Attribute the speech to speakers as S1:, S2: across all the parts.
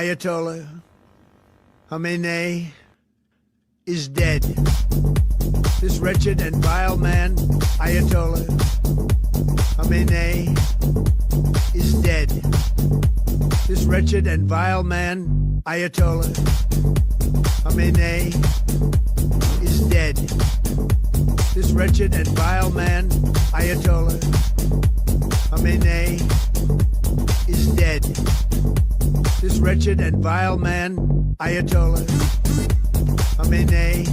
S1: Ayatollah Khamenei is dead. This wretched and vile man, Ayatollah Khamenei, is dead. This wretched and vile man, Ayatollah Khamenei, is dead. This wretched and vile man, Ayatollah Khamenei, is dead. This wretched and vile man, Ayatollah Khamenei,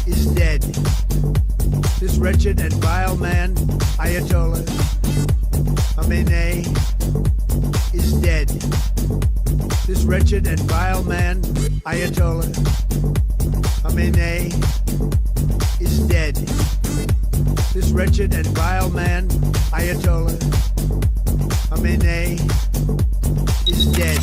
S1: is dead. This wretched and vile man, Ayatollah Khamenei, is dead. This wretched and vile man, Ayatollah Khamenei, is dead. This wretched and vile man, Ayatollah Khamenei, is dead.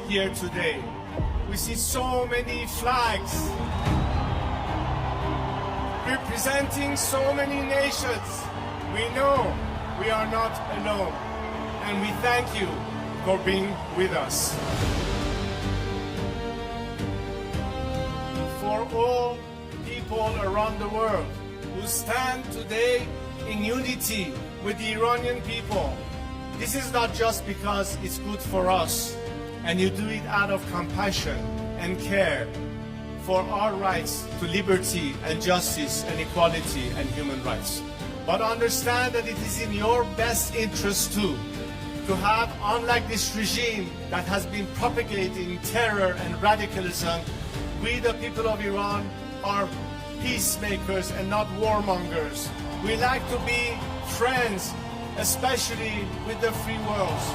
S2: here today. We see so many flags representing so many nations. We know we are not alone, and we thank you for being with us. For all people around the world who stand today in unity with the Iranian people, this is not just because it's good for us, and you do it out of compassion and care for our rights to liberty and justice and equality and human rights. But understand that it is in your best interest too, to have, unlike this regime that has been propagating terror and radicalism, we the people of Iran are peacemakers and not warmongers. We like to be friends, especially with the free worlds.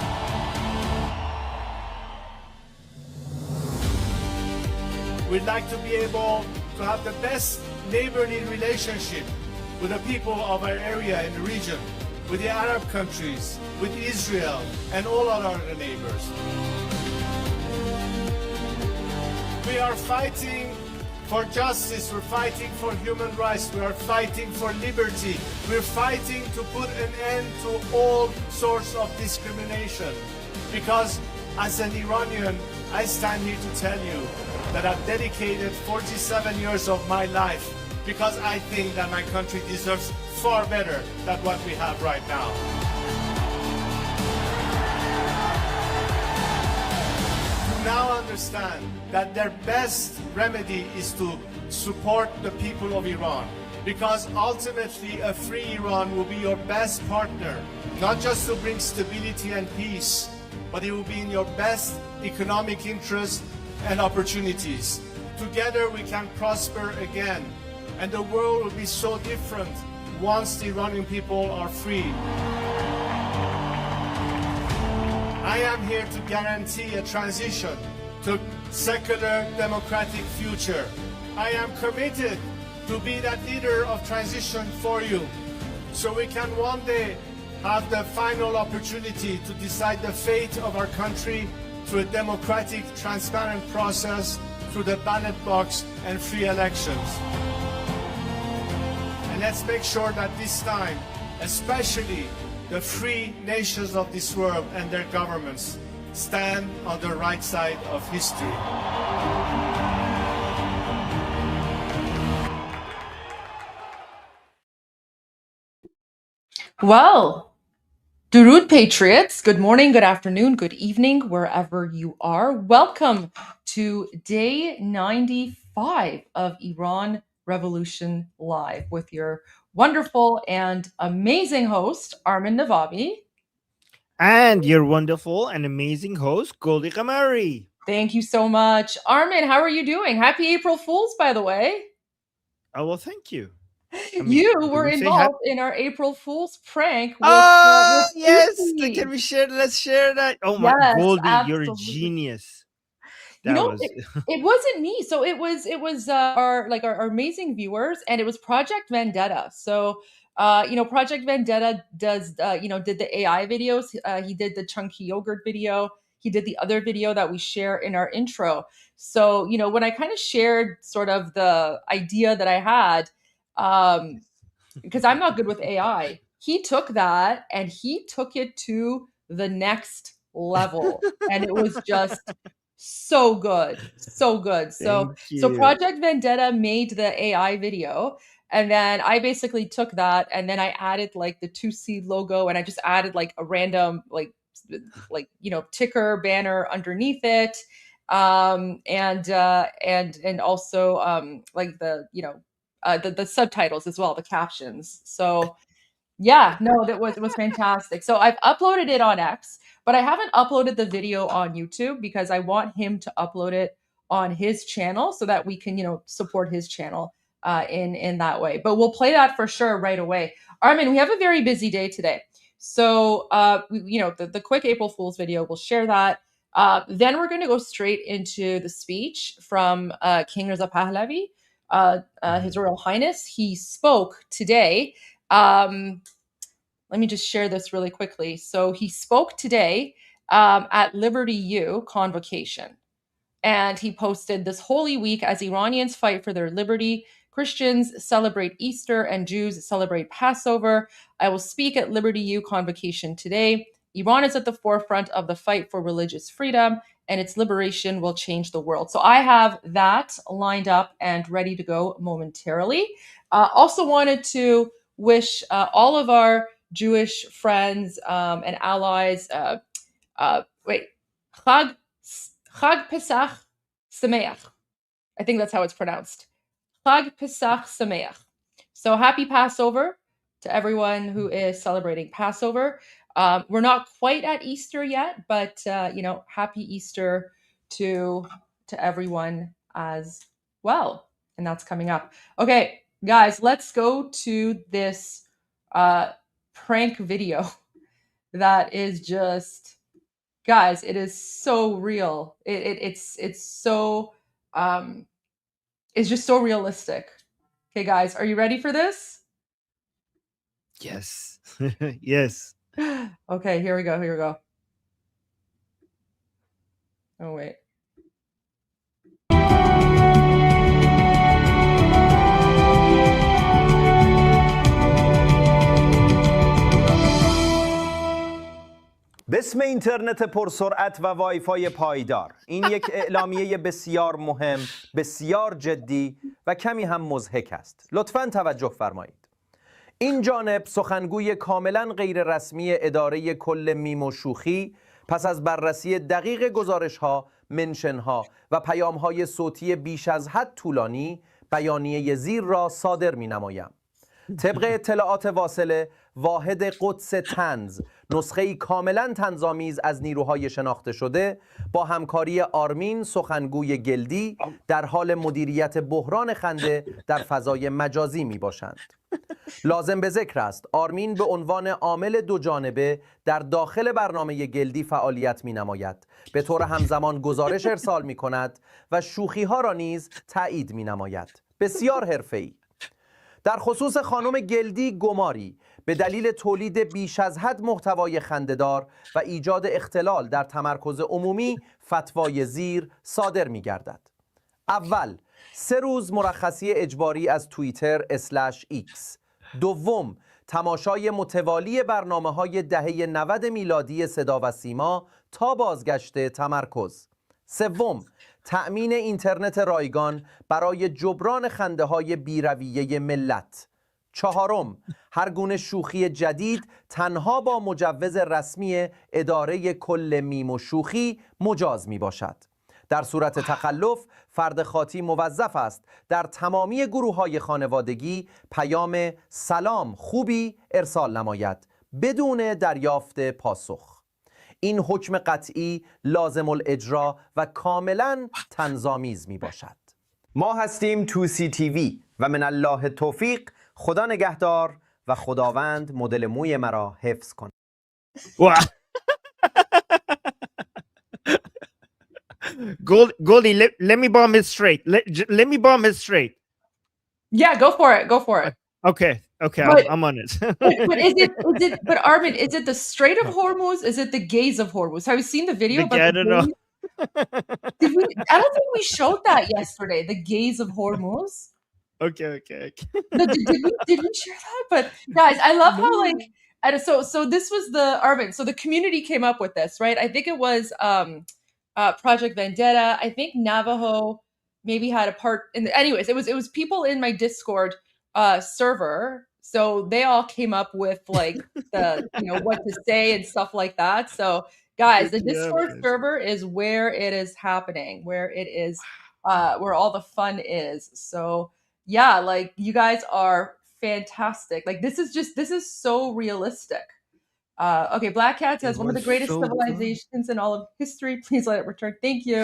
S2: We'd like to be able to have the best neighborly relationship with the people of our area in the region, with the Arab countries, with Israel, and all our other neighbors. We are fighting for justice, we're fighting for human rights, we are fighting for liberty, we're fighting to put an end to all sorts of discrimination. Because as an Iranian, I stand here to tell you that I've dedicated 47 years of my life because I think that my country deserves far better than what we have right now. To now understand that their best remedy is to support the people of Iran, because ultimately a free Iran will be your best partner, not just to bring stability and peace, but it will be in your best economic interest and opportunities. Together we can prosper again, and the world will be so different once the Iranian people are free. I am here to guarantee a transition to secular democratic future. I am committed to be that leader of transition for you, so we can one day have the final opportunity to decide the fate of our country through a democratic, transparent process, through the ballot box and free elections. And let's make sure that this time, especially the free nations of this world and their governments, stand on the right side of history.
S3: Well, Durud Patriots, good morning, good afternoon, good evening, wherever you are. Welcome to day 95 of Iran Revolution Live with your wonderful and amazing host, Armin Navabi.
S4: And your wonderful and amazing host, Goldie.
S3: Thank you so much. Armin, how are you doing? Happy April Fools, by the way.
S4: Oh, well, thank you.
S3: You were involved in our April Fool's prank with
S4: yes.
S3: Susie.
S4: Can we share? Let's share that. Oh my,
S3: Yes,
S4: Goldie,
S3: absolutely.
S4: you're a genius.
S3: You know, it wasn't me. So it was our amazing viewers, and it was Project Vendetta. So Project Vendetta does did the AI videos. He did the chunky yogurt video. He did the other video that we share in our intro. So when I kind of shared sort of the idea that I had, because I'm not good with AI, he took that and he took it to the next level, and it was just so good, so good. So Project Vendetta made the AI video, and then I basically took that and then I added like the 2C logo, and I just added like a random ticker banner underneath it, and also like the subtitles as well, the captions. So yeah, no, it was fantastic. So I've uploaded it on X, but I haven't uploaded the video on YouTube because I want him to upload it on his channel so that we can, support his channel in that way. But we'll play that for sure right away. Armin, we have a very busy day today. So, the quick April Fool's video, we'll share that. Then we're going to go straight into the speech from King Reza Pahlavi, His Royal Highness. He spoke today. Let me just share this really quickly. So he spoke today at Liberty U convocation. And he posted, "This holy week, as Iranians fight for their liberty, Christians celebrate Easter and Jews celebrate Passover. I will speak at Liberty U convocation today. Iran is at the forefront of the fight for religious freedom, and its liberation will change the world." So I have that lined up and ready to go momentarily. Also wanted to wish all of our Jewish friends and allies, Chag Pesach Sameach. I think that's how it's pronounced. Chag Pesach Sameach. So happy Passover to everyone who is celebrating Passover. We're not quite at Easter yet, but happy Easter to everyone as well. And that's coming up. Okay, guys, let's go to this prank video that is just, guys, it is so real. It's so it's just so realistic. Okay, guys, are you ready for this?
S4: Yes. Yes.
S3: Okay, here we go. Oh, wait.
S5: باسم اینترنت پرسرعت و وایفای پایدار، این یک اعلامیه بسیار مهم، بسیار جدی و کمی هم مضحک است. لطفاً توجه فرمایید. این جانب سخنگوی کاملاً غیر رسمی اداره کل میم و شوخی پس از بررسی دقیق گزارش‌ها، منشن‌ها و پیام‌های صوتی بیش از حد طولانی، بیانیه زیر را صادر می‌نمایم. طبق اطلاعات واصله، واحد قدس طنز، نسخه‌ای کاملا طنزآمیز از نیروهای شناخته شده با همکاری آرمین سخنگوی گلدی در حال مدیریت بحران خنده در فضای مجازی می باشند. لازم به ذکر است آرمین به عنوان عامل دو جانبه در داخل برنامه گلدی فعالیت می نماید، به طور همزمان گزارش ارسال می کند و شوخی ها را نیز تایید می نماید. بسیار حرفه‌ای. در خصوص خانم گلدی گماری به دلیل تولید بیش از حد محتوای خنده‌دار و ایجاد اختلال در تمرکز عمومی فتوای زیر صادر می گردد. اول، 3 روز مرخصی اجباری از توییتر /X. دوم، تماشای متوالی برنامه‌های دهه 90 میلادی صدا و سیما تا بازگشت تمرکز. سوم، تأمین اینترنت رایگان برای جبران خنده‌های بی‌رویه ملت. چهارم، هر گونه شوخی جدید تنها با مجوز رسمی اداره کل میم و شوخی مجاز می باشد. در صورت تخلف فرد خاطی موظف است در تمامی گروه‌های خانوادگی پیام سلام خوبی ارسال نماید بدون دریافت پاسخ. این حکم قطعی لازم الاجرا و کاملا طنزآمیز می باشد. ما هستیم توسی تیوی و من الله توفیق. خدا نگهدار و خداوند مدل موی مرا حفظ کن.
S4: Goldie, let me bomb it straight. Let me bomb it straight.
S3: Yeah, go for it. Go for it.
S4: Okay,
S3: But-
S4: I'm on it.
S3: But is it? But Armin, is it the Strait of Hormuz? Is it the Gaze of Hormuz? Have you seen the video?
S4: I don't know.
S3: I don't think we showed that yesterday. The Gaze of Hormuz.
S4: Okay.
S3: No, did we share that? But guys, I love how so this was the Armin. So the community came up with this, right? I think it was Project Vendetta. I think Navajo maybe had a part in the, anyways, it was people in my Discord server. So they all came up with like the what to say and stuff like that. So guys, the Discord server is where it is happening, where it is where all the fun is. So yeah, like you guys are fantastic. Like this is so realistic. Okay, Black Cat says one of the greatest civilizations in all of history. Please let it return. Thank you.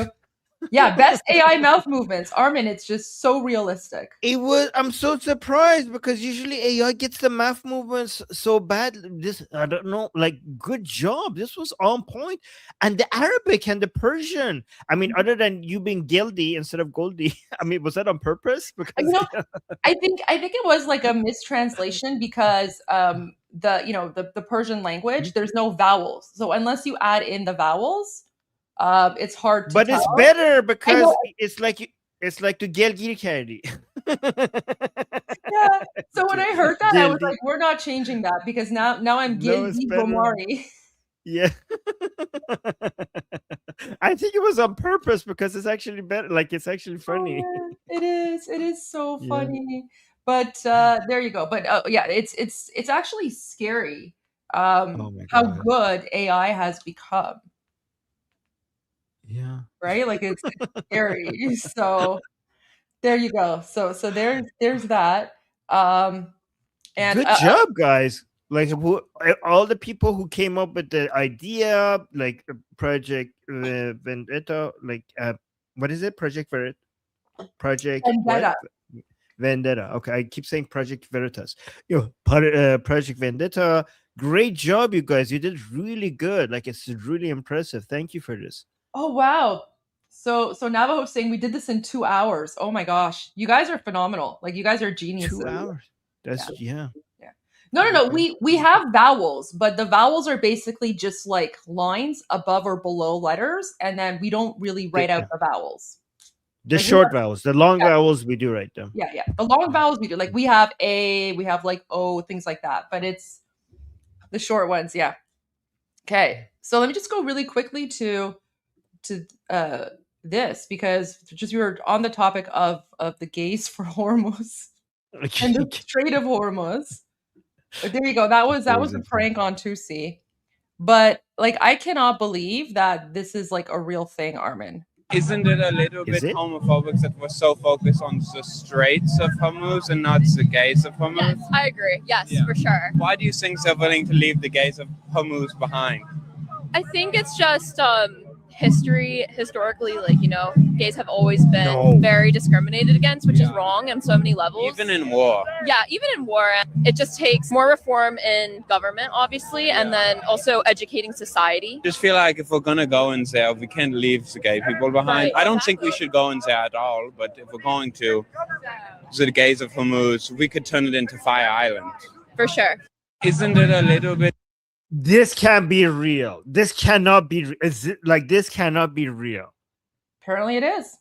S3: Yeah, best AI mouth movements. Armin, it's just so realistic.
S4: I'm so surprised because usually AI gets the mouth movements so bad. This, I don't know, like, good job. This was on point. And the Arabic and the Persian. I mean, other than you being Goldie instead of Goldie, I mean, was that on purpose?
S3: You
S4: Because
S3: know, I think it was like a mistranslation because the Persian language, there's no vowels. So unless you add in the vowels, it's hard to
S4: but it's
S3: tell.
S4: better
S3: I
S4: because
S3: know,
S4: it's like to Gelgir Kerdi.
S3: yeah. So when I heard that, I was
S4: Geldi.
S3: like, we're not changing that because now I'm
S4: No, it's
S3: Gildi
S4: better.
S3: Bomari.
S4: Yeah. I think it was on purpose because it's actually better. Like, it's actually funny.
S3: Oh, it is. It is so
S4: Yeah.
S3: funny. But there you go. But yeah, it's actually scary
S4: Oh my
S3: how
S4: God.
S3: good AI has become,
S4: Yeah.
S3: right? Like it's scary. So there you go. So there's that. And
S4: Good job, guys. Like, all the people who came up with the idea, like Project Vendetta, like what is it? Project what?
S3: Vendetta.
S4: Vendetta. Okay, I keep saying Project Veritas. Project Vendetta. Great job, you guys. You did really good. Like, it's really impressive. Thank you for this.
S3: Oh wow. So Navajo's saying we did this in 2 hours. Oh my gosh. You guys are phenomenal. Like you guys are geniuses.
S4: 2 hours. That's yeah.
S3: Yeah. No.
S4: Okay.
S3: We have vowels, but the vowels are basically just like lines above or below letters, and then we don't really write out the vowels.
S4: The
S3: Like,
S4: short vowels, the long vowels, we do write them.
S3: yeah. The long vowels we do. Like we have A, we have like O, things like that. But it's the short ones, yeah. Okay. So let me just go really quickly to this because just we were on the topic of the gays for Hormuz and the Strait of Hormuz. But there you go. That was a prank on Tusi. But like I cannot believe that this is like a real thing, Armin.
S6: Isn't it a little bit homophobic that we're so focused on the Straits of Hormuz and not the gays of Hormuz?
S7: Yes, I agree. Yes, for sure.
S6: Why do you think they're willing to leave the gays of Hormuz behind?
S7: I think it's just historically, like, gays have always been very discriminated against, which is wrong on so many levels.
S6: Even in war.
S7: Yeah, even in war. It just takes more reform in government, obviously, and then also educating society.
S6: Just feel like if we're going to go in there, we can't leave the gay people behind.
S7: Right.
S6: I don't think we should go in there at all, but if we're going to the gays of Hormuz, we could turn it into Fire Island.
S7: For sure.
S6: Isn't it a little bit...
S4: This can't be real. This cannot be this cannot be real.
S3: Apparently it is.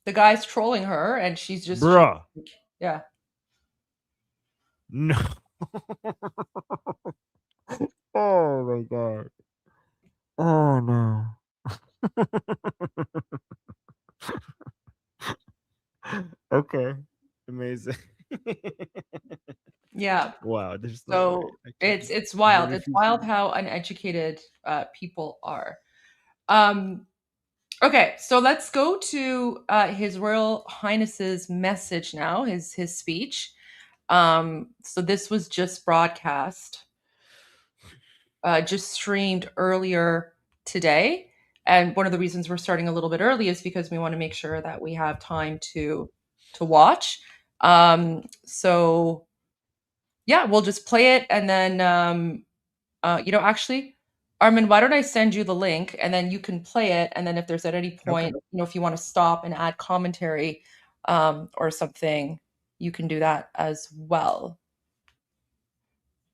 S3: The guy's trolling her and she's just
S4: Bruh.
S3: Yeah.
S4: No. Oh my God. Oh no. Okay. Amazing.
S3: Yeah.
S4: Wow. There's
S3: So it's wild. It's wild how uneducated people are. Okay, so let's go to His Royal Highness's message now, his speech. So this was just broadcast, just streamed earlier today. And one of the reasons we're starting a little bit early is because we want to make sure that we have time to watch. So yeah, we'll just play it and then actually, Armin, why don't I send you the link and then you can play it, and then if there's at any point, if you want to stop and add commentary or something, you can do that as well.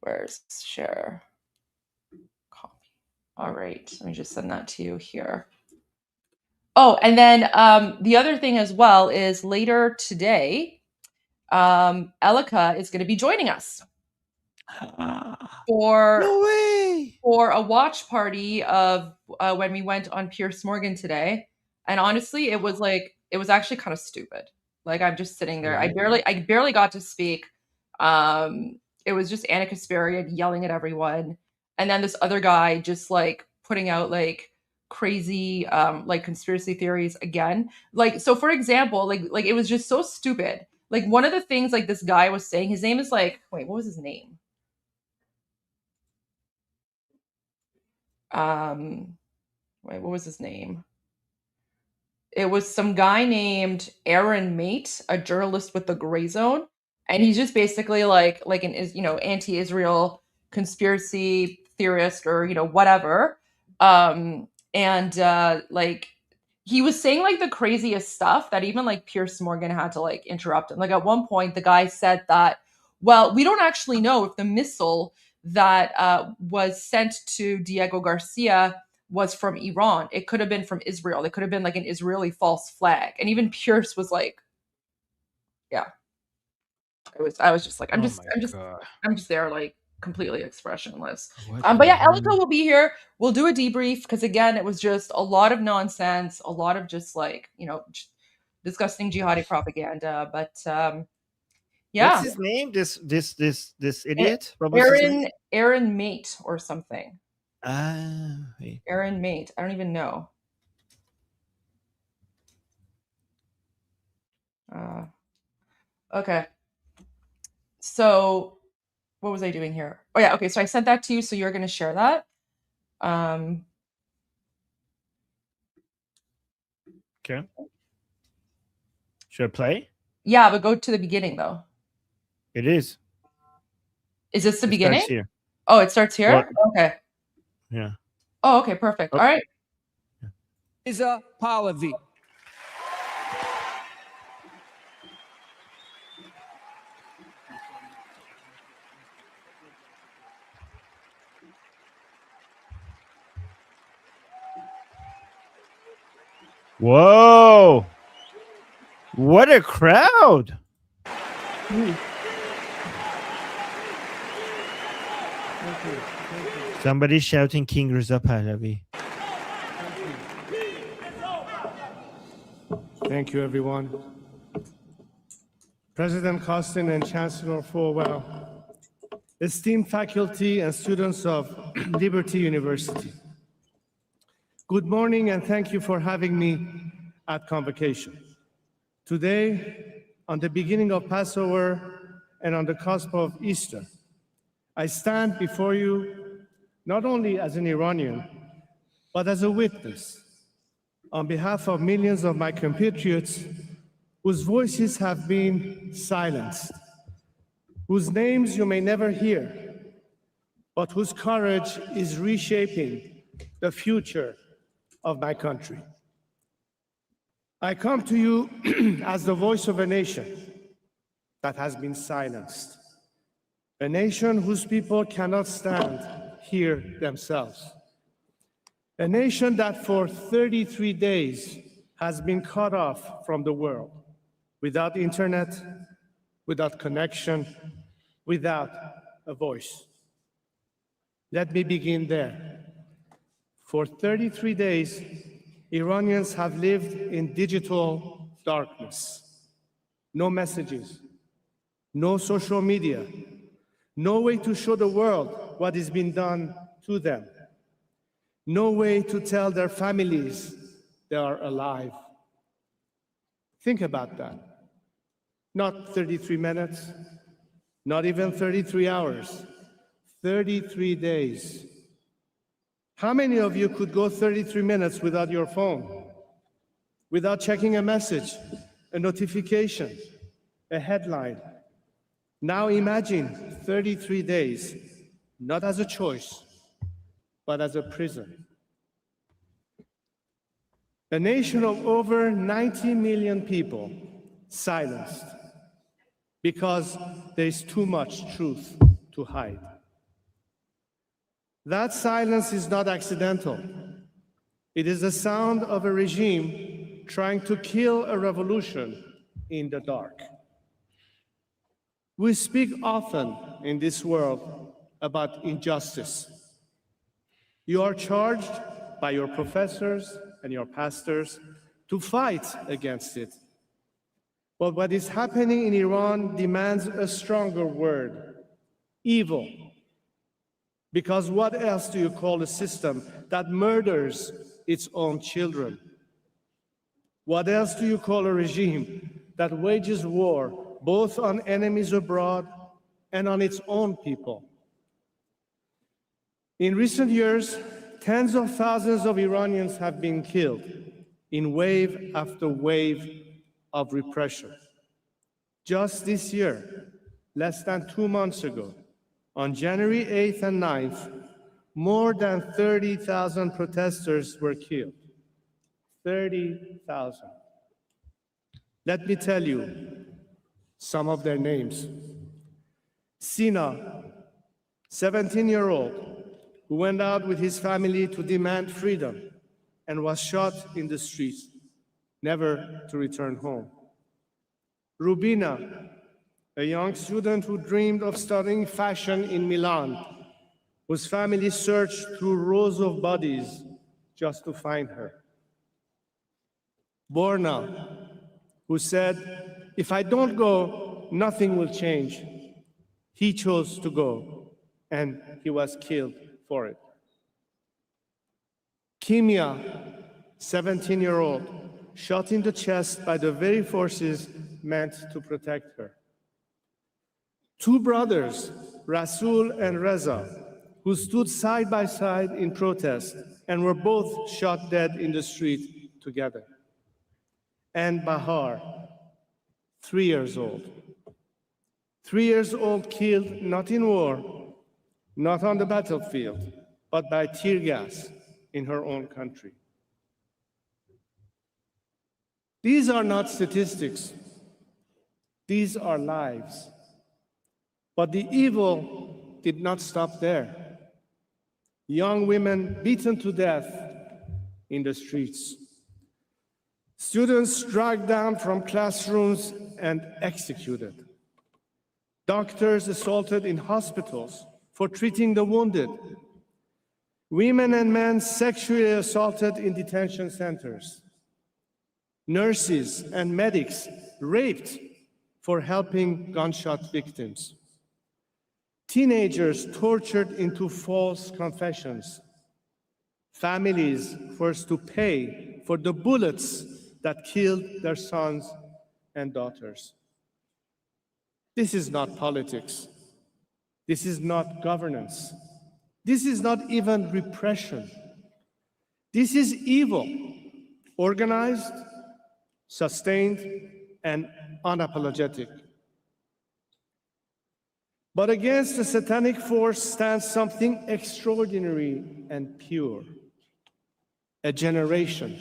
S3: Where's share? Copy. All right, let me just send that to you here. Oh, and then the other thing as well is later today, Elika is going to be joining us for a watch party of when we went on Piers Morgan today. And honestly, it was actually kind of stupid. Like I'm just sitting there. I barely got to speak. It was just Anna Kasparian yelling at everyone. And then this other guy just like putting out like crazy like conspiracy theories again. Like, so for example, like it was just so stupid. Like one of the things like this guy was saying, his name is like, wait, what was his name? Wait, what was his name? It was some guy named Aaron Mate, a journalist with the Gray Zone, and he's just basically like an anti-Israel conspiracy theorist or whatever. And like he was saying like the craziest stuff that even like Piers Morgan had to like interrupt him. Like at one point, the guy said that, well, we don't actually know if the missile that was sent to Diego Garcia was from Iran. It could have been from Israel. It could have been like an Israeli false flag. And even Pierce was like, yeah. I was just like, I'm just there like completely expressionless. But yeah, Elko will be here. We'll do a debrief because again, it was just a lot of nonsense, a lot of just like, disgusting jihadi propaganda. But yeah.
S4: What's his name? This idiot?
S3: Aaron Mate or something.
S4: Hey.
S3: Aaron Mate. I don't even know. Okay. So what was I doing here? Oh yeah, okay. So I sent that to you, so you're gonna share that.
S4: Okay. Should I play?
S3: Yeah, but go to the beginning though.
S4: It is.
S3: Is this the beginning?
S4: Starts here.
S3: Oh, it starts here?
S4: Well,
S3: okay.
S4: Yeah.
S3: Oh, okay, perfect. All right.
S8: Isa Pahlavi.
S4: Whoa! What a crowd! Somebody shouting King Reza Pahlavi.
S2: Thank you, everyone. President Costin and Chancellor Falwell, esteemed faculty and students of Liberty University, good morning and thank you for having me at convocation. Today, on the beginning of Passover and on the cusp of Easter, I stand before you not only as an Iranian, but as a witness on behalf of millions of my compatriots whose voices have been silenced, whose names you may never hear, but whose courage is reshaping the future of my country. I come to you as the voice of a nation that has been silenced, a nation whose people cannot stand here themselves, a nation that for 33 days has been cut off from the world, without internet, without connection, without a voice. Let me begin there. For 33 days, Iranians have lived in digital darkness. No messages, no social media, no way to show the world what is being done to them, no way to tell their families they are alive. Think about that. Not 33 minutes, not even 33 hours, 33 days. How many of you could go 33 minutes without your phone, without checking a message, a notification, a headline? Now imagine 33 days, not as a choice, but as a prison. A nation of over 90 million people silenced because there is too much truth to hide. That silence is not accidental. It is the sound of a regime trying to kill a revolution in the dark. We speak often in this world about injustice. You are charged by your professors and your pastors to fight against it. But what is happening in Iran demands a stronger word: evil. Because what else do you call a system that murders its own children? What else do you call a regime that wages war both on enemies abroad and on its own people? In recent years, tens of thousands of Iranians have been killed in wave after wave of repression. Just this year, less than 2 months ago, on January 8th and 9th, more than 30,000 protesters were killed. 30,000. Let me tell you some of their names. Sina, 17-year-old, who went out with his family to demand freedom and was shot in the streets, never to return home. Rubina, a young student who dreamed of studying fashion in Milan, whose family searched through rows of bodies just to find her. Borna, who said, if I don't go, nothing will change. He chose to go, and he was killed for it. Kimia, 17-year-old, shot in the chest by the very forces meant to protect her. Two brothers, Rasul and Reza, who stood side by side in protest and were both shot dead in the street together. And Bahar, 3 years old. 3 years old, killed not in war, not on the battlefield, but by tear gas in her own country. These are not statistics. These are lives. But the evil did not stop there. Young women beaten to death in the streets. Students dragged down from classrooms and executed. Doctors assaulted in hospitals for treating the wounded. Women and men sexually assaulted in detention centers. Nurses and medics raped for helping gunshot victims. Teenagers tortured into false confessions. Families forced to pay for the bullets that killed their sons and daughters. This is not politics. This is not governance. This is not even repression. This is evil, organized, sustained, and unapologetic. But against the satanic force stands something extraordinary and pure. A generation,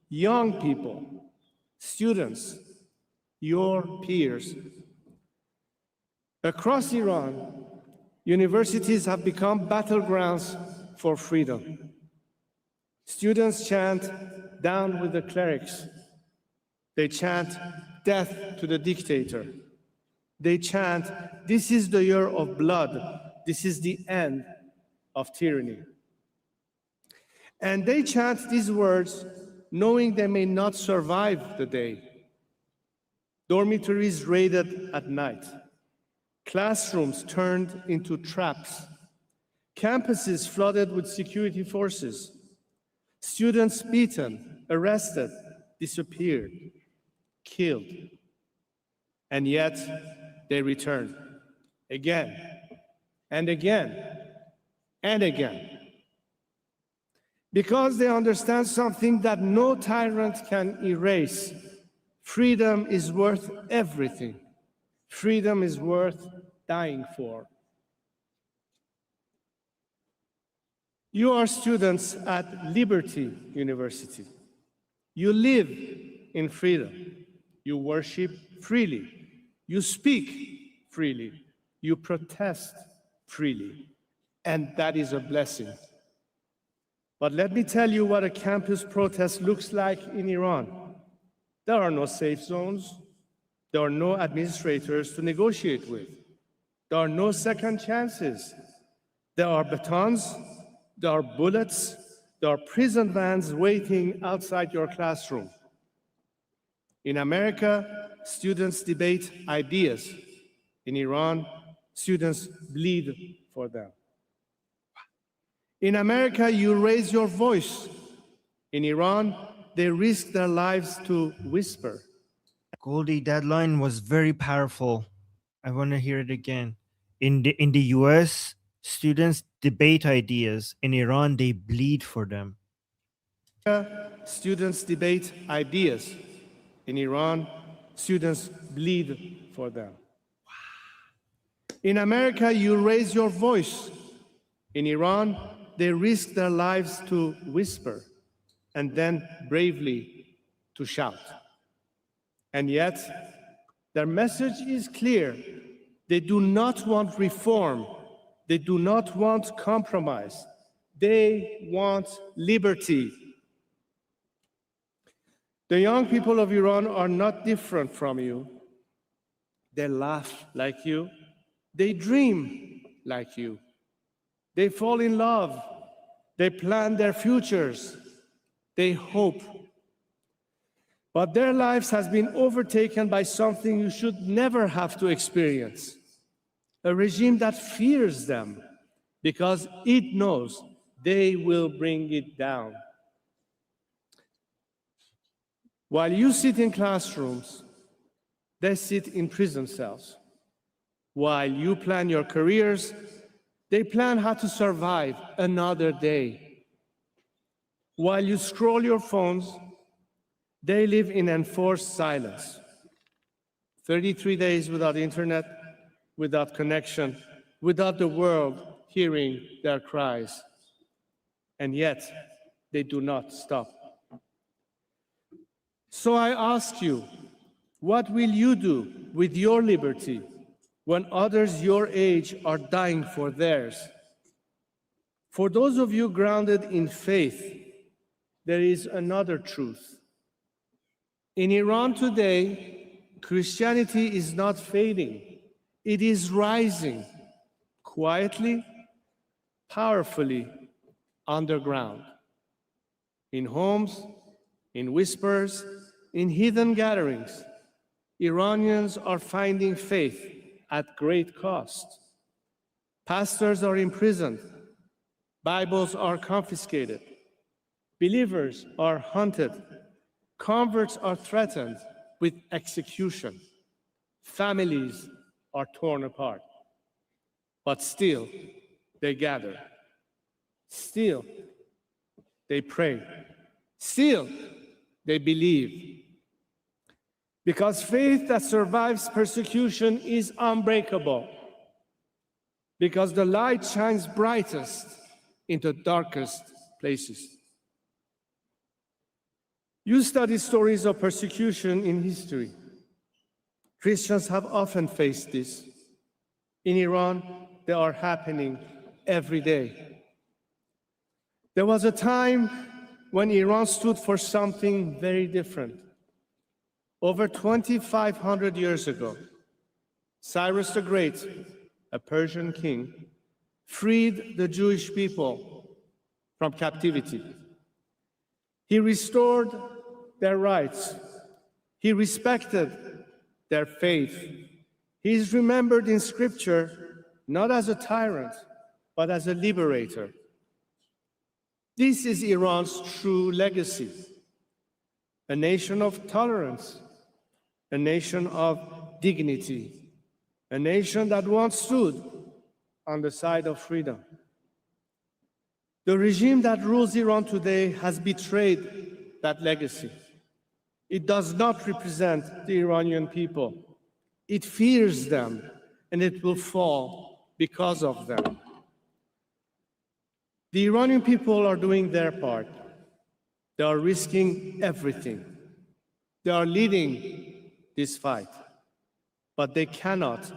S2: young people, students, your peers. Across Iran, universities have become battlegrounds for freedom. Students chant, "Down with the clerics." They chant, "Death to the dictator." They chant, "This is the year of blood. This is the end of tyranny." And they chant these words knowing they may not survive the day. Dormitories raided at night. Classrooms turned into traps. Campuses flooded with security forces. Students beaten, arrested, disappeared, killed. And yet, they return again and again and again. Because they understand something that no tyrant can erase. Freedom is worth everything. Freedom is worth dying for. You are students at Liberty University. You live in freedom. You worship freely. You speak freely. You protest freely. And that is a blessing. But let me tell you what a campus protest looks like in Iran. There are no safe zones. There are no administrators to negotiate with. There are no second chances. There are batons, there are bullets, there are prison vans waiting outside your classroom. In America, students debate ideas. In Iran, students bleed for them. In America, you raise your voice. In Iran, they risk their lives to whisper.
S4: Goldie, that line was very powerful. I want to hear it again. In the US, students debate ideas. In Iran, they bleed for them.
S2: Students debate ideas. In Iran, students bleed for them. In America, you raise your voice. In Iran, they risk their lives to whisper and then bravely to shout. And yet, their message is clear. They do not want reform. They do not want compromise. They want liberty. The young people of Iran are not different from you. They laugh like you. They dream like you. They fall in love. They plan their futures. They hope. But their lives has been overtaken by something you should never have to experience. A regime that fears them because it knows they will bring it down. While you sit in classrooms, they sit in prison cells. While you plan your careers, they plan how to survive another day. While you scroll your phones, they live in enforced silence. 33 days without internet, without connection, without the world hearing their cries. And yet, they do not stop. So I ask you, what will you do with your liberty when others your age are dying for theirs? For those of you grounded in faith, there is another truth. In Iran today, Christianity is not fading. It is rising quietly, powerfully, underground, in homes, in whispers, in hidden gatherings. Iranians are finding faith at great cost. Pastors are imprisoned. Bibles are confiscated. Believers are hunted. Converts are threatened with execution. Families are torn apart. But still, they gather. Still, they pray. Still, they believe. Because faith that survives persecution is unbreakable. Because the light shines brightest into darkest places. You study stories of persecution in history. Christians have often faced this. In Iran, they are happening every day. There was a time when Iran stood for something very different. Over 2,500 years ago, Cyrus the Great, a Persian king, freed the Jewish people from captivity. He restored their rights. He respected their faith. He is remembered in Scripture not as a tyrant, but as a liberator. This is Iran's true legacy, a nation of tolerance, a nation of dignity, a nation that once stood on the side of freedom. The regime that rules Iran today has betrayed that legacy. It does not represent the Iranian people. It fears them, and it will fall because of them. The Iranian people are doing their part. They are risking everything. They are leading this fight, but they cannot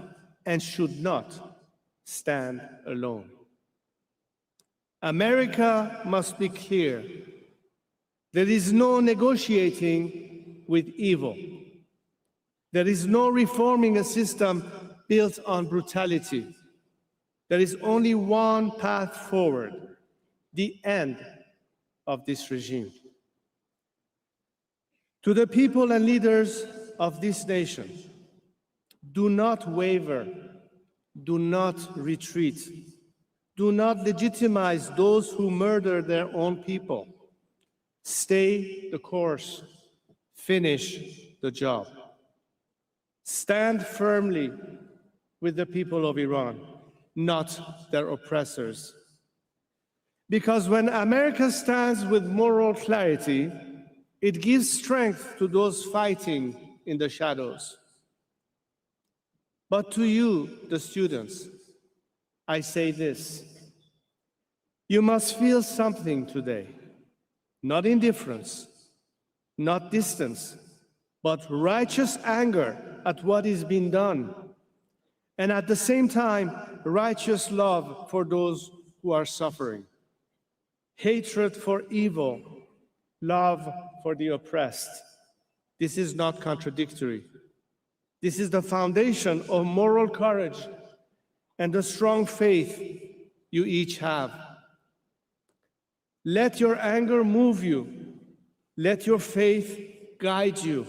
S2: and should not stand alone. America must be clear. There is no negotiating with evil. There is no reforming a system built on brutality. There is only one path forward, the end of this regime. To the people and leaders of this nation, do not waver, do not retreat, do not legitimize those who murder their own people. Stay the course, finish the job. Stand firmly with the people of Iran, not their oppressors. Because when America stands with moral clarity, it gives strength to those fighting in the shadows. But to you, the students, I say this: you must feel something today, not indifference, not distance, but righteous anger at what is being done, and at the same time, righteous love for those who are suffering. Hatred for evil, love for the oppressed. This is not contradictory. This is the foundation of moral courage and the strong faith you each have. Let your anger move you. Let your faith guide you.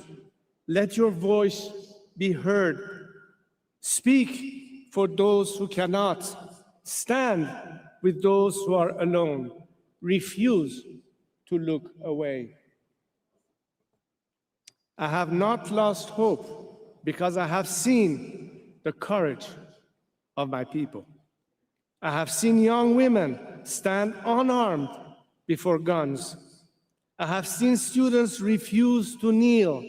S2: Let your voice be heard. Speak for those who cannot. Stand with those who are alone. Refuse to look away. I have not lost hope because I have seen the courage of my people. I have seen young women stand unarmed before guns. I have seen students refuse to kneel.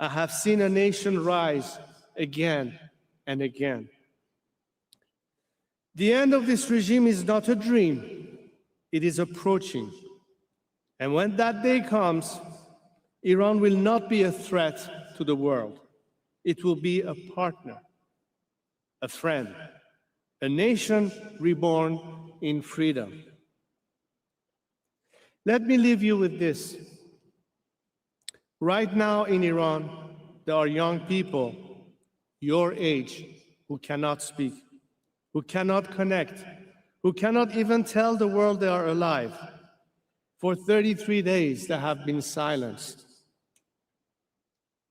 S2: I have seen a nation rise again and again. The end of this regime is not a dream. It is approaching. And when that day comes, Iran will not be a threat to the world. It will be a partner, a friend, a nation reborn in freedom. Let me leave you with this. Right now in Iran, there are young people your age who cannot speak, who cannot connect, who cannot even tell the world they are alive. For 33 days, they have been silenced.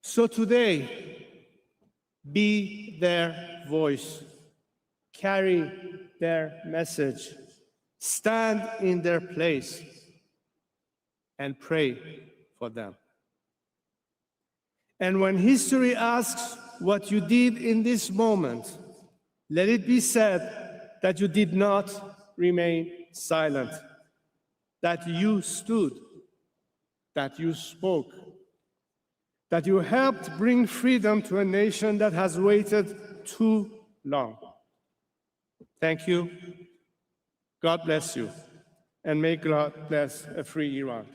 S2: So today, be their voice, carry their message, stand in their place, and pray for them. And when history asks what you did in this moment, let it be said that you did not remain silent, that you stood, that you spoke, that you helped bring freedom to a nation that has waited too long. Thank you. God bless you. And may God bless a free Iran.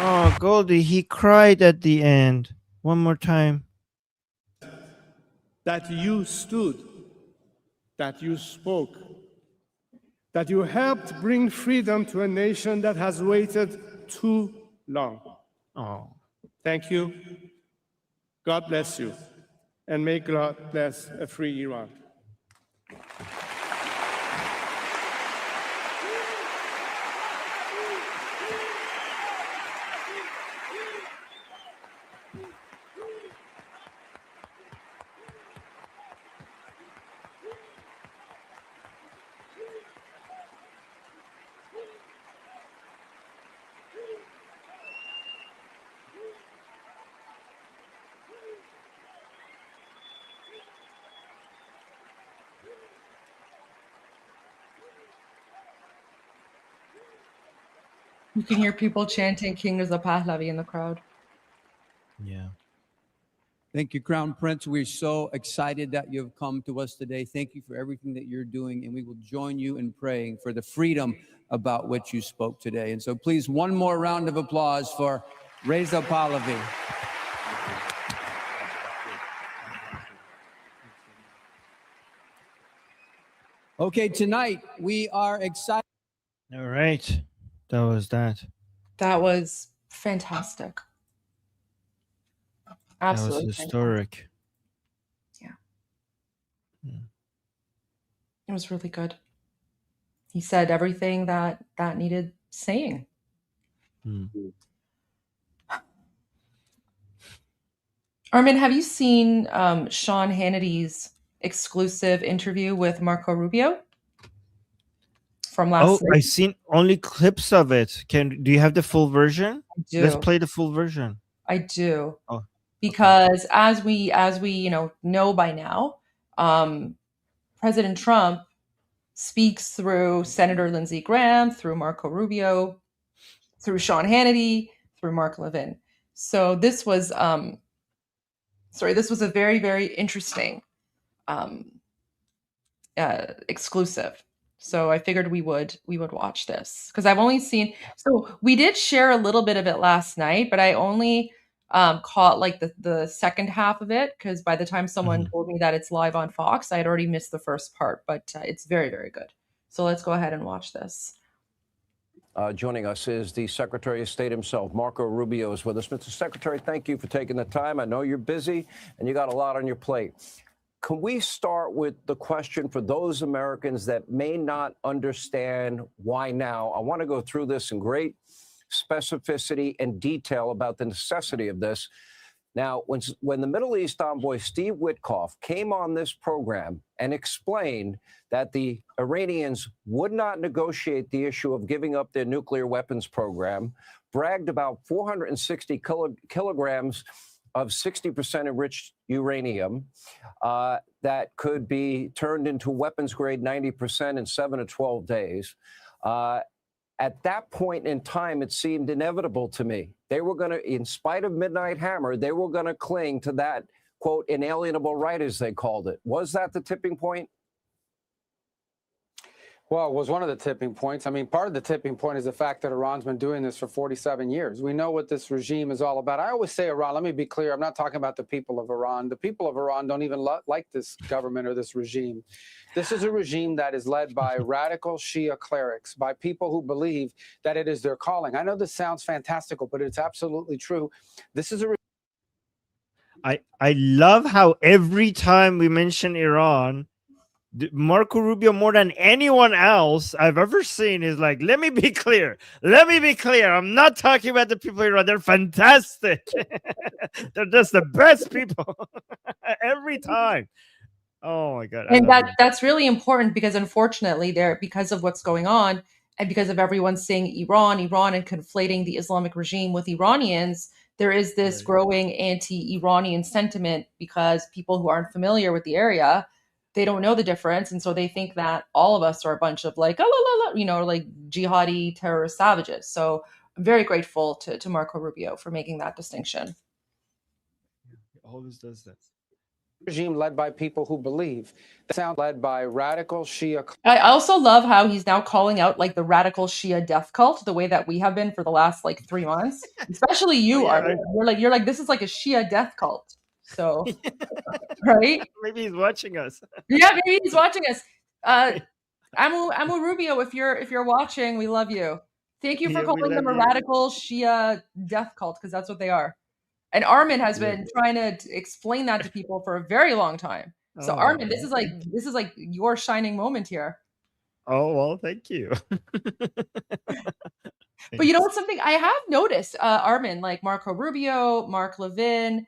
S4: Oh, Goldie, he cried at the end. One more time.
S2: That you stood, that you spoke, that you helped bring freedom to a nation that has waited too long.
S4: Oh.
S2: Thank you. God bless you. And may God bless a free Iran.
S3: You can hear people chanting King Reza Pahlavi in the crowd.
S4: Yeah.
S8: Thank you, Crown Prince. We're so excited that you've come to us today. Thank you for everything that you're doing, and we will join you in praying for the freedom about which you spoke today. And so please, one more round of applause for Reza Pahlavi. Okay, tonight we are excited.
S4: All right. That was that.
S3: That was fantastic. Absolutely.
S4: That was historic.
S3: Yeah. It was really good. He said everything that needed saying. Armin, have you seen Sean Hannity's exclusive interview with Marco Rubio from last night?
S4: I've seen only clips of it. Do you have the full version?
S3: I do.
S4: Let's play the full version.
S3: I do.
S4: Oh,
S3: because as we know by now, President Trump speaks through Senator Lindsey Graham, through Marco Rubio, through Sean Hannity, through Mark Levin. So this was this was a very, very interesting exclusive. So I figured we would watch this because I've only seen. So we did share a little bit of it last night, but I only caught like the second half of it because by the time someone told me that it's live on Fox, I had already missed the first part. But it's very, very good. So let's go ahead and watch this.
S9: Joining us is the Secretary of State himself, Marco Rubio, is with us. Mr. Secretary, thank you for taking the time. I know you're busy and you got a lot on your plate. Can we start with the question for those Americans that may not understand why now? I want to go through this in great specificity and detail about the necessity of this. Now, when the Middle East envoy Steve Witkoff came on this program and explained that the Iranians would not negotiate the issue of giving up their nuclear weapons program, bragged about 460 kilograms of 60% enriched uranium that could be turned into weapons grade 90% in 7 to 12 days. At that point in time, it seemed inevitable to me. They were going to, in spite of Midnight Hammer, they were going to cling to that, quote, inalienable right, as they called it. Was that the tipping point?
S10: Well, it was one of the tipping points. I mean, part of the tipping point is the fact that Iran's been doing this for 47 years. We know what this regime is all about. I always say Iran, let me be clear, I'm not talking about the people of Iran. The people of Iran don't even like this government or this regime. This is a regime that is led by radical Shia clerics, by people who believe that it is their calling. I know this sounds fantastical, but it's absolutely true. This is a
S4: I love how every time we mention Iran, Marco Rubio, more than anyone else I've ever seen, is like, let me be clear. Let me be clear. I'm not talking about the people in Iran. They're fantastic. They're just the best people every time. Oh my God.
S3: And that's really important because unfortunately because of what's going on and because of everyone saying Iran and conflating the Islamic regime with Iranians, there is this growing anti-Iranian sentiment because people who aren't familiar with the area, they don't know the difference. And so they think that all of us are a bunch of like, like jihadi terrorist savages. So I'm very grateful to Marco Rubio for making that distinction.
S4: He always does that.
S10: regime led by people who believe. The sound led by radical Shia.
S3: I also love how he's now calling out like the radical Shia death cult, the way that we have been for the last like 3 months. Especially you, Armin. You're like, this is like a Shia death cult. So, right?
S4: Maybe he's watching us.
S3: Yeah, maybe he's watching us. Amu Rubio, if you're watching, we love you. Thank you for calling them a radical Shia death cult, because that's what they are. And Armin has been trying to explain that to people for a very long time. So Armin, this is like your shining moment here.
S4: Oh, well, thank you.
S3: But you know what's something I have noticed, Armin, like Marco Rubio, Mark Levin,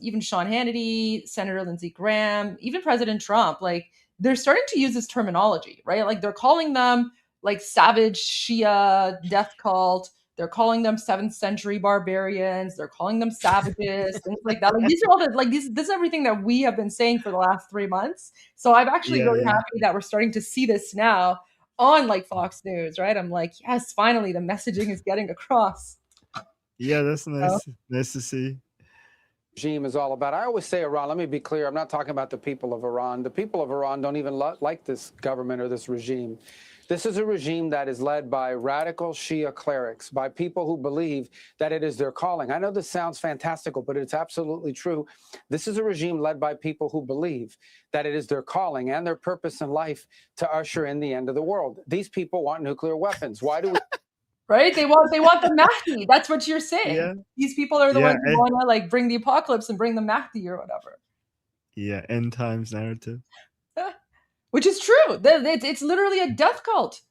S3: even Sean Hannity, Senator Lindsey Graham, even President Trump, like they're starting to use this terminology, right? Like they're calling them like savage Shia death cult. They're calling them 7th century barbarians. They're calling them savages, things like that. Like these are all the this is everything that we have been saying for the last 3 months. So I'm actually really happy that we're starting to see this now on like Fox News, right? I'm like, yes, finally the messaging is getting across.
S4: Yeah, that's nice. Nice to see.
S10: Regime is all about. I always say Iran, let me be clear, I'm not talking about the people of Iran. The people of Iran don't even like this government or this regime. This is a regime that is led by radical Shia clerics, by people who believe that it is their calling. I know this sounds fantastical, but it's absolutely true. This is a regime led by people who believe that it is their calling and their purpose in life to usher in the end of the world. These people want nuclear weapons. Why do we...
S3: Right? They want the Mahdi. That's what you're saying.
S4: Yeah.
S3: These people are the ones who want to like bring the apocalypse and bring the Mahdi or whatever.
S4: Yeah, end times narrative.
S3: Which is true. It's literally a death cult.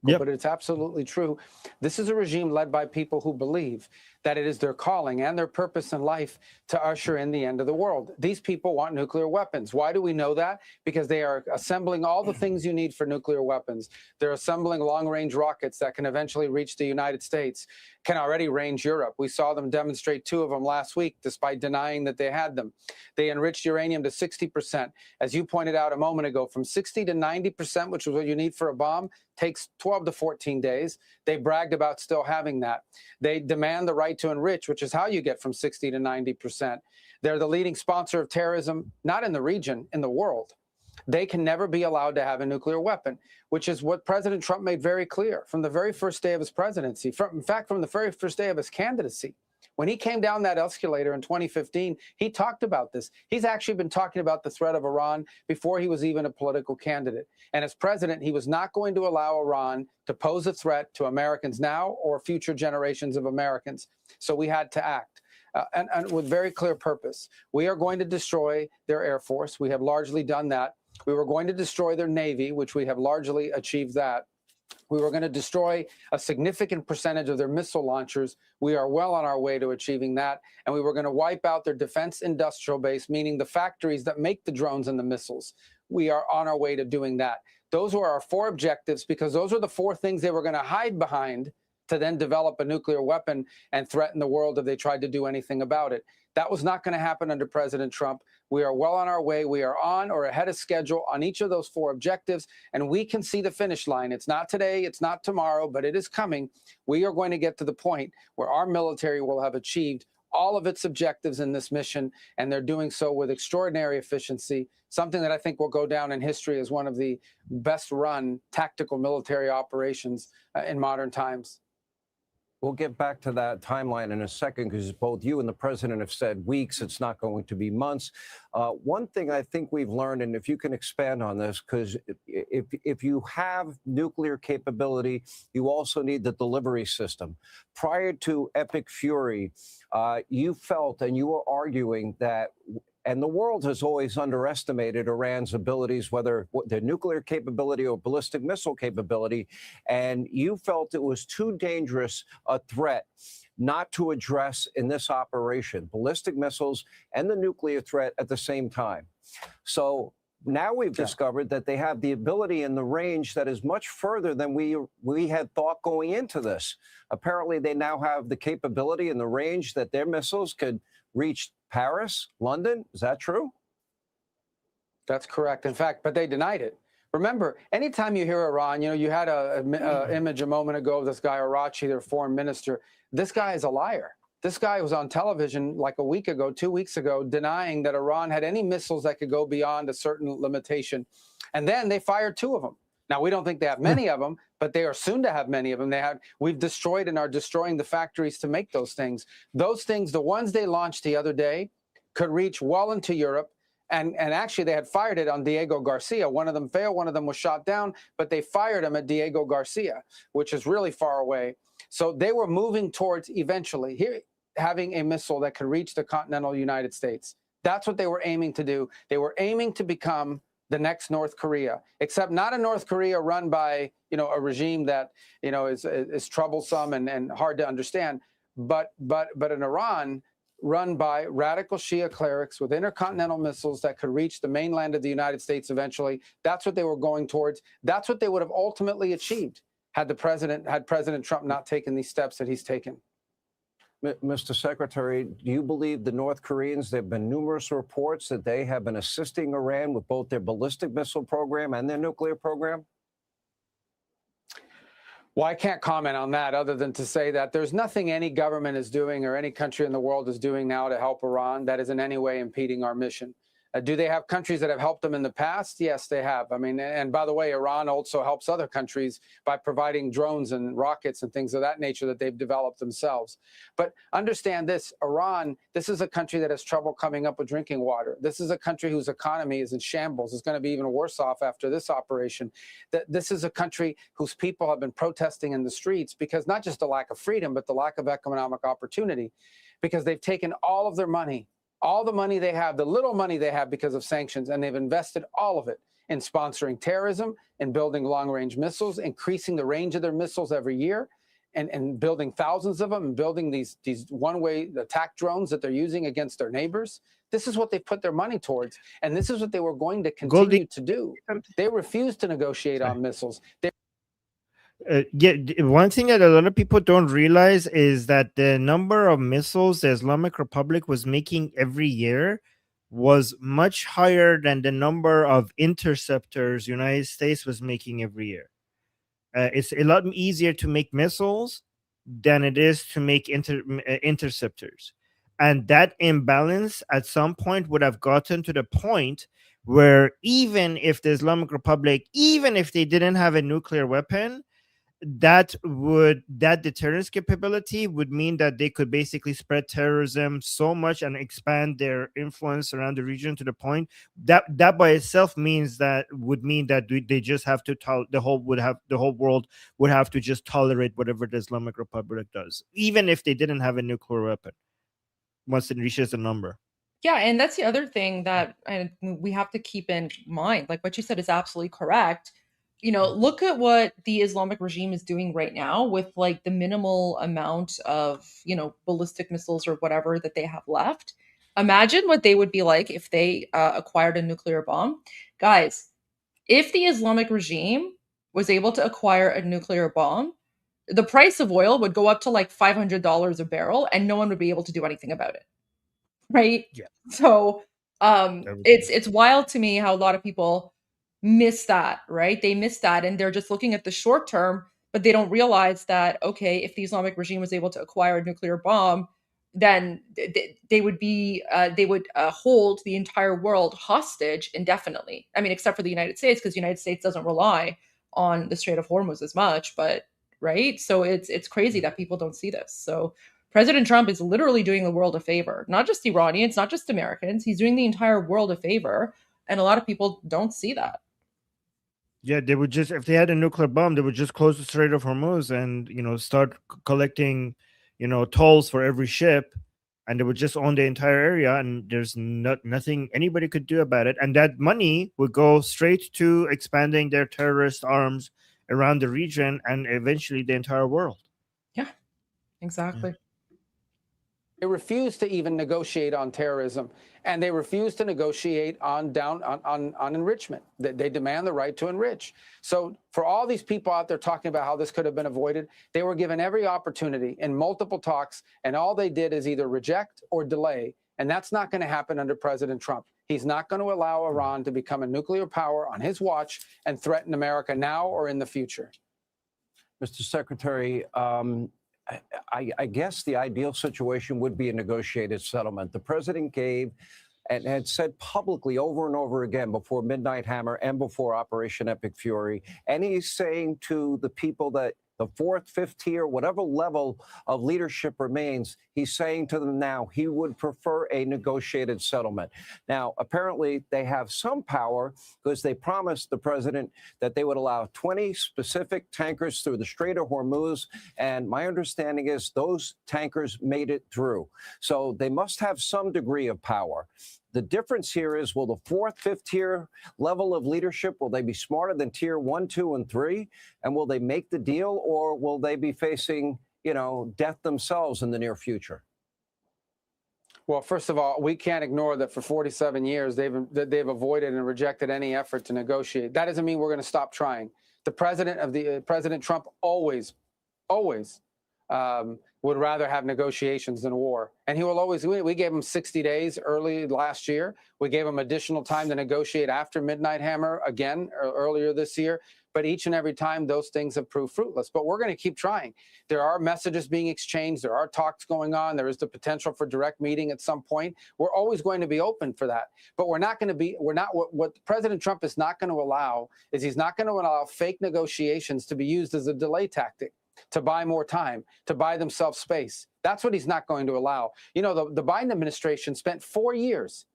S10: Yep. But it's absolutely true. This is a regime led by people who believe that it is their calling and their purpose in life to usher in the end of the world. These people want nuclear weapons. Why do we know that? Because they are assembling all the things you need for nuclear weapons. They're assembling long-range rockets that can eventually reach the United States, can already range Europe. We saw them demonstrate 2 of them last week, despite denying that they had them. They enriched uranium to 60%. As you pointed out a moment ago, from 60 to 90%, which is what you need for a bomb, takes 12 to 14 days. They bragged about still having that. They demand the right to enrich, which is how you get from 60 to 90%. They're the leading sponsor of terrorism, not in the region, in the world. They can never be allowed to have a nuclear weapon, which is what President Trump made very clear from the very first day of his presidency. In fact, from the very first day of his candidacy. When he came down that escalator in 2015, he talked about this. He's actually been talking about the threat of Iran before he was even a political candidate. And as president, he was not going to allow Iran to pose a threat to Americans now or future generations of Americans. So we had to act. And with very clear purpose. We are going to destroy their Air Force. We have largely done that. We were going to destroy their Navy, which we have largely achieved that. We were going to destroy a significant percentage of their missile launchers. We are well on our way to achieving that. And we were going to wipe out their defense industrial base, meaning the factories that make the drones and the missiles. We are on our way to doing that. Those were our 4 objectives, because those are the 4 things they were going to hide behind to then develop a nuclear weapon and threaten the world if they tried to do anything about it. That was not going to happen under President Trump. We are well on our way. We are on or ahead of schedule on each of those 4 objectives, and we can see the finish line. It's not today, it's not tomorrow, but it is coming. We are going to get to the point where our military will have achieved all of its objectives in this mission, and they're doing so with extraordinary efficiency, something that I think will go down in history as one of the best run tactical military operations in modern times.
S9: We'll get back to that timeline in a second, because both you and the president have said weeks. It's not going to be months. One thing I think we've learned, and if you can expand on this, because if you have nuclear capability, you also need the delivery system. Prior to Epic Fury, you felt and you were arguing that, and the world has always underestimated Iran's abilities, whether their nuclear capability or ballistic missile capability, and you felt it was too dangerous a threat not to address in this operation, ballistic missiles and the nuclear threat at the same time. So now we've discovered that they have the ability and the range that is much further than we had thought going into this. Apparently, they now have the capability and the range that their missiles could reach Paris, London. Is that true?
S10: That's correct. In fact, but they denied it. Remember, anytime you hear Iran, you had an image a moment ago of this guy, Arachi, their foreign minister. This guy is a liar. This guy was on television like a week ago, 2 weeks ago, denying that Iran had any missiles that could go beyond a certain limitation. And then they fired 2 of them. Now, we don't think they have many of them, but they are soon to have many of them. We've destroyed and are destroying the factories to make those things. Those things, the ones they launched the other day, could reach well into Europe. And actually, they had fired it on Diego Garcia. One of them failed. One of them was shot down, but they fired him at Diego Garcia, which is really far away. So they were moving towards eventually having a missile that could reach the continental United States. That's what they were aiming to do. They were aiming to become the next North Korea, except not a North Korea run by, a regime that, is troublesome and hard to understand, but an Iran run by radical Shia clerics with intercontinental missiles that could reach the mainland of the United States eventually. That's what they were going towards. That's what they would have ultimately achieved had President Trump not taken these steps that he's taken.
S9: Mr. Secretary, do you believe the North Koreans, there have been numerous reports that they have been assisting Iran with both their ballistic missile program and their nuclear program?
S10: Well, I can't comment on that other than to say that there's nothing any government is doing or any country in the world is doing now to help Iran that is in any way impeding our mission. Do they have countries that have helped them in the past? Yes, they have. I mean, and by the way, Iran also helps other countries by providing drones and rockets and things of that nature that they've developed themselves. But understand this, Iran, this is a country that has trouble coming up with drinking water. This is a country whose economy is in shambles. It's going to be even worse off after this operation. This is a country whose people have been protesting in the streets because not just the lack of freedom, but the lack of economic opportunity, because they've taken all of their money, all the money they have, the little money they have because of sanctions, and they've invested all of it in sponsoring terrorism, in building long-range missiles, increasing the range of their missiles every year. and building thousands of them and building these one-way attack drones that they're using against their neighbors. This is what they put their money towards, and this is what they were going to continue
S4: Goldie,
S10: to do. They refused to negotiate on missiles.
S4: One thing that a lot of people don't realize is that the number of missiles the Islamic Republic was making every year was much higher than the number of interceptors United States was making every year. It's a lot easier to make missiles than it is to make interceptors. And that imbalance at some point would have gotten to the point where even if the Islamic Republic, even if they didn't have a nuclear weapon, that deterrence capability would mean that they could basically spread terrorism so much and expand their influence around the region to the point that by itself would mean that they just have to the whole world would have to just tolerate whatever the Islamic Republic does, even if they didn't have a nuclear weapon once it reaches a number.
S3: Yeah, and that's the other thing that we have to keep in mind. Like what you said is absolutely correct. Look at what the Islamic regime is doing right now with like the minimal amount of, ballistic missiles or whatever that they have left. Imagine what they would be like if they acquired a nuclear bomb. Guys, if the Islamic regime was able to acquire a nuclear bomb, the price of oil would go up to like $500 a barrel and no one would be able to do anything about it. Right?
S4: Yeah.
S3: So it's wild to me how a lot of people miss that, right? They miss that and they're just looking at the short term, but they don't realize that, okay, if the Islamic regime was able to acquire a nuclear bomb, then they would hold the entire world hostage indefinitely. I mean, except for the United States, because the United States doesn't rely on the Strait of Hormuz as much, but right? So it's crazy that people don't see this. So President Trump is literally doing the world a favor, not just Iranians, not just Americans. He's doing the entire world a favor. And a lot of people don't see that.
S4: Yeah, they would just, if they had a nuclear bomb, they would just close the Strait of Hormuz and, start collecting, tolls for every ship, and they would just own the entire area, and there's nothing anybody could do about it. And that money would go straight to expanding their terrorist arms around the region and eventually the entire world.
S3: Yeah, exactly.
S4: Yeah.
S10: They refuse to even negotiate on terrorism, and they refuse to negotiate on enrichment. They demand the right to enrich. So for all these people out there talking about how this could have been avoided, they were given every opportunity in multiple talks, and all they did is either reject or delay, and that's not going to happen under President Trump. He's not going to allow Iran to become a nuclear power on his watch and threaten America now or in the future.
S9: Mr. Secretary, I guess the ideal situation would be a negotiated settlement. The president gave and had said publicly over and over again before Midnight Hammer and before Operation Epic Fury, and he's saying to the people that the fourth, fifth tier, whatever level of leadership remains, he's saying to them now he would prefer a negotiated settlement. Now, apparently they have some power because they promised the president that they would allow 20 specific tankers through the Strait of Hormuz. And my understanding is those tankers made it through. So they must have some degree of power. The difference here is, will the fourth, fifth tier level of leadership, will they be smarter than tier 1, 2, and 3? And will they make the deal, or will they be facing, death themselves in the near future?
S10: Well, first of all, we can't ignore that for 47 years, they've avoided and rejected any effort to negotiate. That doesn't mean we're going to stop trying. President Trump always would rather have negotiations than war. And he will always, we gave him 60 days early last year. We gave him additional time to negotiate after Midnight Hammer again earlier this year. But each and every time those things have proved fruitless. But we're going to keep trying. There are messages being exchanged. There are talks going on. There is the potential for direct meeting at some point. We're always going to be open for that. But what President Trump is not going to allow is he's not going to allow fake negotiations to be used as a delay tactic, to buy more time, to buy themselves space. That's what he's not going to allow. The Biden administration spent 4 years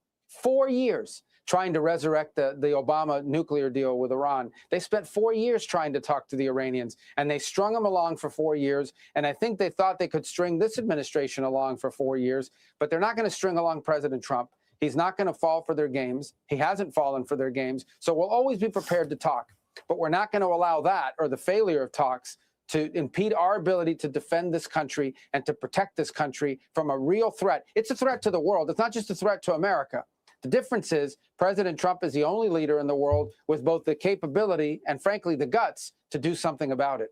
S10: trying to resurrect the Obama nuclear deal with Iran. They spent 4 years trying to talk to the Iranians, and they strung them along for 4 years. And I think they thought they could string this administration along for 4 years, but they're not going to string along President Trump. He's not going to fall for their games. He hasn't fallen for their games. So we'll always be prepared to talk, but we're not going to allow that or the failure of talks to impede our ability to defend this country and to protect this country from a real threat. It's a threat to the world. It's not just a threat to America. The difference is President Trump is the only leader in the world with both the capability and, frankly, the guts to do something about it.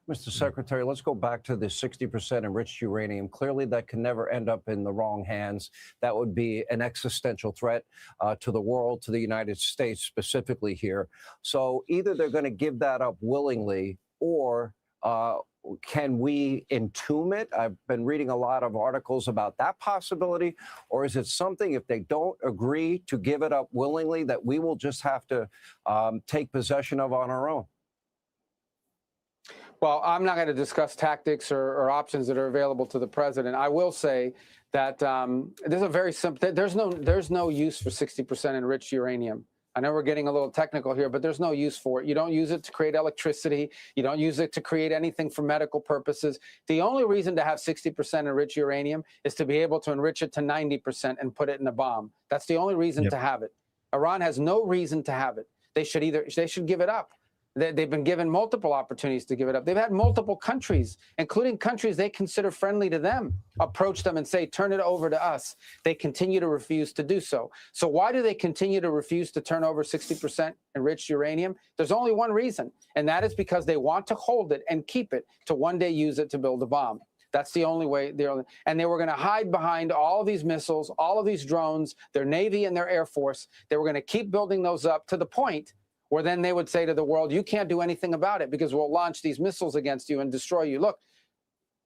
S9: Mr. Secretary, let's go back to the 60% enriched uranium. Clearly, that can never end up in the wrong hands. That would be an existential threat to the world, to the United States specifically here. So either they're going to give that up willingly, or can we entomb it? I've been reading a lot of articles about that possibility. Or is it something, if they don't agree to give it up willingly, that we will just have to take possession of on our own?
S10: Well, I'm not going to discuss tactics or options that are available to the president. I will say that there's a very simple. There's no use for 60% enriched uranium. I know we're getting a little technical here, but there's no use for it. You don't use it to create electricity. You don't use it to create anything for medical purposes. The only reason to have 60% enriched uranium is to be able to enrich it to 90% and put it in a bomb. That's the only reason to have it. Iran has no reason to have it. They should give it up. They've been given multiple opportunities to give it up. They've had multiple countries, including countries they consider friendly to them, approach them and say, turn it over to us. They continue to refuse to do so. So why do they continue to refuse to turn over 60% enriched uranium? There's only one reason, and that is because they want to hold it and keep it to one day use it to build a bomb. That's the only way. And they were going to hide behind all of these missiles, all of these drones, their Navy and their Air Force. They were going to keep building those up to the point where then they would say to the world, you can't do anything about it because we'll launch these missiles against you and destroy you. Look,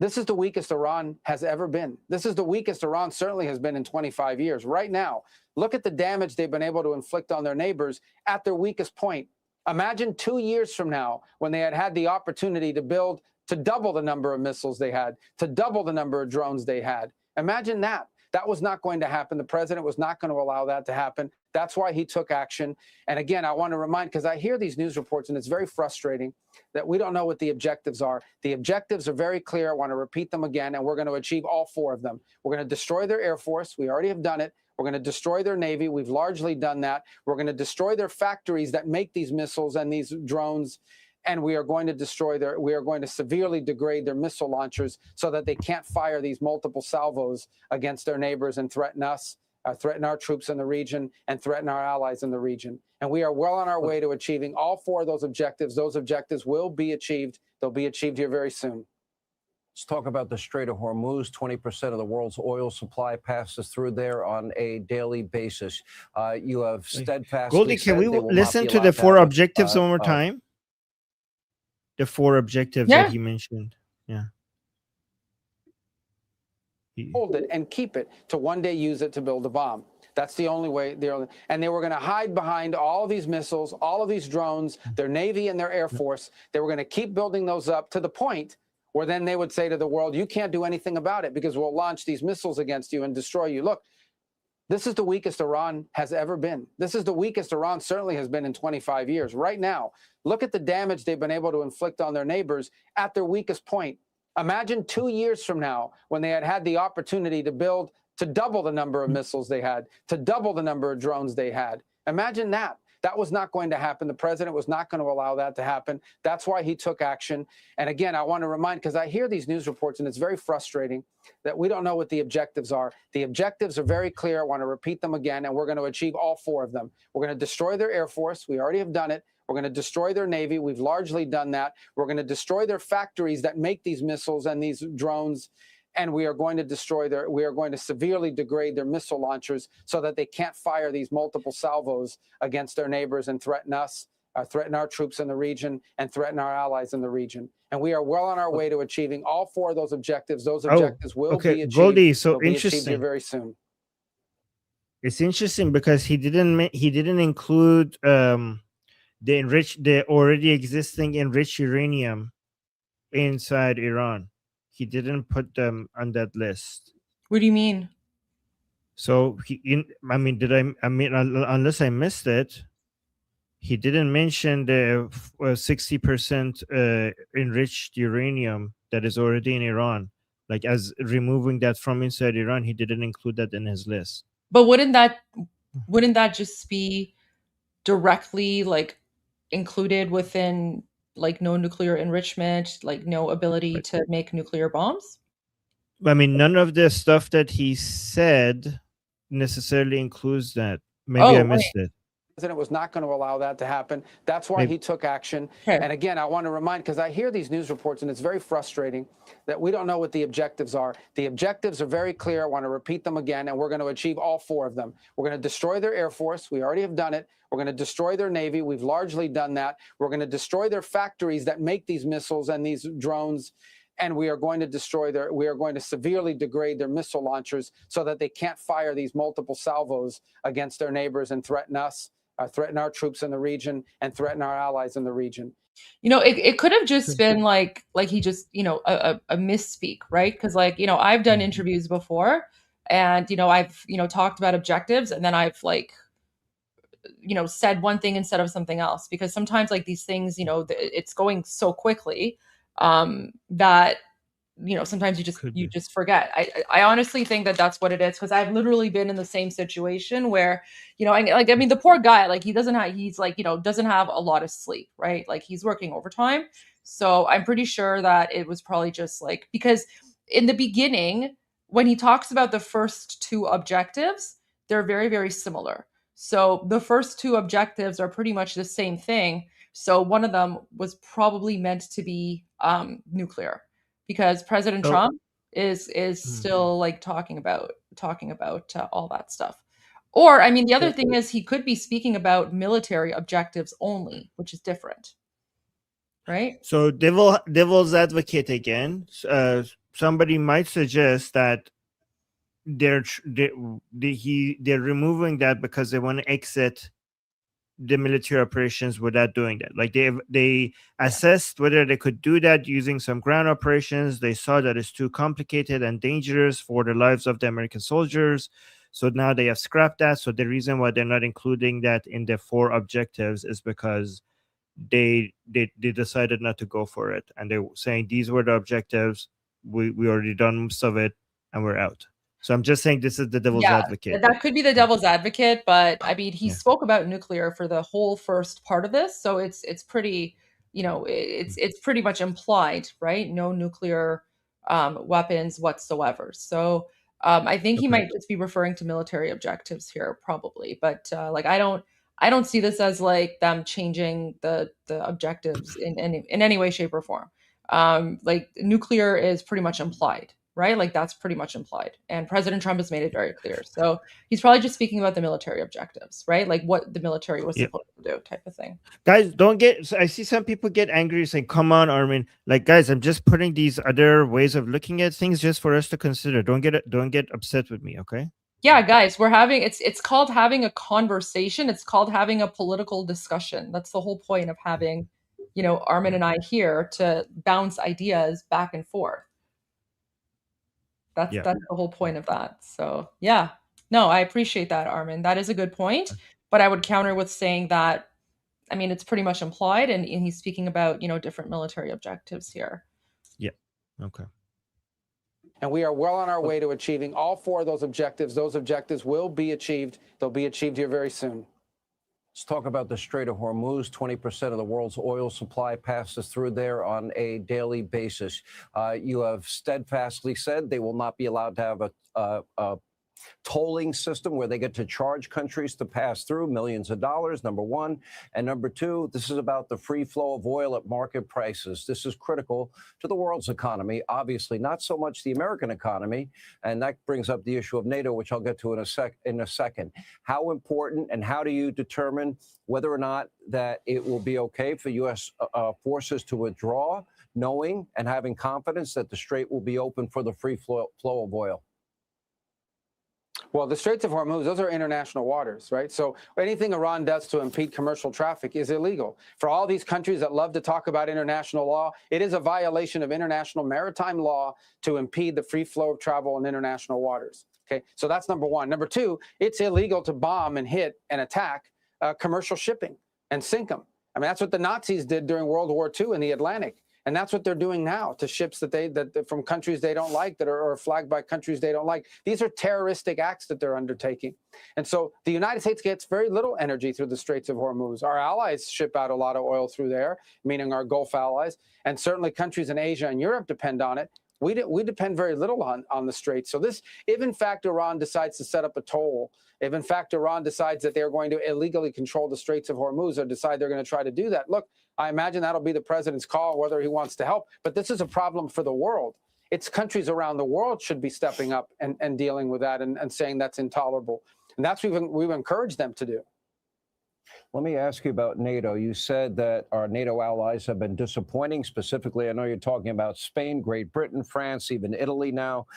S10: this is the weakest Iran has ever been. This is the weakest Iran certainly has been in 25 years. Right now, look at the damage they've been able to inflict on their neighbors at their weakest point. Imagine 2 years from now when they had the opportunity to double the number of missiles they had, to double the number of drones they had. Imagine that. That was not going to happen. The president was not going to allow that to happen. That's why he took action. And again, I want to remind, because I hear these news reports and it's very frustrating that we don't know what the objectives are. The objectives are very clear. I want to repeat them again, and we're going to achieve all four of them. We're going to destroy their Air Force. We already have done it. We're going to destroy their Navy. We've largely done that. We're going to destroy their factories that make these missiles and these drones. And we are going to severely degrade their missile launchers so that they can't fire these multiple salvos against their neighbors and threaten us, threaten our troops in the region, and threaten our allies in the region. And we are well on our way to achieving all four of those objectives. Those objectives will be achieved. They'll be achieved here very soon.
S9: Let's talk about the Strait of Hormuz. 20% of the world's oil supply passes through there on a daily basis. You have steadfastly
S4: Goldie, can we listen to the four objectives one more time? The four objectives that he mentioned. Yeah.
S10: Hold it and keep it to one day use it to build a bomb. That's the only way. And they were going to hide behind all of these missiles, all of these drones, their Navy and their Air Force. They were going to keep building those up to the point where then they would say to the world, you can't do anything about it because we'll launch these missiles against you and destroy you. Look, this is the weakest Iran has ever been. This is the weakest Iran certainly has been in 25 years. Right now, look at the damage they've been able to inflict on their neighbors at their weakest point. Imagine 2 years from now when they had the opportunity to double the number of missiles they had, to double the number of drones they had. Imagine that. That was not going to happen. The president was not going to allow that to happen. That's why he took action. And again, I want to remind, because I hear these news reports and it's very frustrating that we don't know what the objectives are. The objectives are very clear. I want to repeat them again, and we're going to achieve all four of them. We're going to destroy their Air Force. We already have done it. We're going to destroy their Navy. We've largely done that. We're going to destroy their factories that make these missiles and these drones. And we are going to severely degrade their missile launchers so that they can't fire these multiple salvos against their neighbors and threaten us, threaten our troops in the region, and threaten our allies in the region. And we are well on our way to achieving all four of those objectives. Those objectives will be achieved.
S4: Goldie, so
S10: They'll be
S4: interesting.
S10: achieved here very soon.
S4: It's interesting because he didn't include the already existing enriched uranium inside Iran. He didn't put them on that list.
S3: What do you mean?
S4: So unless I missed it, he didn't mention the 60% enriched uranium that is already in Iran. Like, as removing that from inside Iran, he didn't include that in his list.
S3: But wouldn't that just be directly like included within like no nuclear enrichment, like no ability to make nuclear bombs?
S4: I mean, none of the stuff that he said necessarily includes that. Maybe
S3: Oh,
S4: I
S3: right.
S4: missed it.
S10: President was not going to allow that to happen. That's why he took action.
S3: Okay.
S10: And again, I want to remind, because I hear these news reports and it's very frustrating that we don't know what the objectives are. The objectives are very clear. I want to repeat them again, and we're going to achieve all 4 of them. We're going to destroy their Air Force. We already have done it. We're going to destroy their Navy. We've largely done that. We're going to destroy their factories that make these missiles and these drones. And we are going to severely degrade their missile launchers so that they can't fire these multiple salvos against their neighbors and threaten us. Threaten our troops in the region and threaten our allies in the region.
S3: You know, it could have just been like he just, you know, a misspeak, right? Because like, you know, I've done interviews before and, you know, I've, you know, talked about objectives and then I've like, you know, said one thing instead of something else, because sometimes like these things, you know, it's going so quickly that, you know, sometimes you just forget. I honestly think that that's what it is, because I've literally been in the same situation where, you know, I mean, the poor guy, like he's like, you know, doesn't have a lot of sleep, right? Like he's working overtime. So I'm pretty sure that it was probably just like, because in the beginning, when he talks about the first 2 objectives, they're very, very similar. So the first 2 objectives are pretty much the same thing. So one of them was probably meant to be nuclear, because President Trump is still like talking about all that stuff. Or I mean, the other thing is he could be speaking about military objectives only, which is different, right?
S4: So devil's advocate again. Somebody might suggest that they're removing that because they want to exit the military operations without doing that. Like they assessed whether they could do that using some ground operations. They saw that it's too complicated and dangerous for the lives of the American soldiers. So now they have scrapped that. So the reason why they're not including that in the 4 objectives is because they decided not to go for it. And they're saying these were the objectives. We already done most of it and we're out. So I'm just saying this is the devil's advocate.
S3: That could be the devil's advocate, but I mean, he spoke about nuclear for the whole first part of this, so it's pretty, you know, it's pretty much implied, right? No nuclear weapons whatsoever. So I think he might just be referring to military objectives here, probably. But like I don't see this as like them changing the objectives in any way, shape, or form. Like nuclear is pretty much implied, right? Like that's pretty much implied. And President Trump has made it very clear. So he's probably just speaking about the military objectives, right? Like what the military was supposed to do, type of thing.
S4: Guys, don't get, I see some people get angry saying, come on, Armin. Like, guys, I'm just putting these other ways of looking at things just for us to consider. Don't get upset with me, okay?
S3: Yeah, guys, we're having, it's called having a conversation. It's called having a political discussion. That's the whole point of having, you know, Armin and I here to bounce ideas back and forth. That's the whole point of that. So yeah, no, I appreciate that, Armin. That is a good point. But I would counter with saying that, I mean, it's pretty much implied, and he's speaking about, you know, different military objectives here.
S4: Yeah. Okay.
S10: And we are well on our way to achieving all 4 of those objectives. Those objectives will be achieved. They'll be achieved here very soon.
S9: Let's talk about the Strait of Hormuz. 20% of the world's oil supply passes through there on a daily basis. You have steadfastly said they will not be allowed to have a tolling system where they get to charge countries to pass through millions of dollars, number one. And number 2, this is about the free flow of oil at market prices. This is critical to the world's economy, obviously, not so much the American economy. And that brings up the issue of NATO, which I'll get to in a second. How important and how do you determine whether or not that it will be okay for U.S. forces to withdraw, knowing and having confidence that the Strait will be open for the free flow of oil?
S10: Well, the Straits of Hormuz, those are international waters, right? So anything Iran does to impede commercial traffic is illegal. For all these countries that love to talk about international law, it is a violation of international maritime law to impede the free flow of travel in international waters. Okay, so that's number 1. Number 2, it's illegal to bomb and hit and attack commercial shipping and sink them. I mean, that's what the Nazis did during World War II in the Atlantic. And that's what they're doing now to ships that from countries they don't like, that are flagged by countries they don't like. These are terroristic acts that they're undertaking. And so the United States gets very little energy through the Straits of Hormuz. Our allies ship out a lot of oil through there, meaning our Gulf allies, and certainly countries in Asia and Europe depend on it. We depend very little on the Straits. So this, if in fact Iran decides to set up a toll, if in fact Iran decides that they're going to illegally control the Straits of Hormuz or decide they're going to try to do that, look, I imagine that'll be the president's call, whether he wants to help. But this is a problem for the world. It's countries around the world should be stepping up and dealing with that and saying that's intolerable. And that's what we've encouraged them to do.
S9: Let me ask you about NATO. You said that our NATO allies have been disappointing. Specifically, I know you're talking about Spain, Great Britain, France, even Italy now,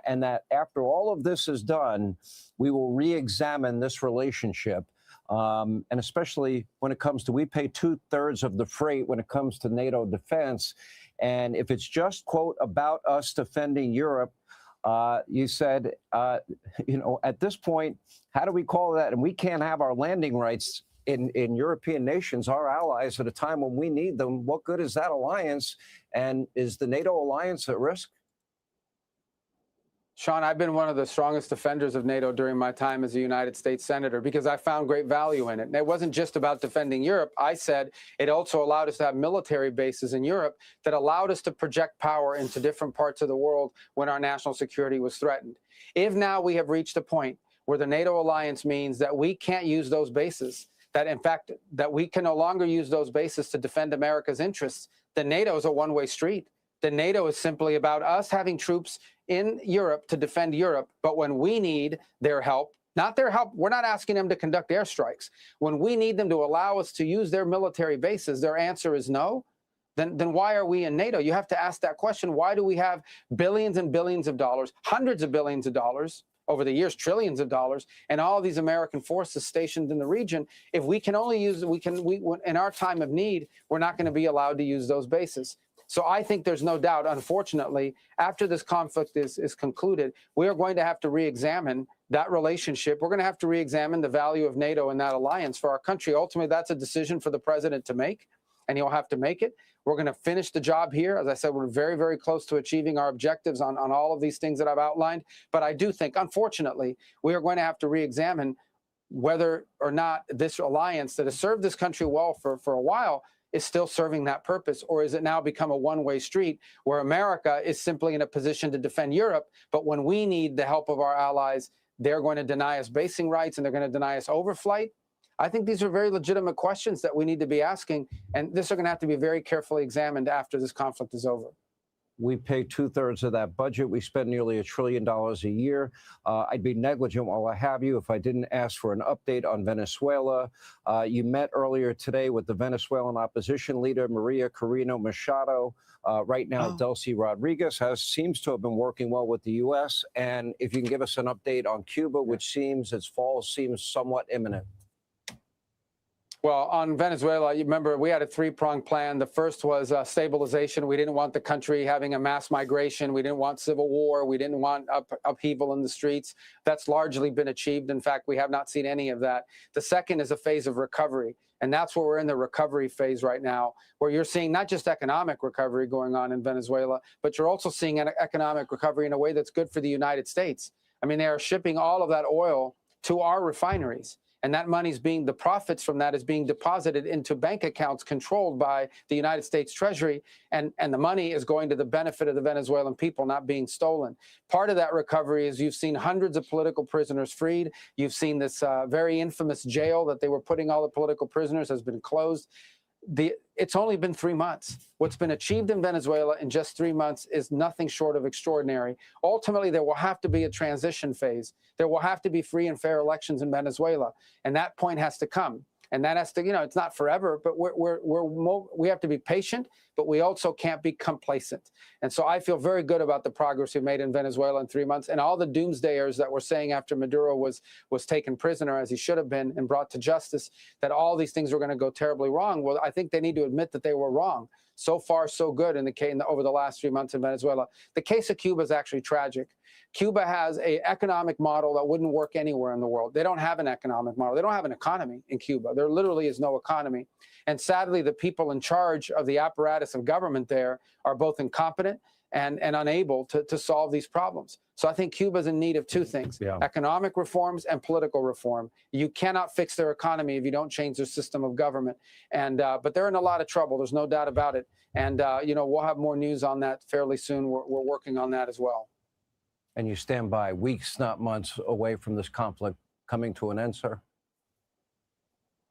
S9: and that after all of this is done, we will re-examine this relationship. And especially when it comes to, we pay 2/3 of the freight when it comes to NATO defense. And if it's just, quote, about us defending Europe, you said, at this point, how do we call that? And we can't have our landing rights in European nations, our allies, at a time when we need them. What good is that alliance? And is the NATO alliance at risk?
S10: Sean, I've been one of the strongest defenders of NATO during my time as a United States Senator because I found great value in it. And it wasn't just about defending Europe. I said it also allowed us to have military bases in Europe that allowed us to project power into different parts of the world when our national security was threatened. If now we have reached a point where the NATO alliance means that we can't use those bases, that in fact, that we can no longer use those bases to defend America's interests, then NATO is a one-way street. Then NATO is simply about us having troops in Europe to defend Europe. But when we need their help, not their help, we're not asking them to conduct airstrikes. When we need them to allow us to use their military bases, their answer is no. Then why are we in NATO? You have to ask that question. Why do we have billions and billions of dollars, hundreds of billions of dollars, over the years, trillions of dollars, and all these American forces stationed in the region? If we can only use, in our time of need, we're not going to be allowed to use those bases. So I think there's no doubt, unfortunately, after this conflict is concluded, we are going to have to re-examine that relationship. We're going to have to re-examine the value of NATO and that alliance for our country. Ultimately, that's a decision for the president to make, and he'll have to make it. We're going to finish the job here. As I said, we're very, very close to achieving our objectives on all of these things that I've outlined. But I do think, unfortunately, we are going to have to re-examine whether or not this alliance that has served this country well for a while is still serving that purpose, or is it now become a one-way street where America is simply in a position to defend Europe, but when we need the help of our allies, they're going to deny us basing rights and they're going to deny us overflight? I think these are very legitimate questions that we need to be asking, and this are going to have to be very carefully examined after this conflict is over.
S9: We pay 2/3 of that budget. We spend nearly $1 trillion a year. I'd be negligent while I have you if I didn't ask for an update on Venezuela. You met earlier today with the Venezuelan opposition leader, Maria Corina Machado. Right now, Delcy Rodriguez seems to have been working well with the U.S. And if you can give us an update on Cuba, which seems its fall seems somewhat imminent.
S10: Well, on Venezuela, you remember we had a three-pronged plan. The first was stabilization. We didn't want the country having a mass migration. We didn't want civil war. We didn't want upheaval in the streets. That's largely been achieved. In fact, we have not seen any of that. The second is a phase of recovery. And that's where we're in the recovery phase right now, where you're seeing not just economic recovery going on in Venezuela, but you're also seeing an economic recovery in a way that's good for the United States. I mean, they are shipping all of that oil to our refineries. And that money's the profits from that is being deposited into bank accounts controlled by the United States Treasury. And the money is going to the benefit of the Venezuelan people, not being stolen. Part of that recovery is you've seen hundreds of political prisoners freed. You've seen this very infamous jail that they were putting all the political prisoners has been closed. It's only been 3 months. What's been achieved in Venezuela in just 3 months is nothing short of extraordinary. Ultimately, there will have to be a transition phase. There will have to be free and fair elections in Venezuela, and that point has to come. And that has to, it's not forever, but we have to be patient, but we also can't be complacent. And so I feel very good about the progress we've made in Venezuela in 3 months, and all the doomsdayers that were saying after Maduro was taken prisoner, as he should have been, and brought to justice, that all these things were going to go terribly wrong. Well, I think they need to admit that they were wrong. So far, so good over the last 3 months in Venezuela. The case of Cuba is actually tragic. Cuba has an economic model that wouldn't work anywhere in the world. They don't have an economic model. They don't have an economy in Cuba. There literally is no economy. And sadly, the people in charge of the apparatus of government there are both incompetent and unable to solve these problems. So I think Cuba's in need of two things, economic reforms and political reform. You cannot fix their economy if you don't change their system of government. And but they're in a lot of trouble. There's no doubt about it. And, we'll have more news on that fairly soon. We're working on that as well.
S9: And you stand by weeks, not months, away from this conflict coming to an end, sir?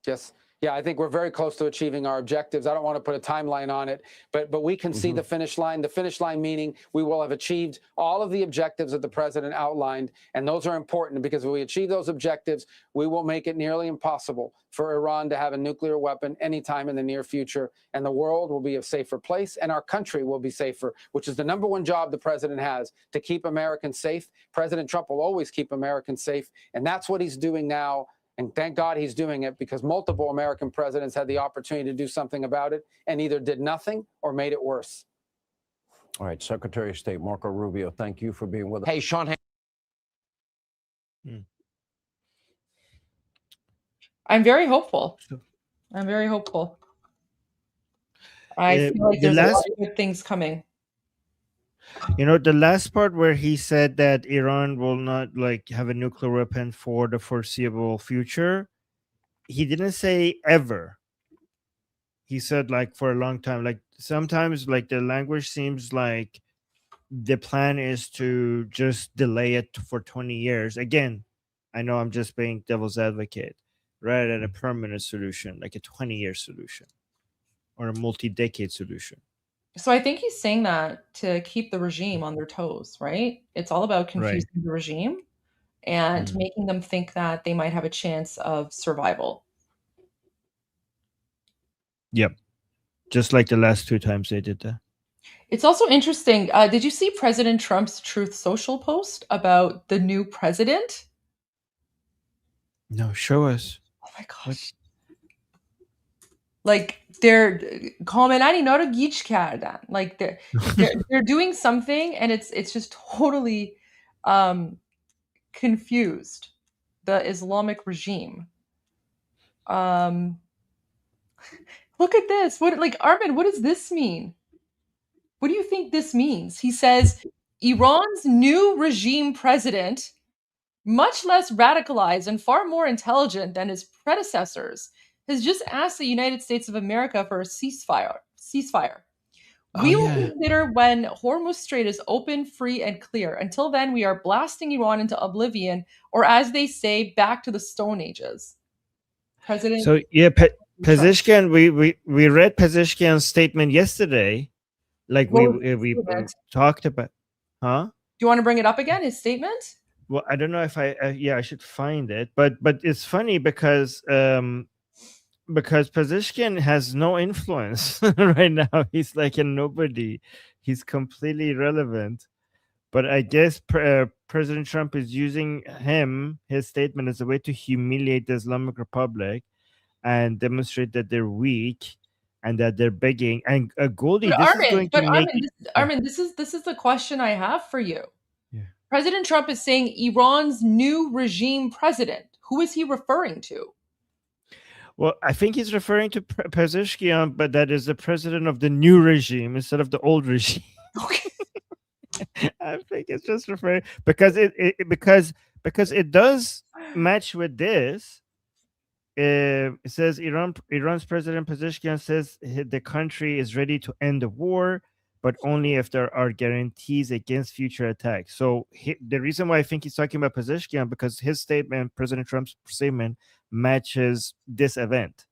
S10: Yes. Yeah, I think we're very close to achieving our objectives. I don't want to put a timeline on it, but we can see the finish line. The finish line meaning we will have achieved all of the objectives that the president outlined, and those are important because if we achieve those objectives, we will make it nearly impossible for Iran to have a nuclear weapon anytime in the near future, and the world will be a safer place, and our country will be safer, which is the number one job the president has, to keep Americans safe. President Trump will always keep Americans safe, and that's what he's doing now. And thank God he's doing it because multiple American presidents had the opportunity to do something about it and either did nothing or made it worse.
S9: All right, Secretary of State Marco Rubio, thank you for being with us.
S11: Hey, Sean.
S3: I'm very hopeful. I'm very hopeful. I feel like there's a lot of good things coming.
S4: The last part where he said that Iran will not have a nuclear weapon for the foreseeable future, he didn't say ever. He said for a long time. Sometimes the language seems like the plan is to just delay it for 20 years. Again, I know I'm just being devil's advocate, rather than a permanent solution, like a 20-year solution or a multi-decade solution.
S3: So I think he's saying that to keep the regime on their toes, right? It's all about confusing the regime and making them think that they might have a chance of survival.
S4: Yep. Just like the last two times they did that.
S3: It's also interesting. Did you see President Trump's Truth Social post about the new president?
S4: No, show us.
S3: Oh my gosh. They're کاملا اینا رو گیج کردن. They're doing something and it's just totally confused the Islamic regime. Look at this. Armin, what does this mean? What do you think this means? He says Iran's new regime president, much less radicalized and far more intelligent than his predecessors, has just asked the United States of America for a ceasefire. We will consider when Hormuz Strait is open, free, and clear. Until then, we are blasting Iran into oblivion, or as they say, back to the Stone Ages. President.
S4: So yeah, Pezeshkian. We read Pezeshkian's statement yesterday. We talked about, huh?
S3: Do you want to bring it up again? His statement?
S4: Well, I don't know if I should find it, but it's funny because Pezeshkian has no influence right now. He's like a nobody. He's completely irrelevant. But I guess President Trump is using his statement, as a way to humiliate the Islamic Republic and demonstrate that they're weak and that they're begging. And Goldie,
S3: Armin, this is the question I have for you. Yeah. President Trump is saying Iran's new regime president. Who is he referring to?
S4: Well, I think he's referring to Pezeshkian, but that is the president of the new regime instead of the old regime.
S3: Okay.
S4: I think it's just referring because it does match with this. It says Iran's president Pezeshkian says the country is ready to end the war, but only if there are guarantees against future attacks. So the reason why I think he's talking about Pezeshkian, because his statement, President Trump's statement, matches this event.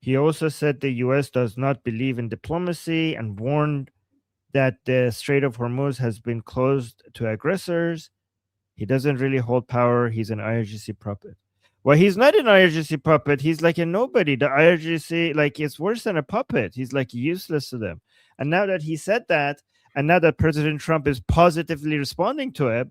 S4: He also said the U.S. does not believe in diplomacy and warned that the Strait of Hormuz has been closed to aggressors. He doesn't really hold power. He's an IRGC puppet. Well, he's not an IRGC puppet. He's like a nobody. The IRGC, it's worse than a puppet. He's useless to them. And now that he said that, and now that President Trump is positively responding to it,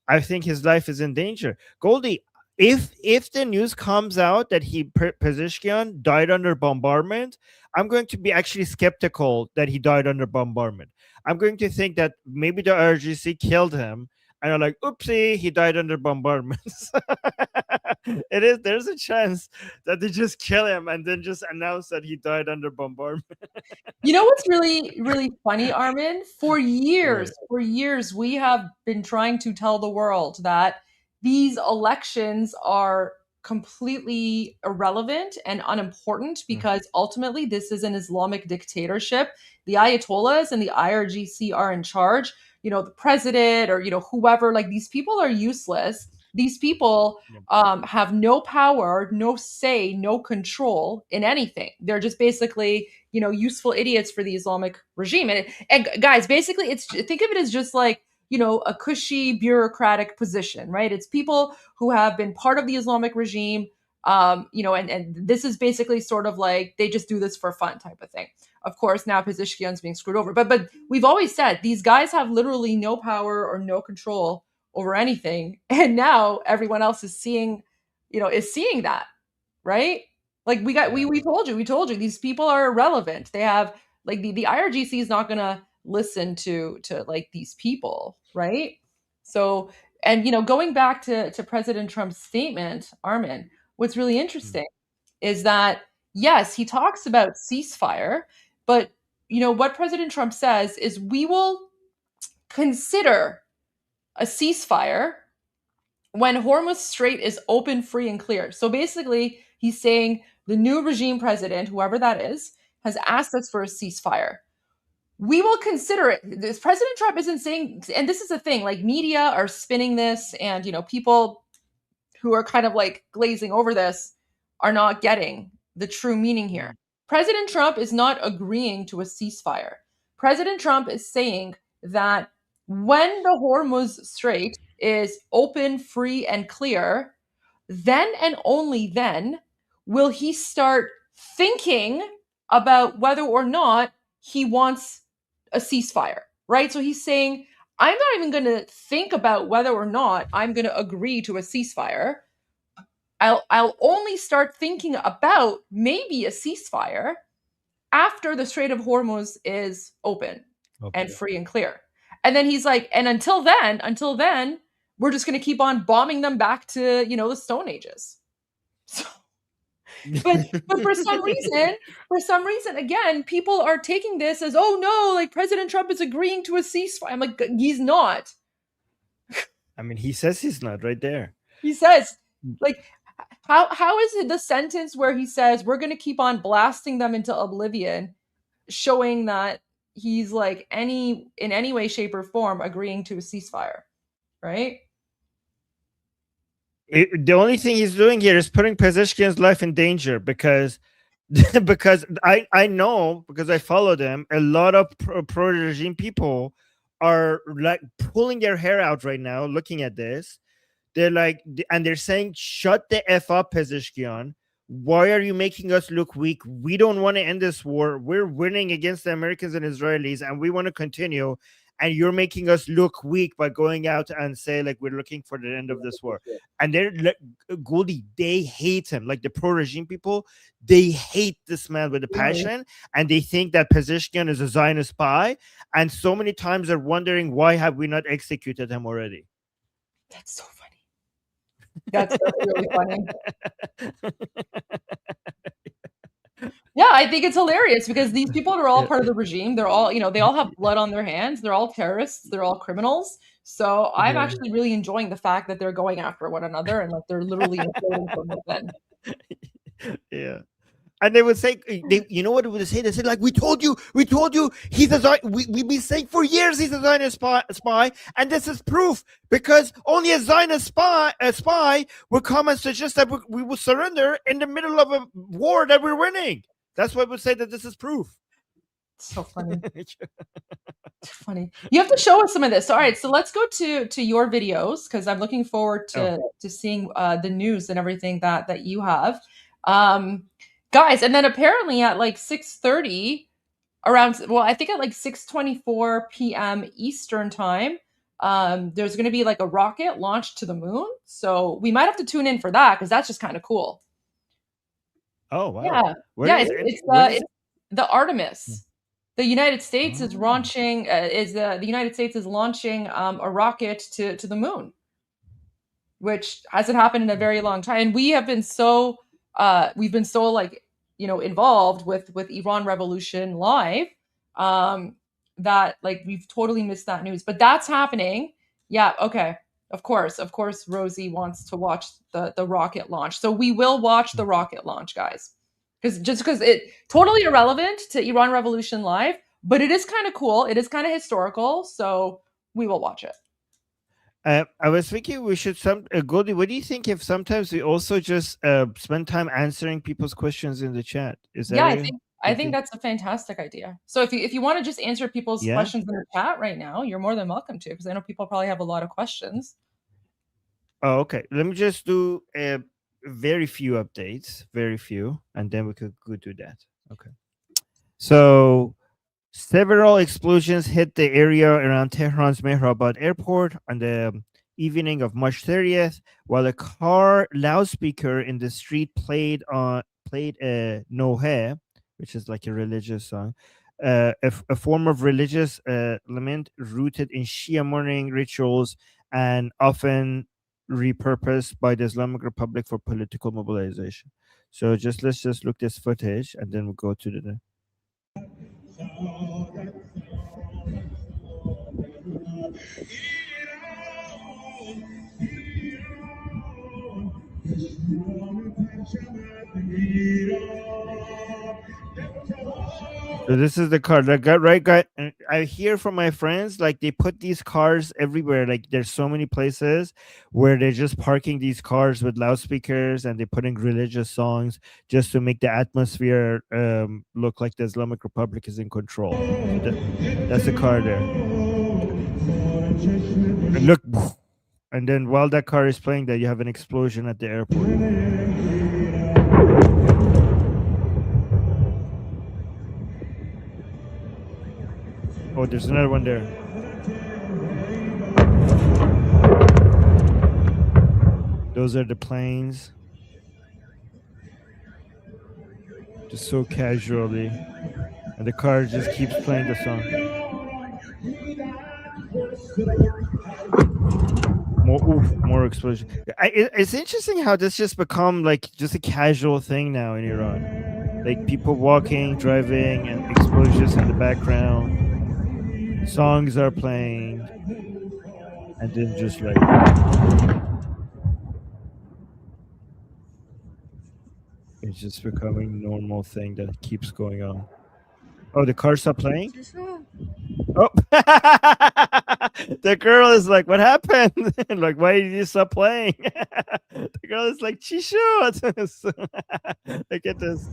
S4: I think his life is in danger. Goldie, if the news comes out that Pezeshkian died under bombardment, I'm going to be actually skeptical that he died under bombardment. I'm going to think that maybe the IRGC killed him, and I'm like, oopsie, he died under bombardment. There's a chance that they just kill him and then just announce that he died under bombardment.
S3: You know what's really, really funny, Armin? For years, we have been trying to tell the world that these elections are completely irrelevant and unimportant because ultimately this is an Islamic dictatorship. The Ayatollahs and the IRGC are in charge. You know, the president or, you know, whoever, like these people are useless. These people have no power, no say, no control in anything. They're just basically, you know, useful idiots for the Islamic regime. And guys, basically, think of it as just like, you know, a cushy bureaucratic position, right? It's people who have been part of the Islamic regime, you know, and this is basically sort of like they just do this for fun type of thing. Of course, now Pezeshkian's being screwed over, but we've always said these guys have literally no power or no control over anything, and now everyone else is seeing that, right? Like we told you these people are irrelevant. They have like the IRGC is not going to listen to like these people, right? So, and you know, going back to President Trump's statement, Armin, what's really interesting is that yes, he talks about ceasefire, but you know what President Trump says is we will consider a ceasefire when Hormuz Strait is open, free, and clear. So basically, he's saying the new regime president, whoever that is, has asked us for a ceasefire. We will consider it. This President Trump isn't saying, and this is the thing, like media are spinning this, and you know, people who are kind of like glazing over this are not getting the true meaning here. President Trump is not agreeing to a ceasefire. President Trump is saying that when the Hormuz Strait is open, free, and clear, then and only then will he start thinking about whether or not he wants a ceasefire, right? So he's saying, I'm not even going to think about whether or not I'm going to agree to a ceasefire. I'll only start thinking about maybe a ceasefire after the Strait of Hormuz is open and free and clear. And then he's like, and until then, we're just going to keep on bombing them back to, you know, the Stone Ages. So, but for some reason, again, people are taking this as, oh no, like President Trump is agreeing to a ceasefire. I'm like, he's not.
S4: I mean, he says he's not right there.
S3: He says, like, how is it the sentence where he says we're going to keep on blasting them into oblivion, showing that he's like in any way, shape, or form agreeing to a ceasefire, right?
S4: The only thing he's doing here is putting Pezeshkian's life in danger because I know, because I follow them, a lot of pro-regime people are like pulling their hair out right now looking at this. They're like, and they're saying, shut the F up, Pezeshkian. Why are you making us look weak? We don't want to end this war. We're winning against the Americans and Israelis, and we want to continue. And you're making us look weak by going out and say, like, we're looking for the end of this war. And they're like, Goldie, they hate him. Like the pro-regime people, they hate this man with a passion. And they think that Pezeshkian is a Zionist spy. And so many times they're wondering, why have we not executed him already?
S3: That's so funny. That's really funny. Yeah, I think it's hilarious because these people are all part of the regime. They're all, you know, they all have blood on their hands. They're all terrorists. They're all criminals. So I'm actually really enjoying the fact that they're going after one another and like they're literally imploding from within.
S4: Yeah. And they would say, you know what they would say? They said, like, we told you, he's a Zionist. We've been saying for years he's a Zionist spy, and this is proof because only a Zionist spy will come and suggest that we will surrender in the middle of a war that we're winning. That's why we would say that this is proof.
S3: So funny. Funny. You have to show us some of this. All right, so let's go to your videos because I'm looking forward to seeing the news and everything that you have. Guys, and then apparently at like 6:30, I think at like 6:24 p.m. Eastern time, there's going to be like a rocket launched to the moon. So we might have to tune in for that because that's just kind of cool.
S4: Oh wow!
S3: Yeah,
S4: Where is
S3: it's
S4: it?
S3: the Artemis. The United States is launching. The United States is launching a rocket to the moon, which hasn't happened in a very long time. And we've been so like involved with Iran Revolution Live that like we've totally missed that news. But that's happening. Yeah. Okay. Of course, Rosie wants to watch the rocket launch, so we will watch the rocket launch, guys. Because it totally irrelevant to Iran Revolution Live, but it is kind of cool. It is kind of historical, so we will watch it.
S4: I was thinking we should Goldie, what do you think if sometimes we also just spend time answering people's questions in the chat? Is that
S3: I think that's a fantastic idea. So if you want to just answer people's questions in the chat right now, you're more than welcome to, because I know people probably have a lot of questions.
S4: Oh, okay. Let me just do very few updates, and then we could go do that. Okay. So several explosions hit the area around Tehran's Mehrabad airport on the evening of March 30th, while a car loudspeaker in the street played Nohe, which is like a religious song, a form of religious lament rooted in Shia mourning rituals and often repurposed by the Islamic Republic for political mobilization. So let's just look this footage and then we'll go to the So this is the car. I hear from my friends, like they put these cars everywhere. Like there's so many places where they're just parking these cars with loudspeakers and they're putting religious songs just to make the atmosphere look like the Islamic Republic is in control. So that's the car there. And look, and then while that car is playing that, you have an explosion at the airport. Oh, there's another one there. Those are the planes. Just so casually. And the car just keeps playing the song. More explosion. It's interesting how this just become like just a casual thing now in Iran. Like people walking, driving, and explosions in the background. Songs are playing, and then just like it's just becoming normal thing that keeps going on. Oh, the car stopped playing? Oh, the girl is like, what happened? Like, why did you stop playing? The girl is like, Chishu. Look at this.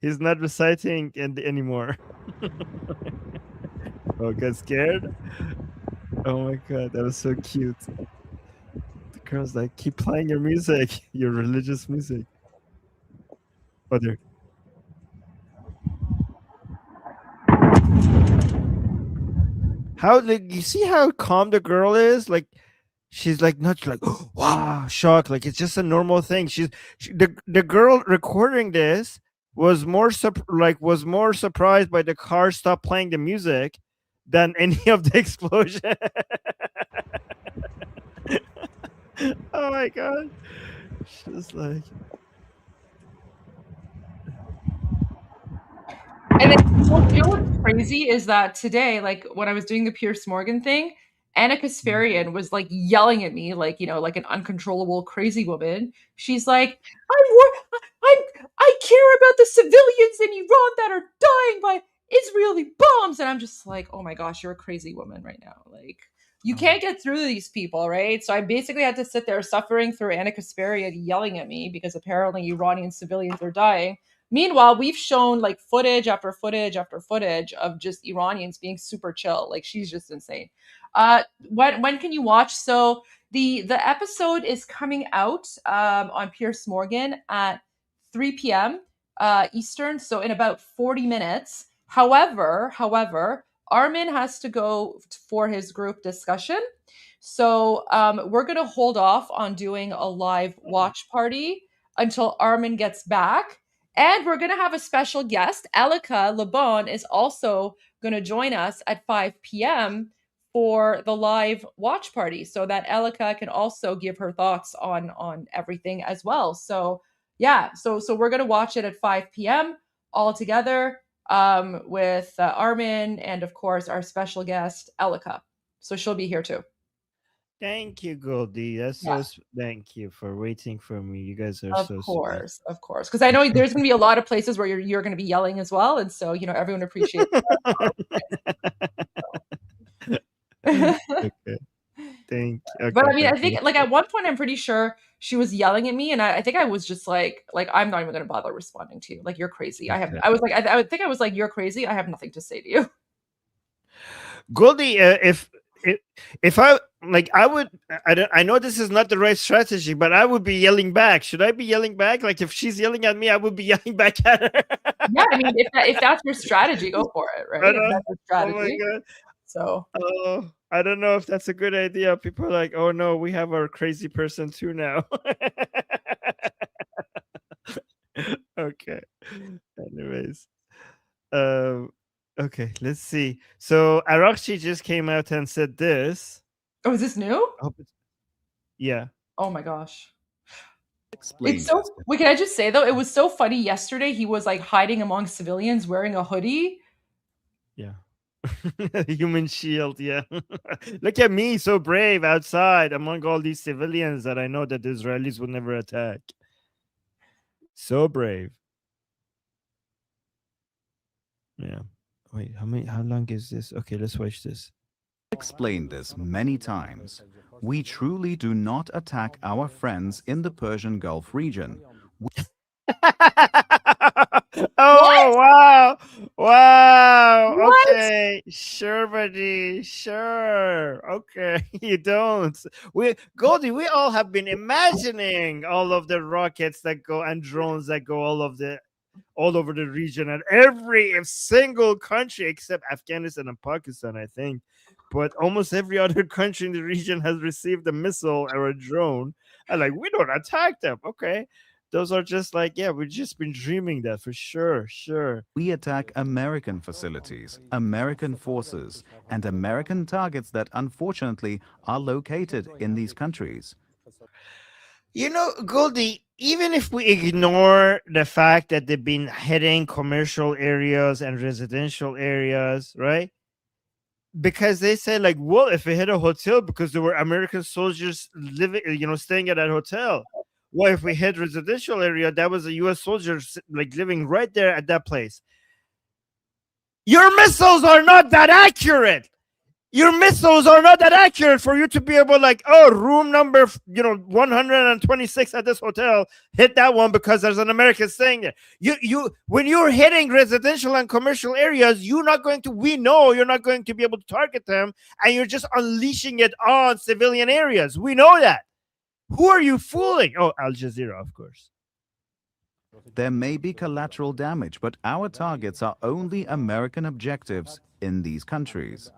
S4: He's not reciting anymore. Oh, got scared? Oh my god, that was so cute. The girl's like, keep playing your music, your religious music. Oh, there. How, like, you see how calm the girl is? Like, she's like not like wow, shocked. Like it's just a normal thing. The girl recording this was more surprised by the car stop playing the music than any of the explosion. Oh my god, she's like.
S3: And then, you know what's crazy is that today, like when I was doing the Piers Morgan thing, Anna Kasparian was like yelling at me, like, like an uncontrollable crazy woman. She's like, I care about the civilians in Iran that are dying by Israeli bombs. And I'm just like, oh my gosh, you're a crazy woman right now. Like, you can't get through these people, right? So I basically had to sit there suffering through Anna Kasparian yelling at me because apparently Iranian civilians are dying. Meanwhile, we've shown like footage after footage after footage of just Iranians being super chill. Like she's just insane. When can you watch? So the episode is coming out on Piers Morgan at 3 p.m. Eastern, so in about 40 minutes. However, Armin has to go for his group discussion. So we're going to hold off on doing a live watch party until Armin gets back. And we're going to have a special guest. Elika Lebon is also going to join us at 5 p.m. for the live watch party, so that Elika can also give her thoughts on everything as well. So yeah, so we're going to watch it at 5 p.m. all together with Armin and, of course, our special guest, Elika. So she'll be here too.
S4: Thank you, Goldie. That's
S3: Yeah.
S4: thank you for waiting for me. You guys are
S3: Of
S4: so
S3: course, because I know there's going to be a lot of places where you're going to be yelling as well, and so everyone appreciates that.
S4: Okay. Thank you. Okay,
S3: But I mean, I
S4: thank you.
S3: think like at one point, I'm pretty sure she was yelling at me, and I think I was just like I'm not even going to bother responding to you. Like, you're crazy.
S4: Okay.
S3: I was like, I would think I was like, you're crazy. I have nothing to say to you.
S4: Goldie, if I like, I would. I know this is not the right strategy, but I would be yelling back. Should I be yelling back? Like, if she's yelling at me, I would be yelling back at her.
S3: Yeah, I mean, if that's your strategy, go for it, right? If that's your strategy.
S4: Oh my god.
S3: So.
S4: Oh, I don't know if that's a good idea. People are like, oh no, we have our crazy person too now. Okay. Anyways. Okay, let's see. So Arakchi just came out and said this.
S3: Oh, is this new?
S4: Yeah.
S3: Oh my gosh. It's so. Wait, can I just say though, it was so funny yesterday. He was like hiding among civilians wearing a hoodie.
S4: Yeah. Human shield, yeah. Look at me, so brave outside among all these civilians that I know that the Israelis would never attack. So brave. Yeah. Wait, how long is this? Okay, let's watch this.
S11: Explained this many times. We truly do not attack our friends in the Persian Gulf region.
S4: Oh, wow. Wow.
S3: What?
S4: Okay. Sure, buddy. Sure. Okay. You don't. Goldie, we all have been imagining all of the rockets that go and drones that go all over the region, and every single country except Afghanistan and Pakistan, I think. But almost every other country in the region has received a missile or a drone. And like, we don't attack them. Okay. Those are just like, yeah, we've just been dreaming that for sure. Sure.
S11: We attack American facilities, American forces, and American targets that unfortunately are located in these countries.
S4: Goldie, even if we ignore the fact that they've been hitting commercial areas and residential areas, right? Because they say like, well, if we hit a hotel because there were American soldiers living, staying at that hotel. Well, if we hit residential area, that was a U.S. soldier like living right there at that place. Your missiles are not that accurate. Your missiles are not that accurate for you to be able like, oh, room number 126 at this hotel, hit that one because there's an American staying there. You when you're hitting residential and commercial areas, we know you're not going to be able to target them, and you're just unleashing it on civilian areas. We know that. Who are you fooling? Oh, Al Jazeera, of course.
S11: There may be collateral damage, but our targets are only American objectives in these countries.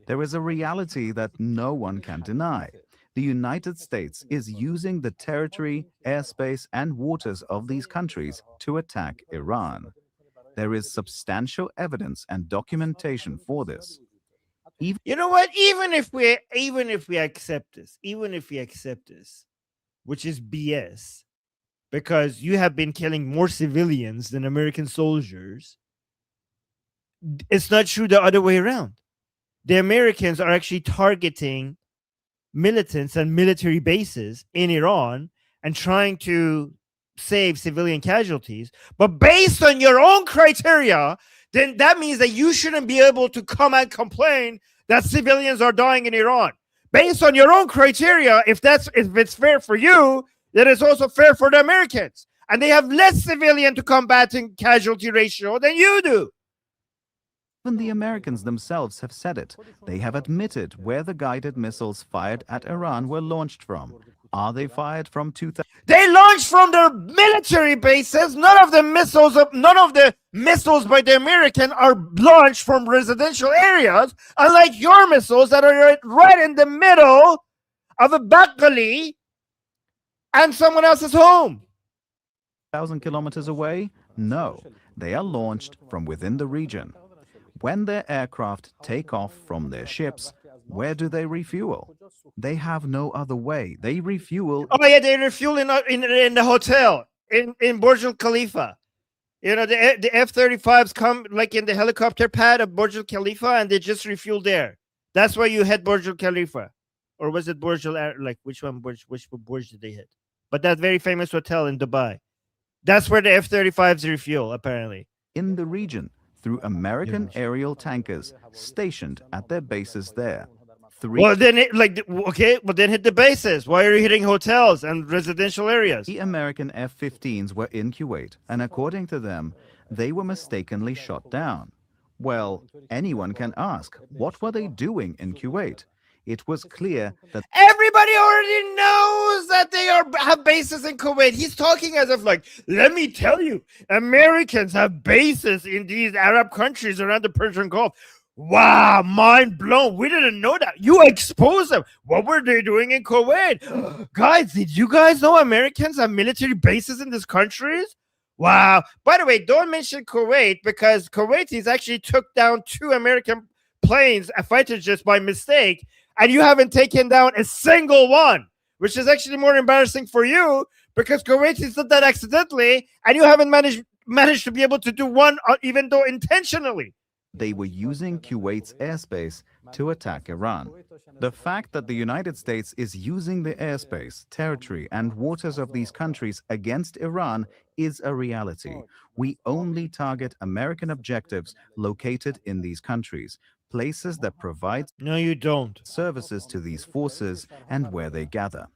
S11: There is a reality that no one can deny. The United States is using the territory, airspace, and waters of these countries to attack Iran. There is substantial evidence and documentation for this.
S4: You know what? Even if we accept this, which is BS, because you have been killing more civilians than American soldiers, it's not true the other way around. The Americans are actually targeting militants and military bases in Iran and trying to save civilian casualties. But based on your own criteria, then that means that you shouldn't be able to come and complain that civilians are dying in Iran. Based on your own criteria, if it's fair for you, then it's also fair for the Americans. And they have less civilian to combatant casualty ratio than you do.
S11: Even the Americans themselves have said it. They have admitted where the guided missiles fired at Iran were launched from. Are they fired from 2000?
S4: They launched from their military bases. None of the missiles by the American are launched from residential areas, unlike your missiles that are right in the middle of a back gully and someone else's home.
S11: 1,000 kilometers away? No, they are launched from within the region. When their aircraft take off from their ships, where do they refuel? They have no other way. They refuel.
S4: Oh yeah, they refuel in the hotel in Burj Al Khalifa. You know, the F-35s come like in the helicopter pad of Burj Al Khalifa, and they just refuel there. That's why you hit Burj Al Khalifa, or was it Burj Al which Burj did they hit? But that very famous hotel in Dubai. That's where the F-35s refuel, apparently.
S11: In the region, through American aerial tankers stationed at their bases there.
S4: Well, then then hit the bases. Why are you hitting hotels and residential areas?
S11: The American F-15s were in Kuwait, and according to them, they were mistakenly shot down. Well, anyone can ask, what were they doing in Kuwait? It was clear that
S4: everybody already knows that they have bases in Kuwait. He's talking as if like, let me tell you, Americans have bases in these Arab countries around the Persian Gulf. Wow, mind blown. We didn't know that. You expose them. What were they doing in Kuwait? Guys, did you guys know Americans have military bases in these countries? Wow. By the way, don't mention Kuwait, because Kuwaitis actually took down 2 American planes, fighter jets, by mistake, and you haven't taken down a single one, which is actually more embarrassing for you, because Kuwaitis did that accidentally, and you haven't managed to be able to do one, even though intentionally.
S11: they were using Kuwait's airspace to attack Iran. The fact that the United States is using the airspace, territory, and waters of these countries against Iran is a reality. We only target American objectives located in these countries, places that provide services to these forces and where they gather.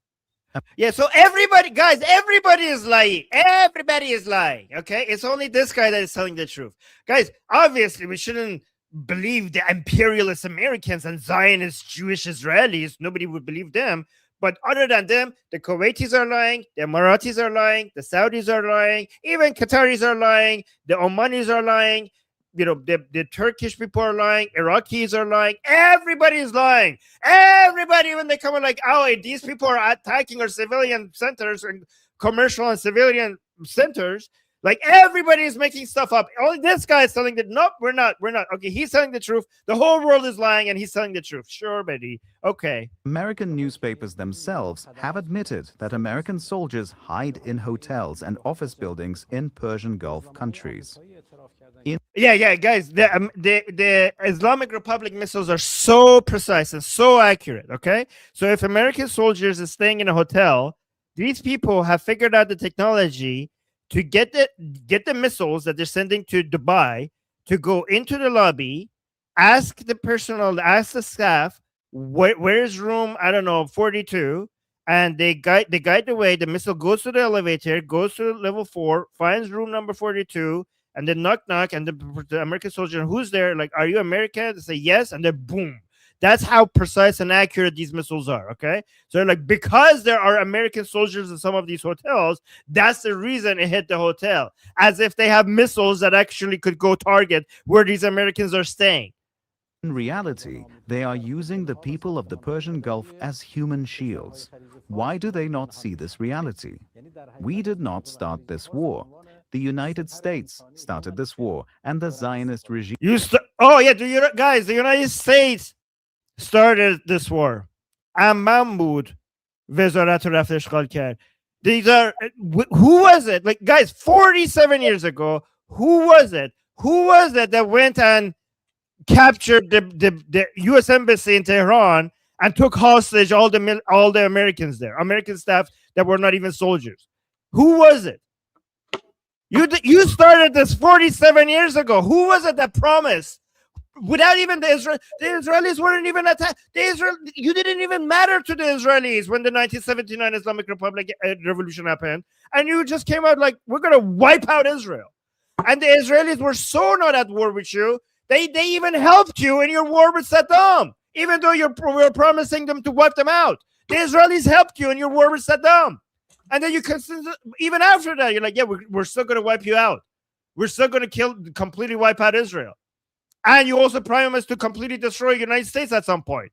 S4: Yeah, so everybody, guys, everybody is lying. Everybody is lying, okay? It's only this guy that is telling the truth. Guys, obviously, we shouldn't believe the imperialist Americans and Zionist Jewish Israelis. Nobody would believe them. But other than them, the Kuwaitis are lying, the Emiratis are lying, the Saudis are lying, even Qataris are lying, the Omanis are lying, you know, the Turkish people are lying, Iraqis are lying, everybody is lying. Everybody, when they come in like, oh, these people are attacking our civilian centers and commercial and civilian centers, like everybody is making stuff up. Only this guy is telling that, nope, we're not. Okay, he's telling the truth. The whole world is lying and he's telling the truth. Sure, buddy. Okay.
S11: American newspapers themselves have admitted that American soldiers hide in hotels and office buildings in Persian Gulf countries.
S4: Yeah, guys, the Islamic Republic missiles are so precise and so accurate, okay? So if American soldiers are staying in a hotel, these people have figured out the technology to get the missiles that they're sending to Dubai to go into the lobby, ask the personnel, ask the staff, where's room, I don't know, 42, and they guide the way. The missile goes to the elevator, goes to level 4, finds room number 42, and then knock, and the American soldier, who's there, like, are you American? They say yes, and then boom. That's how precise and accurate these missiles are, okay? So, like, because there are American soldiers in some of these hotels, that's the reason it hit the hotel, as if they have missiles that actually could go target where these Americans are staying.
S11: In reality, they are using the people of the Persian Gulf as human shields. Why do they not see this reality? We did not start this war. The United States started this war, and the Zionist regime...
S4: Guys, the United States started this war. Amman بود وزارت رو رفت اشغال کرد. These are, who was it? Like, guys, 47 years ago, who was it? Who was it that went and captured the U.S. Embassy in Tehran and took hostage all the Americans there, American staff that were not even soldiers? Who was it? You started this 47 years ago. Who was it that promised? Without even the Israelis weren't even attacked. You didn't even matter to the Israelis when the 1979 Islamic Republic revolution happened, and you just came out like, we're gonna wipe out Israel. And the Israelis were so not at war with you. They even helped you in your war with Saddam, even though we were promising them to wipe them out. The Israelis helped you in your war with Saddam. And then you even after that, you're like, yeah, we're still going to wipe you out. We're still going to completely wipe out Israel. And you also promised to completely destroy the United States at some point.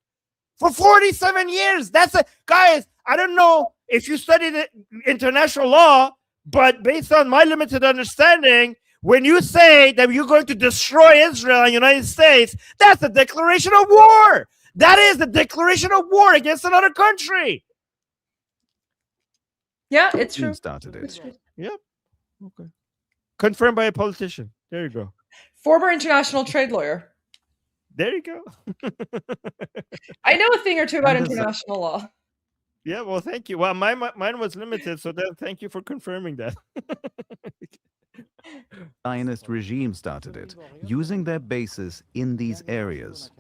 S4: For 47 years. Guys, I don't know if you studied international law, but based on my limited understanding, when you say that you're going to destroy Israel and the United States, that's a declaration of war. That is the declaration of war against another country.
S3: Yeah, it's true.
S11: Started it.
S4: Yep. Okay. Confirmed by a politician. There you go.
S3: Former international trade lawyer.
S4: There you go.
S3: I know a thing or two about international law.
S4: Yeah, well, thank you. Well, mine was limited, so thank you for confirming that.
S11: Zionist regime started it, using their bases in these areas.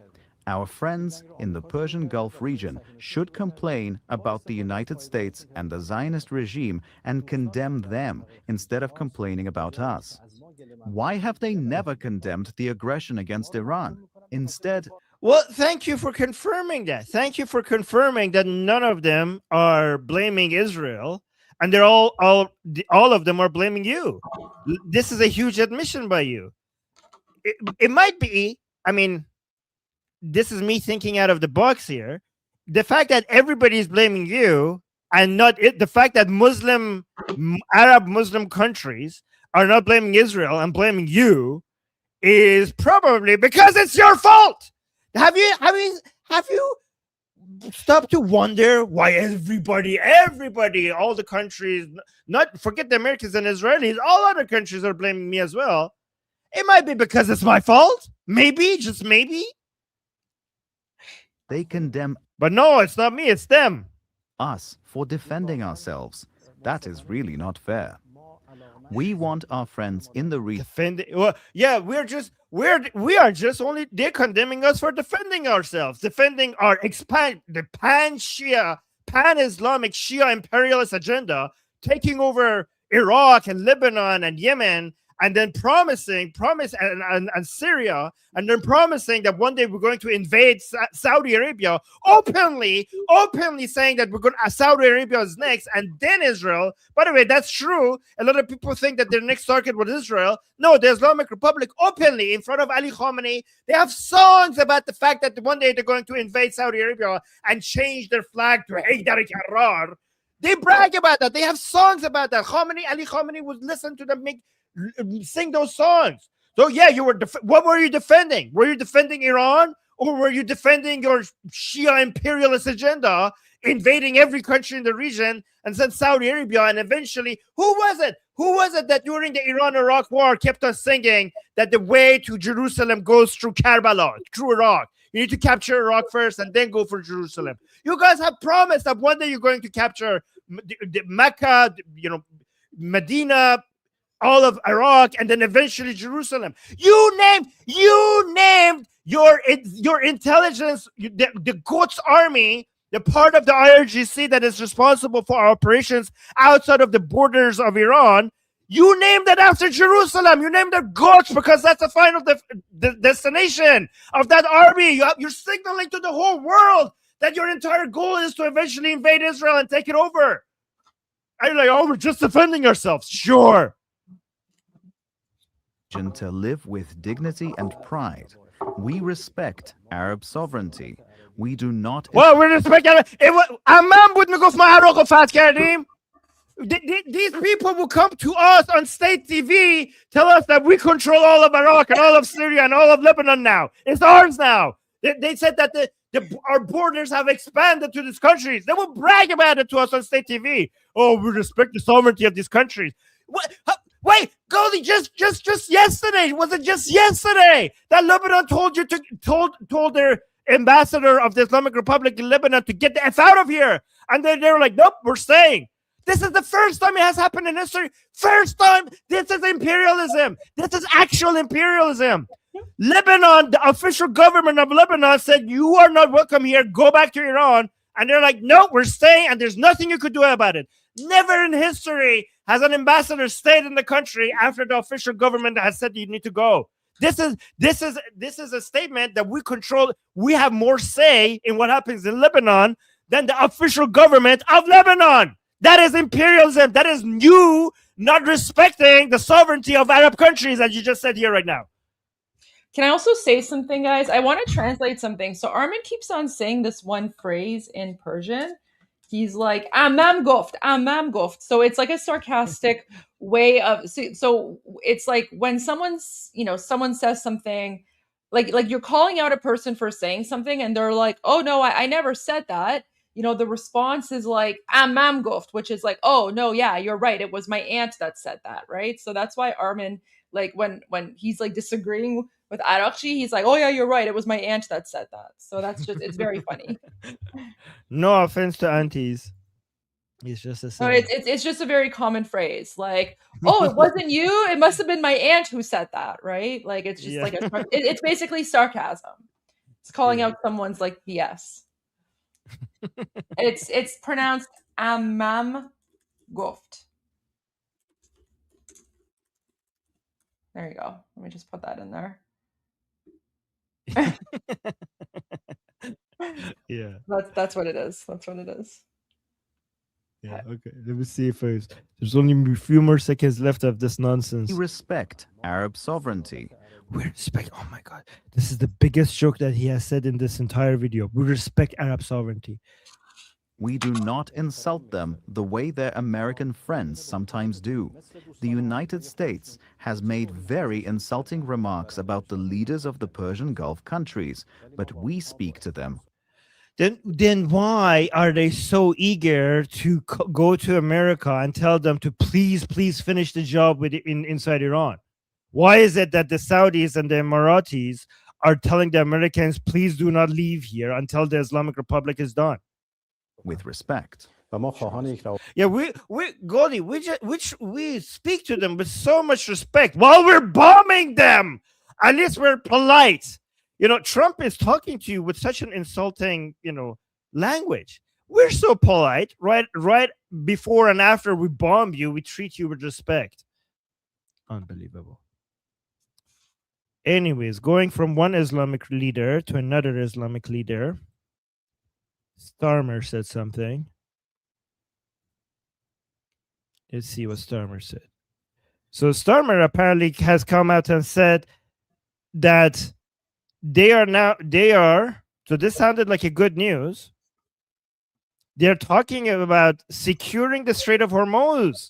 S11: Our friends in the Persian Gulf region should complain about the United States and the Zionist regime and condemn them instead of complaining about us. Why have they never condemned the aggression against Iran? Instead,
S4: well, thank you for confirming that. Thank you for confirming that none of them are blaming Israel, and they're all of them are blaming you. This is a huge admission by you. It might be, I mean, this is me thinking out of the box here. The fact that everybody is blaming you and not it, the fact that Arab Muslim countries are not blaming Israel and blaming you is probably because it's your fault. Have you stopped to wonder why everybody, all the countries, not forget the Americans and Israelis, all other countries are blaming me as well? It might be because it's my fault. Maybe, just maybe.
S11: They condemn,
S4: but no, it's not me, it's them.
S11: Us for defending ourselves. That is really not fair. We want our friends in the region.
S4: Well, yeah, we are just only, they're condemning us for defending ourselves, defending our the pan-Islamic Shia imperialist agenda, taking over Iraq and Lebanon and Yemen, and then promise and Syria, and then promising that one day we're going to invade Saudi Arabia, openly saying that we're going to Saudi Arabia is next, and then Israel. By the way, that's true. A lot of people think that their next target was Israel. No, the Islamic Republic openly in front of Ali Khamenei, they have songs about the fact that one day they're going to invade Saudi Arabia and change their flag to Haydar al-Karrar. They brag about that. They have songs about that. Ali Khamenei would listen to them sing those songs. So yeah, you were what were you defending? Were you defending Iran, or were you defending your Shia imperialist agenda, invading every country in the region and then Saudi Arabia? And eventually, who was it that during the Iran-Iraq war kept on singing that the way to Jerusalem goes through Karbala, through Iraq? You need to capture Iraq first and then go for Jerusalem. You guys have promised that one day you're going to capture the Mecca, Medina, all of Iraq, and then eventually Jerusalem. You named your intelligence, the Quds army, the part of the IRGC that is responsible for our operations outside of the borders of Iran. You named it after Jerusalem. You named it Quds because that's the final destination of that army. You're signaling to the whole world that your entire goal is to eventually invade Israel and take it over. Are you like, oh, we're just defending ourselves? Sure.
S11: To live with dignity and pride. We respect Arab sovereignty. We do not.
S4: Well, we respect Amman بود میگفت ما عراق رو فتح کردیم. These people will come to us on state TV, tell us that we control all of Iraq and all of Syria and all of Lebanon now. It's ours now. They said that our borders have expanded to these countries. They will brag about it to us on state TV. Oh, we respect the sovereignty of these countries. Wait, Goldie, just yesterday, was it just yesterday that Lebanon told their ambassador of the Islamic Republic in Lebanon to get the F out of here? And they were like, nope, we're staying. This is the first time it has happened in history. First time. This is imperialism. This is actual imperialism. Lebanon, the official government of Lebanon said, you are not welcome here. Go back to Iran. And they're like, no, we're staying, and there's nothing you could do about it. Never in history has an ambassador stayed in the country after the official government has said you need to go. This is a statement that we control. We have more say in what happens in Lebanon than the official government of Lebanon. That is imperialism. That is you not respecting the sovereignty of Arab countries, as you just said here right now.
S3: Can I also say something, guys? I want to translate something. So Armin keeps on saying this one phrase in Persian. He's like, amam goft. So it's like a sarcastic way of, so it's like when someone's, someone says something, like you're calling out a person for saying something and they're like, oh no, I never said that. The response is like, amam goft, which is like, oh no, yeah, you're right. It was my aunt that said that, right? So that's why Armin, like when he's like disagreeing with Arakshi, he's like, oh yeah, you're right. It was my aunt that said that. So it's very funny.
S4: No offense to aunties. It's just a
S3: no, it's just a very common phrase. Like, oh, it wasn't you. It must have been my aunt who said that, right? Like it's just like it's basically sarcasm. It's calling out someone's like BS. It's pronounced amam goft. There you go. Let me just put that in there.
S4: Yeah.
S3: That's what it is. That's what it is.
S4: Yeah, okay. Let me see first. There's only a few more seconds left of this nonsense.
S11: We respect Arab sovereignty.
S4: We respect, oh my God. This is the biggest joke that he has said in this entire video. We respect Arab sovereignty.
S11: We do not insult them the way their American friends sometimes do. The United States has made very insulting remarks about the leaders of the Persian Gulf countries, but we speak to them.
S4: Then why are they so eager to go to America and tell them to please finish the job inside Iran? Why is it that the Saudis and the Emiratis are telling the Americans, please do not leave here until the Islamic Republic is done?
S11: With respect.
S4: Yeah, Goldie, we speak to them with so much respect while we're bombing them. At least we're polite. Trump is talking to you with such an insulting, language. We're so polite, right before and after we bomb you, we treat you with respect. Unbelievable. Anyways, going from one Islamic leader to another Islamic leader, Starmer said something. Let's see what Starmer said. So Starmer apparently has come out and said that so this sounded like a good news. They're talking about securing the Strait of Hormuz.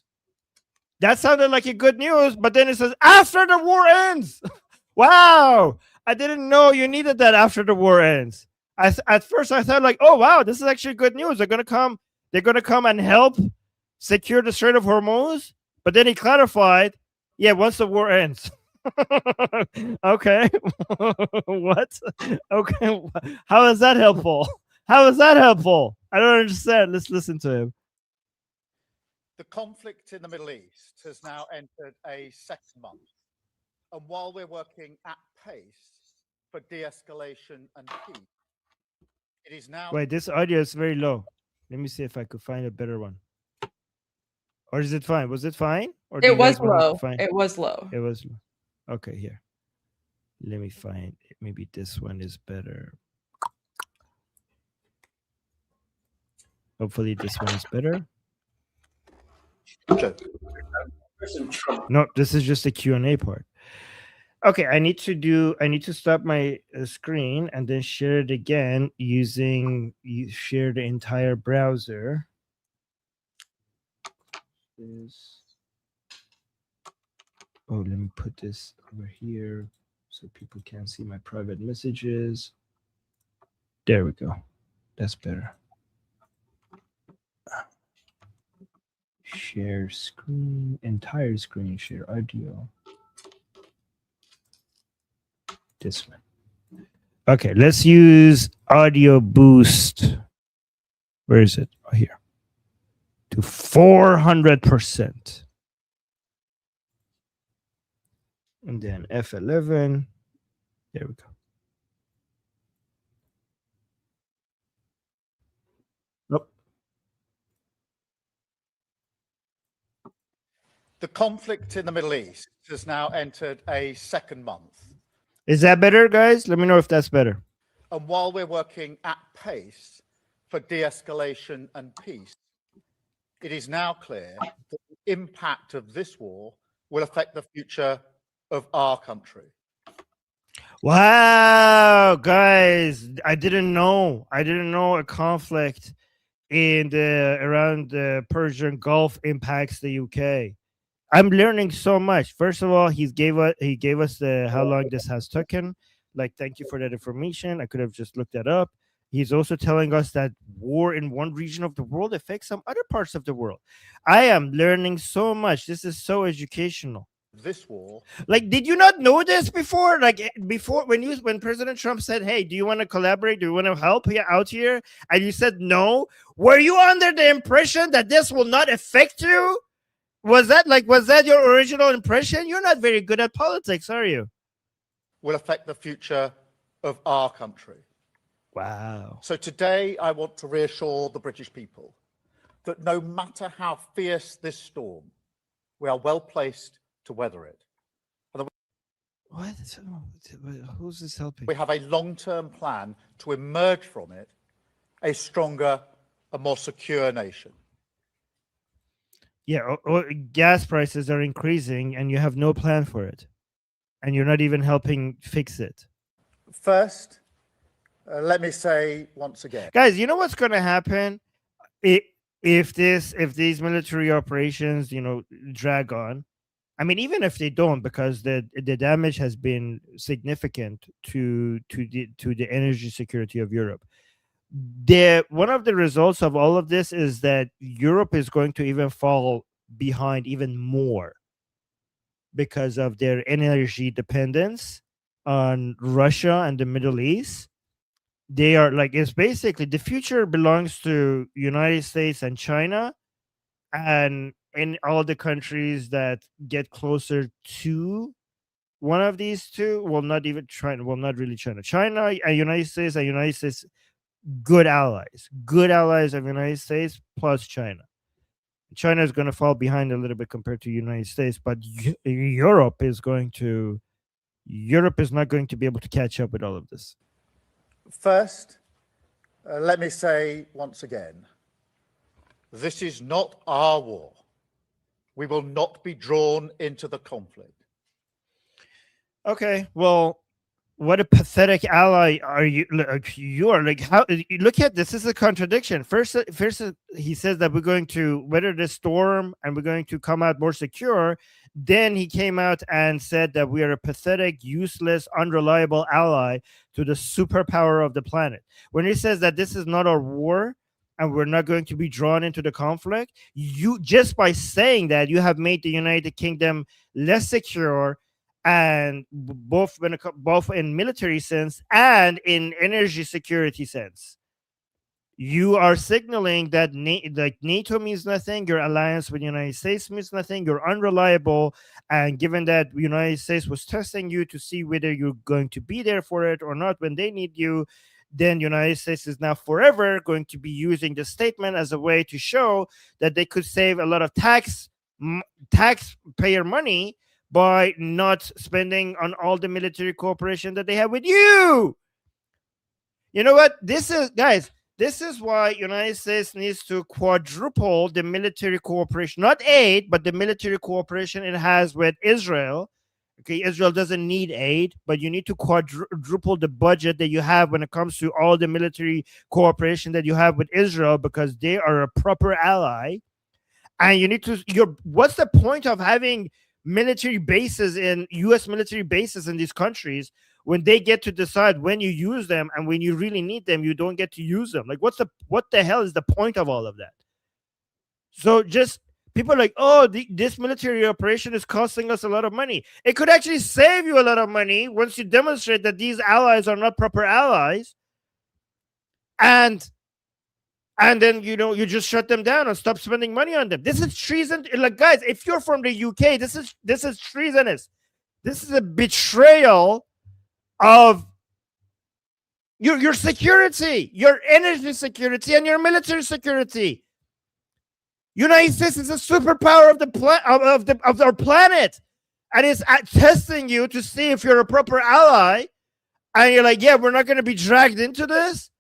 S4: That sounded like a good news, but then it says after the war ends. Wow, I didn't know you needed that after the war ends. At first I thought like, oh wow, this is actually good news. They're gonna come and help secure the Strait of Hormuz. But then he clarified, yeah, once the war ends. Okay. What? Okay. How is that helpful? How is that helpful? I don't understand. Let's listen to him.
S12: The conflict in the Middle East has now entered a second month. And while we're working at pace for de-escalation and peace, it is now...
S4: Wait, this audio is very low. Let me see if I could find a better one. Or is it fine? Was it fine? Or
S3: it was low. It was low.
S4: It was low. Okay, here. Let me find it. Maybe this one is better. Hopefully this one is better. No, this is just the Q&A part. Okay, I need to stop my screen and then share it again share the entire browser. Oh, let me put this over here so people can see my private messages. There we go. That's better. Share screen, entire screen, share audio. This one. Okay, let's use audio boost. Where is it? Oh, here. To 400%. And then F11. There we go. Nope.
S12: The conflict in the Middle East has now entered a second month.
S4: Is that better, guys? Let me know if that's better.
S12: And while we're working at pace for de-escalation and peace, it is now clear that the impact of this war will affect the future of our country.
S4: Wow, guys, I didn't know. I didn't know a conflict in the around the Persian Gulf impacts the UK. I'm learning so much. First of all, he gave us the how long this has taken. Like, thank you for that information. I could have just looked that up. He's also telling us that war in one region of the world affects some other parts of the world. I am learning so much. This is so educational.
S12: This war,
S4: Like, did you not know this before? Like, before when President Trump said, "Hey, do you want to collaborate? Do you want to help here out here?" and you said no, were you under the impression that this will not affect you? Was that your original impression? You're not very good at politics, are you?
S12: will affect the future of our country.
S4: Wow.
S12: So today I want to reassure the British people that no matter how fierce this storm, we are well placed to weather it.
S4: What? Who's this helping?
S12: We have a long-term plan to emerge from it a stronger and more secure nation.
S4: Yeah, gas prices are increasing and you have no plan for it. And you're not even helping fix it.
S12: First, let me say once again.
S4: Guys, you know what's going to happen? If these military operations, drag on. I mean, even if they don't, because the damage has been significant to the energy security of Europe. One of the results of all of this is that Europe is going to even fall behind even more because of their energy dependence on Russia and the Middle East. They are it's basically the future belongs to United States and China, and in all the countries that get closer to one of these two. Well, not really China. China and United States, good allies of United States plus China. China is going to fall behind a little bit compared to United States, but Europe is not going to be able to catch up with all of this.
S12: First, let me say once again, this is not our war. We will not be drawn into the conflict.
S4: Okay, well, what a pathetic ally are you? You are how? Look at this. This is a contradiction. First, he says that we're going to weather the storm and we're going to come out more secure. Then he came out and said that we are a pathetic, useless, unreliable ally to the superpower of the planet. When he says that this is not our war and we're not going to be drawn into the conflict, you just by saying that you have made the United Kingdom less secure. And both in military sense and in energy security sense, you are signaling that NATO means nothing. Your alliance with the United States means nothing. You're unreliable. And given that the United States was testing you to see whether you're going to be there for it or not when they need you, then the United States is now forever going to be using the statement as a way to show that they could save a lot of taxpayer money by not spending on all the military cooperation that they have with you. You know what? This is why United States needs to quadruple the military cooperation, not aid, but the military cooperation it has with Israel. Okay, Israel doesn't need aid, but you need to quadruple the budget that you have when it comes to all the military cooperation that you have with Israel, because they are a proper ally. And you need to, what's the point of having military bases U.S. military bases in these countries when they get to decide when you use them, and when you really need them, you don't get to use them? Like, what the hell is the point of all of that? So just people are like, oh, this military operation is costing us a lot of money. It could actually save you a lot of money once you demonstrate that these allies are not proper allies, and then you just shut them down and stop spending money on them. This is treason. Like, guys, if you're from the UK, this is treasonous. This is a betrayal of your security, your energy security, and your military security. United States is a superpower of our planet, and it's testing you to see if you're a proper ally. And you're like, yeah, we're not going to be dragged into this.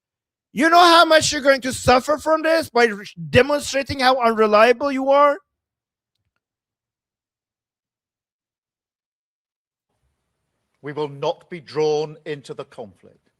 S4: You know how much you're going to suffer from this by demonstrating how unreliable you are?
S12: We will not be drawn into the conflict.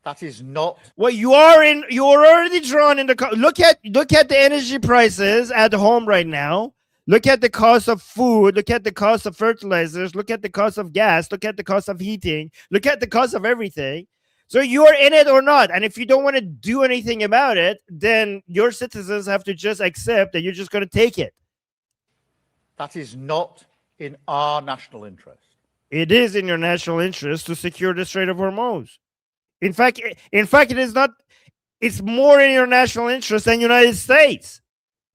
S12: That is not.
S4: Well, you're already drawn in the look at the energy prices at home right now. Look at the cost of food, look at the cost of fertilizers, look at the cost of gas, look at the cost of heating, look at the cost of everything. So you're in it or not. And if you don't want to do anything about it, then your citizens have to just accept that you're just going to take it.
S12: That is not in our national interest.
S4: It is in your national interest to secure the Strait of Hormuz. In fact, it is not. It's more in your national interest than United States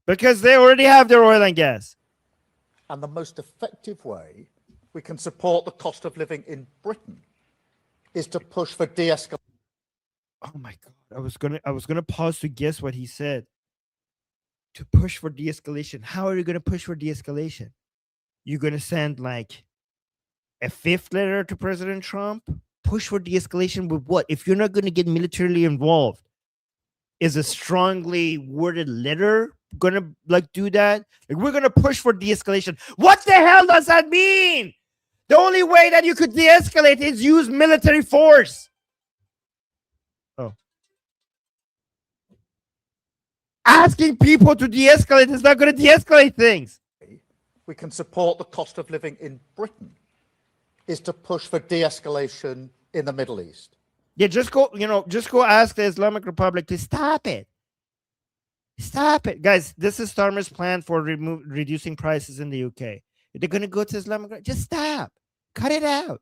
S4: because they already have their oil and gas.
S12: And the most effective way we can support the cost of living in Britain is to push for de-escalation.
S4: Oh my God! I was gonna pause to guess what he said. To push for de-escalation. How are you gonna push for de-escalation? You're gonna send like a fifth letter to President Trump? Push for de-escalation with what? If you're not gonna get militarily involved, is a strongly worded letter gonna like do that? Like we're gonna push for de-escalation. What the hell does that mean? The only way that you could de-escalate is use military force. Oh. Asking people to de-escalate is not going to de-escalate things.
S12: We can support the cost of living in Britain is to push for de-escalation in the Middle East.
S4: Yeah, just go ask the Islamic Republic to stop it. Stop it. Guys, this is Starmer's plan for reducing prices in the UK. They're going to go to Islamic. Just stop. Cut it out.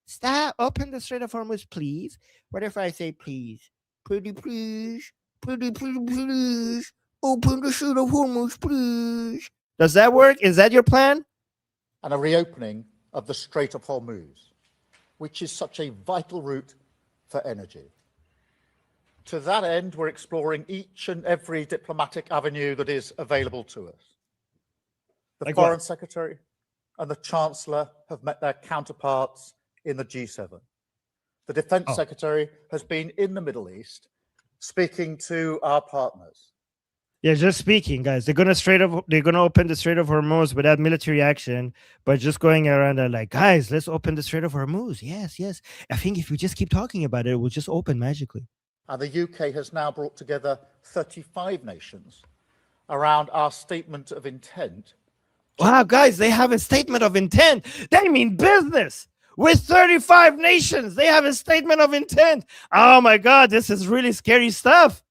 S4: Stop. Open the Strait of Hormuz, please. What if I say please? Pretty please. Pretty please. Open the Strait of Hormuz, please. Does that work? Is that your plan?
S12: And a reopening of the Strait of Hormuz, which is such a vital route for energy. To that end, we're exploring each and every diplomatic avenue that is available to us. The Foreign Secretary and the Chancellor have met their counterparts in the G7. The Defense Secretary has been in the Middle East speaking to our partners.
S4: Yeah, just speaking, guys. They're gonna open the Strait of Hormuz without military action, but just going around and like, guys, let's open the Strait of Hormuz. Yes, yes. I think if we just keep talking about it, it will just open magically.
S12: And the UK has now brought together 35 nations around our statement of intent.
S4: Wow, guys, they have a statement of intent. They mean business. With 35 nations, they have a statement of intent. Oh my God, this is really scary stuff.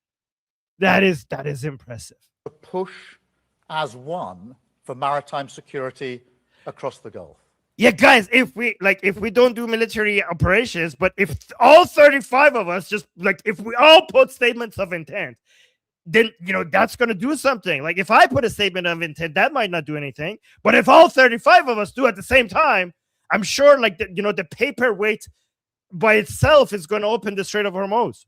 S4: That is impressive.
S12: To push as one for maritime security across the Gulf.
S4: Yeah, guys, if we don't do military operations, but if all 35 of us if we all put statements of intent, then that's going to do something. Like if I put a statement of intent, that might not do anything. But if all 35 of us do at the same time, I'm sure the paperweight by itself is going to open the Strait of Hormuz.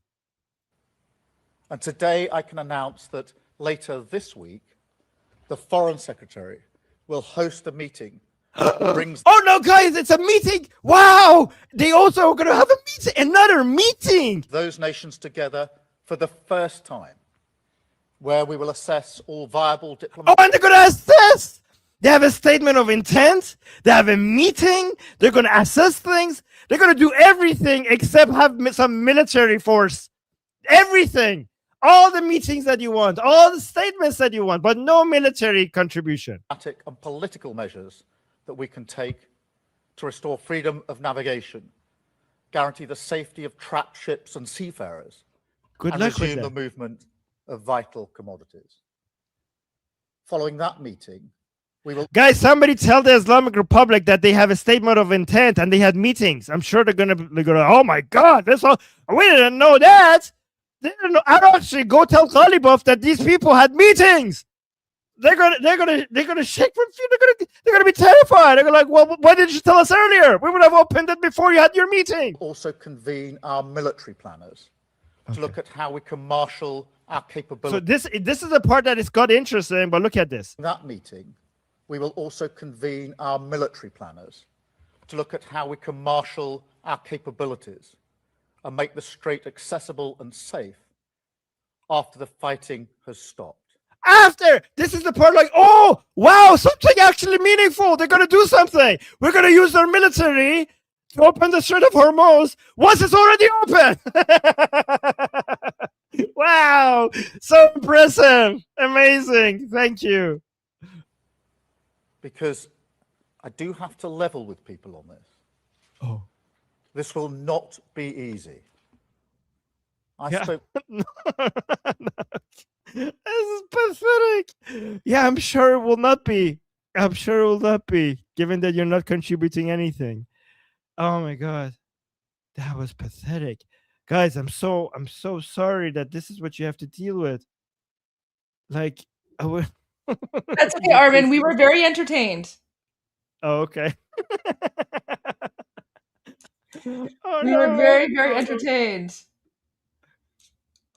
S12: And today I can announce that later this week, the Foreign Secretary will host a meeting that brings...
S4: Oh no, guys, it's a meeting. Wow. They also are going to have a meeting, another meeting.
S12: Those nations together for the first time, where we will assess all viable diplomatic...
S4: Oh, and they're going to assess. They have a statement of intent. They have a meeting. They're going to assess things. They're going to do everything except have some military force. Everything. All the meetings that you want. All the statements that you want, but no military contribution.
S12: And political measures that we can take to restore freedom of navigation, guarantee the safety of trapped ships and seafarers,
S4: and
S12: resume the movement of vital commodities. Following that meeting, we will...
S4: Guys, somebody tell the Islamic Republic that they have a statement of intent and they had meetings. I'm sure they're gonna oh my God, we didn't know that. They didn't know. Actually, go tell Ghalibov that these people had meetings. They're gonna shake from fear. They're gonna be terrified. They're gonna like, well, why didn't you tell us earlier? We would have opened it before you had your meeting.
S12: Also convene our military planners to look at how we can marshal our capabilities.
S4: So this is the part that is got interesting, but look at this.
S12: In that meeting, we will also convene our military planners to look at how we can marshal our capabilities and make the strait accessible and safe after the fighting has stopped.
S4: After this is the part like, oh wow, something actually meaningful. They're gonna do something. We're gonna use their military to open the Strait of Hormuz once it's already open. Wow, so impressive, amazing. Thank you.
S12: Because I do have to level with people on this.
S4: Oh,
S12: this will not be easy. I
S4: yeah.
S12: spoke.
S4: This is pathetic. Yeah, I'm sure it will not be. I'm sure it will not be, given that you're not contributing anything. Oh my god, that was pathetic, guys. I'm so sorry that this is what you have to deal with. Like, I would.
S3: That's okay, Armin. We were very entertained.
S4: Oh, okay. Oh,
S3: we were very, very entertained.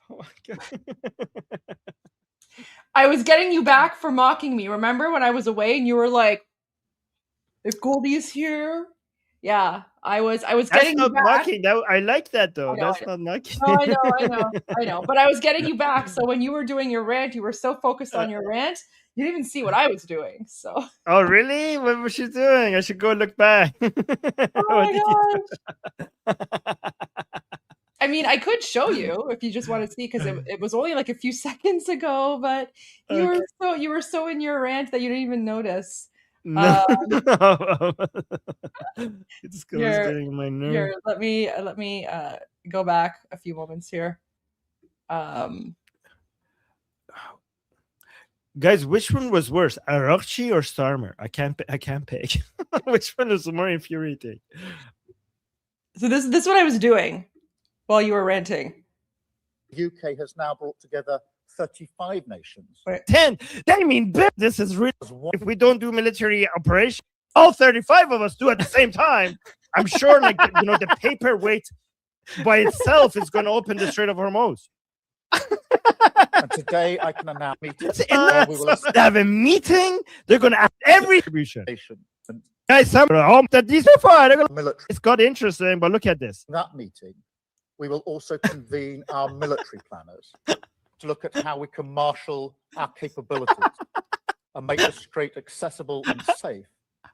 S4: Oh my god.
S3: I was getting you back for mocking me. Remember when I was away and you were like, if Goldie is here? Yeah, I was
S4: That's
S3: getting
S4: not
S3: you back.
S4: mocking. That, I like that though. That's not mocking.
S3: No, I know. But I was getting you back. So when you were doing your rant, you were so focused on your rant, you didn't even see what I was doing. So.
S4: Oh really? What was she doing? I should go look back.
S3: Oh my gosh. I mean, I could show you if you just want to see, because it was only like a few seconds ago, but you were so in your rant that you didn't even notice.
S4: No. It's getting my nerve.
S3: Here, let me go back a few moments here.
S4: Guys, which one was worse, Arakchi or Starmer? I can't pick. Which one is more infuriating?
S3: So this is what I was doing while you were ranting.
S12: The UK has now brought together 35 nations.
S4: 10. They mean this is really. If we don't do military operation, all 35 of us do at the same time. I'm sure, like the paperweight by itself is going to open the Strait of Hormuz.
S12: And today I can announce meetings.
S4: We will have a meeting. They're going to ask every distribution. Guys, it's got interesting, but look at this.
S12: That meeting, we will also convene our military planners to look at how we can marshal our capabilities and make the strait accessible and safe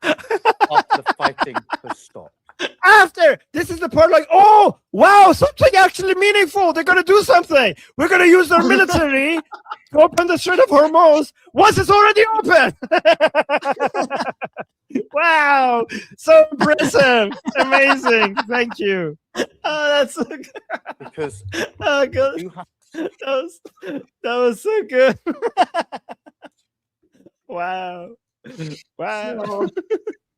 S12: after the fighting has stopped.
S4: After this is the part like, oh wow, something actually meaningful. They're gonna do something. We're gonna use their military to open the Strait of Hormuz once it's already open. Wow, so impressive, amazing. Thank you. Oh, that's so good.
S12: Because
S4: oh god, that was so good. Wow.
S3: So,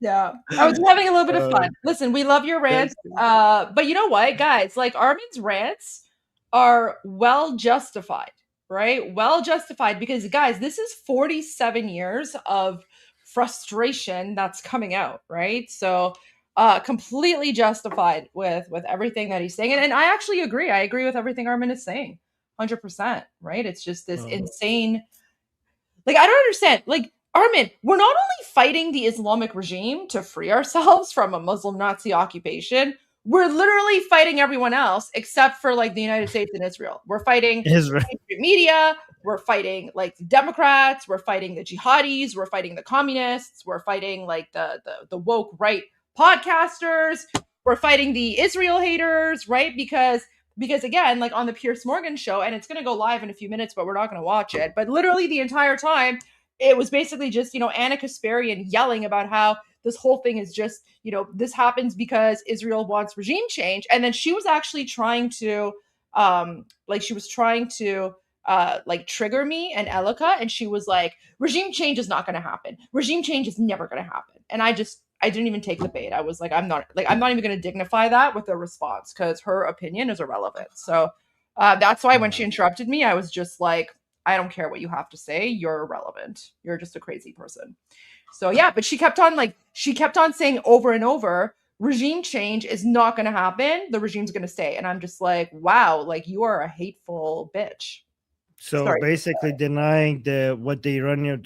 S3: yeah, I was having a little bit of fun. Listen, we love your rants, but you know what, guys? Like, Armin's rants are well justified, right? Well justified, because guys, this is 47 years of frustration that's coming out, right? So completely justified with everything that he's saying, and I actually agree. I agree with everything Armin is saying, 100%, right? It's just this insane, like, I don't understand, like, Armin, we're not only fighting the Islamic regime to free ourselves from a Muslim Nazi occupation, we're literally fighting everyone else except for, like, the United States and Israel. We're fighting
S4: Israel
S3: media, we're fighting, like, the Democrats, we're fighting the jihadis, we're fighting the communists, we're fighting, like, the woke right podcasters, we're fighting the Israel haters, right? Because again, like, on the Piers Morgan show, and it's going to go live in a few minutes, but we're not going to watch it, but literally the entire time, it was basically just, Anna Kasparian yelling about how this whole thing is just, this happens because Israel wants regime change. And then she was actually trying to, trigger me and Elika. And she was like, regime change is not going to happen. Regime change is never going to happen. And I didn't even take the bait. I was like, I'm not even going to dignify that with a response, because her opinion is irrelevant. So that's why when she interrupted me, I was just like, I don't care what you have to say. You're irrelevant. You're just a crazy person. So yeah, but she kept on saying over and over, regime change is not going to happen. The regime's going to stay. And I'm just like, wow, like, you are a hateful bitch.
S4: So basically denying the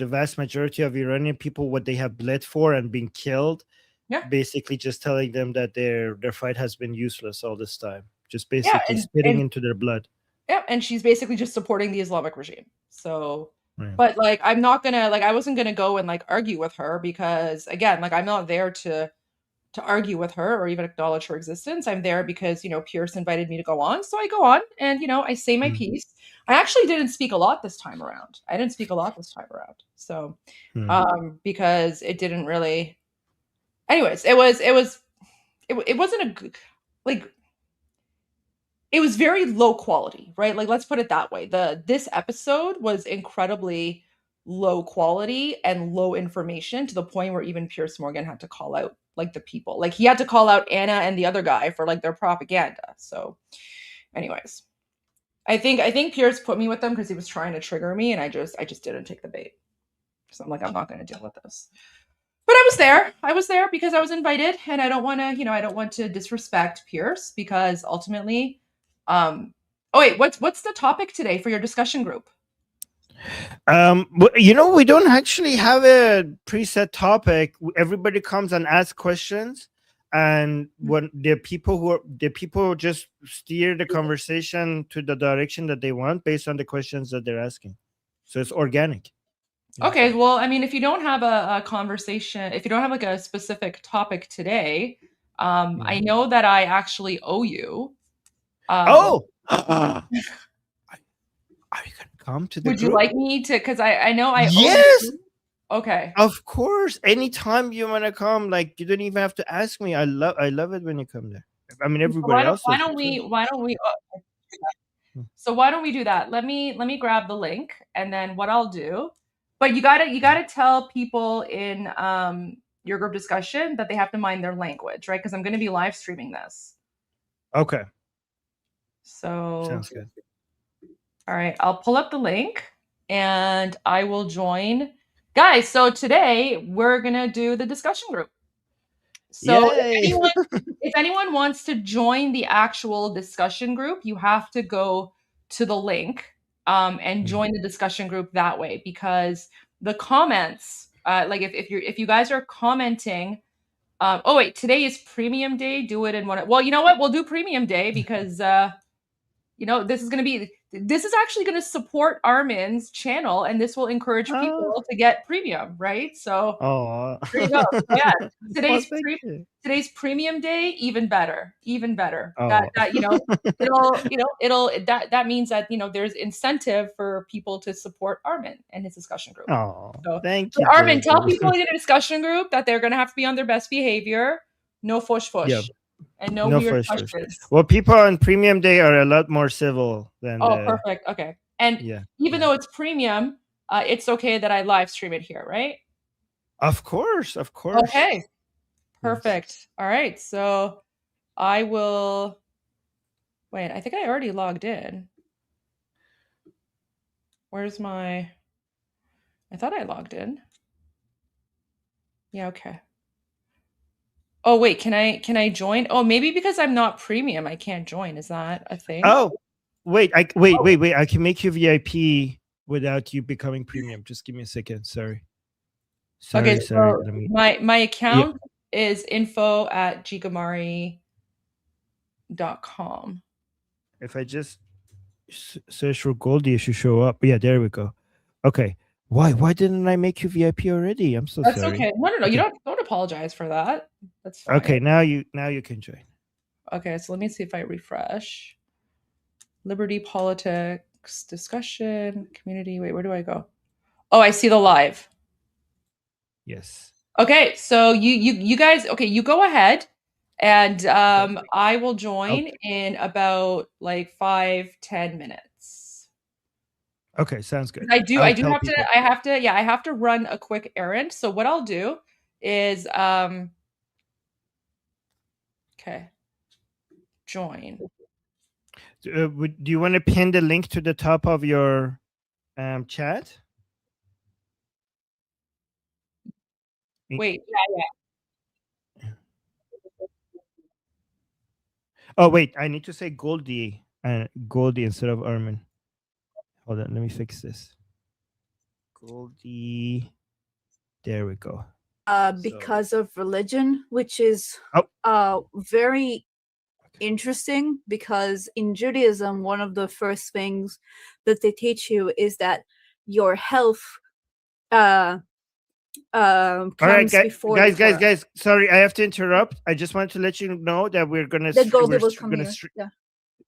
S4: vast majority of Iranian people, what they have bled for and been killed.
S3: Yeah.
S4: Basically just telling them that their fight has been useless all this time. just basically spitting into their blood.
S3: Yeah, and she's basically just supporting the Islamic regime. So,
S4: Right.
S3: but like, I'm not gonna like, I wasn't gonna go and like argue with her because again, like, I'm not there to argue with her or even acknowledge her existence. I'm there because, you know, Pierce invited me to go on. So I go on and, you know, I say my piece. I actually didn't speak a lot this time around. So, because it didn't really, anyways, it wasn't a good, like, it was very low quality, right? Like, let's put it that way. This episode was incredibly low quality and low information to the point where even Pierce Morgan had to call out like the people. Like, he had to call out Anna and the other guy for like their propaganda. So anyways, I think Pierce put me with them because he was trying to trigger me, and I just didn't take the bait. So I'm like, I'm not going to deal with this. But I was there because I was invited, and I don't want to disrespect Pierce because ultimately, oh wait, what's the topic today for your discussion group?
S4: You know, we don't actually have a preset topic. Everybody comes and asks questions, and when the people just steer the conversation to the direction that they want based on the questions that they're asking. So it's organic.
S3: Okay, well, I mean, if you don't have a conversation, if you don't have like a specific topic today, I know that I actually owe you.
S4: Are you gonna come to the
S3: Would
S4: group?
S3: you like me to? Because I know I
S4: Yes.
S3: owe you. Okay.
S4: Of course. Anytime you want to come, like, you don't even have to ask me. I love it when you come there. I mean, everybody else.
S3: Why don't we? So why don't we do that? Let me grab the link, and then what I'll do. But you gotta tell people in your group discussion that they have to mind their language, right? Because I'm going to be live streaming this.
S4: Okay.
S3: So
S4: Sounds good.
S3: All right, I'll pull up the link and I will join. Guys, so today we're going to do the discussion group. So if anyone wants to join the actual discussion group, you have to go to the link and join the discussion group that way, because the comments, like if you guys are commenting, oh wait, today is premium day. Do it in one. Well, you know what? We'll do premium day because you know, this is actually going to support Armin's channel, and this will encourage people to get premium, right? So there you go. So, yeah, today's premium day, even better. That you know, that means that, you know, there's incentive for people to support Armin and his discussion group.
S4: So, thank you,
S3: Armin. Tell people in the discussion group that they're going to have to be on their best behavior. No fush.
S4: Yeah.
S3: And no weird questions.
S4: Well, people on premium day are a lot more civil than.
S3: Perfect. Okay. And even though it's premium, it's okay that I live stream it here, right?
S4: Of course.
S3: Okay. Perfect. Yes. All right. So I will wait. I think I already logged in. Where's my? I thought I logged in. Yeah. Okay. Oh wait, can I join? Oh, maybe because I'm not premium, I can't join. Is that a thing?
S4: Oh, wait, wait. I can make you VIP without you becoming premium. Just give me a second. Sorry.
S3: Okay, so my account is info@gigamari.com.
S4: If I just search for Goldie, it should show up. Yeah, there we go. Okay. Why didn't I make you VIP already? I'm so sorry.
S3: That's okay. No. Okay. You don't apologize for that. That's fine.
S4: Okay, now you can join.
S3: Okay, so let me see if I refresh. Liberty, politics, discussion, community. Wait, where do I go? Oh, I see the live.
S4: Yes.
S3: Okay, so you guys, okay, you go ahead, and I will join in about like 5-10 minutes.
S4: Okay, sounds good.
S3: I have to run a quick errand. So what I'll do is okay, join.
S4: Do you want to pin the link to the top of your chat?
S3: Wait, yeah.
S4: Oh wait, I need to say Goldie instead of Armin. Hold on, let me fix this. Goldie. There we go.
S13: Because of religion, which is very interesting because in Judaism, one of the first things that they teach you is that your health
S4: All right,
S13: comes before the Torah.
S4: guys. Sorry, I have to interrupt. I just wanted to let you know that we're gonna
S13: That Goldie will come here. Yeah.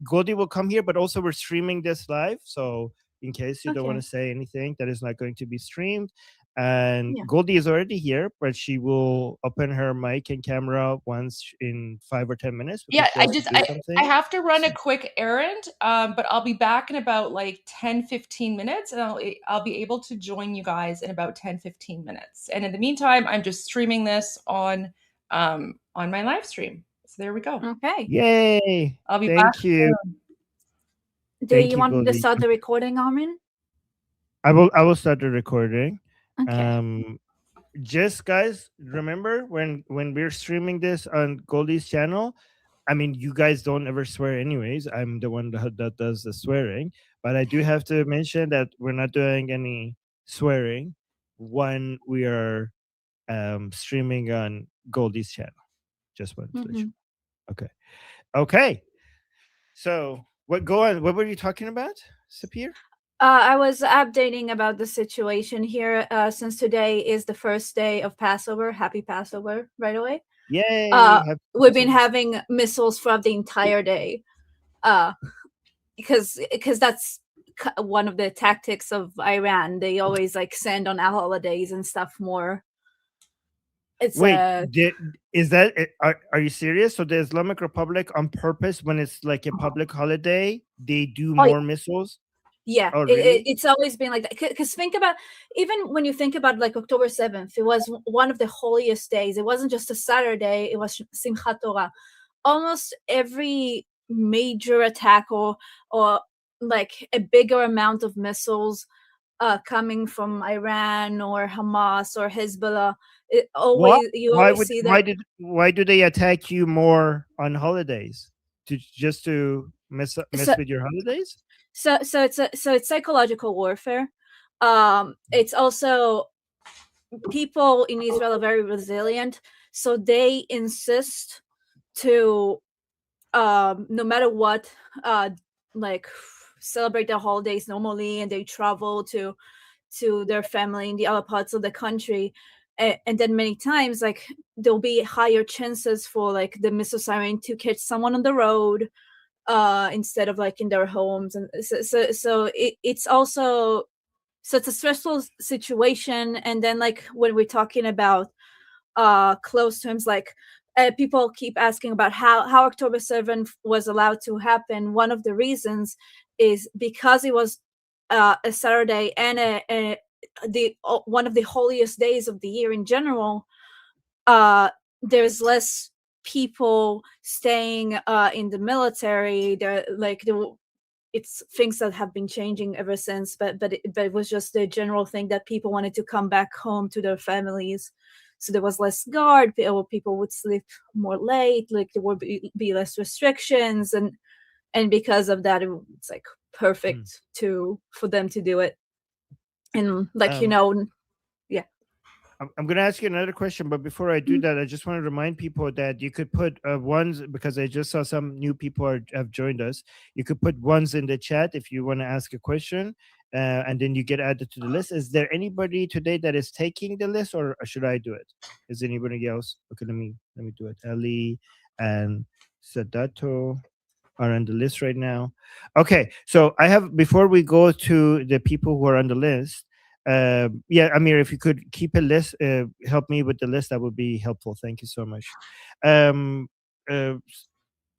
S4: Goldie will come here, but also we're streaming this live. So in case you don't want
S13: Okay.
S4: to say anything, that is not going to be streamed. And
S13: Yeah.
S4: Goldie is already here, but she will open her mic and camera once in 5 or 10 minutes.
S3: Yeah,
S4: because she has to do something.
S3: I have to run a quick errand, but I'll be back in about like 10-15 minutes, and I'll be able to join you guys in about 10-15 minutes. And in the meantime, I'm just streaming this on my live stream. So there we go.
S13: Okay.
S4: Yay!
S3: I'll be
S4: Thank
S3: back
S4: you.
S3: soon.
S13: Do you want me to
S4: Goldie.
S13: start the recording, Armin?
S4: I will start the recording.
S13: Okay.
S4: Just guys, remember when we're streaming this on Goldie's channel, I mean, you guys don't ever swear anyways. I'm the one that does the swearing, but I do have to mention that we're not doing any swearing when we are streaming on Goldie's channel. Just wanted to let you know. Okay. So what were you talking about, Sapir?
S13: I was updating about the situation here since today is the first day of Passover. Happy Passover right away.
S4: Yay!
S13: We've been having missiles throughout the entire day because that's one of the tactics of Iran. They always like send on holidays and stuff more. It's
S4: is that are you serious? So the Islamic Republic on purpose, when it's like a public holiday, they do more missiles?
S13: Yeah,
S4: Oh, really?
S13: it's always been like that. Because think about, even when you think about like October 7th, it was one of the holiest days. It wasn't just a Saturday, it was Simchat Torah. Almost every major attack or like a bigger amount of missiles coming from Iran or Hamas or Hezbollah, it always see that.
S4: Why do they attack you more on holidays? Just to mess with your holidays?
S13: So it's psychological warfare. It's also people in Israel are very resilient, so they insist to no matter what, like celebrate their holidays normally, and they travel to their family in the other parts of the country. And then many times, like there'll be higher chances for like the missile siren to catch someone on the road instead of like in their homes. And so it's also, so it's a stressful situation. And then like when we're talking about close terms, like people keep asking about how October 7th was allowed to happen. One of the reasons is because it was a Saturday and one of the holiest days of the year in general. There's less people staying in the military. It's things that have been changing ever since, but it was just a general thing that people wanted to come back home to their families. So there was less guard, or people would sleep more late, like there would be less restrictions, and because of that, it's like perfect for them to do it. And like yeah.
S4: I'm going to ask you another question, but before I do that, I just want to remind people that you could put ones, because I just saw some new people have joined us. You could put ones in the chat if you want to ask a question, and then you get added to the list. Is there anybody today that is taking the list, or should I do it? Is anybody else? Okay, let me do it. Ali and Sadato are on the list right now. Okay, so I have, before we go to the people who are on the list, Amir, if you could keep a list, help me with the list, that would be helpful. Thank you so much.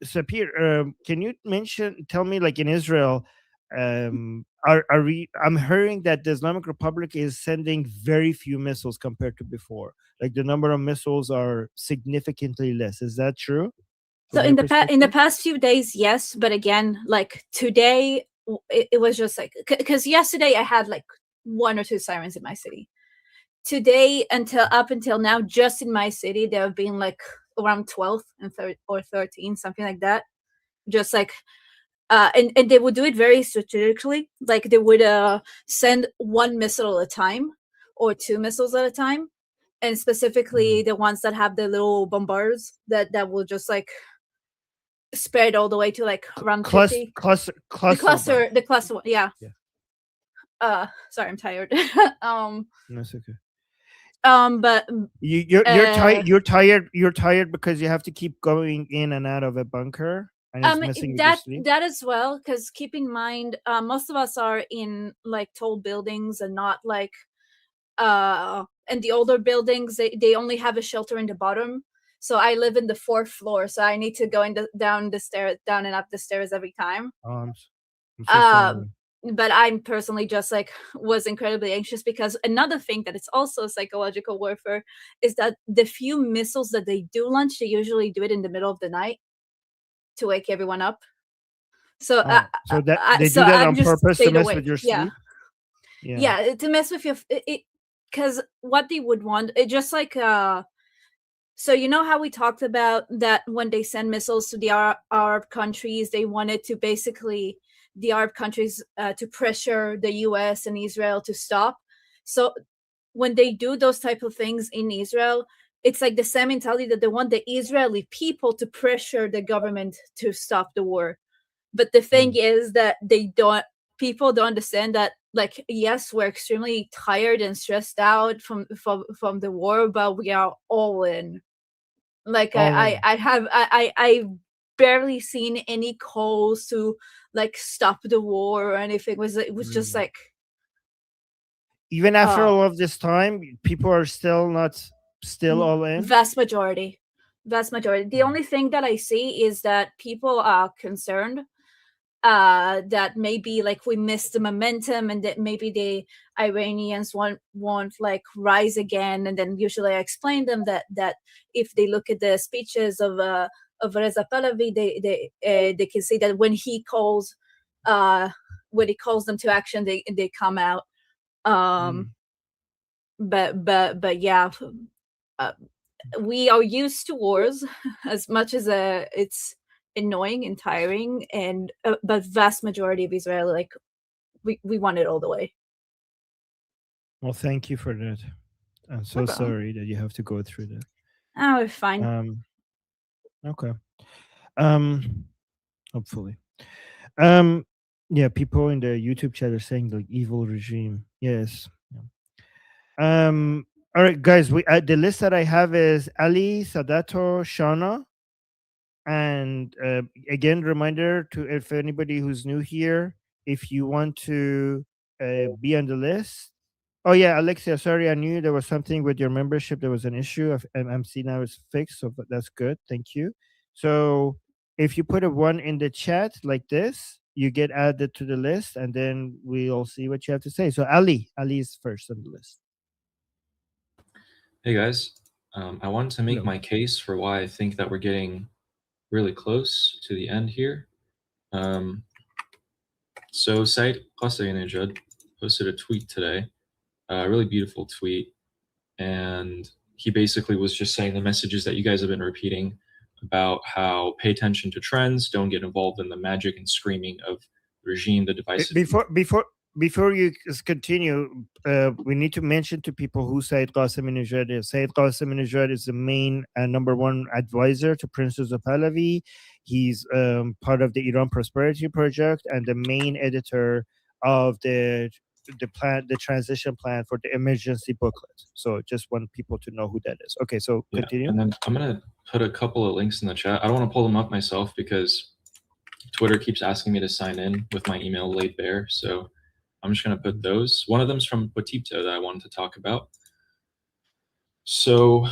S4: Sapir, can you tell me, like in Israel, I'm hearing that the Islamic Republic is sending very few missiles compared to before. Like the number of missiles are significantly less. Is that true?
S13: So in the past few days, yes, but again, like today, it was just like, because yesterday I had like 1 or 2 sirens in my city. Today, up until now, just in my city, there have been like around 12 or 13, something like that. Just like, and they would do it very strategically. Like they would send 1 missile at a time or 2 missiles at a time, and specifically the ones that have the little bombards that will just like spread all the way to like around
S4: Cluster
S13: 50.
S4: cluster
S13: The
S4: cluster.
S13: cluster one, yeah.
S4: Yeah.
S13: Sorry, I'm tired.
S4: No, it's okay.
S13: But
S4: You're tired. You're tired because you have to keep going in and out of a bunker, and it's messing with your sleep.
S13: that as well, because keep in mind, most of us are in like tall buildings and not like and the older buildings, they only have a shelter in the bottom. So I live in the 4th floor, so I need to go down and up the stairs every time.
S4: I'm so sorry.
S13: But I'm personally just like was incredibly anxious, because another thing that it's also psychological warfare is that the few missiles that they do launch, they usually do it in the middle of the night to wake everyone up. So
S4: So that they do that on purpose to mess with your sleep.
S13: Yeah, to mess with your because what they would want, it just like so you know how we talked about that when they send missiles to the Arab countries, they wanted to basically the Arab countries to pressure the US and Israel to stop. So when they do those type of things in Israel, it's like the same mentality that they want the Israeli people to pressure the government to stop the war. But the thing is that people don't understand that, like, yes, we're extremely tired and stressed out from the war, but we are all in. Like I've barely seen any calls to like stop the war or anything. It was just like,
S4: even after all of this time, people are still all in.
S13: Vast majority. The only thing that I see is that people are concerned that maybe like we missed the momentum, and that maybe the Iranians won't like rise again. And then usually I explain them that if they look at the speeches of Reza Pahlavi, they can see that when he calls them to action, they come out. But yeah, we are used to wars as much as it's annoying and tiring, and but vast majority of Israel, like we want it all the way.
S4: Well, thank you for that. I'm so sorry that you have to go through that.
S13: Oh, it's fine.
S4: Okay. Hopefully. Yeah, people in the YouTube chat are saying like evil regime. Yes. All right, guys, we the list that I have is Ali, Sadato, Shana. And again, reminder to if anybody who's new here, if you want to be on the list. Oh yeah, Alexia, sorry, I knew there was something with your membership. There was an issue. I'm seeing now it's fixed, so that's good. Thank you. So if you put a 1 in the chat like this, you get added to the list, and then we'll see what you have to say. So Ali is first on the list.
S14: Hey guys, I wanted to make my case for why I think that we're getting really close to the end here. So Said Qassainejad posted a tweet today, a really beautiful tweet, and he basically was just saying the messages that you guys have been repeating about how pay attention to trends, don't get involved in the magic and screaming of the regime, the divisive.
S4: Before you continue, we need to mention to people who Said Qassainejad is. Said Qassainejad is the main and #1 advisor to Prince Reza Pahlavi. He's part of the Iran Prosperity Project and the main editor of the transition plan for the emergency booklet. So just want people to know who that is. Okay, so continue.
S14: And then I'm gonna put a couple of links in the chat. I don't want to pull them up myself because Twitter keeps asking me to sign in with my email laid bare. So I'm just going to put those. One of them is from Potipto that I wanted to talk about. So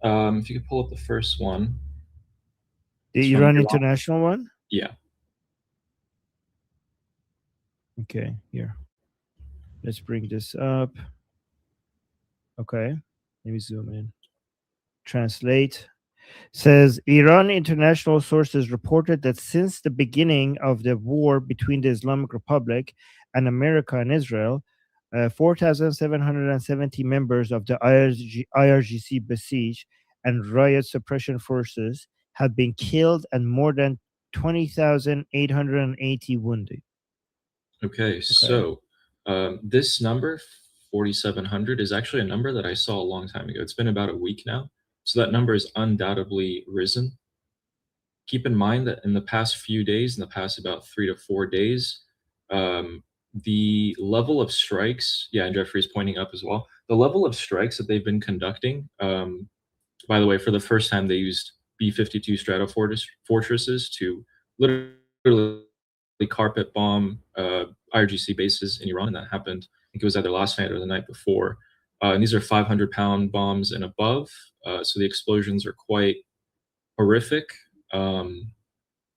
S14: if you could pull up the first one.
S4: The Iran International one?
S14: Yeah.
S4: Okay, here. Let's bring this up. Okay, let me zoom in. Translate. Says Iran international sources reported that since the beginning of the war between the Islamic Republic and America and Israel, 4,770 members of the IRGC Basij and riot suppression forces have been killed and more than 20,880 wounded.
S14: Okay, so this number, 4,700, is actually a number that I saw a long time ago. It's been about a week now. So that number has undoubtedly risen keep in mind that in the past few days, in the past about 3 to 4 days, the level of strikes, yeah, and Jeffrey's pointing up as well, the level of strikes that they've been conducting, by the way, for the first time, they used B-52 Stratofortresses to literally carpet bomb IRGC bases in Iran, and that happened, I think it was either last night or the night before. And these are 500-pound bombs and above, so the explosions are quite horrific. And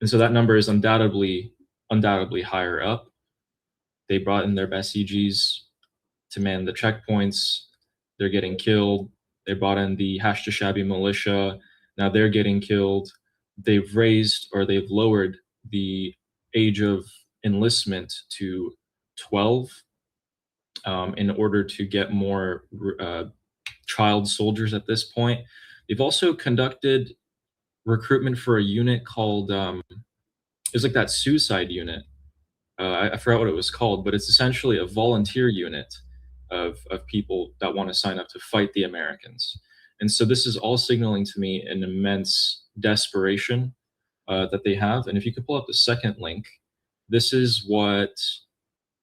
S14: so that number is undoubtedly higher up. They brought in their Basijis to man the checkpoints. They're getting killed. They brought in the Hashtashabi militia. Now they're getting killed. They've raised, or they've lowered the age of enlistment to 12 in order to get more child soldiers at this point. They've also conducted recruitment for a unit called, it was like that suicide unit. I forgot what it was called, but it's essentially a volunteer unit of people that want to sign up to fight the Americans. And so this is all signaling to me an immense desperation that they have. And if you could pull up the second link, this is what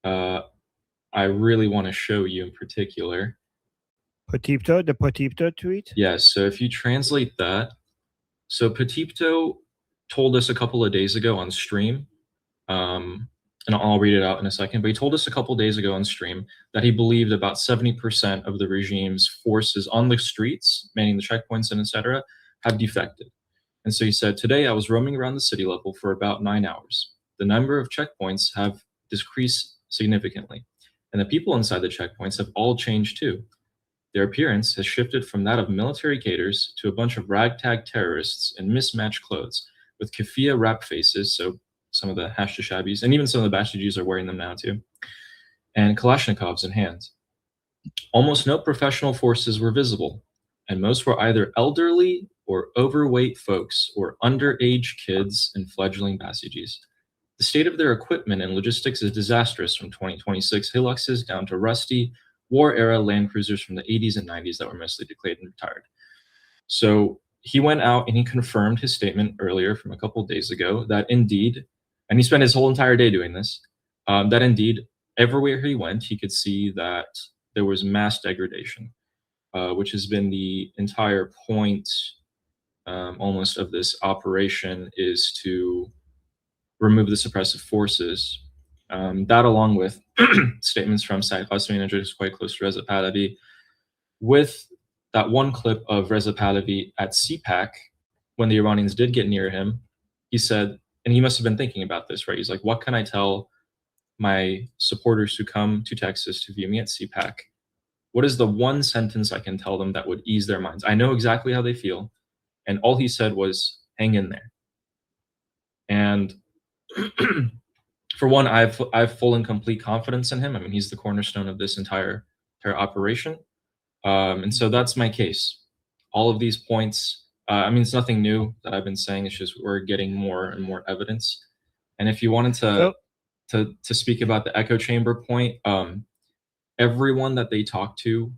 S14: I really want to show you in particular.
S4: Potipto, the Potipto tweet?
S14: Yes, so if you translate that, so Potipto told us a couple of days ago on stream, and I'll read it out in a second, but he told us a couple days ago on stream that he believed about 70% of the regime's forces on the streets, manning the checkpoints and etc., have defected. And so he said, today I was roaming around the city level for about 9 hours. The number of checkpoints have decreased significantly, and the people inside the checkpoints have all changed too. Their appearance has shifted from that of military cadres to a bunch of ragtag terrorists in mismatched clothes with keffiyeh wrap faces, so some of the Hashtashabis, and even some of the Bashijis are wearing them now too, and Kalashnikovs in hands. Almost no professional forces were visible, and most were either elderly or overweight folks or underage kids and fledgling Basijis. The state of their equipment and logistics is disastrous from 2026 Hiluxes down to rusty, war-era Land Cruisers from the 80s and 90s that were mostly declared and retired. So he went out and he confirmed his statement earlier from a couple of days ago that indeed, and he spent his whole entire day doing this, that indeed, everywhere he went, he could see that there was mass degradation, which has been the entire point almost of this operation, is to remove the suppressive forces. That along with statements from Saeed Qasemi, who's quite close to Reza Pahlavi, with that one clip of Reza Pahlavi at CPAC, when the Iranians did get near him, he said, and he must have been thinking about this, right? He's like, what can I tell my supporters who come to Texas to view me at CPAC? What is the one sentence I can tell them that would ease their minds? I know exactly how they feel. And all he said was, hang in there. And for one, I have full and complete confidence in him. I mean, he's the cornerstone of this entire operation. And so that's my case. All of these points, I mean, it's nothing new that I've been saying. It's just we're getting more and more evidence. And if you wanted to speak about the echo chamber point, everyone that they talk to,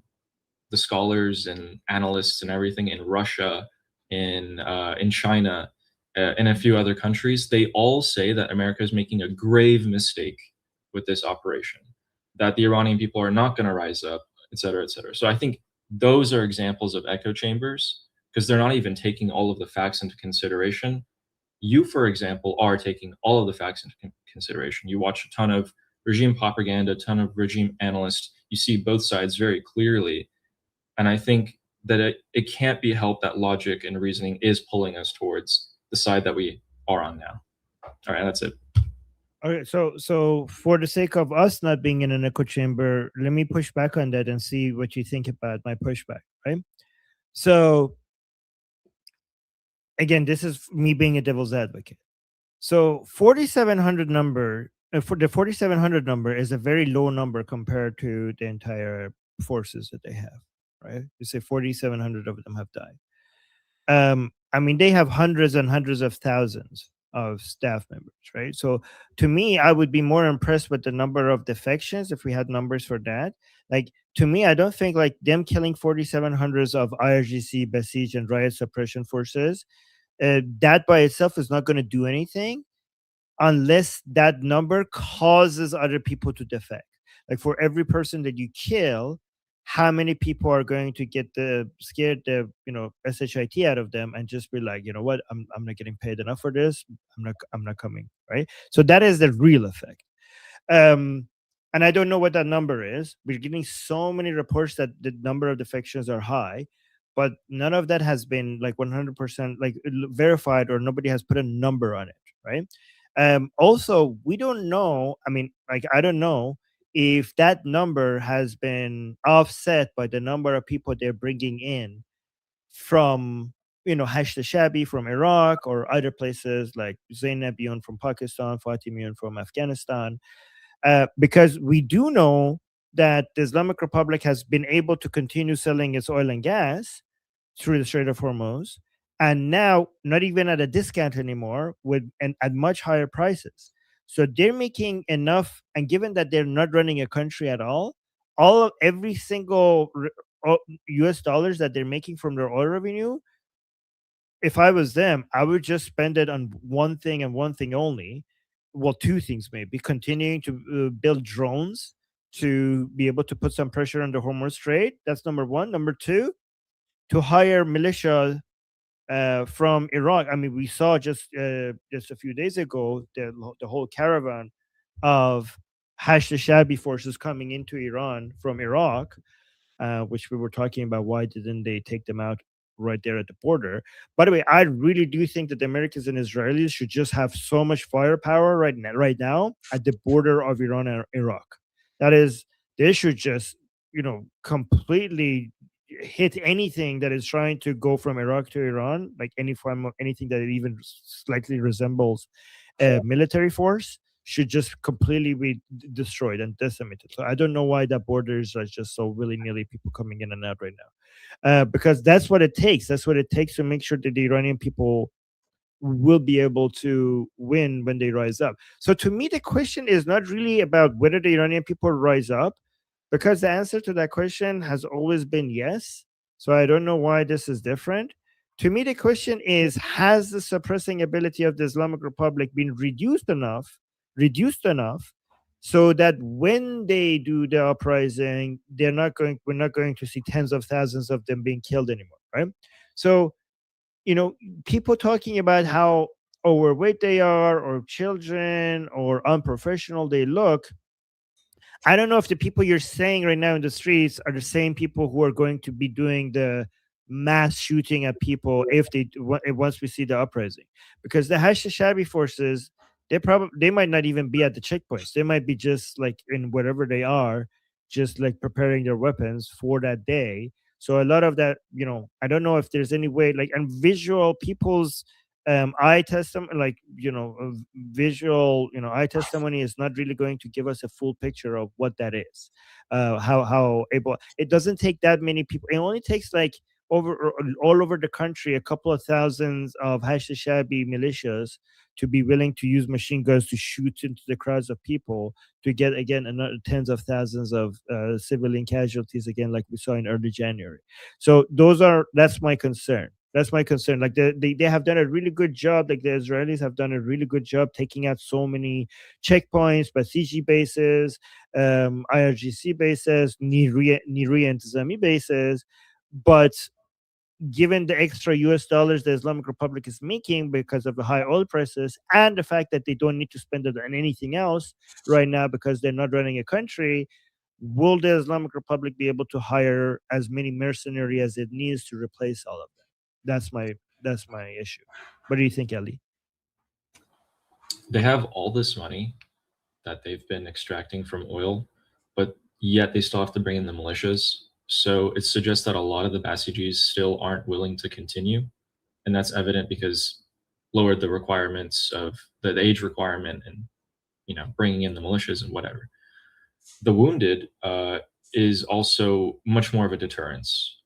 S14: the scholars and analysts and everything in Russia, in China, and a few other countries, they all say that America is making a grave mistake with this operation, that the Iranian people are not going to rise up, et cetera, et cetera. So I think those are examples of echo chambers, because they're not even taking all of the facts into consideration. You, for example, are taking all of the facts into consideration. You watch a ton of regime propaganda, a ton of regime analysts. You see both sides very clearly. And I think that it can't be helped that logic and reasoning is pulling us towards the side that we are on now. All right, that's it.
S4: Okay, so for the sake of us not being in an echo chamber, let me push back on that and see what you think about my pushback, right? So again, this is me being a devil's advocate. So 4,700 number, for the 4,700 number is a very low number compared to the entire forces that they have, right? You say 4,700 of them have died. I mean, they have hundreds and hundreds of thousands of staff members, right? So to me, I would be more impressed with the number of defections if we had numbers for that. Like, to me, I don't think like them killing 4,700 of IRGC, Basij, and riot suppression forces that by itself is not going to do anything unless that number causes other people to defect. Like for every person that you kill, how many people are going to get scared the shit out of them and just be like, you know what, I'm not getting paid enough for this. I'm not coming, right? So that is the real effect. And I don't know what that number is. We're getting so many reports that the number of defections are high, but none of that has been like 100% like verified, or nobody has put a number on it, right? Also, we don't know. I mean, like, I don't know if that number has been offset by the number of people they're bringing in from, Hash the Shabi from Iraq, or other places like Zainabion from Pakistan, Fatimion from Afghanistan. Because we do know that the Islamic Republic has been able to continue selling its oil and gas through the Strait of Hormuz, and now not even at a discount anymore, and at much higher prices. So they're making enough, and given that they're not running a country at all, every single US dollars that they're making from their oil revenue, if I was them, I would just spend it on one thing and one thing only. Well, two things maybe: continuing to build drones to be able to put some pressure on the Hormuz Strait. That's number one. Number two, to hire militia from Iraq. I mean, we saw just a few days ago the whole caravan of Hash the Shabi forces coming into Iran from Iraq, which we were talking about. Why didn't they take them out right there at the border? By the way, I really do think that the Americans and Israelis should just have so much firepower right now at the border of Iran and Iraq. That is, they should just, completely hit anything that is trying to go from Iraq to Iran, like any form of anything that it even slightly resembles a military force, should just completely be destroyed and decimated. So I don't know why that border is just so willy-nilly people coming in and out right now, because that's what it takes. That's what it takes to make sure that the Iranian people will be able to win when they rise up. So to me, the question is not really about whether the Iranian people rise up, because the answer to that question has always been yes. So I don't know why this is different. To me, the question is, has the suppressing ability of the Islamic Republic been reduced enough so that when they do the uprising, we're not going to see tens of thousands of them being killed anymore, right? So, people talking about how overweight they are, or children, or unprofessional they look, I don't know if the people you're saying right now in the streets are the same people who are going to be doing the mass shooting at people if once we see the uprising. Because the Hash Shabi forces, they might not even be at the checkpoints. They might be just like in wherever they are, just like preparing their weapons for that day. So a lot of that, I don't know if there's any way, like, and visual people's eye testimony, like, visual, eye testimony is not really going to give us a full picture of what that is. How able, it doesn't take that many people. It only takes like all over the country a couple of thousands of Hash Shabi militias to be willing to use machine guns to shoot into the crowds of people, to get again another tens of thousands of civilian casualties again, like we saw in early January. So that's my concern. That's my concern. Like they have done a really good job. Like the Israelis have done a really good job taking out so many checkpoints, Basiji bases, IRGC bases, Niri Intizami bases. But given the extra US dollars the Islamic Republic is making because of the high oil prices, and the fact that they don't need to spend it on anything else right now because they're not running a country, will the Islamic Republic be able to hire as many mercenaries as it needs to replace all of them? That's my issue. What do you think, Ali?
S14: They have all this money that they've been extracting from oil, but yet they still have to bring in the militias. So it suggests that a lot of the Basijis still aren't willing to continue. And that's evident because lowered the requirements of the age requirement and, bringing in the militias and whatever. The wounded is also much more of a deterrence.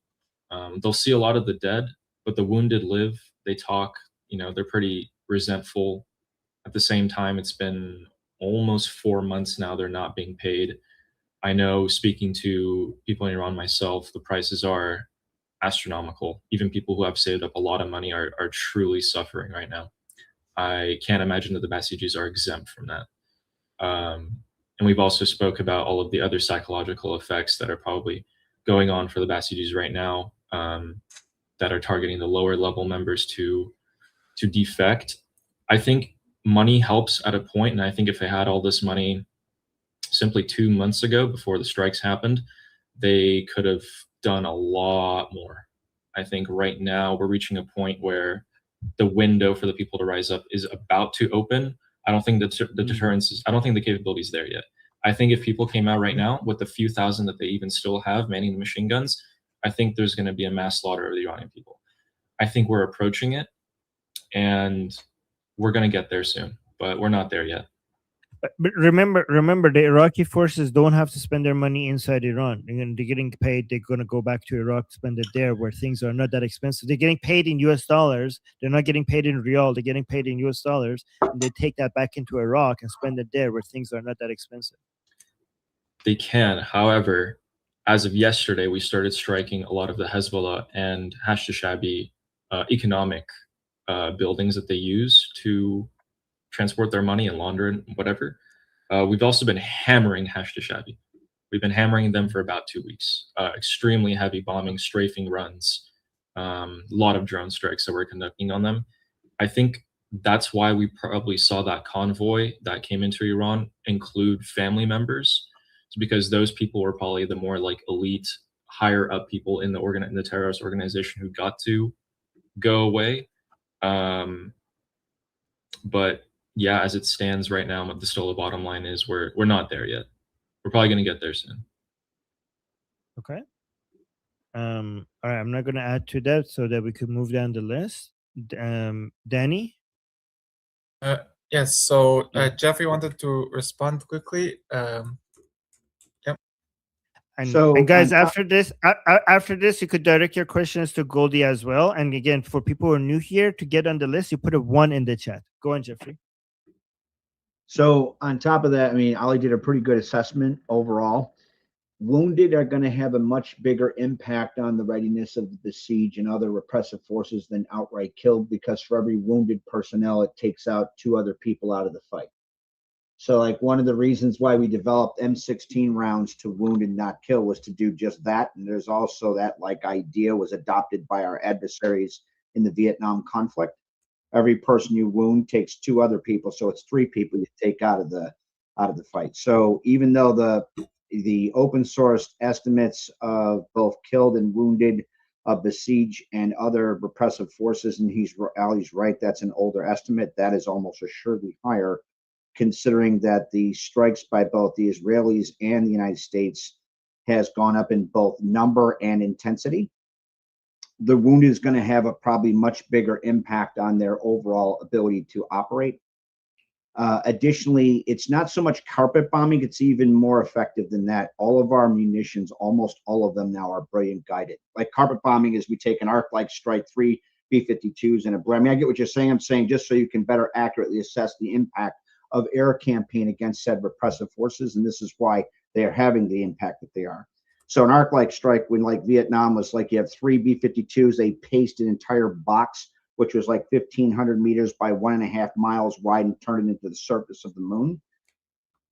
S14: They'll see a lot of the dead, but the wounded live, they talk, they're pretty resentful. At the same time, it's been almost 4 months now they're not being paid. I know, speaking to people in Iran myself, the prices are astronomical. Even people who have saved up a lot of money are truly suffering right now. I can't imagine that the Basijis are exempt from that. And we've also spoke about all of the other psychological effects that are probably going on for the Basijis right now, that are targeting the lower level members to defect. I think money helps at a point, and I think if they had all this money simply 2 months ago before the strikes happened, they could have done a lot more. I think right now we're reaching a point where the window for the people to rise up is about to open. I don't think the deterrence is, I don't think the capability is there yet. I think if people came out right now with the few thousand that they even still have manning the machine guns, I think there's going to be a mass slaughter of the Iranian people. I think we're approaching it, and we're going to get there soon, but we're not there yet.
S4: But remember, the Iraqi forces don't have to spend their money inside Iran. They're getting paid. They're going to go back to Iraq, spend it there, where things are not that expensive. They're getting paid in U.S. dollars. They're not getting paid in rial. They're getting paid in U.S. dollars, and they take that back into Iraq and spend it there, where things are not that expensive.
S14: They can. However, as of yesterday, we started striking a lot of the Hezbollah and Hashd-e-Shabi economic buildings that they use to transport their money and launder and whatever. We've also been hammering Hashd-e-Shabi. We've been hammering them for about 2 weeks. Extremely heavy bombing, strafing runs, a lot of drone strikes that we're conducting on them. I think that's why we probably saw that convoy that came into Iran include family members. It's because those people were probably the more like elite, higher up people in the terrorist organization who got to go away. But yeah, as it stands right now, the bottom line is we're not there yet. We're probably going to get there soon.
S4: Okay. All right, I'm not going to add to that so that we could move down the list. Danny?
S15: Yes, so Jeffrey wanted to respond quickly.
S4: And guys, after this, you could direct your questions to Goldie as well. And again, for people who are new here, to get on the list, you put a 1 in the chat. Go on, Jeffrey.
S16: So on top of that, I mean, Ali did a pretty good assessment overall. Wounded are going to have a much bigger impact on the readiness of the siege and other repressive forces than outright killed, because for every wounded personnel, it takes out 2 other people out of the fight. So like one of the reasons why we developed M16 rounds to wound and not kill was to do just that. And there's also that like idea was adopted by our adversaries in the Vietnam conflict. Every person you wound takes 2 other people, so it's 3 people you take out of the fight. So even though the open source estimates of both killed and wounded of Basij and other repressive forces, and Ali's right, that's an older estimate, that is almost assuredly higher, considering that the strikes by both the Israelis and the United States has gone up in both number and intensity. The wounded is going to have a probably much bigger impact on their overall ability to operate. Additionally, it's not so much carpet bombing, it's even more effective than that. All of our munitions, almost all of them now, are brilliant guided. Like carpet bombing is we take an arc-like strike, 3 B-52s and I mean, I get what you're saying. I'm saying just so you can better accurately assess the impact of air campaign against said repressive forces, and this is why they are having the impact that they are. So an arc-like strike, when like Vietnam was like you have 3 B-52s, they paced an entire box, which was like 1,500 meters by 1.5 miles wide, and turned it into the surface of the moon.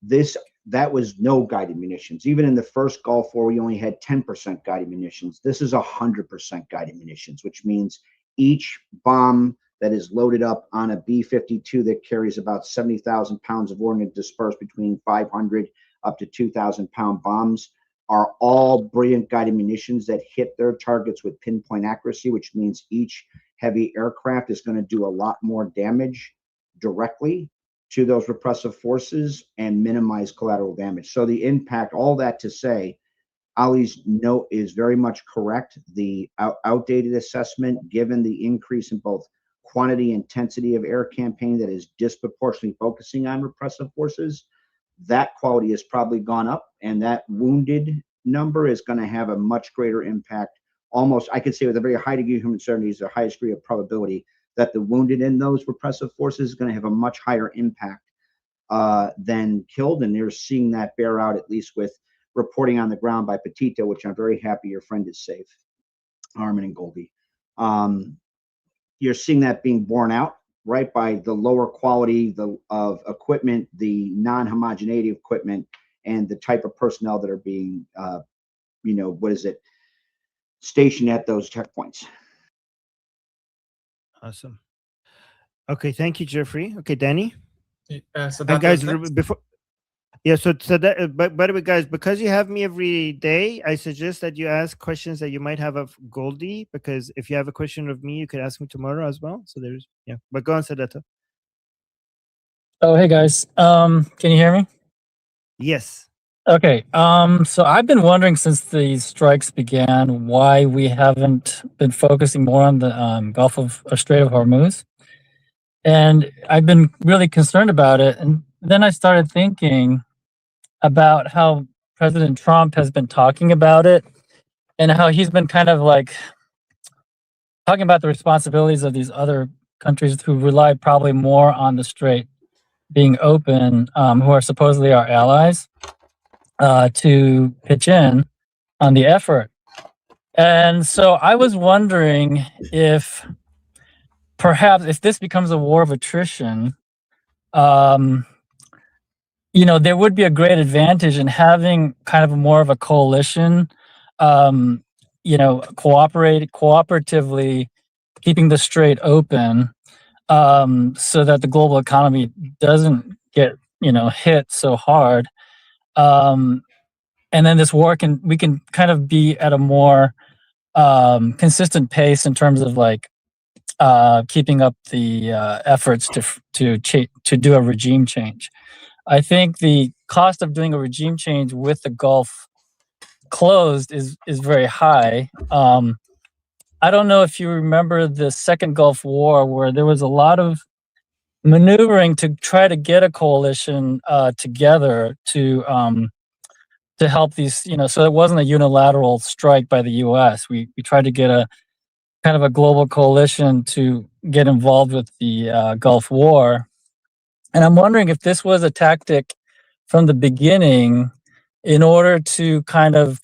S16: That was no guided munitions. Even in the first Gulf War, we only had 10% guided munitions. This is 100% guided munitions, which means each bomb that is loaded up on a B-52 that carries about 70,000 pounds of ordnance dispersed between 500 up to 2,000 pound bombs are all brilliant guided munitions that hit their targets with pinpoint accuracy, which means each heavy aircraft is going to do a lot more damage directly to those repressive forces and minimize collateral damage. So the impact, all that to say, Ali's note is very much correct. The outdated assessment, given the increase in both quantity intensity of air campaign that is disproportionately focusing on repressive forces, that quality has probably gone up, and that wounded number is going to have a much greater impact. Almost, I could say with a very high degree of human certainty, is the highest degree of probability that the wounded in those repressive forces is going to have a much higher impact than killed, and they're seeing that bear out, at least with reporting on the ground by Petito, which I'm very happy your friend is safe. ARMIN and Goldie. You're seeing that being borne out, right, by the lower quality of equipment, the non-homogeneity of equipment, and the type of personnel that are being, stationed at those checkpoints.
S4: Awesome. Okay, thank you, Jeffrey. Okay, Danny.
S15: So
S4: And
S15: that
S4: guys,
S15: was next.
S4: before, yeah. So that, but by the way, guys, because you have me every day, I suggest that you ask questions that you might have of Goldie. Because if you have a question of me, you could ask me tomorrow as well. So there's, yeah. But go on, Sadata.
S17: Oh, hey guys. Can you hear me?
S4: Yes.
S17: Okay. So I've been wondering since the strikes began why we haven't been focusing more on the Gulf of Strait of Hormuz, and I've been really concerned about it. And then I started thinking about how President Trump has been talking about it, and how he's been kind of like talking about the responsibilities of these other countries who rely probably more on the strait being open, who are supposedly our allies, to pitch in on the effort. And so I was wondering if perhaps if this becomes a war of attrition, there would be a great advantage in having kind of more of a coalition, cooperatively keeping the strait open, so that the global economy doesn't get, hit so hard. And then we can kind of be at a more consistent pace in terms of like keeping up the efforts to do a regime change. I think the cost of doing a regime change with the Gulf closed is very high. I don't know if you remember the second Gulf War, where there was a lot of maneuvering to try to get a coalition together to help these, so it wasn't a unilateral strike by the U.S. We tried to get a kind of a global coalition to get involved with the Gulf War. And I'm wondering if this was a tactic from the beginning in order to kind of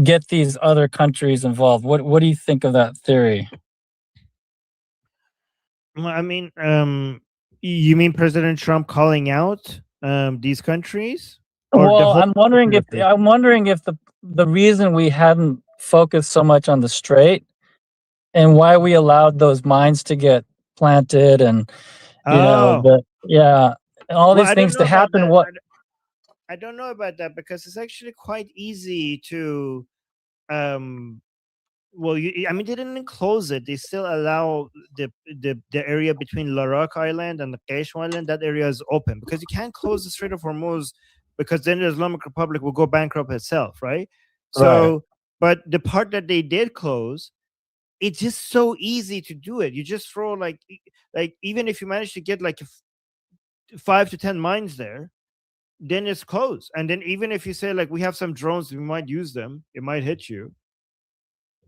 S17: get these other countries involved. What do you think of that theory?
S4: Well, I mean, you mean President Trump calling out these countries?
S17: Well, I'm wondering if the reason we hadn't focused so much on the strait and why we allowed those mines to get planted and all these things to happen.
S4: I don't know about that, because it's actually quite easy to I mean, they didn't close it. They still allow the area between Larak Island and the Qaish Island. That area is open because you can't close the Strait of Hormuz, because then the Islamic Republic will go bankrupt itself, right? So, but the part that they did close, it's just so easy to do it. You just throw like even if you manage to get like 5 to 10 mines there, then it's closed. And then even if you say like we have some drones, we might use them, it might hit you.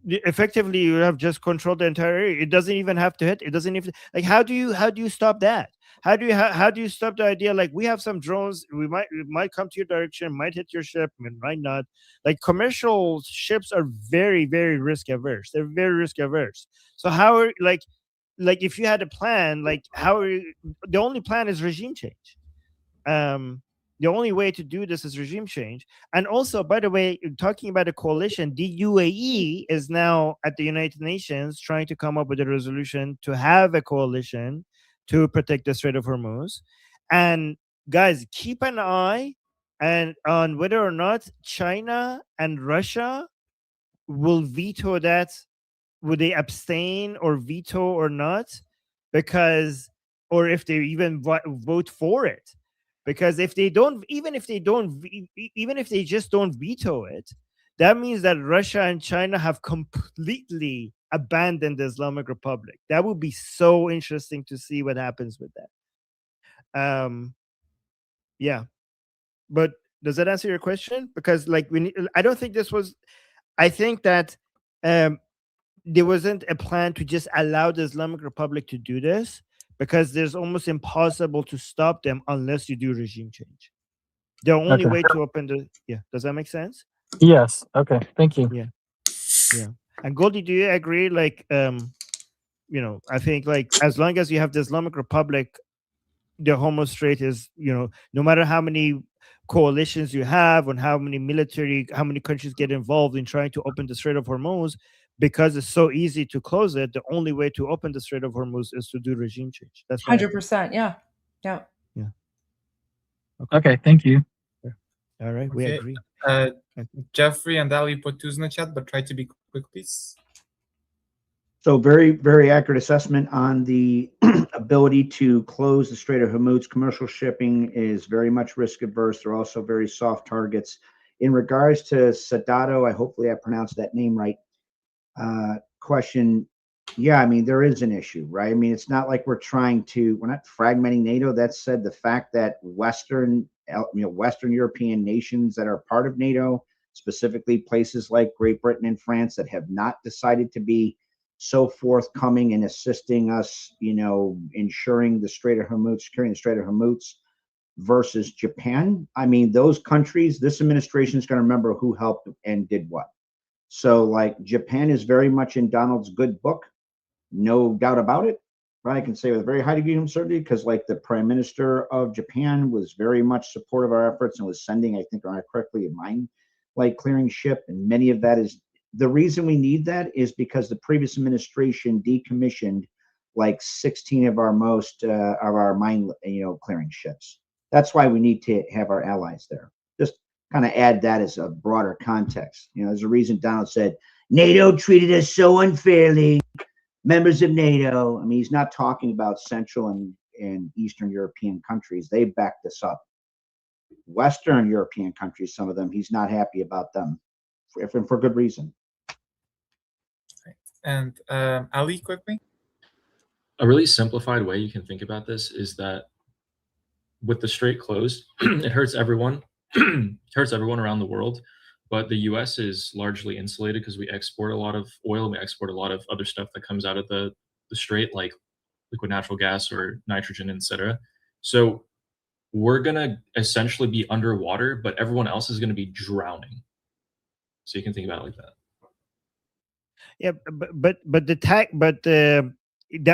S4: Effectively, you have just controlled the entire area. It doesn't even have to hit. It doesn't even like how do you stop that? How do you stop the idea like we have some drones, it might come to your direction, might hit your ship, it might not. Like commercial ships are very, very risk averse. They're very risk averse. So how are like if you had a plan, like the only plan is regime change. The only way to do this is regime change. And also, by the way, talking about a coalition, the UAE is now at the United Nations trying to come up with a resolution to have a coalition to protect the Strait of Hormuz. And guys, keep an eye on whether or not China and Russia will veto that. Would they abstain or veto or not? Because, or if they even vote for it. Because if they just don't veto it, that means that Russia and China have completely abandoned the Islamic Republic. That would be so interesting to see what happens with that. Yeah, but does that answer your question? Because like I don't think this was. I think that there wasn't a plan to just allow the Islamic Republic to do this, because there's almost impossible to stop them unless you do regime change. The only way to open does that make sense?
S17: Yes. Okay. Thank you.
S4: Yeah. Yeah. And Goldie, do you agree? Like, I think like as long as you have the Islamic Republic, the Hormuz Strait is, no matter how many coalitions you have and how many countries get involved in trying to open the Strait of Hormuz, because it's so easy to close it, the only way to open the Strait of Hormuz is to do regime change. That's why.
S3: 100%. Yeah. Yeah.
S4: Yeah.
S17: Okay, thank you.
S4: All right, we
S15: Okay.
S4: agree.
S15: Jeffrey and Ali put twos in the chat, but try to be quick, please.
S16: So very, very accurate assessment on the ability to close the Strait of Hormuz. Commercial shipping is very much risk averse. They're also very soft targets. In regards to Sadato, hopefully I pronounced that name right. Question. Yeah, I mean, there is an issue, right? I mean, it's not like we're not fragmenting NATO. That said, the fact that Western European nations that are part of NATO, specifically places like Great Britain and France that have not decided to be so forthcoming in assisting us, ensuring the Strait of Hormuz, securing the Strait of Hormuz versus Japan. I mean, those countries, this administration is going to remember who helped and did what. So like Japan is very much in Donald's good book, no doubt about it. Right? I can say with a very high degree of certainty because like the Prime Minister of Japan was very much supportive of our efforts and was sending, I think, correctly, a mine like clearing ship, and many of that is the reason we need that is because the previous administration decommissioned like 16 of our mine clearing ships. That's why we need to have our allies there. Just kind of add that as a broader context. There's a reason Donald said NATO treated us so unfairly. Members of NATO. I mean, he's not talking about Central and Eastern European countries. They backed us up. Western European countries, some of them, he's not happy about them for good reason.
S15: And Ali, quickly.
S14: A really simplified way you can think about this is that with the strait closed, it hurts everyone. It hurts everyone around the world. But the U.S. is largely insulated because we export a lot of oil and we export a lot of other stuff that comes out of the strait, like liquid natural gas or nitrogen, etc. So we're going to essentially be underwater, but everyone else is going to be drowning. So you can think about it like that.
S4: Yeah,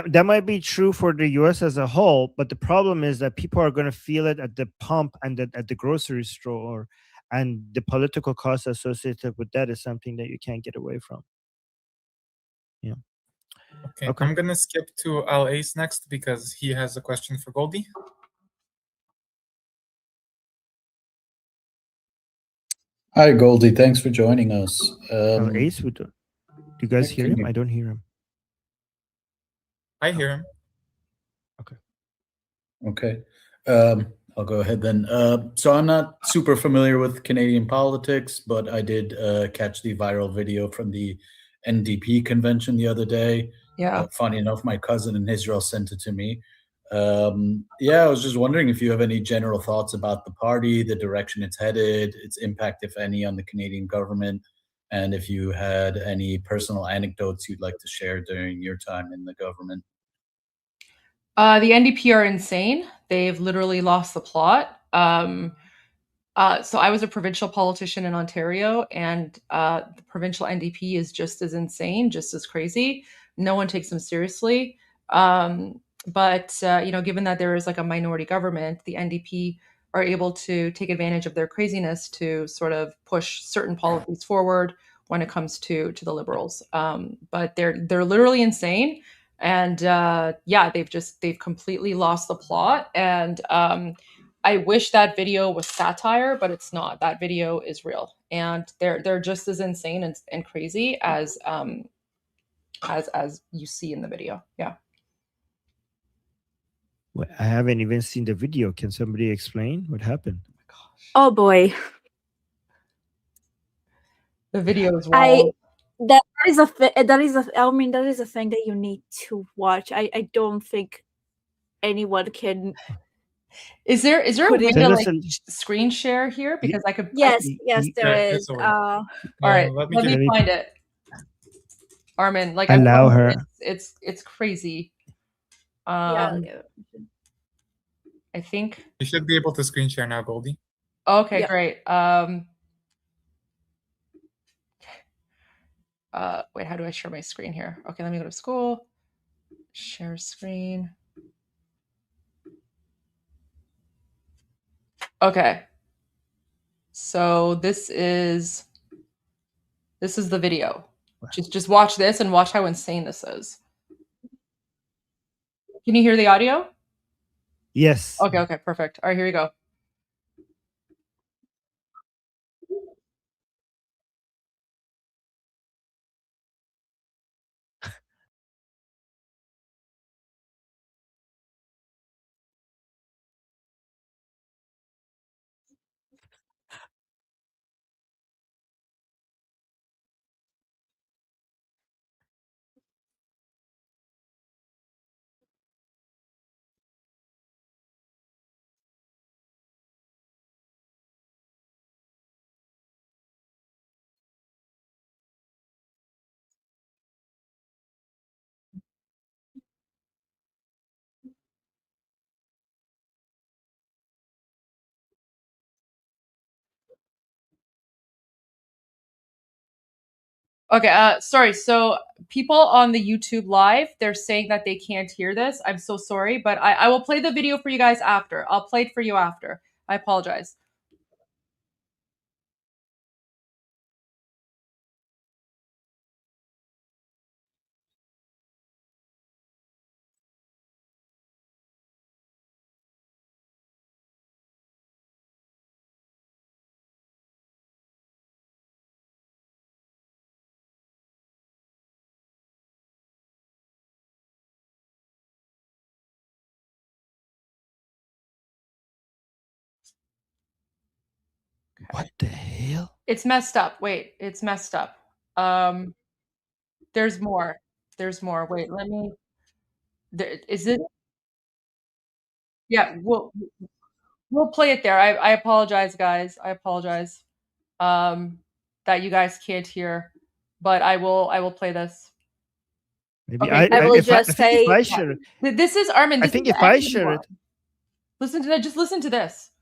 S4: that might be true for the U.S. as a whole, but the problem is that people are going to feel it at the pump and at the grocery store, and the political costs associated with that is something that you can't get away from. Yeah.
S15: Okay. I'm going to skip to Al Ace next because he has a question for Goldie.
S18: Hi, Goldie. Thanks for joining us.
S4: Ace, do you guys hear him? I don't hear him.
S15: I hear him.
S18: Okay. I'll go ahead then. So I'm not super familiar with Canadian politics, but I did catch the viral video from the NDP convention the other day.
S3: Yeah.
S18: Funny enough, my cousin in Israel sent it to me. I was just wondering if you have any general thoughts about the party, the direction it's headed, its impact, if any, on the Canadian government, and if you had any personal anecdotes you'd like to share during your time in the government.
S3: The NDP are insane. They've literally lost the plot. So I was a provincial politician in Ontario, and the provincial NDP is just as insane, just as crazy. No one takes them seriously. But given that there is like a minority government, the NDP are able to take advantage of their craziness to sort of push certain policies forward when it comes to the Liberals. But they're literally insane. And they've completely lost the plot. And I wish that video was satire, but it's not. That video is real, and they're just as insane and crazy as you see in the video. Yeah.
S4: Well, I haven't even seen the video. Can somebody explain what happened?
S13: Oh boy.
S3: The video is wild.
S13: That is a thing that you need to watch. I don't think anyone can.
S3: Is there a way to like screen share here? Because I could.
S13: Yes, there is.
S3: All right, let me find it. Armin, like
S4: allow her.
S3: It's crazy.
S13: Yeah.
S3: I think
S15: you should be able to screen share now, Goldie.
S3: Okay, great. Wait, how do I share my screen here? Okay, let me go to school. Share screen. Okay. So this is the video. Just watch this and watch how insane this is. Can you hear the audio?
S4: Yes.
S3: Okay, perfect. All right, here we go. Okay, sorry. So people on the YouTube live, they're saying that they can't hear this. I'm so sorry, but I will play the video for you guys after. I'll play it for you after. I apologize.
S4: What the hell?
S3: It's messed up. Wait, it's messed up. There's more. There's more. Wait, let me. Is it? Yeah, we'll play it there. I apologize, guys. I apologize. That you guys can't hear, but I will play this.
S4: Maybe
S3: Okay,
S13: I will
S4: if I
S13: just
S4: think if
S13: say
S4: I share it,
S3: this is Armin.
S4: I
S3: This
S4: think
S3: is
S4: if
S3: the
S4: I
S3: end of the
S4: share
S3: world.
S4: it,
S3: Listen to that. Just listen to this.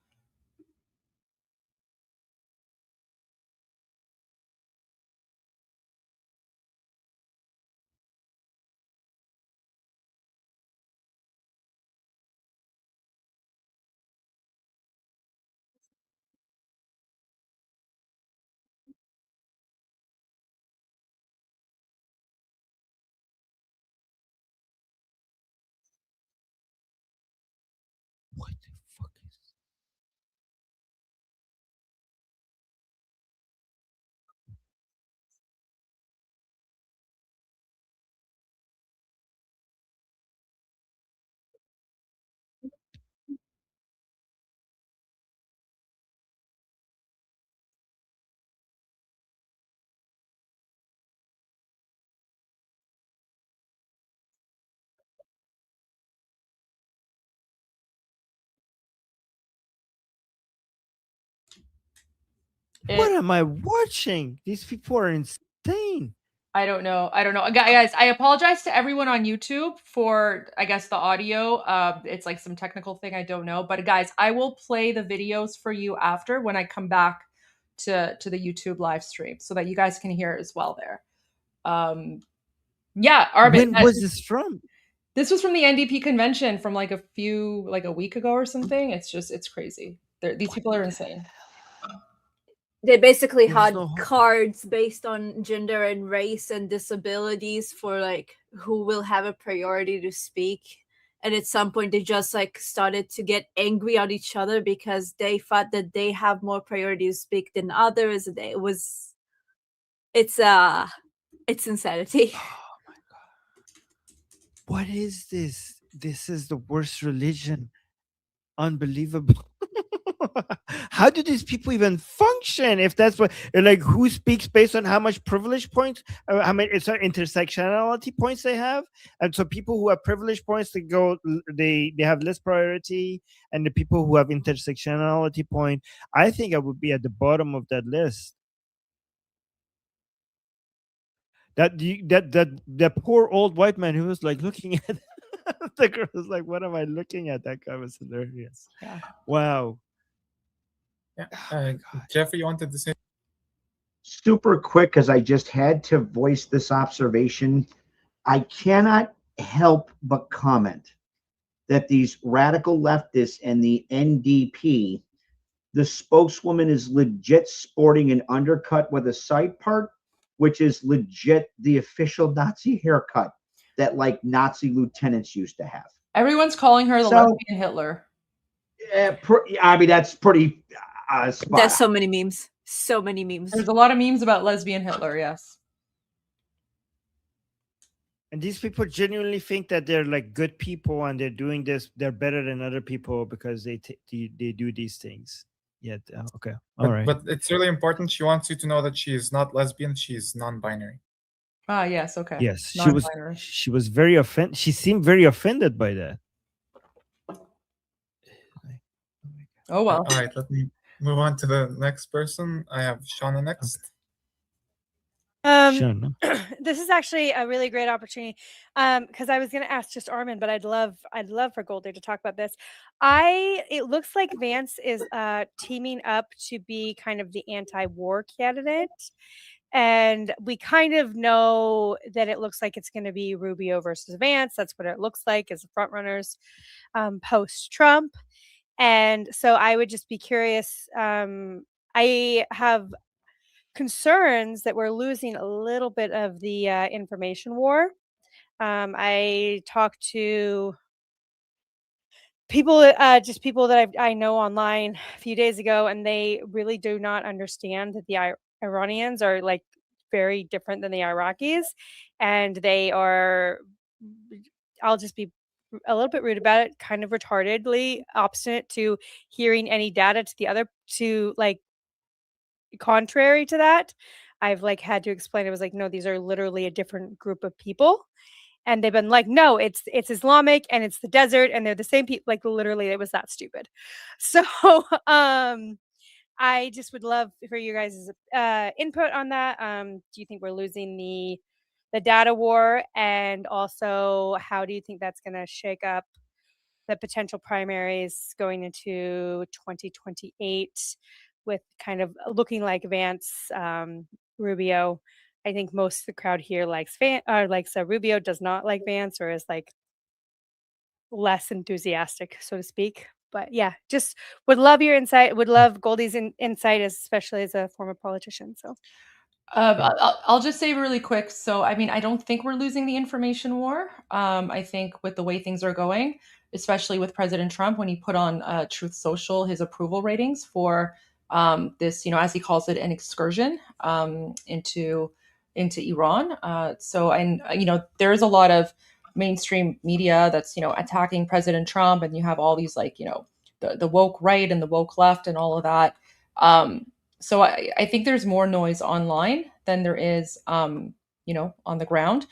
S4: what am I watching? These people are insane.
S3: I don't know. Guys, I apologize to everyone on YouTube for, I guess, the audio. It's like some technical thing. I don't know. But guys, I will play the videos for you after when I come back to the YouTube live stream so that you guys can hear it as well there. Yeah, Armin.
S4: When was this from?
S3: This was from the NDP convention from like a week ago or something. It's crazy. These people are insane.
S13: They basically
S4: There was
S13: had
S4: no
S13: cards based on gender and race and disabilities for like who will have a priority to speak. And at some point they just like started to get angry at each other because they thought that they have more priority to speak than others. It's insanity.
S4: What is this? This is the worst religion. Unbelievable. How do these people even function if that's what, like, who speaks based on how much privilege points, how many intersectionality points they have? And so people who have privilege points, they have less priority, and the people who have intersectionality point, I think I would be at the bottom of that list. That poor old white man who was like looking at the girl was like, what am I looking at? That guy was hilarious.
S3: Yeah.
S4: Wow.
S15: Yeah. Jeffrey, you wanted to say?
S16: super quick, because I just had to voice this observation. I cannot help but comment that these radical leftists and the NDP, the spokeswoman is legit sporting an undercut with a side part, which is legit the official Nazi haircut that like Nazi lieutenants used to have.
S3: Everyone's calling her the lesbian Hitler.
S16: I mean, that's pretty spot
S13: There's
S16: on.
S13: so many memes. So many memes.
S3: There's a lot of memes about lesbian Hitler, yes.
S4: And these people genuinely think that they're like good people and they're doing this, they're better than other people because they do these things. Yeah, okay. All right.
S15: But it's really important. She wants you to know that she is not lesbian, she's non-binary.
S3: Ah, yes, okay.
S4: Yes,
S3: Non-binary.
S4: she was very offended. She seemed very offended by that.
S3: Oh well.
S15: All right, let me move on to the next person. I have Shauna next.
S19: This is actually a really great opportunity because I was going to ask just Armin, but I'd love for Goldie to talk about this. It looks like Vance is teaming up to be kind of the anti-war candidate, and we kind of know that it looks like it's going to be Rubio versus Vance. That's what it looks like as the front runners post-Trump. And so I would just be curious. I have concerns that we're losing a little bit of the information war. I talked to people, just people that I know online a few days ago, and they really do not understand that the Iranians are like very different than the Iraqis, and they are, I'll just be a little bit rude about it, kind of retardedly obstinate to hearing any data to the other, to like contrary to that. I've like had to explain. It was like, no, these are literally a different group of people. And they've been like, no, it's Islamic and it's the desert and they're the same people. Like literally, it was that stupid. So I just would love for you guys' input on that. Do you think we're losing the data war? And also, how do you think that's going to shake up the potential primaries going into 2028 with kind of looking like Vance, Rubio? I think most of the crowd here likes Rubio, does not like Vance, or is like less enthusiastic, so to speak. But yeah, just would love your insight. Would love Goldie's insight, especially as a former politician. So
S3: I'll just say really quick. So, I mean, I don't think we're losing the information war. I think with the way things are going, especially with President Trump, when he put on Truth Social his approval ratings for this, as he calls it, an excursion into Iran. There's a lot of mainstream media that's attacking President Trump, and you have all these the woke right and the woke left and all of that. So I think there's more noise online than there is, on the ground.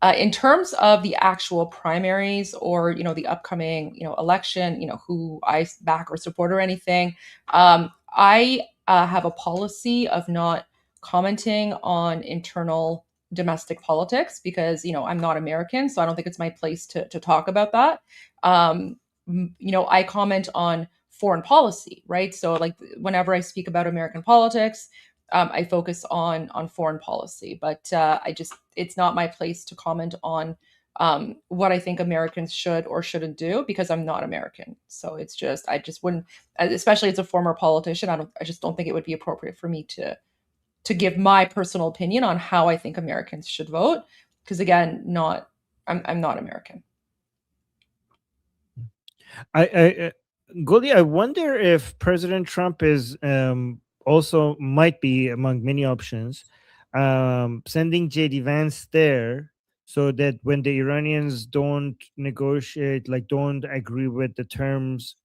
S3: In terms of the actual primaries or, the upcoming, election, who I back or support or anything, I have a policy of not commenting on internal domestic politics because, I'm not American, so I don't think it's my place to talk about that. I comment on foreign policy, right? So like whenever I speak about American politics, I focus on foreign policy, but it's not my place to comment on what I think Americans should or shouldn't do because I'm not American. So I just wouldn't, especially as a former politician, I just don't think it would be appropriate for me to give my personal opinion on how I think Americans should vote. Because again, I'm not American.
S4: Goldie, I wonder if President Trump is also might be among many options sending JD Vance there so that when the Iranians don't negotiate, like don't agree with the terms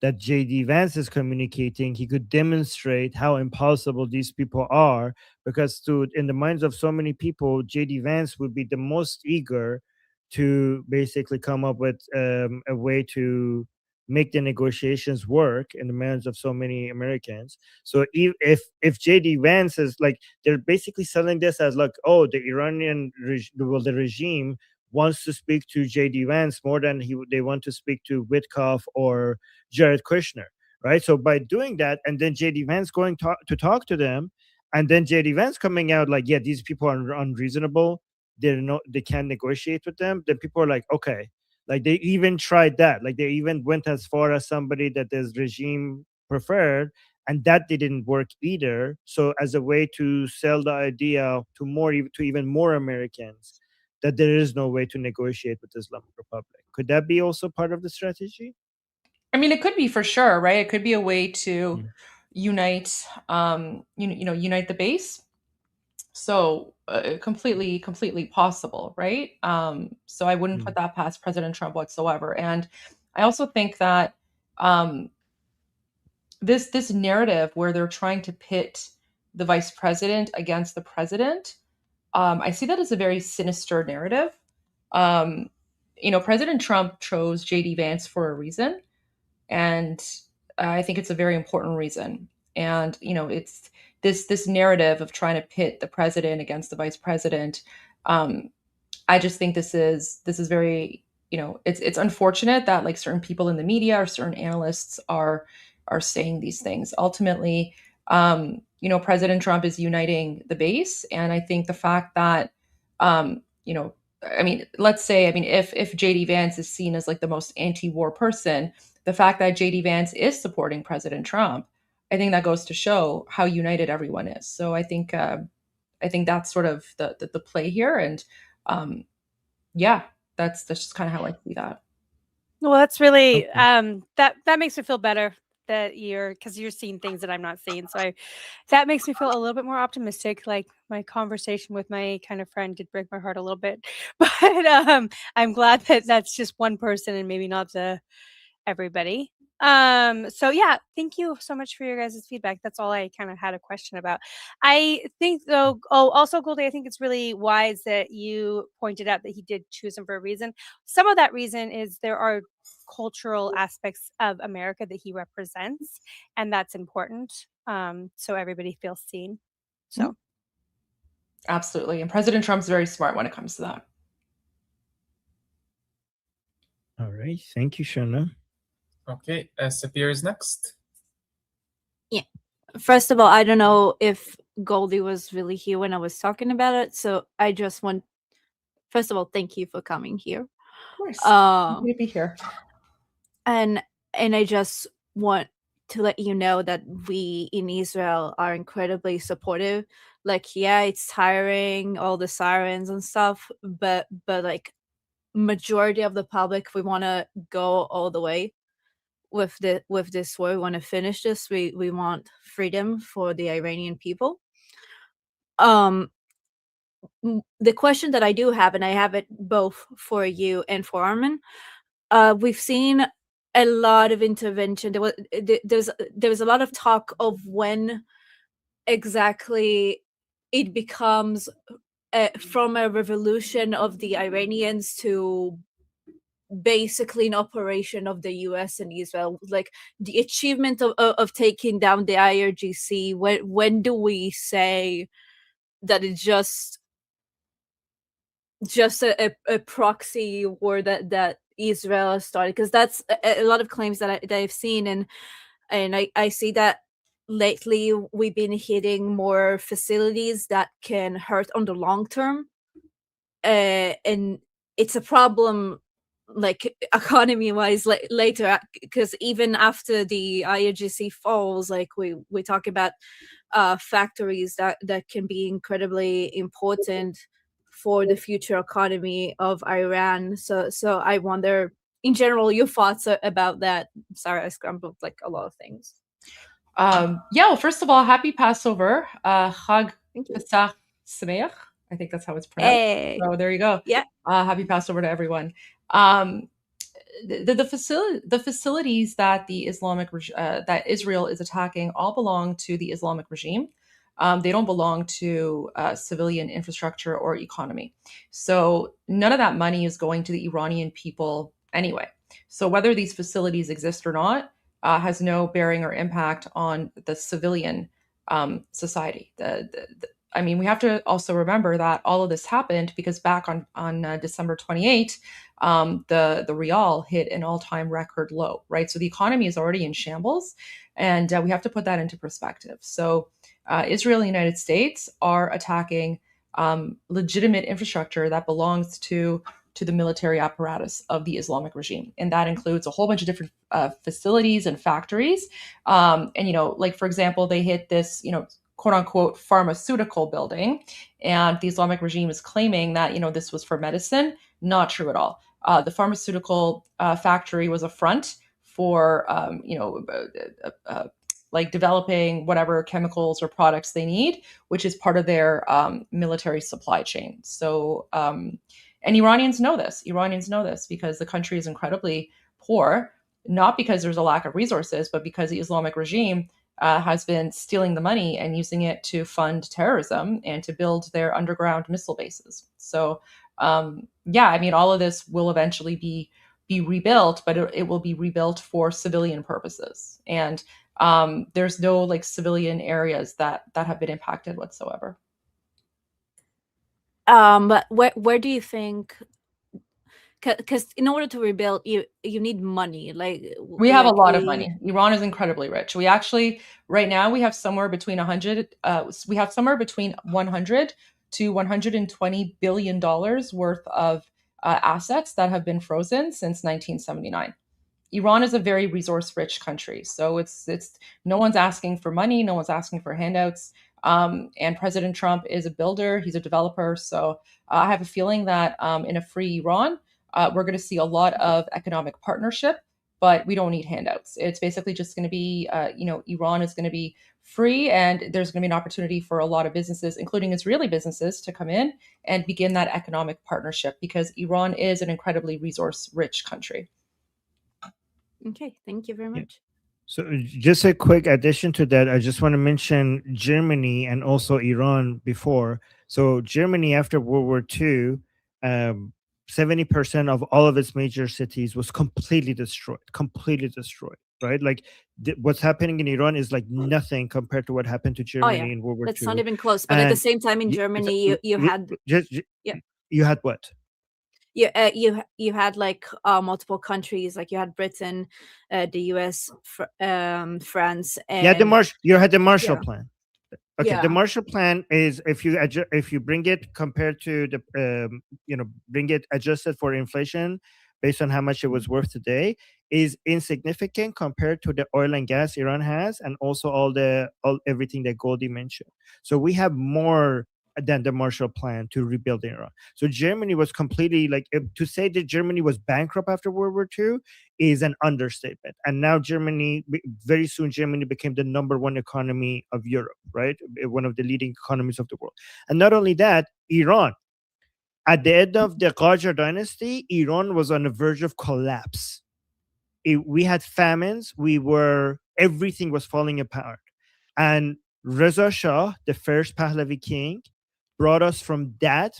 S4: that JD Vance is communicating, he could demonstrate how impossible these people are, because in the minds of so many people, JD Vance would be the most eager to basically come up with a way to make the negotiations work in the minds of so many Americans. So if JD Vance is like, they're basically selling this as like, oh, the Iranian the regime wants to speak to JD Vance more than they want to speak to Witkoff or Jared Kushner, right? So by doing that, and then JD Vance going to talk to them, And then JD Vance coming out like, yeah, these people are unreasonable. They can't negotiate with them. Then people are like, okay, like they even tried that. Like they even went as far as somebody that is regime preferred, and that didn't work either. So as a way to sell the idea to even more Americans that there is no way to negotiate with Islamic Republic. Could that be also part of the strategy?
S3: I mean, it could be for sure, right? It could be a way to unite, unite the base. So completely possible, right? So I wouldn't put that past President Trump whatsoever. And I also think that this narrative where they're trying to pit the vice president against the president, I see that as a very sinister narrative. President Trump chose JD Vance for a reason, and I think it's a very important reason. And it's this narrative of trying to pit the president against the vice president. I just think this is very, it's unfortunate that like certain people in the media or certain analysts are saying these things. Ultimately, President Trump is uniting the base, and I think the fact that let's say, if JD Vance is seen as like the most anti-war person, the fact that JD Vance is supporting President Trump, I think that goes to show how united everyone is. So I think that's sort of the play here, and yeah, that's just kind of how I see that.
S19: Well, that's really that makes me feel better that because you're seeing things that I'm not seeing. So that makes me feel a little bit more optimistic. Like my conversation with my kind of friend did break my heart a little bit, but I'm glad that that's just one person and maybe not everybody. So yeah, thank you so much for your guys' feedback. That's all I kind of had a question about. I think though, also Goldie, I think it's really wise that you pointed out that he did choose him for a reason. Some of that reason is there are cultural aspects of America that he represents, and that's important. So everybody feels seen. So
S3: absolutely. And President Trump's very smart when it comes to that.
S4: All right. Thank you, Shana.
S15: Okay, Sapir is next.
S13: Yeah. First of all, I don't know if Goldie was really here when I was talking about it, so I just want, first of all, thank you for coming here.
S3: Of course, happy to be here.
S13: And I just want to let you know that we in Israel are incredibly supportive. Like, yeah, it's tiring, all the sirens and stuff, but like majority of the public, we want to go all the way with this war. We want to finish this. We want freedom for the Iranian people. The question that I do have, and I have it both for you and for Armin, we've seen a lot of intervention. There was a lot of talk of when exactly it becomes from a revolution of the Iranians to basically an operation of the US and Israel, like the achievement of taking down the IRGC. When do we say that it's just a proxy war that Israel started? Because that's a lot of claims that I've seen, and I see that lately we've been hitting more facilities that can hurt on the long term, and it's a problem like economy wise later, because even after the IRGC falls, like we talk about factories that can be incredibly important for the future economy of Iran. So I wonder, in general, your thoughts about that. Sorry, I scrambled like a lot of things.
S3: Yeah, well, first of all, happy Passover. Chag Pesach Sameach. I think that's how it's pronounced.
S13: Hey.
S3: So there you go.
S13: Yeah.
S3: Happy Passover to everyone. The facilities that that Israel is attacking all belong to the Islamic regime. They don't belong to civilian infrastructure or economy. So none of that money is going to the Iranian people anyway. So whether these facilities exist or not has no bearing or impact on the civilian society. I mean, we have to also remember that all of this happened because back on December 28th, the real hit an all-time record low, right? So the economy is already in shambles, and we have to put that into perspective. So Israel and the United States are attacking legitimate infrastructure that belongs to the military apparatus of the Islamic regime, and that includes a whole bunch of different facilities and factories. And like for example, they hit this quote unquote pharmaceutical building, and the Islamic regime is claiming that this was for medicine. Not true at all. The pharmaceutical factory was a front for like developing whatever chemicals or products they need, which is part of their military supply chain. So, and Iranians know this. Iranians know this because the country is incredibly poor, not because there's a lack of resources, but because the Islamic regime has been stealing the money and using it to fund terrorism and to build their underground missile bases. So, yeah, I mean, all of this will eventually be rebuilt, but it will be rebuilt for civilian purposes. And there's no like civilian areas that have been impacted whatsoever.
S13: But where do you think? Because in order to rebuild, you need money. Like
S3: we have a lot of money. Iran is incredibly rich. We actually right now we have somewhere between 100. We have somewhere between 100 to 120 billion dollars worth of assets that have been frozen since 1979. Iran is a very resource-rich country, so it's no one's asking for money, no one's asking for handouts. And President Trump is a builder; he's a developer. So I have a feeling that in a free Iran, we're going to see a lot of economic partnership, but we don't need handouts. It's basically just going to be, Iran is going to be free, and there's going to be an opportunity for a lot of businesses, including Israeli businesses, to come in and begin that economic partnership because Iran is an incredibly resource-rich country.
S13: Okay, thank you very much.
S4: So just a quick addition to that, I just want to mention Germany and also Iran before. So Germany after World War II, 70% of all of its major cities was completely destroyed, right? Like what's happening in Iran is like nothing compared to what happened to Germany in World War II.
S13: That's not even close. But at the same time, in Germany, you had
S4: you had what?
S13: You had like multiple countries, like you had Britain, the US, France, and
S4: you had the Marshall Plan. Okay,
S13: Yeah.
S4: the Marshall Plan is if you bring it compared to the bring it adjusted for inflation based on how much it was worth today, is insignificant compared to the oil and gas Iran has, and also everything that Goldie mentioned. So we have more than the Marshall Plan to rebuild Iran. So Germany was completely to say that Germany was bankrupt after World War II is an understatement. And now very soon Germany became the #1 economy of Europe, right? One of the leading economies of the world. And not only that, Iran. At the end of the Qajar dynasty, Iran was on the verge of collapse. We had famines. Everything was falling apart. And Reza Shah, the first Pahlavi king, brought us from that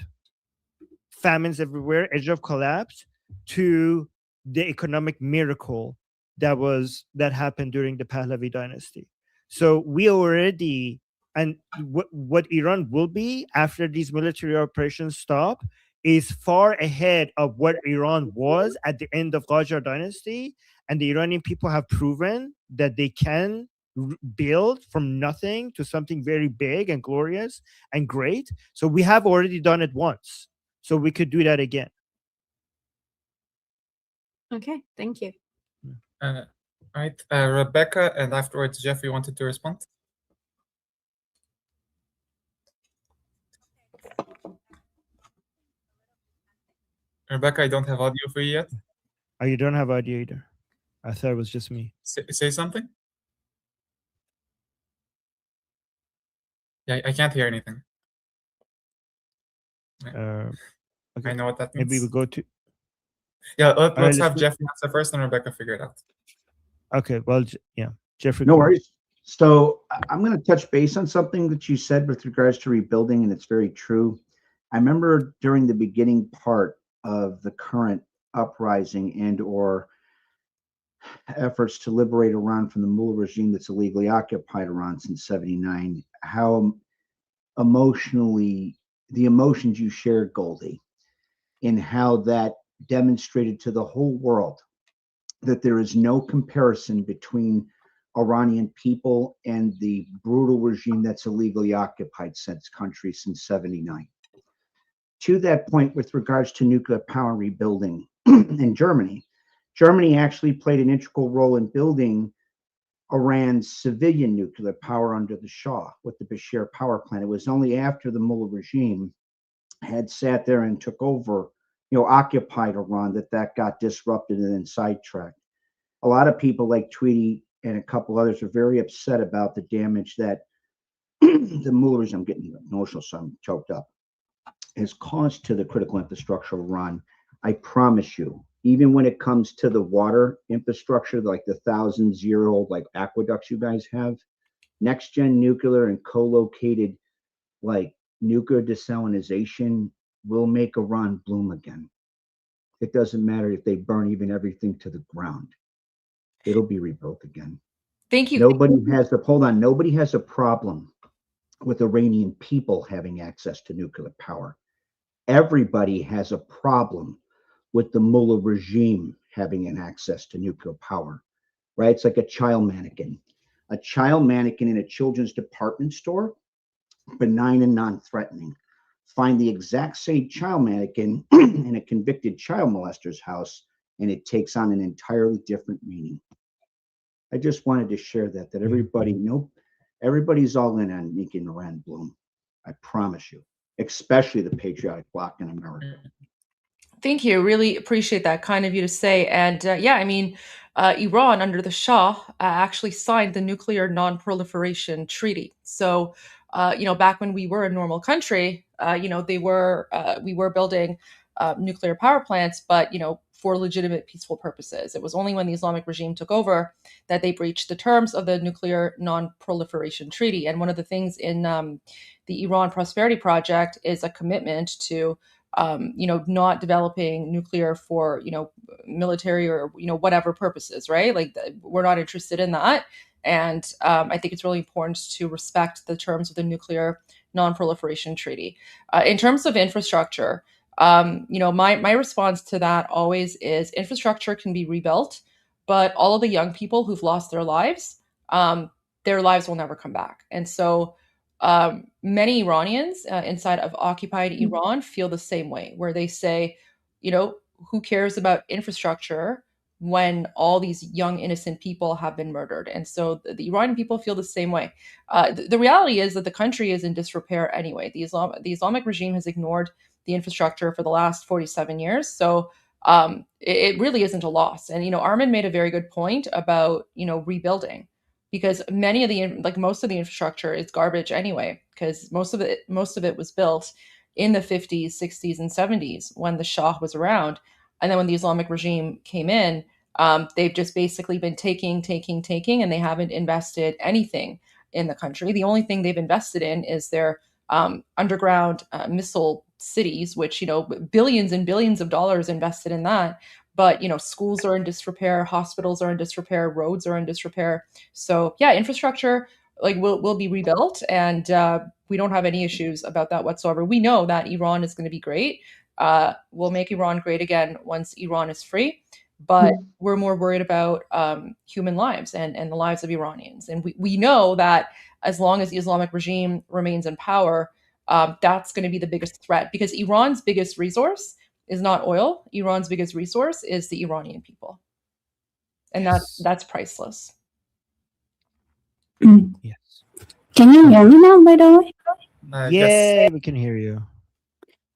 S4: famines everywhere, edge of collapse, to the economic miracle that happened during the Pahlavi dynasty. So we already, and what Iran will be after these military operations stop is far ahead of what Iran was at the end of Qajar dynasty. And the Iranian people have proven that they can build from nothing to something very big and glorious and great. So we have already done it once, so we could do that again.
S13: Okay, thank you.
S15: All right, Rebecca, and afterwards Jeffrey wanted to respond. Rebecca, I don't have audio for you yet.
S4: Oh, you don't have audio either? I thought it was just me.
S15: Say something. Yeah, I can't hear anything.
S4: Okay.
S15: I know what that means.
S4: Maybe we go to.
S15: Yeah, let's have Jeffrey answer first, and Rebecca figure it out.
S4: Okay, well, yeah, Jeffrey.
S16: No worries. So I'm going to touch base on something that you said with regards to rebuilding, and it's very true. I remember during the beginning part of the current uprising and/or efforts to liberate Iran from the Mullah regime that's illegally occupied Iran since '79, how emotionally, the emotions you shared, Goldie, and how that demonstrated to the whole world that there is no comparison between Iranian people and the brutal regime that's illegally occupied since country since 79. To that point, with regards to nuclear power rebuilding in Germany, Germany actually played an integral role in building Iran's civilian nuclear power under the Shah with the Bashir power plant. It was only after the Mullah regime had sat there and took over, occupied Iran, that got disrupted and then sidetracked. A lot of people like Tweety and a couple others are very upset about the damage that the Mullah regime, I'm getting emotional, so I'm choked up, has caused to the critical infrastructure of Iran. I promise you, even when it comes to the water infrastructure, like the thousands-year-old like aqueducts you guys have, next-gen nuclear and co-located like nuclear desalinization will make Iran bloom again. It doesn't matter if they burn even everything to the ground. It'll be rebuilt again.
S3: Thank you.
S16: Nobody has a problem with Iranian people having access to nuclear power. Everybody has a problem with the Mullah regime having an access to nuclear power, right? It's like a child mannequin. A child mannequin in a children's department store, benign and non-threatening. Find the exact same child mannequin in a convicted child molester's house, and it takes on an entirely different meaning. I just wanted to share that everybody's all in on making Iran bloom. I promise you, especially the patriotic bloc in America.
S3: Thank you. Really appreciate that. Kind of you to say. And Iran under the Shah actually signed the Nuclear Non-Proliferation Treaty. So, back when we were a normal country, we were building nuclear power plants, but for legitimate peaceful purposes. It was only when the Islamic regime took over that they breached the terms of the Nuclear Non-Proliferation Treaty. And one of the things in the Iran Prosperity Project is a commitment to not developing nuclear for, military or, whatever purposes, right? Like we're not interested in that. And I think it's really important to respect the terms of the Nuclear Non-Proliferation Treaty. In terms of infrastructure, my response to that always is infrastructure can be rebuilt, but all of the young people who've lost their lives will never come back. And so many Iranians inside of occupied Iran feel the same way, where they say, who cares about infrastructure when all these young innocent people have been murdered? And so the Iranian people feel the same way. The reality is that the country is in disrepair anyway. The Islamic regime has ignored the infrastructure for the last 47 years. So it really isn't a loss. And, Armin made a very good point about, rebuilding, because most of the infrastructure is garbage anyway, because most of it was built in the 50s, 60s, and 70s when the Shah was around. And then when the Islamic regime came in, they've just basically been taking, and they haven't invested anything in the country. The only thing they've invested in is their underground missile cities, which, billions and billions of dollars invested in that. But, schools are in disrepair, hospitals are in disrepair, roads are in disrepair. So yeah, infrastructure will be rebuilt, and we don't have any issues about that whatsoever. We know that Iran is going to be great. We'll make Iran great again once Iran is free. But we're more worried about human lives and the lives of Iranians. And we know that as long as the Islamic regime remains in power, that's going to be the biggest threat, because Iran's biggest resource is not oil. Iran's biggest resource is the Iranian people. And that's priceless.
S11: Yes.
S20: Can you hear me now, by the way?
S4: Yeah, we can hear you.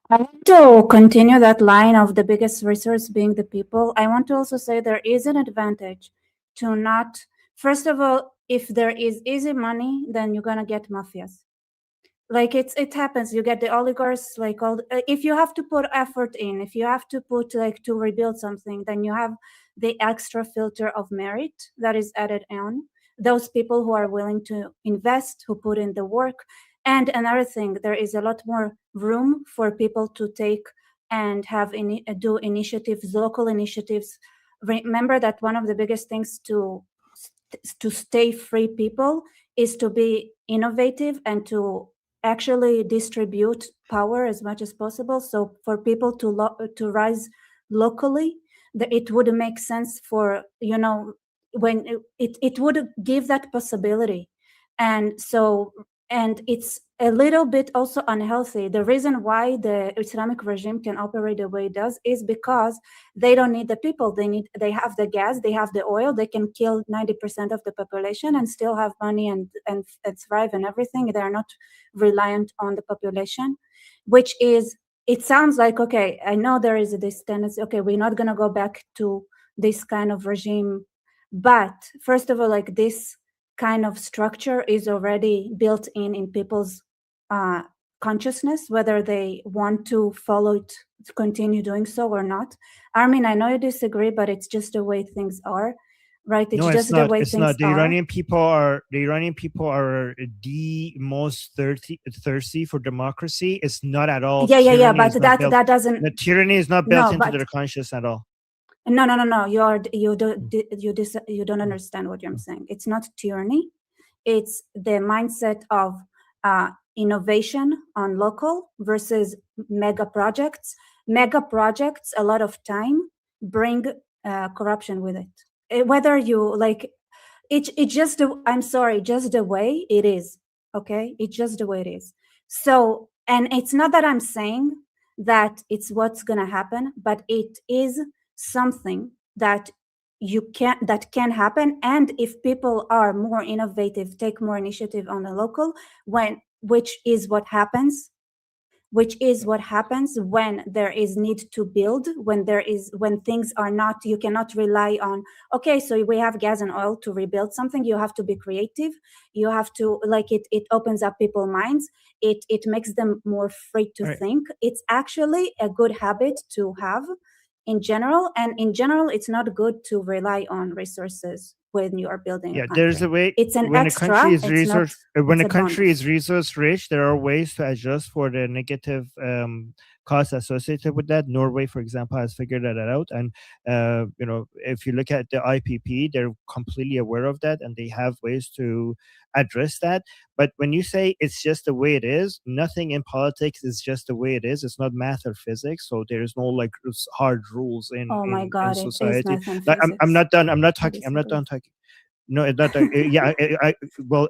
S20: I want to continue that line of the biggest resource being the people. I want to also say there is an advantage to not, first of all, if there is easy money, then you're going to get mafias. Like it happens, you get the oligarchs, if you have to put effort in, if you have to put to rebuild something, then you have the extra filter of merit that is added on. Those people who are willing to invest, who put in the work. And another thing, there is a lot more room for people to take and do initiatives, local initiatives. Remember that one of the biggest things to stay free people is to be innovative and to actually distribute power as much as possible. So for people to rise locally, it would make sense for, when it would give that possibility. And so, and it's a little bit also unhealthy. The reason why the Islamic regime can operate the way it does is because they don't need the people. They have the gas, they have the oil, they can kill 90% of the population and still have money and thrive and everything. They are not reliant on the population, which is, it sounds like, okay, I know there is this tendency, okay, we're not going to go back to this kind of regime. But first of all, like, this kind of structure is already built in people's consciousness, whether they want to follow it, to continue doing so or not. Armin, I know you disagree, but it's just the way things are, right? It's just the way things are.
S4: The Iranian people are the most thirsty for democracy. It's not at all.
S20: Yeah. But that doesn't.
S4: The tyranny is not built into their conscience at all.
S20: No. You don't understand what I'm saying. It's not tyranny. It's the mindset of innovation on local versus mega projects. Mega projects, a lot of time, bring corruption with it. Whether you like, it's just, I'm sorry, just the way it is. Okay, it's just the way it is. So, and it's not that I'm saying that it's what's gonna happen, but it is something that that can happen. And if people are more innovative, take more initiative on the local, which is what happens when there is need to build, when things are not, you cannot rely on, okay, so we have gas and oil to rebuild something. You have to be creative. You have to, like, it opens up people's minds. It makes them more free to think. It's actually a good habit to have in general. And in general, it's not good to rely on resources when you are building a country.
S4: There's a way.
S20: It's an
S4: when
S20: extra.
S4: A country is when
S20: it's
S4: a country
S20: bonus.
S4: is resource rich, there are ways to adjust for the negative costs associated with that. Norway, for example, has figured that out. And if you look at the IPP, they're completely aware of that, and they have ways to address that. But when you say it's just the way it is, nothing in politics is just the way it is. It's not math or physics, so there's no like hard rules in society. Like, I'm not done. I'm not done talking. No, it's not. Well,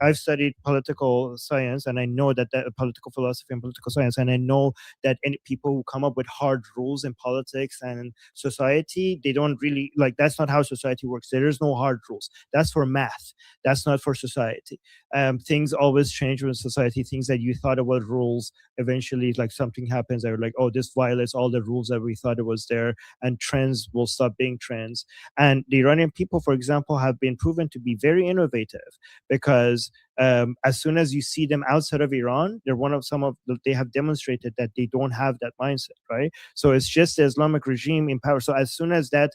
S4: I've studied political science, and I know that political philosophy and political science, and I know that any people who come up with hard rules in politics and society, they don't really like. That's not how society works. There is no hard rules. That's for math. That's not for society. Things always change with society. Things that you thought about rules, eventually, like something happens, they're like, oh, this violates all the rules that we thought it was there, and trends will stop being trends. And the Iranian people, for example, have been proven to be very innovative, because as soon as you see them outside of Iran, they're they have demonstrated that they don't have that mindset, right? So it's just the Islamic regime in power. So as soon as that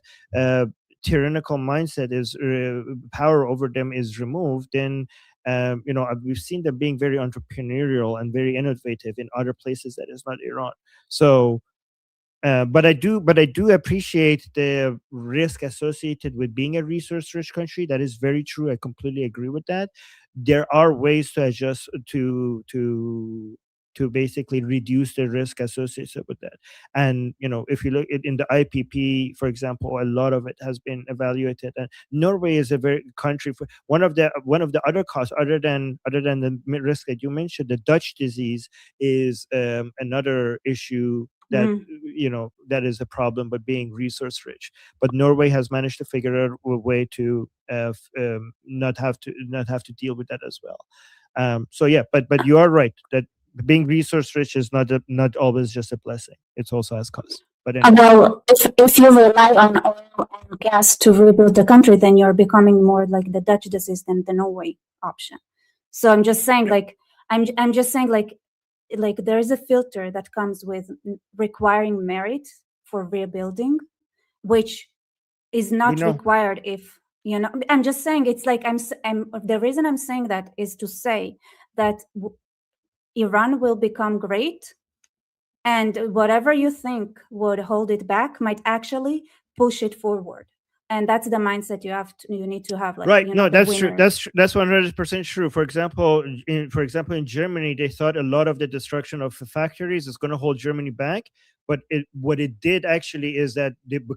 S4: tyrannical mindset is power over them is removed, then we've seen them being very entrepreneurial and very innovative in other places that is not Iran. So but I do appreciate the risk associated with being a resource-rich country. That is very true. I completely agree with that. There are ways to adjust to basically reduce the risk associated with that. And if you look at in the IPP, for example, a lot of it has been evaluated. And Norway is a very country for one of the other costs, other than the risk that you mentioned. The Dutch disease is another issue that that is a problem, but being resource rich. But Norway has managed to figure out a way to not have to deal with that as well. So yeah, but you are right that being resource rich is not always just a blessing. It also has costs. But anyway.
S20: Well, if you rely on oil and gas to rebuild the country, then you're becoming more like the Dutch disease than the Norway option. So I'm just saying, I'm just saying, like there is a filter that comes with requiring merit for rebuilding, which is not required if I'm just saying, it's like I'm the reason I'm saying that is to say that Iran will become great, and whatever you think would hold it back might actually push it forward. And that's the mindset you need to have, like,
S4: Right.
S20: you know,
S4: No,
S20: the
S4: that's true.
S20: winners.
S4: That's 100% true. For example, in Germany, they thought a lot of the destruction of the factories is going to hold Germany back. But what it did actually is that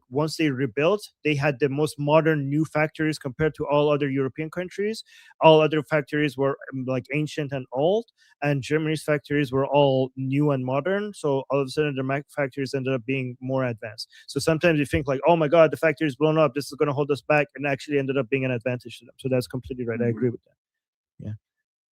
S4: once they rebuilt, they had the most modern new factories compared to all other European countries. All other factories were like ancient and old, and Germany's factories were all new and modern. So all of a sudden, the factories ended up being more advanced. So sometimes you think like, oh my God, the factory is blown up. This is going to hold us back, and actually ended up being an advantage to them. So that's completely right. I agree with that. Yeah.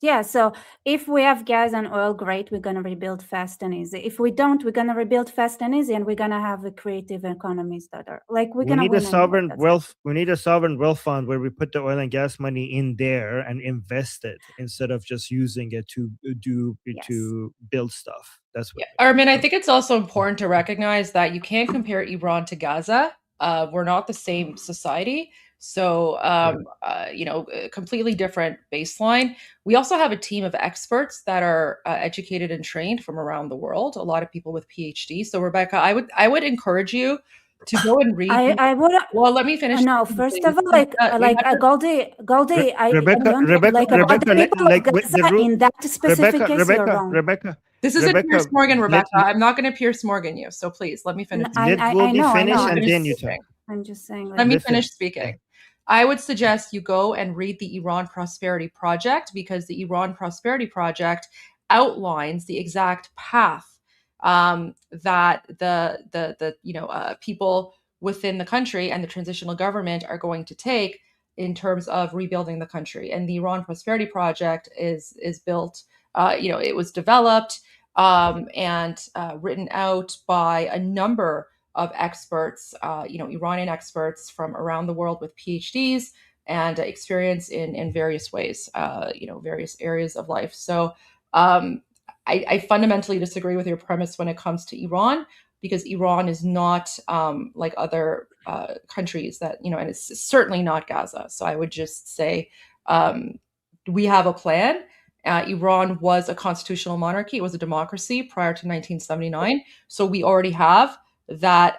S20: Yeah, so if we have gas and oil, great, we're going to rebuild fast and easy. If we don't, we're going to rebuild fast and easy, and we're going to have a creative economies that are like, we're
S4: We
S20: going to
S4: need a
S20: win anyway.
S4: sovereign
S20: That's
S4: wealth. We need a sovereign wealth fund where we put the oil and gas money in there and invest it instead of just using it to build stuff. That's what.
S3: Armin, I think it's also important to recognize that you can't compare Iran to Gaza. We're not the same society. So, you know, a completely different baseline. We also have a team of experts that are educated and trained from around the world. A lot of people with PhDs. So, Rebecca, I would encourage you to go and read.
S20: I would.
S3: Well, let me finish.
S20: No, first of all, like Goldie,
S4: Rebecca,
S20: don't
S4: Rebecca,
S20: like about the
S4: Rebecca,
S20: people
S4: like
S20: of
S4: with the
S20: Gaza,
S4: rule.
S20: in that specific case, you're wrong.
S4: Rebecca.
S3: This isn't
S4: Rebecca,
S3: Pierce Morgan, Rebecca.
S4: let-
S3: I'm not going to Pierce Morgan you. So please let me finish.
S4: Let Goldie
S20: I
S4: finish
S20: know.
S4: and then you talk.
S20: I'm just saying.
S3: Let me
S4: Listen.
S3: finish speaking. I would suggest you go and read the Iran Prosperity Project, because the Iran Prosperity Project outlines the exact path that the people within the country and the transitional government are going to take in terms of rebuilding the country. And the Iran Prosperity Project is built. It was developed and written out by a number of experts, Iranian experts from around the world with PhDs and experience in various ways, various areas of life. So I fundamentally disagree with your premise when it comes to Iran, because Iran is not like other countries that, and it's certainly not Gaza. So I would just say we have a plan. Iran was a constitutional monarchy. It was a democracy prior to 1979. So we already have that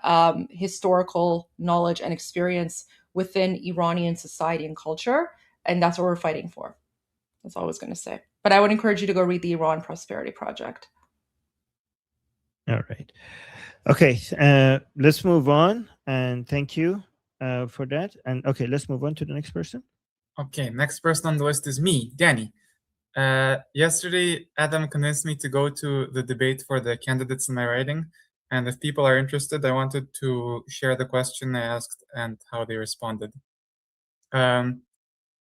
S3: historical knowledge and experience within Iranian society and culture. And that's what we're fighting for. That's all I was going to say. But I would encourage you to go read the Iran Prosperity Project.
S4: All right. Okay. Let's move on. And thank you for that. And okay, let's move on to the next person.
S15: Okay, next person on the list is me, Danny. Yesterday, Adam convinced me to go to the debate for the candidates in my writing. And if people are interested, I wanted to share the question I asked and how they responded.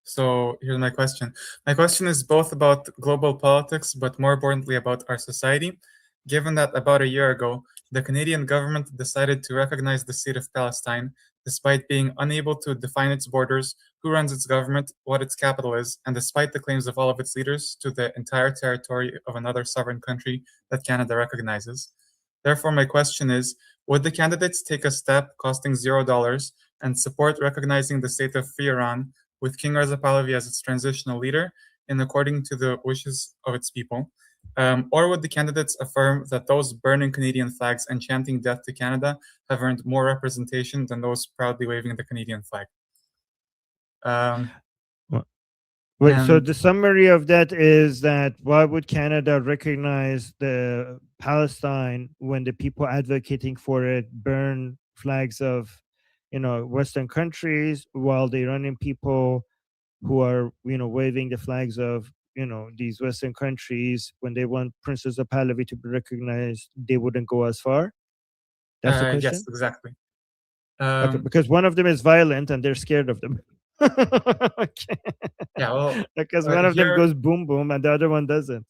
S15: So here's my question. My question is both about global politics, but more importantly about our society. Given that about a year ago, the Canadian government decided to recognize the state of Palestine, despite being unable to define its borders, who runs its government, what its capital is, and despite the claims of all of its leaders to the entire territory of another sovereign country that Canada recognizes. Therefore, my question is, would the candidates take a step costing $0 and support recognizing the state of free Iran with King Reza Pahlavi as its transitional leader in according to the wishes of its people? Or would the candidates affirm that those burning Canadian flags and chanting death to Canada have earned more representation than those proudly waving the Canadian flag?
S4: Wait, so the summary of that is that why would Canada recognize the Palestine when the people advocating for it burn flags of, Western countries, while the Iranian people who are, waving the flags of, these Western countries, when they want Princess of Pahlavi to be recognized, they wouldn't go as far? That's the question?
S15: Yes, exactly.
S4: Okay, because one of them is violent and they're scared of them. Okay.
S15: Yeah, well,
S4: because one of them goes boom boom and the other one doesn't.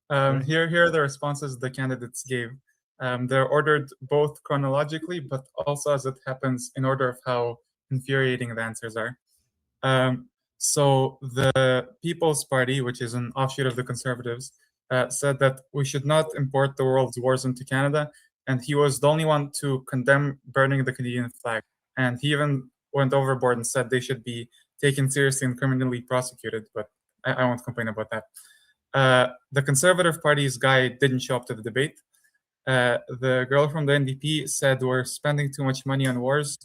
S15: Here are the responses the candidates gave. They're ordered both chronologically, but also as it happens in order of how infuriating the answers are. So the People's Party, which is an offshoot of the Conservatives, said that we should not import the world's wars into Canada, and he was the only one to condemn burning the Canadian flag. And he even went overboard and said they should be taken seriously and criminally prosecuted, but I won't complain about that. The Conservative Party's guy didn't show up to the debate. The girl from the NDP said we're spending too much money on wars,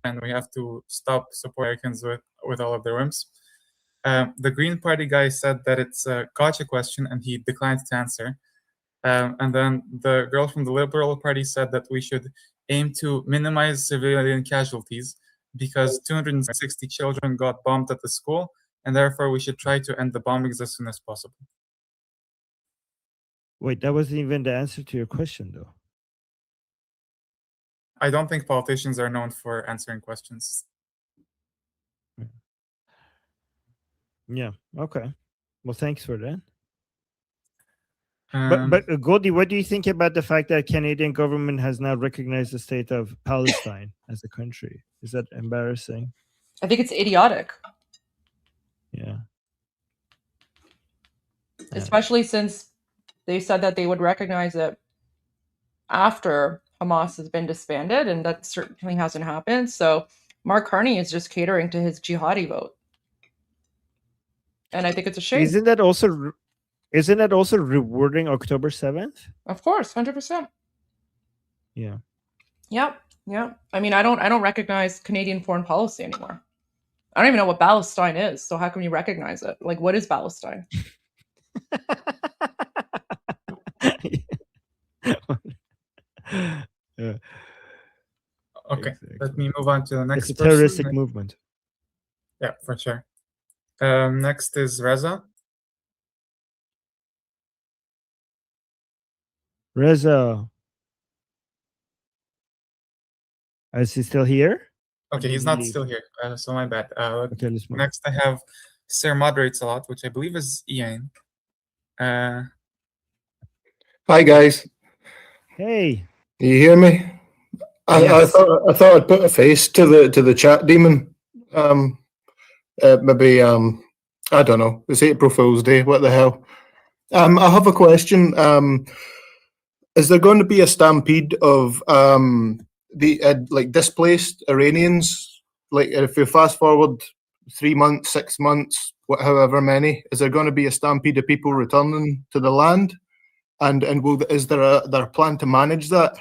S15: and we have to stop supporting Americans with all of their whims. The Green Party guy said that it's a gotcha question, and he declined to answer. And then the girl from the Liberal Party said that we should aim to minimize civilian casualties because 260 children got bombed at the school, and therefore we should try to end the bombings as soon as possible.
S4: Wait, that wasn't even the answer to your question, though.
S15: I don't think politicians are known for answering questions.
S4: Yeah. Okay. Well, thanks for that. But Goldie, what do you think about the fact that Canadian government has now recognized the state of Palestine as a country? Is that embarrassing?
S3: I think it's idiotic.
S4: Yeah.
S3: Especially since they said that they would recognize it after Hamas has been disbanded, and that certainly hasn't happened. So Mark Carney is just catering to his jihadi vote. And I think it's a shame.
S4: Isn't that also rewarding October 7th?
S3: Of course, 100%.
S4: Yeah.
S3: Yep. Yep. I mean, I don't recognize Canadian foreign policy anymore. I don't even know what Palestine is. So how can you recognize it? Like, what is Palestine?
S4: Yeah.
S15: Okay, let me move on to the next
S4: It's a terroristic movement.
S15: Yeah, for sure. Next is Reza.
S4: Reza. Is he still here?
S15: Okay, he's not still here, so my bad.
S4: Okay, let's move.
S15: Next, I have Sir Moderates a Lot, which I believe is Ian.
S21: Hi, guys.
S4: Hey.
S21: You hear me? I thought I'd put a face to the chat demon. Maybe I don't know. It's April Fool's Day. What the hell? I have a question. Is there going to be a stampede of the like displaced Iranians? Like, if you fast forward 3 months, 6 months, however many, is there going to be a stampede of people returning to the land? And is there a plan to manage that?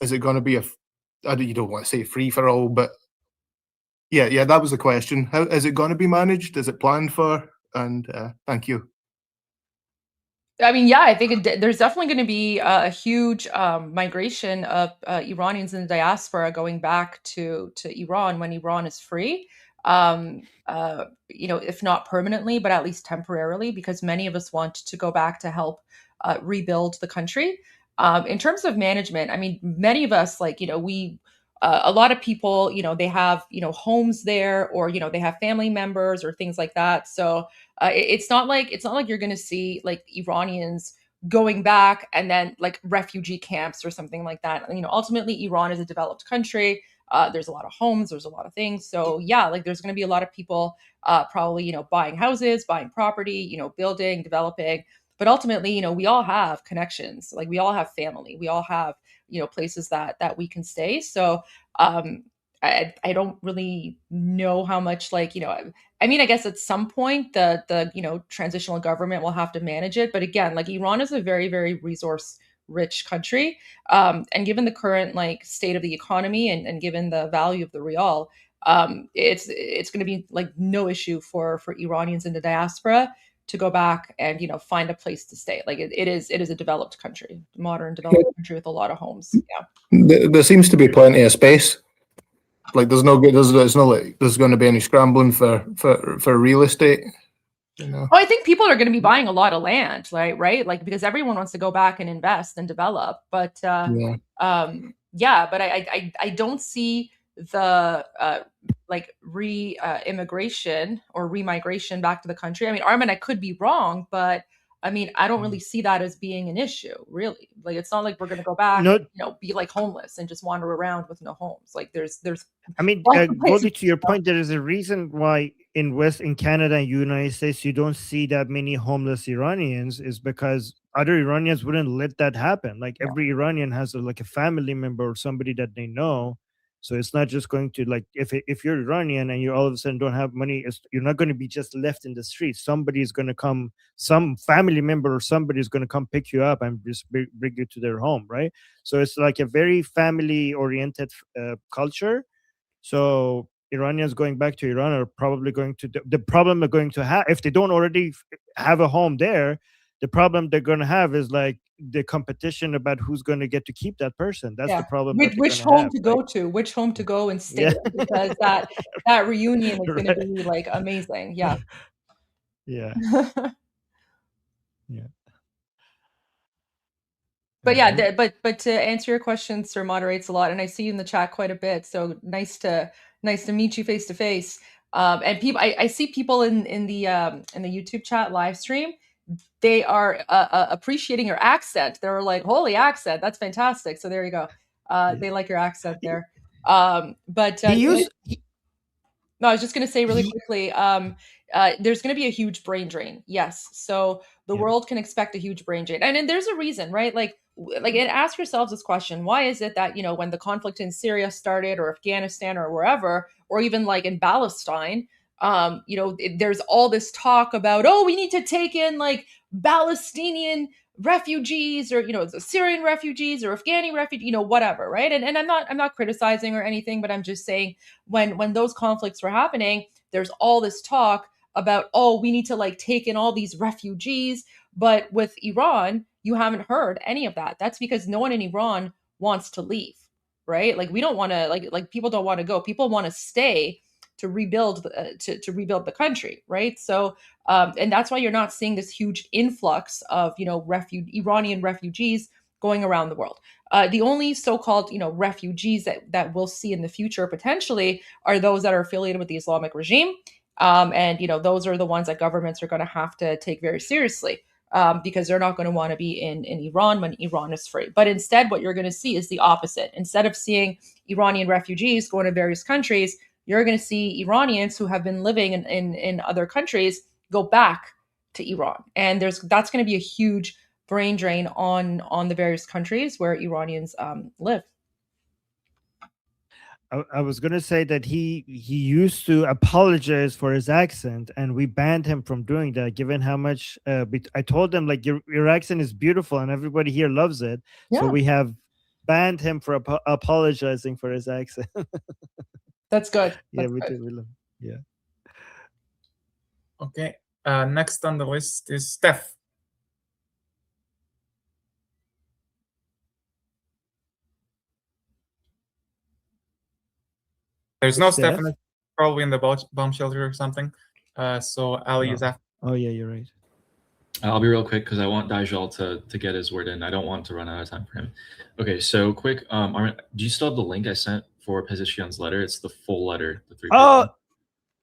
S21: Is it going to be you don't want to say free for all, but yeah, that was the question. How is it going to be managed? Is it planned for? And thank you.
S3: I mean, yeah, I think there's definitely going to be a huge migration of Iranians in the diaspora going back to Iran when Iran is free. If not permanently, but at least temporarily, because many of us want to go back to help rebuild the country. In terms of management, I mean, many of us, a lot of people, they have, homes there, or, they have family members or things like that. So it's not like you're going to see like Iranians going back and then like refugee camps or something like that. Ultimately, Iran is a developed country. There's a lot of homes, there's a lot of things. So yeah, like there's going to be a lot of people probably, buying houses, buying property, building, developing. But ultimately, we all have connections. Like we all have family. We all have, places that we can stay. So I don't really know how much I guess at some point the transitional government will have to manage it. But again, like Iran is a very, very resource rich country. And given the current state of the economy and given the value of the rial, it's going to be like no issue for Iranians in the diaspora to go back and find a place to stay. Like it is a developed country, modern developed country with a lot of homes. Yeah,
S21: there seems to be plenty of space. Like there's going to be any scrambling for real estate.
S3: Well, I think people are going to be buying a lot of land, right? Like because everyone wants to go back and invest and develop. But but I don't see the immigration or remigration back to the country. I mean, Armin, I could be wrong, but I mean, I don't really see that as being an issue, really. Like, it's not like we're going to go back, and, be like homeless and just wander around with no homes. Like, there's.
S4: I mean, Goldie, to your point, there is a reason why in Canada and United States you don't see that many homeless Iranians, is because other Iranians wouldn't let that happen. Like every Iranian has a family member or somebody that they know So it's not just going to, like, if you're Iranian and you all of a sudden don't have money, you're not going to be just left in the street. Somebody is going to come, some family member or somebody is going to come pick you up and just bring you to their home, right? So it's like a very family oriented culture. So Iranians going back to Iran are probably going to, the problem they're going to have, if they don't already have a home there, the problem they're going to have is like the competition about who's going to get to keep that person. That's the problem.
S3: Which home to go to, which home to go and stay in, because that reunion is going to be like amazing. Yeah.
S4: Yeah. Yeah.
S3: But yeah, but to answer your question, Sir Moderates a lot, and I see you in the chat quite a bit. So nice to meet you face to face. And people, I see people in the YouTube chat live stream. They are appreciating your accent. They're like, "Holy accent, that's fantastic!" So there you go. They like your accent there. But no, I was just going to say really quickly, there's going to be a huge brain drain. Yes. So the world can expect a huge brain drain. And there's a reason, right? And ask yourselves this question. Why is it that, when the conflict in Syria started, or Afghanistan, or wherever, or even like in Palestine, there's all this talk about, oh, we need to take in like Palestinian refugees, or the Syrian refugees, or Afghani refugees, whatever, right? And I'm not criticizing or anything, but I'm just saying when those conflicts were happening, there's all this talk about, oh, we need to like take in all these refugees. But with Iran, you haven't heard any of that. That's because no one in Iran wants to leave, right? Like we don't want to, like people don't want to go. People want to stay to rebuild to rebuild the country, right? So and that's why you're not seeing this huge influx of Iranian refugees going around the world. The only so-called refugees that we'll see in the future potentially are those that are affiliated with the Islamic regime, and those are the ones that governments are going to have to take very seriously. Because they're not going to want to be in Iran when Iran is free. But instead, what you're going to see is the opposite. Instead of seeing Iranian refugees going to various countries, you're going to see Iranians who have been living in other countries go back to Iran. And that's going to be a huge brain drain on the various countries where Iranians live.
S4: I was going to say that he used to apologize for his accent, and we banned him from doing that, given how much I told him, like, your accent is beautiful and everybody here loves it.
S3: Yeah.
S4: So we have banned him for apologizing for his accent.
S3: That's good.
S4: Yeah,
S3: That's
S4: we
S3: good.
S4: did. We love. Yeah.
S15: Okay. Next on the list is Steph. There's no Steph, probably in the bomb shelter or something. So Ali is after.
S4: Oh yeah, you're right.
S14: I'll be real quick because I want Dajal to get his word in. I don't want to run out of time for him. Okay, so quick. Armin, do you still have the link I sent for Position's letter? It's the full letter, the 3-page one.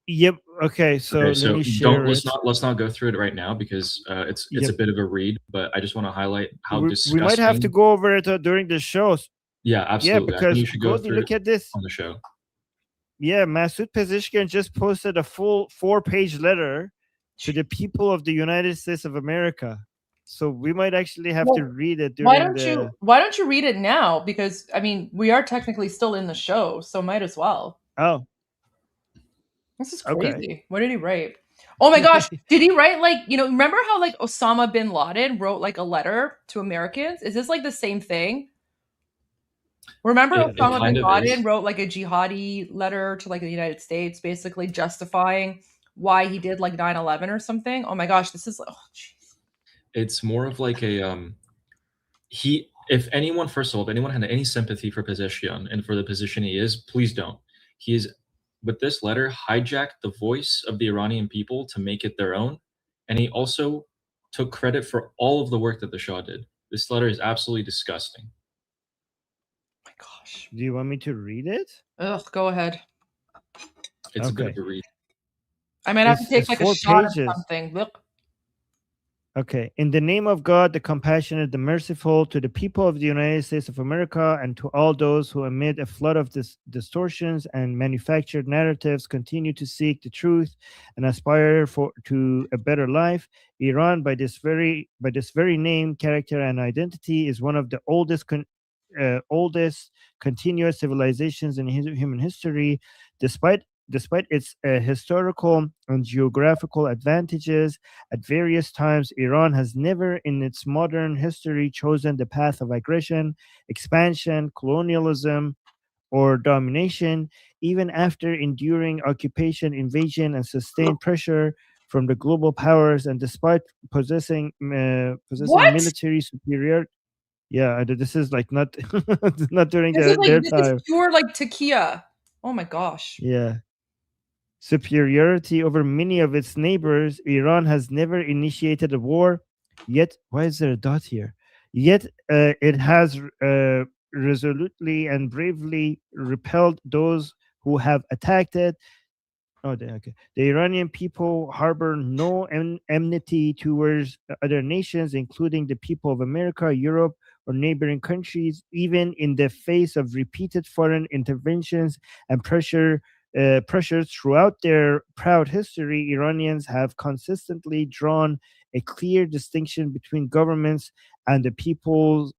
S4: Yep. Okay. So let me share
S14: let's not go through it right now because it's a bit of a read. But I just want to highlight how disgusting.
S4: We might have to go over it during the shows.
S14: Yeah, absolutely.
S4: Yeah, because
S14: you should go
S4: Goldie,
S14: through
S4: look at this
S14: on the show.
S4: Yeah, Masoud Pezeshkian just posted a full 4-page letter to the people of the United States of America. So we might actually have to read it during
S3: why don't you read it now? Because I mean, we are technically still in the show, so might as well.
S4: Oh.
S3: This is crazy. Okay. What did he write? Oh my gosh. Did he write remember how like Osama bin Laden wrote like a letter to Americans? Is this like the same thing? Remember Osama bin Laden wrote like a jihadi letter to like the United States, basically justifying why he did like 9/11 or something? Oh my gosh, this is
S14: It's more of like a if anyone had any sympathy for Pezeshkian and for the position he is, please don't. He is, with this letter, hijacked the voice of the Iranian people to make it their own, and he also took credit for all of the work that the Shah did. This letter is absolutely disgusting.
S3: Oh my gosh.
S4: Do you want me to read it?
S3: Ugh, go ahead.
S14: It's a bit of a read.
S3: I might have to take like a shot or something. Look.
S4: Okay. In the name of God, the compassionate, the merciful, to the people of the United States of America, and to all those who amid a flood of distortions and manufactured narratives continue to seek the truth and aspire to a better life, Iran, by this very name, character, and identity, is one of the oldest oldest continuous civilizations in human history. Despite its historical and geographical advantages, at various times, Iran has never in its modern history chosen the path of aggression, expansion, colonialism, or domination, even after enduring occupation, invasion, and sustained pressure from the global powers, and despite possessing
S3: What?
S4: military superior. Yeah, this is like not not during
S3: This is
S4: their
S3: like
S4: time.
S3: pure like Takia. Oh my gosh.
S4: Yeah. Superiority over many of its neighbors, Iran has never initiated a war. Yet, why is there a dot here? Yet, it has resolutely and bravely repelled those who have attacked it. Oh, okay. The Iranian people harbor no enmity towards other nations, including the people of America, Europe, or neighboring countries, even in the face of repeated foreign interventions and pressures throughout their proud history. Iranians have consistently drawn a clear distinction between governments and the peoples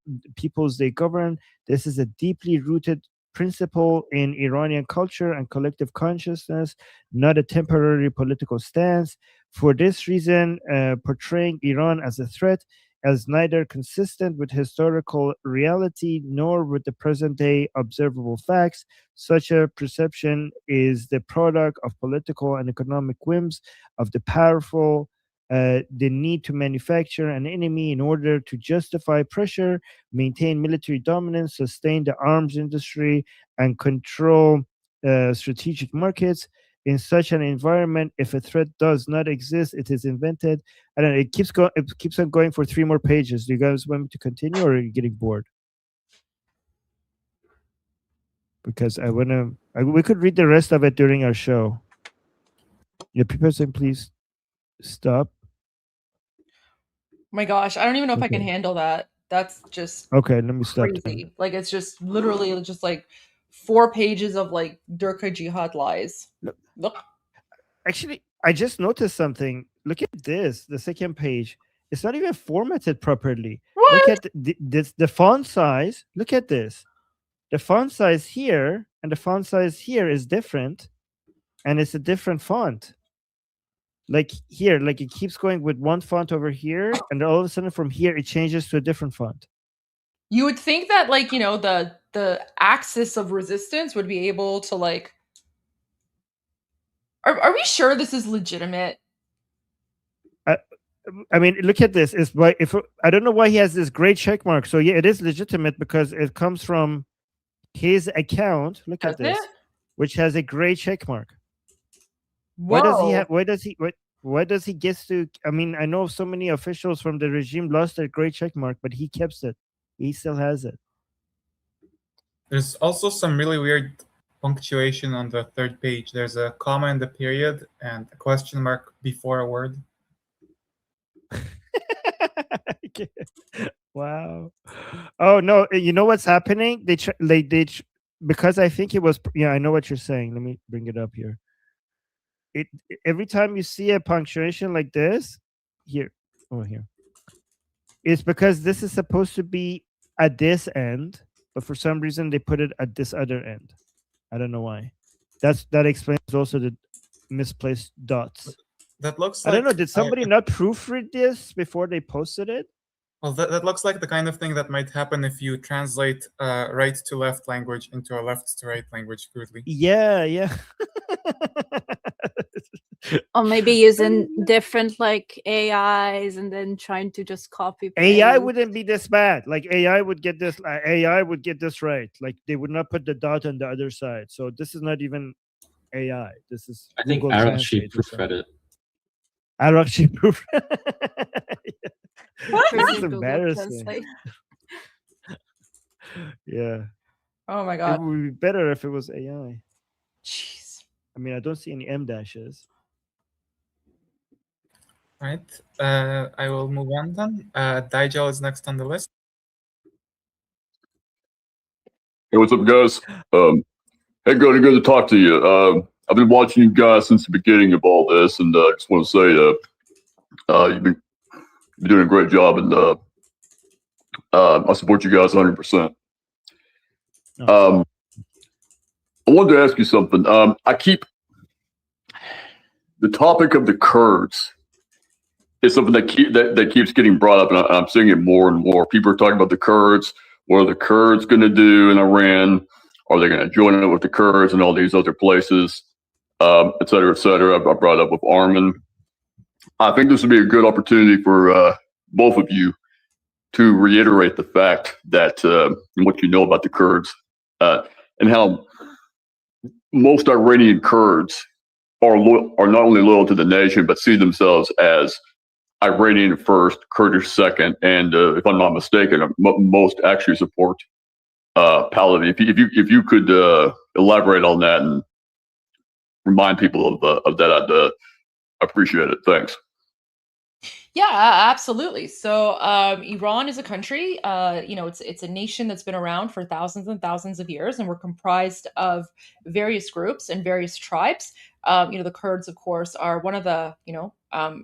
S4: they govern. This is a deeply rooted principle in Iranian culture and collective consciousness, not a temporary political stance. For this reason, portraying Iran as a threat as neither consistent with historical reality nor with the present day observable facts. Such a perception is the product of political and economic whims of the powerful, the need to manufacture an enemy in order to justify pressure, maintain military dominance, sustain the arms industry, and control strategic markets. In such an environment, if a threat does not exist, it is invented. I don't know. It keeps on going for 3 more pages. Do you guys want me to continue, or are you getting bored? Because we could read the rest of it during our show. Yeah, people saying please stop.
S3: Oh my gosh, I don't even know if I can
S4: Okay.
S3: handle that. That's just
S4: Okay, let me stop.
S3: crazy. Like it's just literally just like 4 pages of like Durkha Jihad lies. Look.
S4: Actually, I just noticed something. Look at this, the second page. It's not even formatted properly.
S3: What?
S4: Look at the font size. Look at this. The font size here and the font size here is different, and it's a different font. Like here, like it keeps going with one font over here, and all of a sudden from here it changes to a different font.
S3: You would think that like, you know, the axis of resistance would be able to like Are we sure this is legitimate?
S4: I mean, look at this. It's why if I don't know why he has this gray check mark. So yeah, it is legitimate because it comes from his account. Look at this, which has a gray check mark. Why does he have? Why does he get to? I mean, I know so many officials from the regime lost their gray check mark, but he keeps it. He still has it.
S15: There's also some really weird punctuation on the 3rd page. There's a comma in the period and a question mark before a word.
S4: Wow. Oh no! You know what's happening? Because I think it was. Yeah, I know what you're saying. Let me bring it up here. Every time you see a punctuation like this, here, it's because this is supposed to be at this end, but for some reason they put it at this other end. I don't know why. That explains also the misplaced dots.
S15: That looks
S4: I
S15: like...
S4: don't know. Did somebody not proofread this before they posted it?
S15: Well, that looks like the kind of thing that might happen if you translate right to left language into a left to right language crudely.
S4: Yeah.
S13: Or maybe using different like AIs and then trying to just copy paste.
S4: AI wouldn't be this bad. Like AI would get this right. Like they would not put the dot on the other side. So this is not even AI. This is
S14: I think
S4: Google
S14: Arashi
S4: Translate or
S14: proofread it.
S4: Arashi proofread. This is
S13: Google
S4: embarrassing.
S13: Translate.
S4: Yeah.
S3: Oh my
S4: It
S3: god.
S4: would be better if it was AI.
S3: Jeez.
S4: I mean, I don't see any M dashes.
S15: Right. I will move on then. Digel is next on the list.
S1: Hey, what's up, guys? Hey, good to talk to you. I've been watching you guys since the beginning of all this, and I just want to say you've been doing a great job, and I support you guys 100%. I wanted to ask you something. The topic of the Kurds is something that keeps getting brought up, and I'm seeing it more and more. People are talking about the Kurds. What are the Kurds going to do in Iran? Are they going to join it with the Kurds and all these other places, et cetera, et cetera? I brought it up with Armin. I think this would be a good opportunity for both of you to reiterate the fact that what you know about the Kurds and how most Iranian Kurds are not only loyal to the nation, but see themselves as Iranian first, Kurdish second, and if I'm not mistaken, most actually support Pahlavi. If you could elaborate on that and remind people of that, I'd appreciate it. Thanks.
S3: Yeah, absolutely. So Iran is a country, it's a nation that's been around for thousands and thousands of years, and we're comprised of various groups and various tribes. The Kurds, of course, are one of the,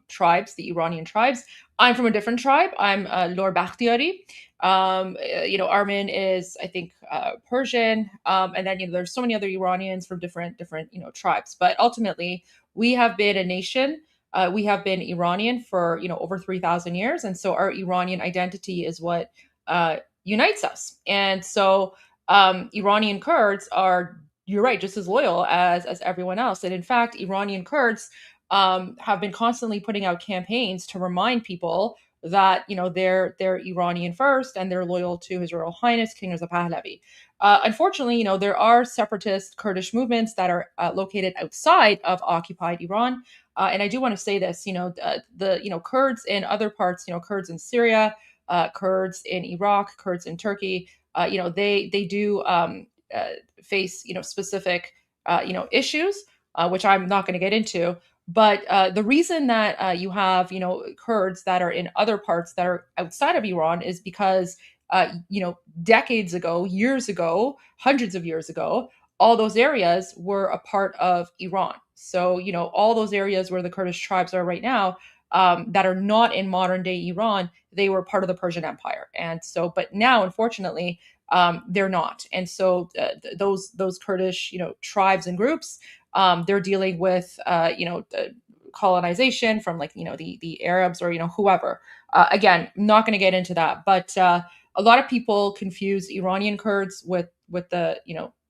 S3: tribes, the Iranian tribes. I'm from a different tribe. I'm Lor Bakhtiari. Armin is, I think, Persian. And then, there's so many other Iranians from different, tribes. But ultimately, we have been a nation. We have been Iranian for over 3,000 years, and so our Iranian identity is what unites us. And so Iranian Kurds are, you're right, just as loyal as everyone else. And in fact, Iranian Kurds have been constantly putting out campaigns to remind people that they're Iranian first and they're loyal to His Royal Highness King Reza Pahlavi. Unfortunately, there are separatist Kurdish movements that are located outside of occupied Iran. And I do want to say this, the Kurds in other parts, Kurds in Syria, Kurds in Iraq, Kurds in Turkey, they do face, specific, issues, which I'm not going to get into. But the reason that you have, Kurds that are in other parts that are outside of Iran is because, decades ago, years ago, hundreds of years ago, all those areas were a part of Iran. So, all those areas where the Kurdish tribes are right now, that are not in modern day Iran, they were part of the Persian Empire. And so, but now, unfortunately, they're not. And so those Kurdish, tribes and groups, they're dealing with, colonization from the Arabs or, whoever. Again, not going to get into that, but a lot of people confuse Iranian Kurds with the,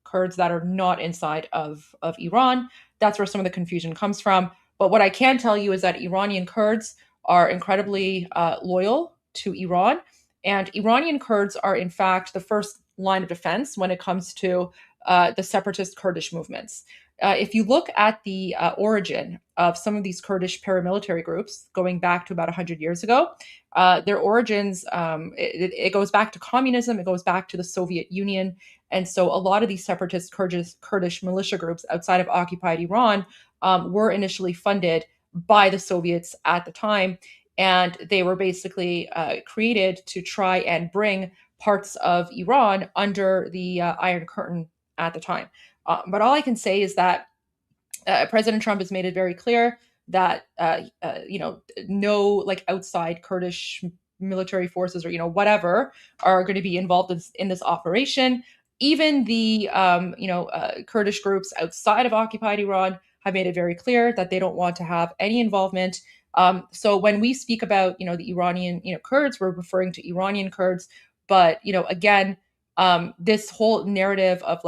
S3: Kurds that are not inside of Iran. That's where some of the confusion comes from. But what I can tell you is that Iranian Kurds are incredibly loyal to Iran. And Iranian Kurds are, in fact, the first line of defense when it comes to the separatist Kurdish movements. If you look at the origin of some of these Kurdish paramilitary groups going back to about 100 years ago, their origins, it goes back to communism, it goes back to the Soviet Union. And so a lot of these separatist Kurdish militia groups outside of occupied Iran were initially funded by the Soviets at the time. And they were basically created to try and bring parts of Iran under the Iron Curtain at the time. But all I can say is that President Trump has made it very clear that no outside Kurdish military forces or whatever are going to be involved in this operation. Even the Kurdish groups outside of occupied Iran have made it very clear that they don't want to have any involvement. So when we speak about the Iranian Kurds, we're referring to Iranian Kurds. But again, this whole narrative of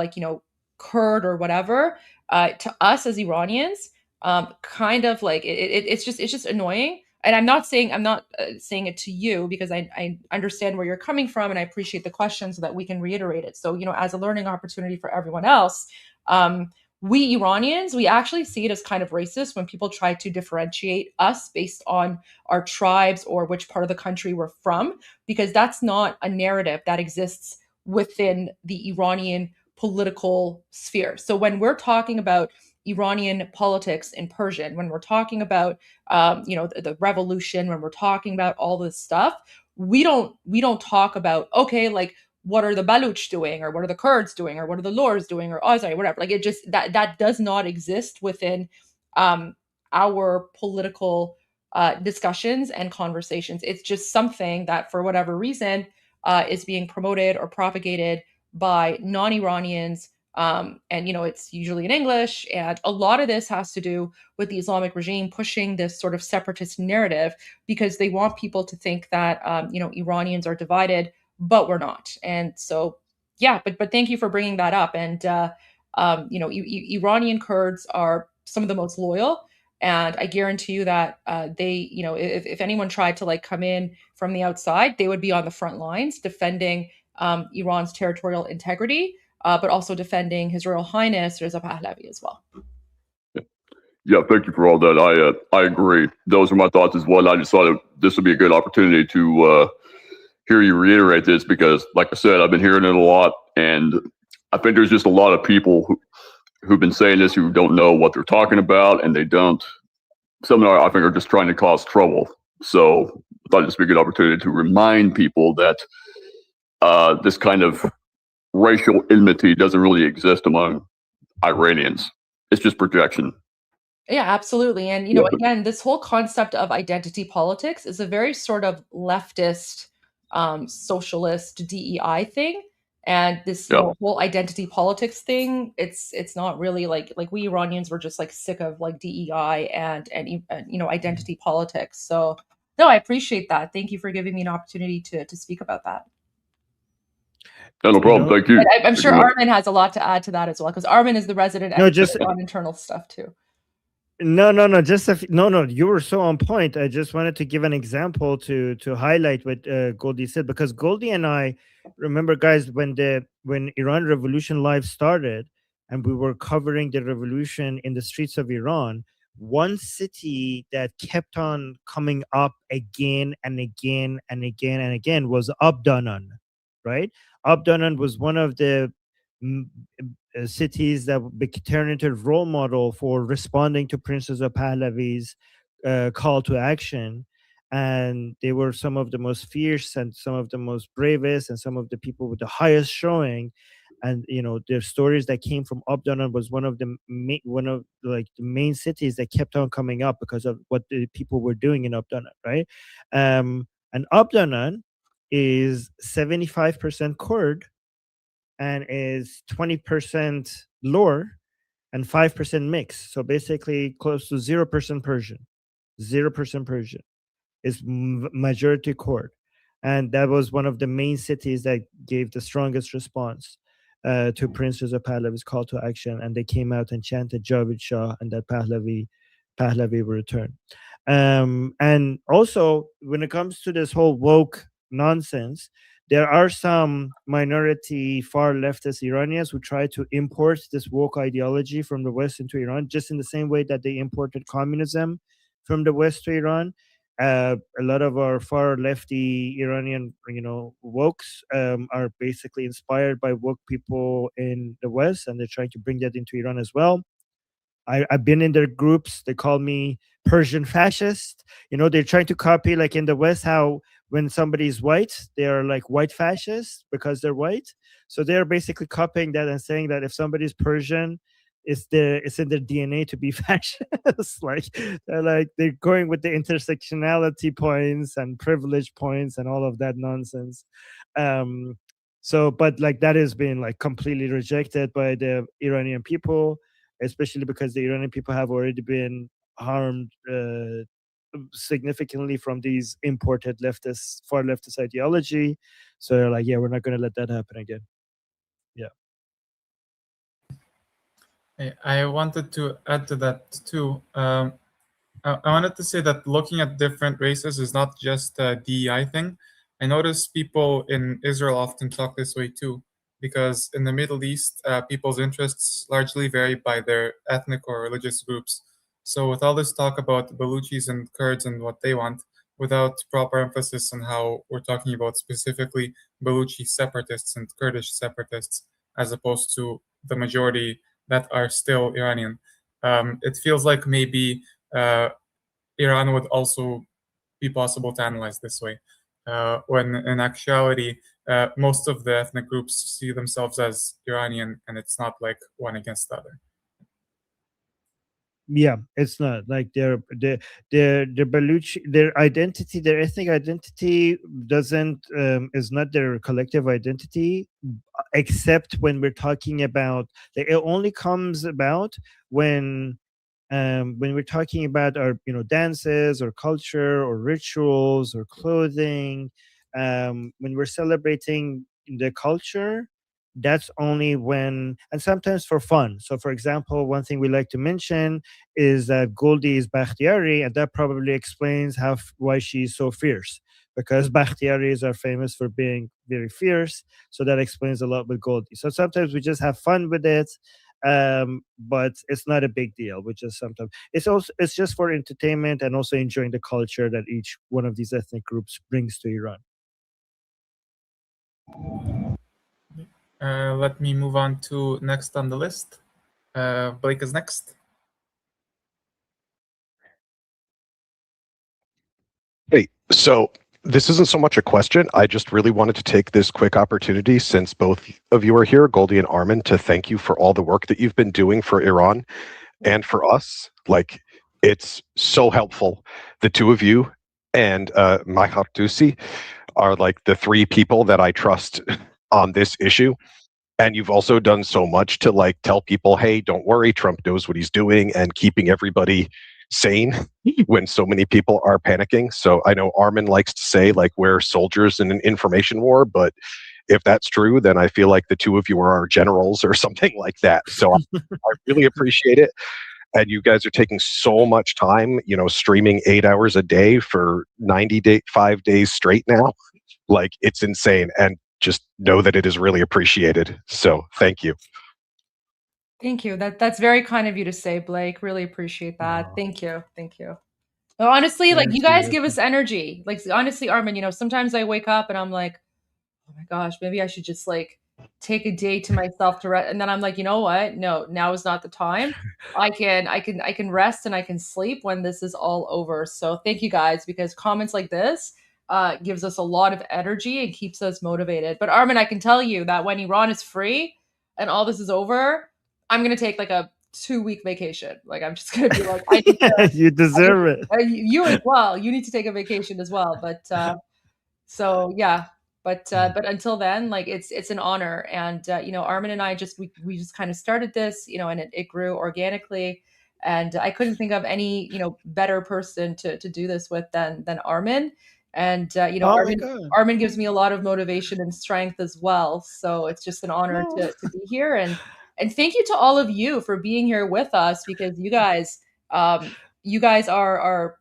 S3: Kurd or whatever, to us as Iranians, kind of it's just annoying. And I'm not saying it to you because I understand where you're coming from and I appreciate the question so that we can reiterate it. So as a learning opportunity for everyone else, we Iranians, we actually see it as kind of racist when people try to differentiate us based on our tribes or which part of the country we're from, because that's not a narrative that exists within the Iranian political sphere. So when we're talking about Iranian politics in Persian, when we're talking about the revolution, when we're talking about all this stuff, we don't talk about what are the Baluch doing, or what are the Kurds doing, or what are the Lors doing, or Azari, whatever. It just that does not exist within our political discussions and conversations. It's just something that, for whatever reason, is being promoted or propagated by non-Iranians. And, it's usually in English. And a lot of this has to do with the Islamic regime pushing this sort of separatist narrative because they want people to think that, Iranians are divided, but we're not. And so, yeah, but thank you for bringing that up. And, Iranian Kurds are some of the most loyal. And I guarantee you that they, if anyone tried to come in from the outside, they would be on the front lines defending Iran's territorial integrity, but also defending His Royal Highness Reza Pahlavi as well.
S1: Yeah, thank you for all that. I agree. Those are my thoughts as well. I just thought this would be a good opportunity to hear you reiterate this because, like I said, I've been hearing it a lot, and I think there's just a lot of people who've been saying this who don't know what they're talking about, and they don't. Some of them, I think, are just trying to cause trouble. So I thought this would be a good opportunity to remind people that this kind of racial enmity doesn't really exist among Iranians. It's just projection.
S3: Yeah, absolutely. And,
S1: Yeah.
S3: again, this whole concept of identity politics is a very sort of leftist, socialist DEI thing. And this
S1: Yeah.
S3: whole identity politics thing, it's not really like we Iranians were just sick of DEI and identity politics. So no, I appreciate that. Thank you for giving me an opportunity to speak about that.
S1: Yeah, no problem. Thank you.
S3: But I'm sure
S1: Thank you.
S3: Armin has a lot to add to that as well, because Armin is the resident
S4: No,
S3: expert
S4: just-
S3: on internal stuff too.
S4: No. You were so on point. I just wanted to give an example to highlight what Goldie said, because Goldie and I remember, guys, when Iran Revolution Live started, and we were covering the revolution in the streets of Iran. One city that kept on coming up again and again and again and again was Abdanan, right? Abdanan was one of the cities that turned into a role model for responding to Princess of Pahlavi's call to action. And they were some of the most fierce and some of the most bravest and some of the people with the highest showing. And their stories that came from Abdanan was one of the main cities that kept on coming up because of what the people were doing in Abdanan, right? And Abdanan is 75% Kurd and is 20% Lor and 5% mix. So basically close to 0% Persian. 0% Persian is majority Kurd. And that was one of the main cities that gave the strongest response to Princess of Pahlavi's call to action. And they came out and chanted Javid Shah, and that Pahlavi will return. And also, when it comes to this whole woke nonsense, there are some minority far leftist Iranians who try to import this woke ideology from the West into Iran, just in the same way that they imported communism from the West to Iran. A lot of our far lefty Iranian, wokes are basically inspired by woke people in the West, and they're trying to bring that into Iran as well. I've been in their groups. They call me Persian fascist. They're trying to copy, like in the West, how when somebody's white, they are like white fascists because they're white. So they're basically copying that and saying that if somebody's Persian, it's in their DNA to be fascist. They're going with the intersectionality points and privilege points and all of that nonsense. But that has been completely rejected by the Iranian people, especially because the Iranian people have already been harmed significantly from these imported far leftist ideology. So they're like, yeah, we're not going to let that happen again. Yeah.
S15: I wanted to add to that too. I wanted to say that looking at different races is not just a DEI thing. I notice people in Israel often talk this way too, because in the Middle East, people's interests largely vary by their ethnic or religious groups. So with all this talk about Baluchis and Kurds and what they want, without proper emphasis on how we're talking about specifically Baluchi separatists and Kurdish separatists, as opposed to the majority that are still Iranian, it feels like maybe Iran would also be possible to analyze this way, when in actuality, most of the ethnic groups see themselves as Iranian, and it's not like one against the other.
S4: Yeah, it's not like their Baluchi, their identity, their ethnic identity doesn't is not their collective identity, except when we're talking about, like, it only comes about when we're talking about our dances or culture or rituals or clothing. When we're celebrating the culture, that's only when, and sometimes for fun. So for example, one thing we like to mention is that Goldie is Bakhtiari, and that probably explains why she's so fierce, because Bakhtiaris are famous for being very fierce. So that explains a lot with Goldie. So sometimes we just have fun with it, but it's not a big deal. We just sometimes, it's just for entertainment and also enjoying the culture that each one of these ethnic groups brings to Iran.
S15: Let me move on to next on the list. Blake is next.
S5: Hey, so this isn't so much a question. I just really wanted to take this quick opportunity, since both of you are here, Goldie and Armin, to thank you for all the work that you've been doing for Iran and for us. Like, it's so helpful. The two of you and Mahar Tusi are like the three people that I trust on this issue. And you've also done so much to like tell people, hey, don't worry, Trump knows what he's doing, and keeping everybody sane when so many people are panicking. So I know Armin likes to say like we're soldiers in an information war, but if that's true, then I feel like the two of you are our generals or something like that. So I really appreciate it. And you guys are taking so much time, streaming 8 hours a day for 5 days straight now. Like, it's insane. And just know that it is really appreciated. So thank you.
S3: Thank you. That's very kind of you to say, Blake. Really appreciate that. Thank you. Thank you. No, honestly, like, you guys give us energy. Like, honestly, Armin, sometimes I wake up and I'm like, oh my gosh, maybe I should just like take a day to myself to rest. And then I'm like, you know what? No, now is not the time. I can rest and I can sleep when this is all over. So thank you guys, because comments like this gives us a lot of energy and keeps us motivated. But Armin, I can tell you that when Iran is free and all this is over, I'm going to take like a 2-week vacation. Like, I'm just going to be like, I need to,
S4: You deserve it.
S3: you as well. You need to take a vacation as well. But so yeah, but until then, like, it's an honor. And Armin and I we just kind of started this, and it grew organically. And I couldn't think of any better person to do this with than Armin. And
S4: Oh my God.
S3: Armin gives me a lot of motivation and strength as well. So it's just an honor to be here. And thank you to all of you for being here with us, because you guys are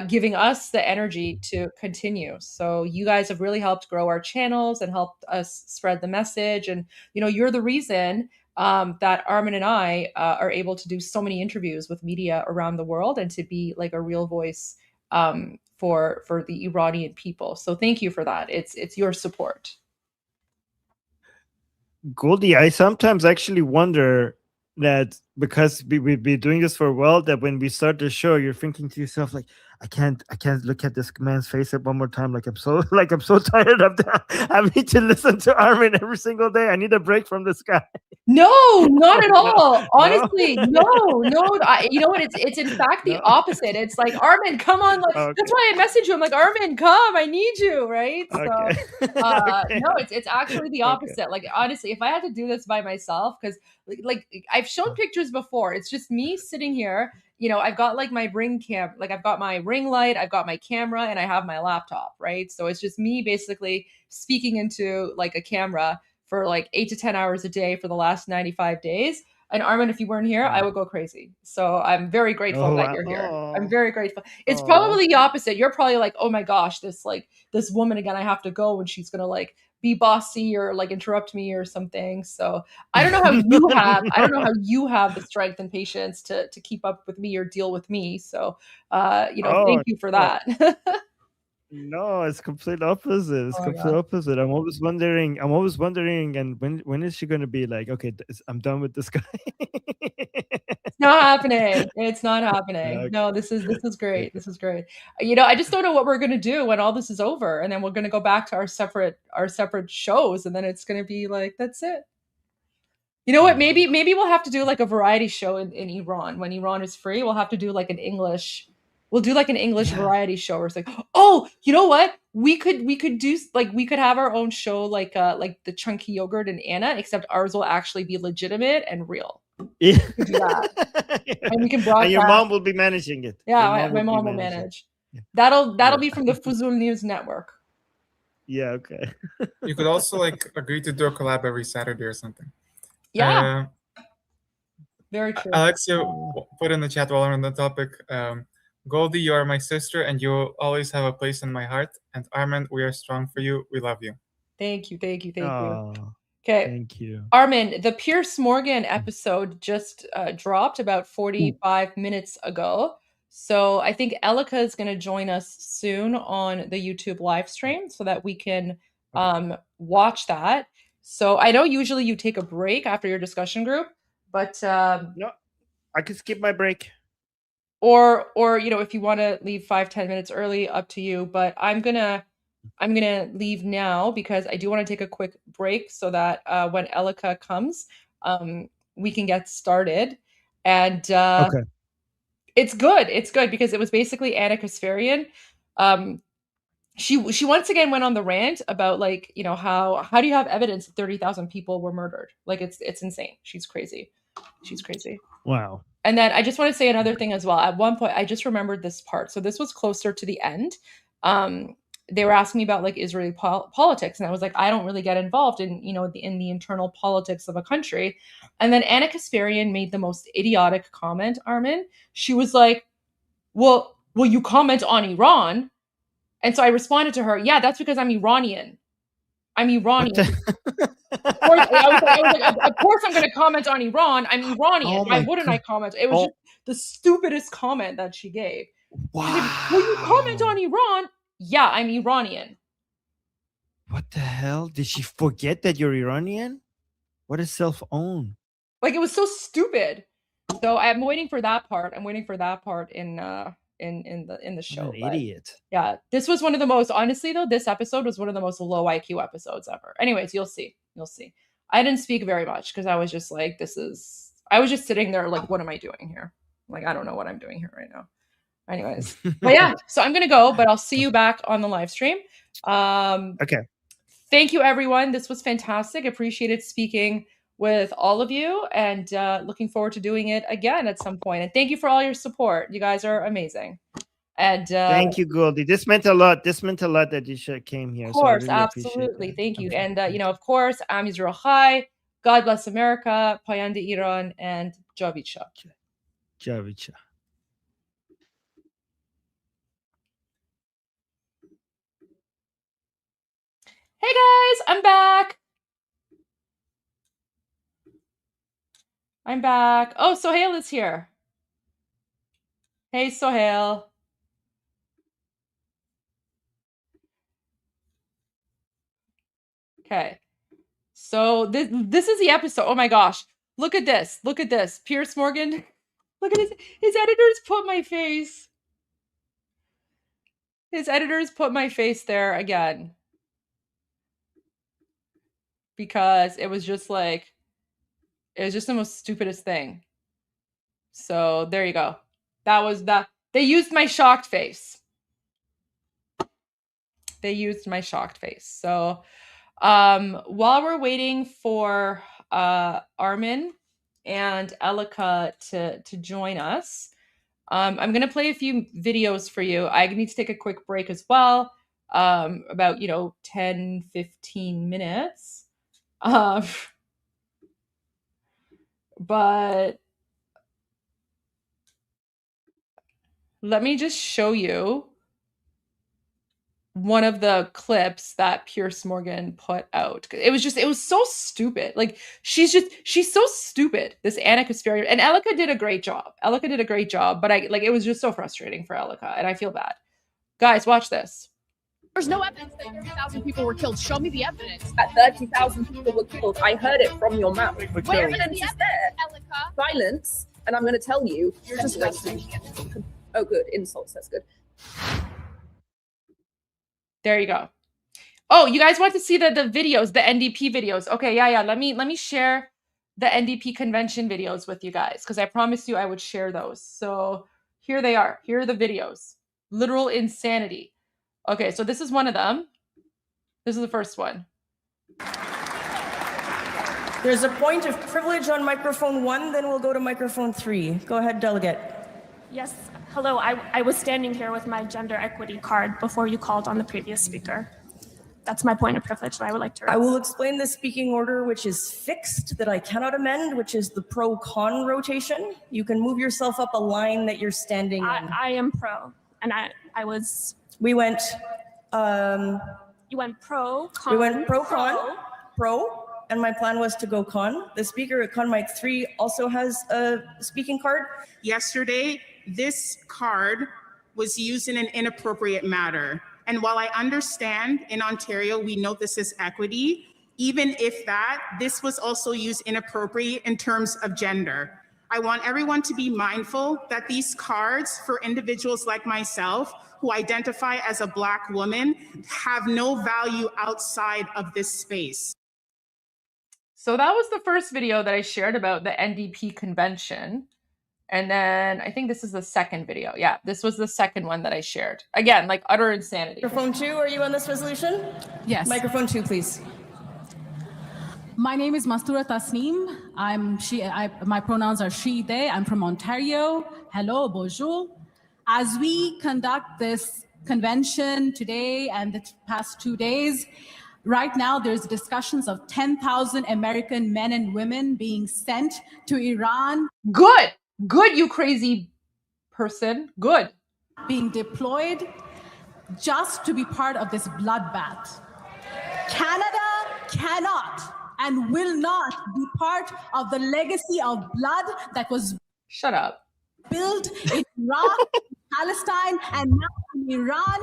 S3: giving us the energy to continue. So you guys have really helped grow our channels and helped us spread the message. And you're the reason that Armin and I are able to do so many interviews with media around the world and to be like a real voice for the Iranian people. So thank you for that. It's your support.
S4: Goldie, I sometimes actually wonder that, because we've been doing this for a while, that when we start the show, you're thinking to yourself like, I can't look at this man's face one more time. Like, I'm so tired of that. Having to listen to Armin every single day. I need a break from this guy.
S3: No, not at all. Honestly, no. You know what? It's in fact the opposite. It's like, Armin, come on. Like, that's why I message you. I'm like, Armin, come. I need you. Right. So, no, it's actually the opposite. Like, honestly, if I had to do this by myself, because like I've shown pictures before, it's just me sitting here. I've got like my I've got my ring light, I've got my camera, and I have my laptop. Right. So it's just me basically speaking into like a camera for like 8 to 10 hours a day for the last 95 days. And Armin, if you weren't here, I would go crazy. So I'm very grateful that you're here. I'm very grateful. It's probably the opposite. You're probably like, oh my gosh, this woman again, I have to go, and she's going to like be bossy or like interrupt me or something. So I don't know how you have the strength and patience to keep up with me or deal with me. So, thank you for that.
S4: No, it's complete opposite. It's complete opposite. I'm always wondering, and when is she going to be like, okay, I'm done with this guy?
S3: It's not happening. It's not happening. No, this is great. This is great. I just don't know what we're going to do when all this is over, and then we're going to go back to our separate shows, and then it's going to be like, that's it. You know what? Maybe we'll have to do like a variety show in Iran when Iran is free. We'll have to do like an English. We'll do like an English variety show where it's like, oh, you know what? We could do like we could have our own show like the Chunky Yogurt and Anna, except ours will actually be legitimate and real.
S4: Yeah.
S3: We could do that. And we can broadcast.
S4: And your mom will be managing it.
S3: Yeah, my mom will manage. That'll be from the Fuzul News Network.
S4: Yeah, okay.
S15: You could also like agree to do a collab every Saturday or something.
S3: Yeah. Very true.
S15: Alexia put in the chat while I'm on the topic. Goldie, you are my sister, and you will always have a place in my heart. And Armin, we are strong for you. We love you.
S3: Thank you.
S4: Oh,
S3: Okay.
S4: thank you.
S3: Armin, the Piers Morgan episode just dropped about 45 minutes ago. So I think Elika is going to join us soon on the YouTube live stream so that we can watch that. So I know usually you take a break after your discussion group, but
S4: no, I can skip my break.
S3: Or you know, if you want to leave 5-10 minutes early, up to you. But I'm gonna leave now because I do want to take a quick break so that when Elika comes, we can get started. And
S4: Okay.
S3: It's good. It's good because it was basically Anna Kasparian. She once again went on the rant about like, you know, how do you have evidence that 30,000 people were murdered? Like it's insane. She's crazy.
S4: Wow.
S3: And then I just want to say another thing as well. At one point, I just remembered this part. So this was closer to the end. They were asking me about like Israeli politics, and I was like, I don't really get involved in, you know, in the internal politics of a country. And then Anna Kasparian made the most idiotic comment, Armin. She was like, well, you comment on Iran. And so I responded to her, yeah, that's because I'm Iranian. I'm Iranian. Of course, I was like, of course I'm going to comment on Iran. I'm Iranian.
S4: Oh
S3: Why
S4: my
S3: wouldn't
S4: God.
S3: I comment? It was just the stupidest comment that she gave.
S4: Wow.
S3: She's like, will you comment on Iran? Yeah, I'm Iranian.
S4: What the hell? Did she forget that you're Iranian? What is self-own?
S3: Like, it was so stupid. So I'm waiting for that part. I'm waiting for that part in the show.
S4: An idiot.
S3: Yeah, this was one of the most, honestly though, this episode was one of the most low IQ episodes ever. Anyways, you'll see. I didn't speak very much because I was just like, I was just sitting there like, what am I doing here? Like, I don't know what I'm doing here right now. Anyways, but yeah, so I'm going to go, but I'll see you back on the live stream.
S4: Okay.
S3: Thank you, everyone. This was fantastic. Appreciated speaking with all of you, and looking forward to doing it again at some point. And thank you for all your support. You guys are amazing. And
S4: thank you, Goldie. This meant a lot. That you came here.
S3: Of course,
S4: so I really
S3: absolutely. Thank you. And you know, of course, Am Yisrael Chai, God bless America, Payande Iran, and Javicha.
S4: Javicha.
S3: Hey guys, I'm back. Oh, Sohail is here. Hey, Sohail. Okay. So this is the episode. Oh my gosh. Look at this. Piers Morgan. Look at his editors put my face. His editors put my face there again. Because it was just the most stupidest thing. So there you go. That was that. They used my shocked face. So while we're waiting for Armin and Elika to join us, I'm going to play a few videos for you. I need to take a quick break as well, about 10-15 minutes. But let me just show you one of the clips that Piers Morgan put out. It was so stupid. Like she's so stupid, this Anna Kasparian. And Elika did a great job. But it was just so frustrating for Elika, and I feel bad. Guys, watch this.
S7: There's no evidence that 30,000 people were killed. Show me the evidence that 30,000 people were killed. I heard it from your mouth. Where evidence is there? Silence. And I'm going to tell you, you're just wasting. Oh, good. Insults. That's good.
S3: There you go. Oh, you guys want to see the videos, the NDP videos? Okay, yeah. Let me share the NDP convention videos with you guys because I promised you I would share those. So here they are. Here are the videos. Literal insanity. Okay, so this is one of them. This is the first one.
S6: There's a point of privilege on microphone 1, then we'll go to microphone 3. Go ahead, delegate.
S22: Yes, hello. I was standing here with my gender equity card before you called on the previous speaker. That's my point of privilege that I would like to raise.
S6: I will explain the speaking order, which is fixed, that I cannot amend, which is the pro-con rotation. You can move yourself up a line that you're standing in.
S22: I am pro, and I was...
S6: We went...
S22: you went pro, con,
S6: we went pro-con, pro, and my plan was to go con. The speaker at con mic 3 also has a speaking card.
S23: Yesterday, this card was used in an inappropriate manner. And while I understand in Ontario, we know this is equity, even if that, this was also used inappropriate in terms of gender. I want everyone to be mindful that these cards for individuals like myself who identify as a Black woman have no value outside of this space.
S3: So that was the first video that I shared about the NDP convention. And then I think this is the second video. Yeah, this was the second one that I shared. Again, like utter insanity.
S6: Microphone 2, are you on this resolution?
S24: Yes.
S6: Microphone 2, please.
S24: My name is Mastura Tasneem. My pronouns are she, they. I'm from Ontario. Hello, bonjour. As we conduct this convention today and the past 2 days, right now there's discussions of 10,000 American men and women being sent to Iran.
S3: Good. Good, you crazy person. Good.
S24: Being deployed just to be part of this bloodbath. Canada cannot and will not be part of the legacy of blood that was
S3: shut up
S24: built in Iraq, Palestine, and now in Iran.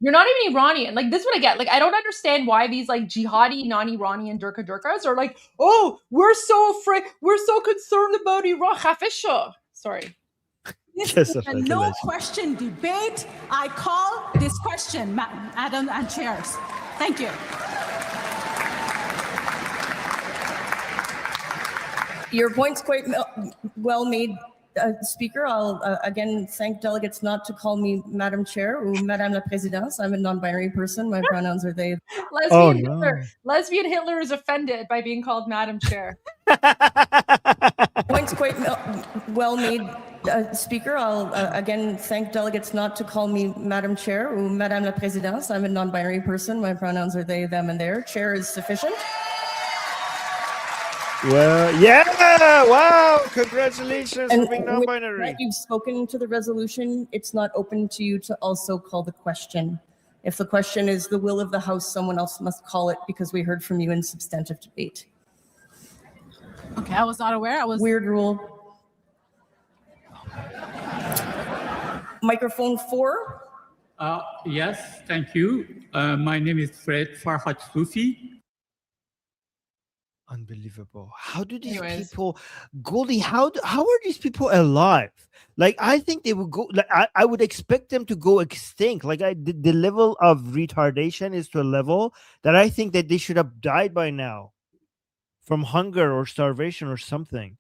S3: You're not even Iranian. Like, this is what I get. Like, I don't understand why these like jihadi, non-Iranian Durkas are like, oh, we're so afraid, we're so concerned about Iran. Khafisha. Sorry.
S24: This is a no question debate. I call this question, Madam and chairs. Thank you.
S6: Your point's quite well made, Speaker. I'll again thank delegates not to call me Madam Chair or Madame la Présidente. I'm a non-binary person. My pronouns are they.
S3: Lesbian Hitler is offended by being called Madam Chair.
S6: Point's quite well made, Speaker. I'll again thank delegates not to call me Madam Chair or Madame la Présidente. I'm a non-binary person. My pronouns are they, them, and their. Chair is sufficient.
S4: Well, yeah, wow, congratulations for being non-binary.
S6: You've spoken to the resolution. It's not open to you to also call the question. If the question is the will of the House, someone else must call it because we heard from you in substantive debate.
S24: Okay, I was not aware.
S6: Weird rule. Microphone 4.
S25: Yes, thank you. My name is Fred Farhat Sufi.
S4: Unbelievable. How do these people, Goldie, how are these people alive? Like, I think they would go, like, I would expect them to go extinct. Like, the level of retardation is to a level that I think that they should have died by now from hunger or starvation or something.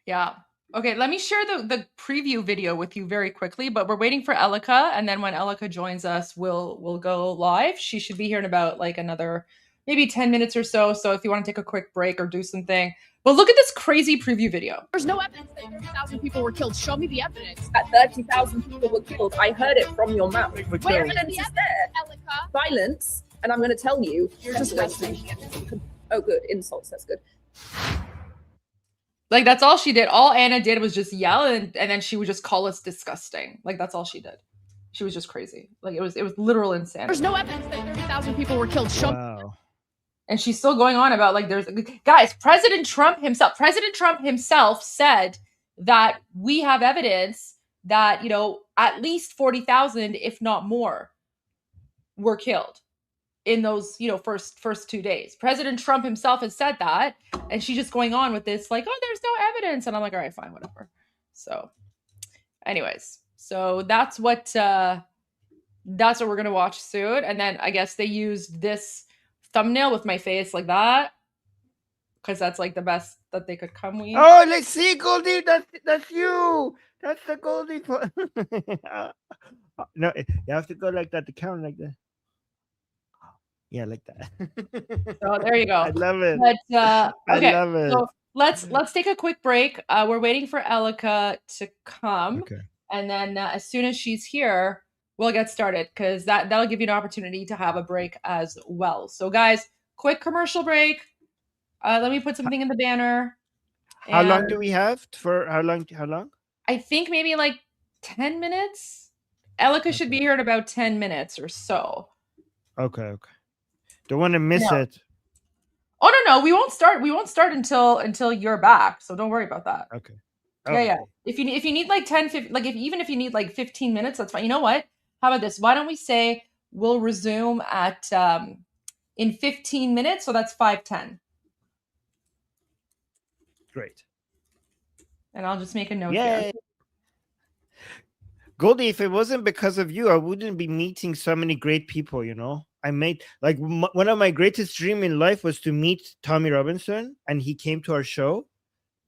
S3: Yeah. Okay, let me share the preview video with you very quickly, but we're waiting for Elika, and then when Elika joins us, we'll go live. She should be here in about like another maybe 10 minutes or so. So if you want to take a quick break or do something. But look at this crazy preview video.
S7: There's no evidence that 30,000 people were killed. Show me the evidence that 30,000 people were killed. I heard it from your mouth. Where evidence is there? Silence. And I'm going to tell you, you're just wasting. Oh, good. Insults. That's good.
S3: Like, that's all she did. All Anna did was just yell, and then she would just call us disgusting. Like, that's all she did. She was just crazy. Like, it was literal insanity.
S7: There's no evidence that 30,000 people were killed. Show
S3: And she's still going on about, like, guys, President Trump himself said that we have evidence that, at least 40,000, if not more, were killed in those, first 2 days. President Trump himself has said that, and she's just going on with this, like, oh, there's no evidence. And I'm like, all right, fine, whatever. So anyways, so that's what we're going to watch soon. And then I guess they used this thumbnail with my face like that. because that's like the best that they could come with.
S4: Oh, let's see, Goldie. That's you. That's the Goldie. No, you have to go like that. The camera like that. Yeah, like that.
S3: So there you go.
S4: I love it.
S3: But okay,
S4: I love it.
S3: so let's take a quick break. We're waiting for Elika to come, and then as soon as she's here, we'll get started because that'll give you an opportunity to have a break as well. So guys, quick commercial break. Let me put something in the banner.
S4: How long do we have for? How long?
S3: I think maybe like 10 minutes. Elika should be here in about 10 minutes or so.
S4: Okay. Don't want to miss it.
S3: Oh no, we won't start. We won't start until you're back. So don't worry about that.
S4: Okay.
S3: Yeah. If you need like 10, 15, like if you need like 15 minutes, that's fine. You know what? How about this? Why don't we say we'll resume at in 15 minutes? So that's 5:10.
S4: Great.
S3: And I'll just make a note here.
S4: Goldie, if it wasn't because of you, I wouldn't be meeting so many great people, you know? I made, like, one of my greatest dreams in life was to meet Tommy Robinson, and he came to our show.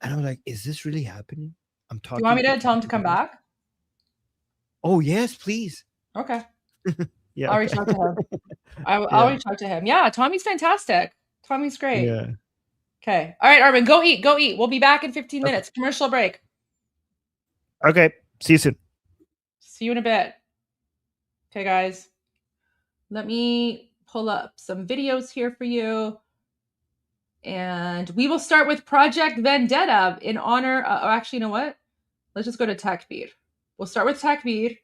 S4: And I'm like, is this really happening? I'm talking.
S3: Do you want me to tell him to come back?
S4: Oh, yes, please.
S3: Okay.
S4: Yeah.
S3: I'll reach out to him. I'll reach out to him. Yeah, Tommy's fantastic. Tommy's great.
S4: Yeah.
S3: Okay. All right, Armin, go eat. We'll be back in 15 minutes. Commercial break.
S4: Okay. See you soon.
S3: See you in a bit. Okay, guys. Let me pull up some videos here for you. And we will start with Project Vendetta in honor of, actually, you know what? Let's just go to Takbir. We'll start with Takbir,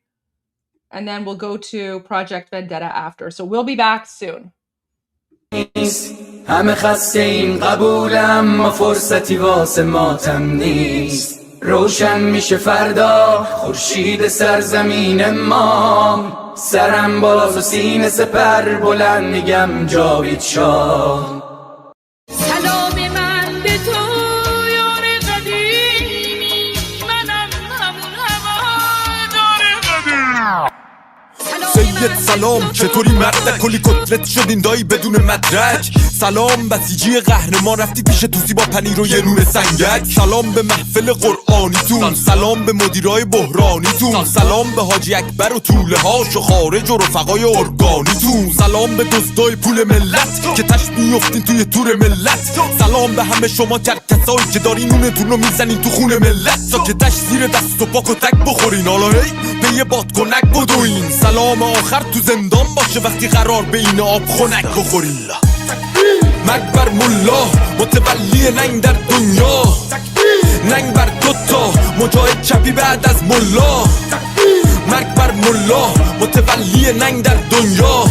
S3: and then we'll go to Project Vendetta after. So we'll be back soon.
S2: همه خسته این قبولم ما فرصتی واسه ماتم نیست روشن میشه فردا خورشید سرزمین ما سرم بالا و سینه سپر بلند میگم جاوید شاه
S8: سلام من به تو یار قدیمی منم همون هوادار قدیم
S9: سید سلام چطوری مرد کلی کتلت شدین دایی بدون مدرک سلام بسیجی قهرمان رفتی پیش توسی با پنیر و یه نون سنگک سلام به محفل قرآنیتون سلام به مدیرای بحرانیتون سلام به حاجی اکبر و طوله هاش و خارج و رفقای ارگانیتون سلام به دزدای پول ملت که تش میفتین توی تور ملت سلام به همه شما کرکسایی که دارین نونتون رو میزنین تو خون ملت تا که تش زیر دست و پاک و تک بخورین حالا هی به یه بادکنک بدوین سلام آخر تو زندان باشه وقتی قرار به این آب خنک بخورین مرگ بر ملا متولی ننگ در دنیا ننگ بر دوتا مجاهد چپی بعد از ملا مرگ بر ملا متولی ننگ در دنیا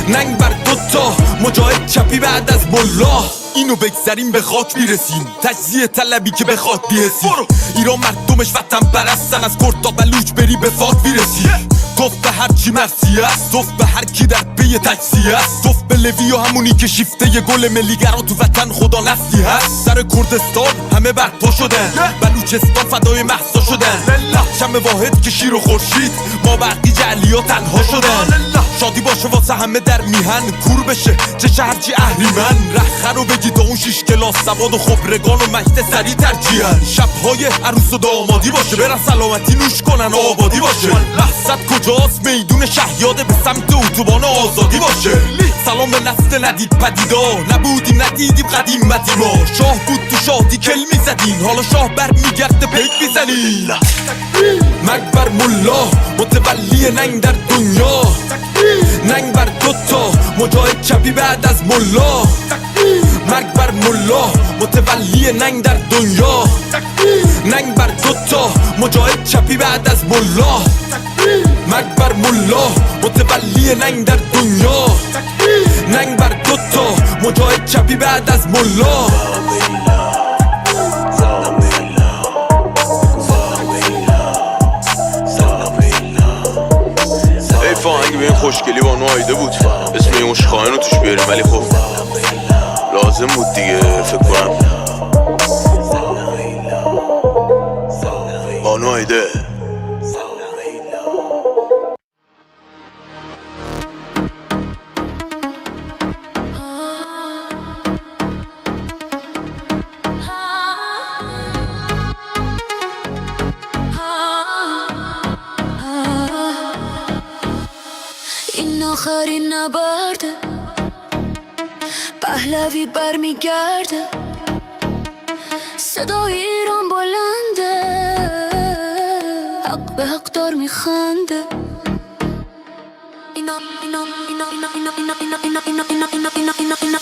S9: ننگ بر دوتا مجاهد چپی بعد از ملا اینو بگذاریم به خاک میرسیم تجزیه طلبی که به خاک بیرسیم ایران مردمش وطن پرستن از کرد تا بلوچ بری به فاک میرسی توف به هر چی مرسی است توف به هر کی در پی تجزیه است توف به لوی و همونی که شیفته ی گل ملیگرا تو وطن خدا نفتی هست سر کردستان همه برپا شدن بلوچستان فدای مهسا شدن شم واحد که شیر و خورشید ما بقی جعلیا تنها شدن شادی باشه واسه همه در میهن کور بشه چه شهرچی اهریمن رخه رو بگی تا اون 6 کلاس سواد و خبرگان و مجد سری ترجیحن شبهای عروس و دامادی باشه برن سلامتی نوش کنن آبادی باشه مقصد کجاست میدون شهیاده به سمت اتوبان آزادی باشه سلام به نسل ندید پدیدا نبودیم ندیدیم قدیمتی ما شاه بود تو شادی کل میزدین حالا شاه بر میگرده پیک میزنین مرگ بر ملا متولی ننگ در دنیا ننگ بر دوتا مجاهد چپی بعد از ملا مرگ بر ملا متولی ننگ در دنیا ننگ بر دوتا مجاهد چپی بعد از ملا مرگ بر ملا متولی ننگ در دنیا ننگ بر دوتا مجاهد چپی بعد از ملا
S10: فاهنگ به این خوشگلی با نایده بود اسم این عشقاین رو توش بیاریم ولی خب لازم بود دیگه فکر کنم با نایده
S8: آخرین نبرده پهلوی برمیگرده صدای ایران بلنده حق به حق دار میخنده اینا اینا اینا اینا اینا اینا اینا اینا اینا اینا اینا اینا اینا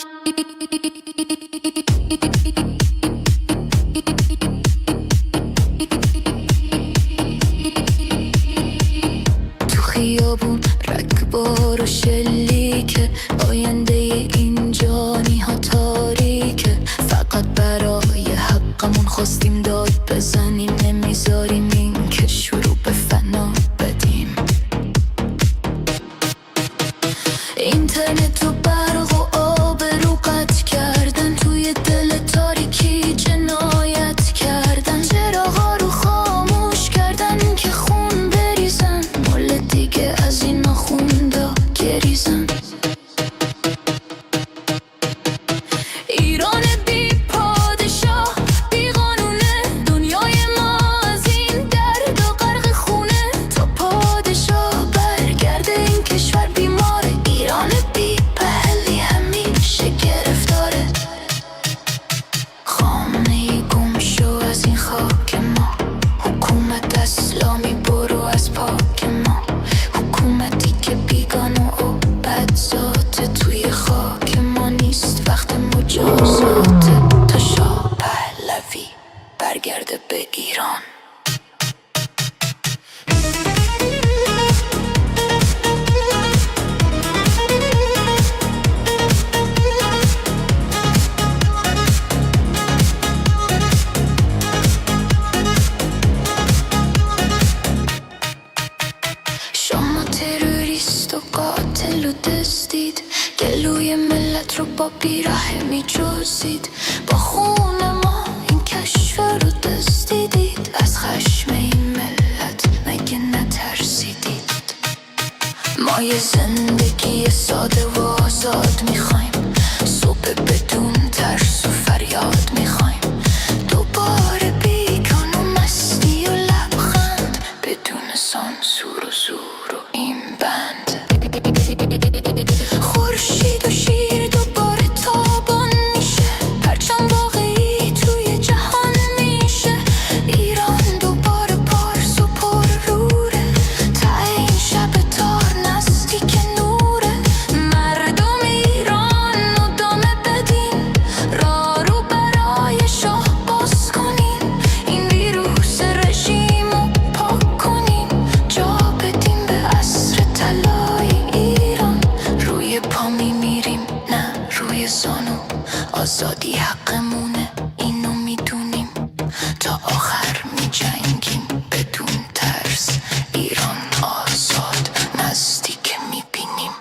S8: تو خیابون رگبار و شلیکه آینده این جانی ها تاریکه فقط برای حقمون خواستیم داد بزنیم نمیذاریم این که شروع به فنا بدیم اینترنت و برق و آب رو قطع کردن توی دل تاریکی جنایت کردن چراغا رو خاموش کردن که خون بریزن مال دیگه از این خوندا گریزن ایران بی پادشاه بی قانونه دنیای ما از این درد و غرق خونه تا پادشاه برگرده این کشور بیماره ایران بی پهلی همیشه گرفتاره خامنه‌ای گم شو از این خاک ما حکومت اسلامی برو از پاک ما حکومتی که بیگانه و بدذاته توی خاک ما نیست وقت مجازاته تا شاه پهلوی برگرده به ایران شما تروریست و قاتل و دزدید گلوی ملت رو با بیراه می جزید با خون ما این کشور رو دزدیدید از خشم این ملت مگه نترسیدید ما یه زندگی ساده و آزاد میخوایم صبح بدون ترس و فریاد میخوایم دوباره بیگان و مستی و لبخند بدون سانسور و زور و این بند خورشید و شیر دوباره تابان میشه پرچم واقعی توی جهان میشه ایران دوباره پارس و پر روره تا این شب تار نزدیک نوره مردم ایران ادامه بدین راه رو برای شاه باز کنین این ویروس رژیم رو پاک کنین جا بدین به عصر طلای ایران روی پا میمیریم نه روی زانو آزادی حقمونه اینو میدونیم تا آخر میجنگیم بدون ترس ایران آزاد نزدیک میبینیم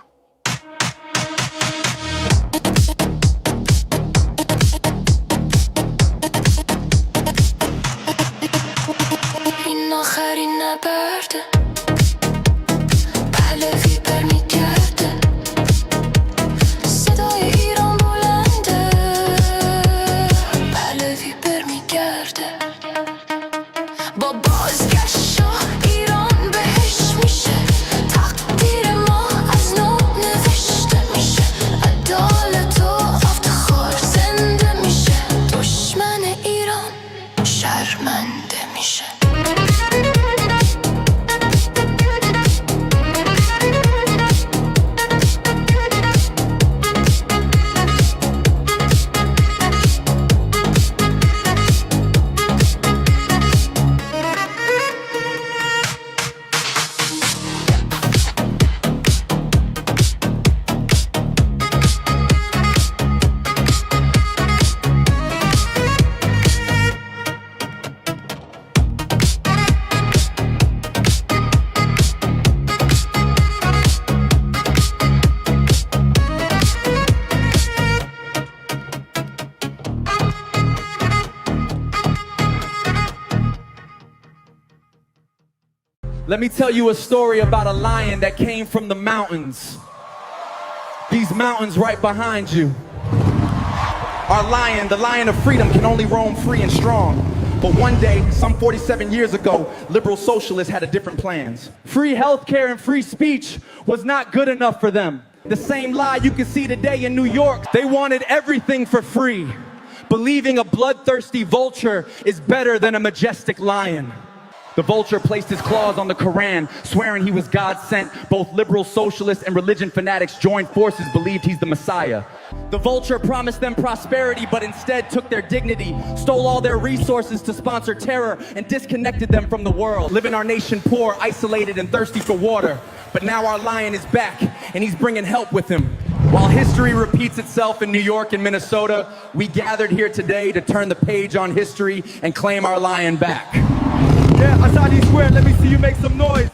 S8: این آخرین نبرده پهلوی برمیگرده صدای ایران بلنده پهلوی برمیگرده با بازگشت شاه ایران بهش میشه تقدیر ما از نو نوشته میشه عدالت و افتخار زنده میشه دشمن ایران شرمنده میشه
S12: Let me tell you a story about a lion that came from the mountains. These mountains right behind you. Our lion, the lion of freedom, can only roam free and strong. But one day, some 47 years ago, liberal socialists had a different plans. Free healthcare and free speech was not good enough for them. The same lie you can see today in New York. They wanted everything for free, believing a bloodthirsty vulture is better than a majestic lion. The vulture placed his claws on the Quran, swearing he was God sent. Both liberal socialists and religion fanatics joined forces, believed he's the Messiah. The vulture promised them prosperity, but instead took their dignity, stole all their resources to sponsor terror, and disconnected them from the world. Living our nation poor, isolated, and thirsty for water. But now our lion is back, and he's bringing help with him. While history repeats itself in New York and Minnesota, we gathered here today to turn the page on history and claim our lion back. Yeah, Azadi Square, let me see you make some noise.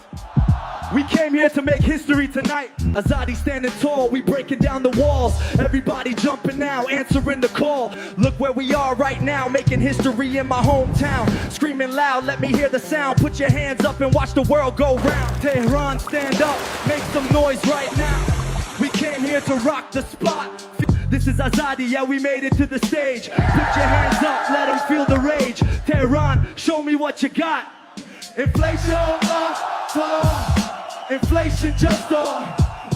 S12: We came here to make history tonight. Azadi standing tall, we breaking down the walls. Everybody jumping now, answering the call. Look where we are right now, making history in my hometown. Screaming loud, let me hear the sound. Put your hands up and watch the world go round. Tehran, stand up, make some noise right now. We came here to rock the spot. This is Azadi, yeah, we made it to the stage. Put your hands up, let them feel the rage. Tehran, show me what you got. Inflation, inflation just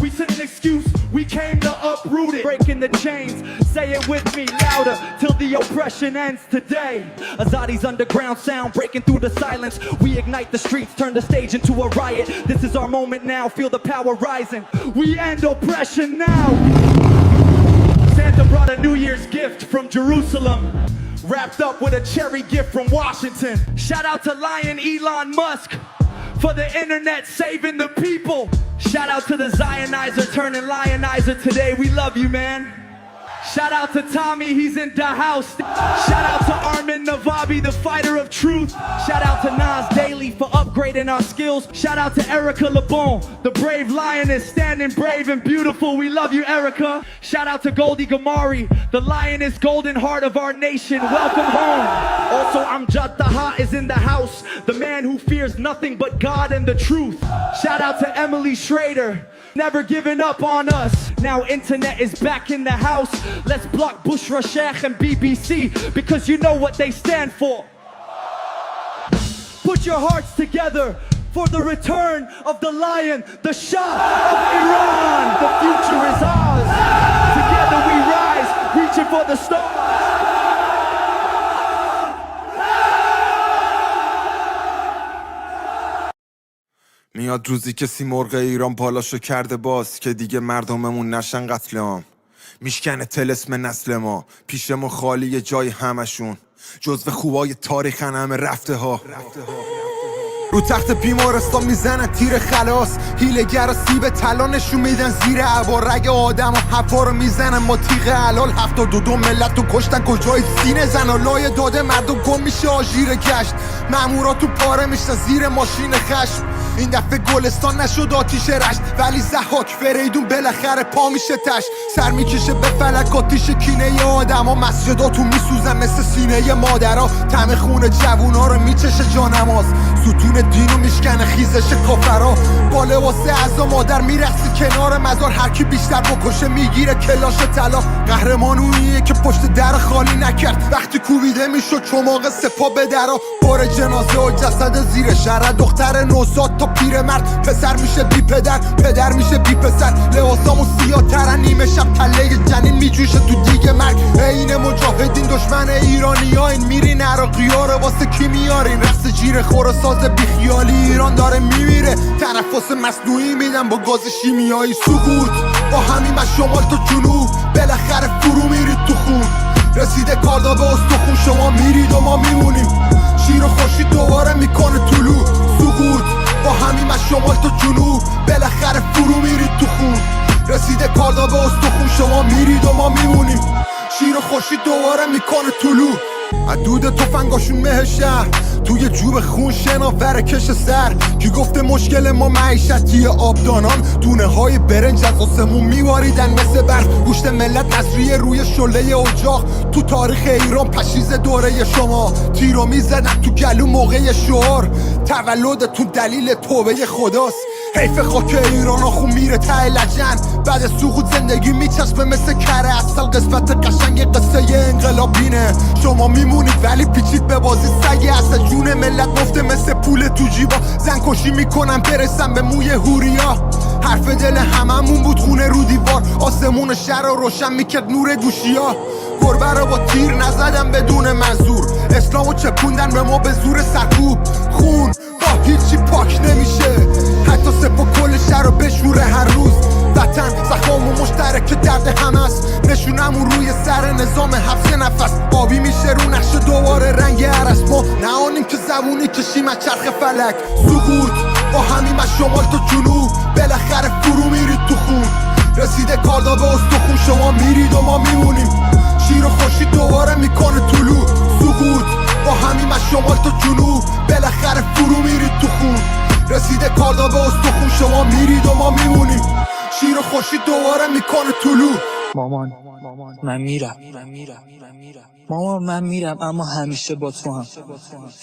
S12: we said an excuse, we came to uproot it. Breaking the chains, say it with me louder, till the oppression ends today. Azadi's underground sound, breaking through the silence. We ignite the streets, turn the stage into a riot. This is our moment now, feel the power rising. We end oppression now. Santa brought a New Year's gift from Jerusalem, wrapped up with a cherry gift from Washington. Shout out to Lion Elon Musk for the internet saving the people. Shout out to the Zionizer turning lionizer today. We love you, man. Shout out to Tommy, he's in the house. Shout out to Armin Navabi, the fighter of truth. Shout out to Nas Daily for upgrading our skills. Shout out to Erica LeBon, the brave lioness, standing brave and beautiful. We love you, Erica. Shout out to Goldie Gamari, the lioness golden heart of our nation. Welcome home. Also, Amjad Taha is in the house, the man who fears nothing but God and the truth. Shout out to Emily Schrader, never giving up on us. Now internet is back in the house. Let's block Bushra Sheikh and BBC, because you know what they stand for. Put your hearts together for the return of the lion, the Shah of Iran. The future is ours. Together we rise, reaching for the stars.
S9: میاد روزی که سیمرغ ایران پالاشو کرده باز، که دیگه مردممون نشن قتل عام. میشکنه طلسم نسل ما، پیش ما خالی جای همشون، جزو خوبای تاریخن همه رفته ها. رو تخت بیمارستان میزنن تیر خلاص، هیلگر و سیب طلا نشون میدن زیر عبا. رگ آدم و حفا رو میزنن ما تیغ حلال. 72 ملت رو کشتن کجای سینه زن و لای داده مردم گم میشه آژیر گشت. مامورا تو پاره میشن زیر ماشین خشم. این دفعه گلستان نشد آتیش رشت، ولی زحاک فریدون بالاخره پا میشه تش. سر میکشه به فلک آتیش کینه آدم ها. مسجداتو میسوزن مثل سینه مادرها. طعم خون جوونا رو میچشه جانماز. ستون دینو میشکنه خیزش کافرها. با لباس عزا مادر میرقصی کنار مزار. هر کی بیشتر بکشه میگیره کلاش طلا. قهرمان اونیه که پشت در خالی نکرد، وقتی کوبیده میشد چماق سپاه به درا. بار جنازه و جسد زیر شهر، دختر نوزاد تا پیرمرد. پسر میشه بی پدر، پدر میشه بی پسر. لباسامو سیاه ترن، نیمه شب تله جنین میجوشه تو دیگه مرگ. این مجاهدین دشمن ایرانی ها، این میرین عراقی ها رو واسه کی میارین؟ رقص جیر خور و ساز بیخیالی ایران داره میمیره. تنفس مصنوعی میدن با گاز شیمیایی. سکوت با همین از شمال تا جنوب، بالاخره فرو میرید تو خون. رسیده کاردا به استخون، شما میرید و ما میمونیم. شیر و خورشید دوباره میکنه طلوع. سکوت با همین از شمال تا جنوب، بالاخره فرو میرید تو خون. رسیده کاردا به استخون، شما میرید و ما میمونیم. شیر و خورشید دوباره میکنه طلوع. عدود تفنگاشون مه شهر، توی جوب خون شناور کش سر. کی گفته مشکل ما معیشتی آبدانان؟ دونه های برنج از آسمون میواریدن مثل برف. گوشت ملت نظریه روی شله اجاق. تو تاریخ ایران پشیز دوره شما. تیرو میزنن تو گلو موقع شعار. تولدتون دلیل توبه خداست.
S11: حیف خاک ایران آخون میره ته لجن بعد سقوط زندگی میچسبه مثل کره اصل قسمت قشنگ قصه انقلابینه شما میمونید ولی پیچید به بازی سگه اصل جون ملت مفته مثل پول تو جیبا زن کشی میکنم برسم به موی هوریا حرف دل هممون بود خونه رو دیوار آسمون شهر رو روشن میکرد نور گوشیا گربه رو با تیر نزدم بدون منظور اسلامو چپوندن به ما به زور سرکوب خون با هیچی پاک نمیشه حتی سپا کل شهر رو بشوره هر روز وطن زخم و مشترک درد هم است نشونمون روی سر نظام حبس نفس آبی میشه رو نقش دوباره رنگ عرس ما نهانیم که زبونی کشیم از چرخ فلک سقوط با همیم از شمال تا جنوب بالاخره فرو میرید تو خون رسیده کاردا به استخون شما میرید و ما میمونیم شیر و خورشید دوباره میکنه طلوع سقوط با همیم از شمال تا جنوب بالاخره فرو میرید تو خون رسیده کاردا به استخون شما میرید و ما میمونیم شیر و خورشید دوباره میکنه طلوع
S16: مامان من میرم مامان من میرم اما همیشه با تو هم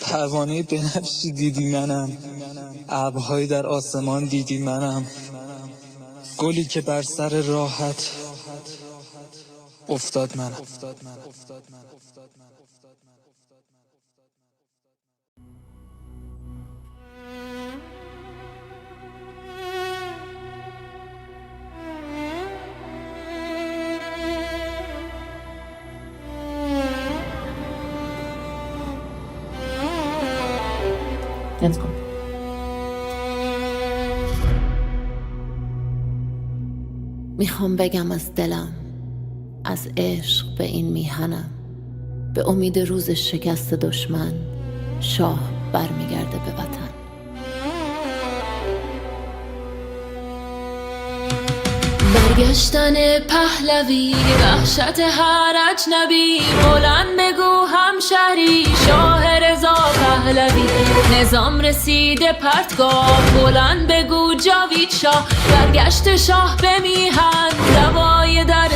S16: پروانه بنفشی دیدی منم ابرهایی در آسمان دیدی منم گلی که بر سر راحت افتاد منم
S17: Let's go. میخوام بگم از دلم از عشق به این میهنم به امید روز شکست دشمن شاه برمیگرده به وطن
S8: برگشتن پهلوی وحشت هر اجنبی بلند بگو همشهری شاه رضا پهلوی نظام رسیده پرتگاه بلند بگو جاوید شاه برگشت شاه به میهن دوای درد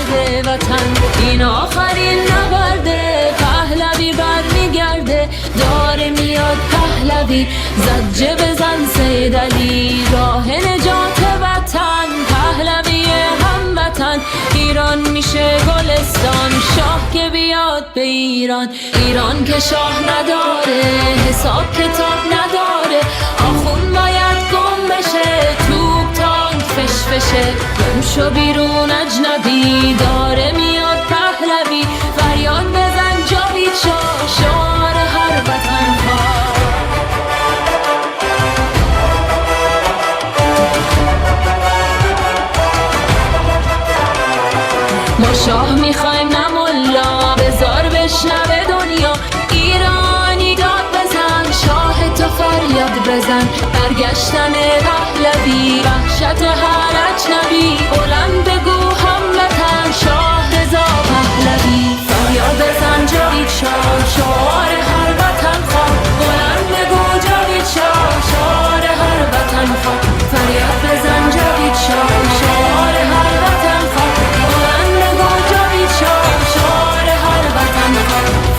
S8: وطن این آخرین نبرده پهلوی برمیگرده داره میاد پهلوی زجه بزن سید علی راه نجات وطن پهلوی هموطن ایران میشه گلستان شاه که بیاد به ایران ایران که شاه نداره حساب کتاب نداره آخون باید گم بشه توپ تانک فشفشه گم شو بیرون اجنبی داره میاد پهلوی فریاد بزن جاوید شاه شعار هر وطن ها ما شاه میخوایم نه ملا بزار بشنوه دنیا ایرانی داد بزن شاه تو فریاد بزن برگشتن پهلوی وحشت هر اجنبی بلند بگو هموطن شاه رضا پهلوی فریاد بزن جاوید شاه شعار هر وطن خواه بلند بگو جاوید شاه شعار هر وطن خواه فریاد بزن جاوید شاه شعار هر وطن خواه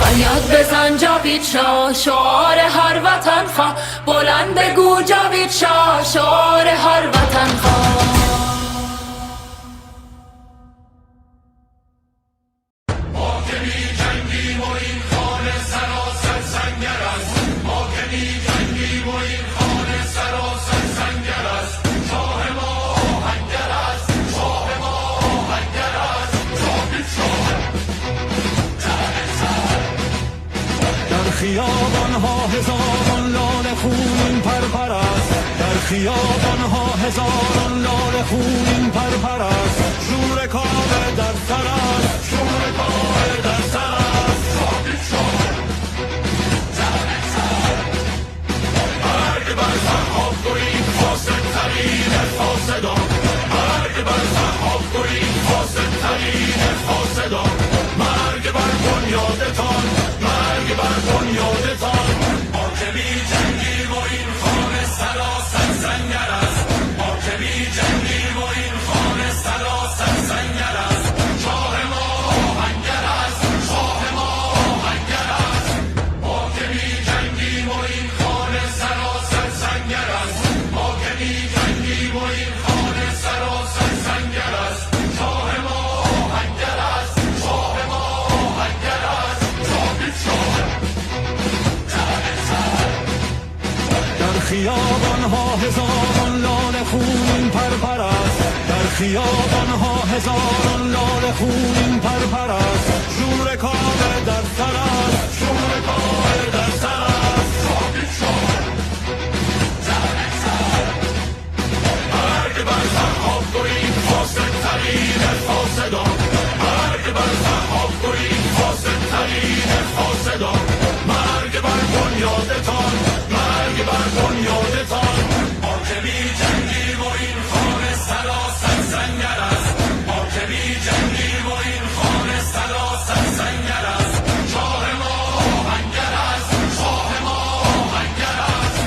S8: فریاد بزن جاوید شاه شعار هر وطن خواه بلند بگو جاوید شاه شعار هر وطن خواه
S9: ما که می جنگیم و این خانه سراسر سنگر است ما که می جنگیم و این خانه سراسر سنگر است شاه ما آهنگر است شاه ما آهنگر است جاوید شاه
S18: در خیابان ها هزاران لاله خونین پرپر است در خیابان ها هزاران لاله خونین پرپر است شور کابه در سر است شور کابه در سر است جاوید شاه مرگ بر سرحاب گرید فاسد ترین فاسدان مرگ بر سرحاب گرید فاسد ترین فاسدان مرگ بر بنیادتان مرگ بر بنیادتان ما که بی جنگیم و این خانه سراسر سنگر است ما که بی جنگیم و این خانه سراسر سنگر است شاه ما آهنگر است شاه خیابان‌ها هزاران لاله خونین پرپر است در خیابان‌ها هزاران لاله خونین پرپر است شور کابه در سر است شور کابه در سر است مرگ بر صحاب گویی فاسد ترین فاسدان مرگ بر صحاب گویی فاسد ترین فاسدان مرگ بر بنیادتان مرگ بر بنیادتان ما که بی جنگیم و این خانه سلاسل سنگر است ما که بی جنگیم و این خانه سلاسل سنگر است شاه ما آهنگر است شاه ما آهنگر است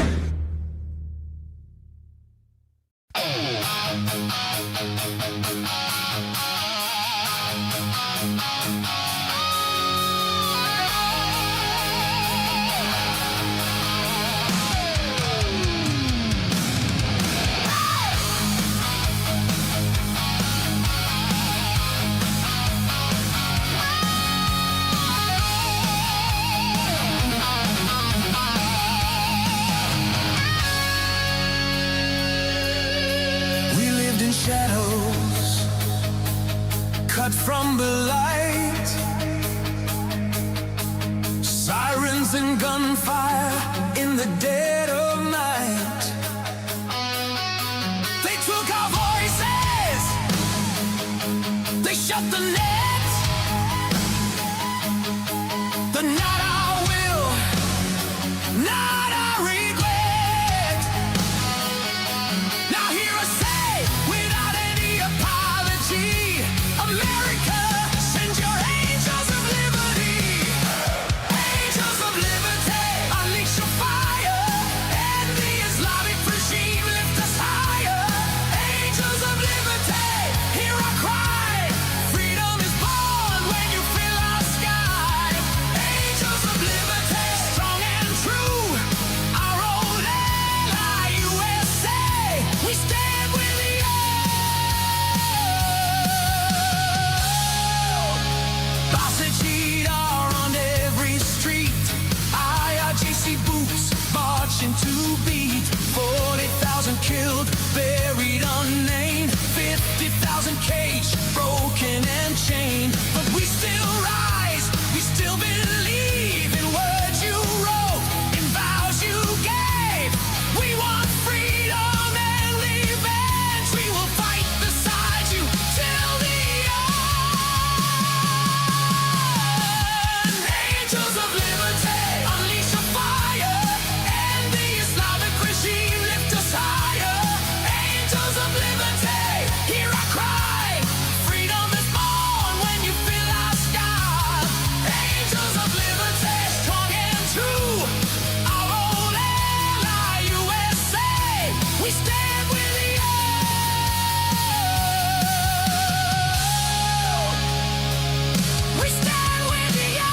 S2: We lived in shadows, cut from the light. Sirens and gunfire in the dead of night. They took our voices, they shut the net. But not our will, not our regret. Now hear us say, without any apology, America, send your angels of liberty. Angels of liberty, unleash your fire. And the Islamic regime lift us higher. Angels of liberty, hear our cry. Freedom is born when you fill our sky. Angels of liberty, strong and true. Our old ally, USA, we stand with you. Basajid are on every street. IRGC boots marching to beat. 40,000 killed, buried unnamed. 50,000 caged, broken and chained. But we still rise, we still believe in words you wrote, in vows you gave. We want freedom and revenge. We will fight beside you till the end. Angels of liberty, unleash your fire. And the Islamic regime lift us higher. Angels of liberty, hear our cry. Freedom is born when you fill our sky. Angels of liberty, strong and true. Our old ally, USA, we stand with you. We stand with you.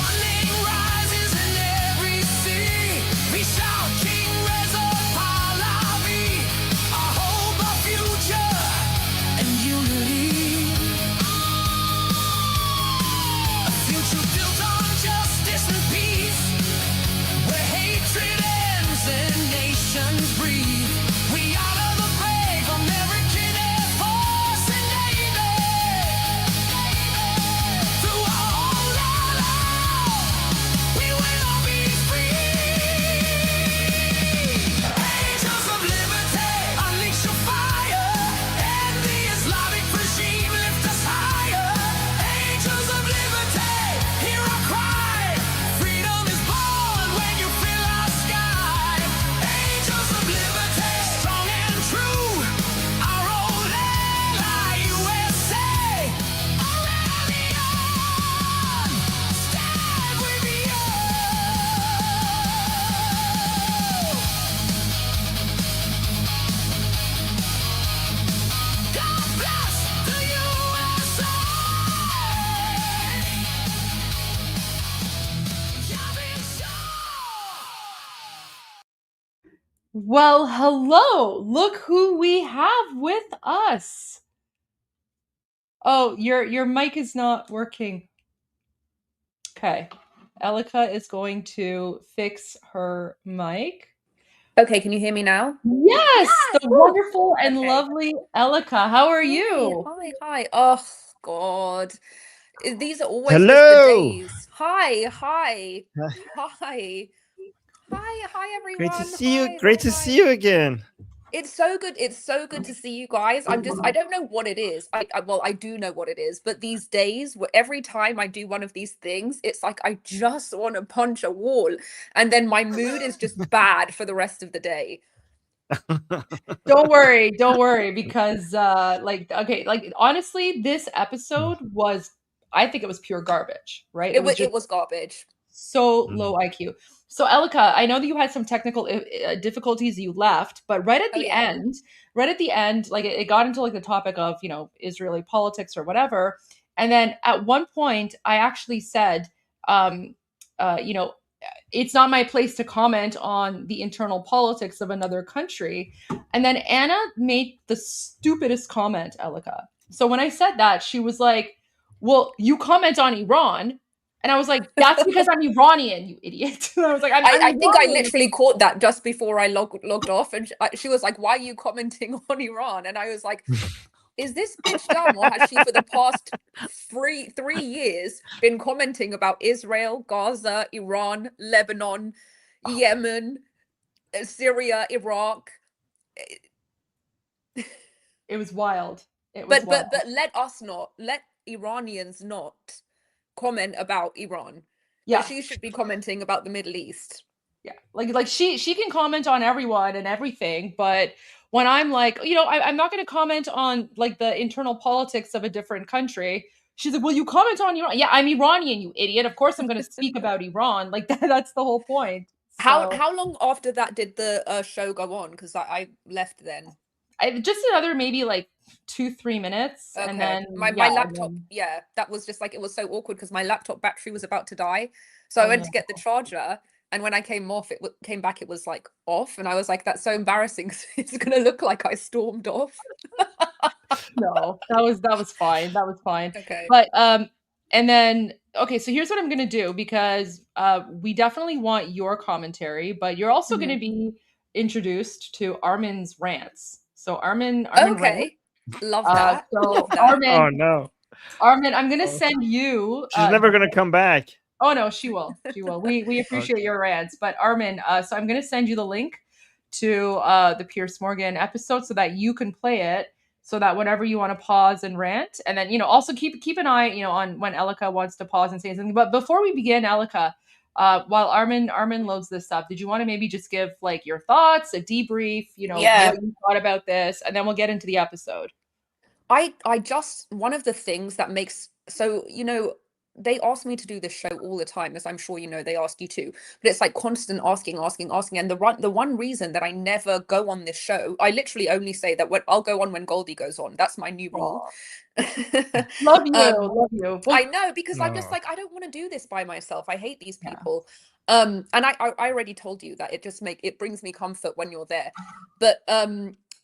S2: One name rises in every sea. We shout King Reza Pahlavi. Our hope, our future,
S3: Well, hello. Look who we have with us. Oh, your mic is not working. Okay. Elika is going to fix her mic.
S7: Okay, can you hear me now?
S3: Yes, the
S7: Woo!
S3: wonderful and
S7: Okay.
S3: lovely Elika. How are
S7: Hi,
S3: you?
S7: hi. Oh God, these are always just the
S4: Hello.
S7: days. Hi, hi, hi, hi,
S4: Great to
S7: everyone.
S4: see you.
S7: Hi,
S4: Great to see you again.
S7: It's so good. It's so good to see you guys. I don't know what it is. Well, I do know what it is, but these days, every time I do one of these things, it's like I just want to punch a wall, and then my mood is just bad for the rest of the day.
S3: Don't worry, because honestly, this episode was, I think it was pure garbage, right? It was just
S7: It was garbage.
S3: so low IQ. So Elika, I know that you had some technical difficulties, you left, but right at the end, like it got into like the topic of, Israeli politics or whatever. And then at one point I actually said, it's not my place to comment on the internal politics of another country. And then Anna made the stupidest comment, Elika. So when I said that, she was like, well, you comment on Iran. And I was like, that's because I'm Iranian, you idiot. I was like,
S7: I think I
S3: Iranian.
S7: literally caught that just before I logged off, and she was like, "Why are you commenting on Iran?" And I was like, "Is this bitch dumb, or has she for the past three years been commenting about Israel, Gaza, Iran, Lebanon, Yemen, Syria, Iraq?"
S3: It was wild. It was wild.
S7: But let Iranians not comment about Iran.
S3: Yeah.
S7: But she should be commenting about the Middle East.
S3: Yeah. Like she can comment on everyone and everything, but when I'm like, I'm not going to comment on like the internal politics of a different country. She's like, well, you comment on Iran. Yeah, I'm Iranian, you idiot. Of course I'm going to speak about Iran. Like that's the whole point. So,
S7: How long after that did the show go on? Because I left then.
S3: Just another maybe like 2-3 minutes,
S7: Okay.
S3: and then
S7: my laptop, that was just like, it was so awkward because my laptop battery was about to die, so I went to get the charger, and when I came back, it was like off, and I was like, that's so embarrassing. It's gonna look like I stormed off.
S3: No, that was fine. That was fine.
S7: Okay.
S3: But and then okay, so here's what I'm gonna do, because we definitely want your commentary, but you're also gonna be introduced to Armin's rants. So Armin
S7: Okay. Love that. Love that.
S3: Armin,
S4: Oh no.
S3: Armin, I'm gonna send you.
S4: She's never gonna come back.
S3: Oh no, she will. She will. We appreciate your rants, but Armin, so I'm gonna send you the link to the Piers Morgan episode so that you can play it, so that whenever you want to pause and rant, and then also keep an eye on when Elika wants to pause and say something. But before we begin, Elika, while Armin loads this up, did you want to maybe just give like your thoughts, a debrief, what you thought about this, and then we'll get into the episode.
S7: I just, one of the things that makes, so they ask me to do this show all the time, as I'm sure they ask you too, but it's like constant asking, and the one reason that I never go on this show, I literally only say that I'll go on when Goldie goes on. That's my new rule.
S3: Love you.
S7: I know, because I'm just like, I don't want to do this by myself. I hate these people. And I already told you that it brings me comfort when you're there, but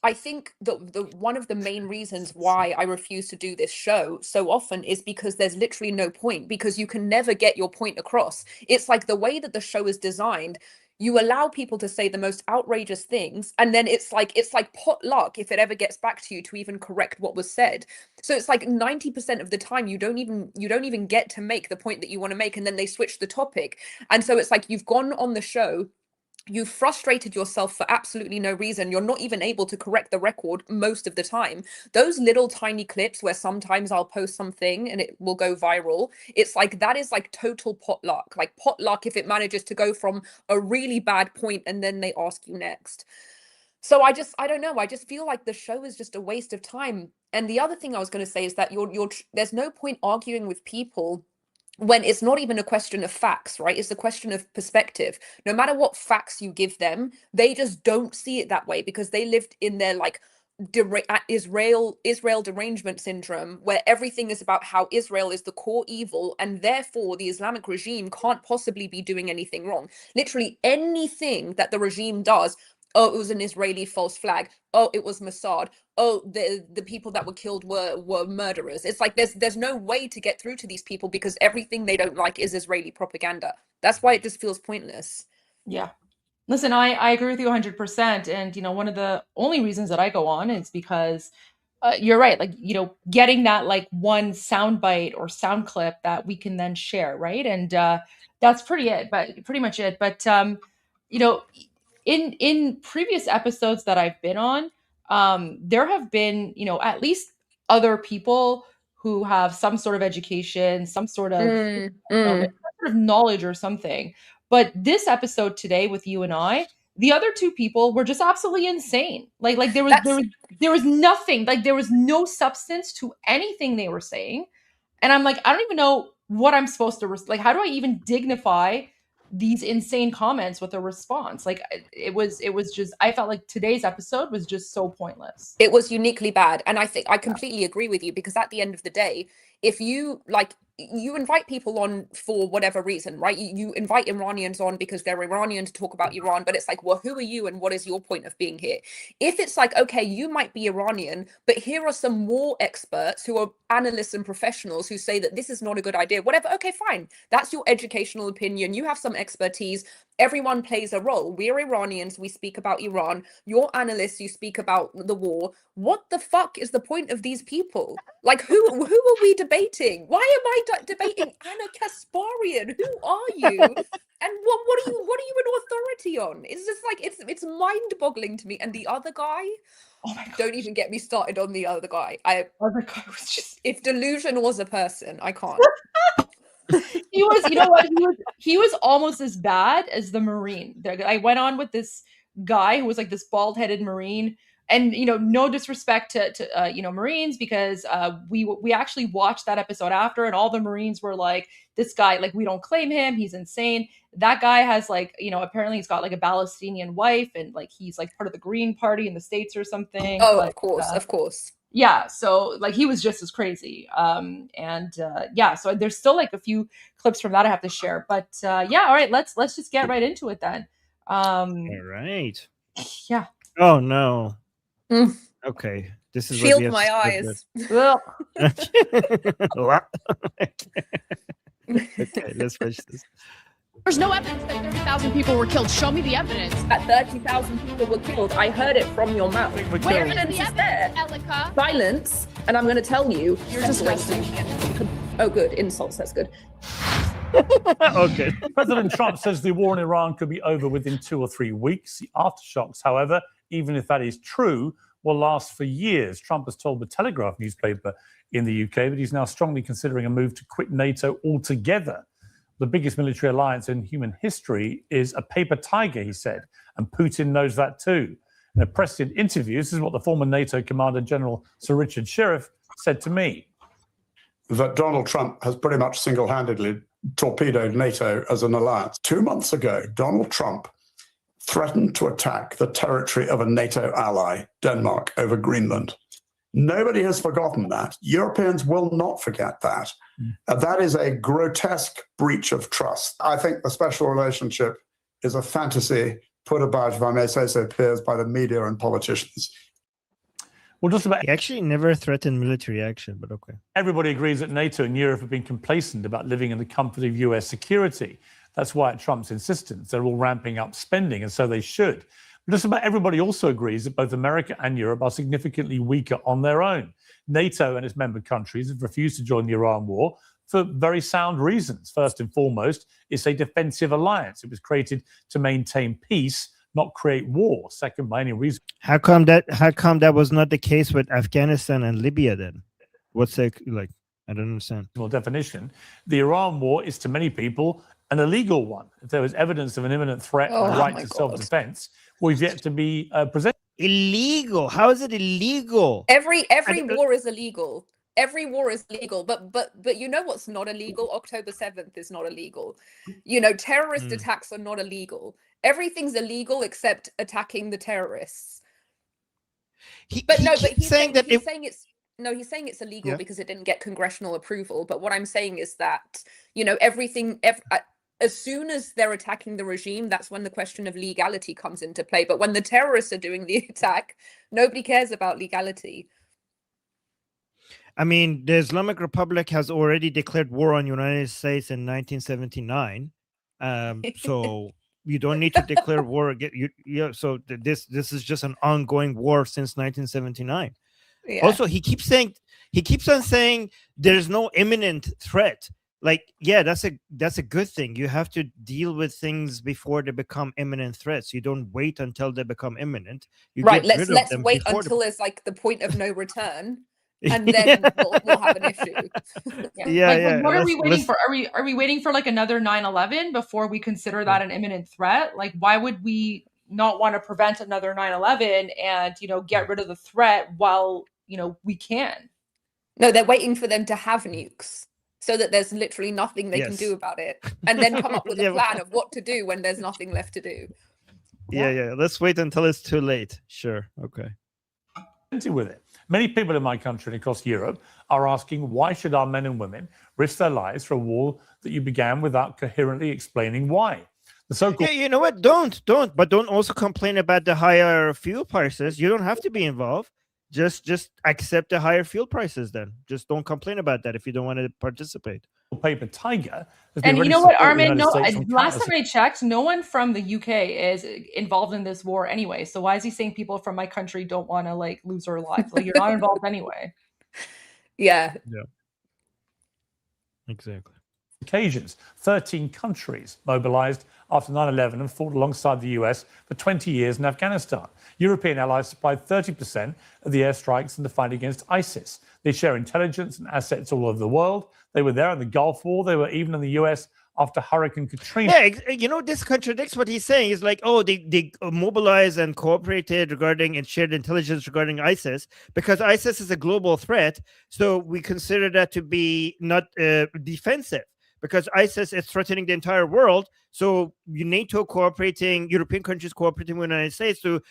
S7: I think the one of the main reasons why I refuse to do this show so often is because there's literally no point, because you can never get your point across. It's like the way that the show is designed, you allow people to say the most outrageous things, and then it's like pot luck if it ever gets back to you to even correct what was said. So it's like 90% of the time you don't even get to make the point that you want to make, and then they switch the topic. And so it's like you've gone on the show, you've frustrated yourself for absolutely no reason. You're not even able to correct the record most of the time. Those little tiny clips where sometimes I'll post something and it will go viral, it's like that is like total potluck. Like potluck if it manages to go from a really bad point and then they ask you next. So I don't know. I just feel like the show is just a waste of time. And the other thing I was going to say is that there's no point arguing with people when it's not even a question of facts, right? It's a question of perspective. No matter what facts you give them, they just don't see it that way, because they lived in their like Israel derangement syndrome, where everything is about how Israel is the core evil, and therefore the Islamic regime can't possibly be doing anything wrong. Literally anything that the regime does Oh, it was an Israeli false flag. Oh, it was Mossad. Oh, the people that were killed were murderers. It's like there's no way to get through to these people because everything they don't like is Israeli propaganda. That's why it just feels pointless.
S3: Yeah. Listen, I agree with you 100%. And, one of the only reasons that I go on is because you're right. Like, getting that like one sound bite or sound clip that we can then share. Right. And that's pretty much it. But, in previous episodes that I've been on, there have been, at least other people who have some sort of education, some sort of, some sort of knowledge or something. But this episode today with you and I, the other two people were just absolutely insane. Like there was nothing, like there was no substance to anything they were saying. And I'm like, I don't even know what I'm supposed to like. How do I even dignify these insane comments with a response? Like it was just, I felt like today's episode was just so pointless.
S7: It was uniquely bad. And I think I completely agree with you because at the end of the day, if you you invite people on for whatever reason, right? You invite Iranians on because they're Iranian to talk about Iran, but it's like, well, who are you and what is your point of being here? If it's like, okay, you might be Iranian, but here are some war experts who are analysts and professionals who say that this is not a good idea, whatever, okay, fine. That's your educational opinion. You have some expertise. Everyone plays a role. We're Iranians. We speak about Iran. You're analysts. You speak about the war. What the fuck is the point of these people? Like, who are we debating? Why am I debating Anna Kasparian? Who are you? And what are you an authority on? It's just like it's mind-boggling to me. And the other guy, oh my God, don't even get me started on the other guy.
S3: Other guy was just,
S7: if delusion was a person, I can't.
S3: He was, you know what? He was almost as bad as the Marine. I went on with this guy who was like this bald-headed Marine, and no disrespect to Marines, because we actually watched that episode after, and all the Marines were like, this guy, like, we don't claim him, he's insane. That guy has like, apparently he's got like a Palestinian wife, and like he's like part of the Green Party in the States or something.
S7: Oh,
S3: like,
S7: of course.
S3: Yeah, so like he was just as crazy. Yeah, so there's still like a few clips from that I have to share. But yeah, all right, let's just get right into it then.
S4: All right.
S3: Yeah.
S4: Oh no. Okay. This is
S7: shield my eyes.
S4: Okay, let's finish this.
S7: There's no evidence that 30,000 people were killed. Show me the evidence that 30,000 people were killed. I heard it from your mouth. What evidence is there? Elika. Silence. And I'm going to tell you, you're just wasting. Oh, good. Insults. That's good.
S4: Okay.
S13: President Trump says the war in Iran could be over within 2 or 3 weeks. The aftershocks, however, even if that is true, will last for years. Trump has told the Telegraph newspaper in the UK that he's now strongly considering a move to quit NATO altogether. The biggest military alliance in human history is a paper tiger, he said, and Putin knows that too. In a press interview, this is what the former NATO Commander General Sir Richard Sheriff said to me.
S14: That Donald Trump has pretty much single-handedly torpedoed NATO as an alliance. 2 months ago, Donald Trump threatened to attack the territory of a NATO ally, Denmark, over Greenland. Nobody has forgotten that. Europeans will not forget that. That is a grotesque breach of trust. I think the special relationship is a fantasy put about, if I may say so, Piers, by the media and politicians.
S13: Well, just about
S4: he actually never threatened military action, but okay.
S13: Everybody agrees that NATO and Europe have been complacent about living in the comfort of US security. That's why, at Trump's insistence, they're all ramping up spending, and so they should. But just about everybody also agrees that both America and Europe are significantly weaker on their own. NATO and its member countries have refused to join the Iran war for very sound reasons. First and foremost, it's a defensive alliance. It was created to maintain peace, not create war. Second, by any reason.
S4: How come that was not the case with Afghanistan and Libya then? What's like? I don't understand.
S13: Definition. The Iran war is to many people an illegal one. If there was evidence of an imminent threat and right to self-defense, we've yet to be presented.
S4: Illegal? How is it illegal?
S7: Every war is illegal. Every war is illegal, but you know what's not illegal? October 7th is not illegal. Terrorist attacks are not illegal. Everything's illegal except attacking the terrorists. He's saying it's illegal because it didn't get congressional approval. But what I'm saying is that everything. as soon as they're attacking the regime, that's when the question of legality comes into play. But when the terrorists are doing the attack, nobody cares about legality.
S4: I mean, the Islamic Republic has already declared war on the United States in 1979. So you don't need to declare war again. So this is just an ongoing war since 1979.
S7: Yeah.
S4: Also, he keeps on saying there's no imminent threat. Like, yeah, that's a good thing. You have to deal with things before they become imminent threats. You don't wait until they become imminent. You
S7: Right.
S4: get
S7: Let's
S4: rid of them
S7: wait
S4: before
S7: until there's like the point of no return, and then we'll have an issue.
S3: Like, what are we waiting for? Are we waiting for like another 9/11 before we consider that an imminent threat? Like, why would we not want to prevent another 9/11 and get rid of the threat while we can?
S7: No, they're waiting for them to have nukes, so that there's literally nothing they can do about it, and then come up with a plan of what to do when there's nothing left to do.
S4: Yeah. Let's wait until it's too late. Sure. Okay.
S13: With it. Many people in my country and across Europe are asking, why should our men and women risk their lives for a war that you began without coherently explaining why? The so-called...
S4: Yeah, you know what? Don't. But don't also complain about the higher fuel prices. You don't have to be involved. Just accept the higher fuel prices then. Just don't complain about that if you don't want to participate.
S13: Paper tiger.
S3: And you know what, Armin? No, last time I checked, no one from the UK is involved in this war anyway. So why is he saying people from my country don't want to like lose their lives? Like, you're not involved anyway.
S7: Yeah.
S4: Exactly.
S13: Occasions, 13 countries mobilized after 9/11 and fought alongside the US for 20 years in Afghanistan. European allies supplied 30% of the airstrikes in the fight against ISIS. They share intelligence and assets all over the world. They were there in the Gulf War. They were even in the US after Hurricane Katrina.
S4: Yeah, this contradicts what he's saying. It's like, oh, they mobilized and cooperated regarding and shared intelligence regarding ISIS because ISIS is a global threat. So we consider that to be not defensive because ISIS is threatening the entire world. So NATO cooperating, European countries cooperating with the United States to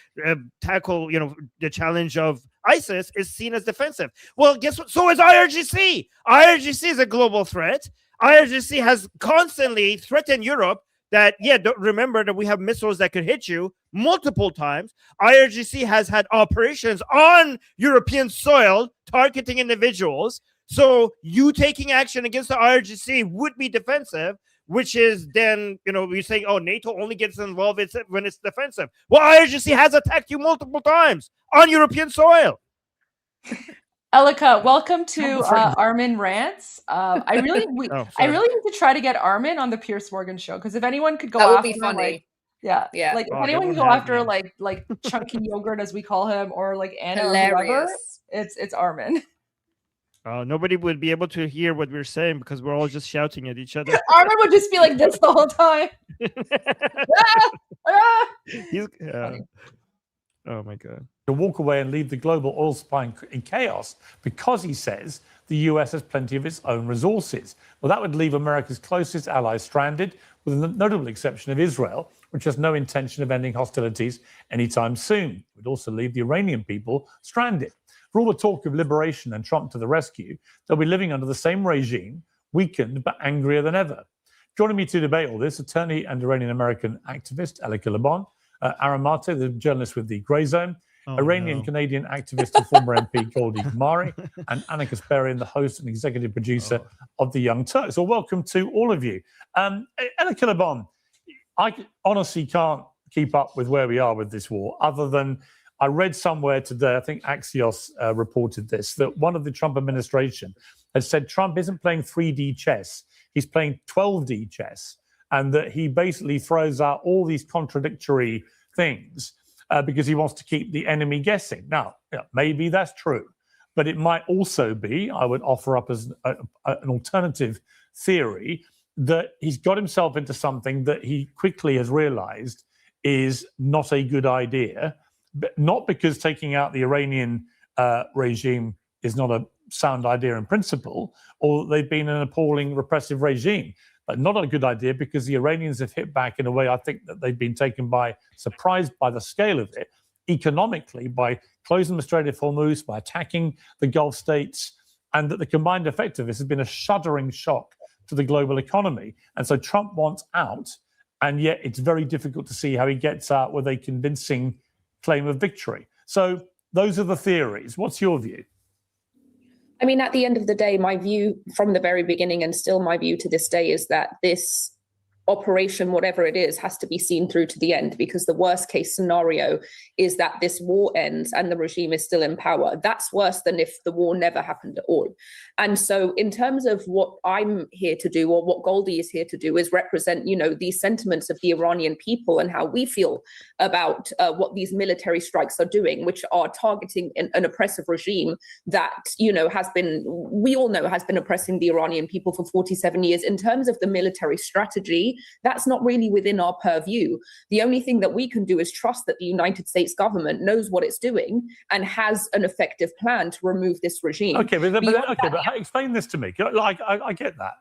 S4: tackle, the challenge of ISIS is seen as defensive. Well, guess what? So is IRGC. IRGC is a global threat. IRGC has constantly threatened Europe that, don't remember that we have missiles that could hit you multiple times. IRGC has had operations on European soil targeting individuals. So you taking action against the IRGC would be defensive, which is then, you're saying, oh, NATO only gets involved when it's defensive. Well, IRGC has attacked you multiple times on European soil.
S3: Elika, welcome to Armin Rants. I really need to try to get Armin on the Piers Morgan show because if anyone could go
S7: that would
S3: after
S7: be funny.
S3: Like, if anyone can go after like chunky yogurt as we call him or like Anna or whoever, it's Armin.
S4: Nobody would be able to hear what we're saying because we're all just shouting at each other.
S3: Armin would just be like this the whole time.
S4: Oh my God.
S13: To walk away and leave the global oil supply in chaos because he says the US has plenty of its own resources. Well, that would leave America's closest allies stranded, with the notable exception of Israel, which has no intention of ending hostilities anytime soon. It would also leave the Iranian people stranded. For all the talk of liberation and Trump to the rescue, they'll be living under the same regime, weakened but angrier than ever. Joining me to debate all this, attorney and Iranian-American activist Elika Laban, Aram Mate, the journalist with the Grey Zone, Iranian-Canadian activist and former MP Goldie, and Anna Kasparian, the host and executive producer of The Young Turks. So welcome to all of you. Elika Laban, I honestly can't keep up with where we are with this war, other than I read somewhere today, I think Axios reported this, that one of the Trump administration has said Trump isn't playing 3D chess, he's playing 12D chess, and that he basically throws out all these contradictory things because he wants to keep the enemy guessing. Now, maybe that's true, but it might also be, I would offer up as an alternative theory, that he's got himself into something that he quickly has realized is not a good idea, but not because taking out the Iranian regime is not a sound idea in principle, or they've been an appalling repressive regime, but not a good idea because the Iranians have hit back in a way I think that they've been taken by surprise by the scale of it, economically, by closing the Strait of Hormuz, by attacking the Gulf states, and that the combined effect of this has been a shuddering shock to the global economy. And so Trump wants out, and yet it's very difficult to see how he gets out with a convincing claim of victory. So those are the theories. What's your view?
S7: I mean, at the end of the day, my view from the very beginning, and still my view to this day, is that this operation, whatever it is, has to be seen through to the end, because the worst case scenario is that this war ends and the regime is still in power. That's worse than if the war never happened at all. And so in terms of what I'm here to do, or what Goldie is here to do, is represent, you know, these sentiments of the Iranian people and how we feel about what these military strikes are doing, which are targeting an oppressive regime that, you know, has been, we all know, has been oppressing the Iranian people for 47 years. In terms of the military strategy, that's not really within our purview. The only thing that we can do is trust that the United States government knows what it's doing and has an effective plan to remove this regime.
S13: Okay, but explain this to me. Like, I get that,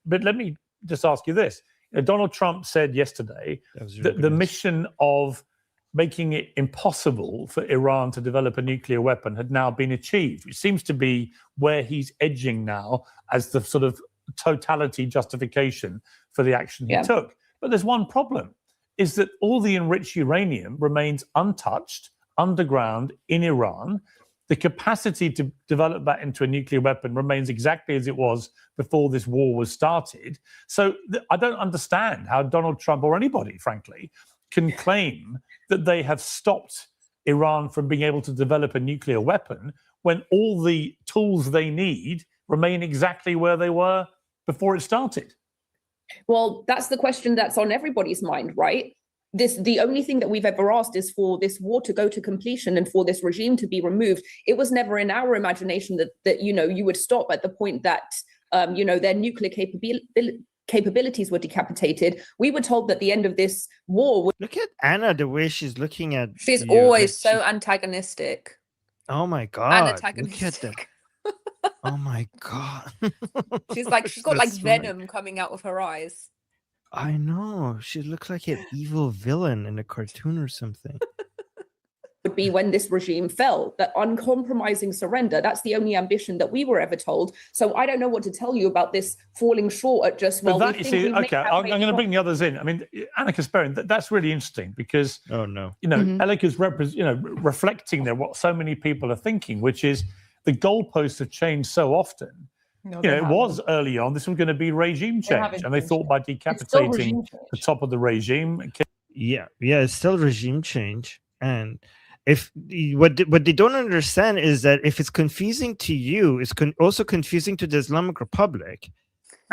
S13: but let me just ask you this. Donald Trump said yesterday that the mission of making it impossible for Iran to develop a nuclear weapon had now been achieved, which seems to be where he's edging now as the sort of totality justification for the action he took. But there's one problem, is that all the enriched uranium remains untouched underground in Iran. The capacity to develop that into a nuclear weapon remains exactly as it was before this war was started. So I don't understand how Donald Trump, or anybody, frankly, can claim that they have stopped Iran from being able to develop a nuclear weapon when all the tools they need remain exactly where they were before it started.
S7: Well, that's the question that's on everybody's mind, right? The only thing that we've ever asked is for this war to go to completion and for this regime to be removed. It was never in our imagination that you know, you would stop at the point that you know, their nuclear capabilities were decapitated. We were told that the end of this war would...
S4: Look at Anna, the way she's looking at
S1: She's
S4: you.
S1: always so antagonistic.
S4: Oh my God.
S1: Antagonistic.
S4: Look at that. Oh my God.
S1: She's got like venom coming out of her eyes.
S4: I know. She looks like an evil villain in a cartoon or something.
S7: Would be when this regime fell, that uncompromising surrender. That's the only ambition that we were ever told. So I don't know what to tell you about this falling short at just, well,
S13: that, you see, okay, I'm going to bring the others in. I mean, Anna Kasparian, that's really interesting because,
S4: oh no,
S13: you know, Elika's reflecting there what so many people are thinking, which is the goalposts have changed so often. No, you know, it was early on, this was going to be regime change, and they thought by decapitating the top of the regime.
S4: Yeah, it's still regime change. And if what they don't understand is that if it's confusing to you, it's also confusing to the Islamic Republic.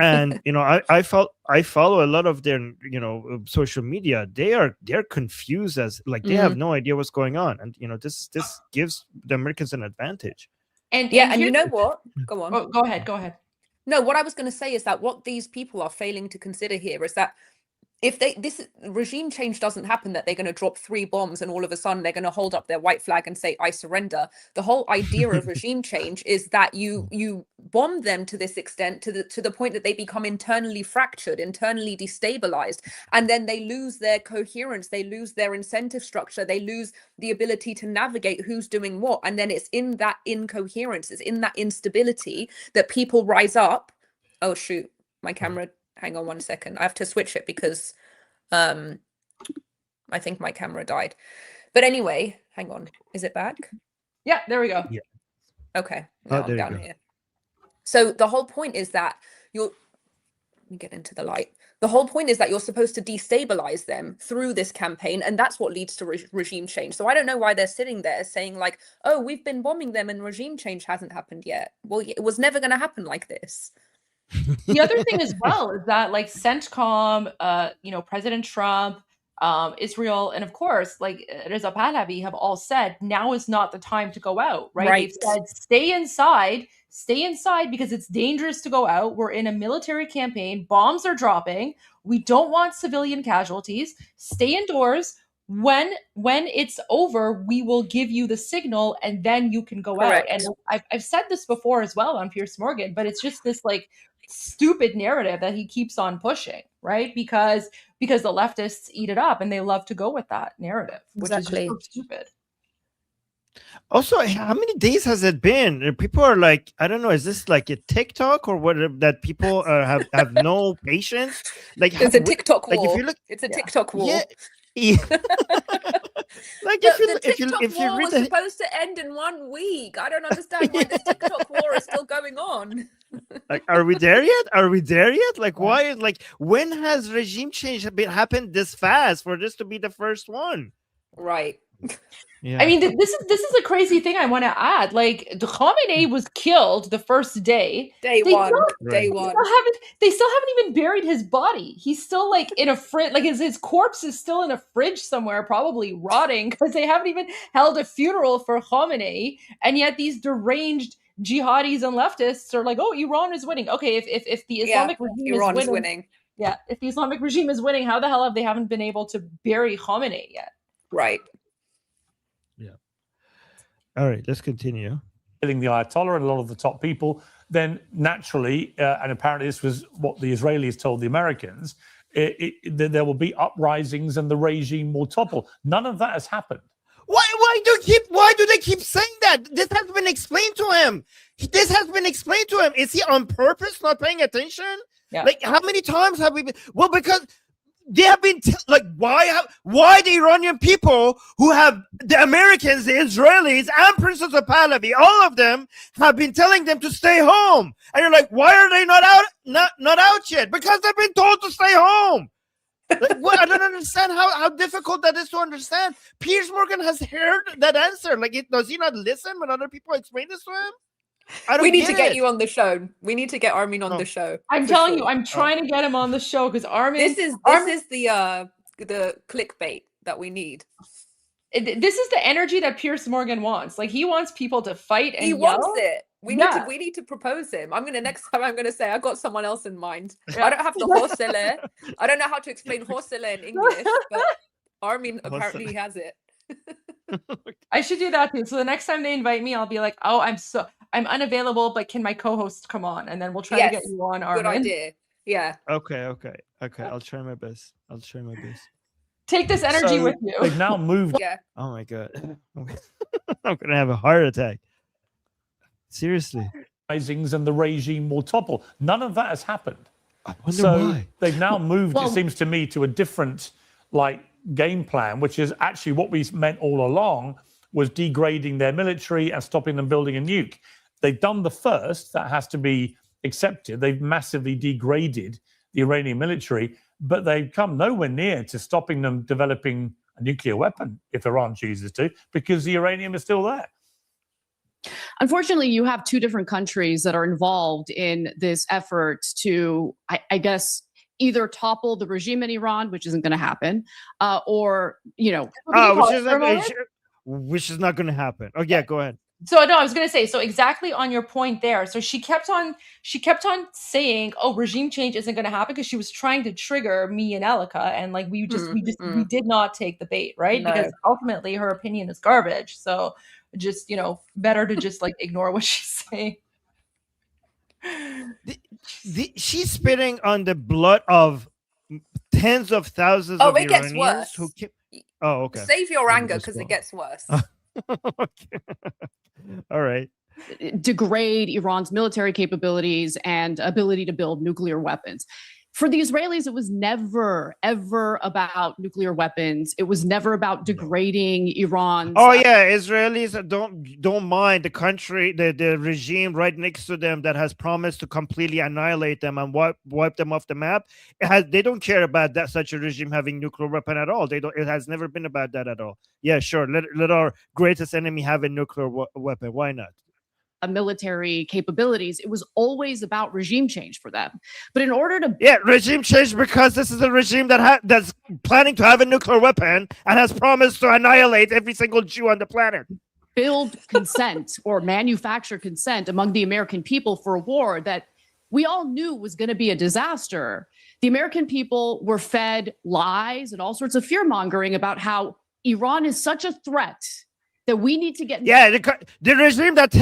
S4: And you know, I follow a lot of their, you know, social media. They're confused, as like they have no idea what's going on, and you know, this gives the Americans an advantage.
S1: And you know what? Go on.
S3: Oh, go ahead.
S1: No, what I was going to say is that what these people are failing to consider here is that if this regime change doesn't happen, that they're going to drop 3 bombs and all of a sudden they're going to hold up their white flag and say, I surrender. The whole idea of regime change is that you bomb them to this extent, to the point that they become internally fractured, internally destabilized, and then they lose their coherence, they lose their incentive structure, they lose the ability to navigate who's doing what. And then it's in that incoherence, it's in that instability that people rise up. Oh, shoot, my camera. Hang on 1 second. I have to switch it because I think my camera died. But anyway, hang on. Is it back?
S3: Yeah, there we go.
S4: Yeah.
S7: Okay.
S4: Now
S7: I'm down here. So the whole point is that let me get into the light. The whole point is that you're supposed to destabilize them through this campaign, and that's what leads to regime change. So I don't know why they're sitting there saying like, oh, we've been bombing them and regime change hasn't happened yet. Well, it was never going to happen like this.
S3: The other thing as well is that like CENTCOM, you know, President Trump, Israel, and of course, like Reza Pahlavi have all said now is not the time to go out, right? They've said stay inside because it's dangerous to go out. We're in a military campaign. Bombs are dropping. We don't want civilian casualties. Stay indoors. When it's over, we will give you the signal and then you can go out. And I've said this before as well on Piers Morgan, but it's just this like stupid narrative that he keeps on pushing, right? Because the leftists eat it up and they love to go with that narrative, which is just so stupid.
S4: Also, how many days has it been? People are like, I don't know, is this like a TikTok or what? That people have no patience. Like,
S1: It's a TikTok
S4: like if
S1: war.
S4: you look,
S1: It's a TikTok war.
S4: yeah. Like
S1: The
S4: if you
S1: TikTok war
S4: read
S1: was
S4: the
S1: supposed to end in 1 week. I don't understand why this TikTok war is still going on.
S4: like, are we there yet? Are we there yet? Like, why is like when has regime change happened this fast for this to be the first one?
S1: Right.
S4: Yeah.
S3: I mean, this is a crazy thing I want to add. Like, the Khamenei was killed the first day.
S1: Day
S3: They
S1: one.
S3: still-
S1: Day
S3: They
S1: one.
S3: still haven't even buried his body. He's still like in a fridge. Like his corpse is still in a fridge somewhere, probably rotting, because they haven't even held a funeral for Khamenei. And yet these deranged jihadis and leftists are like, "Oh, Iran is winning." Okay, if the Islamic regime
S1: Iran
S3: is
S1: is winning.
S3: yeah, if the Islamic regime is winning, how the hell they haven't been able to bury Khamenei yet?
S1: Right.
S4: All right, let's continue.
S13: Killing the Ayatollah and a lot of the top people, then naturally, and apparently this was what the Israelis told the Americans, there will be uprisings and the regime will topple. None of that has happened.
S4: Why do they keep saying that? This has been explained to him. This has been explained to him. Is he on purpose not paying attention?
S3: Yeah.
S4: Like, how many times have we been? Well, because they have been like, why the Iranian people who have the Americans, the Israelis, and Princess of Pahlavi, all of them have been telling them to stay home, and you're like, why are they not out yet? Because they've been told to stay home. Like, what? I don't understand how difficult that is to understand. Piers Morgan has heard that answer. Like, does he not listen when other people explain this to him?
S1: We need to get you on the show. We need to get Armin on the show.
S3: I'm telling you, I'm trying to get him on the show because Armin.
S1: This is the clickbait that we need.
S3: This is the energy that Piers Morgan wants. Like, he wants people to fight and
S1: He
S3: yell.
S1: wants it. We need to propose him. Next time I'm gonna say I got someone else in mind.
S3: Yeah.
S1: I don't have the horsele. I don't know how to explain horsele in English, but Armin apparently has it.
S3: I should do that too. So the next time they invite me, I'll be like, "Oh, I'm unavailable, but can my co-host come on?" And then we'll try to get you on, Armin.
S1: Good idea. Yeah.
S4: Okay. I'll try my best.
S3: Take this energy with you.
S13: They've now moved.
S1: Yeah.
S4: Oh my god. I'm gonna have a heart attack. Seriously.
S13: Risings and the regime will topple. None of that has happened.
S4: I wonder
S13: So
S4: why.
S13: they've now moved,
S3: Well-
S13: it seems to me, to a different game plan, which is actually what we meant all along, was degrading their military and stopping them building a nuke. They've done the first, that has to be accepted. They've massively degraded the Iranian military, but they've come nowhere near to stopping them developing a nuclear weapon if Iran chooses to, because the uranium is still there.
S5: Unfortunately, you have two different countries that are involved in this effort to, I guess, either topple the regime in Iran, which isn't going to happen, or,
S4: which is not going to happen. Oh yeah, go ahead.
S3: So no, I was gonna say, so exactly on your point there. So she kept on saying, "Oh, regime change isn't gonna happen," because she was trying to trigger me and Elika, and like we did not take the bait, right?
S1: No.
S3: Because ultimately her opinion is garbage. So just better to just like ignore what she's saying.
S4: She's spitting on the blood of tens of thousands of
S1: it gets
S4: Iranians
S1: worse.
S4: who keep. Oh, okay.
S1: Save your anger because it gets worse.
S4: Okay. All right.
S5: degrade Iran's military capabilities and ability to build nuclear weapons. For the Israelis, it was never, ever about nuclear weapons. It was never about degrading Iran's.
S4: Oh yeah, Israelis don't mind the country, the regime right next to them that has promised to completely annihilate them and wipe them off the map. They don't care about that such a regime having nuclear weapon at all. They don't. It has never been about that at all. Yeah, sure. Let our greatest enemy have a nuclear weapon. Why not?
S5: Military capabilities. It was always about regime change for them. But in order to
S4: regime change, because this is a regime that's planning to have a nuclear weapon and has promised to annihilate every single Jew on the planet.
S5: Build consent or manufacture consent among the American people for a war that we all knew was going to be a disaster. The American people were fed lies and all sorts of fear mongering about how Iran is such a threat that we need to get.
S4: Yeah, the regime that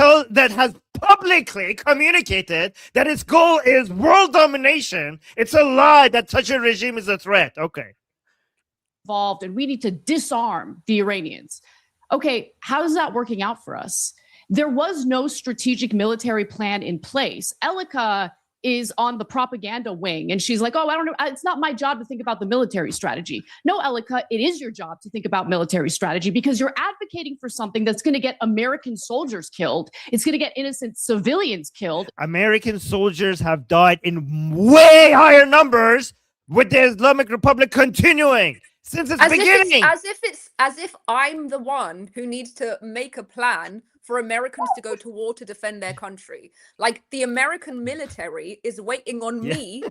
S4: has publicly communicated that its goal is world domination. It's a lie that such a regime is a threat. Okay.
S5: Involved, and we need to disarm the Iranians. Okay, how is that working out for us? There was no strategic military plan in place. Elika is on the propaganda wing, and she's like, oh, I don't know, it's not my job to think about the military strategy. No, Elika, it is your job to think about military strategy because you're advocating for something that's going to get American soldiers killed. It's going to get innocent civilians killed.
S4: American soldiers have died in way higher numbers with the Islamic Republic continuing since its beginning.
S1: As if I'm the one who needs to make a plan for Americans to go to war to defend their country. Like the American military is waiting on me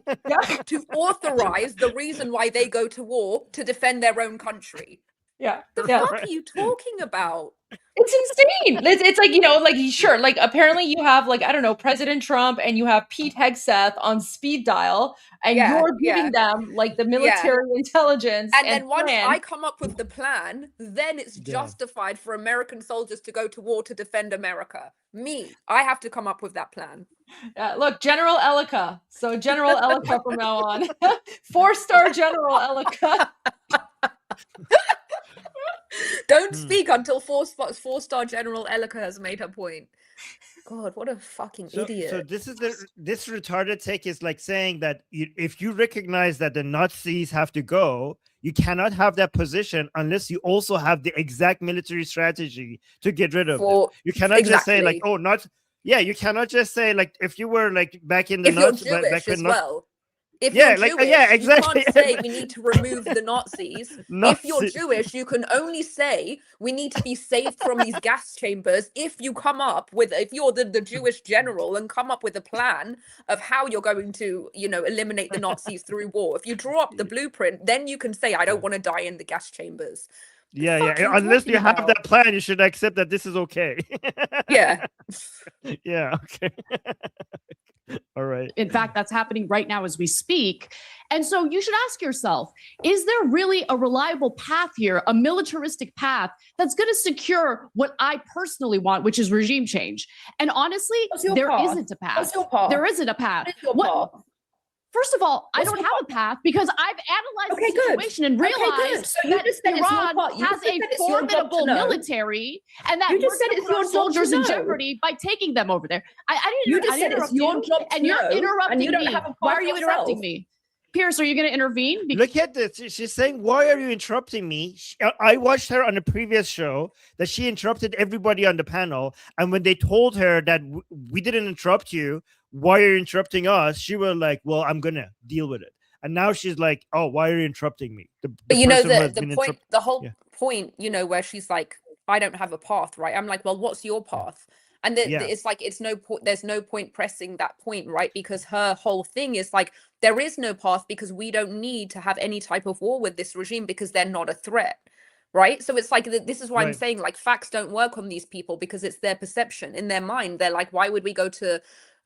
S1: to authorize the reason why they go to war to defend their own country.
S3: Yeah.
S1: The fuck are you talking about?
S3: It's insane. It's like, you know, like, sure, like apparently you have like, I don't know, President Trump and you have Pete Hegseth on speed dial and you're giving them like the military intelligence.
S1: And then once I come up with the plan, then it's justified for American soldiers to go to war to defend America. I have to come up with that plan.
S3: Look, General Elika. So General Elika from now on. 4-star General Elika.
S1: Don't speak until four-star General Elika has made her point. God, what a fucking idiot.
S4: So this retarded take is like saying that if you recognize that the Nazis have to go, you cannot have that position unless you also have the exact military strategy to get rid of them. You cannot just say like, oh, not. Yeah, you cannot just say like if you were like back in the Nazis,
S1: back as well. If you're Jewish,
S4: exactly.
S1: You can't say we need to remove the Nazis. If you're Jewish, you can only say we need to be saved from these gas chambers if you're the Jewish general and come up with a plan of how you're going to, you know, eliminate the Nazis through war. If you draw up the blueprint, then you can say, I don't want to die in the gas chambers.
S4: Unless you have that plan, you should accept that this is okay.
S1: Yeah.
S4: Yeah, okay. All right.
S5: In fact, that's happening right now as we speak. And so you should ask yourself, is there really a reliable path here, a militaristic path that's going to secure what I personally want, which is regime change? And honestly, there isn't a path. There isn't a path. First of all, I don't have a path because I've analyzed the situation and realized that Iran has a formidable military and that we're going to put soldiers in jeopardy by taking them over there. I didn't interrupt you, and you're interrupting me. Why are you interrupting me? Pierce, are you going to intervene?
S4: Look at this. She's saying, why are you interrupting me? I watched her on a previous show that she interrupted everybody on the panel. And when they told her that we didn't interrupt you, why are you interrupting us? She was like, well, I'm going to deal with it. And now she's like, oh, why are you interrupting me?
S1: But you know, the whole point, you know, where she's like, I don't have a path, right? I'm like, well, what's your path? And it's like, there's no point pressing that point, right? Because her whole thing is like, there is no path because we don't need to have any type of war with this regime because they're not a threat, right? So it's like, this is why I'm saying like facts don't work on these people because it's their perception in their mind. They're like, why would we go to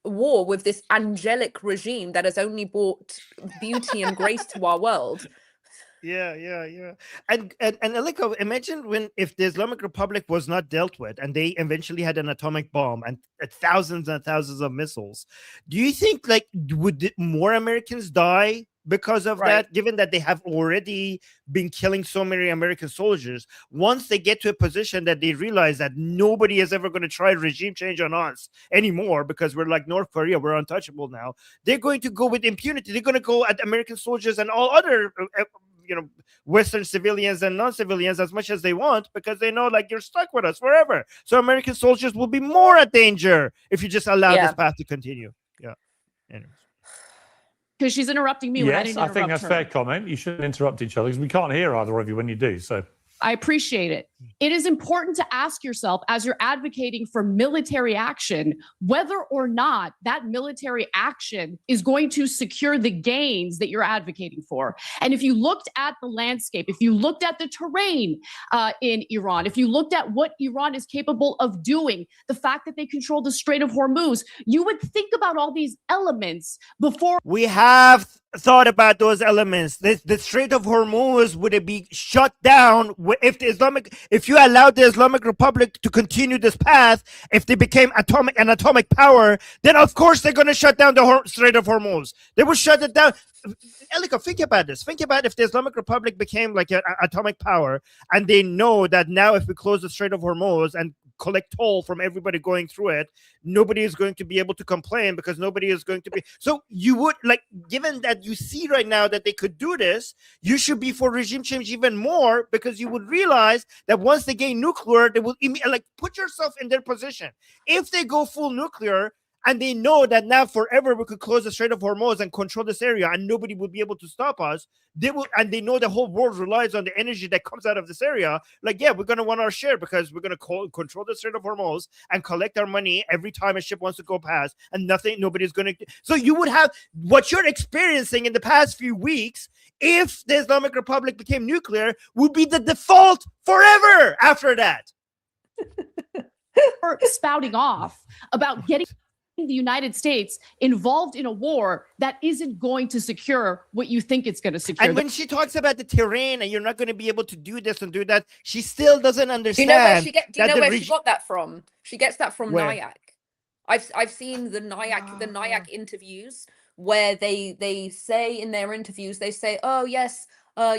S1: war with this angelic regime that has only brought beauty and grace to our world?
S4: Yeah. And Elika, imagine if the Islamic Republic was not dealt with and they eventually had an atomic bomb and thousands and thousands of missiles. Do you think like would more Americans die because of that, given that they have already been killing so many American soldiers? Once they get to a position that they realize that nobody is ever going to try regime change on us anymore because we're like North Korea, we're untouchable now, they're going to go with impunity. They're going to go at American soldiers and all other Western civilians and non-civilians as much as they want because they know like you're stuck with us forever. So American soldiers will be more at danger if you just allow this path to continue. Yeah. Anyways.
S5: Because she's interrupting me when I didn't interrupt her.
S13: I think that's a fair comment. You shouldn't interrupt each other because we can't hear either of you when you do. So
S5: I appreciate it. It is important to ask yourself, as you're advocating for military action, whether or not that military action is going to secure the gains that you're advocating for. And if you looked at the landscape, if you looked at the terrain in Iran, if you looked at what Iran is capable of doing, the fact that they control the Strait of Hormuz, you would think about all these elements before.
S4: We have thought about those elements. The Strait of Hormuz would it be shut down if the if you allow the Islamic Republic to continue this path, if they became an atomic power, then of course they're going to shut down the Strait of Hormuz. They will shut it down. Elika, think about this. Think about if the Islamic Republic became like an atomic power, and they know that now if we close the Strait of Hormuz and collect toll from everybody going through it, nobody is going to be able to complain because nobody is going to be. So you would, like, given that you see right now that they could do this, you should be for regime change even more, because you would realize that once they gain nuclear, they will like, put yourself in their position. If they go full nuclear, and they know that now forever we could close the Strait of Hormuz and control this area and nobody will be able to stop us, they will, and they know the whole world relies on the energy that comes out of this area. Like, yeah, we're going to want our share because we're going to control the Strait of Hormuz and collect our money every time a ship wants to go past, and nobody's going to. So you would have what you're experiencing in the past few weeks, if the Islamic Republic became nuclear, would be the default forever after that.
S5: Or spouting off about getting the United States involved in a war that isn't going to secure what you think it's going to secure.
S4: And when she talks about the terrain and you're not going to be able to do this and do that, she still doesn't understand.
S1: Do you know where she got that from? She gets that from NIAC. I've seen the NIAC interviews where they say in their interviews, they say, oh yes,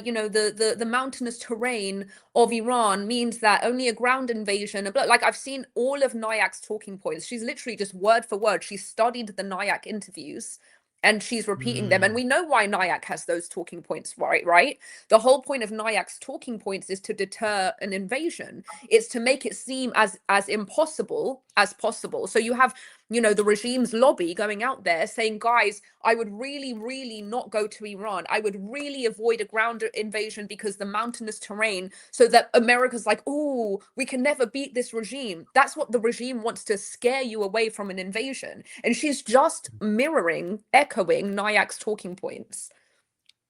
S1: you know, the mountainous terrain of Iran means that only a ground invasion, like I've seen all of NIAC's talking points. She's literally just word for word. She studied the NIAC interviews and she's repeating them. And we know why NIAC has those talking points, right? The whole point of NIAC's talking points is to deter an invasion. It's to make it seem as impossible as possible. So you have, you know, the regime's lobby going out there saying, guys, I would really, really not go to Iran. I would really avoid a ground invasion because the mountainous terrain, so that America's like, oh, we can never beat this regime. That's what the regime wants, to scare you away from an invasion. And she's just echoing NIAC's talking points.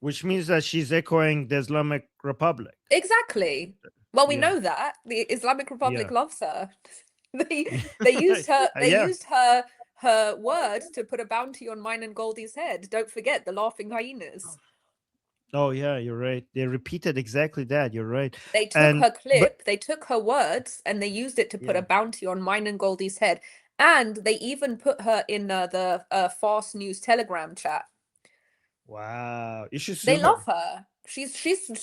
S4: Which means that she's echoing the Islamic Republic.
S1: Exactly. Well, we know that. The Islamic Republic loves her. They used her used her words to put a bounty on mine and Goldie's head. Don't forget the laughing hyenas.
S4: Oh yeah, you're right. They repeated exactly that. You're right.
S1: They took her clip, they took her words, and they used it to put a bounty on mine and Goldie's head. And they even put her in the Fast News Telegram chat.
S4: Wow, you should.
S1: They love her.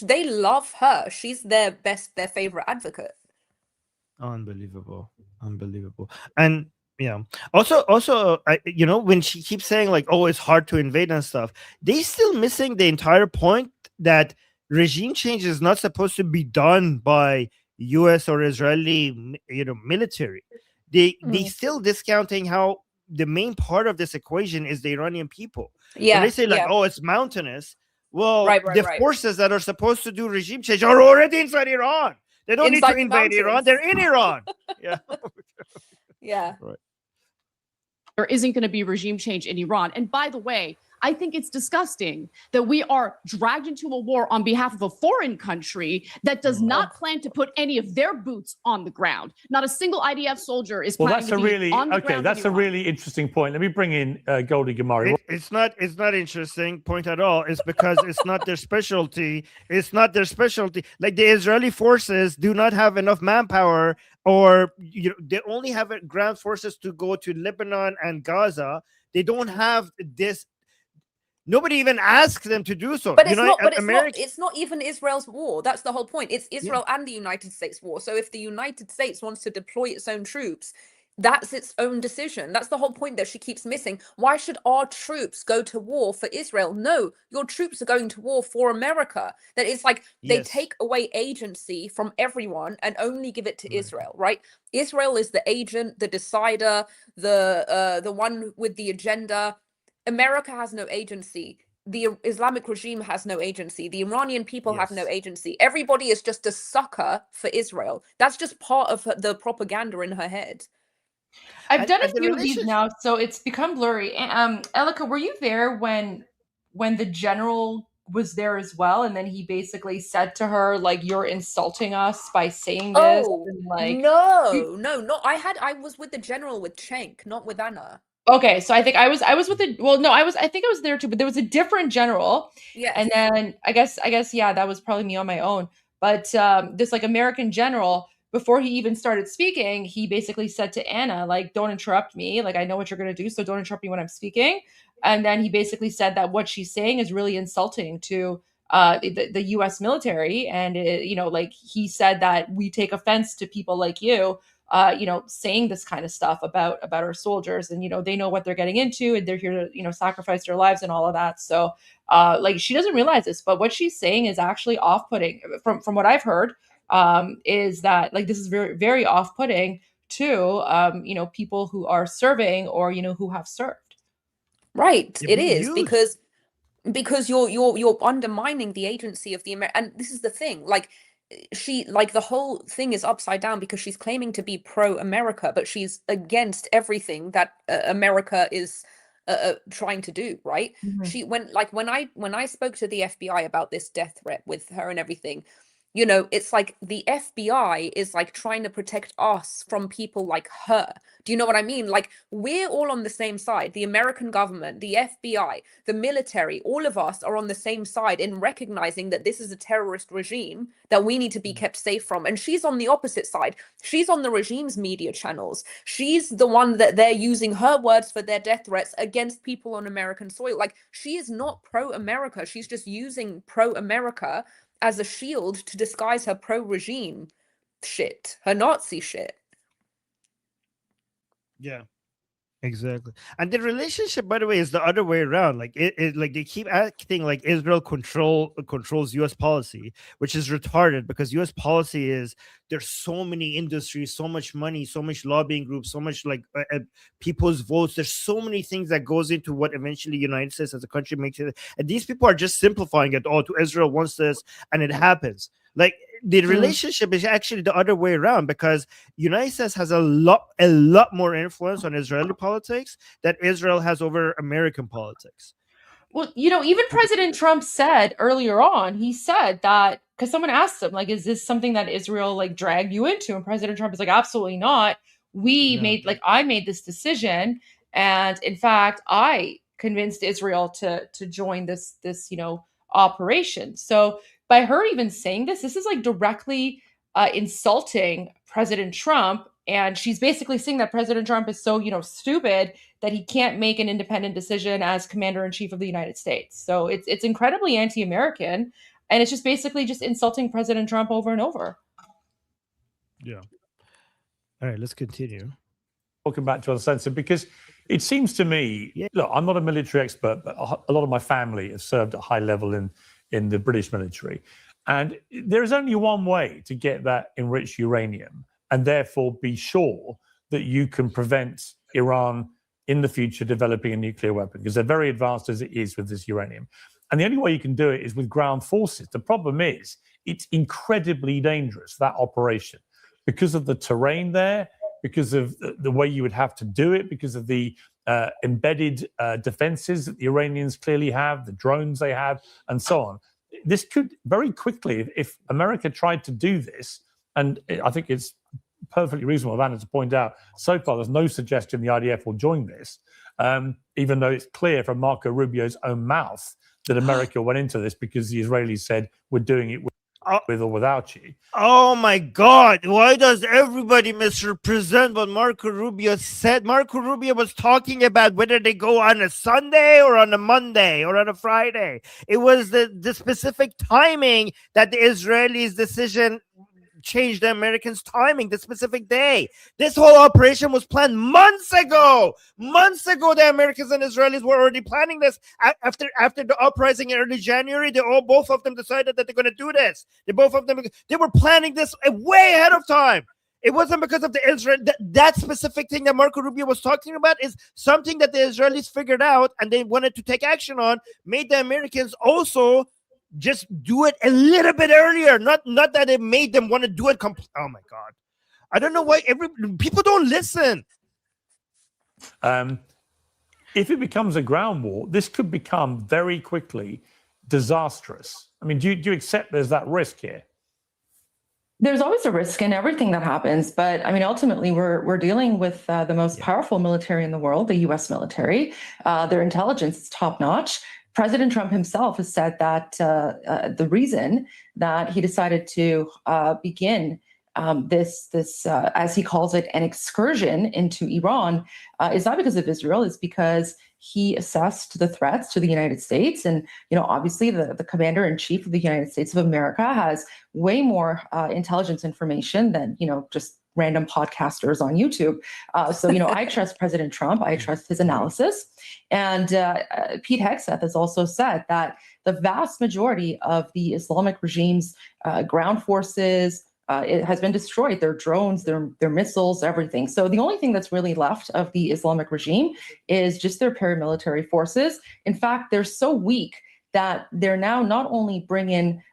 S1: They love her. She's their favorite advocate.
S4: Unbelievable. And also you know, when she keeps saying like, oh, it's hard to invade and stuff, they still missing the entire point that regime change is not supposed to be done by US or Israeli, you know, military. They still discounting how the main part of this equation is the Iranian people.
S1: Yeah,
S4: so they say like, oh, it's mountainous. Well, the forces that are supposed to do regime change are already inside Iran. They don't need to invade Iran. They're in Iran. Yeah.
S1: Yeah.
S4: Right.
S5: There isn't going to be regime change in Iran. And by the way, I think it's disgusting that we are dragged into a war on behalf of a foreign country that does not plan to put any of their boots on the ground. Not a single IDF soldier is planning to be on the ground.
S13: That's a really interesting point. Let me bring in Goldie Gamari.
S4: It's not interesting point at all. It's because it's not their specialty. It's not their specialty. Like, the Israeli forces do not have enough manpower, or you know, they only have ground forces to go to Lebanon and Gaza. They don't have this. Nobody even asks them to do so.
S1: But it's not even Israel's war. That's the whole point. It's Israel and the United States war. So if the United States wants to deploy its own troops, that's its own decision. That's the whole point that she keeps missing. Why should our troops go to war for Israel? No, your troops are going to war for America. That it's like they take away agency from everyone and only give it to Israel, right? Israel is the agent, the decider, the one with the agenda. America has no agency. The Islamic regime has no agency. The Iranian people have no agency. Everybody is just a sucker for Israel. That's just part of the propaganda in her head.
S3: I've done a few of these now, so it's become blurry. Elika, were you there when the general was there as well, and then he basically said to her, like, you're insulting us by saying this?
S1: Oh,
S3: and, like,
S1: no. I was with the general with Cenk, not with Anna.
S3: Okay, so I think I was with the I think I was there too, but there was a different general.
S1: Yeah.
S3: And then I guess yeah, that was probably me on my own. But this like American general, before he even started speaking, he basically said to Anna, like, don't interrupt me. Like, I know what you're going to do, so don't interrupt me when I'm speaking. And then he basically said that what she's saying is really insulting to the U.S. military. And, like he said that we take offense to people like you, saying this kind of stuff about our soldiers. And, they know what they're getting into and they're here to, sacrifice their lives and all of that. So like she doesn't realize this, but what she's saying is actually off-putting from what I've heard. Is that like this is very, very off-putting to people who are serving or who have served.
S1: Right, it is because you're undermining the agency of the and this is the thing, like the whole thing is upside down because she's claiming to be pro-America, but she's against everything that America is trying to do, right?
S3: Mhm.
S1: She when I spoke to the FBI about this death threat with her and everything, it's like the FBI is like trying to protect us from people like her. Do you know what I mean? Like we're all on the same side. The American government, the FBI, the military, all of us are on the same side in recognizing that this is a terrorist regime that we need to be kept safe from. And she's on the opposite side. She's on the regime's media channels. She's the one that they're using her words for their death threats against people on American soil. Like she is not pro-America. She's just using pro-America as a shield to disguise her pro-regime shit, her Nazi shit.
S4: Yeah, exactly. And the relationship, by the way, is the other way around. Like like they keep acting like Israel controls U.S. policy, which is retarded because U.S. policy is there's so many industries, so much money, so much lobbying groups, so much like people's votes. There's so many things that goes into what eventually United States as a country makes it. And these people are just simplifying it all to Israel wants this, and it happens. Like the relationship is actually the other way around because United States has a lot more influence on Israeli politics than Israel has over American politics.
S3: Well, even President Trump said earlier on, he said that because someone asked him, like, is this something that Israel like dragged you into? And President Trump is like, absolutely not. I made this decision. And in fact, I convinced Israel to join this operation. So by her even saying this is like directly insulting President Trump. And she's basically saying that President Trump is so, stupid that he can't make an independent decision as commander-in-chief of the United States. So it's incredibly anti-American. And it's just basically just insulting President Trump over and over.
S4: Yeah. All right, let's continue.
S13: Talking back to uncensored, because it seems to me, look, I'm not a military expert, but a lot of my family has served at high level in the British military. And there is only one way to get that enriched uranium and therefore be sure that you can prevent Iran in the future developing a nuclear weapon, because they're very advanced as it is with this uranium. And the only way you can do it is with ground forces. The problem is it's incredibly dangerous, that operation, because of the terrain there, because of the way you would have to do it, because of the embedded defenses that the Iranians clearly have, the drones they have, and so on. This could very quickly, if America tried to do this, and I think it's perfectly reasonable, Anna, to point out, so far there's no suggestion the IDF will join this, even though it's clear from Marco Rubio's own mouth that America went into this because the Israelis said, we're doing it with or without you.
S4: Oh my God, why does everybody misrepresent what Marco Rubio said? Marco Rubio was talking about whether they go on a Sunday or on a Monday or on a Friday. It was the specific timing that the Israelis' decision changed the Americans' timing, the specific day. This whole operation was planned months ago. Months ago, the Americans and Israelis were already planning this. After the uprising in early January, both of them decided that they're going to do this. They were planning this way ahead of time. It wasn't because of the Israel. That specific thing that Marco Rubio was talking about is something that the Israelis figured out and they wanted to take action on, made the Americans also just do it a little bit earlier. Not that it made them want to do it. Oh my God. I don't know why people don't listen.
S13: If it becomes a ground war, this could become very quickly disastrous. I mean, do you accept there's that risk here?
S3: There's always a risk in everything that happens, but I mean, ultimately, we're dealing with the most powerful military in the world, the U.S. military. Their intelligence is top notch. President Trump himself has said that the reason that he decided to begin this as he calls it, an excursion into Iran is not because of Israel, it's because he assessed the threats to the United States. And, obviously the commander-in-chief of the United States of America has way more intelligence information than, just random podcasters on YouTube. So, I trust President Trump. I trust his analysis. And Pete Hegseth has also said that the vast majority of the Islamic regime's ground forces, it has been destroyed. Their drones, their missiles, everything. So the only thing that's really left of the Islamic regime is just their paramilitary forces. In fact, they're so weak that they're now not only bringing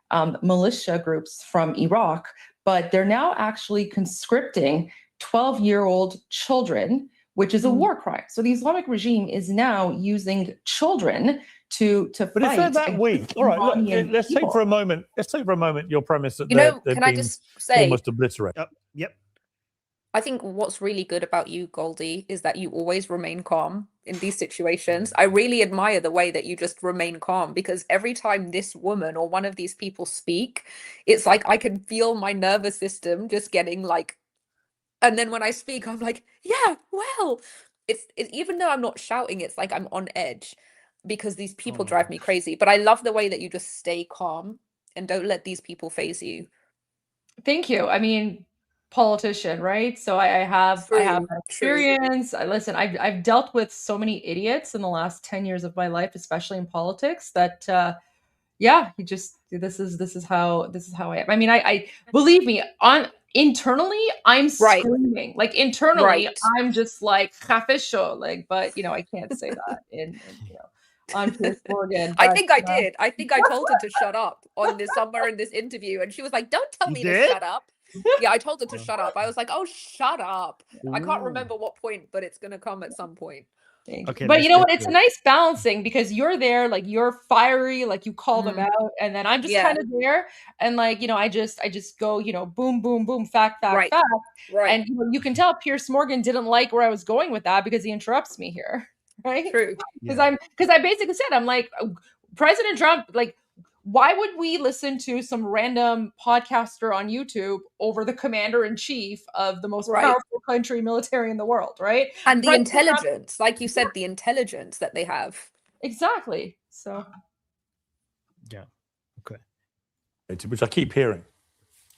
S3: militia groups from Iraq, but they're now actually conscripting 12-year-old children, which is a war crime. So the Islamic regime is now using children to
S13: But
S3: fight.
S13: if they're that weak, all right, look, let's take for a moment your premise that they've
S1: can I
S13: been
S1: just say,
S13: almost obliterated.
S4: Yep.
S1: I think what's really good about you, Goldie, is that you always remain calm in these situations. I really admire the way that you just remain calm, because every time this woman or one of these people speak, it's like I can feel my nervous system just getting like, and then when I speak, I'm like, yeah, well, it's even though I'm not shouting, it's like I'm on edge because these people drive me crazy. But I love the way that you just stay calm and don't let these people phase you.
S3: Thank you. I mean, politician, right? So I have that experience. Listen, I've dealt with so many idiots in the last 10 years of my life, especially in politics, that this is how I am. I mean, I believe me, internally I'm screaming. Like internally I'm just like "Chafesho," like, but I can't say that in on Piers Morgan.
S1: I think I did. I think I told her to shut up somewhere in this interview, and she was like, "Don't tell me to shut up." Yeah, I told her to shut up. I was like, "Oh, shut up." I can't remember what point, but it's gonna come at some point.
S3: Okay, but you know what? It's a nice balancing, because you're there, like you're fiery, like you call them out, and then I'm just kind of there, and like I just go boom, boom, boom, fact, fact. And you can tell Piers Morgan didn't like where I was going with that, because he interrupts me here, right?
S1: True.
S3: Because I basically said, I'm like, President Trump, like, why would we listen to some random podcaster on YouTube over the commander-in-chief of the most powerful country military in the world, right?
S1: And the intelligence, like you said, the intelligence that they have.
S3: Exactly. So.
S4: Yeah. Okay.
S13: Which I keep hearing.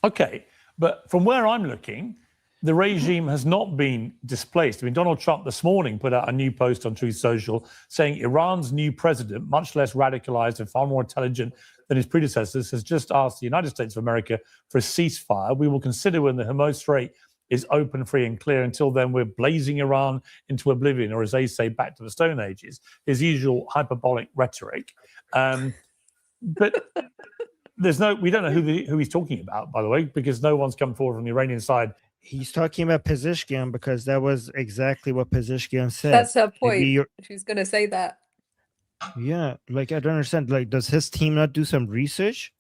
S13: Okay. But from where I'm looking, the regime has not been displaced. I mean, Donald Trump this morning put out a new post on Truth Social saying Iran's new president, much less radicalized and far more intelligent than his predecessors, has just asked the United States of America for a ceasefire. We will consider when the Hormuz Strait is open, free and clear. Until then, we're blazing Iran into oblivion, or as they say, back to the Stone Ages. His usual hyperbolic rhetoric. But we don't know who he's talking about, by the way, because no one's come forward from the Iranian side.
S4: He's talking about Pezeshkian, because that was exactly what Pezeshkian said.
S1: That's her point. She's going to say that.
S4: Yeah, like I don't understand. Like, does his team not do some research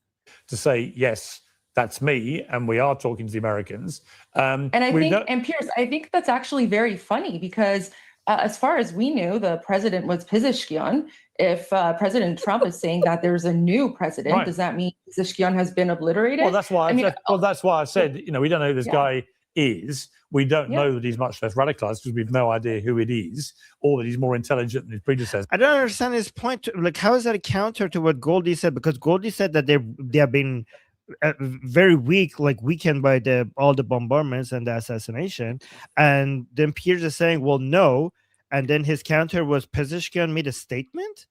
S13: to say yes, that's me, and we are talking to the Americans?
S3: And Piers, I think that's actually very funny, because as far as we knew, the president was Pezeshkian. If President Trump is saying that there's a new president, does that mean Pezeshkian has been obliterated?
S13: Well, that's why. That's why I said we don't know who this guy is. We don't know that he's much less radicalized, because we have no idea who it is, or that he's more intelligent than his predecessor.
S4: I don't understand his point. Like, how is that a counter to what Goldie said? Because Goldie said that they have been very weakened by all the bombardments and the assassination, and then Piers is saying, well, no, and then his counter was Pezeshkian made a statement.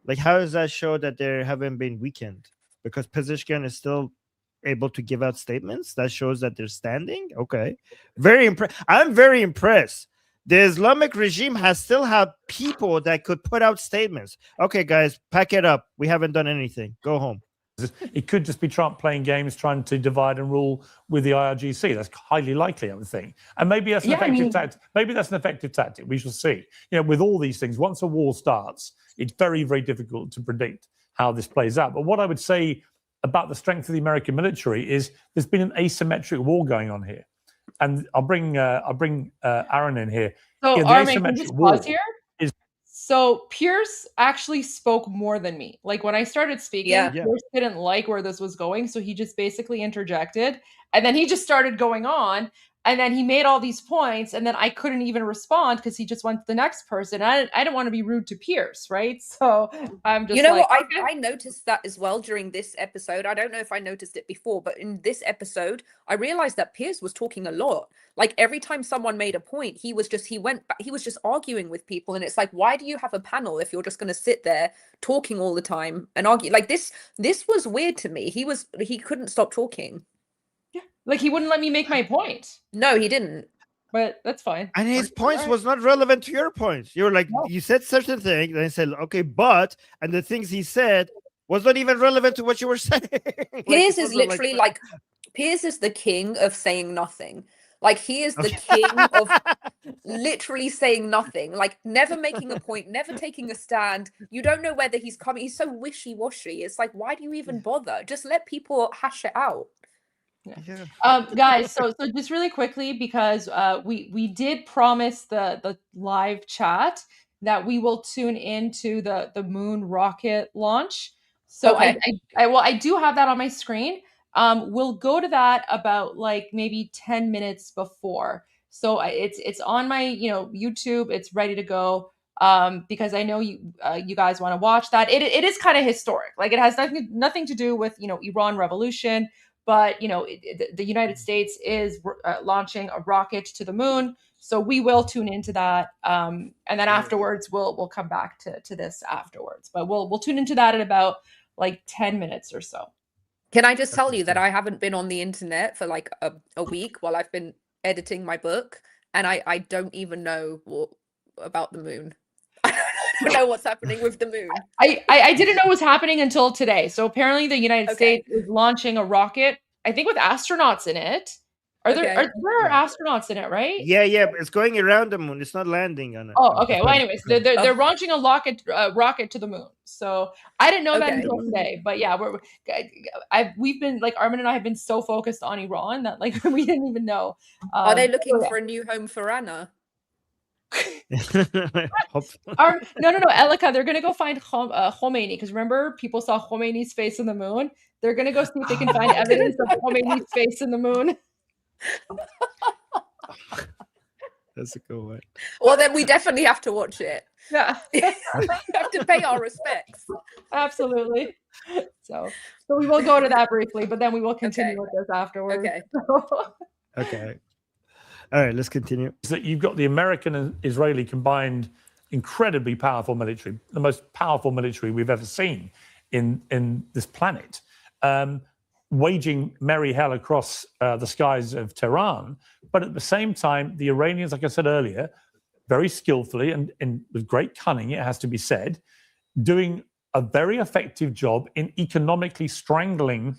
S4: Like, how does that show that they haven't been weakened? Because Pezeshkian is still able to give out statements. That shows that they're standing. Okay, I'm very impressed. The Islamic regime still have people that could put out statements. Okay, guys, pack it up. We haven't done anything. Go home.
S13: It could just be Trump playing games, trying to divide and rule with the IRGC. That's highly likely, I would think. And maybe that's an effective tactic. Maybe that's an effective tactic. We shall see. With all these things, once a war starts, it's very, very difficult to predict how this plays out. But what I would say about the strength of the American military is there's been an asymmetric war going on here. And I'll bring Aaron in here.
S3: So, Armin, can you just pause here? So Pierce actually spoke more than me. Like when I started speaking,
S1: Yeah.
S3: Pierce didn't like where this was going, so he just basically interjected, and then he just started going on, and then he made all these points, and then I couldn't even respond because he just went to the next person. I didn't want to be rude to Pierce, right? So I'm just
S1: You know
S3: like,
S1: what?
S3: okay.
S1: I noticed that as well during this episode. I don't know if I noticed it before, but in this episode, I realized that Piers was talking a lot. Like every time someone made a point, he was just arguing with people, and it's like, why do you have a panel if you're just going to sit there talking all the time and argue? Like this was weird to me. He couldn't stop talking.
S3: Yeah, like he wouldn't let me make my point.
S1: No, he didn't.
S3: But that's fine.
S4: And his points was not relevant to your points. You were like, you said certain thing, then he said, okay, but, and the things he said was not even relevant to what you were saying.
S1: Piers is literally like Piers is the king of saying nothing. Like he is the king of literally saying nothing, like never making a point, never taking a stand. You don't know whether he's coming. He's so wishy-washy. It's like, why do you even bother? Just let people hash it out.
S3: Yeah. Guys, so just really quickly, because we did promise the live chat that we will tune into the moon rocket launch. So
S1: Okay.
S3: I do have that on my screen. We'll go to that about like maybe 10 minutes before. So it's on my YouTube. It's ready to go. Because I know you guys want to watch that. It is kind of historic. Like it has nothing to do with Iran revolution. But the United States is launching a rocket to the moon, so we will tune into that, and then afterwards we'll come back to this afterwards. But we'll tune into that in about like 10 minutes or so.
S1: Can I just tell you that I haven't been on the internet for like a week while I've been editing my book, and I don't even know about the moon. I don't know what's happening with the moon.
S3: I didn't know what was happening until today. So apparently the United States is launching a rocket, I think with astronauts in it. There are astronauts in it, right?
S4: Yeah, it's going around the moon. It's not landing on it.
S3: Oh, okay. Well, anyways, they're launching a rocket to the moon. So I didn't know that until today. But yeah, we've been like Armin and I have been so focused on Iran that like we didn't even know.
S1: Are they looking for a new home for Anna?
S3: No, Elika, they're gonna go find Khomeini, because remember people saw Khomeini's face in the moon. They're gonna go see if they can find evidence of Khomeini's face in the moon.
S4: That's a good one.
S1: Well, then we definitely have to watch it.
S3: Yeah.
S1: We have to pay our respects.
S3: Absolutely. So we will go to that briefly, but then we will continue with this afterwards.
S1: Okay.
S4: Okay. All right, let's continue.
S13: That you've got the American and Israeli combined incredibly powerful military, the most powerful military we've ever seen in this planet, waging merry hell across the skies of Tehran. But at the same time, the Iranians, like I said earlier, very skillfully and with great cunning, it has to be said, doing a very effective job in economically strangling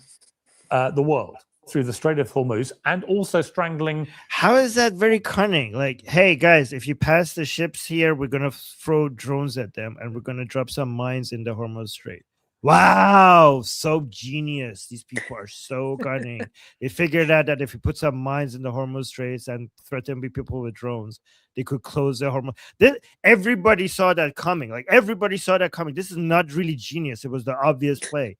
S13: the world through the Strait of Hormuz, and also strangling.
S4: How is that very cunning? Like, hey guys, if you pass the ships here, we're gonna throw drones at them, and we're gonna drop some mines in the Hormuz Strait. Wow, so genius! These people are so cunning. They figured out that if you put some mines in the Hormuz Straits and threaten people with drones, they could close the Hormuz. Everybody saw that coming. Like everybody saw that coming. This is not really genius. It was the obvious play.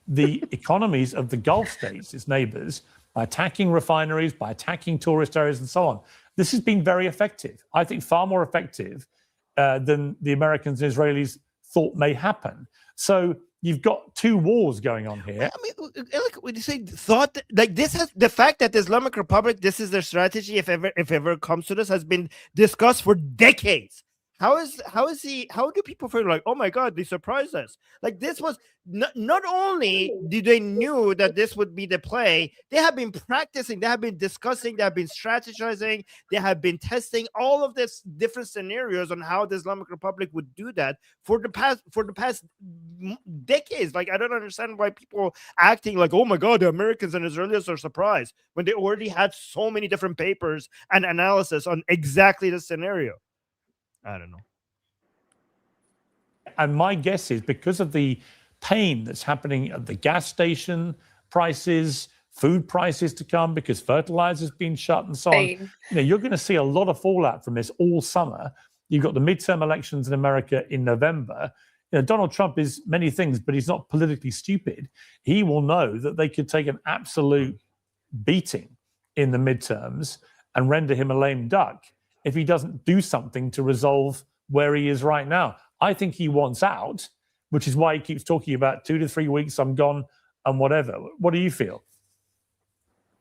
S13: The economies of the Gulf states, its neighbors, by attacking refineries, by attacking tourist areas and so on. This has been very effective. I think far more effective than the Americans and Israelis thought may happen. So you've got two wars going on here.
S4: I mean, like when you say thought, like this has the fact that the Islamic Republic, this is their strategy, if ever it comes to this, has been discussed for decades. How do people feel like, oh my God, they surprised us? Like this was not only did they knew that this would be the play, they have been practicing, they have been discussing, they have been strategizing, they have been testing all of this different scenarios on how the Islamic Republic would do that for the past decades. Like I don't understand why people acting like, oh my God, the Americans and Israelis are surprised when they already had so many different papers and analysis on exactly the scenario. I don't know.
S13: And my guess is because of the pain that's happening at the gas station prices, food prices to come, because fertilizer's been shut and so on, you're going to see a lot of fallout from this all summer. You've got the midterm elections in America in November. You know, Donald Trump is many things, but he's not politically stupid. He will know that they could take an absolute beating in the midterms and render him a lame duck if he doesn't do something to resolve where he is right now. I think he wants out, which is why he keeps talking about 2 to 3 weeks, I'm gone, and whatever. What do you feel?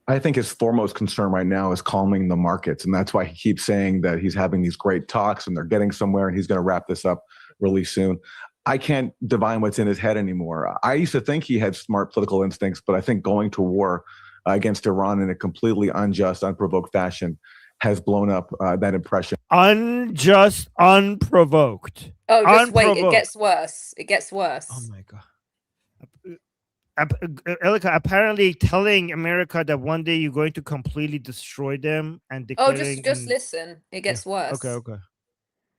S15: I think his foremost concern right now is calming the markets. And that's why he keeps saying that he's having these great talks and they're getting somewhere and he's going to wrap this up really soon. I can't divine what's in his head anymore. I used to think he had smart political instincts, but I think going to war against Iran in a completely unjust, unprovoked fashion has blown up that impression.
S4: Unjust, unprovoked.
S1: Oh, just wait, it
S4: Unprovoked.
S1: gets worse. It gets worse.
S4: Oh my God. Elika, apparently telling America that one day you're going to completely destroy them and
S1: Oh,
S4: declaring...
S1: just listen. It gets worse.
S4: Okay.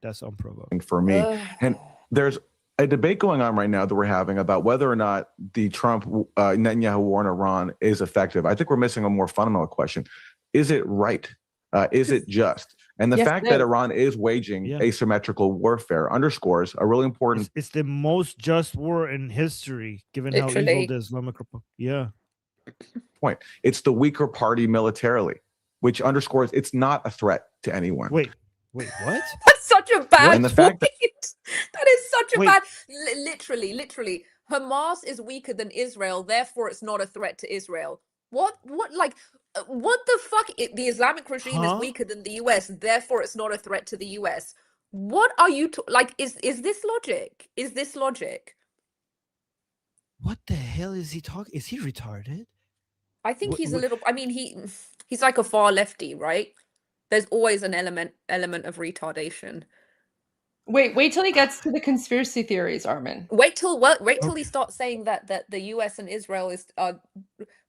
S4: That's unprovoked.
S15: For me. And there's a debate going on right now that we're having about whether or not the Trump-Netanyahu war in Iran is effective. I think we're missing a more fundamental question. Is it right? Is it just? And the fact that Iran is waging asymmetrical warfare underscores a really important...
S4: It's the most just war in history, given how evil the Islamic Republic... Yeah.
S15: Point. It's the weaker party militarily, which underscores it's not a threat to anyone.
S4: Wait, what?
S1: That's such a bad
S15: And the fact
S1: that is such a bad... Literally. Hamas is weaker than Israel, therefore it's not a threat to Israel. What the fuck? The Islamic regime is weaker than the US, therefore it's not a threat to the US. What are you is this logic? Is this logic?
S4: What the hell is he talking? Is he retarded?
S1: I think he's a little... I mean, he's like a far lefty, right? There's always an element of retardation.
S3: Wait till he gets to the conspiracy theories, Armin.
S1: Wait till he starts saying that the US and Israel is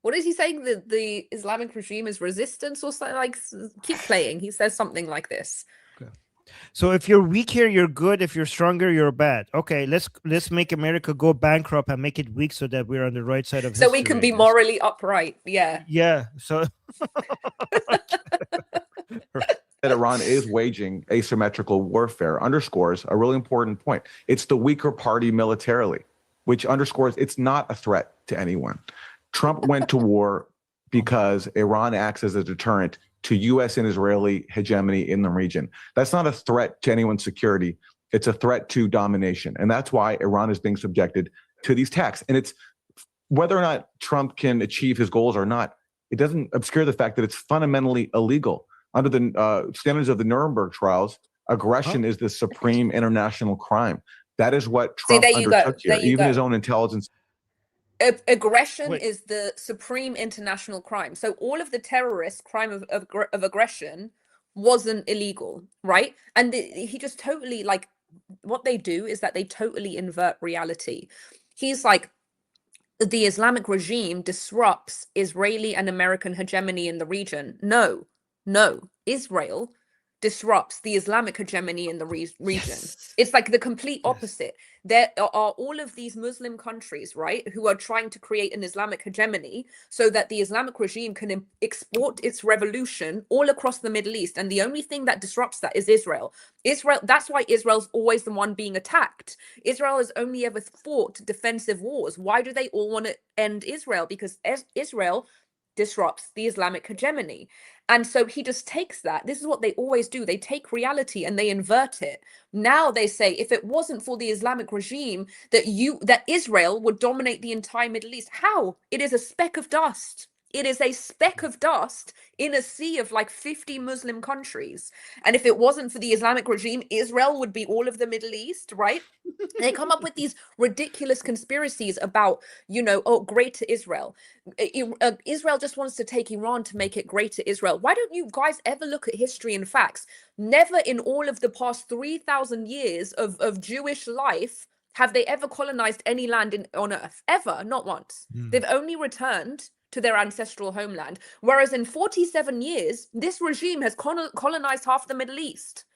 S1: what is he saying? The Islamic regime is resistance or something? Like, keep playing. He says something like this.
S4: Okay. So if you're weak here, you're good. If you're stronger, you're bad. Okay, let's make America go bankrupt and make it weak so that we're on the right side of history.
S1: So we can be morally upright. Yeah.
S4: Yeah. So
S15: that Iran is waging asymmetrical warfare underscores a really important point. It's the weaker party militarily, which underscores it's not a threat to anyone. Trump went to war because Iran acts as a deterrent to U.S. and Israeli hegemony in the region. That's not a threat to anyone's security. It's a threat to domination. And that's why Iran is being subjected to these attacks. And it's whether or not Trump can achieve his goals or not, it doesn't obscure the fact that it's fundamentally illegal. Under the standards of the Nuremberg trials, aggression is the supreme international crime. That is what Trump undertook here. Even his own intelligence.
S1: Aggression is the supreme international crime. So all of the terrorist crime of aggression wasn't illegal, right? And he just totally, like, what they do is that they totally invert reality. He's like, the Islamic regime disrupts Israeli and American hegemony in the region. No, Israel disrupts the Islamic hegemony in the region. Yes. It's like the complete opposite. There are all of these Muslim countries, right, who are trying to create an Islamic hegemony so that the Islamic regime can export its revolution all across the Middle East. And the only thing that disrupts that is Israel. That's why Israel's always the one being attacked. Israel has only ever fought defensive wars. Why do they all want to end Israel? Because Israel disrupts the Islamic hegemony. And so he just takes that. This is what they always do. They take reality and they invert it. Now they say, if it wasn't for the Islamic regime, that Israel would dominate the entire Middle East. How? It is a speck of dust. It is a speck of dust in a sea of like 50 Muslim countries. And if it wasn't for the Islamic regime, Israel would be all of the Middle East, right? They come up with these ridiculous conspiracies about, greater Israel. Israel just wants to take Iran to make it greater Israel. Why don't you guys ever look at history and facts? Never in all of the past 3,000 years of Jewish life have they ever colonized any land on earth. Ever. Not once. They've only returned to their ancestral homeland. Whereas in 47 years, this regime has colonized half the Middle East.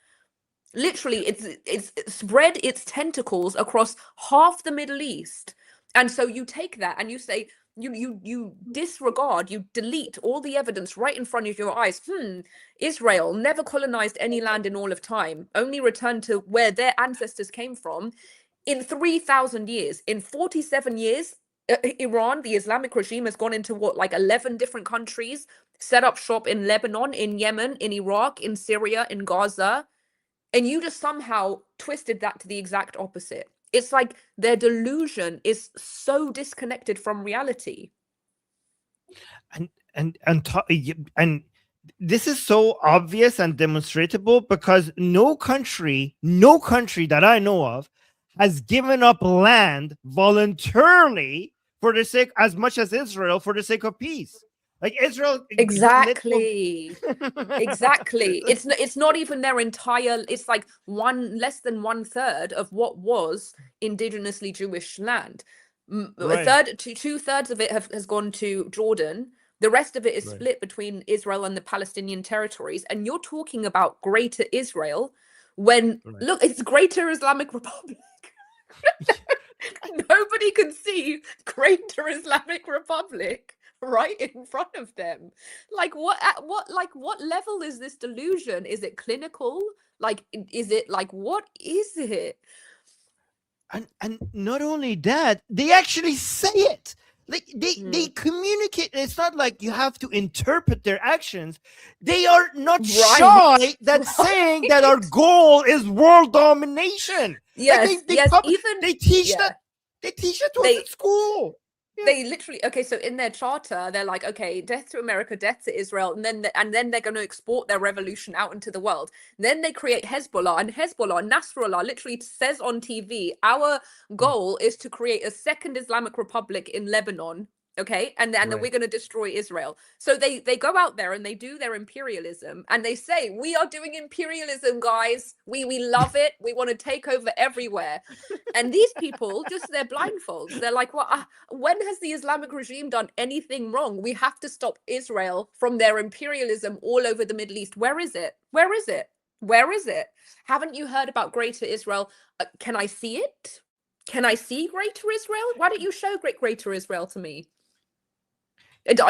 S1: Literally, it's spread its tentacles across half the Middle East. And so you take that and you say, you disregard, you delete all the evidence right in front of your eyes. Israel never colonized any land in all of time, only returned to where their ancestors came from in 3,000 years. In 47 years, Iran, the Islamic regime, has gone into what, like 11 different countries, set up shop in Lebanon, in Yemen, in Iraq, in Syria, in Gaza. And you just somehow twisted that to the exact opposite. It's like their delusion is so disconnected from reality.
S4: And this is so obvious and demonstrable because no country that I know of has given up land voluntarily for the sake, as much as Israel, for the sake of peace. Like Israel,
S1: exactly. It's not even their entire. It's like less than 1/3 of what was indigenously Jewish land.
S4: Right.
S1: 2/3 of it has gone to Jordan. The rest of it is split between Israel and the Palestinian territories. And you're talking about Greater Israel when look, it's Greater Islamic Republic. Nobody can see Greater Islamic Republic right in front of them. Like what level is this delusion? Is it clinical? Like, is it like, what is it?
S4: And not only that, they actually say it. Like they communicate. It's not like you have to interpret their actions. They are not shy that saying that our goal is world domination.
S1: Yes,
S4: like they teach that. They teach it to us at school.
S1: They literally, okay, so in their charter, they're like, okay, death to America, death to Israel, and then they're going to export their revolution out into the world. Then they create Hezbollah, and Nasrallah literally says on TV, our goal is to create a second Islamic Republic in Lebanon, okay, and then we're going to destroy Israel. So they go out there and they do their imperialism, and they say, we are doing imperialism, guys. We love it. We want to take over everywhere. And these people, just their blindfolds, they're like, well, when has the Islamic regime done anything wrong? We have to stop Israel from their imperialism all over the Middle East. Where is it? Where is it? Where is it? Haven't you heard about Greater Israel? Can I see it? Can I see Greater Israel? Why don't you show Greater Israel to me? It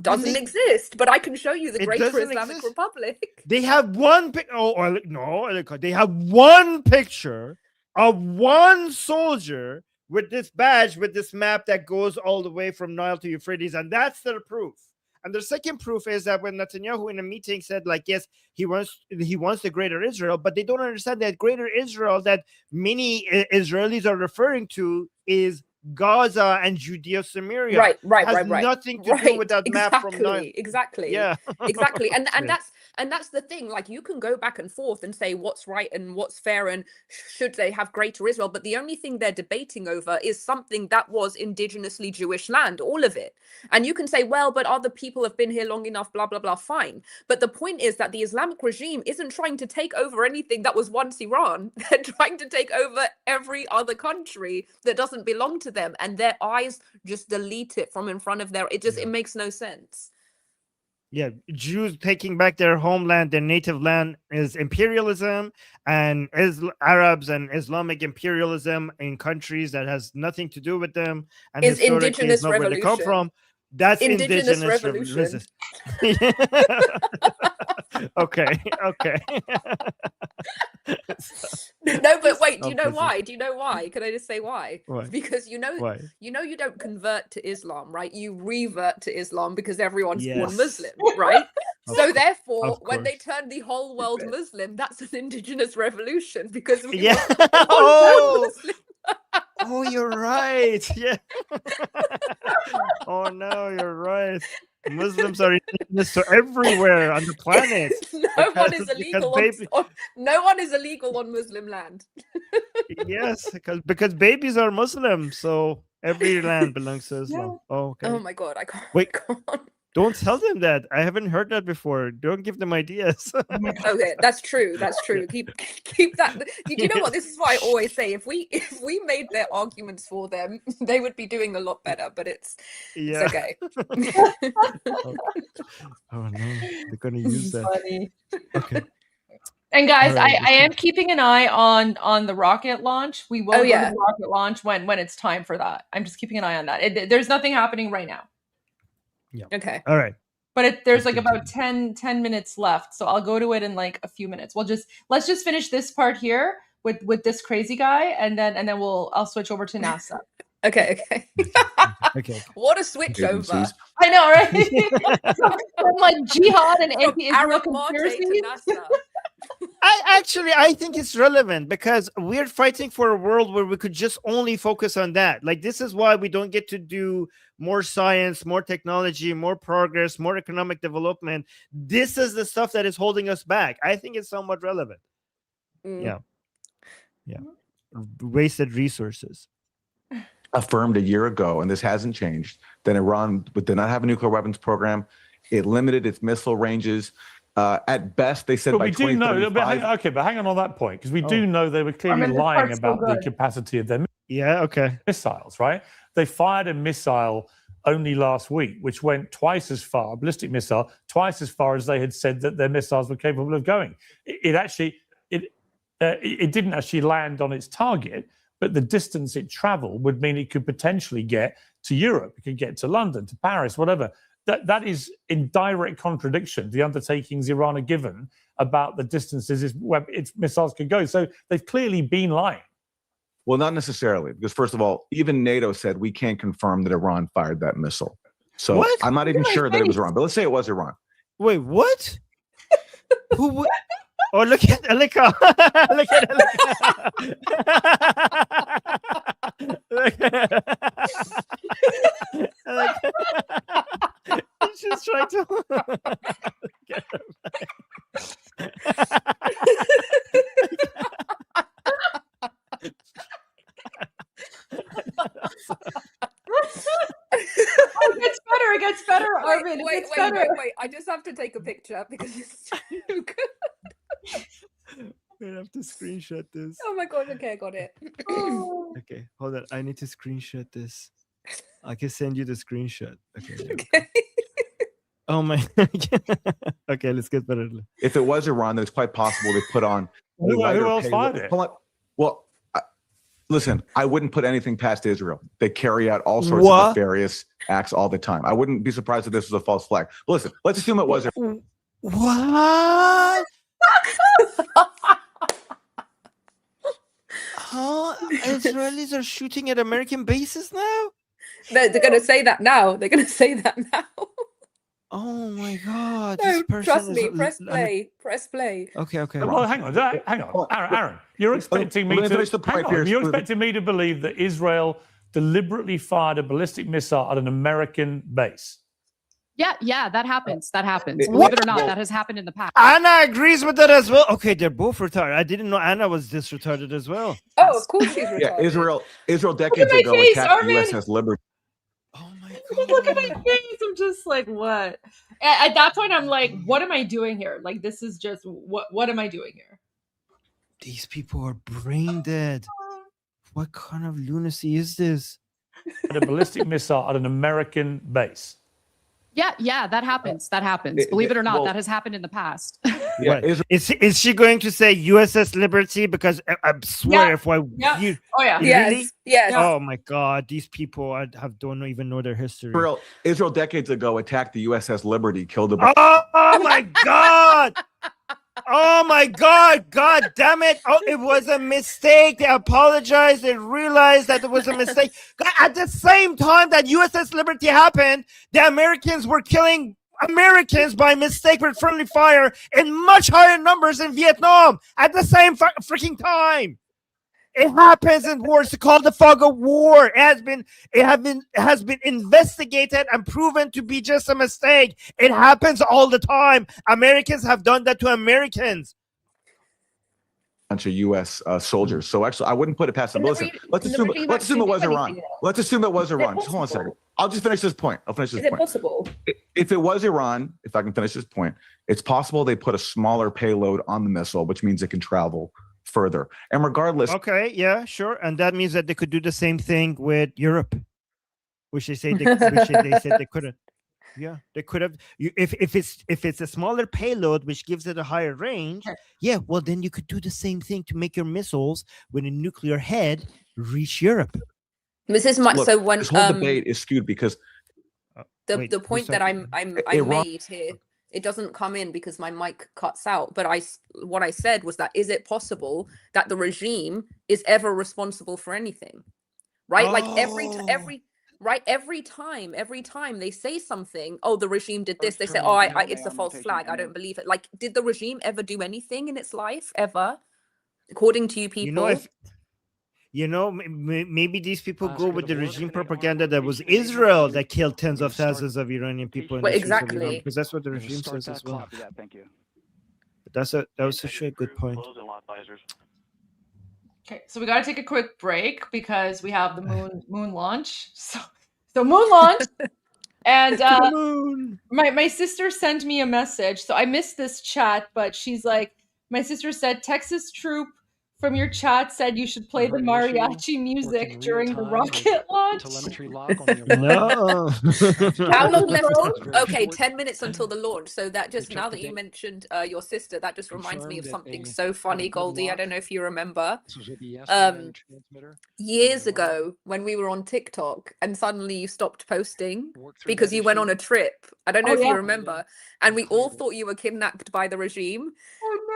S1: doesn't exist, but I can show you the Greater Islamic Republic.
S4: They have one they have one picture of one soldier with this badge, with this map that goes all the way from Nile to Euphrates, and that's their proof. And the second proof is that when Netanyahu in a meeting said, like, yes, he wants the Greater Israel, but they don't understand that Greater Israel that many Israelis are referring to is Gaza and Judea Samaria.
S1: Right.
S4: Has nothing to do with that map from Nile.
S1: Exactly.
S4: Yeah.
S1: Exactly. And that's the thing. Like, you can go back and forth and say what's right and what's fair and should they have Greater Israel, but the only thing they're debating over is something that was indigenously Jewish land, all of it. And you can say, well, but other people have been here long enough, blah, blah, blah, fine. But the point is that the Islamic regime isn't trying to take over anything that was once Iran. They're trying to take over every other country that doesn't belong to them, and their eyes just delete it from in front of their it makes no sense.
S4: Jews taking back their homeland, their native land, is imperialism, and Arabs and Islamic imperialism in countries that has nothing to do with them and
S1: is indigenous
S4: not
S1: revolution.
S4: Where they come from. That's indigenous revolution. Okay.
S1: No, but wait, do you know why? Can I just say why? Because you don't convert to Islam, right? You revert to Islam because everyone's born Muslim, right? So therefore, when they turn the whole world Muslim, that's an indigenous revolution because we
S4: Oh, you're right. Yeah. Oh no, you're right. Muslims are indigenous to everywhere on the planet.
S1: No one is illegal on Muslim land.
S4: Yes, because babies are Muslim, so every land belongs to Islam. Oh, okay.
S1: Oh my God, I can't.
S4: Wait, don't tell them that. I haven't heard that before. Don't give them ideas.
S1: Okay, that's true. Keep that. You know what? This is what I always say. If we made their arguments for them, they would be doing a lot better. But it's okay.
S4: Oh no, they're gonna use that.
S6: Funny.
S4: Okay.
S3: And guys,
S4: All right,
S3: I am keeping an eye on the rocket launch. We will go to the rocket launch when it's time for that. I'm just keeping an eye on that. There's nothing happening right now.
S4: Yeah.
S1: Okay.
S4: All right.
S3: But there's like about 10 minutes left, so I'll go to it in like a few minutes. Let's just finish this part here with this crazy guy, and then I'll switch over to NASA.
S1: Okay.
S4: Okay.
S1: What a switch over.
S3: I know, right? From like jihad and anti-Israel
S1: Arab Mate
S3: conspiracies.
S1: to NASA.
S4: I think it's relevant because we're fighting for a world where we could just only focus on that. Like, this is why we don't get to do more science, more technology, more progress, more economic development. This is the stuff that is holding us back. I think it's somewhat relevant. Yeah. Wasted resources.
S15: Affirmed a year ago, and this hasn't changed, that Iran did not have a nuclear weapons program. It limited its missile ranges. At best, they said
S13: but
S15: by
S13: we do know.
S15: 2035.
S13: But hang on that point, because we do know they were clearly lying about the capacity of their missiles, right? They fired a missile only last week, which went twice as far, a ballistic missile, twice as far as they had said that their missiles were capable of going. It didn't actually land on its target, but the distance it traveled would mean it could potentially get to Europe, it could get to London, to Paris, whatever. That is in direct contradiction to the undertakings Iran are given about the distances its missiles could go. So they've clearly been lying.
S15: Well, not necessarily, because first of all, even NATO said we can't confirm that Iran fired that missile. So
S4: What?
S15: I'm not even sure that it was Iran, but let's say it was Iran.
S4: Wait, what? Who would? Oh, look at Alika. Look at Alika. He's just trying to get
S3: It gets better, Armin.
S1: Wait. I just have to take a picture because it's too good.
S4: I have to screenshot this.
S1: Oh my god, okay, I got it.
S4: Okay, hold on. I need to screenshot this. I can send you the screenshot. Okay. Oh my. Okay, let's get better.
S15: If it was Iran, then it's quite possible they put on.
S13: Who else fired it?
S15: Well, listen, I wouldn't put anything past Israel. They carry out all sorts of nefarious acts all the time. I wouldn't be surprised if this was a false flag. But listen, let's assume it was.
S4: What? Huh? Israelis are shooting at American bases now?
S1: They're going to say that now. They're going to say that now.
S4: Oh my god!
S1: No,
S4: this person
S1: trust me.
S4: is-
S1: Press play. Press play.
S4: Okay.
S13: Well, hang on, Aaron. You're expecting me to. You're expecting me to believe that Israel deliberately fired a ballistic missile at an American base.
S5: Yeah, that happens. Believe it or not, that has happened in the past.
S4: Anna agrees with that as well. Okay, they're both retarded. I didn't know Anna was this retarded as well.
S1: Oh, of course she's retarded.
S15: Yeah, Israel decades
S3: my
S15: ago
S3: face,
S15: attacked the
S3: Armin.
S15: USS Liberty.
S3: Look at my face. I'm just like, what? At that point, I'm like, what am I doing here? Like, this is just what am I doing here?
S4: These people are brain dead. What kind of lunacy is this?
S13: A ballistic missile at an American base.
S5: Yeah, that happens. Believe it or not, that has happened in the past.
S15: Yeah,
S4: Is she going to say USS Liberty? Because I swear, if I you,
S3: oh yeah,
S4: really?
S1: Yes.
S4: Oh my God, these people don't even know their history.
S15: Israel decades ago attacked the USS Liberty, killed a.
S4: Oh my God! Oh my God! God damn it! Oh, it was a mistake. They apologized. They realized that it was a mistake. God, at the same time that USS Liberty happened, the Americans were killing Americans by mistake with friendly fire in much higher numbers in Vietnam at the same freaking time. It happens in wars. It's called the fog of war. It has been investigated and proven to be just a mistake. It happens all the time. Americans have done that to Americans.
S15: Bunch of U.S. soldiers. So actually, I wouldn't put it past them. Listen, let's assume it was Iran. Let's assume it was Iran. Just hold on a second. I'll just finish this point.
S1: Is it possible?
S15: If it was Iran, if I can finish this point, it's possible they put a smaller payload on the missile, which means it can travel further. And regardless.
S4: Okay, yeah, sure. And that means that they could do the same thing with Europe, which they say they said they couldn't. Yeah, they could have. If it's a smaller payload, which gives it a higher range, yeah, well then you could do the same thing to make your missiles with a nuclear head reach Europe.
S1: This is my
S15: Look,
S1: so when
S15: this whole debate is skewed because
S1: the point that I made here, it doesn't come in because my mic cuts out. But what I said was that is it possible that the regime is ever responsible for anything, right? Like every time they say something, oh, the regime did this, they say, oh, it's a false flag, I don't believe it. Like, did the regime ever do anything in its life ever, according to you people?
S4: Maybe these people go with the regime propaganda that was Israel that killed tens of thousands of Iranian people in the streets of Iran, because that's what the regime says as well.
S19: Thank you.
S4: But that was such a good point.
S3: Okay, so we got to take a quick break because we have the moon launch. So moon launch, and my sister sent me a message. So I missed this chat, but she's like, my sister said, Texas troop from your chat said you should play the mariachi music during the rocket launch.
S4: No.
S1: How long left? Okay, 10 minutes until the launch. So that just, now that you mentioned your sister, that just reminds me of something so funny, Goldie. I don't know if you remember. Years ago, when we were on TikTok and suddenly you stopped posting because you went on a trip. I don't know if you remember. And we all thought you were kidnapped by the regime.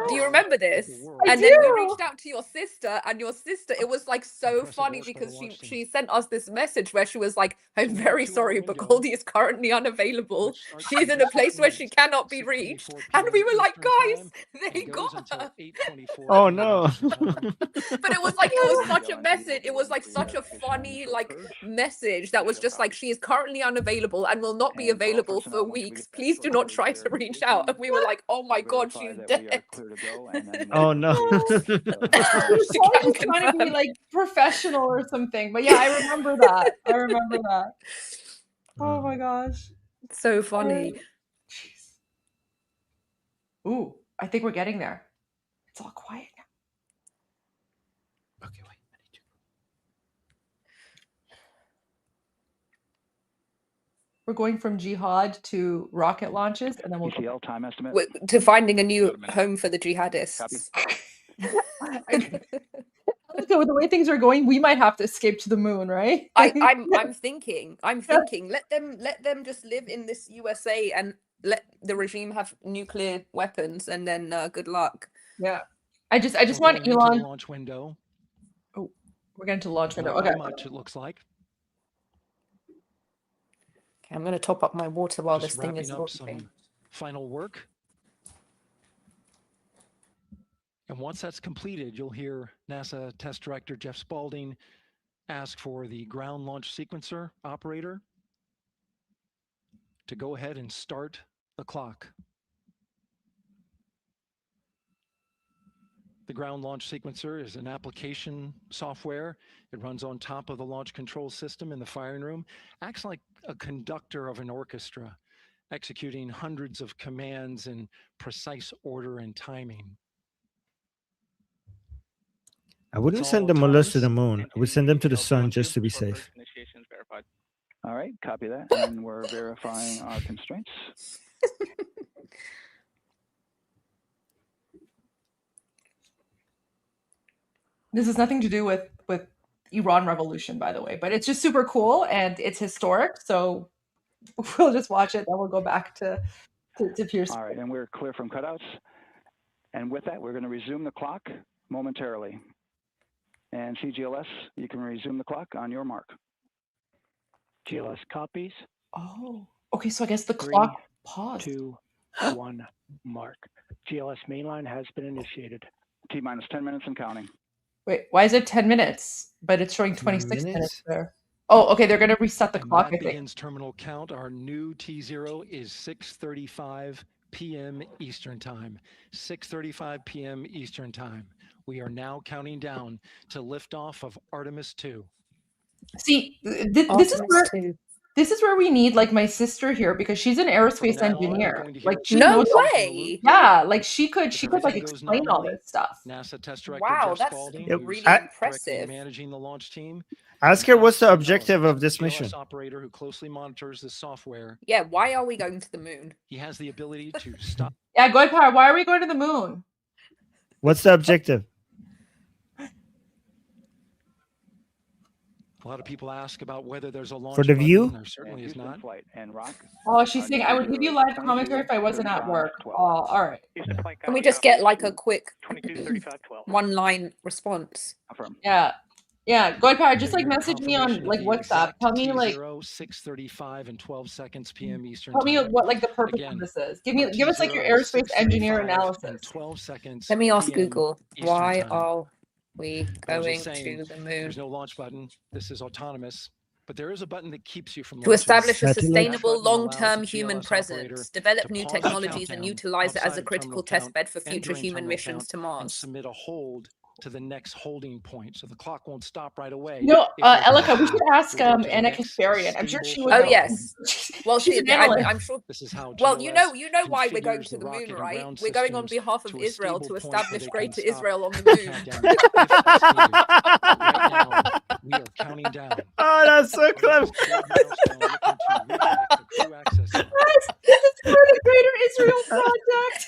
S1: Do you remember this? And then we reached out to your sister, and your sister, it was like so funny because she sent us this message where she was like, I'm very sorry, but Goldie is currently unavailable. She's in a place where she cannot be reached. And we were like, guys, they got her.
S4: Oh no.
S1: But it was such a message. It was like such a funny message that was just like, she is currently unavailable and will not be available for weeks. Please do not try to reach out. And we were like, oh my God, she's dead.
S4: Oh no.
S3: She was trying to be like professional or something. But yeah, I remember that. Oh my gosh.
S1: So funny.
S3: Ooh, I think we're getting there. It's all quiet now.
S4: Okay, wait.
S3: We're going from jihad to rocket launches, and then we'll
S19: ETL time estimate
S1: to finding a new home for the jihadists.
S3: Okay, with the way things are going, we might have to escape to the moon, right?
S1: I'm thinking. Let them just live in this USA and let the regime have nuclear weapons, and then good luck.
S3: Yeah, I just want Elon.
S20: Launch window.
S3: Oh, we're getting to the launch window.
S20: Not
S3: Okay.
S20: very much, it looks like.
S1: Okay, I'm going to top up my water while
S20: Just
S1: this thing is
S20: wrapping up
S1: launching.
S20: some final work. And once that's completed, you'll hear NASA Test Director Jeff Spaulding ask for the ground launch sequencer operator to go ahead and start the clock. The ground launch sequencer is an application software. It runs on top of the launch control system in the firing room, acts like a conductor of an orchestra, executing hundreds of commands in precise order and timing.
S4: I wouldn't send the mullahs to the moon. I would send them to the sun just to be safe.
S19: All right, copy that. And we're verifying our constraints.
S3: This has nothing to do with Iran Revolution, by the way, but it's just super cool and it's historic. So we'll just watch it, then we'll go back to Pierce.
S19: All right, and we're clear from cutouts. And with that, we're going to resume the clock momentarily. And CGLS, you can resume the clock on your mark.
S21: GLS copies.
S3: Oh, okay. So I guess the clock paused.
S21: 2, 1, mark. GLS mainline has been initiated.
S19: T-minus 10 minutes and counting.
S3: Wait, why is it 10 minutes? But it's showing 26 minutes there. Oh, okay. They're going to reset the clock, I
S20: That
S3: think.
S20: begins terminal count. Our new T0 is 6:35 p.m. Eastern Time. 6:35 p.m. Eastern Time. We are now counting down to liftoff of Artemis 2.
S3: See, this is where This is where we need like my sister here because she's an aerospace engineer. Like she
S1: No
S3: knows
S1: way.
S3: Yeah, like she could like explain all this stuff.
S20: NASA Test Director
S1: Wow,
S20: Jeff
S1: that's
S20: Spalding,
S4: Yep.
S20: who's
S1: really
S20: directly
S1: impressive.
S20: managing the launch team.
S4: Ask her what's the objective of this mission.
S20: Operator who closely monitors the software.
S1: Yeah, why are we going to the moon?
S20: He has the ability to stop.
S3: Yeah, go ahead, why are we going to the moon?
S4: What's the objective?
S20: A lot of people ask about whether there's a launch
S4: For the
S20: button.
S4: view?
S20: There certainly is not.
S19: Flight and rock.
S3: Oh, she's saying I would give you live commentary if I wasn't at work. Oh, all right.
S1: Can we just get like a quick one-line response?
S3: Yeah. Yeah, go ahead, Power. Just like message me on like WhatsApp. Tell me like
S20: 6:35 and 12 seconds p.m. Eastern
S3: tell me
S20: time.
S3: what like the purpose of this is. Give us like your aerospace engineer analysis.
S20: 12 seconds.
S1: Let me ask
S20: PM
S1: Google,
S20: Eastern
S1: why
S20: time.
S1: are we
S20: I was
S1: going
S20: just saying,
S1: to the moon?
S20: There's no launch button. This is autonomous. But there is a button that keeps you from
S1: To
S20: launching.
S1: establish a
S20: That
S1: sustainable
S20: button allows
S1: long-term
S20: the
S1: human
S20: GLS
S1: presence,
S20: operator
S1: develop
S20: to
S1: new
S20: pause the
S1: technologies and
S20: countdown
S1: utilize it as
S20: outside
S1: a
S20: of
S1: critical
S20: terminal
S1: test bed for
S20: count,
S1: future
S20: entering
S1: human
S20: terminal
S1: missions
S20: count,
S1: to
S20: and
S1: Mars.
S20: submit a hold to the next holding point. So the clock won't stop right away.
S3: No,
S20: if you're
S3: Elika, we
S20: connected.
S3: should ask
S20: We'll go to the
S3: Anna
S20: next
S3: Kasparian. I'm sure she would
S1: Oh
S3: know.
S1: yes. Well,
S3: She's
S1: see,
S3: an analyst.
S1: I'm sure.
S20: This is how
S1: Well, you know
S20: GLS
S1: why we're going
S20: configures
S1: to the moon,
S20: rocket and
S1: right?
S20: ground
S1: We're going on
S20: systems
S1: behalf of
S20: to a
S1: Israel
S20: stable
S1: to
S20: point where
S1: establish
S20: they
S1: Greater
S20: can stop
S1: Israel on the
S20: the
S1: moon.
S20: countdown if that's needed. Right now, we are counting down.
S4: Oh, that's so clever.
S3: This is for the Greater Israel Project.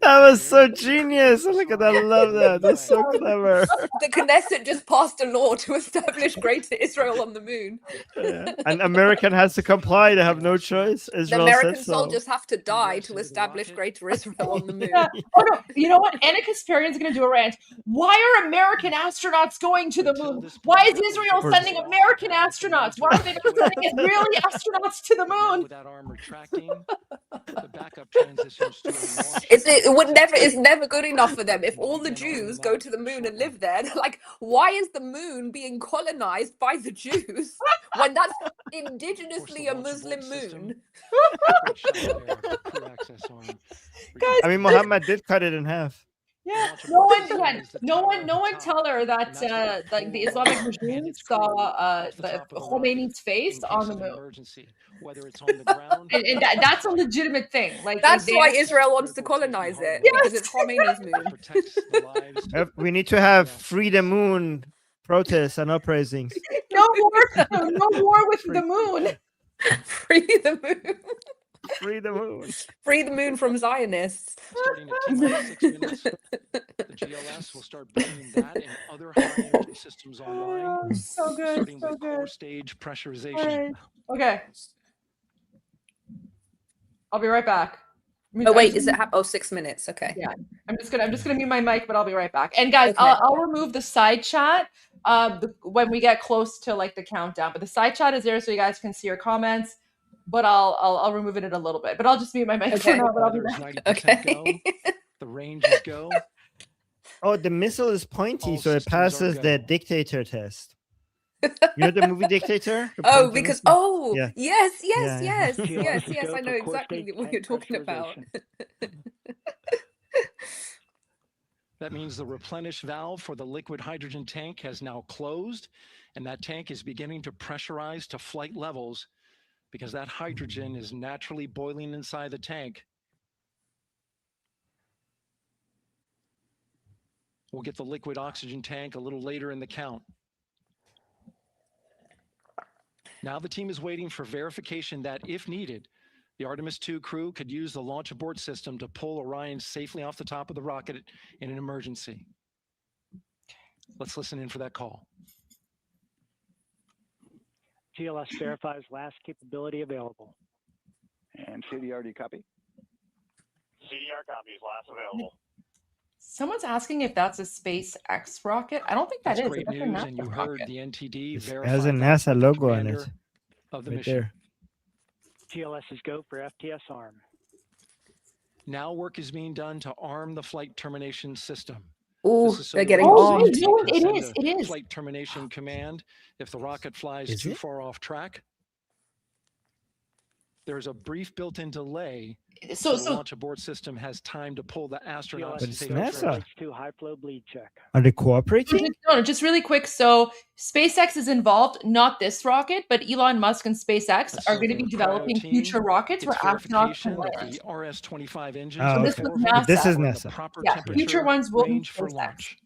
S4: That was so genius. Look at that. I love that. That's so clever.
S1: The Knesset just passed a law to establish Greater Israel on the moon.
S4: Yeah. And American has to comply. They have no choice.
S1: The
S4: Israel
S1: American
S4: said so.
S1: soldiers have to die to establish Greater Israel on the moon.
S3: Yeah. Oh no, you know what? Anna Kasparian's gonna do a rant. Why are American astronauts going to the moon? Why is Israel sending American astronauts? Why are they not sending Israeli astronauts to the moon?
S20: Without armor tracking, the backup transitions to a launch.
S1: It's never good enough for them. If all the Jews go to the moon and live there, they're like, why is the moon being colonized by the Jews when that's indigenously a Muslim moon?
S4: I mean, Muhammad did cut it in half.
S3: Yeah, no one tell her that like the Islamic regime saw the Khomeini's face on the moon.
S20: Whether it's on the ground,
S3: and that's a legitimate thing. Like
S1: That's
S3: they-
S1: why Israel wants to colonize it, because it's Khomeini's moon.
S4: We need to have free the moon protests and uprisings.
S3: no war with the moon.
S1: Free the moon.
S4: Free the moon.
S1: Free the moon from Zionists.
S20: Starting at 10:06 minutes, the GLS will start bringing that and other high energy systems online.
S3: So good,
S20: Starting
S3: so
S20: with
S3: good.
S20: core stage pressurization.
S3: All right. Okay. I'll be right back.
S1: Oh wait, is it? 6 minutes? Okay.
S3: Yeah, I'm just gonna mute my mic, but I'll be right back. And guys,
S1: Okay.
S3: I'll remove the side chat when we get close to like the countdown. But the side chat is there so you guys can see your comments. But I'll remove it in a little bit. But I'll just mute my mic for now. But I'll be back.
S20: Okay. The range is go.
S4: Oh, the missile is pointy, so it passes the dictator test. You know the movie Dictator? The
S1: Oh,
S4: pointy
S1: because
S4: missile?
S1: yes,
S4: Yeah.
S1: yes,
S4: Yeah.
S1: yes. I know exactly what you're talking about.
S20: That means the replenish valve for the liquid hydrogen tank has now closed, and that tank is beginning to pressurize to flight levels because that hydrogen is naturally boiling inside the tank. We'll get the liquid oxygen tank a little later in the count. Now the team is waiting for verification that, if needed, the Artemis II crew could use the launch abort system to pull Orion safely off the top of the rocket in an emergency. Let's listen in for that call.
S21: GLS verifies last capability available.
S19: And CDR, do you copy?
S10: CDR copies, last available.
S3: Someone's asking if that's a SpaceX rocket. I don't think that
S20: That's
S3: is.
S20: great
S3: That's a
S20: news,
S3: NASA
S20: and you
S3: rocket.
S20: heard the NTD
S4: It
S20: verify
S4: has a
S20: that
S4: NASA logo on
S20: commander
S4: it.
S20: of the
S4: Right
S20: mission.
S4: there.
S21: GLS is go for FTS arm.
S20: Now work is being done to arm the flight termination system.
S1: Ooh,
S20: This is so
S1: they're
S20: the
S1: getting
S20: launch
S1: armed.
S20: team
S3: No,
S20: can
S3: it
S20: send
S3: is,
S20: a
S3: it is.
S20: Flight termination command if the rocket flies
S4: Is
S20: too
S4: it?
S20: far off track. There's a brief built-in delay.
S3: So
S20: the launch abort system has time to pull the astronauts.
S4: But it's
S20: to
S4: NASA.
S21: To high flow bleed check.
S4: Are they cooperating?
S3: No, just really quick. So SpaceX is involved, not this rocket, but Elon Musk and SpaceX are going to be developing future rockets where astronauts can land.
S20: The RS-25 engines.
S4: Oh,
S3: this
S4: okay.
S3: was
S4: But this
S3: NASA.
S4: is NASA.
S3: Yeah, future ones will be
S20: range for
S3: SpaceX.
S20: launch.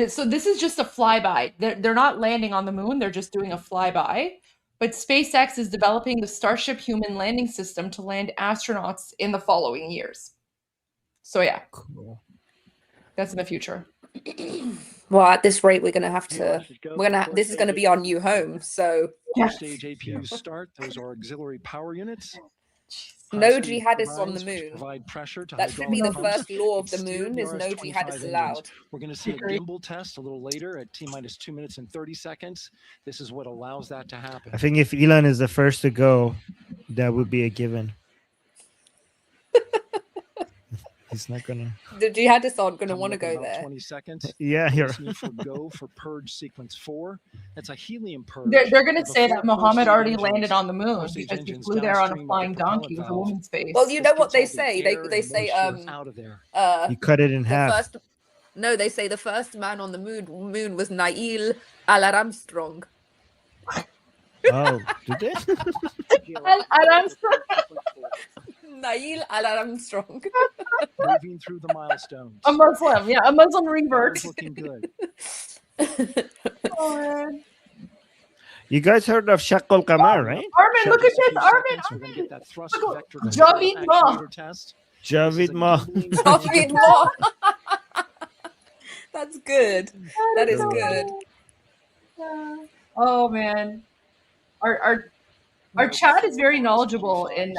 S3: So this is just a flyby. They're not landing on the moon. They're just doing a flyby. But SpaceX is developing the Starship human landing system to land astronauts in the following years. So yeah,
S4: cool.
S3: That's in the future.
S1: Well, at this rate, we're gonna have to. This is gonna be our new home. So
S20: Stage APUs start. Those are auxiliary power units.
S1: no jihadists on the moon.
S20: Provide pressure to
S1: That should be the
S20: hydraulic pumps.
S1: first law of the
S20: It's still
S1: moon:
S20: the
S1: is no
S20: RS-25
S1: jihadists
S20: engines.
S1: allowed.
S20: We're going to see a gimbal test a little later at T-minus 2 minutes and 30 seconds. This is what allows that to happen.
S4: I think if Elon is the first to go, that would be a given. He's not gonna.
S1: The jihadists aren't gonna want to go
S20: About
S1: there.
S20: 20 seconds.
S4: Yeah, you're.
S20: Listening for go for purge sequence 4. That's a helium purge.
S3: They're going to say
S20: Before
S3: that Muhammad
S20: core-stage
S3: already
S20: engines-
S3: landed on the moon
S20: core-stage
S3: because he
S20: engines
S3: flew there on a
S20: downstream of the
S3: flying
S20: propellant
S3: donkey with a
S20: valve.
S3: woman's face.
S1: Well, you know what they
S20: Gets all the
S1: say.
S20: air
S1: They
S20: and
S1: say
S20: moisture out of there.
S4: You cut it in
S1: the
S4: half.
S1: first. No, they say the first man on the moon was Neil Armstrong.
S4: Oh, did they?
S1: Nail Armstrong.
S20: Moving through the milestones.
S3: A Muslim, yeah, a Muslim revert.
S20: It's looking good.
S3: Oh, man.
S4: You guys heard of Shakul Kamar, right?
S3: Armin, look at this, Armin.
S20: We're going to get that thrust
S3: Look,
S20: vector
S3: Javid
S20: control
S3: Ma.
S20: actuator test.
S4: Javid Ma.
S1: Javid Ma. That's good. That is
S3: so
S1: good.
S3: Oh man, our chat is very knowledgeable in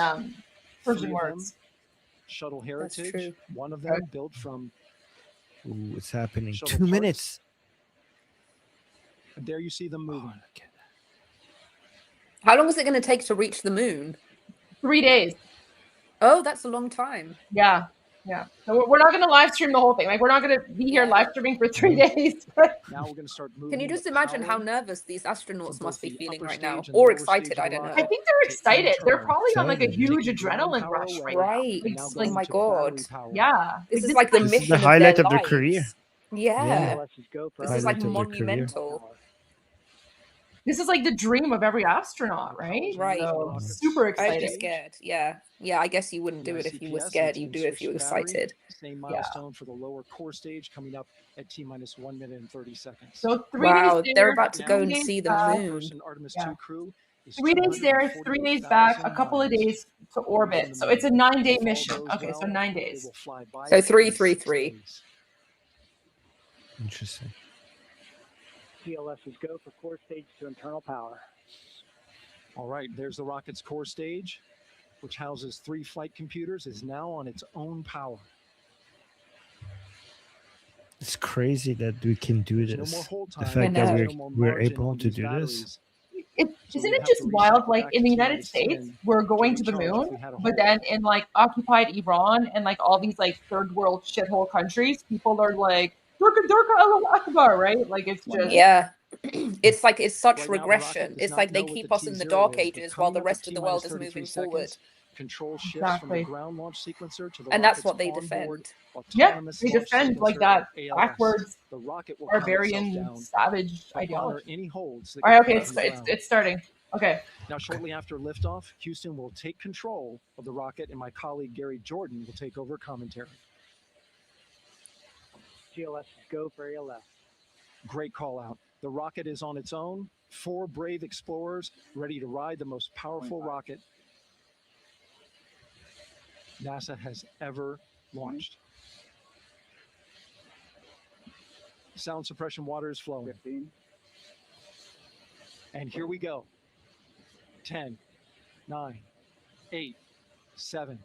S3: Persian words.
S20: Shuttle Heritage.
S1: true.
S20: One of them built from.
S4: Ooh, it's happening.
S20: Shuttle
S4: 2
S20: parts.
S4: minutes.
S20: And there you see them moving.
S1: How long is it going to take to reach the moon?
S3: 3 days.
S1: Oh, that's a long time.
S3: Yeah. So we're not going to live stream the whole thing. Like we're not going to be here live streaming for 3 days.
S20: Now we're going to start moving.
S1: Can you just
S20: the
S1: imagine how
S20: power
S1: nervous these astronauts
S20: for
S1: must be
S20: both the
S1: feeling
S20: upper
S1: right now,
S20: stage and
S1: or
S20: lower
S1: excited?
S20: stage
S1: I
S20: of the
S1: don't know.
S3: I think they're excited. They're probably on like a
S4: Excited.
S3: huge adrenaline rush right now.
S1: Right.
S3: Like,
S20: Now
S1: Oh
S20: going
S1: my
S20: to battery
S1: god.
S20: power.
S3: yeah.
S1: This is like the
S4: This is
S1: mission
S4: the highlight
S1: of
S4: of their
S1: lives.
S4: career.
S1: Yeah.
S21: Let's just go for
S1: This is like
S4: Highlight of their career.
S1: monumental.
S3: This is like the dream of every astronaut, right?
S1: Right.
S3: So, super
S1: I'd be
S3: excited.
S1: scared. Yeah. I guess you wouldn't do it if you were
S20: CPS,
S1: scared.
S20: it's
S1: You'd
S20: been
S1: do it if you were
S20: switched to battery.
S1: excited.
S20: Same milestone for the lower core stage coming up at T-minus 1 minute and 30 seconds.
S3: So 3
S1: Wow,
S3: days
S1: they're
S3: there,
S1: about to go
S3: 3
S1: and
S3: days
S1: see the
S3: back.
S1: moon.
S20: Person Artemis
S3: Yeah.
S20: 2 crew is
S3: 3 days there, 3 days back, a couple of days to orbit. So it's a 9-day mission. Okay, so 9 days.
S1: So 3, 3, 3.
S4: Interesting.
S21: TLS's go for core stage to internal power.
S20: All right, there's the rocket's core stage, which houses 3 flight computers, is now on its own power.
S4: It's crazy that we can do
S20: There's no
S4: this.
S20: more hold
S4: The
S20: time.
S4: fact that
S20: There's no more
S4: we're
S20: margin
S4: able
S20: on
S4: to
S20: these
S4: do this.
S20: batteries.
S3: Isn't
S20: we
S3: it
S20: have
S3: just
S20: to
S3: wild?
S20: recycle
S3: Like
S20: back
S3: in the
S20: to
S3: United
S20: T-minus
S3: States,
S20: 10
S3: we're going to the
S20: recharge if
S3: moon,
S20: we had a
S3: but then in like occupied Iran and like all these like third world shithole countries, people are like Durka Durka Allah Akbar, right? Like it's just
S1: Yeah. It's like it's such
S20: Right now, the
S1: regression.
S20: rocket does
S1: It's
S20: not
S1: like they
S20: know what
S1: keep
S20: the
S1: us in the
S20: T0
S1: dark
S20: is, but
S1: ages while
S20: coming
S1: the
S20: up at
S1: rest of the world
S20: T-minus
S1: is
S20: 33
S1: moving forward.
S20: seconds, control shifts from
S3: Exactly.
S20: the ground launch sequencer to the
S1: And that's
S20: rocket's
S1: what they
S20: onboard
S1: defend.
S3: yeah,
S20: autonomous
S3: they
S20: launch
S3: defend like
S20: sequencer,
S3: that
S20: ALS.
S3: backwards
S20: The rocket will calm itself
S3: barbarian
S20: down
S3: savage
S20: to honor
S3: ideology.
S20: any holds that
S3: All right,
S20: get
S3: okay,
S20: put
S3: it's
S20: on the ground.
S3: it's starting. Okay.
S20: Now, shortly after liftoff, Houston will take control of the rocket, and my colleague Gary Jordan will take over commentary.
S21: GLS's go for ALS.
S20: Great call out. The rocket is on its own. 4 brave explorers ready to ride the most powerful rocket NASA has ever launched. Sound suppression water is flowing.
S21: 15.
S20: And here we go. 10, 9, 8, 7.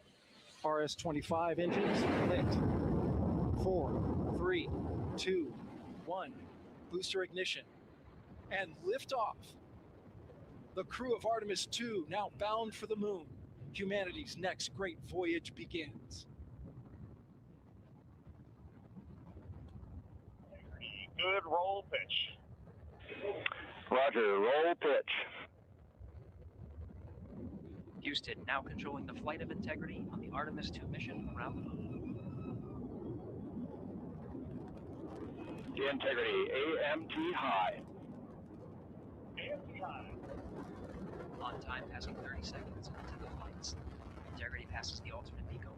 S20: RS-25 engines lit. 4, 3, 2, 1. Booster ignition. And liftoff. The crew of Artemis 2 now bound for the moon. Humanity's next great voyage begins.
S10: Good roll pitch.
S19: Roger, roll pitch.
S12: Houston, now controlling the flight of Integrity on the Artemis 2 mission around the moon.
S19: Integrity, AMT high.
S10: AMT high.
S12: On time, passing 30 seconds into the flights. Integrity passes the ultimate MECO.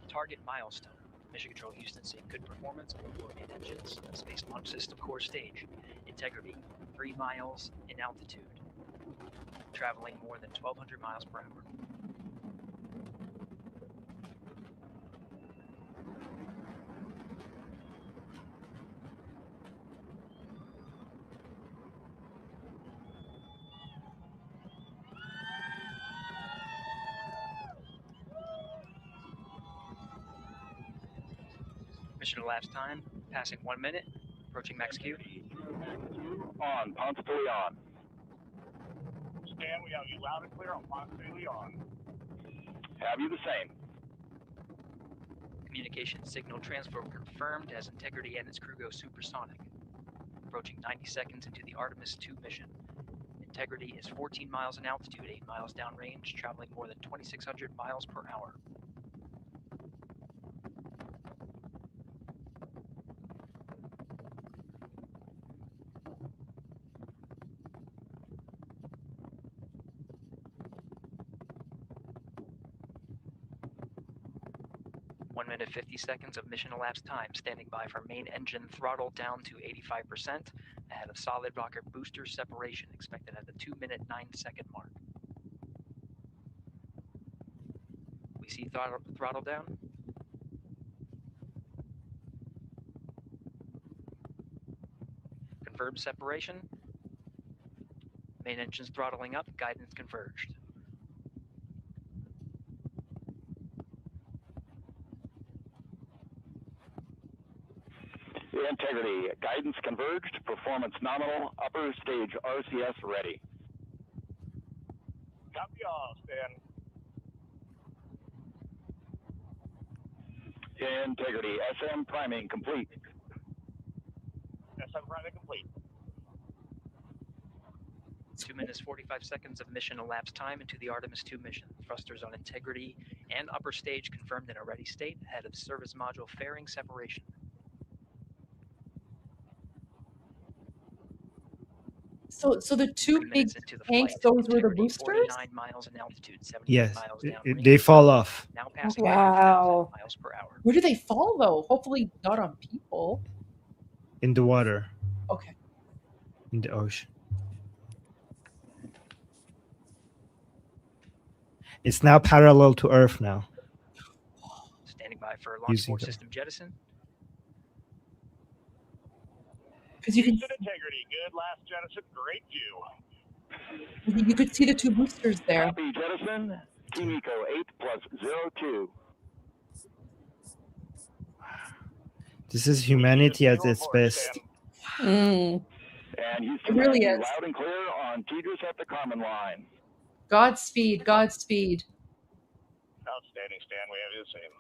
S12: Target milestone. Mission Control Houston seeing good performance on the 4 main engines. Space Launch System core stage. Integrity, 3 miles in altitude. Traveling more than 1,200 miles per hour. Mission elapsed time, passing 1 minute, approaching max Q.
S19: On, Ponce de Leon.
S10: Stan, we have you loud and clear on Ponce de Leon.
S19: Have you the same?
S12: Communication signal transfer confirmed as Integrity and its crew go supersonic. Approaching 90 seconds into the Artemis 2 mission. Integrity is 14 miles in altitude, 8 miles downrange, traveling more than 2,600 miles per hour. One minute 50 seconds of mission elapsed time, standing by for main engine throttle down to 85%, ahead of solid rocket booster separation, expected at the 2-minute 9-second mark. We see throttle down. Confirmed separation. Main engine's throttling up, guidance converged.
S19: Integrity, guidance converged, performance nominal, upper stage RCS ready.
S10: Copy all, Stan.
S19: Integrity, SM priming complete.
S10: SM priming complete.
S12: 2 minutes 45 seconds of mission elapsed time into the Artemis 2 mission. Thrusters on Integrity and upper stage confirmed in a ready state, ahead of service module fairing separation.
S3: So the two big tanks, those were the boosters?
S12: 49 miles in altitude, 78
S4: Yes,
S12: miles downrange.
S4: they fall off.
S12: Now passing
S3: Wow.
S12: 5,000 miles per hour.
S3: Where do they fall though? Hopefully not on people.
S4: In the water.
S3: Okay.
S4: In the ocean. It's now parallel to Earth now.
S12: Standing by for launch
S4: Using
S12: support
S4: them.
S12: system jettison.
S3: Because you can
S10: Integrity, good last jettison, great view.
S3: you could see the two boosters there.
S19: Copy jettison, Team Eco 8+02.
S4: This is humanity at its best.
S19: And Houston,
S3: It really is.
S19: loud and clear on Tidris at the common line.
S3: Godspeed, Godspeed.
S10: Outstanding, Stan, we have you the same.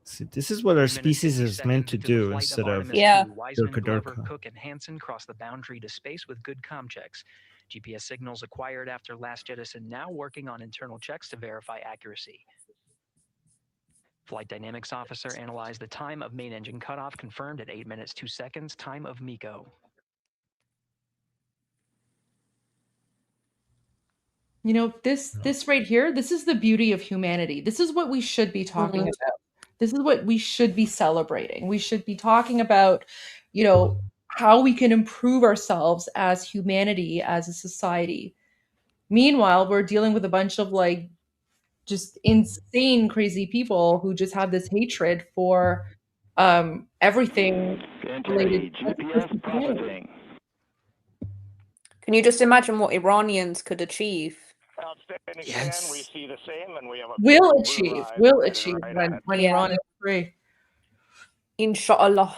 S4: See, this is what our species is meant to do instead of
S12: Wiseman,
S4: Durka
S12: Glover,
S4: Durka.
S12: Cook, and Hansen cross the boundary to space with good comm checks. GPS signals acquired after last jettison now working on internal checks to verify accuracy. Flight Dynamics Officer analyzed the time of main engine cutoff, confirmed at 8 minutes 2 seconds, time of MECO.
S3: You know, this right here, this is the beauty of humanity. This is what we should be talking about. This is what we should be celebrating. We should be talking about, you know, how we can improve ourselves as humanity, as a society. Meanwhile, we're dealing with a bunch of like just insane, crazy people who just have this hatred for everything related to
S19: GPS processing.
S1: Can you just imagine what Iranians could achieve?
S10: Outstanding,
S1: Yes.
S10: Stan, we see the same, and we have a
S3: will
S10: blue
S3: achieve,
S10: line
S3: will
S10: headed
S3: achieve
S10: right
S3: when,
S10: at it.
S3: when Iran is free.
S1: Inshallah.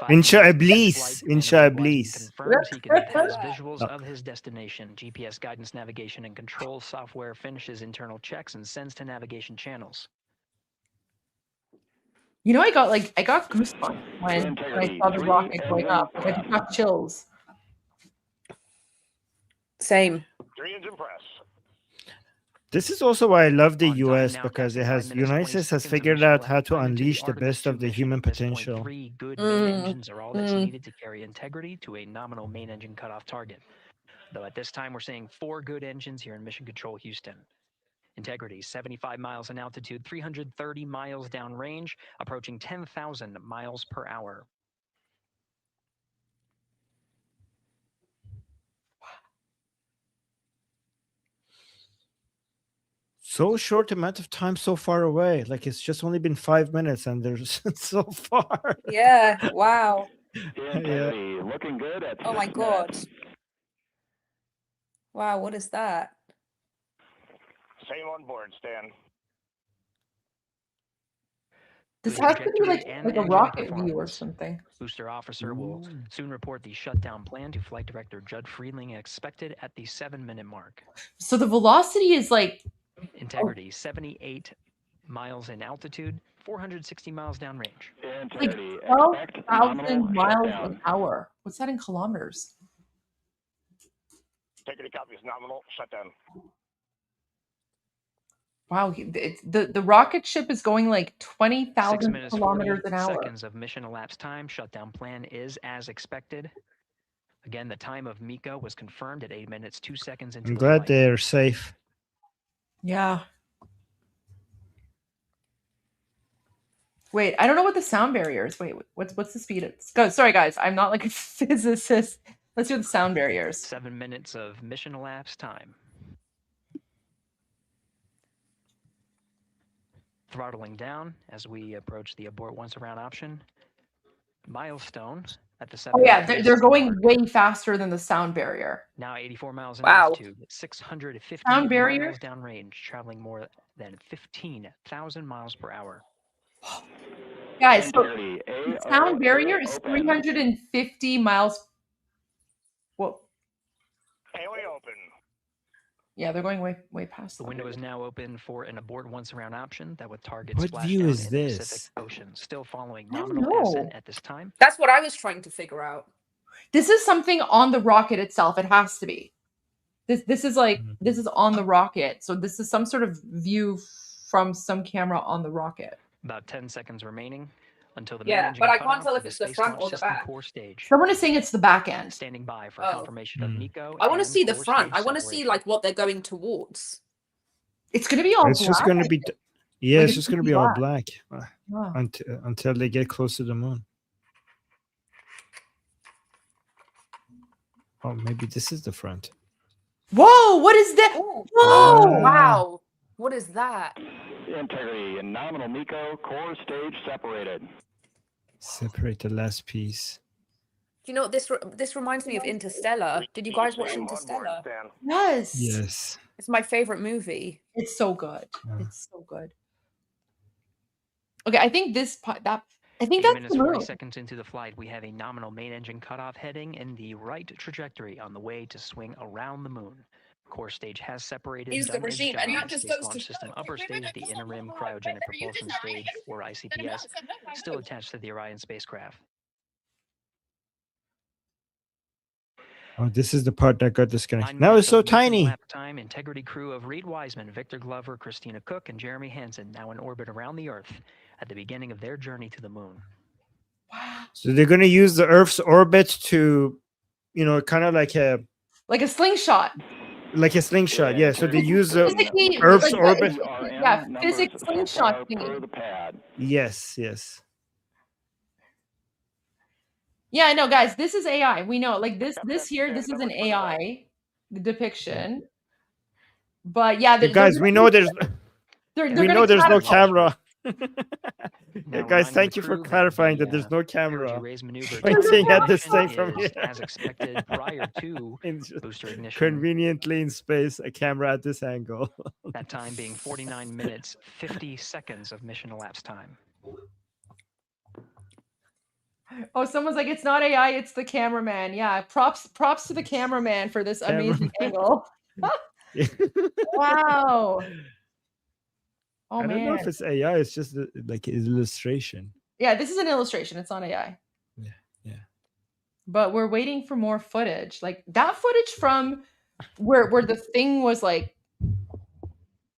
S4: Insha Iblis. Insha Iblis.
S12: Confirms he can has visuals of his destination. GPS guidance, navigation, and control software finishes internal checks and sends to navigation channels.
S3: You know, I got goosebumps when I saw the rocket going up. Like, I just got chills.
S1: Same.
S10: 3 engine press.
S4: This is also why I love the US, because it has United States has figured out how to unleash the best of the human potential.
S12: 3 good main engines are all that's needed to carry Integrity to a nominal main engine cutoff target. Though at this time, we're seeing 4 good engines here in Mission Control Houston. Integrity, 75 miles in altitude, 330 miles downrange, approaching 10,000 miles per hour.
S4: So short amount of time, so far away. Like, it's just only been 5 minutes and they're so far.
S1: Yeah. Wow.
S19: Integrity, looking good at
S1: Oh my
S19: 6
S1: God.
S19: minutes.
S1: Wow. What is that?
S10: Same on board, Stan.
S3: This has to be like a rocket view or something.
S12: Booster officer will soon report the shutdown plan to Flight Director Judd Friedling, expected at the 7-minute mark.
S3: So the velocity is like
S12: Integrity, 78 miles in altitude, 460 miles downrange.
S3: like 12,000 miles an hour. What's that in kilometers?
S10: Integrity copies nominal shutdown.
S3: Wow, the rocket ship is going like
S12: 6
S3: 20,000
S12: minutes
S3: kilometers
S12: 40
S3: an hour.
S12: seconds of mission elapsed time. Shutdown plan is as expected. Again, the time of MECO was confirmed at 8 minutes 2 seconds into
S4: I'm
S12: the
S4: glad
S12: flight.
S4: they're safe.
S3: Yeah. Wait, I don't know what the sound barrier is. Wait, what's the speed? Sorry, guys, I'm not like a physicist. Let's do the sound barriers.
S12: 7 minutes of mission elapsed time. Throttling down as we approach the abort once around option. Milestone at the 7.
S3: Oh yeah, they're going way faster than the sound barrier.
S12: Now 84 miles in
S3: Wow.
S12: altitude, 650
S3: Sound barrier?
S12: miles downrange, traveling more than 15,000 miles per hour.
S3: Guys, so the sound barrier is 350 miles. Whoa.
S10: Haley open.
S3: Yeah, they're going way past.
S12: The window is now open for an abort once around option that would target
S4: What
S12: splashdown
S4: view is
S12: in the
S4: this?
S12: Pacific Ocean. Still following
S3: I don't
S12: nominal
S3: know.
S12: ascent at this time.
S1: That's what I was trying to figure out.
S3: This is something on the rocket itself. It has to be. This is like this is on the rocket. So this is some sort of view from some camera on the rocket.
S12: About 10 seconds remaining until the main
S1: Yeah,
S12: engine
S1: but I
S12: cutoff
S1: can't tell
S12: for
S1: if
S12: the
S1: it's the
S12: Space
S1: front
S12: Launch
S1: or the
S12: System
S1: back.
S12: core stage.
S3: Someone is saying it's the back end.
S12: Standing by for
S1: Oh.
S12: confirmation of MECO.
S1: I want to
S12: and
S1: see the
S12: core
S1: front.
S12: stage
S1: I want to see
S12: separation.
S1: like what they're going towards.
S3: It's going to be all
S4: It's just
S3: black.
S4: going to be, yeah,
S3: Like,
S4: it's just going to be all black
S3: Yeah.
S4: until they get close to the moon. Oh, maybe this is the front.
S3: Whoa, what is that? Whoa!
S1: Oh, wow. What is that?
S19: Integrity and nominal MECO core stage separated.
S4: Separate the last piece.
S1: Do you know what this reminds me of Interstellar? Did you guys watch Interstellar?
S3: Yes.
S4: Yes.
S1: It's my favorite movie.
S3: It's so good. It's so good. Okay, I think this part I think
S12: 8
S3: that's
S12: minutes
S3: the
S12: 40
S3: moon.
S12: seconds into the flight, we have a nominal main engine cutoff heading in the right trajectory on the way to swing around the moon. Core stage has separated.
S1: Is the
S12: done its
S1: regime,
S12: job.
S1: and that just
S12: Space
S1: goes
S12: Launch
S1: to
S12: System upper stage, the interim cryogenic propulsion stage, or ICPS, still attached to the Orion spacecraft.
S4: Oh, this is the part that got disconnected.
S12: 9
S4: Now it's
S12: minutes
S4: so
S12: of mission
S4: tiny.
S12: lap time. Integrity crew of Reed Wiseman, Victor Glover, Christina Cook, and Jeremy Hansen now in orbit around the Earth at the beginning of their journey to the moon.
S4: So they're going to use the Earth's orbit to, kind of like a
S3: slingshot.
S4: slingshot. Yeah. So they use the
S3: Physically,
S4: Earth's
S3: like,
S4: orbit.
S3: Yeah, physics slingshot thingy.
S4: Yes. Yes.
S3: Yeah, no, guys, this is AI. We know, like this here, this is an AI depiction. But yeah,
S4: Guys, we know there's no camera. Yeah, guys, thank you for clarifying that there's no camera. Pointing at this thing from here.
S12: As expected prior to booster ignition.
S4: Conveniently in space, a camera at this angle.
S12: That time being 49 minutes, 50 seconds of mission elapsed time.
S3: Oh, someone's like, it's not AI, it's the cameraman. Yeah, props to the cameraman for this amazing angle. Wow. Oh,
S4: I don't know if
S3: man.
S4: it's AI. It's just like an illustration.
S3: Yeah, this is an illustration. It's not AI.
S4: Yeah.
S3: But we're waiting for more footage. Like that footage from where the thing was like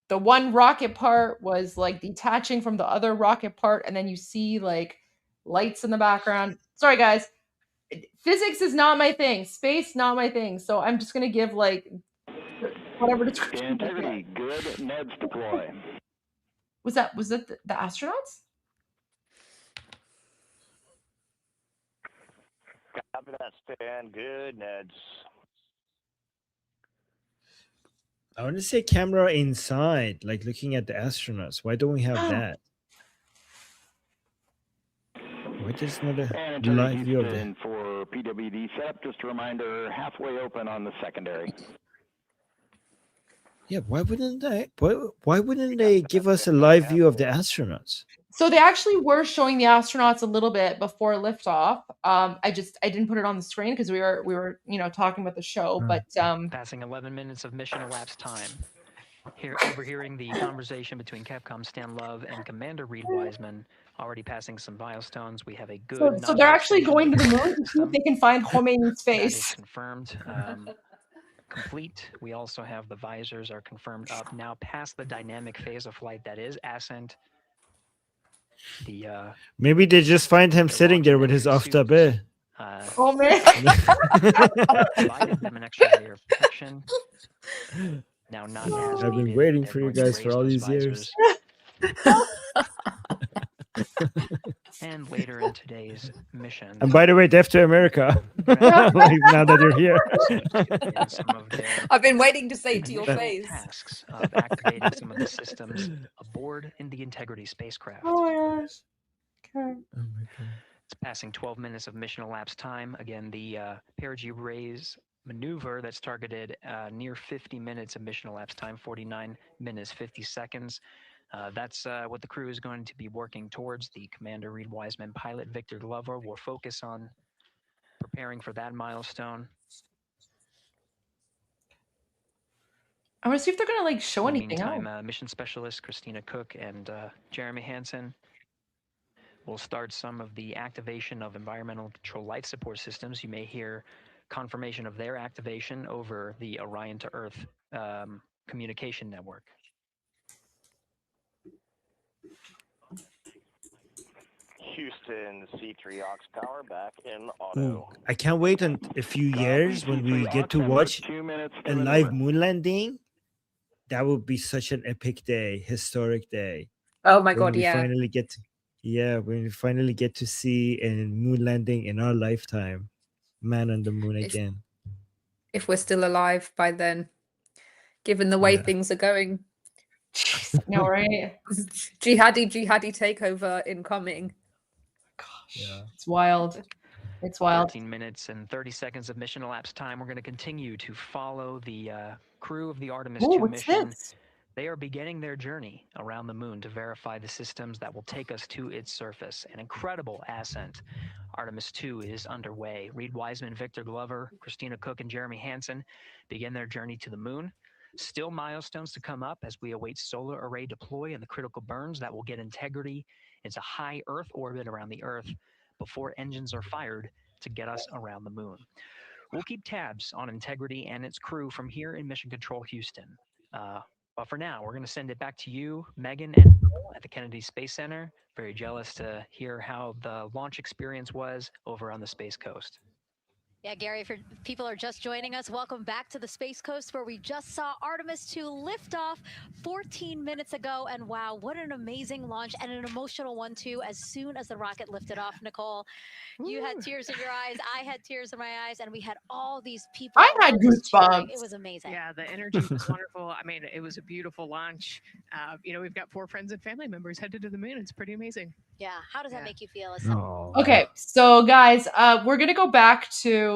S3: the one rocket part was like detaching from the other rocket part, and then you see like lights in the background. Sorry, guys. Physics is not my thing. Space, not my thing. So I'm just gonna give like whatever description.
S19: Integrity, good. Neds deploy.
S3: Was that the astronauts?
S10: Copy that, Stan. Good, Neds.
S4: I want to say camera inside, like looking at the astronauts. Why don't we have that? Why just not a
S19: And
S4: live
S19: Integrity
S4: view of
S19: Houston
S4: that?
S19: for PWD setup. Just a reminder, halfway open on the secondary.
S4: Yeah, why wouldn't they give us a live view of the astronauts?
S3: So they actually were showing the astronauts a little bit before liftoff. I didn't put it on the screen because we were talking about the show. But
S12: passing 11 minutes of mission elapsed time. Here, overhearing the conversation between Capcom Stan Love and Commander Reed Wiseman, already passing some milestones. We have a good.
S3: so they're actually going to the moon to see if they can find Khomeini's
S12: That is
S3: face.
S12: confirmed. Complete. We also have the visors are confirmed up now past the dynamic phase of flight that is ascent. The
S4: Maybe they just find him sitting there with his aftabe.
S3: Oh man!
S12: provided them an extra layer of protection. Now not as
S4: I've been
S12: needed.
S4: waiting
S12: They're
S4: for you
S12: going to
S4: guys for
S12: raise
S4: all
S12: those
S4: these years.
S12: And later in today's mission.
S4: And by the way, Death to America. Like, now that you're here.
S1: I've been waiting to say it to your face.
S12: Tasks of activating some of the systems aboard in the Integrity spacecraft.
S3: Oh my gosh. Okay.
S12: It's passing 12 minutes of mission elapsed time. Again, the perigee raise maneuver that's targeted near 50 minutes of mission elapsed time, 49 minutes, 50 seconds. That's what the crew is going to be working towards. The Commander Reed Wiseman, pilot Victor Glover will focus on preparing for that milestone.
S3: I want to see if they're gonna like show
S12: In the
S3: anything
S12: meantime,
S3: else.
S12: mission specialist Christina Cook and Jeremy Hansen will start some of the activation of environmental control life support systems. You may hear confirmation of their activation over the Orion to Earth communication network.
S10: Houston C3 aux power back in auto.
S4: I can't wait in a few years when we get to watch a live moon landing. That would be such an epic day, historic day.
S1: Oh my
S4: When
S1: God,
S4: we
S1: yeah.
S4: finally get when we finally get to see a moon landing in our lifetime. Man on the moon again.
S1: If we're still alive by then, given the way
S4: Yeah.
S1: things are going.
S3: No, right?
S1: Jihadi takeover incoming.
S3: Gosh, it's wild. It's wild.
S12: 13 minutes and 30 seconds of mission elapsed time. We're going to continue to follow the crew of the Artemis
S3: Ooh,
S12: 2
S3: what's
S12: mission.
S3: this?
S12: They are beginning their journey around the moon to verify the systems that will take us to its surface. An incredible ascent. Artemis 2 is underway. Reed Wiseman, Victor Glover, Christina Cook, and Jeremy Hansen begin their journey to the moon. Still milestones to come up as we await solar array deploy and the critical burns that will get Integrity into high Earth orbit around the Earth before engines are fired to get us around the moon. We'll keep tabs on Integrity and its crew from here in Mission Control Houston. But for now, we're going to send it back to you, Megan, and Nicole at the Kennedy Space Center. Very jealous to hear how the launch experience was over on the Space Coast.
S11: Yeah, Gary, if people are just joining us, welcome back to the Space Coast, where we just saw Artemis 2 lift off 14 minutes ago. And wow, what an amazing launch, and an emotional one too. As soon as the rocket lifted off, Nicole, you had tears in your eyes, I had tears in my eyes, and we had all these people.
S3: I had goosebumps.
S11: It was amazing.
S22: Yeah, the energy was wonderful. I mean, it was a beautiful launch. We've got 4 friends and family members headed to the moon. It's pretty amazing.
S11: Yeah, how does that make you feel?
S3: Okay, so guys, we're gonna go back to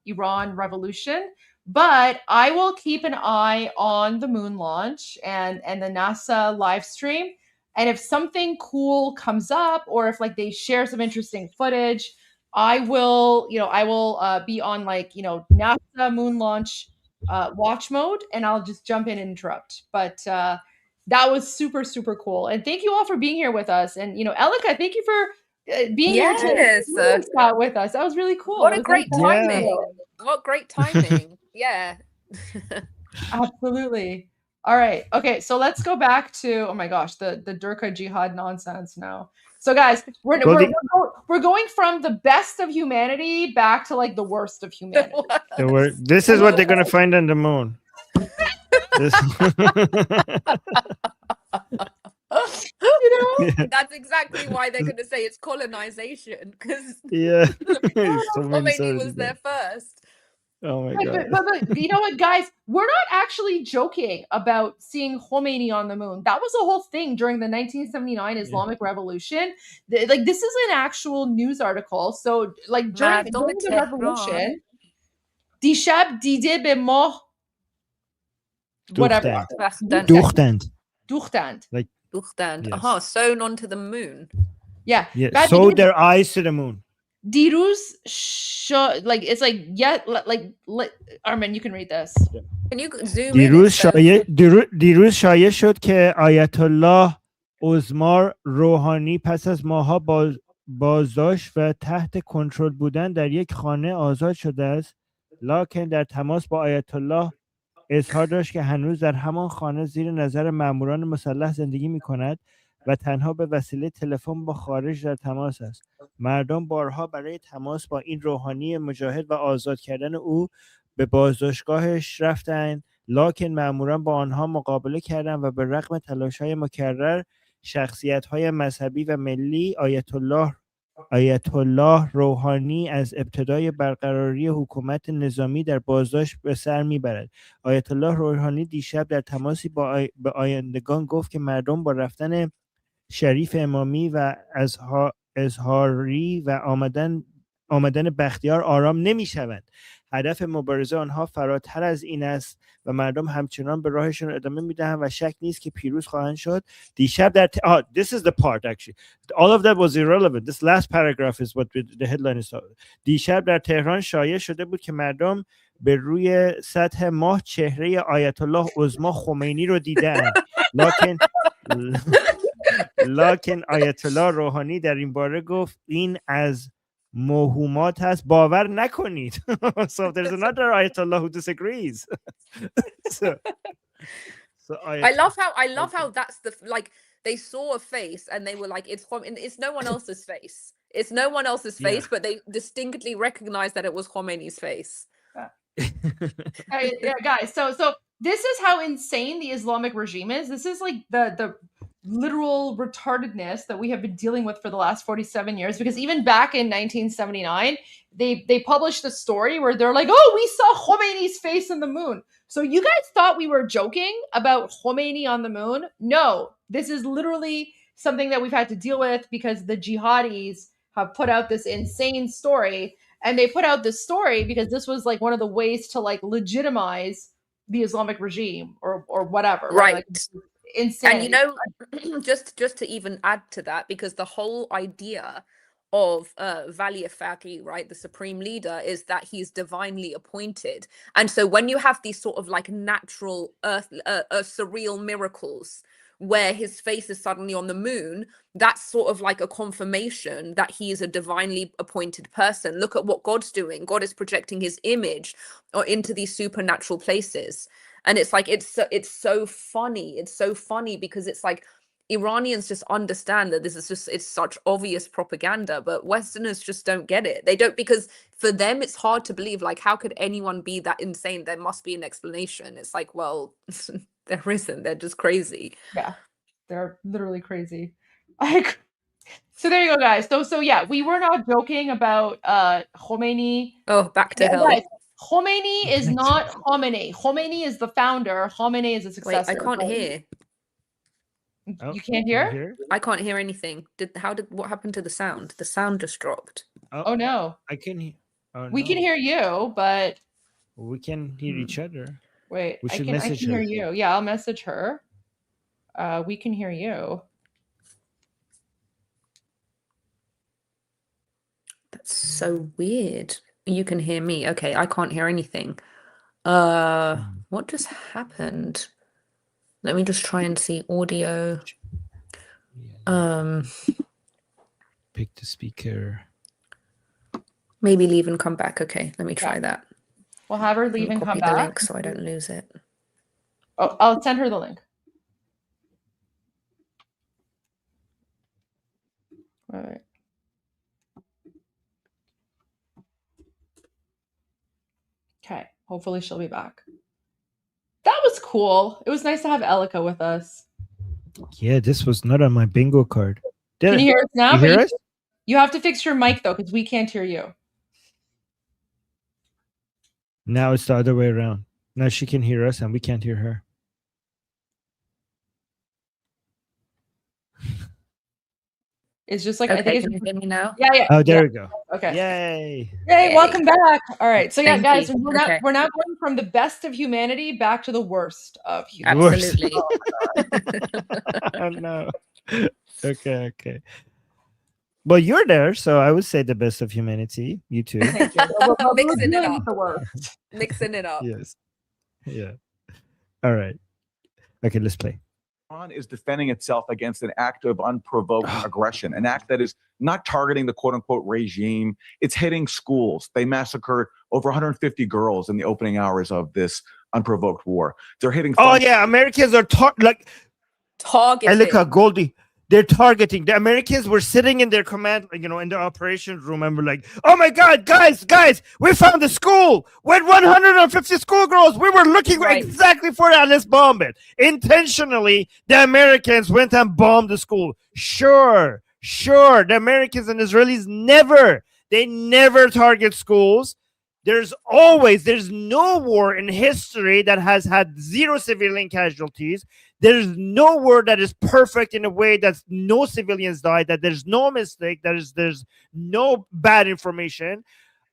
S3: Iran Revolution, but I will keep an eye on the moon launch and the NASA live stream. And if something cool comes up, or if like they share some interesting footage, I will be on NASA moon launch watch mode, and I'll just jump in and interrupt. But That was super, super cool. And thank you all for being here with us. And, Elika, thank you for being here to do that with us. That was really cool.
S1: What
S3: It
S1: a
S3: was
S1: great
S3: nice
S1: timing. What great timing. Yeah.
S3: Absolutely. All right. Okay. So let's go back to, oh my gosh, the Durka jihad nonsense now. So guys, we're going from the best of humanity back to like the worst of humanity.
S4: This is what they're going to find on the moon.
S1: That's exactly why they're going to say it's colonization, because
S4: Khomeini
S1: was there first.
S4: Oh my
S3: God. But you know what, guys? We're not actually joking about seeing Khomeini on the moon. That was a whole thing during the 1979 Islamic Revolution. Like, this is an actual news article. So, like, during the revolution, Dishab dide be mah whatever. Duchtand.
S4: Like
S1: Duchtand. Yes. Sewn onto the moon.
S3: Yeah.
S4: Sew their eyes to the moon.
S3: Diruz like it's like Armin, you can read this.
S1: Can you zoom in?
S4: دیروز شایع شد که آیت الله عظما روحانی پس از ماها بازداشت و تحت کنترل بودن در یک خانه آزاد شده است، لکن در تماس با آیت الله اظهار داشت که هنوز در همان خانه زیر نظر ماموران مسلح زندگی می‌کند و تنها به وسیله تلفن با خارج در تماس است. مردم بارها برای تماس با این روحانی مجاهد و آزاد کردن او به بازداشتگاهش رفتند، لکن ماموران با آنها مقابله کردند و به رغم تلاش‌های مکرر شخصیت‌های مذهبی و ملی آیت الله روحانی از ابتدای برقراری حکومت نظامی در بازداشت به سر میبرد. آیت الله روحانی دیشب در تماسی با آیندگان گفت که مردم با رفتن شریف امامی و اظهاری و آمدن بختیار آرام نمیشوند. هدف مبارزه آنها فراتر از این است و مردم همچنان به راهشون ادامه میدهند و شک نیست که پیروز خواهند شد. دیشب در this is the part actually. All of that was irrelevant. This last paragraph is what the headline is. دیشب در تهران شایع شده بود که مردم به روی سطح ماه چهره آیت الله عظما خمینی رو دیدند. لکن آیت الله روحانی در این باره گفت این از موهومات هست، باور نکنید. So there's another Ayatollah who disagrees.
S1: I love how that's the, like, they saw a face and they were like, it's no one else's face. It's no one else's face, but they distinctly recognized that it was Khomeini's face.
S3: Yeah, guys. So this is how insane the Islamic regime is. This is like the literal retardedness that we have been dealing with for the last 47 years, because even back in 1979 they published a story where they're like, oh, we saw Khomeini's face in the moon. So you guys thought we were joking about Khomeini on the moon? No, this is literally something that we've had to deal with because the jihadis have put out this insane story, and they put out this story because this was like one of the ways to like legitimize the Islamic regime or whatever,
S1: right?
S3: Like, insane.
S1: And you know, just to even add to that, because the whole idea of Vali Afaqi, right, the supreme leader, is that he's divinely appointed. And so when you have these sort of like natural surreal miracles where his face is suddenly on the moon, that's sort of like a confirmation that he is a divinely appointed person. Look at what God's doing. God is projecting his image or into these supernatural places. And it's like, it's so funny. It's so funny because it's like Iranians just understand that this is just, it's such obvious propaganda, but Westerners just don't get it. They don't, because for them, it's hard to believe, like, how could anyone be that insane? There must be an explanation. It's like, well, there isn't. They're just crazy.
S3: Yeah, they're literally crazy. Like, so there you go, guys. So yeah, we were not joking about Khomeini.
S1: Oh, back to hell.
S3: Guys, Khomeini is not Khomeini. Khomeini is the founder. Khomeini is a successor.
S1: Wait, I can't hear.
S3: You can't hear?
S1: I can't hear anything. What happened to the sound? The sound just dropped.
S3: Oh no.
S4: I can hear. Oh,
S3: we can hear you, but
S4: we can hear each other.
S3: Wait,
S4: we should
S3: I
S4: message
S3: can
S4: her.
S3: hear you. Yeah, I'll message her. We can hear you.
S1: That's so weird. You can hear me. Okay, I can't hear anything. What just happened? Let me just try and see audio.
S4: Pick the speaker.
S1: Maybe leave and come back. Okay, let me try that.
S3: We'll have her
S1: Let me
S3: leave and come
S1: copy the
S3: back.
S1: link so I don't lose it.
S3: Oh, I'll send her the link. All right. Okay, hopefully she'll be back. That was cool. It was nice to have Elika with us.
S4: Yeah, this was not on my bingo card.
S3: Can you hear us now?
S4: You hear us?
S3: You have to fix your mic though, because we can't hear you.
S4: Now it's the other way around. Now she can hear us and we can't hear her.
S3: It's just like
S1: Okay,
S3: I think
S1: can you hear me now?
S3: Yeah.
S4: Oh, there
S3: yeah.
S4: we go.
S3: Okay.
S4: Yay.
S3: Yay, welcome back. All right. So yeah,
S1: Thank
S3: guys,
S1: you.
S3: we're
S1: Okay.
S3: now going from the best of humanity back to the worst of humanity.
S1: Absolutely.
S4: Oh, no. Okay. Well, you're there, so I would say the best of humanity. You too.
S3: Thank you. We're
S1: Mixing it
S3: dealing
S1: up.
S3: with the worst.
S1: Mixing it up.
S4: Yes. Yeah. All right. Okay, let's play.
S15: Iran is defending itself against an act of unprovoked aggression, an act that is not targeting the quote-unquote regime. It's hitting schools. They massacred over 150 girls in the opening hours of this unprovoked war. They're hitting...
S4: Oh, yeah, Americans are
S1: targeting.
S4: Elika, Goldie, they're targeting. The Americans were sitting in their command, in the operations room, and we're like, oh my God, guys, we found the school with 150 schoolgirls. We were looking exactly for that. Let's bomb it. Intentionally, the Americans went and bombed the school. Sure. The Americans and Israelis never target schools. There's no war in history that has had zero civilian casualties. There's no war that is perfect in a way that no civilians died, that there's no mistake, there's no bad information.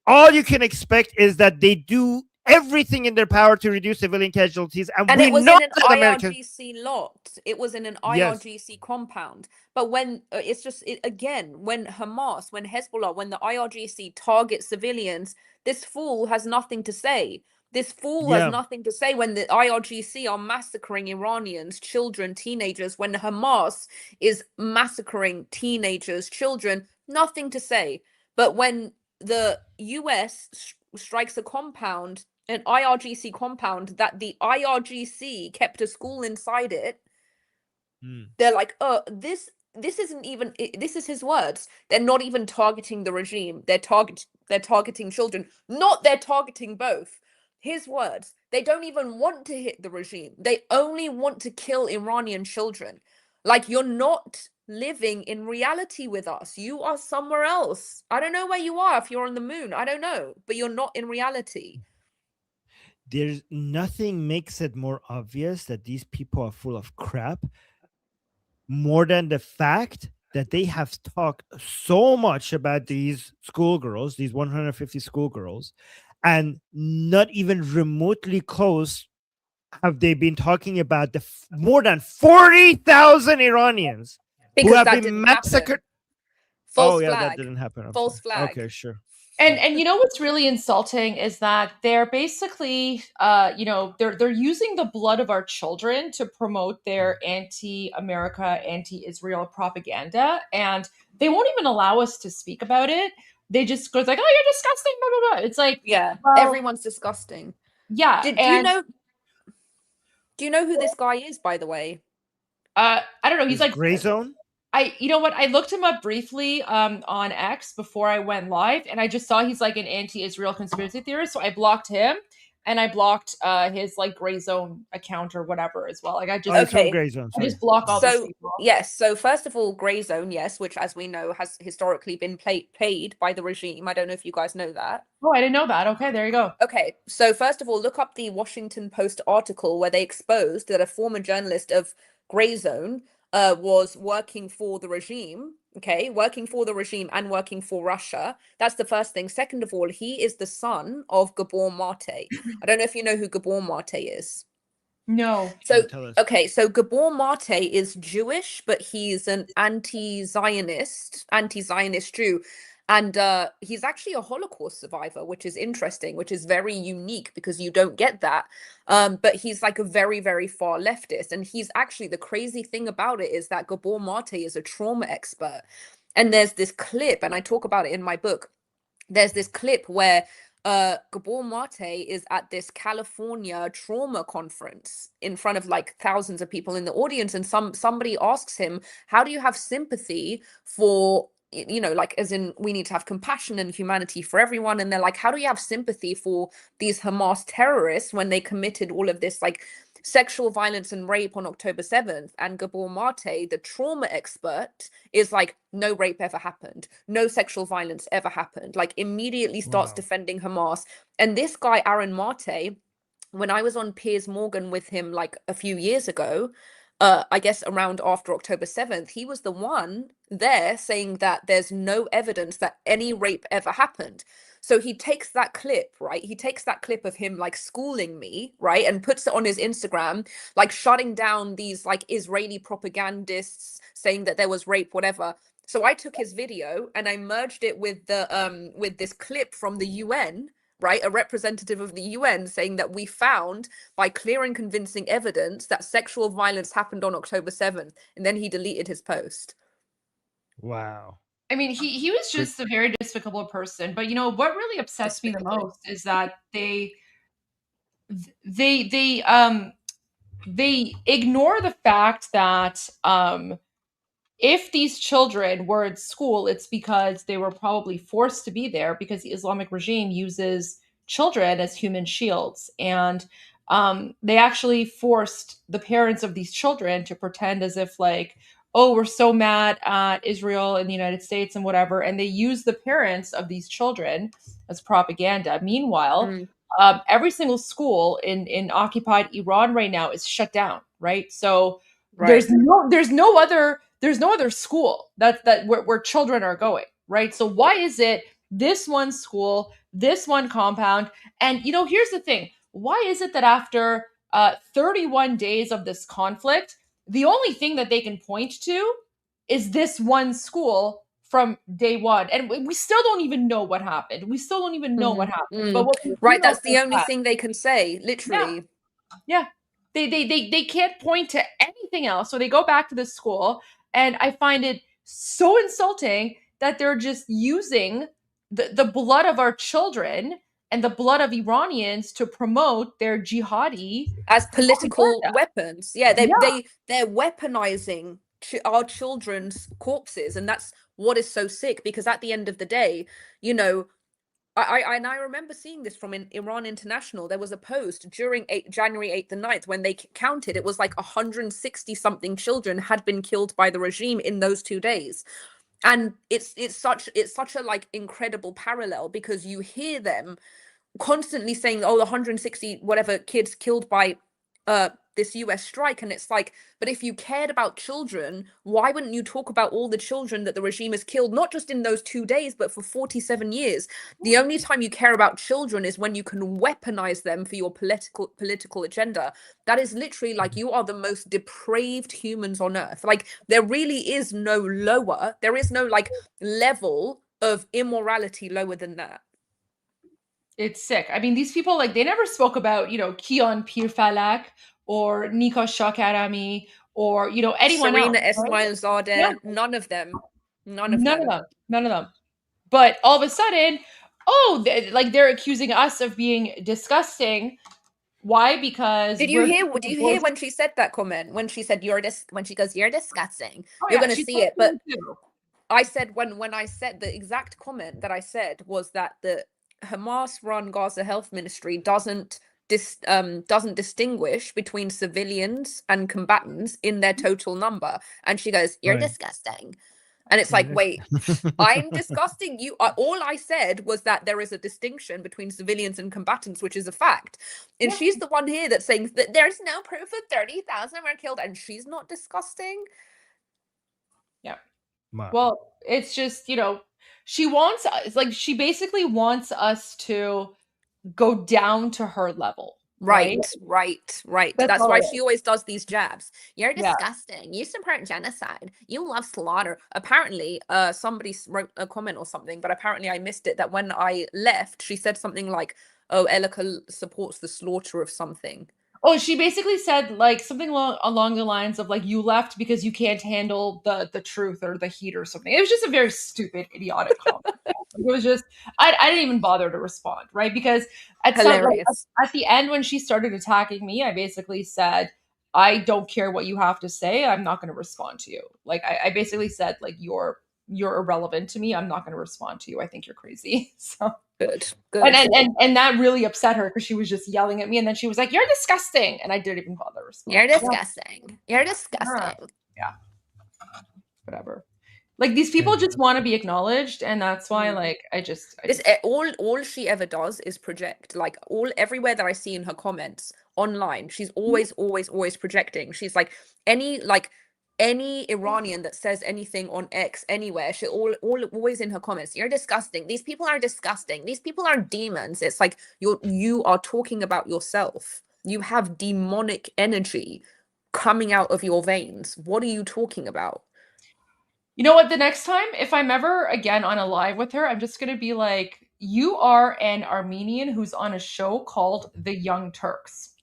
S4: All you can expect is that they do everything in their power to reduce civilian casualties. And we
S1: it was
S4: know
S1: in an
S4: that Americans...
S1: IRGC lot. It was in an IRGC compound. But when when Hamas, when Hezbollah, when the IRGC targets civilians, this fool has nothing to say. This fool has nothing to say when the IRGC are massacring Iranians, children, teenagers, when Hamas is massacring teenagers, children, nothing to say. But when the US strikes a compound, an IRGC compound, that the IRGC kept a school inside it, they're like, this isn't even, this is his words. They're not even targeting the regime. They're targeting children. They're targeting both. His words. They don't even want to hit the regime. They only want to kill Iranian children. Like, you're not living in reality with us. You are somewhere else. I don't know where you are. If you're on the moon, I don't know. But you're not in reality.
S4: There's nothing makes it more obvious that these people are full of crap more than the fact that they have talked so much about these schoolgirls, these 150 schoolgirls, and not even remotely close have they been talking about the more than 40,000 Iranians who have been massacred.
S1: False
S4: flag.
S1: That
S4: didn't happen.
S1: False flag.
S4: Okay, sure.
S3: And you know what's really insulting is that they're basically they're using the blood of our children to promote their anti-America, anti-Israel propaganda, and they won't even allow us to speak about it. They just goes like, oh, you're disgusting, blah, blah, blah. It's like,
S1: everyone's disgusting.
S3: Yeah.
S1: Do you know who this guy is, by the way?
S3: I don't know. He's like
S4: Gray Zone.
S3: You know what? I looked him up briefly on X before I went live, and I just saw he's like an anti-Israel conspiracy theorist. So I blocked him, and I blocked his like Gray Zone account or whatever as well. Like I just
S4: Gray Zone.
S3: I just block all these people.
S1: Yes. So first of all, Gray Zone, yes, which as we know has historically been paid by the regime. I don't know if you guys know that.
S3: Oh, I didn't know that. Okay, there you go.
S1: Okay. So first of all, look up the Washington Post article where they exposed that a former journalist of Gray Zone was working for the regime, working for the regime and working for Russia. That's the first thing. Second of all, he is the son of Gabor Mate. I don't know if you know who Gabor Mate is.
S3: No.
S1: So, so Gabor Mate is Jewish, but he's an anti-Zionist Jew. And he's actually a Holocaust survivor, which is interesting, which is very unique because you don't get that. But he's like a very, very far leftist. And he's actually, the crazy thing about it is that Gabor Mate is a trauma expert. And there's this clip, and I talk about it in my book. There's this clip where Gabor Mate is at this California trauma conference in front of like thousands of people in the audience, and somebody asks him, how do you have sympathy for, you know, like, as in, we need to have compassion and humanity for everyone? And they're like, how do you have sympathy for these Hamas terrorists when they committed all of this like sexual violence and rape on October 7th? And Gabor Mate, the trauma expert, is like, no rape ever happened, no sexual violence ever happened, like immediately starts defending Hamas. And this guy, Aaron Mate, when I was on Piers Morgan with him like a few years ago, I guess around after October 7th, he was the one there saying that there's no evidence that any rape ever happened. So he takes that clip, right? He takes that clip of him like schooling me, right? And puts it on his Instagram, like shutting down these like Israeli propagandists saying that there was rape, whatever. So I took his video and I merged it with the with this clip from the UN, right? A representative of the UN saying that we found by clear and convincing evidence that sexual violence happened on October 7th. And then he deleted his post.
S4: Wow.
S3: I mean, he was just a very despicable person. But, you know, what really upsets me the most is that they ignore the fact that if these children were at school, it's because they were probably forced to be there because the Islamic regime uses children as human shields. And they actually forced the parents of these children to pretend as if like, oh, we're so mad at Israel and the United States and whatever. And they use the parents of these children as propaganda. Meanwhile, every single school in occupied Iran right now is shut down, right? So there's no other school where children are going, right? So why is it this one school, this one compound? And you know, here's the thing: why is it that after 31 days of this conflict, the only thing that they can point to is this one school from day one? And we still don't even know what happened. We still don't even know what happened. But what
S1: right, that's the only thing they can say, literally.
S3: Yeah. They can't point to anything else. So they go back to the school, and I find it so insulting that they're just using the blood of our children and the blood of Iranians to promote their jihadi
S1: as political weapons. Yeah, they're weaponizing our children's corpses, and that's what is so sick, because at the end of the day, you know, I remember seeing this from Iran International. There was a post during January 8th and 9th when they counted. It was like 160 something children had been killed by the regime in those 2 days. And it's such a like incredible parallel, because you hear them constantly saying, oh, the 160 whatever kids killed by this US strike. And it's like, but if you cared about children, why wouldn't you talk about all the children that the regime has killed, not just in those 2 days, but for 47 years? The only time you care about children is when you can weaponize them for your political agenda. That is literally like, you are the most depraved humans on earth. Like, there really is no lower, there is no like level of immorality lower than that.
S3: It's sick. I mean, these people, like, they never spoke about, you know, Kian Pirfalak or Nika Shakarami or, you know, anyone
S1: Serena
S3: else.
S1: Esmail Zadeh.
S3: Yeah.
S1: None of them.
S3: None of them. But all of a sudden, they're accusing us of being disgusting. Why? Because
S1: did you hear when she said that comment? When she said when she goes, you're disgusting. You're gonna see it. But I said when I said the exact comment that I said was that the Hamas-run Gaza Health Ministry doesn't distinguish between civilians and combatants in their total number. And she goes, you're disgusting. And it's like, wait, I'm disgusting? All I said was that there is a distinction between civilians and combatants, which is a fact. And she's the one here that's saying that there's no proof that 30,000 were killed, and she's not disgusting.
S3: Yeah. Well, it's just, you know, she basically wants us to go down to her level,
S1: Right.
S3: That's
S1: That's
S3: all
S1: why
S3: it
S1: she
S3: is.
S1: always does these jabs. You're
S3: Yeah.
S1: disgusting. You support genocide. You love slaughter. Apparently, somebody wrote a comment or something, but apparently I missed it. That when I left, she said something like, "Oh, Elika supports the slaughter of something."
S3: Oh, she basically said like something along the lines of like, you left because you can't handle the truth or the heat or something. It was just a very stupid, idiotic comment. It was just I didn't even bother to respond, right? Because
S1: Hilarious.
S3: at the end when she started attacking me, I basically said, I don't care what you have to say. I'm not going to respond to you. Like I basically said like you're irrelevant to me. I'm not going to respond to you. I think you're crazy. So
S1: Good.
S3: and that really upset her because she was just yelling at me, and then she was like, "You're disgusting," and I didn't even bother responding.
S1: You're disgusting. You're disgusting.
S3: Yeah. Whatever. Like these people just want to be acknowledged, and that's why like I just
S1: all she ever does is project. Like everywhere that I see in her comments online, she's always projecting. She's like any Iranian that says anything on X anywhere, she always in her comments, you're disgusting. These people are disgusting. These people are demons. It's like you are talking about yourself. You have demonic energy coming out of your veins. What are you talking about?
S3: You know what? The next time, if I'm ever again on a live with her, I'm just gonna be like, you are an Armenian who's on a show called The Young Turks.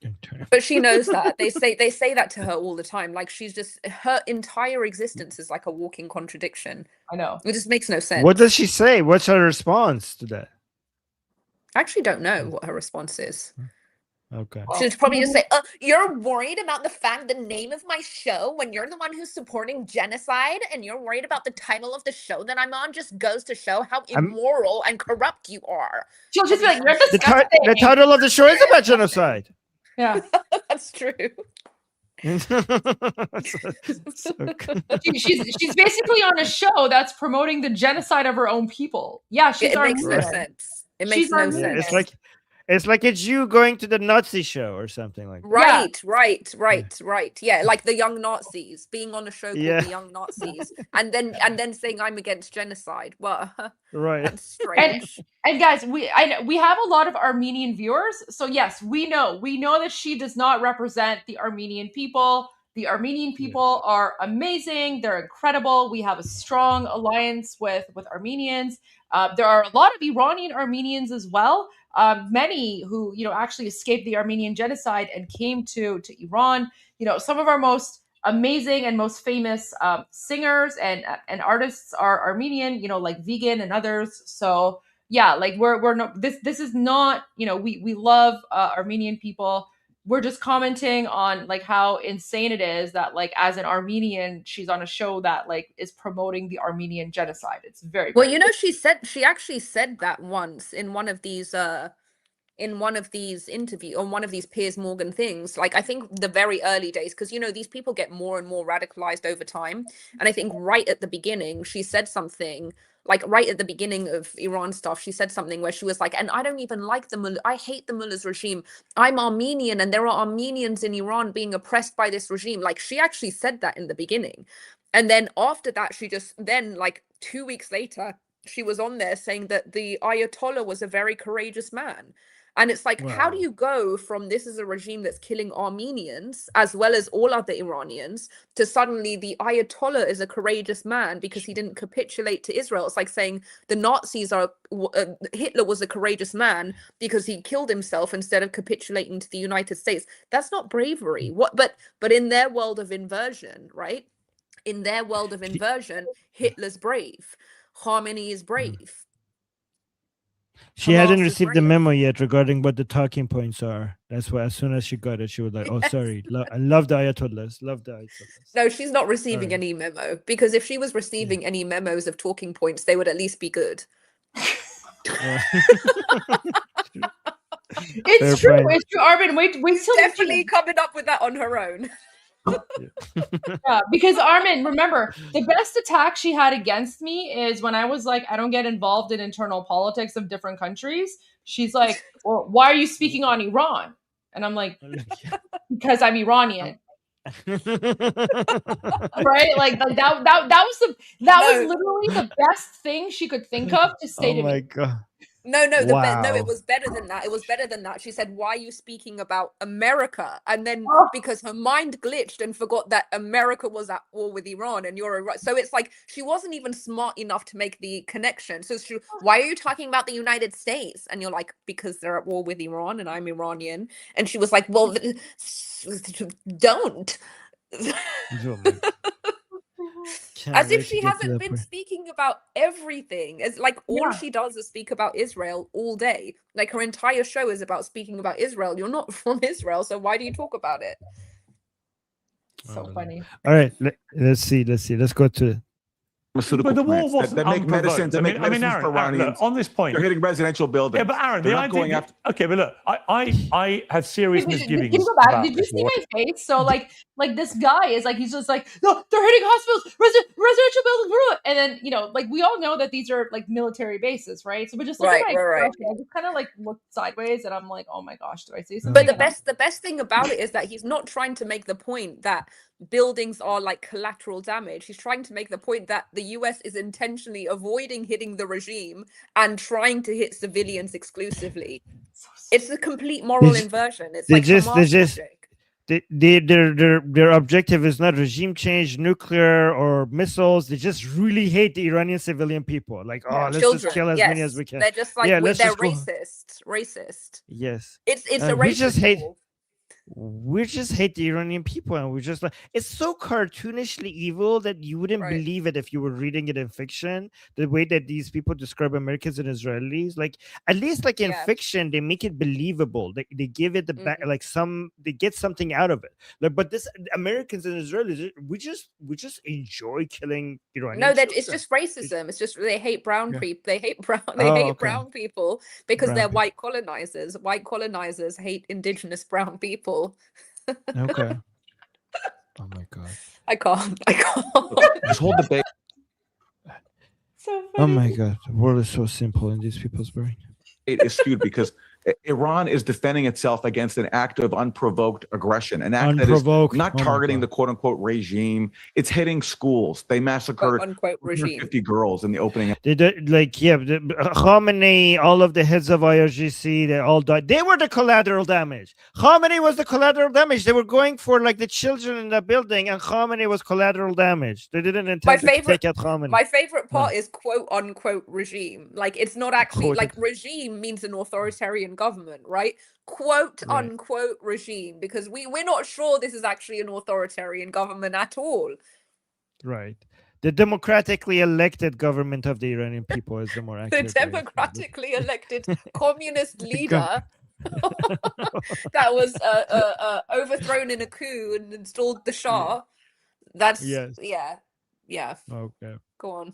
S1: But she knows that. They say that to her all the time. Like she's just, her entire existence is like a walking contradiction.
S3: I know.
S1: It just makes no sense.
S4: What does she say? What's her response to that?
S1: I actually don't know what her response is.
S4: Okay.
S1: She'd probably just say, you're worried about the name of my show when you're the one who's supporting genocide and you're worried about the title of the show that I'm on, just goes to show how immoral and corrupt you are.
S3: She'll just be like, you're disgusting.
S4: The title of the show is about genocide.
S3: Yeah.
S1: That's true.
S3: She's basically on a show that's promoting the genocide of her own people. Yeah, she's
S1: It makes no
S3: Armenian.
S1: sense. It makes no sense.
S4: It's like it's you going to the Nazi show or something like that.
S1: Right. Yeah, like the Young Nazis, being on a show called The Young Nazis, and then saying I'm against genocide. Well,
S4: right.
S1: That's strange.
S3: And guys, we have a lot of Armenian viewers, so yes, we know that she does not represent the Armenian people. The Armenian people are amazing. They're incredible. We have a strong alliance with Armenians. There are a lot of Iranian Armenians as well. Many who actually escaped the Armenian genocide and came to Iran. Some of our most amazing and most famous singers and artists are Armenian. Like Vegan and others. So yeah, like we're no, this is not we love Armenian people. We're just commenting on like how insane it is that like as an Armenian, she's on a show that like is promoting the Armenian genocide. It's very
S1: well, she actually said that once in one of these interview on one of these Piers Morgan things. Like I think the very early days, because these people get more and more radicalized over time, and I think right at the beginning she said something. Like right at the beginning of Iran stuff, she said something where she was like, and I don't even like the mullah. I hate the mullah's regime. I'm Armenian and there are Armenians in Iran being oppressed by this regime. Like she actually said that in the beginning. And then after that, then like 2 weeks later, she was on there saying that the Ayatollah was a very courageous man. And it's like, how do you go from this is a regime that's killing Armenians as well as all other Iranians to suddenly the Ayatollah is a courageous man because he didn't capitulate to Israel? It's like saying the Nazis Hitler was a courageous man because he killed himself instead of capitulating to the United States. That's not bravery. But in their world of inversion, right? In their world of inversion, Hitler's brave. Khamenei is brave.
S4: She hadn't received the memo yet regarding what the talking points are. That's why as soon as she got it, she was like, oh, sorry. I love the Ayatollahs. Love the Ayatollahs.
S1: No, she's not receiving any memo, because if she was receiving any memos of talking points, they would at least be good.
S3: It's true. Point. It's true, Armin. Wait till
S1: definitely coming up with that on her own.
S3: Yeah, because Armin, remember, the best attack she had against me is when I was like, I don't get involved in internal politics of different countries. She's like, well, why are you speaking on Iran? And I'm like, because I'm Iranian. Right? Like that was literally the best thing she could think of to say to me.
S4: Oh my God.
S1: No, no,
S4: Wow.
S1: it was better than that. It was better than that. She said, "Why are you speaking about America?" And then because her mind glitched and forgot that America was at war with Iran and you're Iran. So it's like she wasn't even smart enough to make the connection. So she, why are you talking about the United States? And you're like, because they're at war with Iran and I'm Iranian. And she was like, well, don't. As if she hasn't been speaking about everything. It's like all she does is speak about Israel all day. Like her entire show is about speaking about Israel. You're not from Israel, so why do you talk about it?
S3: So funny.
S4: All right, let's see. Let's go to
S15: pharmaceutical
S13: But the war
S15: plants
S13: wasn't
S15: that make
S13: unprovoked.
S15: medicines. That make medicines
S13: Aaron,
S15: for Iranians.
S13: look, on this point,
S15: they're hitting residential buildings.
S13: Yeah, but Aaron,
S15: they're
S13: the
S15: not
S13: idea.
S15: going after.
S13: Okay, but look, I have serious
S3: Can
S13: misgivings
S3: you go back?
S13: about
S3: Did you
S13: this
S3: see
S13: war.
S3: my face? So like this guy is like, he's just like, no, they're hitting hospitals, residential buildings, and then like we all know that these are like military bases, right? So, but just look at my expression. I just kind of like looked sideways, and I'm like, oh my gosh, do I say something?
S1: But the best thing about it is that he's not trying to make the point that buildings are like collateral damage. He's trying to make the point that the US is intentionally avoiding hitting the regime and trying to hit civilians exclusively. It's a complete moral inversion. It's like
S4: their objective is not regime change, nuclear or missiles. They just really hate the Iranian civilian people. Like, let's just kill as many as we can.
S1: They're just like, they're racist.
S4: Yes,
S1: it's a racist.
S4: We just hate the Iranian people, and we're just like, it's so cartoonishly evil that you wouldn't believe it if you were reading it in fiction. The way that these people describe Americans and Israelis, like at least like in fiction, they make it believable. They give it the back, like they get something out of it. Like, but this Americans and Israelis, we just enjoy killing Iranians.
S1: No, it's just racism. It's just they hate brown people. They hate brown people because they're white colonizers. White colonizers hate indigenous brown people.
S4: Okay. Oh my god.
S1: I can't.
S15: This whole debate.
S3: So funny.
S4: Oh my god. The world is so simple in these people's brain.
S15: It is skewed because Iran is defending itself against an act of unprovoked aggression, an act that is not targeting the quote-unquote regime. It's hitting schools. They massacred 150 girls in the opening.
S4: They did, Khamenei, all of the heads of IRGC, they all died. They were the collateral damage. Khamenei was the collateral damage. They were going for like the children in the building, and Khamenei was collateral damage. They didn't intend to take out Khamenei.
S1: My favorite part is quote-unquote regime. Like, it's not actually, like, regime means an authoritarian government, right? Quote unquote regime, because we're not sure this is actually an authoritarian government at all.
S4: Right. The democratically elected government of the Iranian people is the more accurate.
S1: The democratically elected communist leader that was overthrown in a coup and installed the Shah. That's yeah.
S4: Okay.
S1: Go on.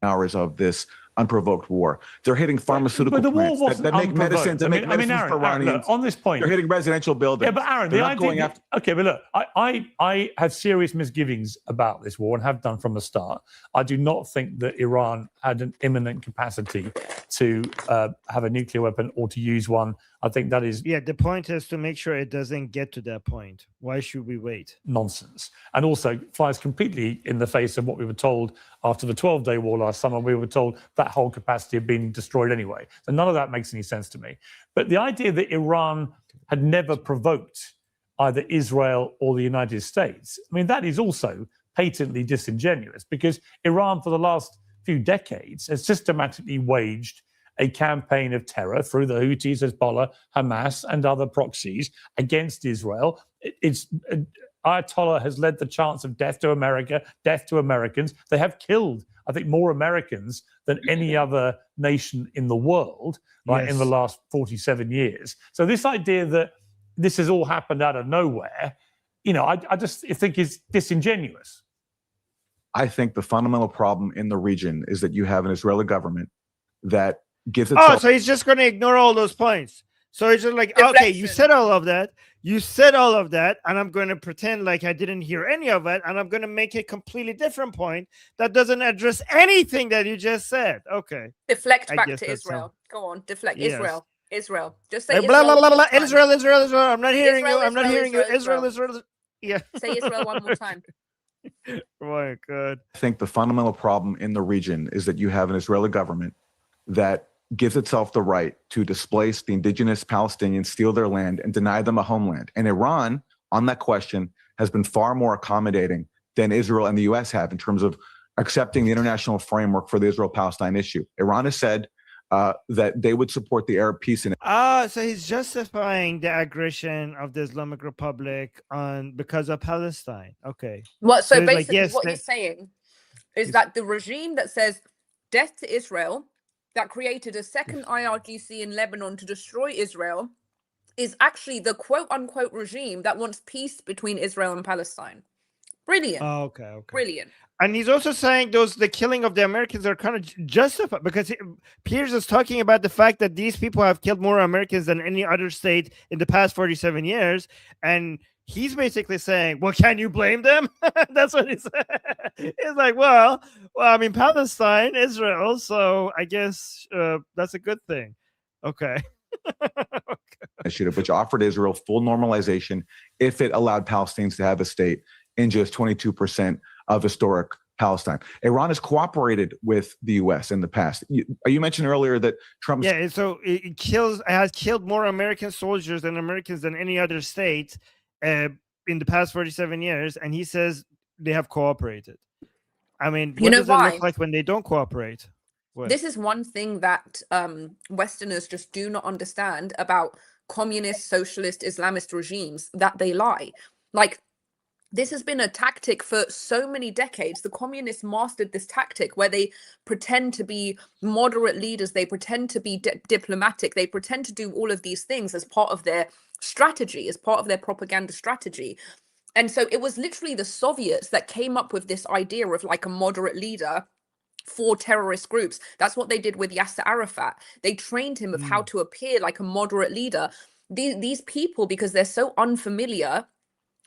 S15: Hours of this unprovoked war. They're hitting pharmaceutical plants that make medicines. That make medicines for Iranians.
S13: On this point,
S15: they're hitting residential buildings.
S13: Yeah, but Aaron,
S15: they're not going after.
S13: Okay, but look, I have serious misgivings about this war and have done from the start. I do not think that Iran had an imminent capacity to have a nuclear weapon or to use one. I think that is...
S4: Yeah, the point is to make sure it doesn't get to that point. Why should we wait?
S13: Nonsense. And also flies completely in the face of what we were told after the 12-day war last summer. We were told that whole capacity had been destroyed anyway. So none of that makes any sense to me. But the idea that Iran had never provoked either Israel or the United States, I mean, that is also patently disingenuous, because Iran for the last few decades has systematically waged a campaign of terror through the Houthis, Hezbollah, Hamas, and other proxies against Israel. Ayatollah has led the chants of death to America, death to Americans. They have killed, I think, more Americans than any other nation in the world, in the last 47 years. So this idea that this has all happened out of nowhere, I just think is disingenuous.
S15: I think the fundamental problem in the region is that you have an Israeli government that gives itself...
S4: so he's just going to ignore all those points. So it's just like, okay, you said all of that. You said all of that, and I'm going to pretend like I didn't hear any of it, and I'm going to make a completely different point that doesn't address anything that you just said. Okay.
S1: Deflect back to Israel. Go on, deflect.
S4: Yes.
S1: Israel. Just say
S4: blah,
S1: Israel.
S4: Blah, blah, blah. Israel. I'm not hearing you. I'm not hearing you. Israel. Yeah.
S1: Say Israel one more time.
S4: Oh my God.
S15: I think the fundamental problem in the region is that you have an Israeli government that gives itself the right to displace the indigenous Palestinians, steal their land, and deny them a homeland. And Iran, on that question, has been far more accommodating than Israel and the U.S. have in terms of accepting the international framework for the Israel-Palestine issue. Iran has said that they would support the Arab peace.
S4: So he's justifying the aggression of the Islamic Republic because of Palestine. Okay.
S1: What? So
S4: he's like,
S1: basically,
S4: yes,
S1: what he's saying is that the regime that says death to Israel, that created a second IRGC in Lebanon to destroy Israel, is actually the quote-unquote regime that wants peace between Israel and Palestine. Brilliant.
S4: Oh, okay.
S1: Brilliant.
S4: And he's also saying the killing of the Americans are kind of justified because Piers is talking about the fact that these people have killed more Americans than any other state in the past 47 years. And he's basically saying, well, can you blame them? That's what he said. He's like, well, I mean, Palestine, Israel. So I guess that's a good thing. Okay.
S15: Initiative, which offered Israel full normalization if it allowed Palestinians to have a state in just 22% of historic Palestine. Iran has cooperated with the U.S. in the past. You mentioned earlier that Trump.
S4: Yeah, so it has killed more American soldiers and Americans than any other state in the past 47 years, and he says they have cooperated. I mean, what does it look like when they don't cooperate? What?
S1: This is one thing that Westerners just do not understand about communist, socialist, Islamist regimes, that they lie. Like, this has been a tactic for so many decades. The communists mastered this tactic where they pretend to be moderate leaders. They pretend to be diplomatic. They pretend to do all of these things as part of their strategy, as part of their propaganda strategy. And so it was literally the Soviets that came up with this idea of like a moderate leader for terrorist groups. That's what they did with Yasser Arafat. They trained him of how to appear like a moderate leader. These people, because they're so unfamiliar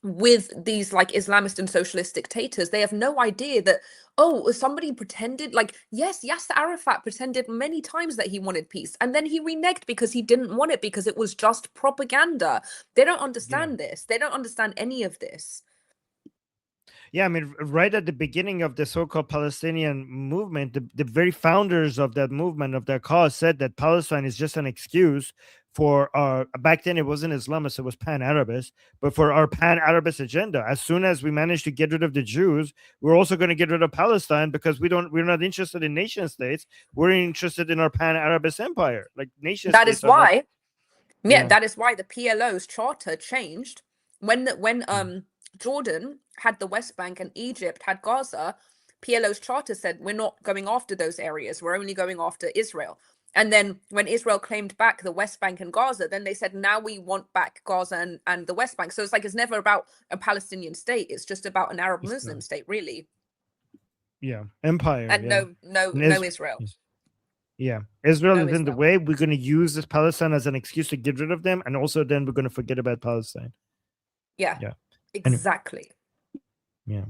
S1: with these like Islamist and socialist dictators, they have no idea that, oh, somebody pretended, like, yes, Yasser Arafat pretended many times that he wanted peace, and then he reneged because he didn't want it, because it was just propaganda. They don't understand this. They don't understand any of this.
S4: Yeah, I mean, right at the beginning of the so-called Palestinian movement, the very founders of that movement, of that cause, said that Palestine is just an excuse for our, back then it wasn't Islamist, it was pan-Arabist, but for our pan-Arabist agenda. As soon as we manage to get rid of the Jews, we're also going to get rid of Palestine, because we're not interested in nation states. We're interested in our pan-Arabist empire, like nation
S1: That
S4: states.
S1: is why,
S4: yeah,
S1: that is why the PLO's charter changed when Jordan had the West Bank and Egypt had Gaza. PLO's charter said, we're not going after those areas. We're only going after Israel. And then when Israel claimed back the West Bank and Gaza, then they said, now we want back Gaza and the West Bank. So it's like, it's never about a Palestinian state. It's just about an Arab Muslim state, really.
S4: Yeah, empire.
S1: And
S4: yeah.
S1: no Israel.
S4: Yeah, Israel is in the way. We're going to use this Palestine as an excuse to get rid of them, and also then we're going to forget about Palestine.
S1: Yeah.
S4: Yeah.
S1: Exactly.
S4: Yeah.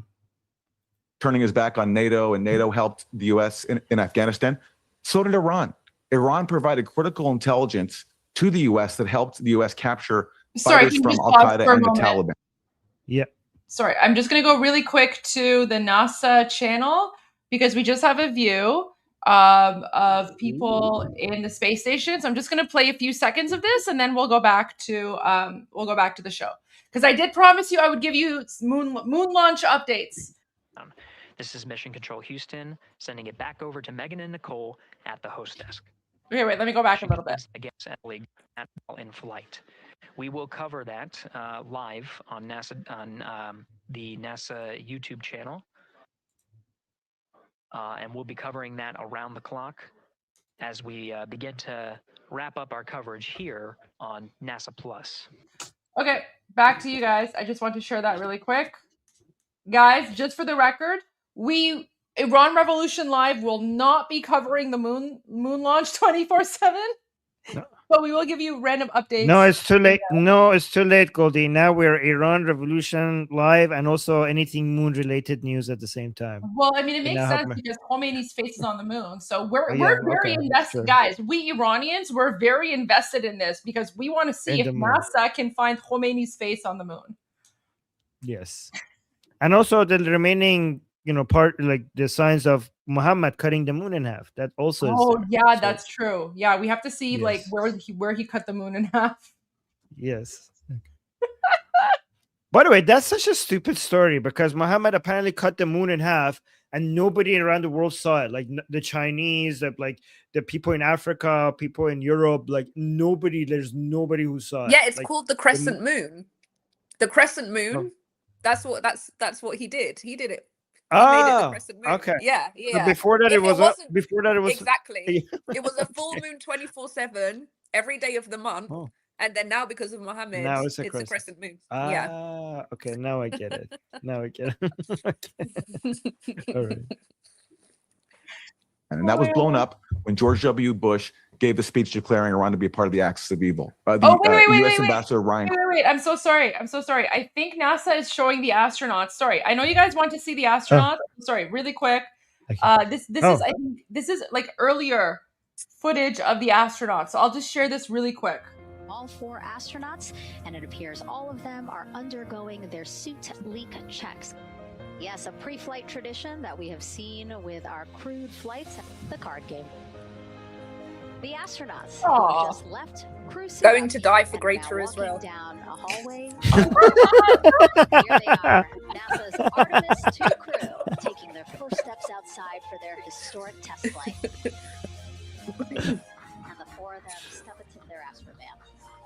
S15: Turning his back on NATO, and NATO helped the U.S. in Afghanistan. So did Iran. Iran provided critical intelligence to the U.S. that helped the U.S. capture fighters from Al-Qaeda and the Taliban.
S4: Yeah.
S3: Sorry, I'm just going to go really quick to the NASA channel, because we just have a view of people in the space station. So I'm just going to play a few seconds of this, and then we'll go back to the show, because I did promise you I would give you moon launch updates.
S12: This is Mission Control Houston, sending it back over to Megan and Nicole at the host desk.
S3: Okay, wait, let me go back a little bit.
S12: Against League in flight. We will cover that live on NASA the NASA YouTube channel, and we'll be covering that around the clock as we begin to wrap up our coverage here on NASA Plus.
S3: Okay, back to you guys. I just want to share that really quick. Guys, just for the record, Iran Revolution Live will not be covering the moon launch 24/7, but we will give you random updates.
S4: No, it's too late. No, it's too late, Goldie. Now we're Iran Revolution Live and also anything moon-related news at the same time.
S3: Well, I mean, it makes sense because Khomeini's face is on the moon. So we're very invested,
S4: sure.
S3: guys. We Iranians, we're very invested in this because we want to see if NASA can find Khomeini's face on the moon.
S4: Yes. And also the remaining, part, like the signs of Muhammad cutting the moon in half. That also is
S3: Oh
S4: there.
S3: yeah,
S4: So,
S3: that's true. Yeah, we have to see like
S4: yes.
S3: where he cut the moon in half.
S4: Yes. By the way, that's such a stupid story because Muhammad apparently cut the moon in half and nobody around the world saw it. Like the Chinese, like the people in Africa, people in Europe, like nobody, there's nobody who saw it.
S1: Yeah, it's
S4: Like,
S1: called the crescent moon. The crescent moon. That's what he did. He did it. He made it the crescent moon.
S4: okay.
S1: Yeah,
S4: So
S1: yeah.
S4: before that, it was
S1: exactly. It was a full moon 24/7 every day of the month.
S4: Oh.
S1: And then now, because of Muhammad,
S4: Now it's a
S1: crescent moon.
S4: Ah, okay. Now I get it. Now I get it. All right.
S15: And that was blown up when George W. Bush gave the speech declaring Iran to be a part of the axis of evil.
S3: Wait,
S15: U.S. Ambassador Ryan.
S3: Wait. I'm so sorry. I think NASA is showing the astronauts. Sorry, I know you guys want to see the astronauts. Sorry, really quick. This is I think this is like earlier footage of the astronauts. So I'll just share this really quick.
S11: All 4 astronauts, and it appears all of them are undergoing their suit leak checks. Yes, a pre-flight tradition that we have seen with our crewed flights, the card game. The astronauts who just left crew
S1: going to die for greater Israel.
S11: Down a hallway. Here they are, NASA's Artemis 2 crew, taking their first steps outside for their historic test flight. And the 4 of them step into their astrovan.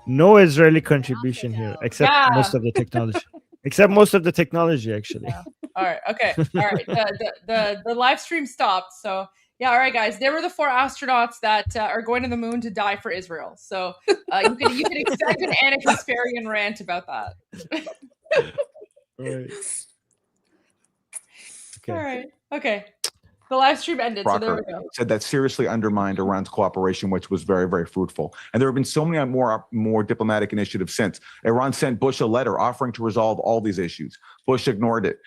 S4: No Israeli contribution here, except most of the technology. Except most of the technology, actually.
S3: Yeah. All right. Okay. All right. The live stream stopped. So yeah. All right, guys. There were the 4 astronauts that are going to the moon to die for Israel. So you can expect an Anna Kasparian rant about that.
S4: Right. Okay.
S3: All right. Okay. The live stream ended, so there we go.
S15: Said that seriously undermined Iran's cooperation, which was very, very fruitful. And there have been so many more diplomatic initiatives since. Iran sent Bush a letter offering to resolve all these issues. Bush ignored it.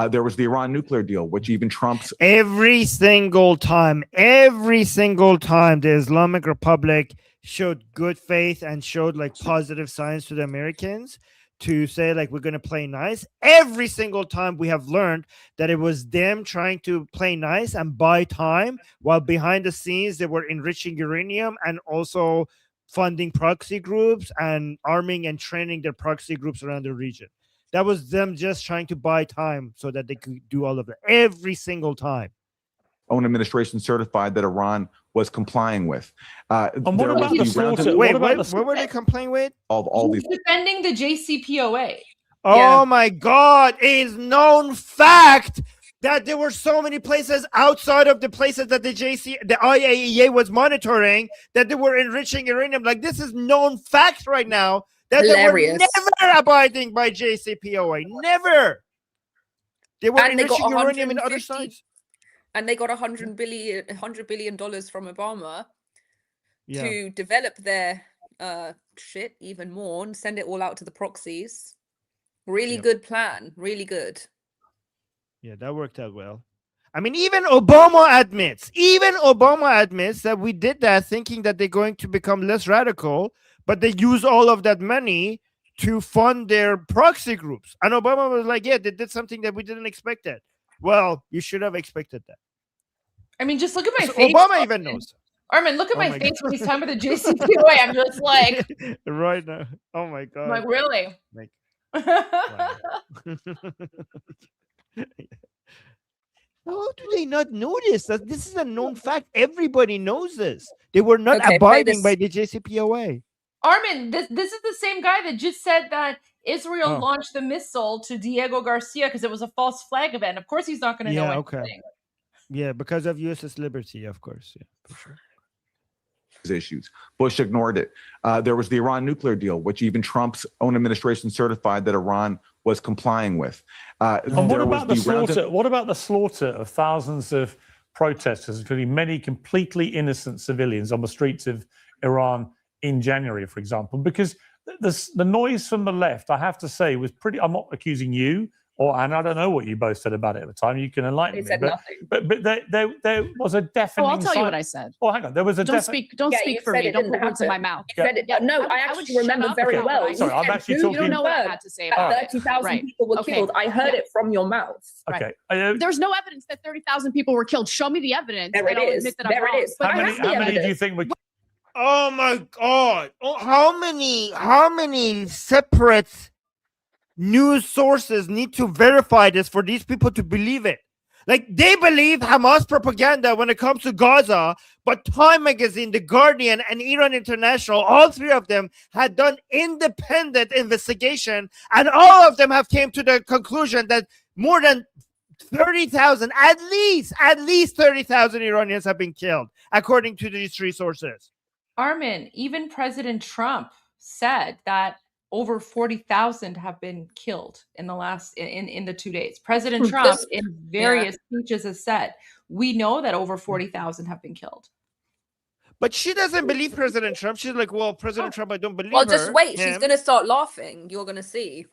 S15: There was the Iran nuclear deal, which even Trump's...
S4: Every single time, the Islamic Republic showed good faith and showed like positive signs to the Americans to say like we're going to play nice. Every single time we have learned that it was them trying to play nice and buy time while behind the scenes they were enriching uranium and also funding proxy groups and arming and training their proxy groups around the region. That was them just trying to buy time so that they could do all of it every single time.
S15: Own administration certified that Iran was complying with.
S13: And what about the slaughter?
S4: Wait, what were they complying with?
S15: All these
S3: defending the JCPOA.
S4: Oh my God! It is known fact that there were so many places outside of the places that the IAEA was monitoring that they were enriching uranium. Like this is known fact right now that
S1: Hilarious.
S4: they were never abiding by JCPOA. Never. They were enriching uranium in other sites.
S1: And they got $100 billion from Obama to develop their shit even more and send it all out to the proxies. Really good plan. Really good.
S4: Yeah, that worked out well. I mean, even Obama admits that we did that thinking that they're going to become less radical, but they use all of that money to fund their proxy groups. And Obama was like, yeah, they did something that we didn't expect that. Well, you should have expected that.
S3: I mean, just look at my face.
S4: Obama even knows.
S3: Armin, look at my face when he's talking about the JCPOA. I'm just like...
S4: right now. Oh my God.
S3: I'm like, really?
S4: Like, how do they not know this? This is a known fact. Everybody knows this. They were not abiding by the JCPOA.
S3: Armin, this is the same guy that just said that Israel launched the missile to Diego Garcia because it was a false flag event. Of course, he's not going to know anything.
S4: Okay. Yeah, because of USS Liberty, of course. Yeah, for sure.
S15: Issues. Bush ignored it. There was the Iran nuclear deal, which even Trump's own administration certified that Iran was complying with.
S13: And what about the slaughter? What about the slaughter of thousands of protesters, including many completely innocent civilians, on the streets of Iran in January, for example? Because the noise from the left, I have to say, was pretty. I'm not accusing you and I don't know what you both said about it at the time. You can enlighten me.
S1: said nothing.
S13: But there was a definite.
S5: I'll tell you what I said.
S13: Oh, hang on. There was a
S5: Don't speak for me. Don't put words in my mouth.
S1: You said it. No, I actually remember very well.
S13: Sorry, I'm actually talking.
S1: You don't know what I had to say about it. 30,000 people were killed. I heard it from your mouth.
S13: Okay.
S5: There's no evidence that 30,000 people were killed. Show me the evidence.
S1: There it
S5: and I'll
S1: is.
S5: admit that
S1: There
S5: I'm
S1: it
S5: wrong.
S1: is.
S5: But
S13: How many do you think were?
S4: Oh my God! Oh, how many separate news sources need to verify this for these people to believe it? Like, they believe Hamas propaganda when it comes to Gaza, but Time Magazine, The Guardian, and Iran International, all three of them had done independent investigation, and all of them have came to the conclusion that more than 30,000, at least 30,000 Iranians have been killed, according to these three sources.
S3: Armin, even President Trump said that over 40,000 have been killed in the last in the 2 days. President Trump in various speeches has said, we know that over 40,000 have been killed.
S4: But she doesn't believe President Trump. She's like, well, President Trump, I don't believe
S1: Well,
S4: her.
S1: just wait. She's going to start laughing. You're going to see.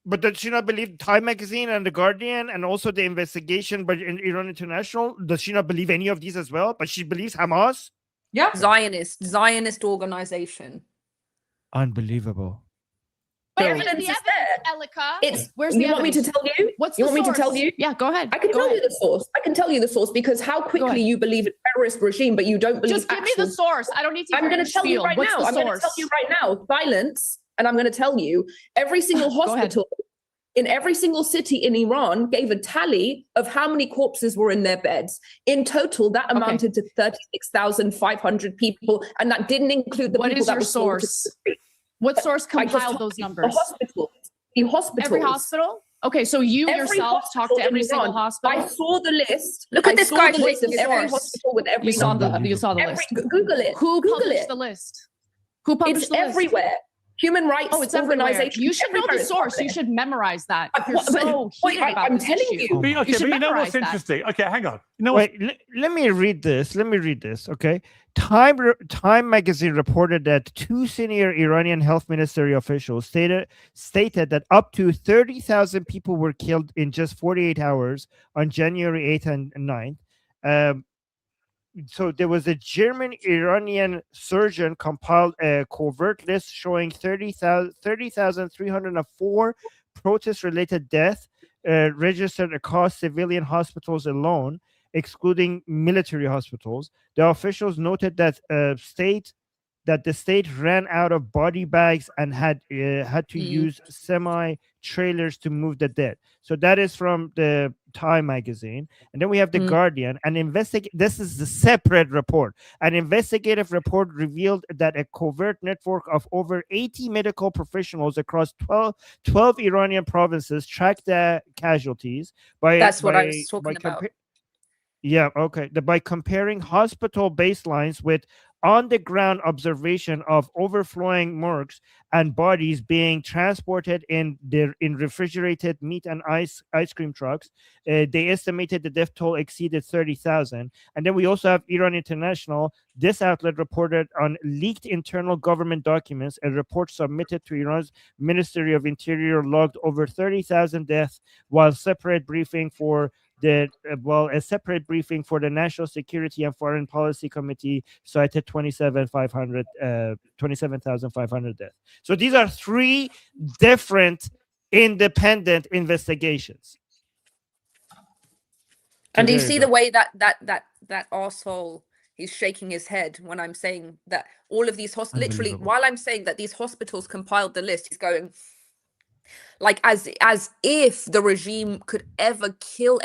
S4: But does she not believe Time Magazine and The Guardian and also the investigation by Iran International? Does she not believe any of these as well? But she believes Hamas?
S3: Yeah.
S1: Zionist organization.
S4: Unbelievable.
S5: Where's the evidence, Elika?
S1: Where's the evidence? Me to tell you?
S5: What's
S1: you
S5: the
S1: want
S5: source?
S1: me to tell you?
S5: Yeah, go ahead.
S1: I can tell you the source. I can tell you the source because how quickly you believe a terrorist regime, but you don't believe.
S5: Just give me the source. I don't need to.
S1: I'm going to tell you right now. I'm going to tell you right now. Silence, and I'm going to tell you. Every single hospital in every single city in Iran gave a tally of how many corpses were in their beds. In total, that amounted to 36,500 people, and that didn't include the people that were slaughtered.
S5: What source compiled those numbers?
S1: The hospitals.
S5: Every hospital? Okay, so you yourself talked to every single hospital?
S1: I saw the list. Look at this guy list of every hospital with every number.
S5: You saw the list.
S1: Google it.
S5: Who published the list? Who published the list?
S1: It's everywhere. Human rights organizations.
S5: You should know the source. You should memorize that. If you're so heated about
S1: I'm
S5: this
S1: telling
S5: issue.
S1: you.
S13: Okay, but you know what's interesting? Okay, hang on. You know
S4: what? Wait, let me read this. Okay. Time Magazine reported that two senior Iranian health ministry officials stated that up to 30,000 people were killed in just 48 hours on January 8th and 9th. So there was a German-Iranian surgeon compiled a covert list showing 30,304 protest-related deaths registered across civilian hospitals alone, excluding military hospitals. The officials noted that the state ran out of body bags and had to use semi-trailers to move the dead. So that is from the Time Magazine. And then we have The Guardian. This is the separate report. An investigative report revealed that a covert network of over 80 medical professionals across 12 Iranian provinces tracked the casualties.
S1: That's what I was talking about.
S4: Yeah, okay. By comparing hospital baselines with on-the-ground observation of overflowing morgues and bodies being transported in refrigerated meat and ice cream trucks, they estimated the death toll exceeded 30,000. And then we also have Iran International. This outlet reported on leaked internal government documents. A report submitted to Iran's Ministry of Interior logged over 30,000 deaths, while a separate briefing for the National Security and Foreign Policy Committee cited 27,500 deaths. So these are three different independent investigations.
S1: And do you see the way that arsehole, he's shaking his head when I'm saying that all of these literally while I'm saying that these hospitals compiled the list, he's going like as if the regime could ever kill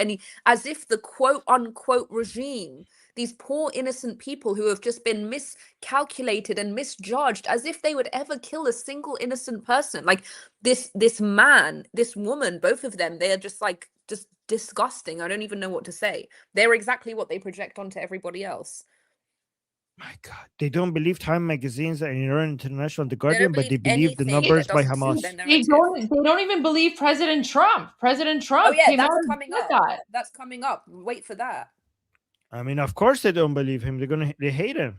S1: as if the quote unquote regime, these poor innocent people who have just been miscalculated and misjudged, as if they would ever kill a single innocent person. Like this man, this woman, both of them, they are just disgusting. I don't even know what to say. They're exactly what they project onto everybody else.
S4: My God, they don't believe Time Magazines and Iran International and The Guardian, but they believe the numbers by Hamas.
S3: They don't even believe President Trump. President Trump came out and said that.
S1: That's coming up. Wait for that.
S4: I mean, of course they don't believe him. They hate him.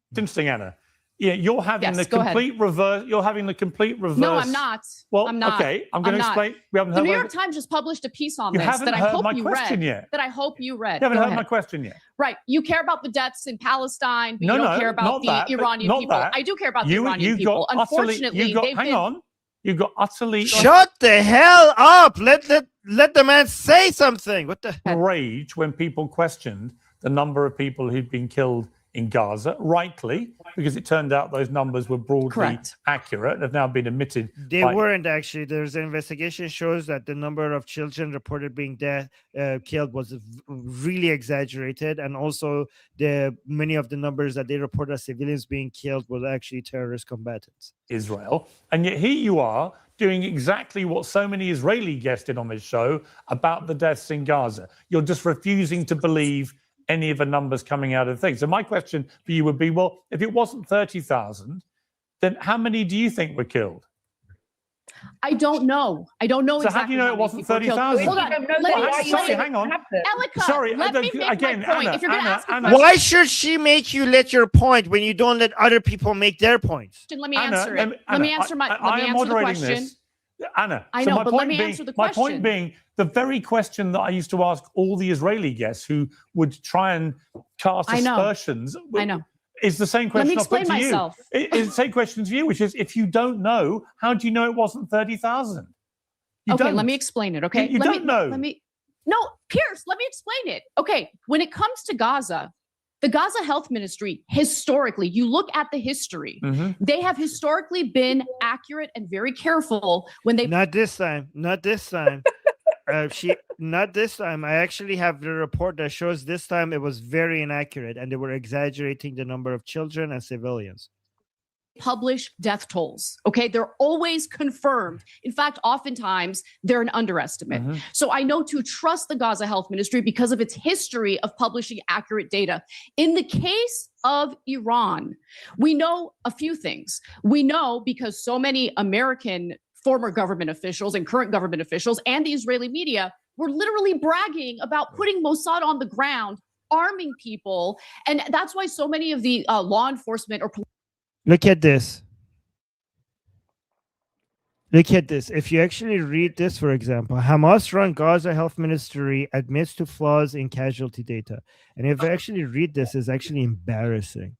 S13: It's interesting, Anna. Yeah, you're having the complete reverse. You're having the complete reverse.
S5: No, I'm not.
S13: Well,
S5: I'm not.
S13: okay, I'm going to explain. We haven't
S5: The
S13: heard
S5: New York Times just published a piece on
S13: You
S5: this
S13: haven't
S5: that I
S13: heard
S5: hope
S13: my
S5: you
S13: question
S5: read.
S13: yet.
S5: That I hope you read.
S13: You haven't
S5: Go
S13: heard
S5: ahead.
S13: my question yet.
S5: Right. You care about the deaths in Palestine, but
S13: No,
S5: you don't
S13: no,
S5: care about
S13: not
S5: the
S13: that,
S5: Iranian
S13: not
S5: people.
S13: that.
S5: I do care about the Iranian
S13: You
S5: people.
S13: got utterly,
S5: Unfortunately, they've
S13: hang
S5: been
S13: on. You got utterly
S4: Shut the hell up. Let the man say something. What the
S13: rage when people questioned the number of people who'd been killed in Gaza, rightly, because it turned out those numbers were broadly accurate, have now been admitted.
S4: They weren't actually. There's an investigation shows that the number of children reported being killed was really exaggerated, and also many of the numbers that they reported as civilians being killed were actually terrorist combatants.
S13: Israel, and yet here you are doing exactly what so many Israeli guests did on this show about the deaths in Gaza. You're just refusing to believe any of the numbers coming out of things. So my question for you would be, well, if it wasn't 30,000, then how many do you think were killed?
S5: I don't know. I don't know
S13: So
S5: exactly
S13: how do you know it wasn't
S5: many people were
S13: 30,000?
S5: killed. Hold on. Let me
S13: Sorry, hang on.
S5: Elika,
S13: Sorry,
S5: let me make
S13: again,
S5: my point.
S13: Anna,
S5: If you're going to
S13: Anna,
S5: ask a
S13: Anna.
S5: question,
S4: Why should she make you let your point when you don't let other people make their points?
S5: let me answer it. Let me answer my. Let me answer the question.
S13: Anna,
S5: I
S13: so
S5: know,
S13: my
S5: but
S13: point
S5: let me
S13: being,
S5: answer the
S13: my
S5: question.
S13: point being, the very question that I used to ask all the Israeli guests who would try and cast
S5: I know.
S13: aspersions.
S5: I know.
S13: Is the same question
S5: Let me
S13: I'll put
S5: explain
S13: to
S5: myself.
S13: you. It's the same question to you, which is, if you don't know, how do you know it wasn't 30,000?
S5: Okay, let me explain it. Okay,
S13: You don't know.
S5: No, Pierce, let me explain it. Okay, when it comes to Gaza, the Gaza Health Ministry, historically, you look at the history, they have historically been accurate and very careful when they.
S4: Not this time. Not this time. Not this time. I actually have the report that shows this time it was very inaccurate, and they were exaggerating the number of children and civilians.
S5: Publish death tolls. Okay, they're always confirmed. In fact, oftentimes they're an underestimate. So I know to trust the Gaza Health Ministry because of its history of publishing accurate data. In the case of Iran, we know a few things. We know because so many American former government officials and current government officials and the Israeli media were literally bragging about putting Mossad on the ground, arming people, and that's why so many of the law enforcement or
S4: Look at this. Look at this. If you actually read this, for example, Hamas-run Gaza Health Ministry admits to flaws in casualty data. And if you actually read this, it's actually embarrassing.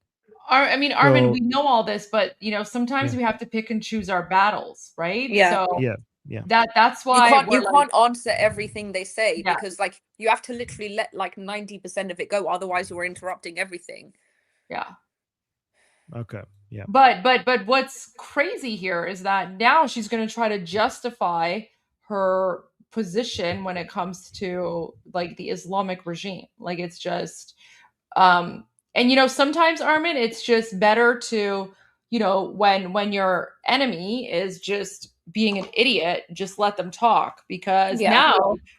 S3: I mean, Armin,
S4: So-
S3: we know all this, but sometimes we have to pick and choose our battles, right?
S1: Yeah.
S3: So
S4: Yeah.
S3: that's why
S1: you
S3: we're
S1: can't answer everything they say because like you have to literally let like 90% of it go, otherwise you're interrupting everything.
S3: Yeah.
S4: Okay. Yeah.
S3: But what's crazy here is that now she's going to try to justify her position when it comes to like the Islamic regime. Like it's just and sometimes, Armin, it's just better to when your enemy is just being an idiot, just let them talk, because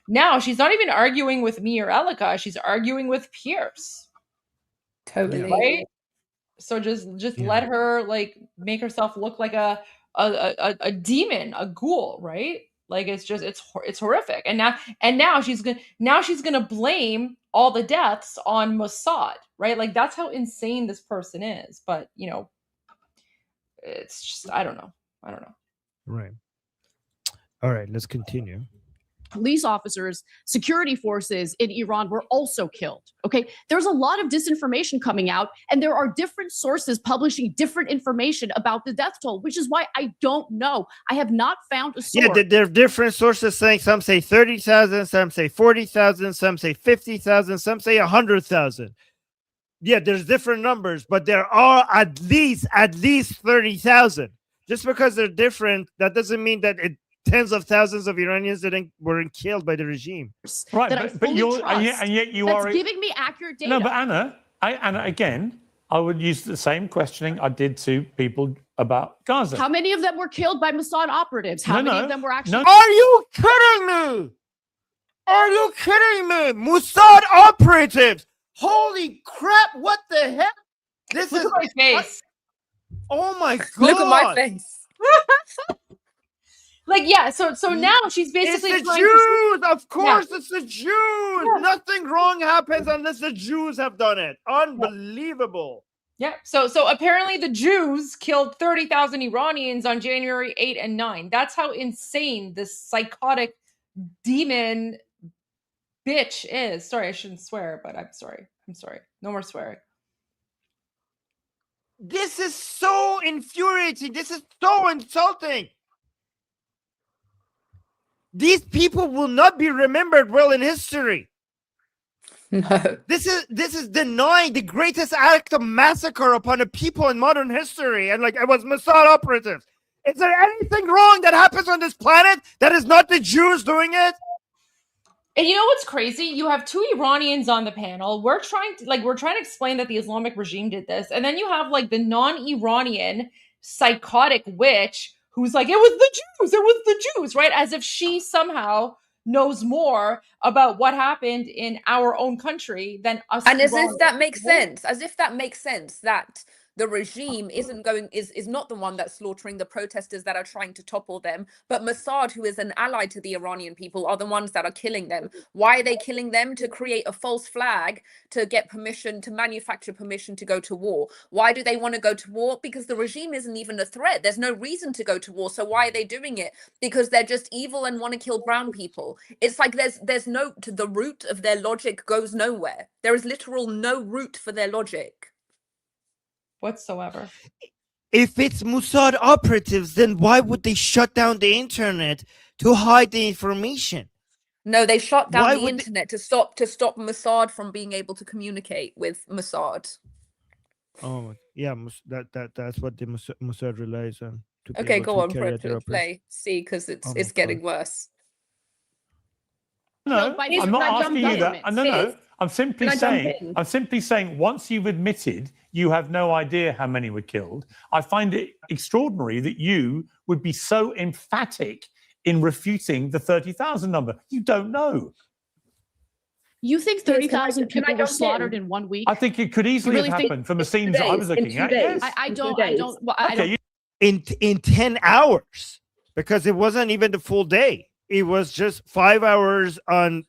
S3: now she's not even arguing with me or Elika, she's arguing with Pierce.
S1: Totally.
S3: Right? So just let her like make herself look like a demon, a ghoul, right? Like it's horrific. And now she's gonna blame all the deaths on Mossad, right? Like that's how insane this person is. But it's just I don't know.
S4: Right. All right, let's continue.
S5: police officers, security forces in Iran were also killed. Okay, there's a lot of disinformation coming out, and there are different sources publishing different information about the death toll, which is why I don't know. I have not found a source.
S4: Yeah, there are different sources saying some say 30,000, some say 40,000, some say 50,000, some say 100,000. Yeah, there's different numbers, but there are at least 30,000. Just because they're different, that doesn't mean that tens of thousands of Iranians weren't killed by the regime.
S13: Right, but you're and yet you
S5: That's
S13: are
S5: giving me accurate data.
S13: No, but Anna, again, I would use the same questioning I did to people about Gaza.
S5: How many of them were killed by Mossad operatives? How many of them were actually?
S4: Are you kidding me? Are you kidding me? Mossad operatives! Holy crap! What the heck? This
S3: Look
S4: is
S3: at my face.
S4: Oh my god!
S1: Look at my face.
S3: Like, yeah, so now she's basically
S4: it's the
S3: trying
S4: Jews,
S3: to...
S4: of course, it's the Jews. Nothing wrong happens unless the Jews have done it. Unbelievable.
S3: Yeah. So apparently the Jews killed 30,000 Iranians on January 8 and 9. That's how insane this psychotic demon bitch is. Sorry, I shouldn't swear, but I'm sorry. I'm sorry. No more swearing.
S4: This is so infuriating. This is so insulting. These people will not be remembered well in history.
S1: No.
S4: This is denying the greatest act of massacre upon a people in modern history. And like, it was Mossad operatives. Is there anything wrong that happens on this planet that is not the Jews doing it?
S3: And you know what's crazy? You have two Iranians on the panel. We're trying to explain that the Islamic regime did this. And then you have like the non-Iranian psychotic witch who's like, it was the Jews, right? As if she somehow knows more about what happened in our own country than us.
S1: And as if that makes sense, that the regime is not the one that's slaughtering the protesters that are trying to topple them, but Mossad, who is an ally to the Iranian people, are the ones that are killing them. Why are they killing them? To create a false flag, to get permission, to manufacture permission to go to war. Why do they want to go to war? Because the regime isn't even a threat. There's no reason to go to war. So why are they doing it? Because they're just evil and want to kill brown people. It's like there's no, the root of their logic goes nowhere. There is literal no root for their logic
S3: whatsoever.
S4: If it's Mossad operatives, then why would they shut down the internet to hide the information?
S1: No, they shut down the internet to stop Mossad from being able to communicate with Mossad.
S4: Oh yeah, that's what the Mossad relies on.
S1: Okay, go on, play. See, because it's getting worse.
S13: No, I'm not asking you that. No. I'm simply saying once you've admitted you have no idea how many were killed, I find it extraordinary that you would be so emphatic in refuting the 30,000 number. You don't know.
S5: You think 30,000 people were slaughtered in 1 week?
S13: I think it could easily have happened from the scenes that I was looking at. Yes.
S5: I don't.
S4: In 10 hours, because it wasn't even the full day. It was just 5 hours on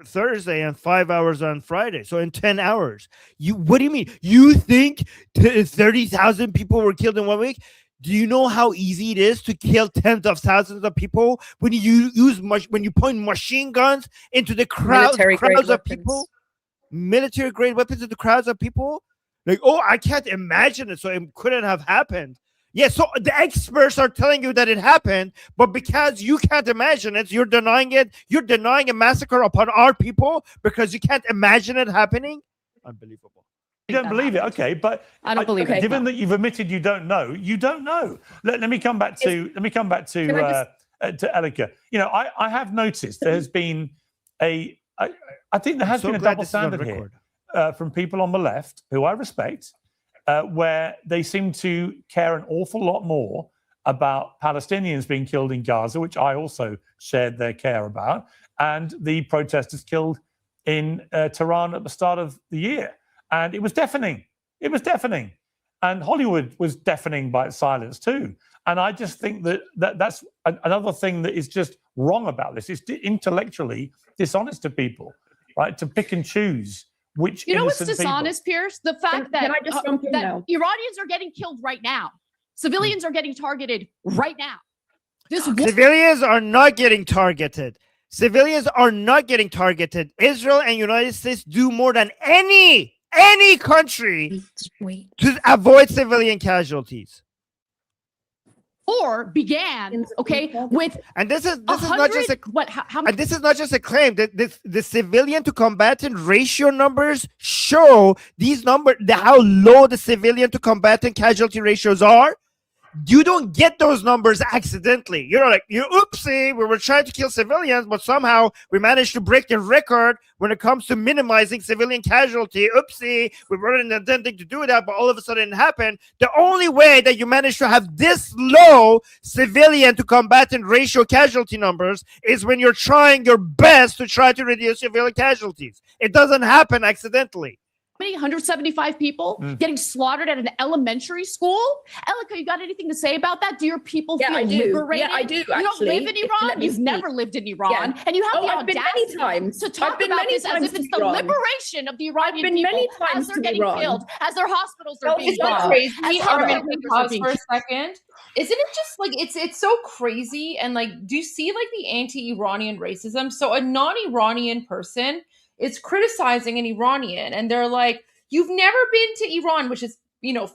S4: Thursday and 5 hours on Friday. So in 10 hours, what do you mean? You think 30,000 people were killed in 1 week? Do you know how easy it is to kill tens of thousands of people when you point machine guns into the crowds of people, military grade weapons into crowds of people? Like, oh, I can't imagine it, so it couldn't have happened. Yeah, so the experts are telling you that it happened, but because you can't imagine it, you're denying it. You're denying a massacre upon our people because you can't imagine it happening. Unbelievable.
S13: You don't believe it, okay? But
S5: I don't believe it.
S13: Given that you've admitted you don't know, you don't know. Let me come back to Elika. You know, I have noticed there has been I think there has been a double standard here from people on the left who I respect. Where they seem to care an awful lot more about Palestinians being killed in Gaza, which I also shared their care about, and the protesters killed in Tehran at the start of the year. And it was deafening. It was deafening. And Hollywood was deafening by its silence too. And I just think that's another thing that is just wrong about this. It's intellectually dishonest to people, right? To pick and choose.
S5: You know what's dishonest, Pierce? The fact that Iranians are getting killed right now. Civilians are getting targeted right now.
S4: Civilians are not getting targeted. Civilians are not getting targeted. Israel and United States do more than any country to avoid civilian casualties.
S5: Or began, okay, with
S4: and this is not just this is not just a claim. The civilian to combatant ratio numbers show these numbers, how low the civilian to combatant casualty ratios are. You don't get those numbers accidentally. You're like, oopsie, we were trying to kill civilians, but somehow we managed to break the record when it comes to minimizing civilian casualty. Oopsie, we weren't intending to do that, but all of a sudden it happened. The only way that you managed to have this low civilian to combatant ratio casualty numbers is when you're trying your best to try to reduce civilian casualties. It doesn't happen accidentally.
S5: many 175 people getting slaughtered at an elementary school. Elika, you got anything to say about that? Do your people feel
S7: I do.
S5: liberated?
S7: Yeah, I do.
S5: You don't live in Iran. You've never lived in Iran, and you have the
S7: I've been
S5: audacity
S7: many times.
S5: to talk
S7: I've been
S5: about
S7: many
S5: this as
S7: times
S5: if it's
S7: to
S5: the
S7: Iran.
S5: liberation of the Iranian
S7: been
S5: people
S7: many
S5: as
S7: times
S5: they're
S7: to
S5: getting
S7: Iran.
S5: killed, as their hospitals are being
S3: Isn't it
S5: bombed,
S3: crazy?
S5: as
S3: Armin,
S5: healthcare
S3: can we
S5: workers are
S3: pause
S5: being
S3: for a second? Isn't it just like it's so crazy? And like, do you see like the anti-Iranian racism? So a non-Iranian person is criticizing an Iranian, and they're like, "You've never been to Iran," which is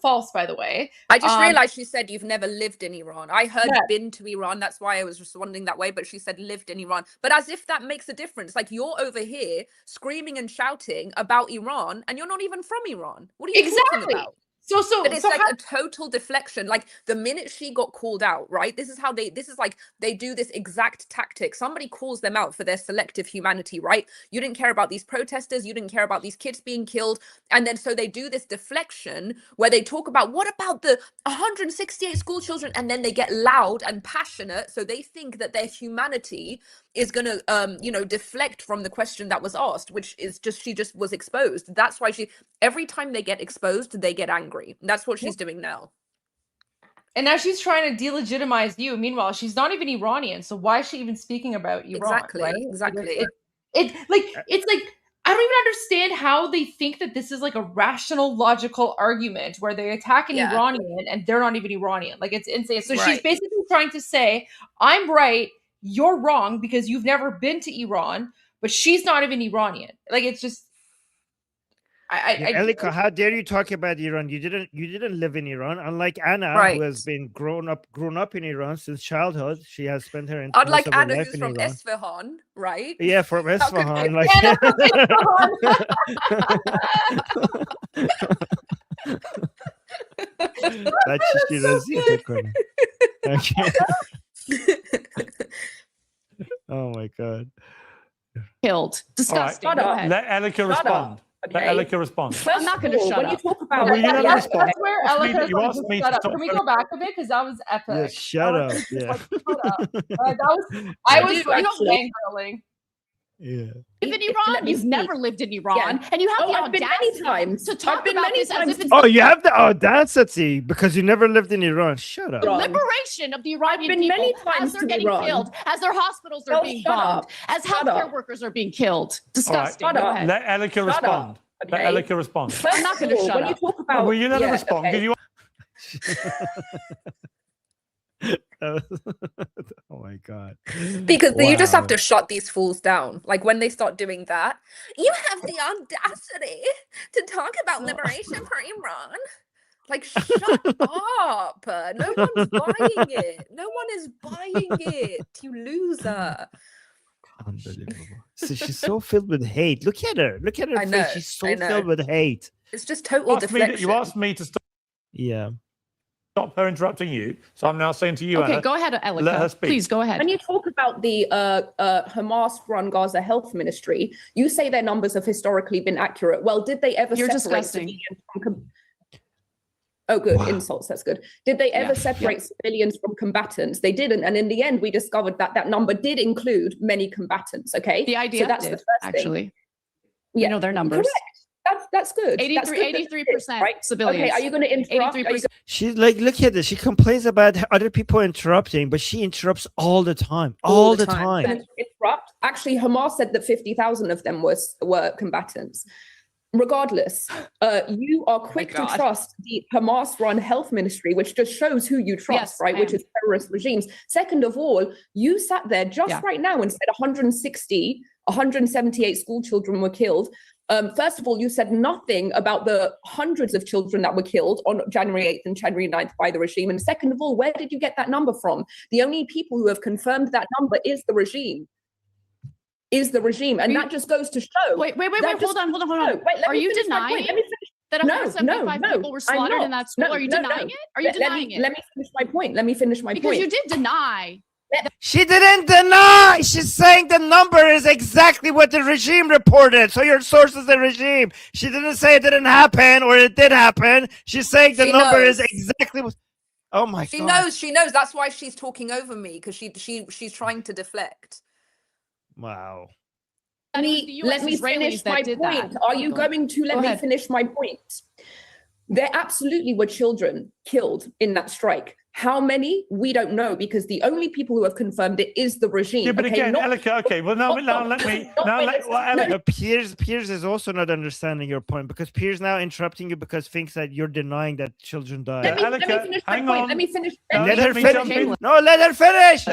S3: false, by the way.
S1: I just realized she said you've never lived in Iran. I heard
S3: Yeah.
S1: been to Iran. That's why I was responding that way. But she said lived in Iran. But as if that makes a difference. Like you're over here screaming and shouting about Iran and you're not even from Iran. What are you talking about? But it's like a total deflection. Like the minute she got called out, right? This is like they do this exact tactic. Somebody calls them out for their selective humanity, right? You didn't care about these protesters. You didn't care about these kids being killed. And then so they do this deflection where they talk about what about the 168 school children? And then they get loud and passionate. So they think that their humanity is going to, deflect from the question that was asked, which is she just was exposed. That's why every time they get exposed, they get angry. That's what she's doing now.
S3: And now she's trying to delegitimize you. Meanwhile, she's not even Iranian. So why is she even speaking about Iran?
S1: Exactly.
S3: Right?
S1: Exactly.
S3: It's like, I don't even understand how they think that this is like a rational, logical argument where they attack an Iranian and they're not even Iranian. Like it's insane. So she's basically trying to say, I'm right, you're wrong because you've never been to Iran, but she's not even Iranian. Like it's just
S4: Elika, how dare you talk about Iran? You didn't live in Iran. Unlike Anna, who has been grown up in Iran since childhood. She has spent her entire
S1: Unlike
S4: most of her
S1: Anna,
S4: life
S1: who's
S4: in
S1: from
S4: Iran.
S1: Esfahan, right?
S4: Yeah, from Esfahan. Like Oh my god.
S5: Killed. Disgusting.
S13: Right.
S5: Go ahead.
S13: Let Elika respond. Let Elika respond.
S5: I'm not going to shut
S3: when
S5: up.
S3: you talk about
S13: that's
S3: where Elika
S13: you asked me to
S3: shut up.
S13: stop.
S3: Can we go back a bit? Because that was epic.
S4: Yeah, shut up. Yeah.
S3: I was fangirling.
S4: Yeah.
S5: If in Iran, you've never lived in Iran, and you have the audacity to talk about this as if it's
S4: Oh, you have the audacity because you never lived in Iran. Shut up.
S5: the liberation of the Iranian people as they're getting killed, as their hospitals are being bombed, as healthcare workers are being killed. Disgusting. Go ahead.
S13: Let Elika respond. Let Elika respond.
S5: I'm not going to shut up.
S13: Well, you never respond because you.
S4: Oh my god.
S1: Because you just have to shut these fools down. Like when they start doing that, you have the audacity to talk about liberation for Iran. Like shut up. No one's buying it. No one is buying it. You loser.
S4: Unbelievable. So she's so filled with hate. Look at her. Look at her face. She's so filled with hate.
S1: It's just total deflection.
S13: You asked me to stop.
S4: Yeah.
S13: Stop her interrupting you. So I'm now saying to you,
S5: Okay,
S13: Anna,
S5: go ahead, Elika.
S13: let her speak.
S5: Please go ahead.
S7: When you talk about the Hamas-run Gaza Health Ministry, you say their numbers have historically been accurate. Well, did they ever
S5: You're
S7: separate
S5: disgusting.
S7: civilians from good. Insults, that's good. Did they ever separate civilians from combatants? They didn't. And in the end, we discovered that that number did include many combatants, okay?
S5: The idea
S7: so that's
S5: did,
S7: the first
S5: actually.
S7: thing.
S5: You know their numbers.
S7: Correct. That's good.
S5: 83%
S7: right?
S5: civilians.
S7: Okay, are you going to interrupt?
S5: 83%.
S4: She's like, look at this. She complains about other people interrupting, but she interrupts all the time. All the time.
S7: Interrupt. Actually, Hamas said that 50,000 of them were combatants. Regardless, you are quick to trust the Hamas-run health ministry, which just shows who you trust, right? Which is terrorist regimes. Second of all, you sat there just right now and said 178 school children were killed. First of all, you said nothing about the hundreds of children that were killed on January 8th and January 9th by the regime. And second of all, where did you get that number from? The only people who have confirmed that number is the regime. And that just goes to show.
S5: Wait, hold on.
S7: Wait,
S5: are you denying that 175 people were slaughtered in that school? Are you denying it? Are you denying it?
S7: Let me finish my point.
S5: Because you did deny.
S4: She didn't deny. She's saying the number is exactly what the regime reported. So your source is the regime. She didn't say it didn't happen or it did happen. She's saying the number is exactly what. Oh my God.
S1: She knows. That's why she's talking over me, because she's trying to deflect.
S4: Wow.
S1: let me finish my point. Are you going to let me finish my point? There absolutely were children killed in that strike. How many? We don't know, because the only people who have confirmed it is the regime.
S13: Yeah, but again, Elika, okay, well, now let me...
S4: Piers is also not understanding your point, because Piers now interrupting you because thinks that you're denying that children died.
S1: Let me finish my point. Let me finish.
S4: Let her finish. No, let her finish.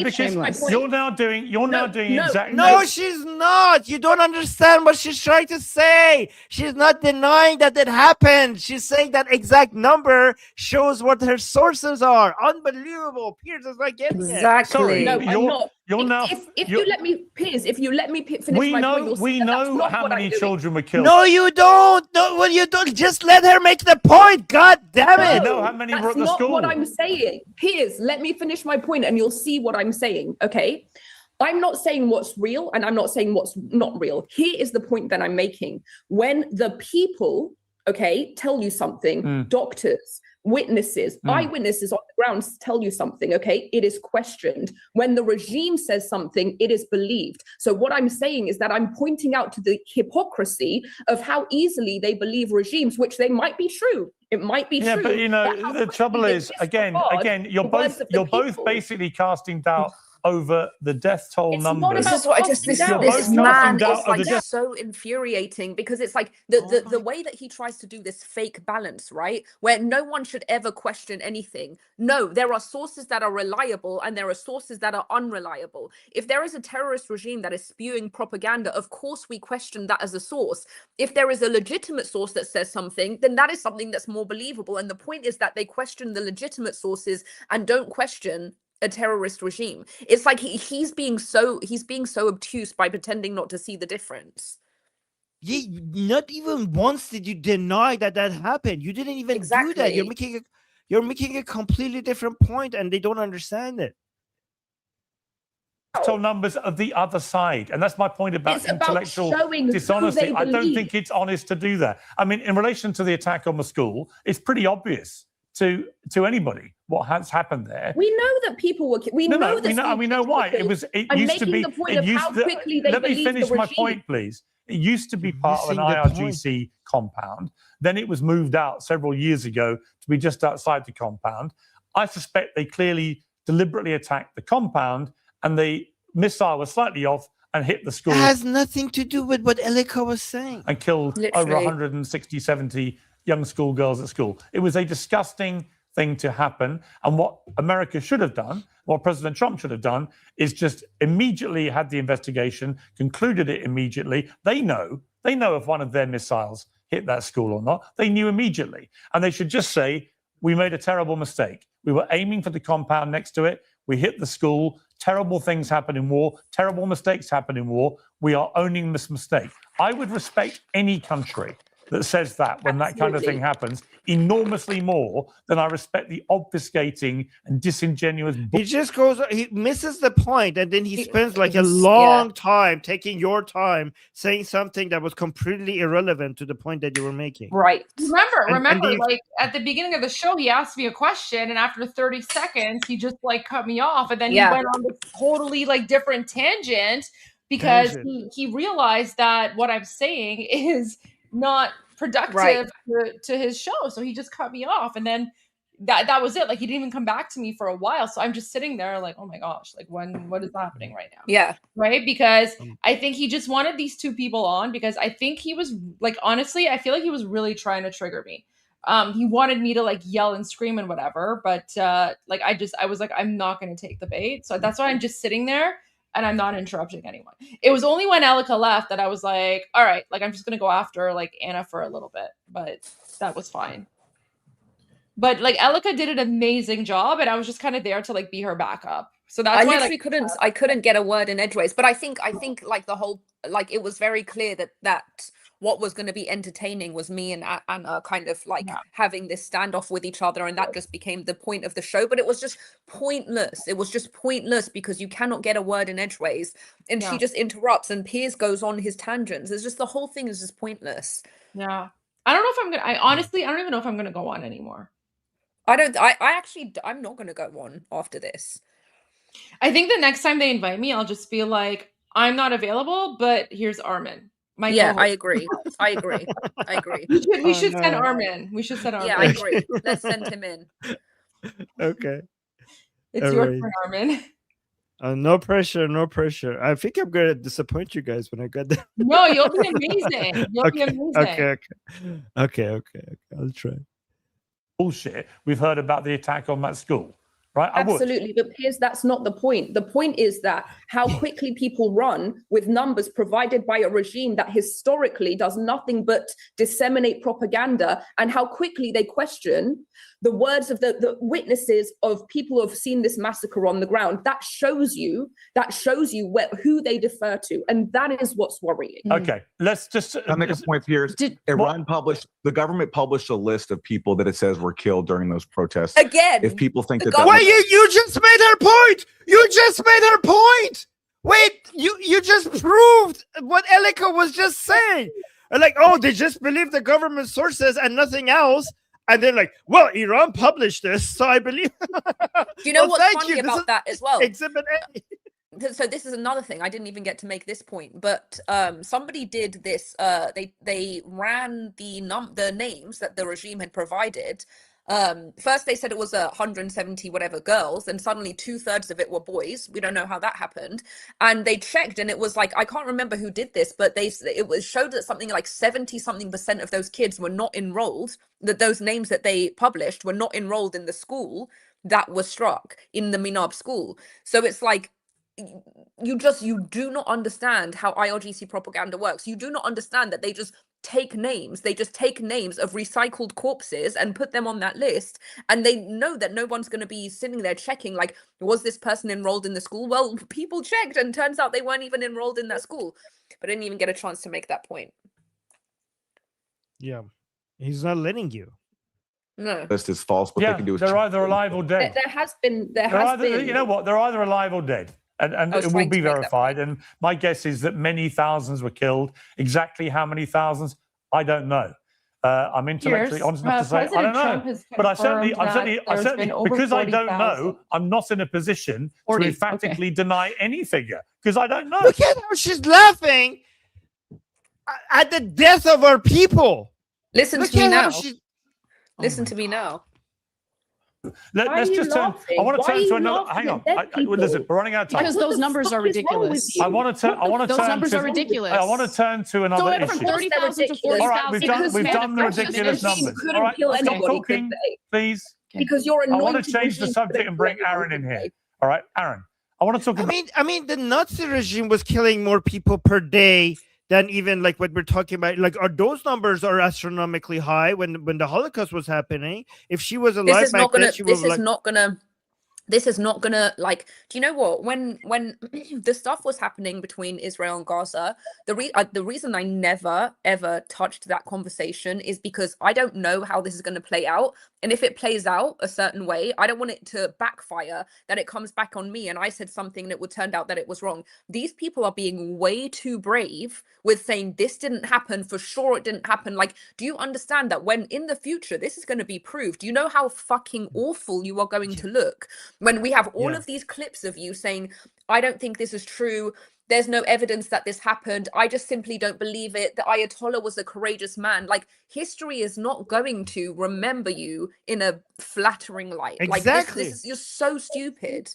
S13: Because you're now doing exactly...
S4: No, she's not. You don't understand what she's trying to say. She's not denying that it happened. She's saying that exact number shows what her sources are. Unbelievable. Piers is not getting it.
S1: Exactly. No, I'm not.
S13: If
S1: you let me, Piers, if you let me finish my point,
S13: we know how many children were killed.
S4: No, you don't. No, well, you don't. Just let her make the point. God damn it.
S13: You know how many were at the school.
S1: That's not what I'm saying. Piers, let me finish my point and you'll see what I'm saying, okay? I'm not saying what's real and I'm not saying what's not real. Here is the point that I'm making. When the people, okay, tell you something, doctors, witnesses, eyewitnesses on the ground tell you something, okay, it is questioned. When the regime says something, it is believed. So what I'm saying is that I'm pointing out to the hypocrisy of how easily they believe regimes, which they might be true. It might be true.
S13: Yeah, but you know, the trouble is, again, you're both basically casting doubt over the death toll numbers.
S1: This is what I just this man is like so infuriating, because it's like the way that he tries to do this fake balance, right? Where no one should ever question anything. No, there are sources that are reliable and there are sources that are unreliable. If there is a terrorist regime that is spewing propaganda, of course we question that as a source. If there is a legitimate source that says something, then that is something that's more believable. And the point is that they question the legitimate sources and don't question a terrorist regime. It's like he's being so obtuse by pretending not to see the difference.
S4: Not even once did you deny that happened. You didn't even do that. You're making a completely different point, and they don't understand it.
S13: Toll numbers of the other side, and that's my point about intellectual dishonesty. I don't think it's honest to do that. I mean, in relation to the attack on the school, it's pretty obvious to anybody what has happened there.
S1: We know that people were. We know
S13: why. It used to be. Let me finish my point, please. It used to be part of an IRGC compound. Then it was moved out several years ago to be just outside the compound. I suspect they clearly deliberately attacked the compound, and the missile was slightly off and hit the school.
S4: It has nothing to do with what Elika was saying.
S13: And killed over 160, 70 young schoolgirls at school. It was a disgusting thing to happen. And what America should have done, what President Trump should have done, is just immediately had the investigation, concluded it immediately. They know if one of their missiles hit that school or not. They knew immediately. And they should just say, we made a terrible mistake. We were aiming for the compound next to it. We hit the school. Terrible things happen in war. Terrible mistakes happen in war. We are owning this mistake. I would respect any country that says that when that kind of thing happens enormously more than I respect the obfuscating and disingenuous.
S4: He misses the point, and then he spends like a long time taking your time saying something that was completely irrelevant to the point that you were making.
S1: Right.
S3: Remember, like at the beginning of the show, he asked me a question, and after 30 seconds, he just like cut me off, and then he went on this totally like different tangent because he realized that what I'm saying is not productive to his show, so he just cut me off, and then that was it. Like he didn't even come back to me for a while, so I'm just sitting there like, oh my gosh, like what is happening right now?
S1: Yeah,
S3: right, because I think he just wanted these two people on because I think he was like, honestly, I feel like he was really trying to trigger me. He wanted me to like yell and scream and whatever, but like I was like, I'm not going to take the bait, so that's why I'm just sitting there and I'm not interrupting anyone. It was only when Elika left that I was like, all right, like I'm just going to go after like Anna for a little bit, but that was fine. But like Elika did an amazing job, and I was just kind of there to like be her backup. So that's why
S1: I couldn't get a word in edgeways. But I think like the whole, like it was very clear that what was going to be entertaining was me and Anna kind of like having this standoff with each other, and that just became the point of the show. But it was just pointless. It was just pointless because you cannot get a word in edgeways, and she just interrupts, and Piers goes on his tangents. It's just the whole thing is just pointless.
S3: Yeah, I don't know if I'm gonna. I don't even know if I'm gonna go on anymore.
S1: I'm not gonna go on after this.
S3: I think the next time they invite me, I'll just be like, I'm not available, but here's Armin.
S1: Yeah, I agree. I agree. I agree.
S3: We should send Armin. We should send Armin.
S1: Yeah, I agree. Let's send him in.
S4: Okay.
S3: It's
S4: All
S3: your
S4: right.
S3: turn, Armin.
S4: No pressure, no pressure. I think I'm gonna disappoint you guys when I get there.
S3: No, you'll be amazing. You'll be amazing.
S4: Okay. I'll try.
S13: Bullshit. We've heard about the attack on that school, right? I would.
S1: Absolutely, but Piers, that's not the point. The point is that how quickly people run with numbers provided by a regime that historically does nothing but disseminate propaganda, and how quickly they question the words of the witnesses of people who have seen this massacre on the ground. That shows you who they defer to, and that is what's worrying.
S13: Okay, let's just
S15: I'll make a point here. The government published a list of people that it says were killed during those protests.
S1: Again,
S15: if people think that
S4: Wait, you just made her point. You just made her point. Wait, you just proved what Elika was just saying. Like, oh, they just believe the government sources and nothing else. And they're like, well, Iran published this, so I believe.
S1: Do you know what's funny about that as well?
S4: Exhibit A.
S1: So this is another thing. I didn't even get to make this point, but somebody did this. They ran the names that the regime had provided. First they said it was 170 whatever girls, and suddenly 2/3 of it were boys. We don't know how that happened. And they checked, and it was like, I can't remember who did this, but showed that something like 70-something% of those kids were not enrolled. That those names that they published were not enrolled in the school that was struck, in the Minab school. So it's like, you do not understand how IRGC propaganda works. You do not understand that they just take names of recycled corpses and put them on that list, and they know that no one's going to be sitting there checking, like, was this person enrolled in the school? Well, people checked, and turns out they weren't even enrolled in that school. But I didn't even get a chance to make that point.
S4: Yeah, he's not letting you.
S1: No,
S15: list is false. What they can do is
S13: they're either alive or dead.
S1: There has been.
S13: You know what? They're either alive or dead. And it will be verified. And my guess is that many thousands were killed. Exactly how many thousands, I don't know. I'm intellectually honest enough to say I don't know. But I certainly, because I don't know, I'm not in a position to emphatically deny any figure, because I don't know.
S4: Look at how she's laughing at the death of our people.
S1: Listen to me now. Listen to me now.
S13: Let's just turn. I want to turn to another. Hang on. Listen, we're running out of time.
S5: Because those numbers are ridiculous.
S13: I want to turn. Those
S5: numbers are ridiculous.
S13: I want to turn to another issue.
S5: From 30,000 to 40,000.
S13: All right, we've done the ridiculous numbers. All right, stop talking, please.
S1: Because you're
S13: I want to change the subject and bring Aaron in here. All right, Aaron. I want to talk about.
S4: I mean, the Nazi regime was killing more people per day than even like what we're talking about. Like, those numbers are astronomically high when the Holocaust was happening. If she was alive back then, she was like.
S1: This is not gonna, like, do you know what, when the stuff was happening between Israel and Gaza, the reason I never ever touched that conversation is because I don't know how this is going to play out, and if it plays out a certain way, I don't want it to backfire, that it comes back on me and I said something and it would turn out that it was wrong. These people are being way too brave with saying this didn't happen, for sure it didn't happen. Like, do you understand that when in the future this is going to be proved, do you know how fucking awful you are going to look when we have all of these clips of you saying, I don't think this is true, there's no evidence that this happened, I just simply don't believe it, the Ayatollah was a courageous man? Like, history is not going to remember you in a flattering light.
S4: Exactly.
S1: Like, you're so stupid.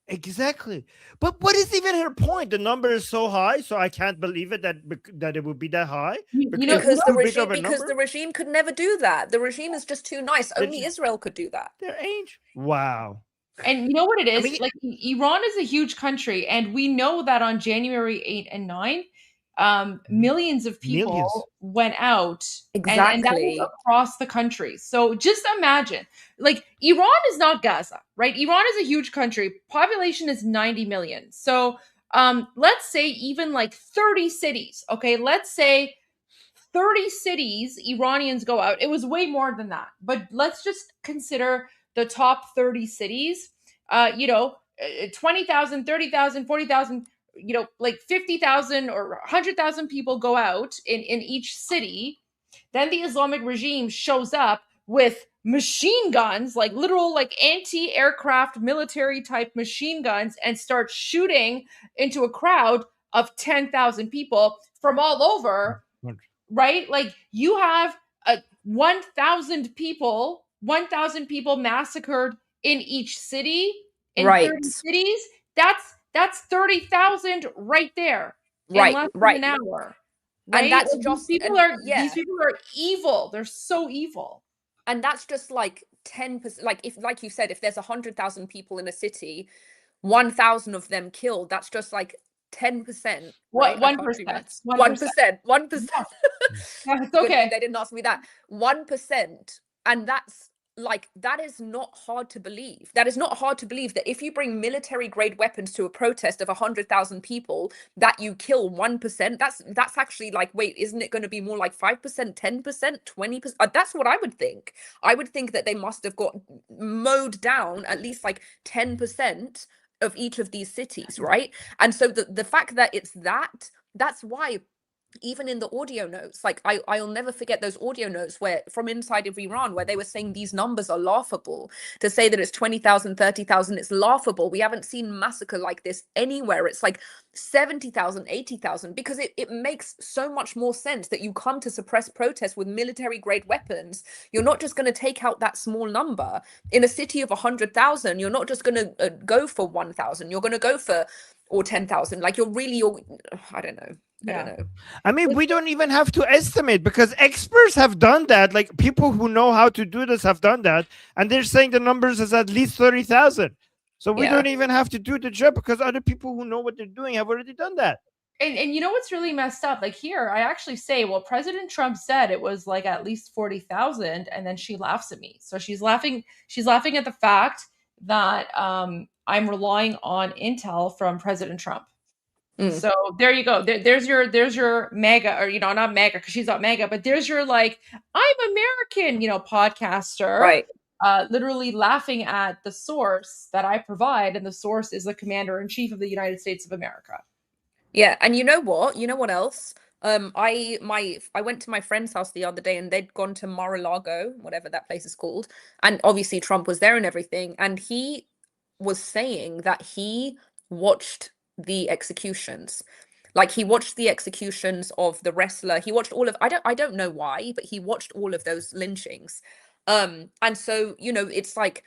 S4: Exactly. But what is even her point? The number is so high, so I can't believe it that it would be that high.
S1: Because the regime could never do that. The regime is just too nice. Only Israel could do that.
S4: Their age. Wow.
S3: And you know what it is? Like, Iran is a huge country, and we know that on January 8 and 9, millions of people went out.
S1: Exactly.
S3: And that was across the country. So just imagine, like, Iran is not Gaza, right? Iran is a huge country. Population is 90 million. So let's say even like 30 cities, okay? Let's say 30 cities, Iranians go out. It was way more than that. But let's just consider the top 30 cities, 20,000, 30,000, 40,000, like 50,000 or 100,000 people go out in each city. Then the Islamic regime shows up with machine guns, like literal like anti-aircraft military type machine guns, and start shooting into a crowd of 10,000 people from all over, right? Like you have 1,000 people massacred in each city, in 30 cities. That's 30,000 right there in less than an hour. Right?
S1: And that's
S3: Like,
S1: just
S3: these people are evil. They're so evil.
S1: And that's just like 10%. Like if, like you said, if there's 100,000 people in a city, 1,000 of them killed, that's just like 10%.
S3: What?
S1: Right?
S3: 1%.
S1: 1%. 1%.
S3: Yeah, it's okay.
S1: They didn't ask me that. 1%. And that's like, that is not hard to believe. That is not hard to believe that if you bring military grade weapons to a protest of 100,000 people, that you kill 1%. That's actually like, wait, isn't it going to be more like 5%, 10%, 20%? That's what I would think. I would think that they must have got mowed down at least like 10% of each of these cities, right? And so the fact that it's that's why even in the audio notes, like I'll never forget those audio notes where from inside of Iran, where they were saying these numbers are laughable. To say that it's 20,000, 30,000, it's laughable. We haven't seen massacre like this anywhere. It's like 70,000, 80,000, because it makes so much more sense that you come to suppress protests with military grade weapons. You're not just going to take out that small number. In a city of 100,000, you're not just going to go for 1,000. You're going to go for, or 10,000. Like you're I don't know. I don't know.
S4: I mean, we don't even have to estimate because experts have done that. Like people who know how to do this have done that. And they're saying the numbers is at least 30,000. So we don't even have to do the job because other people who know what they're doing have already done that.
S3: And you know what's really messed up? Like here, I actually say, well, President Trump said it was like at least 40,000, and then she laughs at me. So she's laughing at the fact that I'm relying on intel from President Trump. So there you go. There's your MAGA, or not MAGA because she's not MAGA, but there's your like, I'm American, podcaster,
S1: right?
S3: Literally laughing at the source that I provide, and the source is the Commander-in-Chief of the United States of America.
S1: Yeah, and you know what? You know what else? I went to my friend's house the other day, and they'd gone to Mar-a-Lago, whatever that place is called, and obviously Trump was there and everything, and he was saying that he watched the executions. Like he watched the executions of the wrestler. He watched all of, I don't know why, but he watched all of those lynchings. And so, it's like,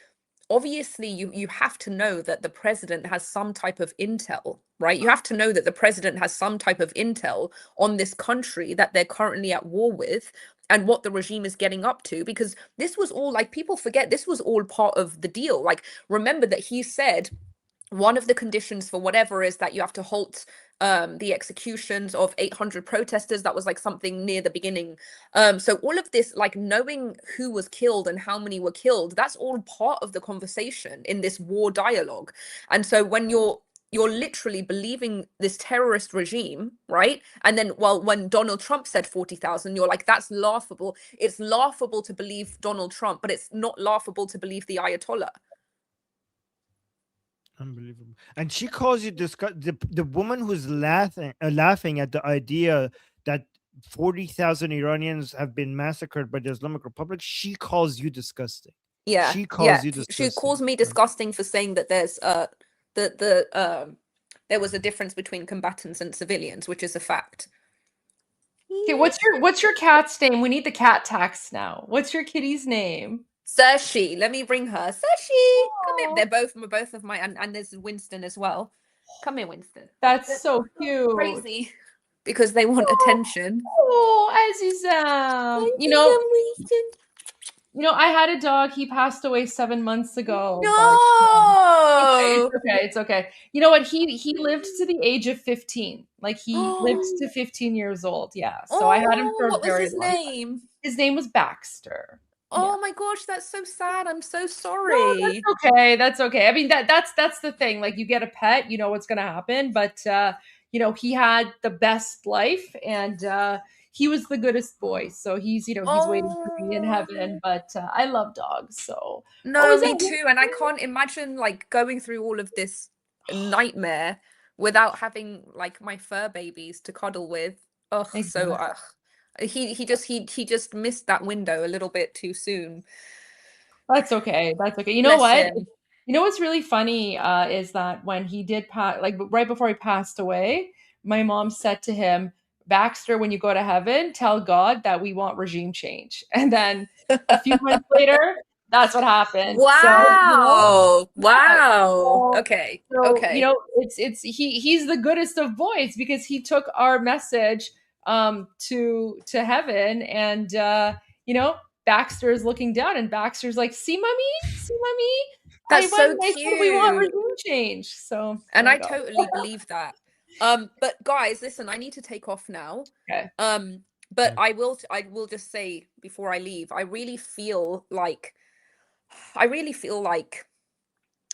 S1: obviously you have to know that the president has some type of intel, right? You have to know that the president has some type of intel on this country that they're currently at war with, and what the regime is getting up to, because this was all, like, people forget, this was all part of the deal. Like, remember that he said one of the conditions for whatever is that you have to halt the executions of 800 protesters. That was like something near the beginning. So all of this, like knowing who was killed and how many were killed, that's all part of the conversation in this war dialogue. And so when you're literally believing this terrorist regime, right? And then, well, when Donald Trump said 40,000, you're like, that's laughable. It's laughable to believe Donald Trump, but it's not laughable to believe the Ayatollah.
S4: Unbelievable. And she calls you the woman who's laughing at the idea that 40,000 Iranians have been massacred by the Islamic Republic. She calls you disgusting.
S1: Yeah,
S4: she calls you disgusting.
S1: She calls me disgusting for saying that there's there was a difference between combatants and civilians, which is a fact.
S3: Okay, what's your cat's name? We need the cat tax now. What's your kitty's name?
S1: Sashi. Let me bring her. Sashi, come here. They're both of my, and there's Winston as well. Come here, Winston.
S3: That's so cute.
S1: Crazy. Because they want attention.
S3: Oh, Azizam. I had a dog. He passed away 7 months ago.
S1: No.
S3: It's okay. You know what? He lived to the age of 15. Like he lived to 15 years old. Yeah. So I had him for a very long time.
S1: What was his name?
S3: His name was Baxter.
S1: Oh my gosh, that's so sad. I'm so sorry.
S3: No, that's okay. I mean, that's the thing. Like, you get a pet, you know what's gonna happen. But he had the best life, and he was the goodest boy. So he's waiting for me in heaven. But I love dogs. So
S1: me too. And I can't imagine like going through all of this nightmare without having like my fur babies to cuddle with. He just missed that window a little bit too soon.
S3: That's okay. That's okay. You know
S1: Bless
S3: what?
S1: him.
S3: You know what's really funny is that when he did pass, like right before he passed away, my mom said to him, Baxter, when you go to heaven, tell God that we want regime change. And then a few months later, that's what happened. So,
S1: Wow. Okay.
S3: you know, he's the goodest of boys because he took our message to heaven, and you know, Baxter is looking down, and Baxter's like, see, mommy,
S1: That's so
S3: I said we want
S1: cute.
S3: regime change. So,
S1: And
S3: there
S1: I
S3: you go.
S1: totally believe that. But guys, listen, I need to take off now.
S3: Okay.
S1: But I will just say before I leave, I really feel like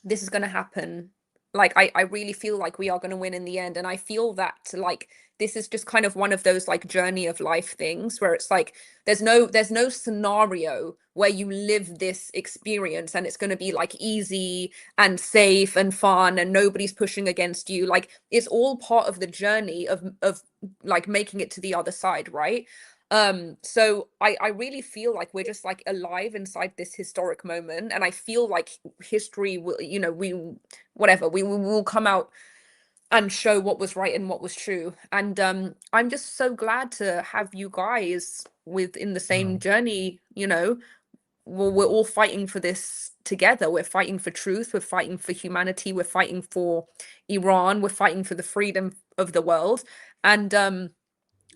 S1: this is going to happen. Like I really feel like we are going to win in the end, and I feel that like this is just kind of one of those like journey of life things where it's like there's no scenario where you live this experience and it's going to be like easy and safe and fun and nobody's pushing against you. Like it's all part of the journey of like making it to the other side, right? So I really feel like we're just like alive inside this historic moment, and I feel like history will, you know, we will come out and show what was right and what was true. And I'm just so glad to have you guys within the same journey. You know, we're all fighting for this together. We're fighting for truth, we're fighting for humanity, we're fighting for Iran, we're fighting for the freedom of the world. And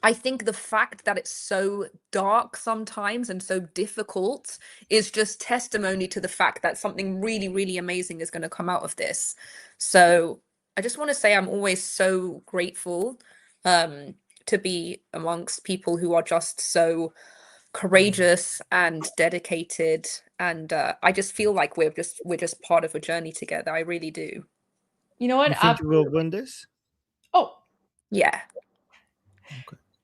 S1: I think the fact that it's so dark sometimes and so difficult is just testimony to the fact that something really, really amazing is going to come out of this. So I just want to say I'm always so grateful to be amongst people who are just so courageous and dedicated. And I just feel like we're just part of a journey together. I really do.
S3: You know what?
S4: You think you will win this?
S3: Oh,
S1: yeah.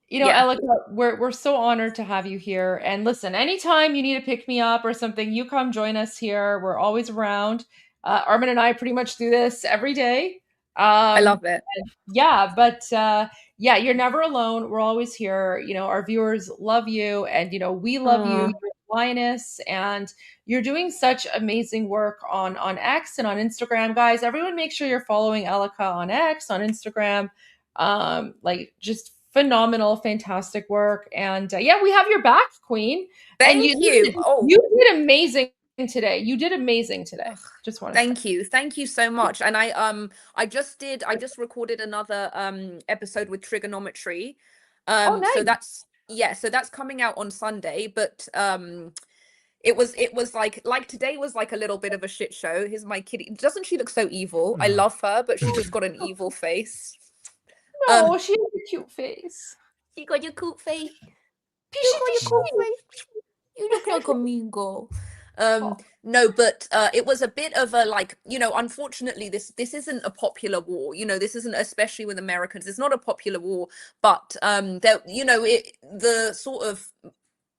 S3: You know,
S1: Yeah.
S3: Elika, we're so honored to have you here. And listen, anytime you need to pick me up or something, you come join us here. We're always around. Armin and I pretty much do this every day.
S1: I love it.
S3: Yeah, but yeah, you're never alone. We're always here. You know, our viewers love you, and you know, we love you. You're a lioness, and you're doing such amazing work on X and on Instagram, guys. Everyone, make sure you're following Elika on X, on Instagram. Like just phenomenal, fantastic work. And yeah, we have your back, Queen.
S1: Thank
S3: and
S1: you.
S3: You did amazing today. You did amazing today. Just want to
S1: Thank you so much. And I just recorded another episode with trigonometry.
S3: Oh, nice.
S1: So that's coming out on Sunday, but it was like today was like a little bit of a shit show. Here's my kitty. Doesn't she look so evil? I love her, but she just got an evil face.
S3: No, she has a cute face.
S1: You got your cute face. You look like a mean girl. No, but it was a bit of a like, you know, unfortunately this isn't a popular war. You know, this isn't, especially with Americans, it's not a popular war, but there, you know, the sort of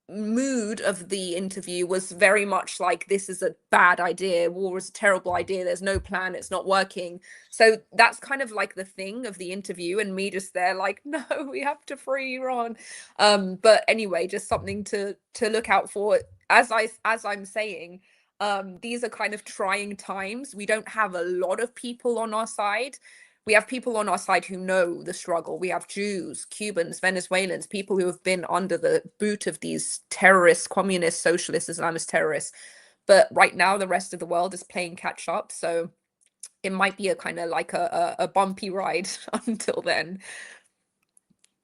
S1: mood of the interview was very much like, this is a bad idea, war is a terrible idea, there's no plan, it's not working. So that's kind of like the thing of the interview, and me just there like, no, we have to free Iran. But anyway, just something to look out for. As I'm saying, these are kind of trying times. We don't have a lot of people on our side. We have people on our side who know the struggle. We have Jews, Cubans, Venezuelans, people who have been under the boot of these terrorists, communist, socialist, Islamist terrorists. But right now, the rest of the world is playing catch up. So it might be a kind of like a bumpy ride until then.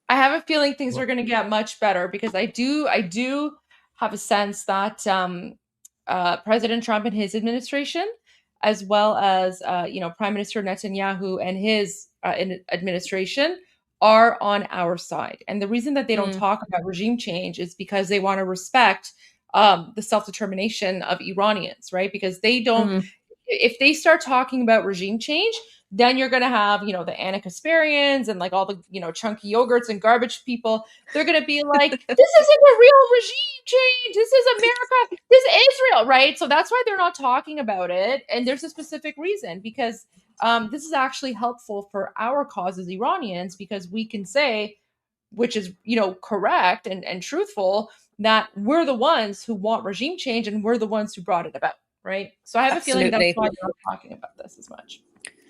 S3: I have a feeling things are going to get much better, because I do have a sense that President Trump and his administration, as well as you know, Prime Minister Netanyahu and his administration, are on our side. And the reason that they don't talk about regime change is because they want to respect the self-determination of Iranians, right? Because they don't, if they start talking about regime change, then you're going to have, you know, the Anna-Kasparians and like all the, you know, chunky yogurts and garbage people. They're going to be like, this isn't a real regime change. This is America. This is Israel, right? So that's why they're not talking about it. And there's a specific reason, because this is actually helpful for our cause as Iranians, because we can say, which is, you know, correct and truthful, that we're the ones who want regime change and we're the ones who brought it about, right? So I have a feeling that's why we're not talking about this as much.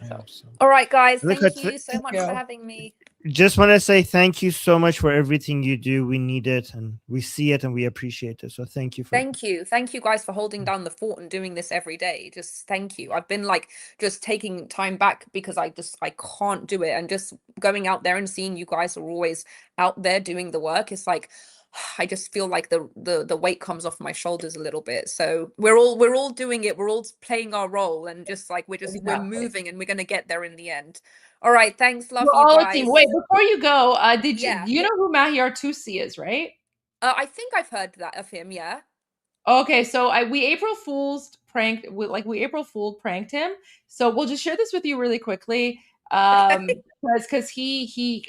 S3: So.
S1: All right, guys.
S4: Look,
S1: Thank you so much for having me.
S4: Just want to say thank you so much for everything you do. We need it and we see it and we appreciate it. So thank you for
S1: Thank you guys for holding down the fort and doing this every day. Just thank you. I've been like just taking time back because I can't do it, and just going out there and seeing you guys are always out there doing the work. It's like I just feel like the weight comes off my shoulders a little bit. So we're all doing it. We're all playing our role, and just like we're moving, and we're gonna get there in the end. All right, thanks. Love you guys.
S3: Wait, before you go, you know who Mahir Tusi is, right?
S1: I think I've heard that of him. Yeah.
S3: Okay, so we April Fool's pranked, we April Fool pranked him. So we'll just share this with you really quickly, because he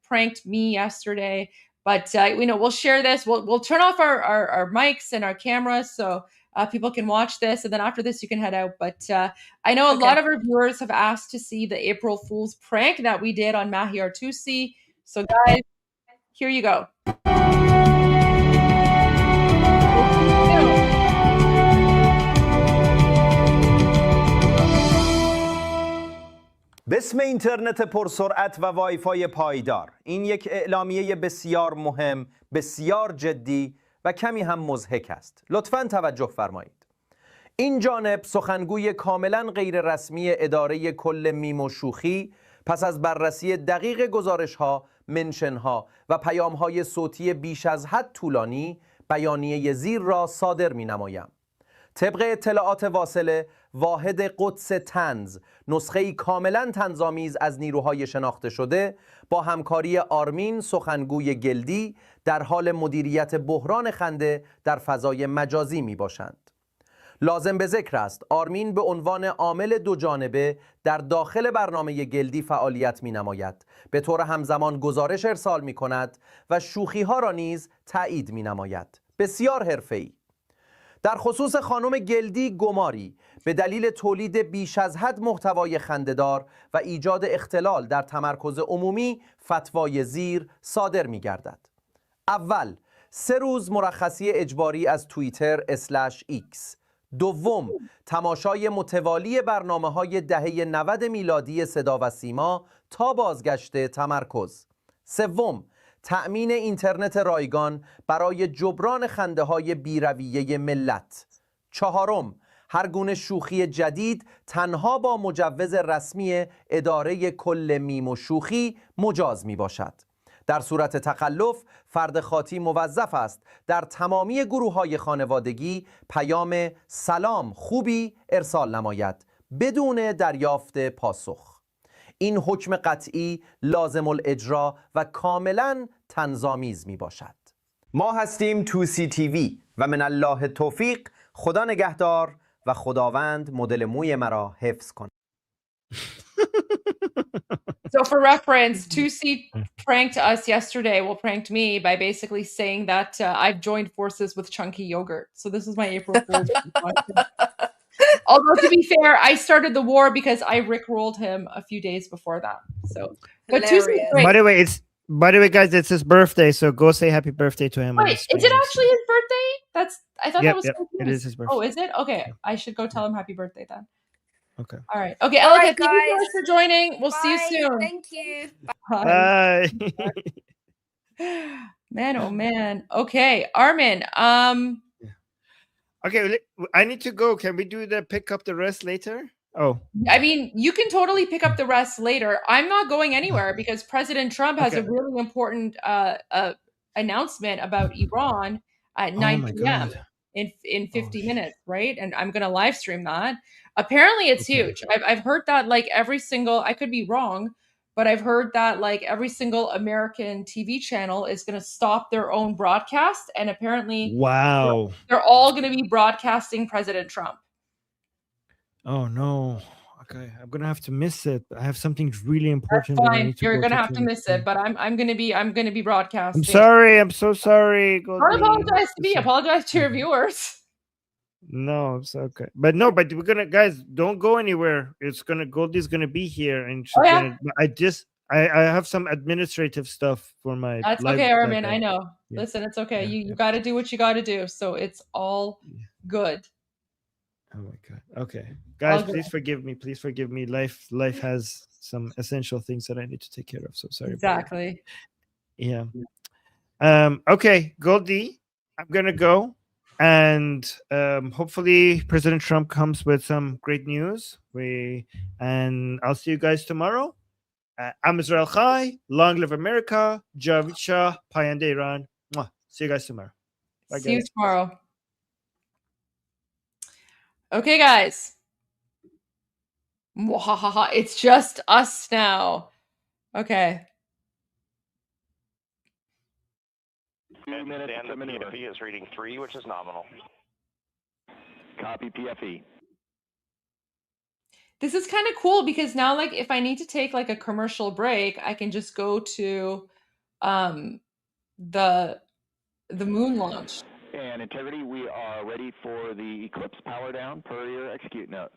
S3: pranked me yesterday. But we'll share this. We'll turn off our mics and our cameras so people can watch this, and then after this you can head out. But I know a lot of our viewers have asked to see the April Fool's prank that we did on Mahir Tusi. So guys, here you go.
S16: باسم اینترنت پرسرعت و وایفای پایدار، این یک اعلامیه بسیار مهم، بسیار جدی و کمی هم مضحک است. لطفاً توجه فرمایید. این جانب سخنگوی کاملاً غیر رسمی اداره کل میم و شوخی پس از بررسی دقیق گزارش‌ها، منشن‌ها و پیام‌های صوتی بیش از حد طولانی، بیانیه زیر را صادر می‌نمایم. طبق اطلاعات واصله، واحد قدس طنز، نسخه‌ای کاملا طنزآمیز از نیروهای شناخته شده با همکاری آرمین سخنگوی گلدی در حال مدیریت بحران خنده در فضای مجازی می باشند. لازم به ذکر است آرمین به عنوان عامل دو جانبه در داخل برنامه گلدی فعالیت می نماید، به طور همزمان گزارش ارسال می کند و شوخی ها را نیز تایید می نماید. بسیار حرفه‌ای. در خصوص خانم گلدی گماری به دلیل تولید بیش از حد محتوای خنده‌دار و ایجاد اختلال در تمرکز عمومی فتوای زیر صادر می گردد. اول، 3 روز مرخصی اجباری از توییتر /X. دوم، تماشای متوالی برنامه‌های دهه 90 میلادی صدا و سیما تا بازگشت تمرکز. سوم، تأمین اینترنت رایگان برای جبران خنده‌های بی‌رویه ملت. چهارم، هر گونه شوخی جدید تنها با مجوز رسمی اداره کل میم و شوخی مجاز می باشد. در صورت تخلف فرد خاطی موظف است در تمامی گروه‌های خانوادگی پیام سلام خوبی ارسال نماید بدون دریافت پاسخ. این حکم قطعی لازم الاجرا و کاملا طنزآمیز می باشد. ما هستیم توسی تیوی و من الله توفیق. خدا نگهدار و خداوند مدل موی مرا حفظ کن.
S3: So for reference, Tusi pranked us yesterday, pranked me by basically saying that I've joined forces with Chunky Yogurt. So this is my April Fool's. Although to be fair, I started the war because I rickrolled him a few days before that. So, but Tusi's great.
S4: By the way, guys, it's his birthday, so go say happy birthday to him.
S3: Wait, is it actually his birthday? I thought that was
S4: it is his birthday.
S3: Oh, is it? Okay, I should go tell him happy birthday then.
S4: Okay.
S3: All right. Okay, Elika, thank you so much for joining. We'll see you soon.
S1: Thank you.
S4: Bye.
S3: Man, oh man. Okay, Armin.
S4: Okay, I need to go. Can we do the pick up the rest later? Oh,
S3: I mean, you can totally pick up the rest later. I'm not going anywhere because President Trump has a really important announcement about Iran at 9 p.m. in 50 minutes, right? And I'm going to live stream that. Apparently, it's huge. I've heard that like every single, I could be wrong, but I've heard that like every single American TV channel is going to stop their own broadcast. And apparently,
S4: wow,
S3: they're all going to be broadcasting President Trump.
S4: Oh no. Okay, I'm gonna have to miss it. I have something really important.
S3: That's fine. You're gonna have to miss it, but I'm gonna be broadcasting.
S4: I'm sorry. I'm so sorry.
S3: Don't apologize to me. Apologize to your viewers.
S4: No, it's okay. But we're gonna, guys, don't go anywhere. It's gonna, Goldie's gonna be here, and she's I have some administrative stuff for my.
S3: That's
S4: live
S3: okay, Armin.
S4: that
S3: I know.
S4: Yeah.
S3: Listen, it's okay.
S4: Yeah,
S3: You got to do what you got to do. So it's all good.
S4: Oh my god. Okay, guys,
S3: All good.
S4: please forgive me. Please forgive me. Life has some essential things that I need to take care of. So sorry. about that.
S3: Exactly.
S4: Yeah. Okay, Goldie, I'm gonna go, and hopefully President Trump comes with some great news. And I'll see you guys tomorrow. I'm Israel Chai. Long live America. Javid Shah. Payande Iran. Mwah. See you guys tomorrow. Bye,
S3: See you
S4: guys.
S3: tomorrow. Okay, guys. Mwahaha. It's just us now. Okay.
S10: And the PFE is reading 3, which is nominal.
S19: Copy PFE.
S3: This is kind of cool because now, like, if I need to take like a commercial break, I can just go to the moon launch.
S19: And integrity, we are ready for the eclipse power down per your execute note.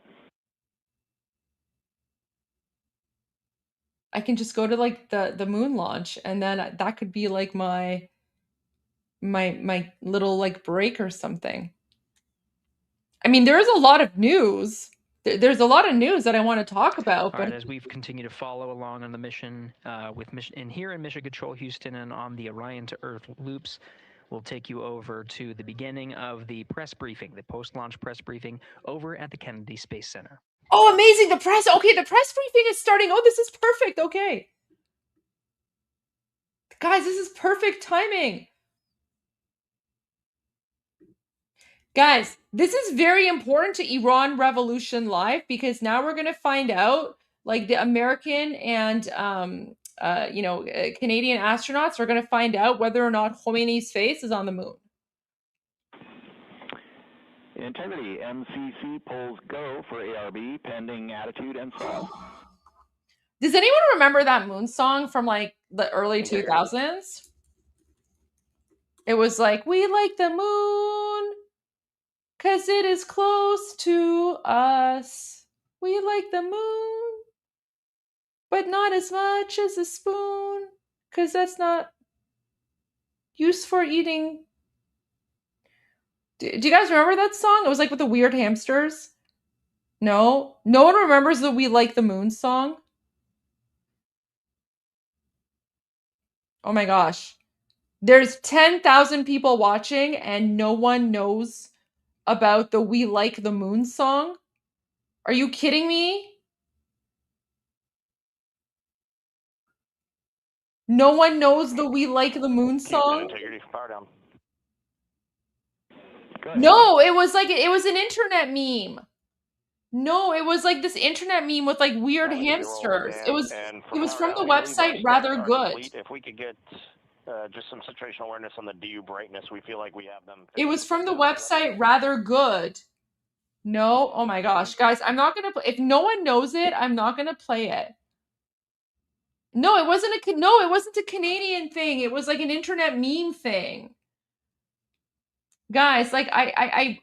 S3: I can just go to like the moon launch, and then that could be like my little like break or something. I mean, there is a lot of news. There's a lot of news that I want to talk about.
S12: All
S3: But
S12: right, as we've continued to follow along on the mission here in Mission Control Houston and on the Orion to Earth loops, we'll take you over to the beginning of the press briefing, the post-launch press briefing over at the Kennedy Space Center.
S3: oh, amazing! The press. Okay, the press briefing is starting. Oh, this is perfect. Okay, guys, this is perfect timing. Guys, this is very important to Iran Revolution Live because now we're going to find out, like, the American and Canadian astronauts are going to find out whether or not Khomeini's face is on the moon.
S19: Integrity, MCC polls go for ARB pending attitude and sauce.
S3: Does anyone remember that moon song from like the early 2000s? It was like, we like the moon because it is close to us. We like the moon, but not as much as a spoon because that's not used for eating. Do you guys remember that song? It was like with the weird hamsters. No? No one remembers the We Like the Moon song? Oh my gosh. There's 10,000 people watching and no one knows about the We Like the Moon song? Are you kidding me? No one knows the We Like the Moon song?
S10: Integrity, power down.
S3: No, it was an internet meme. No, it was like this internet meme with like weird hamsters. It was from the website Rather Good.
S10: If we could get just some situational awareness on the DU brightness, we feel like we have them.
S3: It was from the website Rather Good. No, oh my gosh, guys, I'm not gonna play. If no one knows it, I'm not gonna play it. No, it wasn't a Canadian thing. It was like an internet meme thing. Guys, like I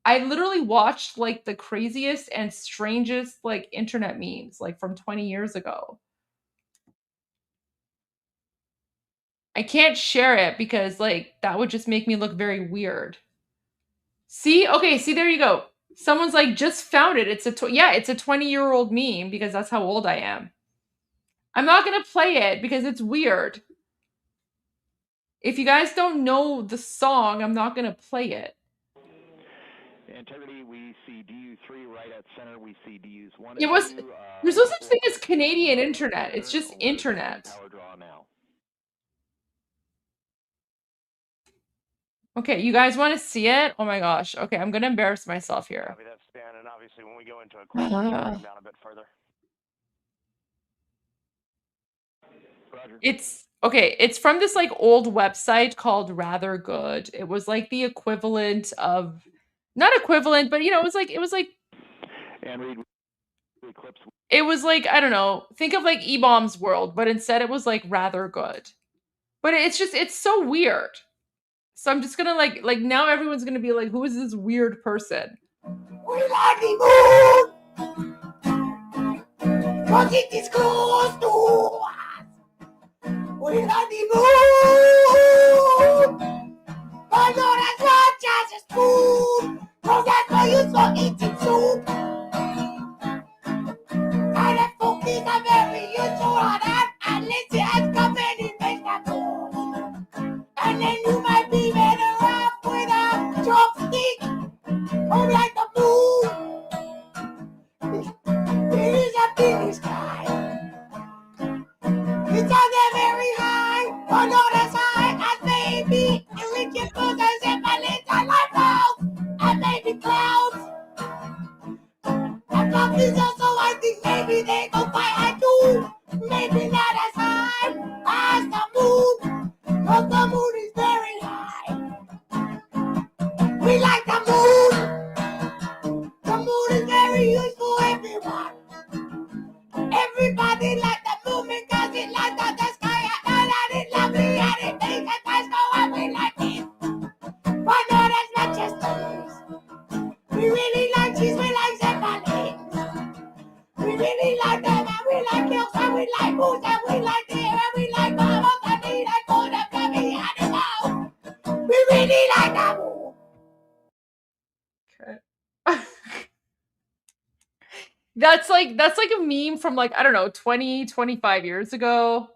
S3: literally watched like the craziest and strangest like internet memes like from 20 years ago. I can't share it because like that would just make me look very weird. See? Okay, see, there you go. Someone's like just found it. It's a 20-year-old meme because that's how old I am. I'm not going to play it because it's weird. If you guys don't know the song, I'm not going to play it.
S19: Integrity, we see DU3 right at center. We see DUs 1
S3: It was there's no such thing as Canadian internet. It's just internet.
S19: Power draw now.
S3: Okay, you guys want to see it? Oh my gosh. Okay, I'm going to embarrass myself here.
S10: Copy that, Stan, and obviously when we go into a close, we'll bring down a bit further.
S3: It's from this like old website called Rather Good. It was like the equivalent of not equivalent, but it was like
S19: And read eclipse.
S3: it was like, I don't know, think of like E-Bomb's World, but instead it was like Rather Good. But it's so weird. So I'm just gonna like now everyone's gonna be like, who is this weird person?
S18: We like the moon, but it is close to us.
S2: We like the moon. But not as much as a spoon. Cause that's why you so eating soup. And the cookies are very useful on that. And Lindsay has come in and makes that food. And then you might be better off with a chopstick. Or like the moon. It is a big sky. It's on there very high, but not as high as maybe. And we can put us in my little lighthouse. And maybe clouds. And monkeys also, I think maybe they go quite high too. Maybe not as high as the moon. Cause the moon is very high. We like the moon. The moon is very useful, everyone. Everybody like the moon because it lights up the sky and it's lovely and it makes the skies go up. We like it, but not as much as those. We really like cheese, we like zeppelins. We really like them and we like hills and we like moons and we like deer and we like mammals and we like gold and baby animals. We really like the moon.
S3: That's like a meme from like, I don't know, 20, 25 years ago.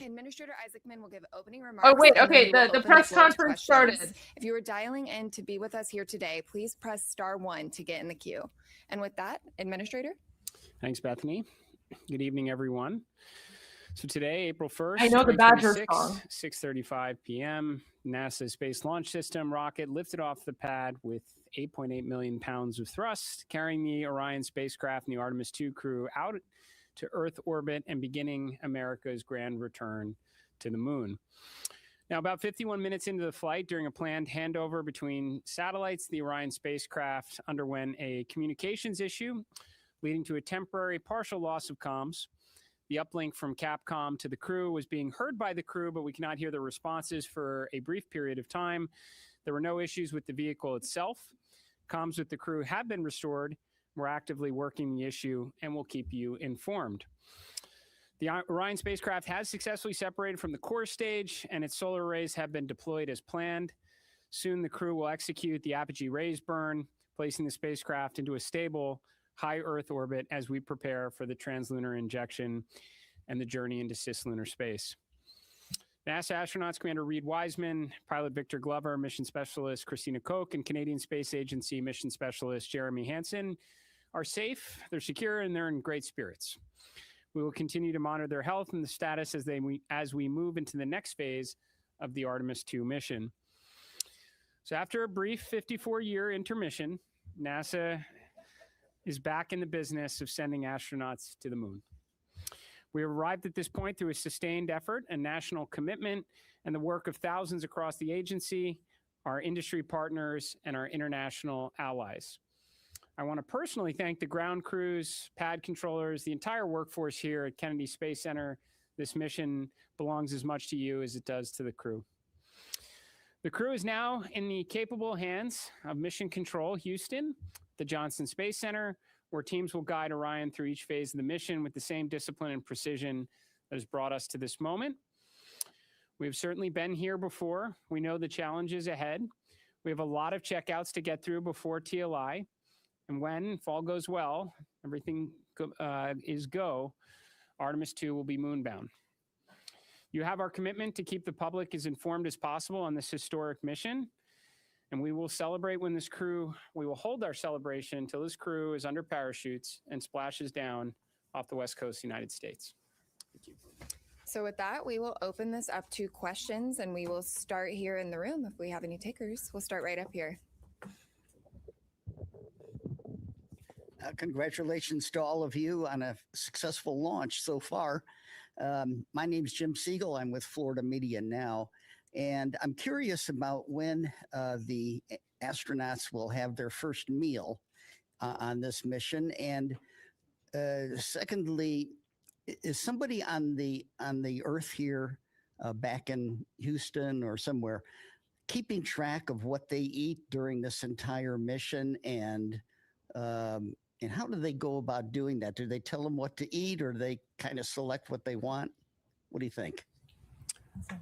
S8: Administrator Isaacman will give opening remarks.
S3: Oh wait,
S8: and then
S3: okay,
S8: we will
S3: the
S8: open
S3: press
S8: floor to
S3: conference
S8: questions.
S3: started.
S8: If you are dialing in to be with us here today, please press *1 to get in the queue. And with that, Administrator.
S17: Thanks, Bethany. Good evening, everyone. So today, April 1st,
S3: I know the Badger
S17: 2026,
S3: song.
S17: 6:35 p.m., NASA's Space Launch System rocket lifted off the pad with 8.8 million pounds of thrust, carrying the Orion spacecraft and the Artemis II crew out to Earth orbit and beginning America's grand return to the moon. Now, about 51 minutes into the flight, during a planned handover between satellites, the Orion spacecraft underwent a communications issue, leading to a temporary partial loss of comms. The uplink from Capcom to the crew was being heard by the crew, but we cannot hear the responses for a brief period of time. There were no issues with the vehicle itself. Comms with the crew have been restored. We're actively working the issue and will keep you informed. The Orion spacecraft has successfully separated from the core stage and its solar arrays have been deployed as planned. Soon the crew will execute the apogee raise burn, placing the spacecraft into a stable high Earth orbit as we prepare for the translunar injection and the journey into cislunar space. NASA astronauts Commander Reed Wiseman, pilot Victor Glover, mission specialist Christina Koch, and Canadian Space Agency mission specialist Jeremy Hansen are safe, they're secure, and they're in great spirits. We will continue to monitor their health and the status as we move into the next phase of the Artemis II mission. So after a brief 54-year intermission, NASA is back in the business of sending astronauts to the moon. We have arrived at this point through a sustained effort and national commitment and the work of thousands across the agency, our industry partners, and our international allies. I want to personally thank the ground crews, pad controllers, the entire workforce here at Kennedy Space Center. This mission belongs as much to you as it does to the crew. The crew is now in the capable hands of Mission Control Houston, the Johnson Space Center, where teams will guide Orion through each phase of the mission with the same discipline and precision that has brought us to this moment. We've certainly been here before. We know the challenges ahead. We have a lot of checkouts to get through before TLI. And when, if all goes well, everything is go, Artemis II will be moonbound. You have our commitment to keep the public as informed as possible on this historic mission. And we will celebrate when we will hold our celebration until this crew is under parachutes and splashes down off the West Coast of the United States. Thank you.
S8: So with that, we will open this up to questions and we will start here in the room. If we have any takers, we'll start right up here.
S23: Congratulations to all of you on a successful launch so far. My name is Jim Siegel. I'm with Florida Media Now. And I'm curious about when the astronauts will have their first meal on this mission. And secondly, is somebody on the Earth here back in Houston or somewhere keeping track of what they eat during this entire mission? And how do they go about doing that? Do they tell them what to eat, or do they kind of select what they want? What do you think?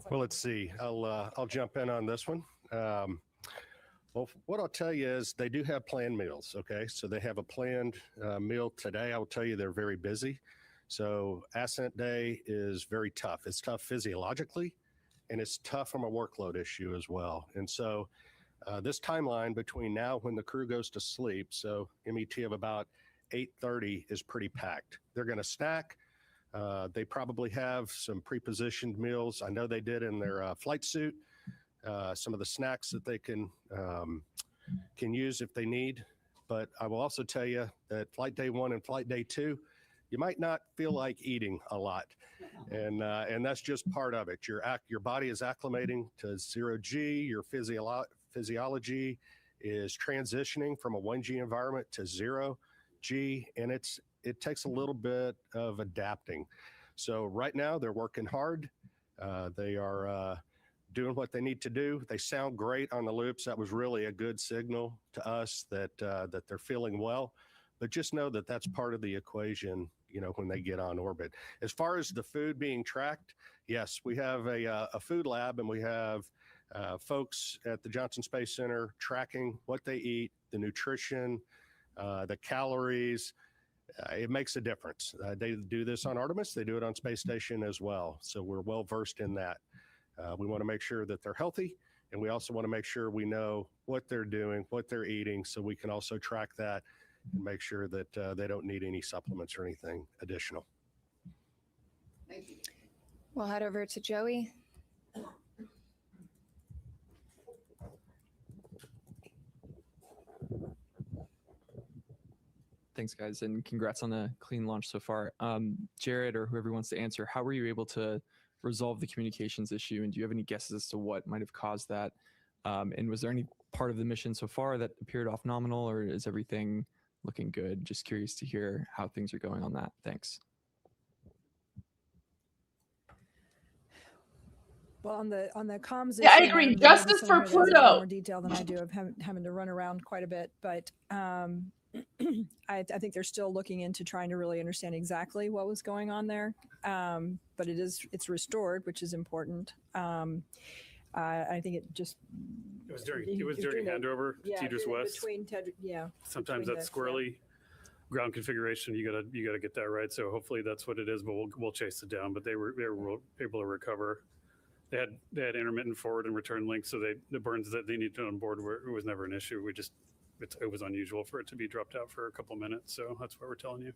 S6: Well, let's see. I'll jump in on this one. Well, what I'll tell you is they do have planned meals. Okay, so they have a planned meal today. I will tell you they're very busy. So Ascent Day is very tough. It's tough physiologically, and it's tough from a workload issue as well. And so this timeline between now when the crew goes to sleep, so MET of about 8:30 is pretty packed. They're going to snack. They probably have some pre-positioned meals. I know they did in their flight suit. Some of the snacks that they can use if they need. But I will also tell you that flight day 1 and flight day 2, you might not feel like eating a lot, and that's just part of it. Your body is acclimating to 0G. Your physiology is transitioning from a 1G environment to 0G, and it takes a little bit of adapting. So right now they're working hard. They are doing what they need to do. They sound great on the loops. That was really a good signal to us that they're feeling well. But just know that that's part of the equation, when they get on orbit. As far as the food being tracked, yes, we have a food lab, and we have folks at the Johnson Space Center tracking what they eat, the nutrition, the calories. It makes a difference. They do this on Artemis. They do it on Space Station as well. So we're well versed in that. We want to make sure that they're healthy, and we also want to make sure we know what they're doing, what they're eating, so we can also track that and make sure that they don't need any supplements or anything additional.
S8: Thank you. We'll head over to Joey.
S9: Thanks, guys, and congrats on a clean launch so far. Jared, or whoever wants to answer, how were you able to resolve the communications issue, and do you have any guesses as to what might have caused that? And was there any part of the mission so far that appeared off nominal, or is everything looking good? Just curious to hear how things are going on that. Thanks.
S14: Well, on the comms
S3: Yeah, I
S14: issue,
S3: agree.
S14: maybe
S3: Justice for
S14: someone here has a
S3: Pluto.
S14: lot more detail than I do of having to run around quite a bit, but I think they're still looking into trying to really understand exactly what was going on there. But it's restored, which is important. I think it
S24: was during handover to Tedra's West. Sometimes that's squirrely. Ground configuration, you gotta get that right. So hopefully that's what it is, but we'll chase it down. But they were able to recover. They had intermittent forward and return links, so the burns that they needed on board it was never an issue. It was unusual for it to be dropped out for a couple minutes, so that's what we're telling you.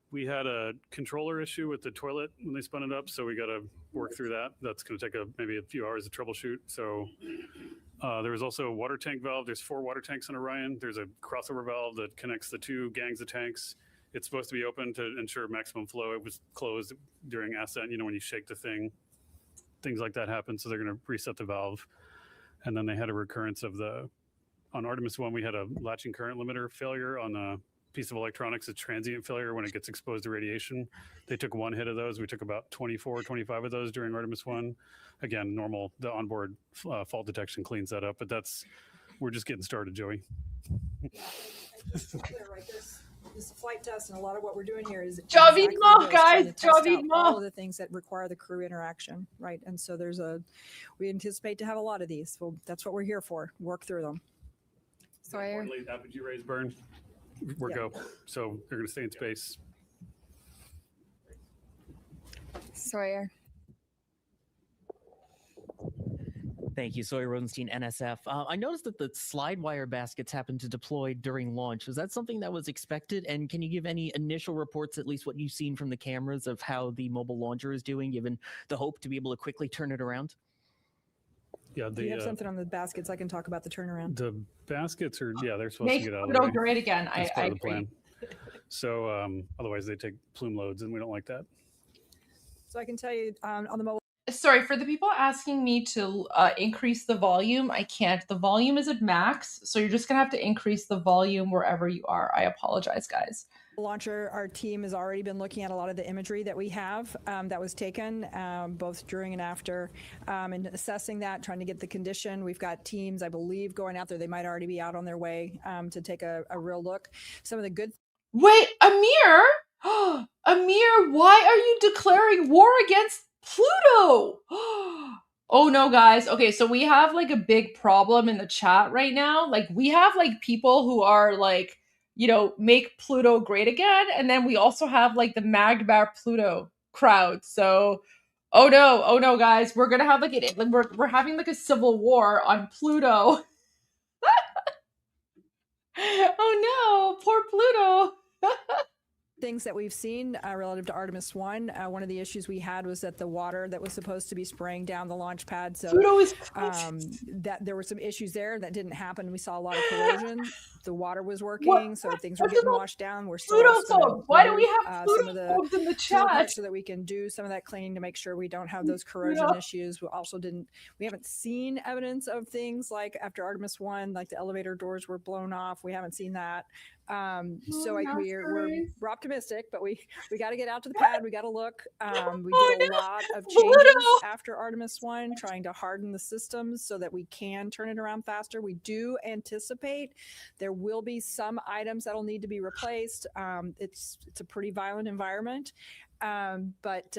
S24: We had a controller issue with the toilet when they spun it up, so we got to work through that. That's going to take maybe a few hours to troubleshoot. So there was also a water tank valve. There's 4 water tanks on Orion. There's a crossover valve that connects the 2 gangs of tanks. It's supposed to be open to ensure maximum flow. It was closed during ascent. When you shake the thing, things like that happen. So they're going to reset the valve. And then they had a recurrence of on Artemis 1, we had a latching current limiter failure on a piece of electronics, a transient failure when it gets exposed to radiation. They took 1 hit of those. We took about 24, 25 of those during Artemis 1. Again, normal, the onboard fault detection cleans that up, but we're just getting started, Joey.
S14: This is a flight test, and a lot of what we're doing here is
S3: Javidement, guys,
S14: all of the things that require the crew interaction, right? And so we anticipate to have a lot of these. Well, that's what we're here for. Work through them.
S24: Sawyer, apogee raise burn. We're go. So they're going to stay in space.
S8: Sawyer.
S25: Thank you, Sawyer Rosenstein, NSF. I noticed that the slide wire baskets happened to deploy during launch. Was that something that was expected? And can you give any initial reports, at least what you've seen from the cameras, of how the mobile launcher is doing, given the hope to be able to quickly turn it around?
S24: Yeah,
S14: Do you have something on the baskets? I can talk about the turnaround.
S24: The baskets they're supposed to get out of the way.
S3: Great again.
S24: That's part of the
S3: agree.
S24: plan. So otherwise they take plume loads, and we don't like that.
S14: So I can tell you on the mobile.
S3: Sorry, for the people asking me to increase the volume, I can't. The volume is at max, so you're just going to have to increase the volume wherever you are. I apologize, guys.
S14: Launcher, our team has already been looking at a lot of the imagery that we have that was taken both during and after and assessing that, trying to get the condition. We've got teams, I believe, going out there. They might already be out on their way to take a real look. Some of the good.
S3: Wait, Amir? Amir, why are you declaring war against Pluto? Oh no, guys. Okay, so we have like a big problem in the chat right now. Like we have like people who are like, you know, make Pluto great again, and then we also have like the Magbar Pluto crowd. So oh no, guys, we're gonna have like we're having like a civil war on Pluto. Oh no, poor Pluto.
S14: Things that we've seen relative to Artemis 1, one of the issues we had was that the water that was supposed to be spraying down the launch pad, so
S3: Pluto is
S14: that there were some issues there that didn't happen. We saw a lot of corrosion. The water was working, so things were getting washed down. We're still
S3: Pluto
S14: also
S3: phobes. Why do we
S14: remove,
S3: have
S14: some
S3: Pluto
S14: of the
S3: phobes in the
S14: parts
S3: chat?
S14: so that we can do some of that cleaning to make sure we don't have those corrosion issues. We haven't seen evidence of things like after Artemis 1, like the elevator doors were blown off. We haven't seen that. We're optimistic, but we got to get out to the pad. We got to look. We did a lot of changes after Artemis 1, trying to harden the systems so that we can turn it around faster. We do anticipate there will be some items that'll need to be replaced. It's a pretty violent environment. But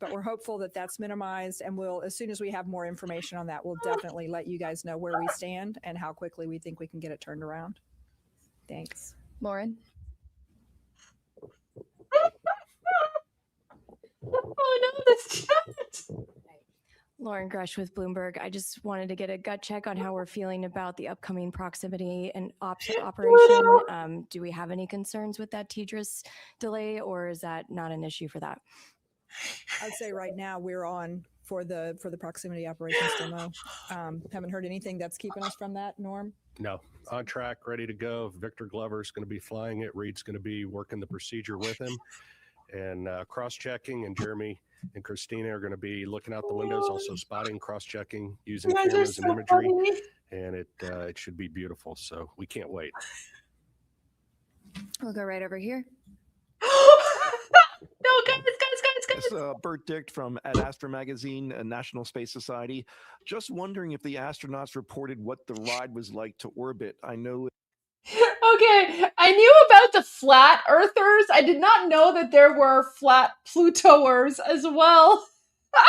S14: we're hopeful that that's minimized, and as soon as we have more information on that, we'll definitely let you guys know where we stand and how quickly we think we can get it turned around. Thanks.
S8: Lauren?
S3: Oh no, this chat!
S7: Lauren Gresh with Bloomberg. I just wanted to get a gut check on how we're feeling about the upcoming proximity and ops operation. Do we have any concerns with that TDRS delay, or is that not an issue for that?
S14: I'd say right now we're on for the proximity operations demo. Haven't heard anything that's keeping us from that, Norm?
S6: No, on track, ready to go. Victor Glover's going to be flying it. Reed's going to be working the procedure with him and cross-checking, and Jeremy and Christina are going to be looking out the windows, also spotting, cross-checking, using cameras and imagery, and it should be beautiful. So we can't wait.
S8: We'll go right over here.
S3: No, guys.
S11: It's Bert Dick from Ad Astra Magazine, National Space Society. Just wondering if the astronauts reported what the ride was like to orbit. I know.
S3: Okay, I knew about the flat earthers. I did not know that there were flat Plutoers as well. Oh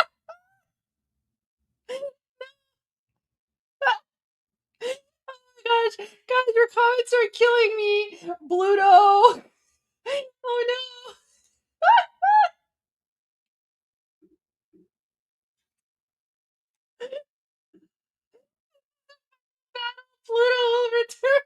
S3: my gosh, guys, your comments are killing me. Pluto. Oh no. Pluto will return.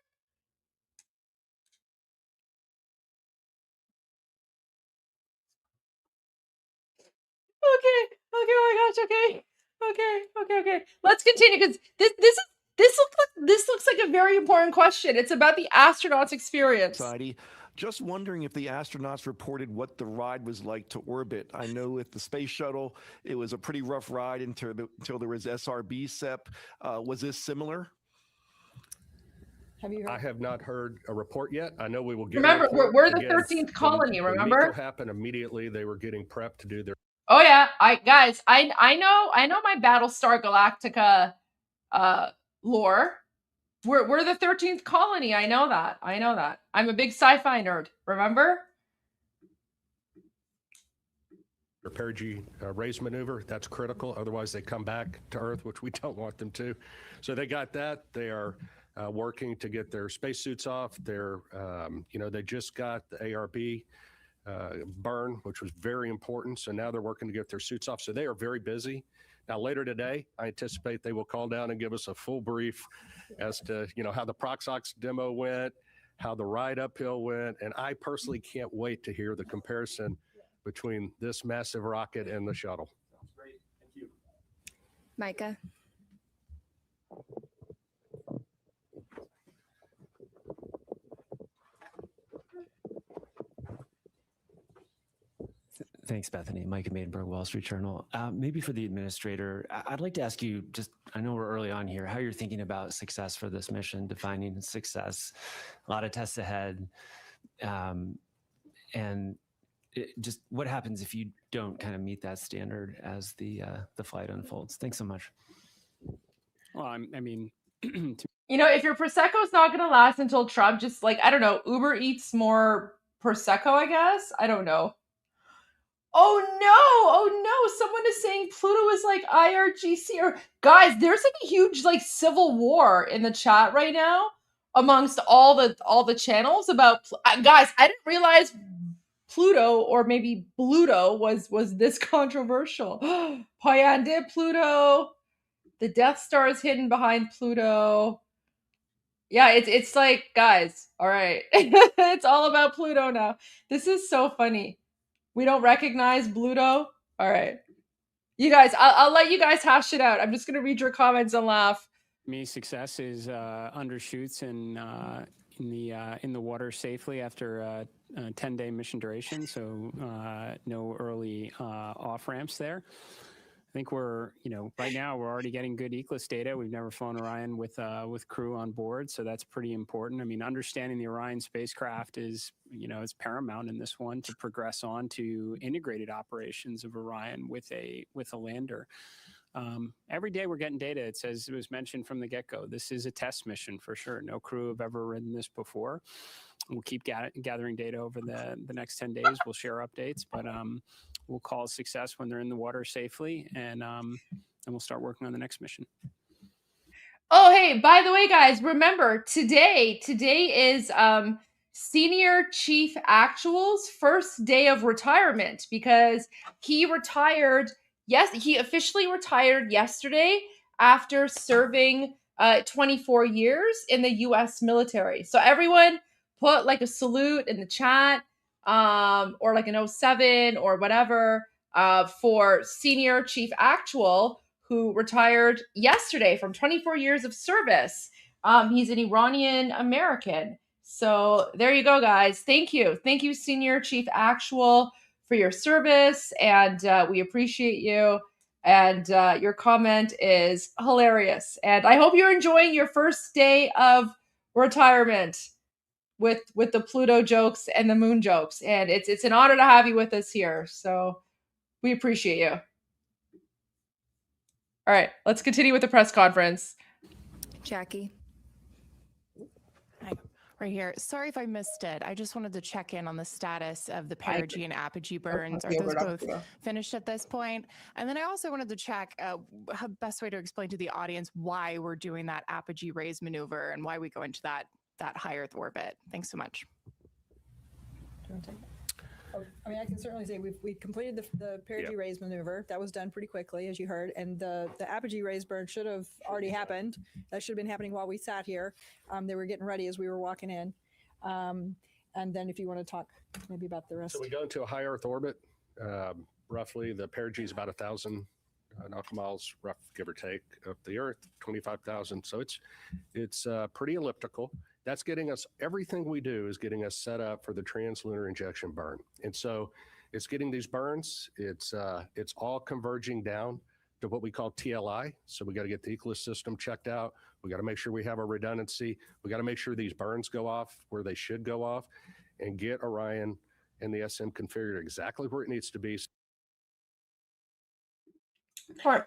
S3: Okay. Oh my gosh. Okay. Let's continue, because this looks like a very important question. It's about the astronauts' experience.
S11: Society. Just wondering if the astronauts reported what the ride was like to orbit. I know with the space shuttle, it was a pretty rough ride until there was SRB SEP. Was this similar?
S14: Have you heard?
S6: I have not heard a report yet. I know we will get.
S3: Remember,
S6: a report.
S3: we're the
S6: Again,
S3: 13th colony.
S6: when
S3: Remember?
S6: Miko happened immediately. They were getting prepped to do their.
S3: Oh yeah, I know my Battlestar Galactica lore. We're the 13th colony. I know that. I'm a big sci-fi nerd. Remember?
S6: Repair G raise maneuver. That's critical. Otherwise, they come back to Earth, which we don't want them to. So they got that. They are working to get their spacesuits off. They're, they just got the ARB burn, which was very important. So now they're working to get their suits off. So they are very busy. Now, later today, I anticipate they will call down and give us a full brief as to, how the Proxox demo went, how the ride uphill went. And I personally can't wait to hear the comparison between this massive rocket and the shuttle.
S11: Sounds great. Thank you.
S8: Micah?
S20: Thanks, Bethany. Micah Maidenberg, Wall Street Journal. Maybe for the administrator, I'd like to ask you, I know we're early on here, how you're thinking about success for this mission, defining success, a lot of tests ahead, and just what happens if you don't kind of meet that standard as the flight unfolds. Thanks so much.
S17: Well, I mean,
S3: if your Prosecco's not going to last until Trump, just I don't know, Uber Eats more Prosecco, I guess. I don't know. Oh no, someone is saying Pluto is like IRGC. Or guys, there's like a huge like civil war in the chat right now amongst all the channels about guys. I didn't realize Pluto, or maybe Bluto, was this controversial. Payande Pluto, the Death Star is hidden behind Pluto. Yeah, it's like, guys, all right. It's all about Pluto now. This is so funny. We don't recognize Bluto. All right. You guys, I'll let you guys hash it out. I'm just going to read your comments and laugh.
S17: Me, success is undershoots in the water safely after a 10-day mission duration. So no early off ramps there. I think we're, right now we're already getting good ECLIS data. We've never flown Orion with crew on board, so that's pretty important. I mean, understanding the Orion spacecraft is, it's paramount in this one to progress on to integrated operations of Orion with a lander. Every day we're getting data. It says, it was mentioned from the get-go, this is a test mission for sure. No crew have ever ridden this before. We'll keep gathering data over the next 10 days. We'll share updates, but we'll call it success when they're in the water safely, and we'll start working on the next mission.
S3: Oh, hey, by the way, guys, remember today is Senior Chief Actual's first day of retirement, because he retired. Yes, he officially retired yesterday after serving 24 years in the U.S. military. So everyone put like a salute in the chat, or like an 07 or whatever, for Senior Chief Actual, who retired yesterday from 24 years of service. He's an Iranian American. So there you go, guys. Thank you. Thank you, Senior Chief Actual, for your service. And we appreciate you. And your comment is hilarious. And I hope you're enjoying your first day of retirement with the Pluto jokes and the moon jokes. And it's an honor to have you with us here. So we appreciate you. All right, let's continue with the press conference.
S8: Jackie.
S5: Hi, right here. Sorry if I missed it. I just wanted to check in on the status of the perigee and apogee burns. Are those both finished at this point? And then I also wanted to check how best way to explain to the audience why we're doing that apogee raise maneuver and why we go into that high Earth orbit. Thanks so much.
S14: I mean, I can certainly say we completed the perigee raise maneuver. That was done pretty quickly, as you heard, and the apogee raise burn should have already happened. That should have been happening while we sat here. They were getting ready as we were walking in. And then if you want to talk maybe about the rest.
S6: So we go into a high Earth orbit. Roughly, the perigee is about 1,000 nautical miles, rough, give or take, of the Earth, 25,000. So it's pretty elliptical. That's getting us, everything we do is getting us set up for the translunar injection burn. And so it's getting these burns, it's all converging down to what we call TLI. So we got to get the ECLIS system checked out. We got to make sure we have a redundancy. We got to make sure these burns go off where they should go off, and get Orion and the SM configured exactly where it needs to be.
S3: All right.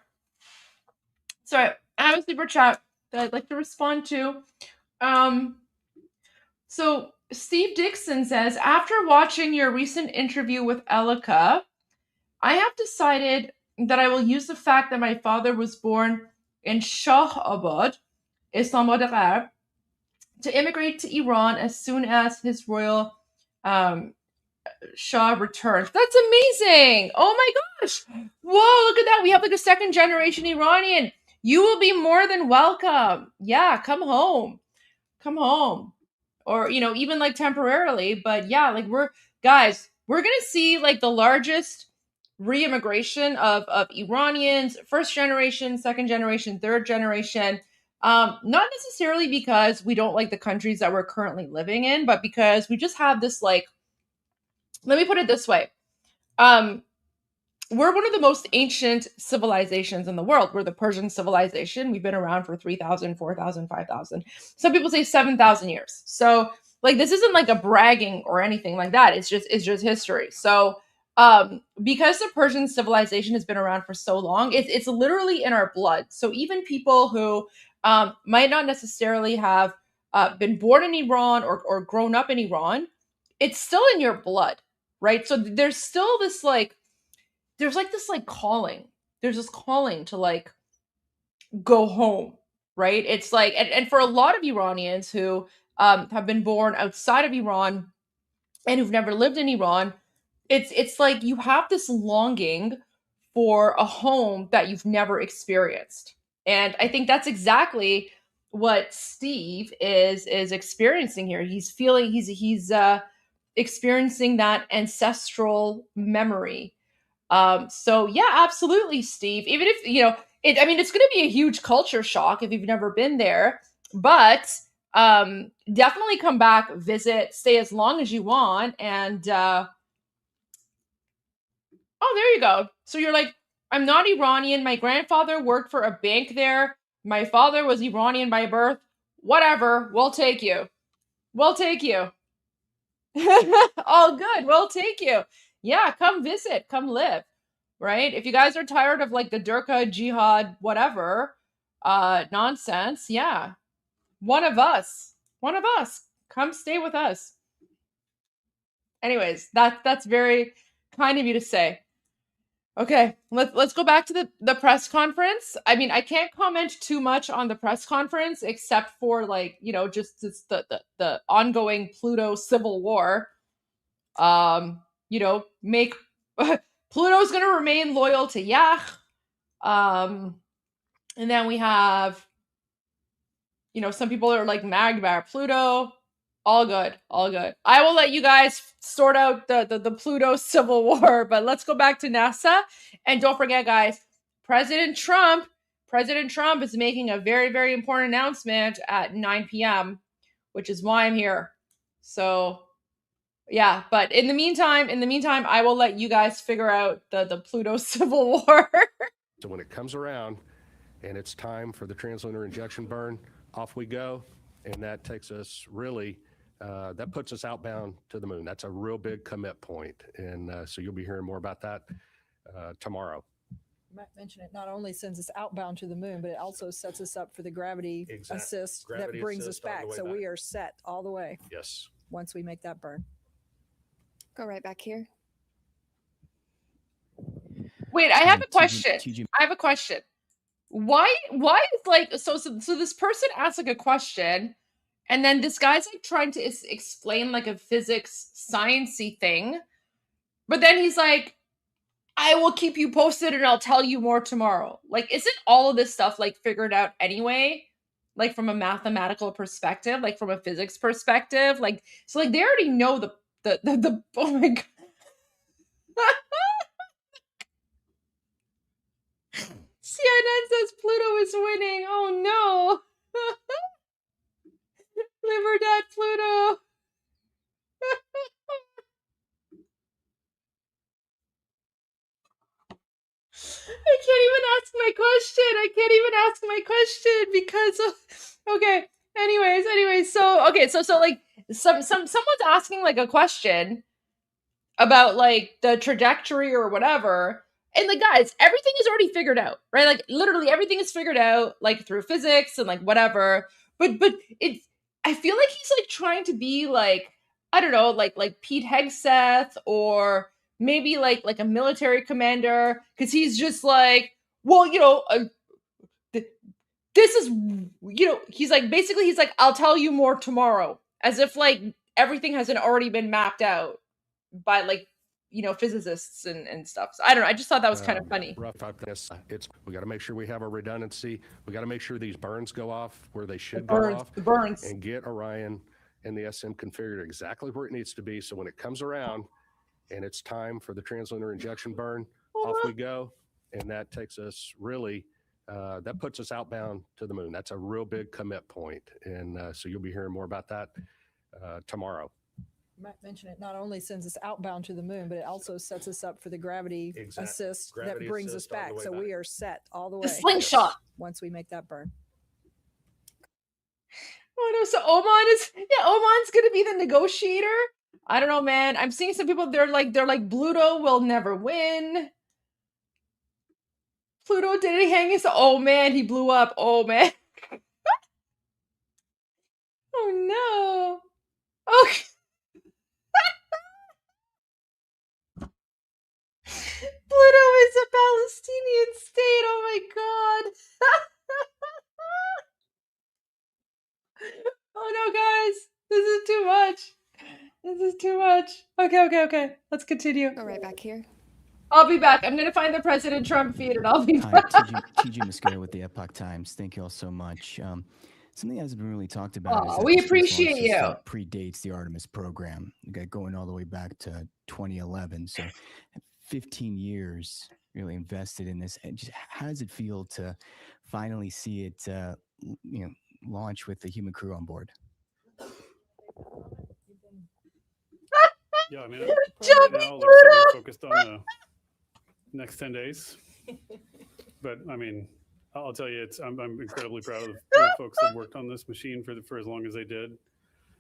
S3: Sorry, I have a super chat that I'd like to respond to. So Steve Dixon says, after watching your recent interview with Elika, I have decided that I will use the fact that my father was born in Shahabad, Islamabad Gharb, to immigrate to Iran as soon as his royal Shah returns. That's amazing. Oh my gosh. Whoa, look at that. We have like a second generation Iranian. You will be more than welcome. Yeah, come home. Come home. Or, even like temporarily, but yeah, like we're going to see like the largest re-immigration of Iranians, first generation, second generation, third generation. Not necessarily because we don't like the countries that we're currently living in, but because we just have this like, let me put it this way. We're one of the most ancient civilizations in the world. We're the Persian civilization. We've been around for 3,000, 4,000, 5,000. Some people say 7,000 years. So like, this isn't like a bragging or anything like that. It's just history. So because the Persian civilization has been around for so long, it's literally in our blood. So even people who might not necessarily have been born in Iran or grown up in Iran, it's still in your blood, right? So there's still this like, there's like this like calling. There's this calling to like go home, right? It's like, and for a lot of Iranians who have been born outside of Iran and who've never lived in Iran, it's like you have this longing for a home that you've never experienced. And I think that's exactly what Steve is experiencing here. He's feeling he's experiencing that ancestral memory. So yeah, absolutely, Steve. Even if, you know, I mean, it's going to be a huge culture shock if you've never been there, but definitely come back, visit, stay as long as you want. And oh, there you go. So you're like, I'm not Iranian. My grandfather worked for a bank there. My father was Iranian by birth. Whatever. We'll take you. We'll take you. All good. We'll take you. Yeah, come visit. Come live. Right? If you guys are tired of like the Durka, jihad, whatever nonsense, yeah. One of us. Come stay with us. Anyways, that's very kind of you to say. Okay, let's go back to the press conference. I mean, I can't comment too much on the press conference except for like, you know, just the ongoing Pluto civil war. You know, make Pluto's going to remain loyal to Yah. And then we have, you know, some people are like mad about Pluto. All good. I will let you guys sort out the Pluto civil war, but let's go back to NASA. And don't forget, guys, President Trump is making a very, very important announcement at 9 p.m., which is why I'm here. So yeah, but in the meantime, I will let you guys figure out the Pluto civil war.
S6: So when it comes around and it's time for the translunar injection burn, off we go. And that takes us really, that puts us outbound to the moon. That's a real big commit point. And so you'll be hearing more about that tomorrow.
S14: I might mention it not only sends us outbound to the moon, but it also sets us up for the gravity assist that brings us back. So we are set all the way.
S6: Yes. Once
S14: we make that burn.
S8: Go right back here.
S3: Wait, I have a question. Why is like so this person asks like a question, and then this guy's like trying to explain like a physics sciencey thing, but then he's like, I will keep you posted and I'll tell you more tomorrow. Like, isn't all of this stuff like figured out anyway? Like from a mathematical perspective, like from a physics perspective, like so like they already know the oh my god. CNN says Pluto is winning. Oh no. Live or dead Pluto. I can't even ask my question because okay. Anyways, so like someone's asking like a question about like the trajectory or whatever. And like, guys, everything is already figured out, right? Like literally everything is figured out like through physics and like whatever. But it's, I feel like he's like trying to be like, I don't know, like Pete Hegseth or maybe like a military commander. Cause he's just like, well, you know, this is, you know, he's like, basically he's like, I'll tell you more tomorrow. As if like everything hasn't already been mapped out by like, you know, physicists and stuff. So I don't know. I just thought that was kind of funny.
S6: We got to make sure we have a redundancy. We got to make sure these burns go off where they should
S3: go
S6: off.
S3: The burns.
S6: And get Orion and the SM configured exactly where it needs to be. So when it comes around and it's time for the translunar injection burn, off we go. And that takes us really, that puts us outbound to the moon. That's a real big commit point. And so you'll be hearing more about that tomorrow.
S14: I might mention it not only sends us outbound to the moon, but it also sets us up for the gravity assist that brings us back. So we are set all the way.
S3: The slingshot.
S14: Once we make that burn.
S3: Oh no, so Oman's gonna be the negotiator. I don't know, man. I'm seeing some people, they're like Pluto will never win. Pluto didn't hang his, oh man, he blew up. Oh man. Oh no. Okay. Okay. Let's continue.
S8: Go right back here.
S3: I'll be back. I'm going to find the President Trump feed and I'll be
S13: Hi,
S3: back.
S13: TG Mosquera with the Epoch Times. Thank you all so much. Something that hasn't been really talked about is that
S3: We
S13: the space launch
S3: appreciate you.
S13: system predates the Artemis program. You got going all the way back to 2011. So 15 years really invested in this. And just how does it feel to finally see it launch with the human crew on board?
S24: Yeah, I mean, right now, like I said, we're focused on the next 10 days. But I mean, I'll tell you, I'm incredibly proud of the folks that worked on this machine for as long as they did.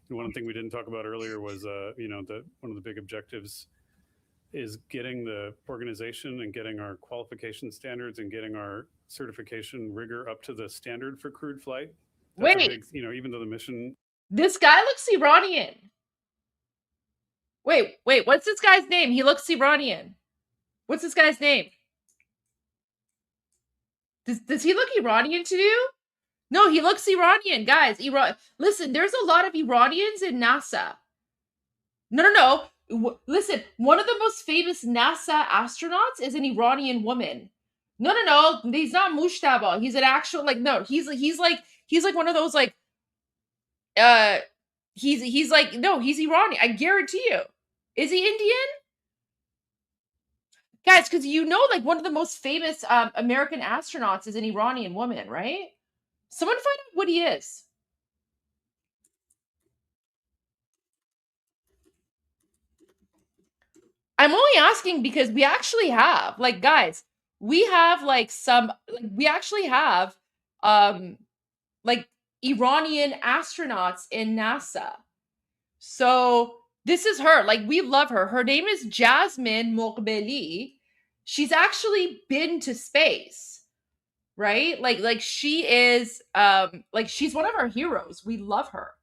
S24: And one thing we didn't talk about earlier was, one of the big objectives is getting the organization and getting our qualification standards and getting our certification rigor up to the standard for crewed flight. That's
S3: Wait.
S24: a big, even though the mission.
S3: This guy looks Iranian. Wait, what's this guy's name? He looks Iranian. What's this guy's name? Does he look Iranian to you? No, he looks Iranian, guys. Listen, there's a lot of Iranians in NASA. No. Listen, one of the most famous NASA astronauts is an Iranian woman. No. He's not Mushtaba. He's an actual he's like one of those he's Iranian. I guarantee you. Is he Indian? Guys, because one of the most famous American astronauts is an Iranian woman, right? Someone find out what he is. I'm only asking because we actually have, guys, we have Iranian astronauts in NASA. So this is her. We love her. Her name is Jasmine Moghbeli. She's actually been to space, right? She is she's one of our heroes. We love her.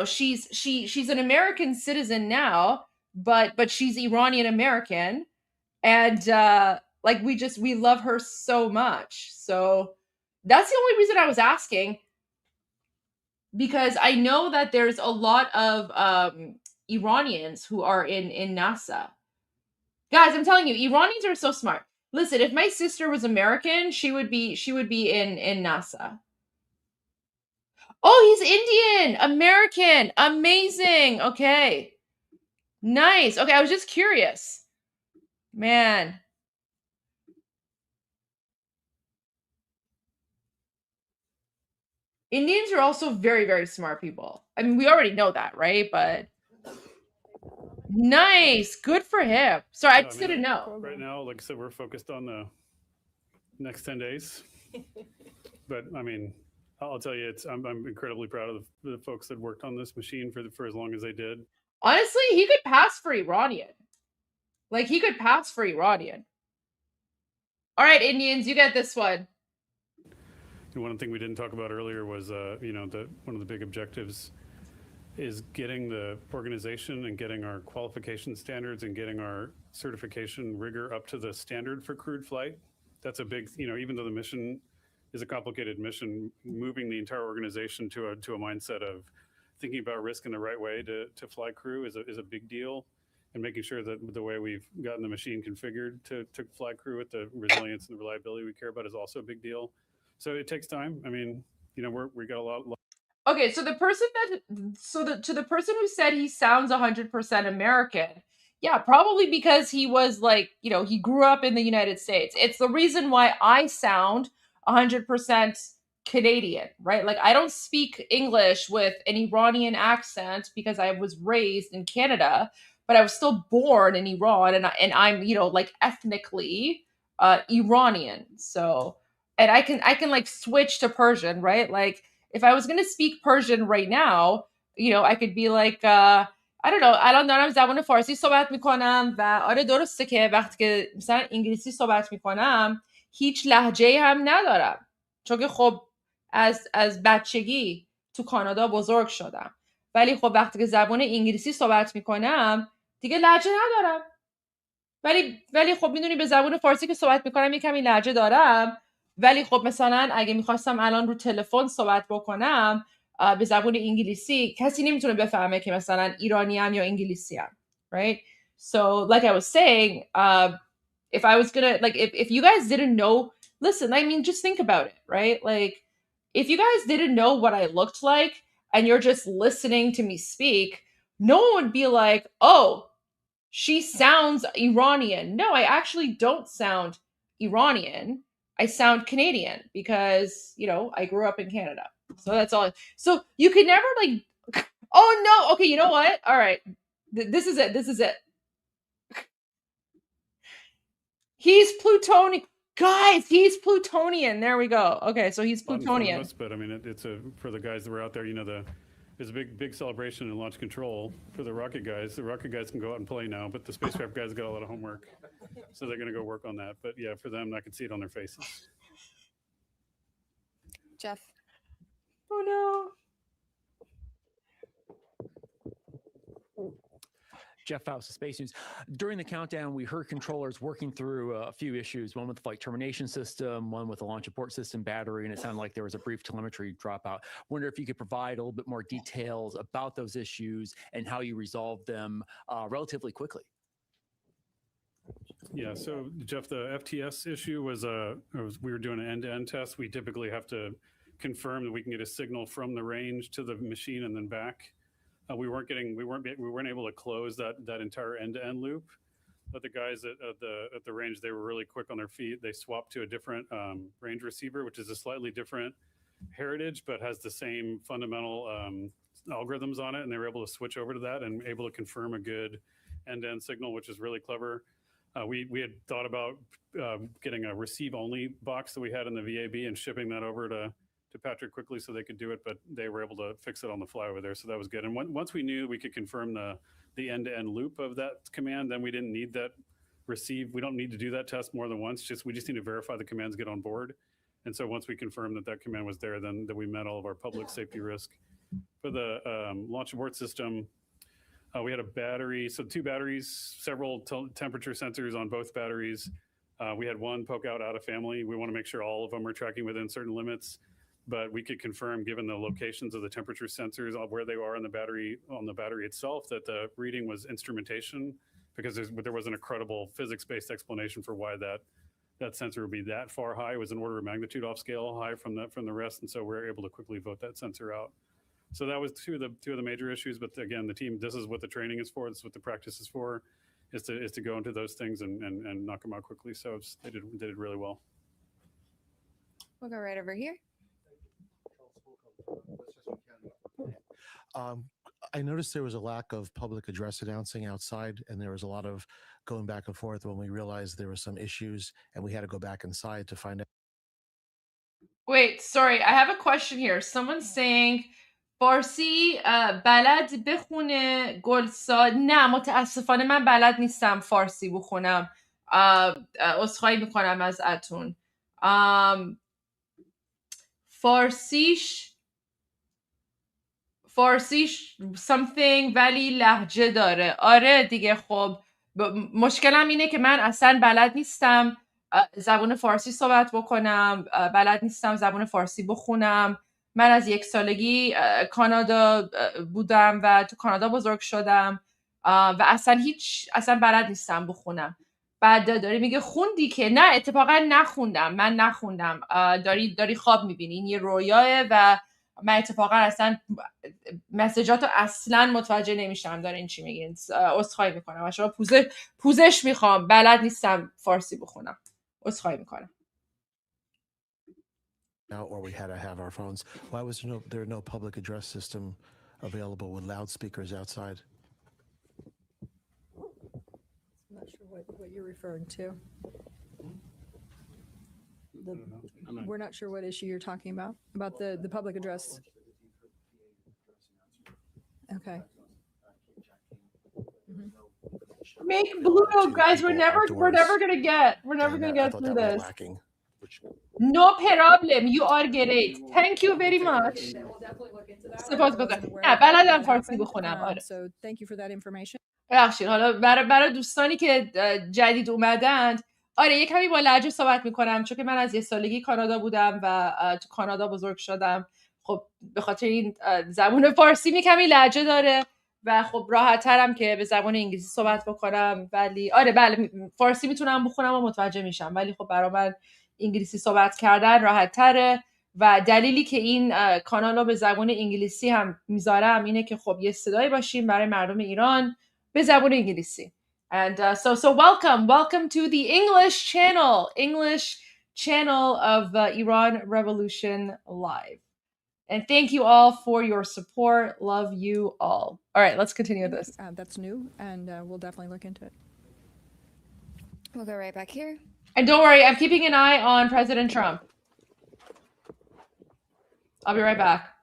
S3: She's an American citizen now, but she's Iranian American, and we love her so much. So that's the only reason I was asking, because I know that there's a lot of Iranians who are in NASA. Guys, I'm telling you, Iranians are so smart. Listen, if my sister was American, she would be in NASA. Oh, he's Indian, American, amazing. Okay, nice. Okay, I was just curious, man. Indians are also very, very smart people. I mean, we already know that, right? But nice, good for him. Sorry, I just didn't know.
S24: Right now, like I said, we're focused on the next 10 days. But I mean, I'll tell you, I'm incredibly proud of the folks that worked on this machine for as long as they did.
S3: Honestly, he could pass for Iranian. He could pass for Iranian. All right, Indians, you get this one.
S24: And one thing we didn't talk about earlier was, one of the big objectives is getting the organization and getting our qualification standards and getting our certification rigor up to the standard for crewed flight. That's a big, even though the mission is a complicated mission, moving the entire organization to a mindset of thinking about risk in the right way to fly crew is a big deal, and making sure that the way we've gotten the machine configured to fly crew with the resilience and the reliability we care about is also a big deal. So it takes time. I mean, we got a lot.
S3: Okay, so the person who said he sounds 100% American, yeah, probably because he was he grew up in the United States. It's the reason why I sound 100% Canadian, right? I don't speak English with an Iranian accent because I was raised in Canada, but I was still born in Iran, and I'm ethnically Iranian. So, and I can switch to Persian, right? If I was going to speak Persian right now, I could be I don't know. الان دارم زبان فارسی صحبت میکنم و آره درسته که وقتی که مثلا انگلیسی صحبت میکنم هیچ لهجه هم ندارم، چون که خب از بچگی تو کانادا بزرگ شدم. ولی خب وقتی که زبان انگلیسی صحبت میکنم دیگه لهجه ندارم. ولی خب میدونی به زبان فارسی که صحبت میکنم یه کمی لهجه دارم. ولی خب مثلا اگه میخواستم الان رو تلفن صحبت بکنم به زبان انگلیسی، کسی نمیتونه بفهمه که مثلا ایرانیم یا انگلیسیم. right? So like I was saying, if I was gonna, like, if you guys didn't know, listen, I mean, just think about it, right? Like, if you guys didn't know what I looked like and you're just listening to me speak, no one would be like, oh, she sounds Iranian. No, I actually don't sound Iranian. I sound Canadian because, you know, I grew up in Canada. So that's all. So you could never like, oh no, okay, you know what? All right. This is it. This is it. He's Plutonian. Guys, he's Plutonian. There we go. Okay, so he's Plutonian.
S24: But I mean, it's for the guys that were out there, you know, there's a big celebration in launch control for the rocket guys. The rocket guys can go out and play now, but the spacecraft guys got a lot of homework. So they're going to go work on that. But yeah, for them, I can see it on their faces.
S8: Jeff.
S3: Oh no.
S1: Jeff Faust of Space News. During the countdown, we heard controllers working through a few issues, one with the flight termination system, one with the launch abort system battery, and it sounded like there was a brief telemetry dropout. Wonder if you could provide a little bit more details about those issues and how you resolved them relatively quickly.
S24: Yeah, so Jeff, the FTS issue was we were doing an end-to-end test. We typically have to confirm that we can get a signal from the range to the machine and then back. We weren't able to close that entire end-to-end loop. But the guys at the range, they were really quick on their feet. They swapped to a different range receiver, which is a slightly different heritage, but has the same fundamental algorithms on it. And they were able to switch over to that and able to confirm a good end-to-end signal, which is really clever. We had thought about getting a receive-only box that we had in the VAB and shipping that over to Patrick quickly so they could do it, but they were able to fix it on the fly over there. So that was good. And once we knew we could confirm the end-to-end loop of that command, then we didn't need that receive. We don't need to do that test more than once. We just need to verify the commands get on board. And so once we confirmed that command was there, then that we met all of our public safety risk. For the launch abort system, we had a battery, so 2 batteries, several temperature sensors on both batteries. We had one poke out of family. We want to make sure all of them are tracking within certain limits. But we could confirm, given the locations of the temperature sensors, where they are on the battery itself, that the reading was instrumentation, because there wasn't a credible physics-based explanation for why that sensor would be that far high. It was an order of magnitude off scale high from the rest, and so we were able to quickly vote that sensor out. So that was two of the major issues. But again, the team, this is what the training is for. This is what the practice is for, is to go into those things and knock them out quickly. So they did really well.
S8: We'll go right over here.
S15: I noticed there was a lack of public address announcing outside, and there was a lot of going back and forth when we realized there were some issues and we had to go back inside to find out.
S3: Wait, sorry, I have a question here. Someone's saying فارسی بلد بخونه گلسا. نه متاسفانه من بلد نیستم فارسی بخونم. عذرخواهی میکنم از اتون. فارسیش something ولی لهجه داره. آره دیگه. خب مشکلم اینه که من اصلا بلد نیستم زبان فارسی صحبت بکنم، بلد نیستم زبان فارسی بخونم. من از 1 سالگی کانادا بودم و تو کانادا بزرگ شدم و اصلا بلد نیستم بخونم. بعد داری میگه خوندی که نه، اتفاقا نخوندم. من نخوندم. داری خواب میبینی. این یه رویاه و من اتفاقا اصلا مسیجاتو اصلا متوجه نمیشم دارین چی میگین. عذرخواهی میکنم و شما پوزش میخوام. بلد نیستم فارسی بخونم. عذرخواهی میکنم.
S15: Or we had to have our phones. Why was there no public address system available with loudspeakers outside?
S14: I'm not sure what you're referring to. We're not sure what issue you're talking about the public address. Okay.
S3: Make blue, guys. We're never gonna get through this. No problem. You are great. Thank you very much. سپاسگزارم. نه بلدم فارسی بخونم. آره.
S14: So thank you for that information.
S3: ببخشید. حالا برای دوستانی که جدید اومدند، آره یه کمی با لهجه صحبت میکنم چون که من از 1 سالگی کانادا بودم و تو کانادا بزرگ شدم. خب به خاطر این زبان فارسی می کمی لهجه داره و خب راحت ترم که به زبان انگلیسی صحبت بکنم، ولی آره بله فارسی میتونم بخونم و متوجه میشم، ولی خب برای من انگلیسی صحبت کردن راحت تره و دلیلی که این کانال رو به زبان انگلیسی هم میذارم اینه که خب یه صدایی باشیم برای مردم ایران به زبان انگلیسی. And so welcome to the English channel of Iran Revolution Live. And thank you all for your support. Love you all. All right, let's continue this.
S14: That's new, and we'll definitely look into it.
S8: We'll go right back here.
S3: And don't worry, I'm keeping an eye on President Trump. I'll be right back.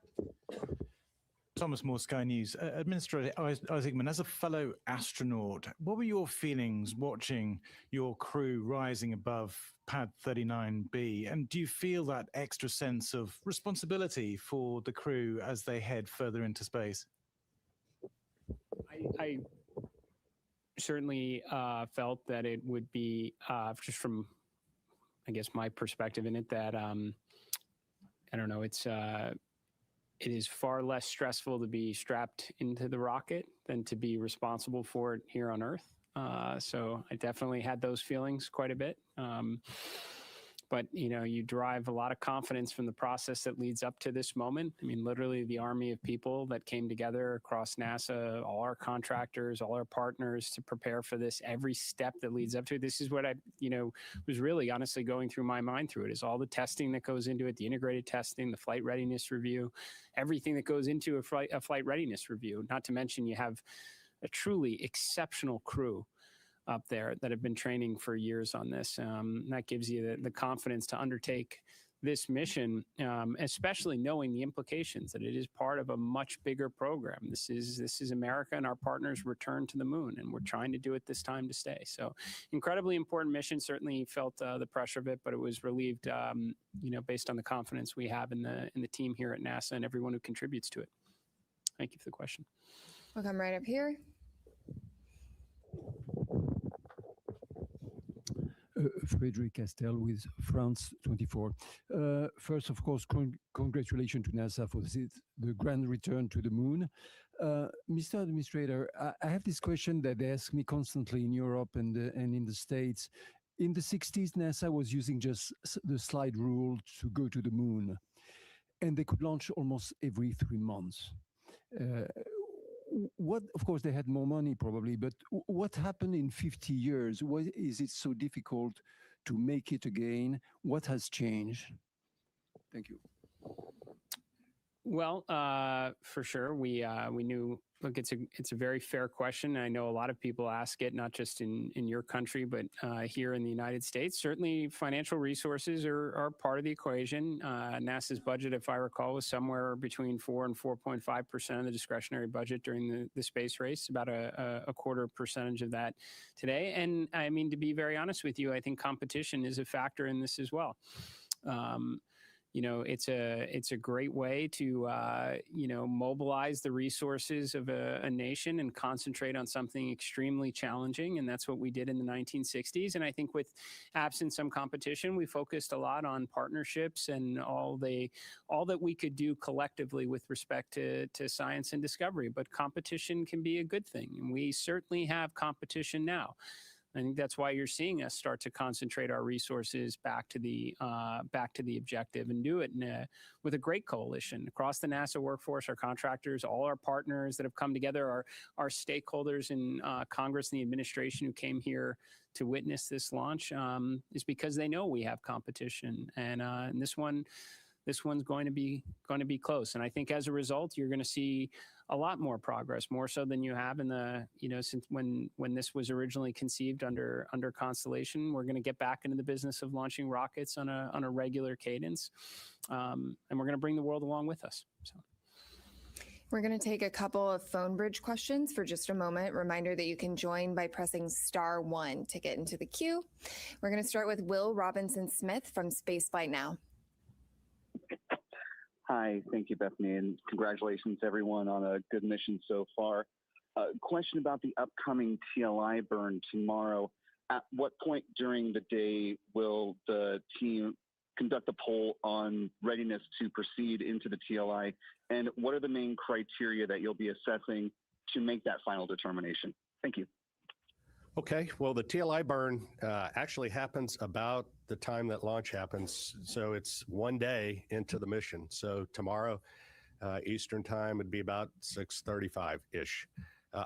S4: Thomas Moore, Sky News. Administrator Isaac Mann, as a fellow astronaut, what were your feelings watching your crew rising above Pad 39B? And do you feel that extra sense of responsibility for the crew as they head further into space?
S17: I certainly felt that it would be, just from, I guess, my perspective in it, that, I don't know, it is far less stressful to be strapped into the rocket than to be responsible for it here on Earth. So I definitely had those feelings quite a bit. But, you know, you derive a lot of confidence from the process that leads up to this moment. I mean, literally the army of people that came together across NASA, all our contractors, all our partners to prepare for this, every step that leads up to it. This is what I, you know, was really honestly going through my mind through it, is all the testing that goes into it, the integrated testing, the flight readiness review, everything that goes into a flight readiness review. Not to mention you have a truly exceptional crew up there that have been training for years on this. That gives you the confidence to undertake this mission, especially knowing the implications that it is part of a much bigger program. This is America and our partners' return to the moon, and we're trying to do it this time to stay. So incredibly important mission. Certainly felt the pressure of it, but it was relieved, you know, based on the confidence we have in the team here at NASA and everyone who contributes to it. Thank you for the question.
S8: We'll come right up here.
S12: Frederic Castel with France 24. First, of course, congratulations to NASA for the grand return to the moon. Mr. Administrator, I have this question that they ask me constantly in Europe and in the States. In the 60s, NASA was using just the slide rule to go to the moon, and they could launch almost every 3 months. Of course, they had more money probably, but what happened in 50 years? Why is it so difficult to make it again? What has changed? Thank you.
S17: Well, for sure, we knew. Look, it's a very fair question. I know a lot of people ask it, not just in your country, but here in the United States. Certainly, financial resources are part of the equation. NASA's budget, if I recall, was somewhere between 4 and 4.5% of the discretionary budget during the space race. About a quarter percentage of that today. And I mean, to be very honest with you, I think competition is a factor in this as well. You know, it's a great way to, you know, mobilize the resources of a nation and concentrate on something extremely challenging. And that's what we did in the 1960s. And I think with absent some competition, we focused a lot on partnerships and all that we could do collectively with respect to science and discovery. But competition can be a good thing. And we certainly have competition now. I think that's why you're seeing us start to concentrate our resources back to the objective and do it with a great coalition across the NASA workforce, our contractors, all our partners that have come together, our stakeholders in Congress and the administration who came here to witness this launch, is because they know we have competition, and this one's going to be close. And I think as a result, you're going to see a lot more progress, more so than you have in the, you know, since when this was originally conceived under Constellation. We're going to get back into the business of launching rockets on a regular cadence, and we're going to bring the world along with us. So.
S8: We're going to take a couple of phone bridge questions for just a moment. Reminder that you can join by pressing *1 to get into the queue. We're going to start with Will Robinson Smith from Spaceflight Now.
S16: Hi, thank you, Bethany, and congratulations everyone on a good mission so far. Question about the upcoming TLI burn tomorrow. At what point during the day will the team conduct a poll on readiness to proceed into the TLI? And what are the main criteria that you'll be assessing to make that final determination? Thank you.
S6: Okay, well, the TLI burn actually happens about the time that launch happens. So it's 1 day into the mission. So tomorrow, Eastern time would be about 6:35-ish.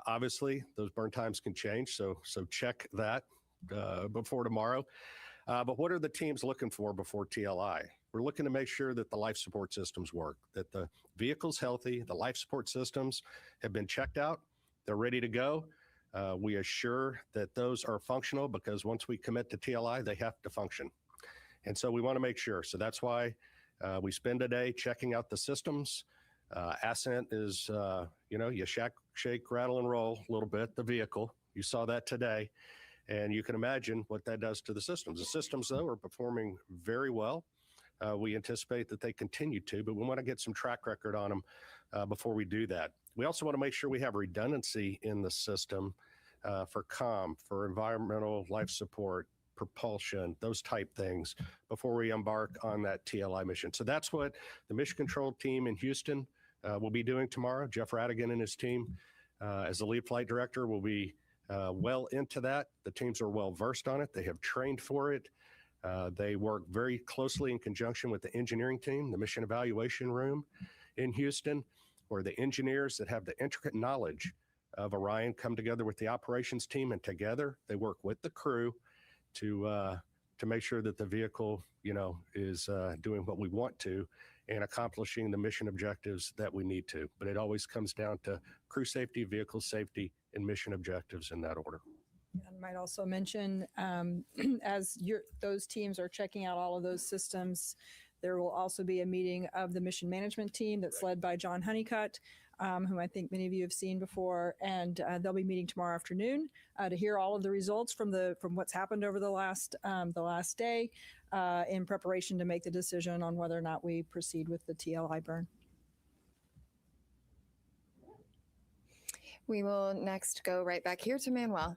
S6: Obviously, those burn times can change, so check that before tomorrow. But what are the teams looking for before TLI? We're looking to make sure that the life support systems work, that the vehicle's healthy, the life support systems have been checked out, they're ready to go. We assure that those are functional because once we commit to TLI, they have to function. And so we want to make sure. So that's why we spend a day checking out the systems. Ascent is, you shake, rattle, and roll a little bit, the vehicle. You saw that today. And you can imagine what that does to the systems. The systems, though, are performing very well. We anticipate that they continue to, but we want to get some track record on them before we do that. We also want to make sure we have redundancy in the system for comm, for environmental life support, propulsion, those type things before we embark on that TLI mission. So that's what the mission control team in Houston will be doing tomorrow. Jeff Radigan and his team, as the lead flight director, will be well into that. The teams are well versed on it. They have trained for it. They work very closely in conjunction with the engineering team, the mission evaluation room in Houston, where the engineers that have the intricate knowledge of Orion come together with the operations team, and together they work with the crew to make sure that the vehicle, is doing what we want to and accomplishing the mission objectives that we need to. But it always comes down to crew safety, vehicle safety, and mission objectives in that order.
S14: I might also mention, as those teams are checking out all of those systems, there will also be a meeting of the mission management team that's led by John Honeycutt, whom I think many of you have seen before, and they'll be meeting tomorrow afternoon to hear all of the results from what's happened over the last day, in preparation to make the decision on whether or not we proceed with the TLI burn.
S8: We will next go right back here to Manuel.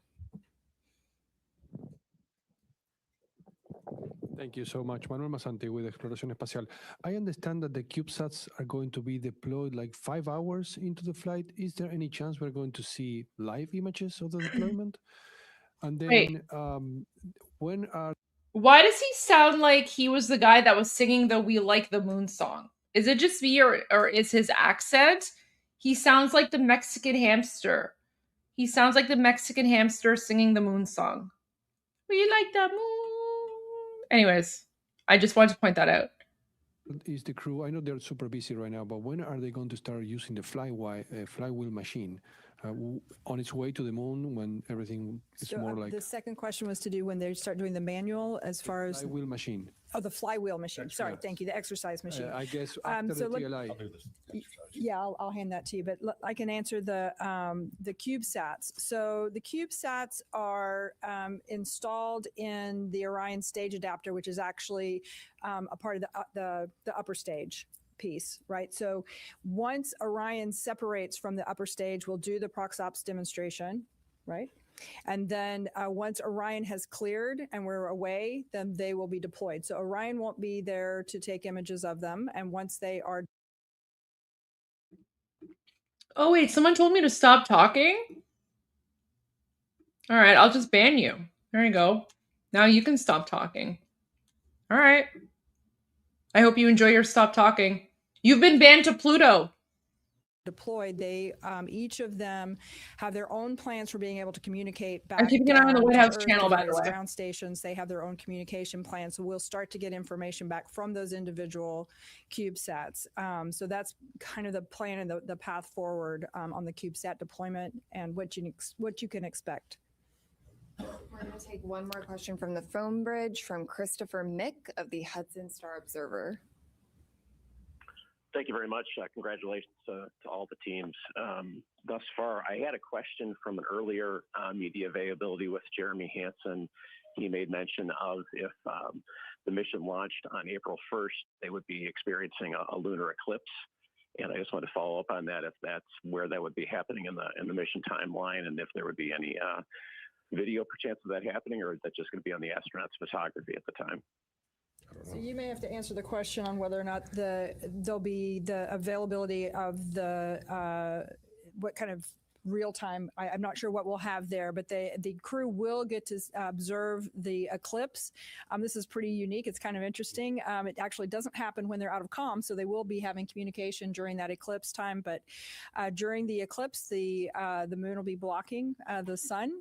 S10: Thank you so much. Manuel Masante with Exploración Espacial. I understand that the CubeSats are going to be deployed like 5 hours into the flight. Is there any chance we're going to see live images of the deployment? And then when are...
S3: Why does he sound like he was the guy that was singing the We Like the Moon song? Is it just me or is his accent? He sounds like the Mexican hamster. He sounds like the Mexican hamster singing the moon song. We like the moon. Anyways, I just wanted to point that out.
S10: Is the crew, I know they're super busy right now, but when are they going to start using the flywheel machine on its way to the moon when everything is more like...
S14: The second question was to do when they start doing the manual as far as...
S10: Flywheel machine.
S14: Oh, the flywheel machine. Sorry, thank you. The exercise machine.
S10: I guess after the TLI.
S14: I'll do this. Yeah, I'll hand that to you, but I can answer the CubeSats. So the CubeSats are installed in the Orion stage adapter, which is actually a part of the upper stage piece, right? So once Orion separates from the upper stage, we'll do the ProxOps demonstration, right? And then once Orion has cleared and we're away, then they will be deployed. So Orion won't be there to take images of them. And once they are...
S3: Oh, wait, someone told me to stop talking? All right, I'll just ban you. There you go. Now you can stop talking. All right. I hope you enjoy your stop talking. You've been banned to Pluto.
S14: Deployed, they each of them have their own plans for being able to communicate back.
S3: I'm keeping an eye on the White House
S14: Earth,
S3: channel, by the way.
S14: Ground stations, they have their own communication plans, so we'll start to get information back from those individual CubeSats. So that's kind of the plan and the path forward on the CubeSat deployment and what you can expect.
S8: We're going to take one more question from the phone bridge from Christopher Mick of the Hudson Star Observer.
S18: Thank you very much. Congratulations to all the teams thus far. I had a question from an earlier media availability with Jeremy Hansen. He made mention of if the mission launched on April 1st, they would be experiencing a lunar eclipse. And I just want to follow up on that, if that's where that would be happening in the mission timeline, and if there would be any video perchance of that happening, or is that just going to be on the astronauts' photography at the time?
S14: So you may have to answer the question on whether or not there'll be the availability of the what kind of real time. I'm not sure what we'll have there, but the crew will get to observe the eclipse. This is pretty unique. It's kind of interesting. It actually doesn't happen when they're out of comm, so they will be having communication during that eclipse time. But during the eclipse, the moon will be blocking the sun.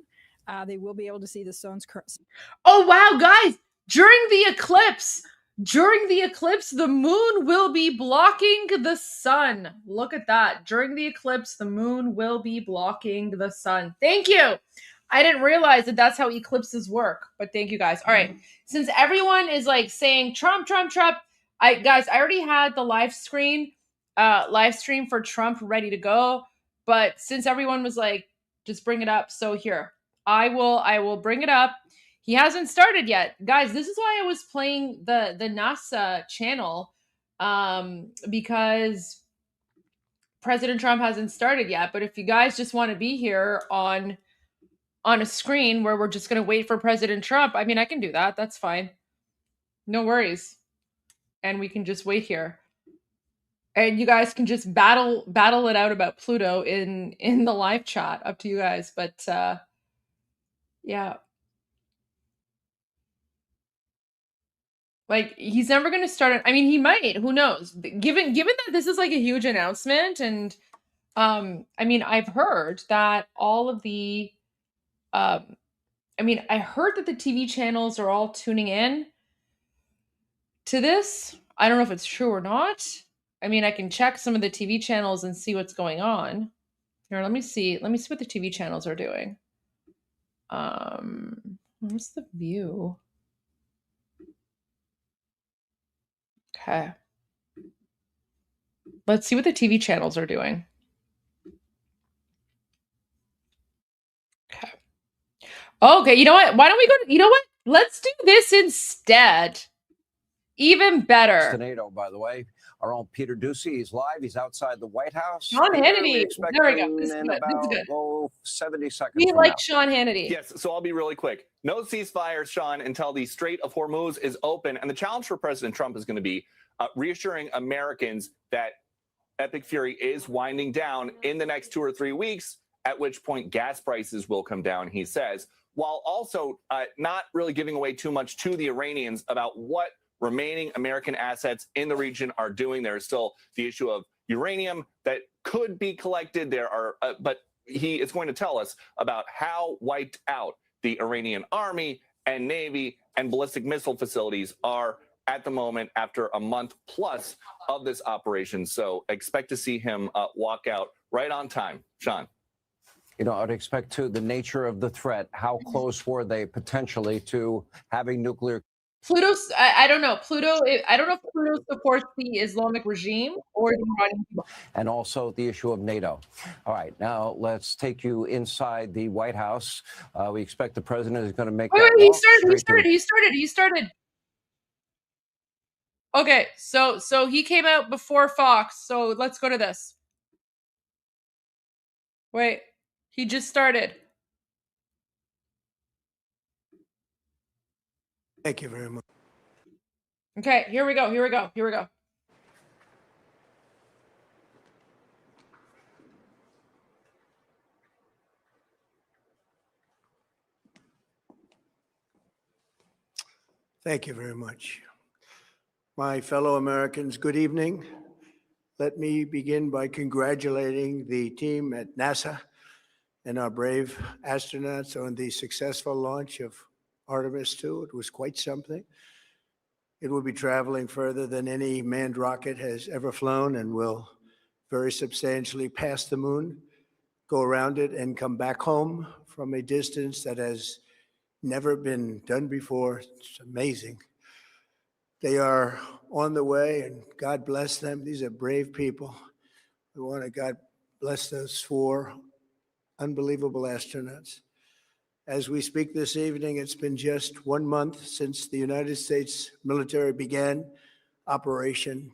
S14: They will be able to see the sun's current.
S3: Oh, wow, guys, during the eclipse, the moon will be blocking the sun. Look at that. During the eclipse, the moon will be blocking the sun. Thank you. I didn't realize that that's how eclipses work, but thank you guys. All right. Since everyone is like saying Trump, I already had the live stream for Trump ready to go, but since everyone was like, just bring it up. So here, I will bring it up. He hasn't started yet. Guys, this is why I was playing the NASA channel, because President Trump hasn't started yet. But if you guys just want to be here on a screen where we're just going to wait for President Trump, I mean, I can do that. That's fine. No worries. And we can just wait here. And you guys can just battle it out about Pluto in the live chat. Up to you guys. But yeah. Like, he's never going to start it. I mean, he might. Who knows? Given that this is like a huge announcement, and I mean, I've heard that all of the I heard that the TV channels are all tuning in to this. I don't know if it's true or not. I mean, I can check some of the TV channels and see what's going on. Here, let me see what the TV channels are doing. Where's the View? Okay. Let's see what the TV channels are doing. Okay. Okay, you know what? Why don't we go to, you know what? Let's do this instead. Even better.
S2: NATO, by the way. Our own Peter Ducey is live. He's outside the White House.
S3: Sean Hannity. There we go.
S2: This
S3: This is
S2: in
S3: good.
S2: about,
S3: This is good.
S2: 70 seconds
S3: We
S2: from
S3: like
S2: now.
S3: Sean Hannity.
S19: Yes, so I'll be really quick. No ceasefire, Sean, until the Strait of Hormuz is open. And the challenge for President Trump is going to be reassuring Americans that Epic Fury is winding down in the next 2 or 3 weeks, at which point gas prices will come down, he says, while also not really giving away too much to the Iranians about what remaining American assets in the region are doing. There is still the issue of uranium that could be collected. There are, but he is going to tell us about how wiped out the Iranian army and navy and ballistic missile facilities are at the moment after a month plus of this operation. So expect to see him walk out right on time. Sean.
S2: You know, I'd expect to the nature of the threat. How close were they potentially to having nuclear?
S3: Pluto's, I don't know. I don't know if Pluto supports the Islamic regime or the Iranian people.
S2: And also the issue of NATO. All right, now let's take you inside the White House. We expect the president is going to make.
S3: Wait, he started. Okay, so he came out before Fox. So let's go to this. Wait, he just started.
S21: Thank you very much.
S3: Okay, here we go.
S21: Thank you very much. My fellow Americans, good evening. Let me begin by congratulating the team at NASA and our brave astronauts on the successful launch of Artemis II. It was quite something. It will be traveling further than any manned rocket has ever flown and will very substantially pass the moon, go around it, and come back home from a distance that has never been done before. It's amazing. They are on the way, and God bless them. These are brave people. We want to God bless those 4 unbelievable astronauts. As we speak this evening, it's been just 1 month since the United States military began Operation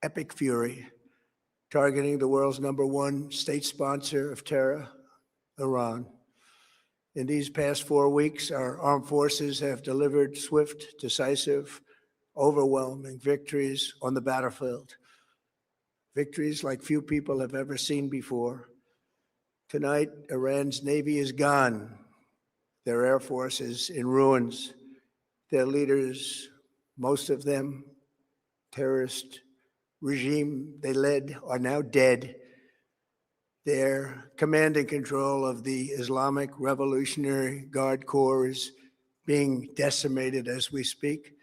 S21: Epic Fury, targeting the world's #1 state sponsor of terror, Iran. In these past 4 weeks, our armed forces have delivered swift, decisive, overwhelming victories on the battlefield. Victories like few people have ever seen before. Tonight, Iran's Navy is gone. Their Air Force is in ruins. Their leaders, most of them, terrorist regime they led, are now dead. Their command and control of the Islamic Revolutionary Guard Corps is being decimated as we speak.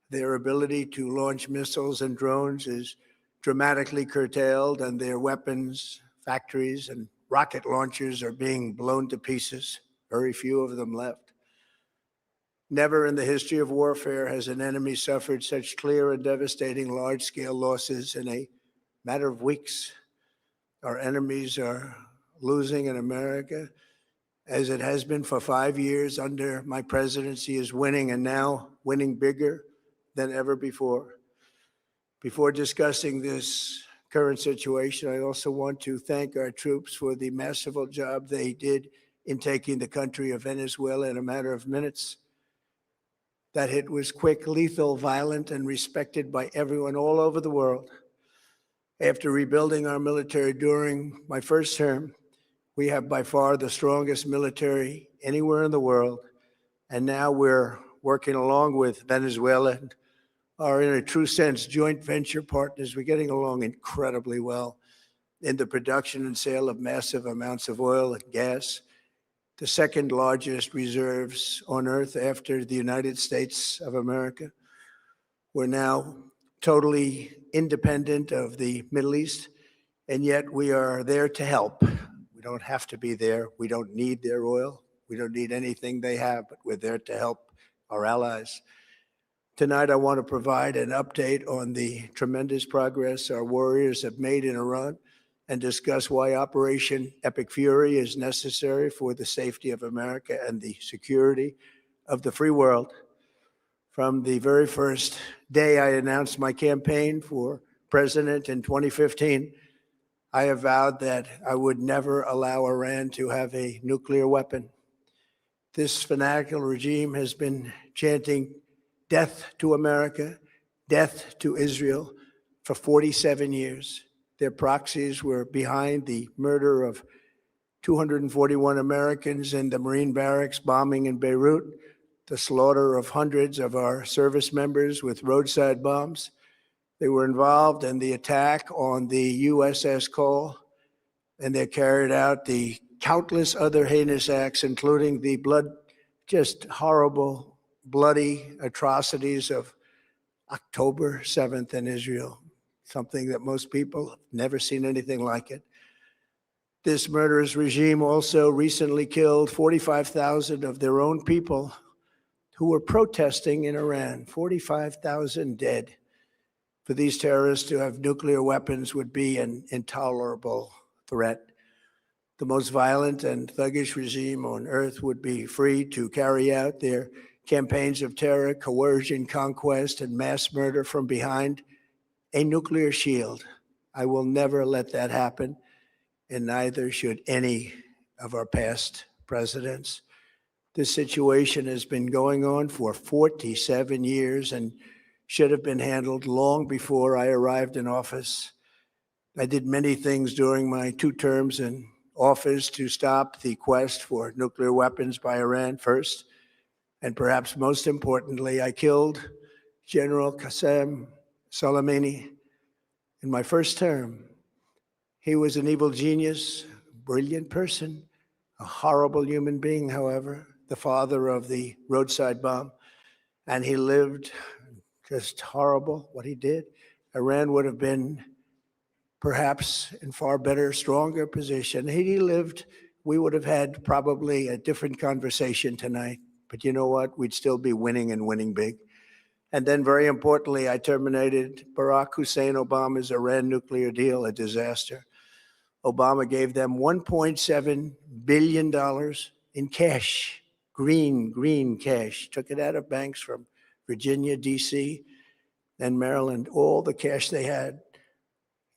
S21: Their ability to launch missiles and drones is dramatically curtailed, and their weapons, factories, and rocket launchers are being blown to pieces. Very few of them left. Never in the history of warfare has an enemy suffered such clear and devastating large-scale losses in a matter of weeks. Our enemies are losing in America, as it has been for 5 years under my presidency, is winning, and now winning bigger than ever before. Before discussing this current situation, I also want to thank our troops for the masterful job they did in taking the country of Venezuela in a matter of minutes. That hit was quick, lethal, violent, and respected by everyone all over the world. After rebuilding our military during my first term, we have by far the strongest military anywhere in the world. And now we're working along with Venezuela and are in a true sense joint venture partners. We're getting along incredibly well in the production and sale of massive amounts of oil and gas, the second largest reserves on earth after the United States of America. We're now totally independent of the Middle East, and yet we are there to help. We don't have to be there. We don't need their oil. We don't need anything they have, but we're there to help our allies. Tonight, I want to provide an update on the tremendous progress our warriors have made in Iran and discuss why Operation Epic Fury is necessary for the safety of America and the security of the free world. From the very first day I announced my campaign for president in 2015, I have vowed that I would never allow Iran to have a nuclear weapon. This fanatical regime has been chanting death to America, death to Israel for 47 years. Their proxies were behind the murder of 241 Americans in the Marine barracks bombing in Beirut, the slaughter of hundreds of our service members with roadside bombs. They were involved in the attack on the USS Cole, and they carried out the countless other heinous acts, including the just horrible, bloody atrocities of October 7th in Israel, something that most people have never seen anything like it. This murderous regime also recently killed 45,000 of their own people who were protesting in Iran. 45,000 dead. For these terrorists to have nuclear weapons would be an intolerable threat. The most violent and thuggish regime on earth would be free to carry out their campaigns of terror, coercion, conquest, and mass murder from behind a nuclear shield. I will never let that happen, and neither should any of our past presidents. This situation has been going on for 47 years and should have been handled long before I arrived in office. I did many things during my 2 terms in office to stop the quest for nuclear weapons by Iran first, and perhaps most importantly, I killed General Qasem Soleimani in my first term. He was an evil genius, brilliant person, a horrible human being, however, the father of the roadside bomb, and he lived just horrible what he did. Iran would have been perhaps in far better, stronger position. Had he lived, we would have had probably a different conversation tonight. But you know what? We'd still be winning and winning big. And then very importantly, I terminated Barack Hussein Obama's Iran nuclear deal, a disaster. Obama gave them $1.7 billion in cash, green cash, took it out of banks from Virginia, D.C., and Maryland, all the cash they had.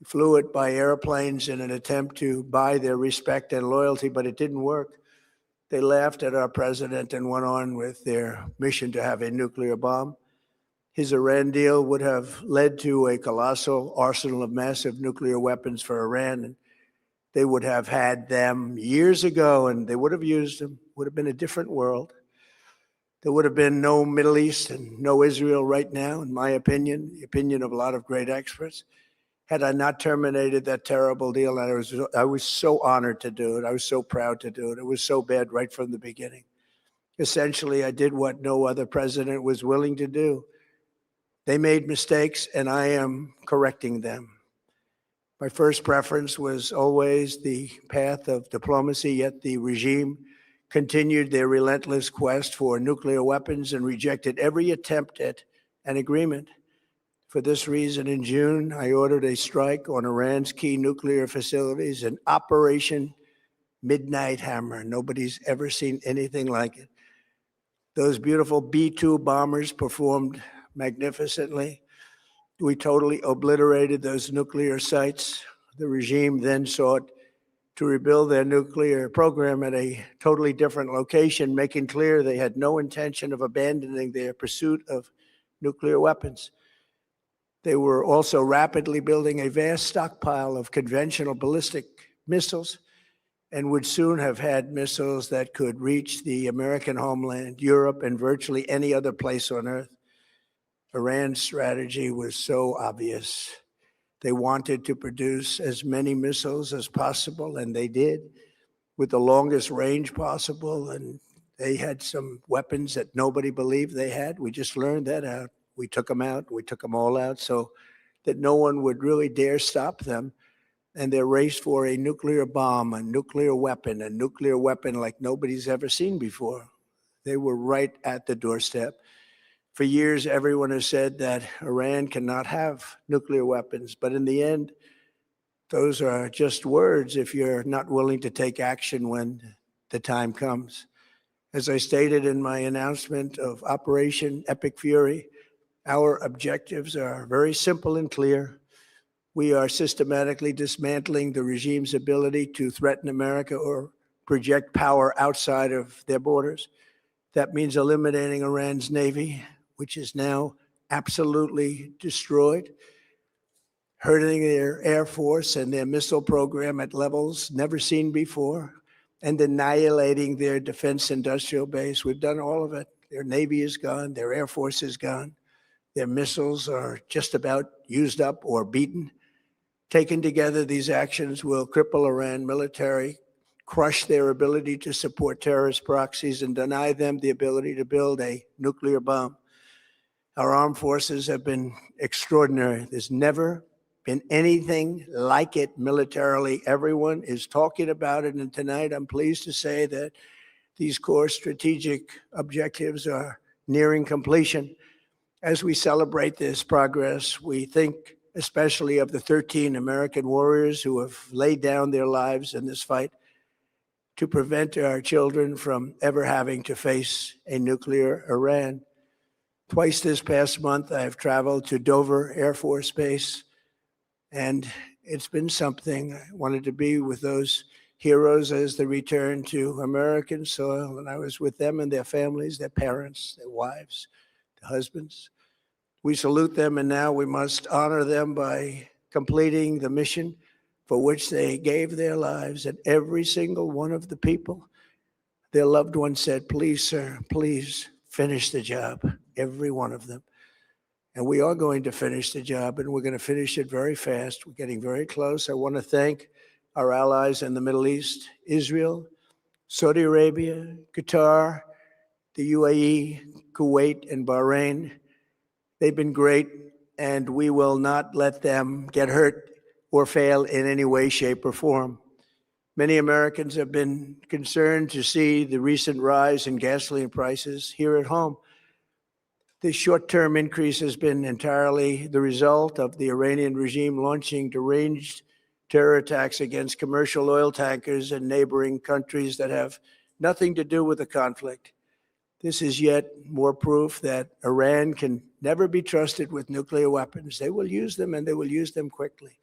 S21: Flew it by airplanes in an attempt to buy their respect and loyalty, but it didn't work. They laughed at our president and went on with their mission to have a nuclear bomb. His Iran deal would have led to a colossal arsenal of massive nuclear weapons for Iran. And They would have had them years ago, and they would have used them. Would have been a different world. There would have been no Middle East and no Israel right now, in my opinion, the opinion of a lot of great experts, had I not terminated that terrible deal. And I was so honored to do it. I was so proud to do it. It was so bad right from the beginning. Essentially, I did what no other president was willing to do. They made mistakes, and I am correcting them. My first preference was always the path of diplomacy, yet the regime continued their relentless quest for nuclear weapons and rejected every attempt at an agreement. For this reason, in June, I ordered a strike on Iran's key nuclear facilities, an Operation Midnight Hammer. Nobody's ever seen anything like it. Those beautiful B-2 bombers performed magnificently. We totally obliterated those nuclear sites. The regime then sought to rebuild their nuclear program at a totally different location, making clear they had no intention of abandoning their pursuit of nuclear weapons. They were also rapidly building a vast stockpile of conventional ballistic missiles and would soon have had missiles that could reach the American homeland, Europe, and virtually any other place on Earth. Iran's strategy was so obvious. They wanted to produce as many missiles as possible, and they did, with the longest range possible. And they had some weapons that nobody believed they had. We just learned that out. We took them out. We took them all out so that no one would really dare stop them. And their race for a nuclear bomb, a nuclear weapon like nobody's ever seen before. They were right at the doorstep. For years, everyone has said that Iran cannot have nuclear weapons, but in the end, those are just words if you're not willing to take action when the time comes. As I stated in my announcement of Operation Epic Fury, our objectives are very simple and clear. We are systematically dismantling the regime's ability to threaten America or project power outside of their borders. That means eliminating Iran's Navy, which is now absolutely destroyed, hurting their Air Force and their missile program at levels never seen before, and annihilating their defense industrial base. We've done all of it. Their Navy is gone, their Air Force is gone, their missiles are just about used up or beaten. Taken together, these actions will cripple Iran military, crush their ability to support terrorist proxies, and deny them the ability to build a nuclear bomb. Our armed forces have been extraordinary. There's never been anything like it militarily. Everyone is talking about it. And tonight, I'm pleased to say that these core strategic objectives are nearing completion. As we celebrate this progress, we think especially of the 13 American warriors who have laid down their lives in this fight to prevent our children from ever having to face a nuclear Iran. Twice this past month, I've traveled to Dover Air Force Base, and it's been something. I wanted to be with those heroes as they return to American soil, and I was with them and their families, their parents, their wives, their husbands. We salute them, and now we must honor them by completing the mission for which they gave their lives. And every single one of the people, their loved ones said, "Please, sir, please finish the job." Every one of them. And we are going to finish the job, and we're going to finish it very fast. We're getting very close. I want to thank our allies in the Middle East, Israel, Saudi Arabia, Qatar, the UAE, Kuwait, and Bahrain. They've been great, and we will not let them get hurt or fail in any way, shape, or form. Many Americans have been concerned to see the recent rise in gasoline prices here at home. This short-term increase has been entirely the result of the Iranian regime launching deranged terror attacks against commercial oil tankers in neighboring countries that have nothing to do with the conflict. This is yet more proof that Iran can never be trusted with nuclear weapons. They will use them, and they will use them quickly.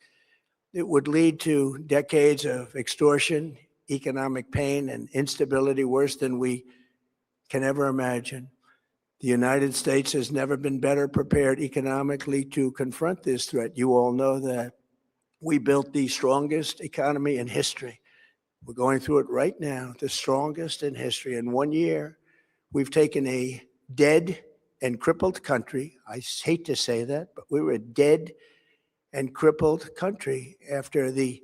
S21: It would lead to decades of extortion, economic pain, and instability worse than we can ever imagine. The United States has never been better prepared economically to confront this threat. You all know that. We built the strongest economy in history. We're going through it right now, the strongest in history. In 1 year, we've taken a dead and crippled country. I hate to say that, but we were a dead and crippled country after the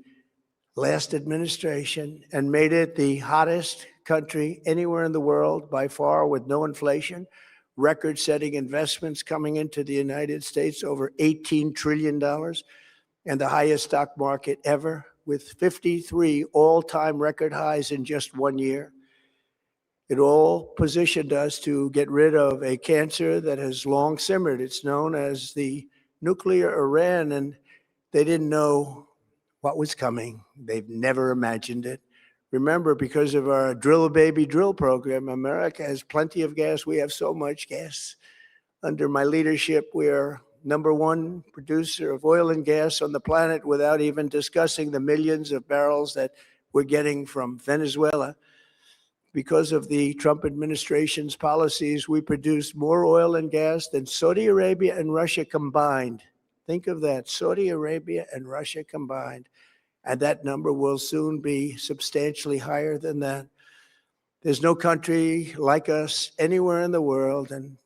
S21: last administration and made it the hottest country anywhere in the world by far, with no inflation, record-setting investments coming into the United States, over $18 trillion, and the highest stock market ever, with 53 all-time record highs in just 1 year. It all positioned us to get rid of a cancer that has long simmered. It's known as the nuclear Iran, and they didn't know what was coming. They've never imagined it. Remember, because of our drill baby drill program, America has plenty of gas. We have so much gas. Under my leadership, we are #1 producer of oil and gas on the planet, without even discussing the millions of barrels that we're getting from Venezuela. Because of the Trump administration's policies, we produce more oil and gas than Saudi Arabia and Russia combined. Think of that, Saudi Arabia and Russia combined. And that number will soon be substantially higher than that. There's no country like us anywhere in the world, and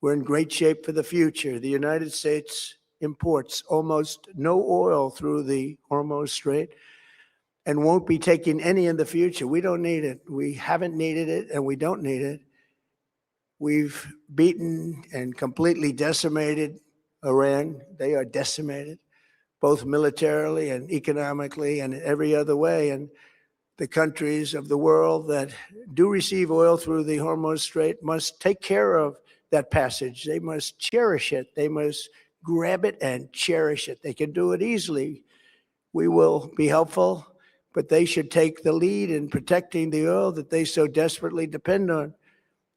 S21: we're in great shape for the future. The United States imports almost no oil through the Hormuz Strait and won't be taking any in the future. We don't need it. We haven't needed it, and we don't need it. We've beaten and completely decimated Iran. They are decimated, both militarily and economically and in every other way. And the countries of the world that do receive oil through the Hormuz Strait must take care of that passage. They must cherish it. They must grab it and cherish it. They can do it easily. We will be helpful, but they should take the lead in protecting the oil that they so desperately depend on.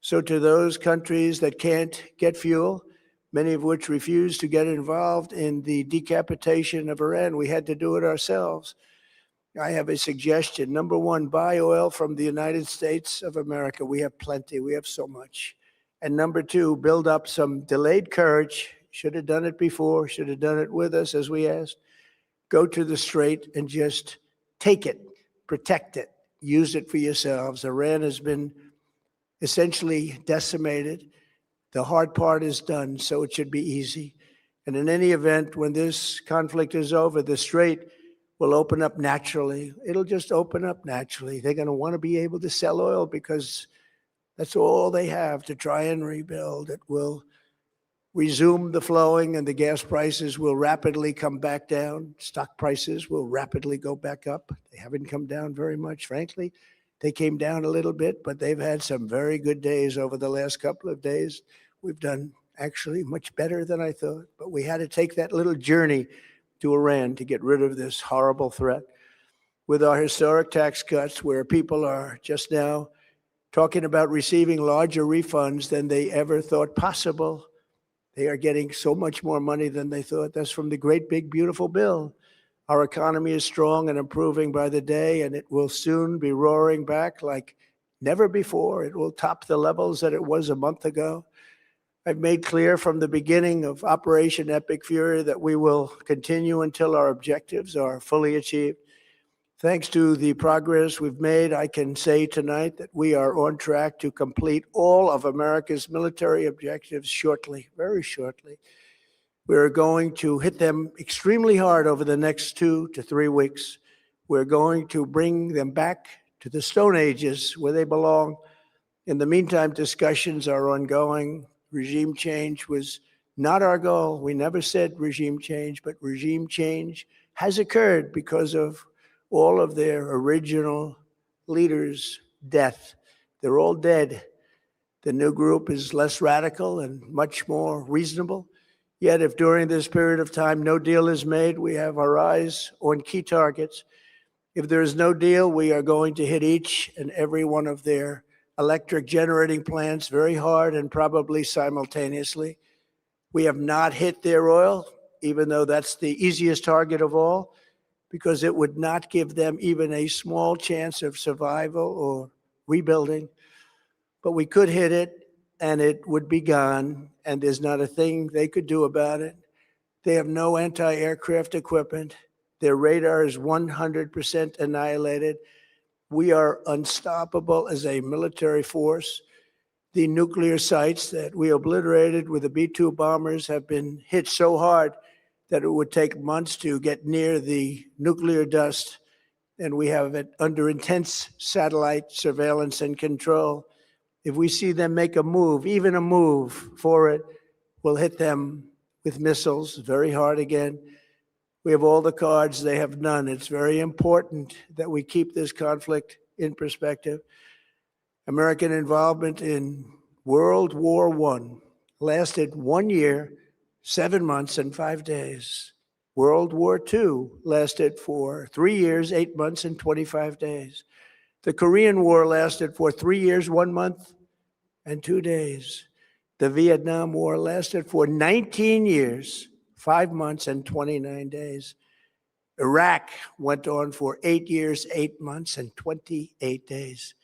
S21: So to those countries that can't get fuel, many of which refuse to get involved in the decapitation of Iran, we had to do it ourselves. I have a suggestion. #1, buy oil from the United States of America. We have plenty. We have so much. And #2, build up some delayed courage. Should have done it before. Should have done it with us, as we asked. Go to the Strait and just take it, protect it, use it for yourselves. Iran has been essentially decimated. The hard part is done, so it should be easy. And in any event, when this conflict is over, the Strait will open up naturally. It'll just open up naturally. They're going to want to be able to sell oil because that's all they have to try and rebuild. It will resume the flowing, and the gas prices will rapidly come back down. Stock prices will rapidly go back up. They haven't come down very much, frankly. They came down a little bit, but they've had some very good days over the last couple of days. We've done actually much better than I thought, but we had to take that little journey to Iran to get rid of this horrible threat. With our historic tax cuts, where people are just now talking about receiving larger refunds than they ever thought possible. They are getting so much more money than they thought. That's from the great big beautiful bill. Our economy is strong and improving by the day, and it will soon be roaring back like never before. It will top the levels that it was a month ago. I've made clear from the beginning of Operation Epic Fury that we will continue until our objectives are fully achieved. Thanks to the progress we've made, I can say tonight that we are on track to complete all of America's military objectives shortly, very shortly. We're going to hit them extremely hard over the next 2 to 3 weeks. We're going to bring them back to the Stone Ages where they belong. In the meantime, discussions are ongoing. Regime change was not our goal. We never said regime change, but regime change has occurred because of all of their original leaders' death. They're all dead. The new group is less radical and much more reasonable. Yet if during this period of time no deal is made, we have our eyes on key targets. If there is no deal, we are going to hit each and every one of their electric generating plants very hard and probably simultaneously. We have not hit their oil, even though that's the easiest target of all, because it would not give them even a small chance of survival or rebuilding. But we could hit it, and it would be gone, and there's not a thing they could do about it. They have no anti-aircraft equipment. Their radar is 100% annihilated. We are unstoppable as a military force. The nuclear sites that we obliterated with the B-2 bombers have been hit so hard that it would take months to get near the nuclear dust. And we have it under intense satellite surveillance and control. If we see them make a move, even a move for it, we'll hit them with missiles very hard again. We have all the cards, they have none. It's very important that we keep this conflict in perspective. American involvement in World War I lasted 1 year, 7 months, and 5 days. World War II lasted for 3 years, 8 months, and 25 days. The Korean War lasted for 3 years, 1 month, and 2 days. The Vietnam War lasted for 19 years, 5 months, and 29 days. Iraq went on for 8 years, 8 months, and 28 days.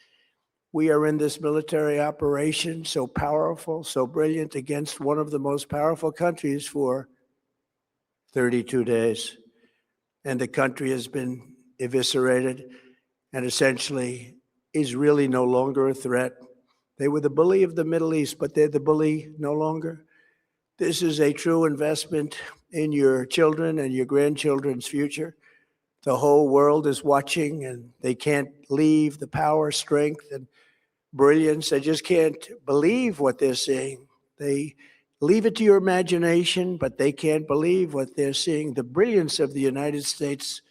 S21: We are in this military operation, so powerful, so brilliant, against one of the most powerful countries for 32 days. And the country has been eviscerated and essentially is really no longer a threat. They were the bully of the Middle East, but they're the bully no longer. This is a true investment in your children and your grandchildren's future. The whole world is watching, and they can't leave the power, strength, and brilliance. They just can't believe what they're seeing. They leave it to your imagination, but they can't believe what they're seeing, the brilliance of the United States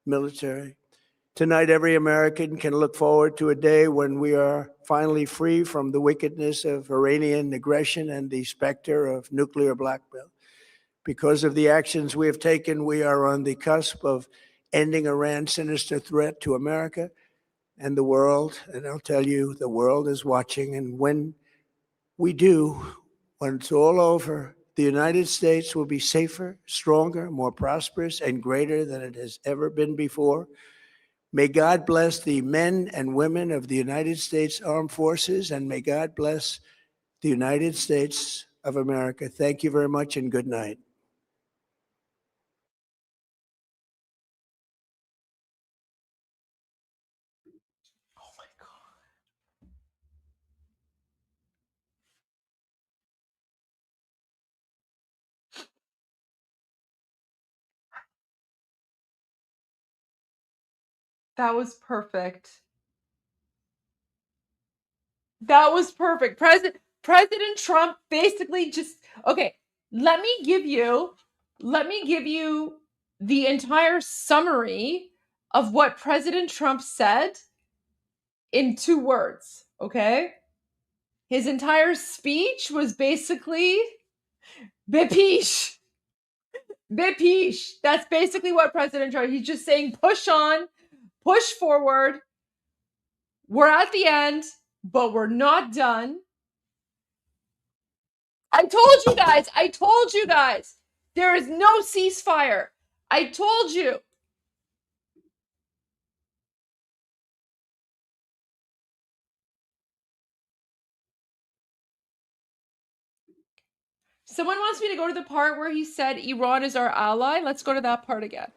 S21: military. Tonight, every American can look forward to a day when we are finally free from the wickedness of Iranian aggression and the specter of nuclear blackmail. Because of the actions we have taken, we are on the cusp of ending Iran's sinister threat to America and the world. And I'll tell you, the world is watching. And when we do, when it's all over, the United States will be safer, stronger, more prosperous, and greater than it has ever been before. May God bless the men and women of the United States Armed Forces, and may God bless the United States of America. Thank you very much, and good night.
S3: That was perfect. That was perfect. President Trump basically just, okay, let me give you the entire summary of what President Trump said in 2 words, okay? His entire speech was basically Bepish. Bepish. That's basically what President Trump, he's just saying, push on, push forward. We're at the end, but we're not done. I told you guys, there is no ceasefire. I told you. Someone wants me to go to the part where he said Iran is our ally. Let's go to that part again.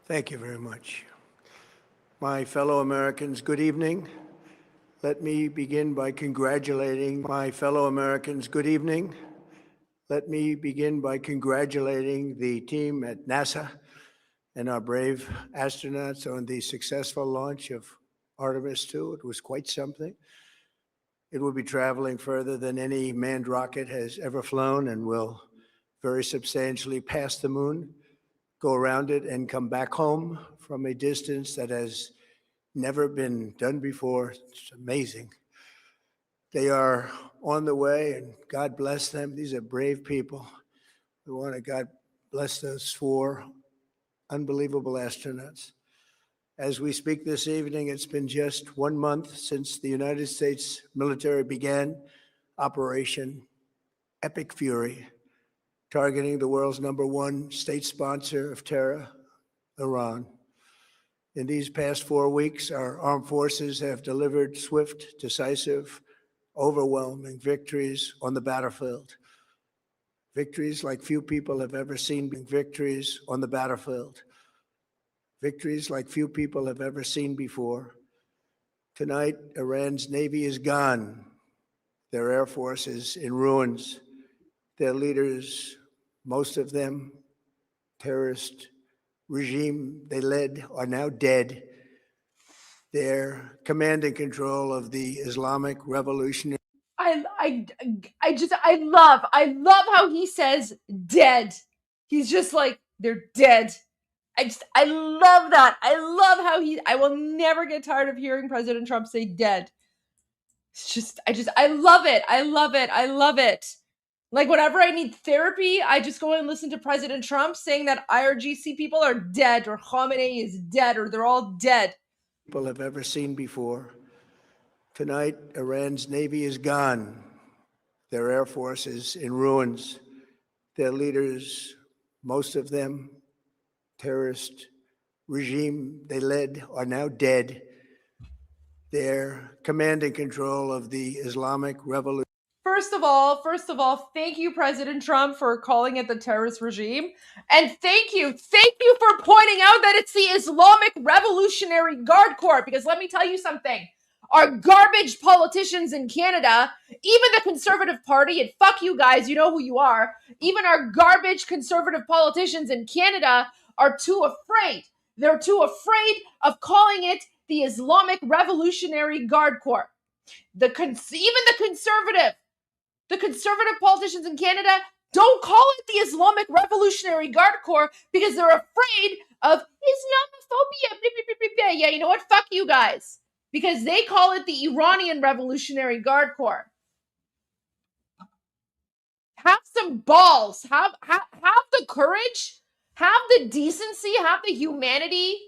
S21: Thank you very much. My fellow Americans, good evening. Let me begin by congratulating my fellow Americans. Good evening. Let me begin by congratulating the team at NASA and our brave astronauts on the successful launch of Artemis 2. It was quite something. It will be traveling further than any manned rocket has ever flown and will very substantially pass the moon, go around it, and come back home from a distance that has never been done before. It's amazing. They are on the way, and God bless them. These are brave people. We want to God bless those 4 unbelievable astronauts. As we speak this evening, it's been just 1 month since the United States military began Operation Epic Fury, targeting the world's #1 state sponsor of terror, Iran. In these past 4 weeks, our armed forces have delivered swift, decisive, overwhelming victories on the battlefield. Victories like few people have ever seen. Victories on the battlefield. Victories like few people have ever seen before. Tonight, Iran's Navy is gone. Their Air Force is in ruins. Their leaders, most of them, terrorist regime they led, are now dead. Their command and control of the Islamic Revolutionary.
S3: I love how he says dead. He's just like, they're dead. I love that. I love how I will never get tired of hearing President Trump say dead. I love it. I love it. I love it. Like whenever I need therapy, I just go and listen to President Trump saying that IRGC people are dead, or Khamenei is dead, or they're all dead.
S21: People have ever seen before. Tonight, Iran's Navy is gone. Their Air Force is in ruins. Their leaders, most of them, terrorist regime they led, are now dead. Their command and control of the Islamic Revolution.
S3: First of all, thank you, President Trump, for calling it the terrorist regime. And thank you for pointing out that it's the Islamic Revolutionary Guard Corps. Because let me tell you something. Our garbage politicians in Canada, even the Conservative Party, and fuck you guys, you know who you are, even our garbage Conservative politicians in Canada are too afraid. They're too afraid of calling it the Islamic Revolutionary Guard Corps. Even the conservative politicians in Canada don't call it the Islamic Revolutionary Guard Corps because they're afraid of Islamophobia. Yeah, you know what? Fuck you guys. Because they call it the Iranian Revolutionary Guard Corps. Have some balls. Have the courage. Have the decency. Have the humanity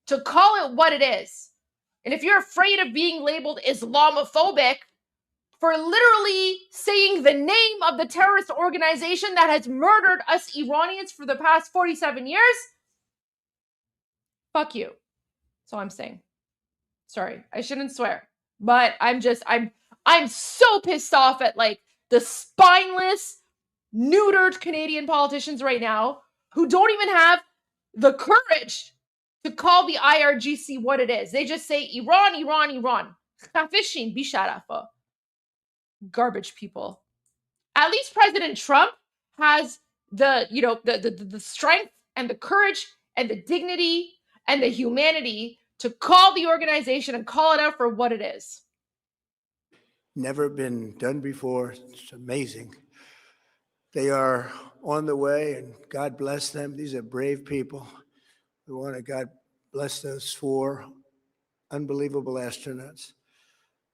S3: to call it what it is. And if you're afraid of being labeled Islamophobic for literally saying the name of the terrorist organization that has murdered us Iranians for the past 47 years, fuck you. That's all I'm saying. Sorry, I shouldn't swear, but I'm so pissed off at like the spineless, neutered Canadian politicians right now who don't even have the courage to call the IRGC what it is. They just say Iran, Iran, Iran. Khafishin bisharafa. Garbage people. At least President Trump has the strength and the courage and the dignity and the humanity to call the organization and call it out for what it is.
S21: Never been done before. It's amazing. They are on the way, and God bless them. These are brave people. We want to God bless those 4 unbelievable astronauts.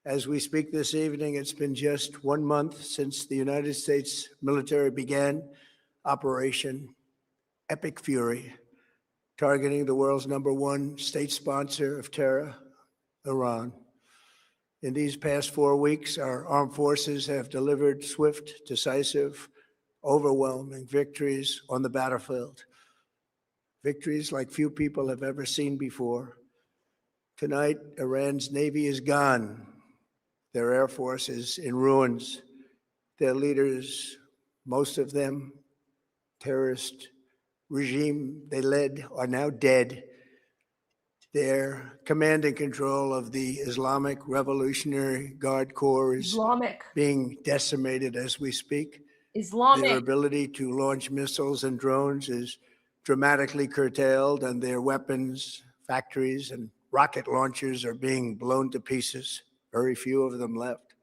S21: As we speak this evening, it's been just 1 month since the United States military began Operation Epic Fury, targeting the world's #1 state sponsor of terror, Iran. In these past 4 weeks, our armed forces have delivered swift, decisive, overwhelming victories on the battlefield. Victories like few people have ever seen before. Tonight, Iran's Navy is gone. Their Air Force is in ruins. Their leaders, most of them, terrorist regime they led, are now dead. Their command and control of the Islamic Revolutionary Guard Corps is being decimated as we speak. Their ability to launch missiles and drones is dramatically curtailed, and their weapons, factories, and rocket launchers are being blown to pieces. Very few of them left.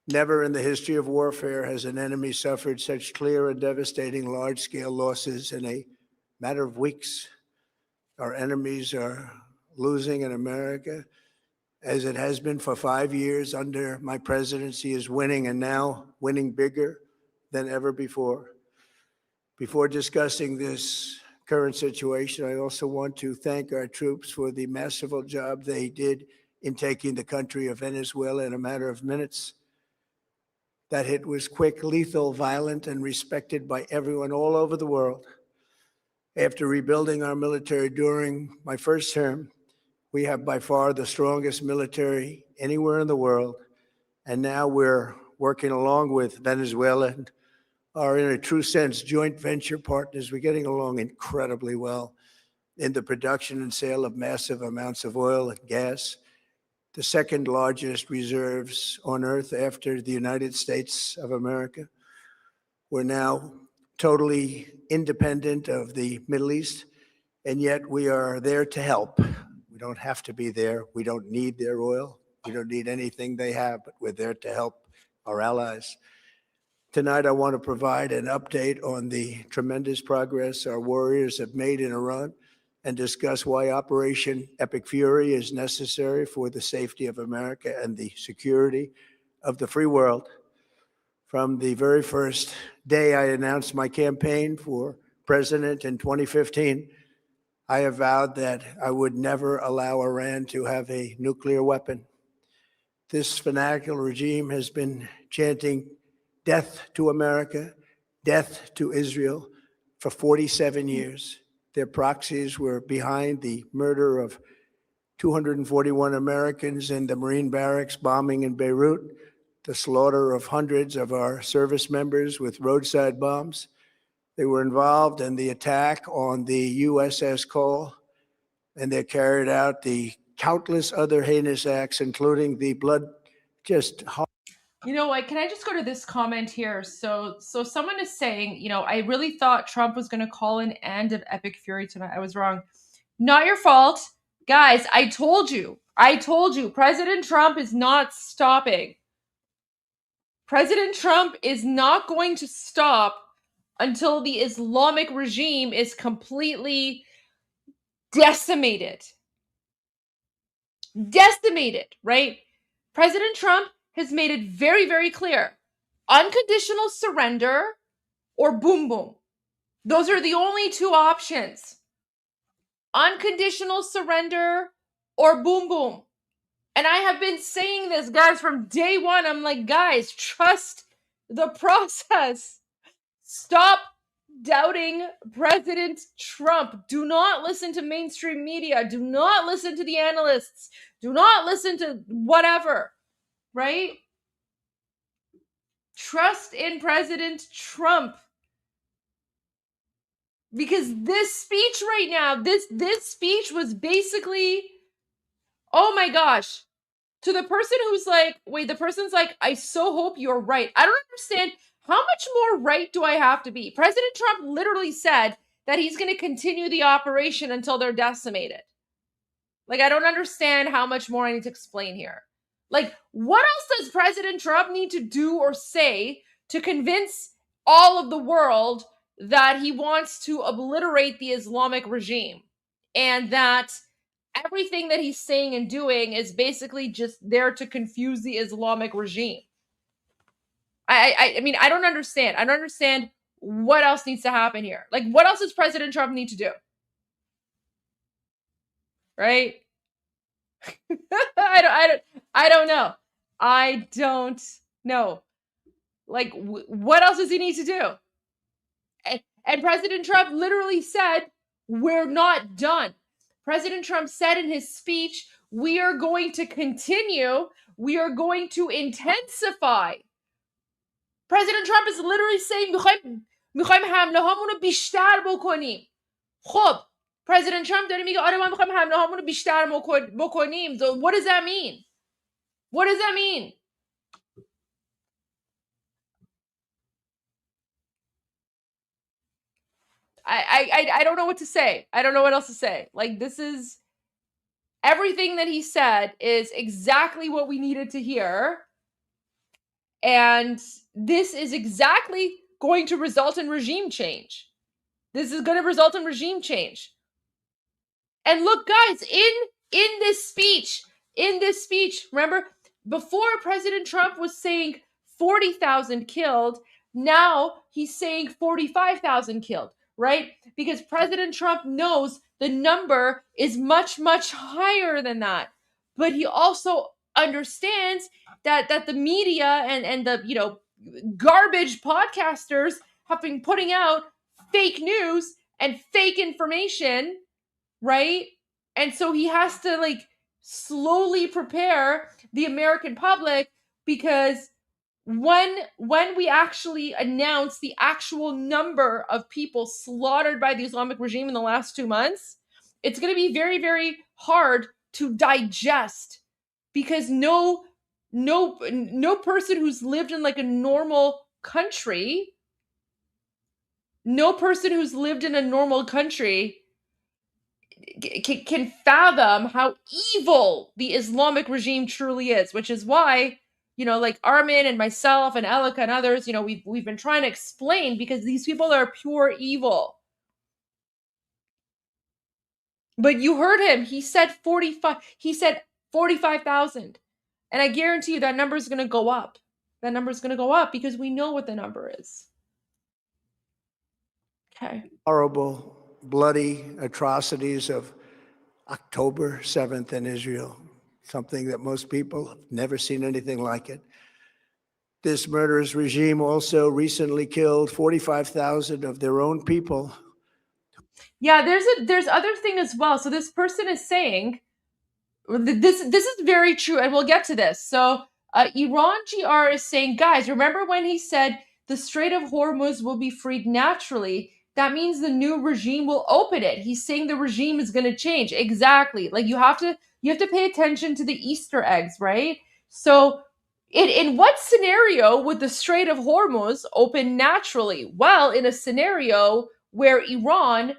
S21: Never in the history of warfare has an enemy suffered such clear and devastating large-scale losses in a matter of weeks. Our enemies are losing in America, as it has been for 5 years under my presidency, is winning, and now winning bigger than ever before. Before discussing this current situation, I also want to thank our troops for the masterful job they did in taking the country of Venezuela in a matter of minutes. That hit was quick, lethal, violent, and respected by everyone all over the world. After rebuilding our military during my first term, we have by far the strongest military anywhere in the world. And now we're working along with Venezuela and are, in a true sense, joint venture partners. We're getting along incredibly well in the production and sale of massive amounts of oil and gas, the second largest reserves on earth after the United States of America. We're now totally independent of the Middle East, and yet we are there to help. We don't have to be there. We don't need their oil. We don't need anything they have, but we're there to help our allies. Tonight, I want to provide an update on the tremendous progress our warriors have made in Iran and discuss why Operation Epic Fury is necessary for the safety of America and the security of the free world. From the very first day I announced my campaign for president in 2015, I have vowed that I would never allow Iran to have a nuclear weapon. This fanatical regime has been chanting death to America, death to Israel for 47 years. Their proxies were behind the murder of 241 Americans in the Marine barracks bombing in Beirut, the slaughter of hundreds of our service members with roadside bombs. They were involved in the attack on the USS Cole, and they carried out the countless other heinous acts, including the blood just...
S3: You know what? Can I just go to this comment here? So someone is saying, I really thought Trump was going to call an end of Epic Fury tonight. I was wrong. Not your fault. Guys, I told you. President Trump is not stopping. President Trump is not going to stop until the Islamic regime is completely decimated. Right? President Trump has made it very, very clear. Unconditional surrender or boom, boom. Those are the only two options. Unconditional surrender or boom, boom. And I have been saying this, guys, from day one. I'm like, guys, trust the process. Stop doubting President Trump. Do not listen to mainstream media. Do not listen to the analysts. Do not listen to whatever, right? Trust in President Trump. Because this speech right now, this speech was basically, oh my gosh, to the person who's like, wait, the person's like, I so hope you're right. I don't understand. How much more right do I have to be? President Trump literally said that he's going to continue the operation until they're decimated. Like, I don't understand how much more I need to explain here. Like, what else does President Trump need to do or say to convince all of the world that he wants to obliterate the Islamic regime and that everything that he's saying and doing is basically just there to confuse the Islamic regime? I mean, I don't understand. I don't understand what else needs to happen here. Like, what else does President Trump need to do? Right? I don't know. I don't know. Like, what else does he need to do? And President Trump literally said, we're not done. President Trump said in his speech, we are going to continue. We are going to intensify. President Trump is literally saying, میخوایم حمله هامون رو بیشتر بکنیم. خب President Trump داره میگه آره ما میخوایم حمله هامون رو بیشتر بکنیم. So what does that mean? What does that mean? I don't know what to say. I don't know what else to say. Like, this is everything that he said is exactly what we needed to hear. And this is exactly going to result in regime change. This is going to result in regime change. And look, guys, in this speech, remember, before President Trump was saying 40,000 killed, now he's saying 45,000 killed, right? Because President Trump knows the number is much, much higher than that. But he also understands that the media and the, garbage podcasters have been putting out fake news and fake information, right? And so he has to slowly prepare the American public, because when we actually announce the actual number of people slaughtered by the Islamic regime in the last 2 months, it's going to be very, very hard to digest, because no person who's lived in like a normal country, can fathom how evil the Islamic regime truly is, which is why, like Armin and myself and Elika and others, we've been trying to explain, because these people are pure evil. But you heard him. He said 45,000. And I guarantee you that number is going to go up. That number is going to go up because we know what the number is. Okay.
S21: Horrible, bloody atrocities of October 7th in Israel, something that most people have never seen anything like it. This murderous regime also recently killed 45,000 of their own people.
S3: Yeah, there's other thing as well. So this person is saying, this is very true, and we'll get to this. So Iran GR is saying, guys, remember when he said the Strait of Hormuz will be freed naturally? That means the new regime will open it. He's saying the regime is going to change. Exactly. Like you have to pay attention to the Easter eggs, right? So in what scenario would the Strait of Hormuz open naturally? Well, in a scenario where Iran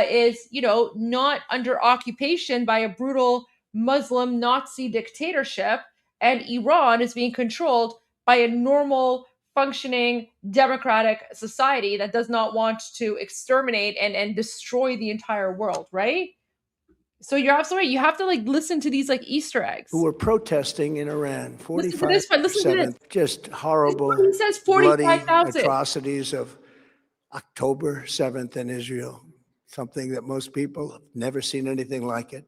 S3: is, not under occupation by a brutal Muslim Nazi dictatorship, and Iran is being controlled by a normal, functioning, democratic society that does not want to exterminate and destroy the entire world, right? So you're absolutely right. You have to listen to these Easter eggs.
S21: Who were protesting in Iran. 45.
S3: Listen to this.
S21: Just horrible,
S3: He says
S21: bloody
S3: 45,000.
S21: atrocities of October 7th in Israel, something that most people have never seen anything like it.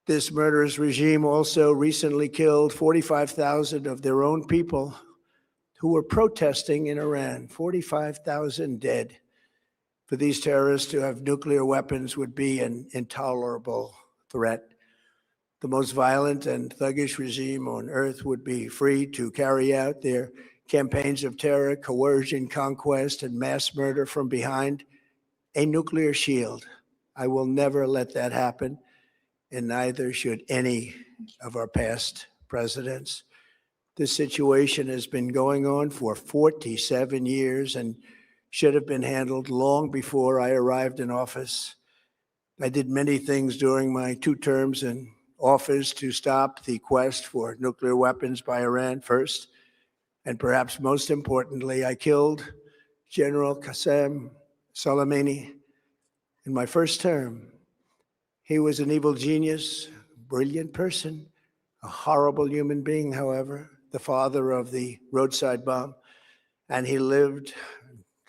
S21: This murderous regime also recently killed 45,000 of their own people who were protesting in Iran. 45,000 dead. For these terrorists to have nuclear weapons would be an intolerable threat. The most violent and thuggish regime on earth would be free to carry out their campaigns of terror, coercion, conquest, and mass murder from behind a nuclear shield. I will never let that happen, and neither should any of our past presidents. This situation has been going on for 47 years and should have been handled long before I arrived in office. I did many things during my 2 terms in office to stop the quest for nuclear weapons by Iran first, and perhaps most importantly, I killed General Qasem Soleimani in my first term. He was an evil genius, brilliant person, a horrible human being, however, the father of the roadside bomb, and he lived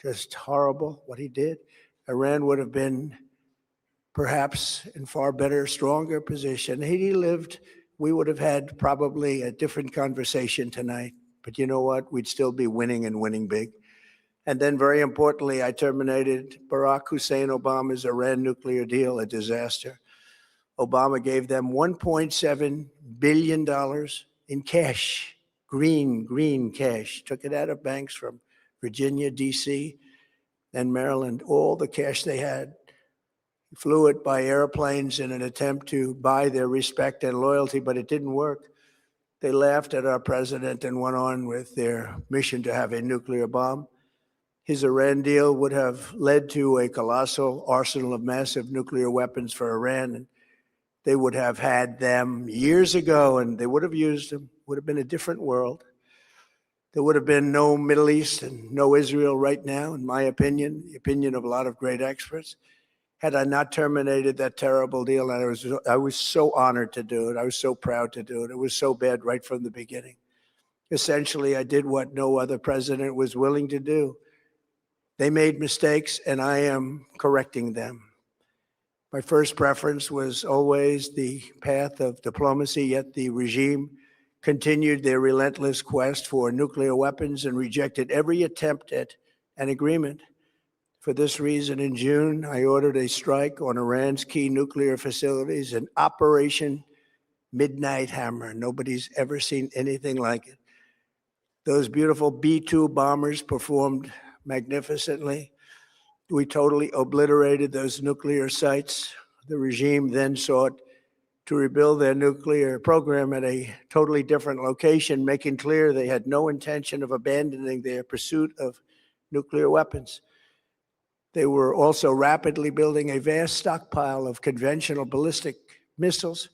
S21: just horrible what he did. Iran would have been perhaps in far better, stronger position. Had he lived, we would have had probably a different conversation tonight. But you know what? We'd still be winning and winning big. And then very importantly, I terminated Barack Hussein Obama's Iran nuclear deal, a disaster. Obama gave them $1.7 billion in cash, green cash, took it out of banks from Virginia, D.C., and Maryland, all the cash they had. Flew it by airplanes in an attempt to buy their respect and loyalty, but it didn't work. They laughed at our president and went on with their mission to have a nuclear bomb. His Iran deal would have led to a colossal arsenal of massive nuclear weapons for Iran, and they would have had them years ago, and they would have used them. Would have been a different world. There would have been no Middle East and no Israel right now, in my opinion, the opinion of a lot of great experts, had I not terminated that terrible deal. And I was so honored to do it. I was so proud to do it. It was so bad right from the beginning. Essentially, I did what no other president was willing to do. They made mistakes, and I am correcting them. My first preference was always the path of diplomacy, yet the regime continued their relentless quest for nuclear weapons and rejected every attempt at an agreement. For this reason, in June, I ordered a strike on Iran's key nuclear facilities, an Operation Midnight Hammer. Nobody's ever seen anything like it. Those beautiful B-2 bombers performed magnificently. We totally obliterated those nuclear sites. The regime then sought to rebuild their nuclear program at a totally different location, making clear they had no intention of abandoning their pursuit of nuclear weapons. They were also rapidly building a vast stockpile of conventional ballistic missiles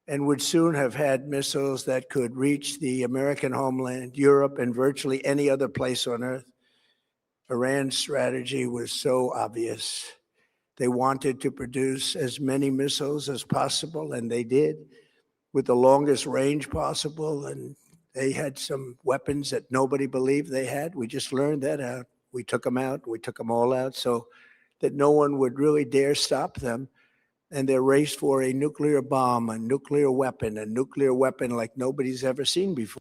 S21: and would soon have had missiles that could reach the American homeland, Europe, and virtually any other place on Earth. Iran's strategy was so obvious. They wanted to produce as many missiles as possible, and they did, with the longest range possible. And they had some weapons that nobody believed they had. We just learned that out. We took them out. We took them all out so that no one would really dare stop them. And their race for a nuclear bomb, a nuclear weapon like nobody's ever seen before.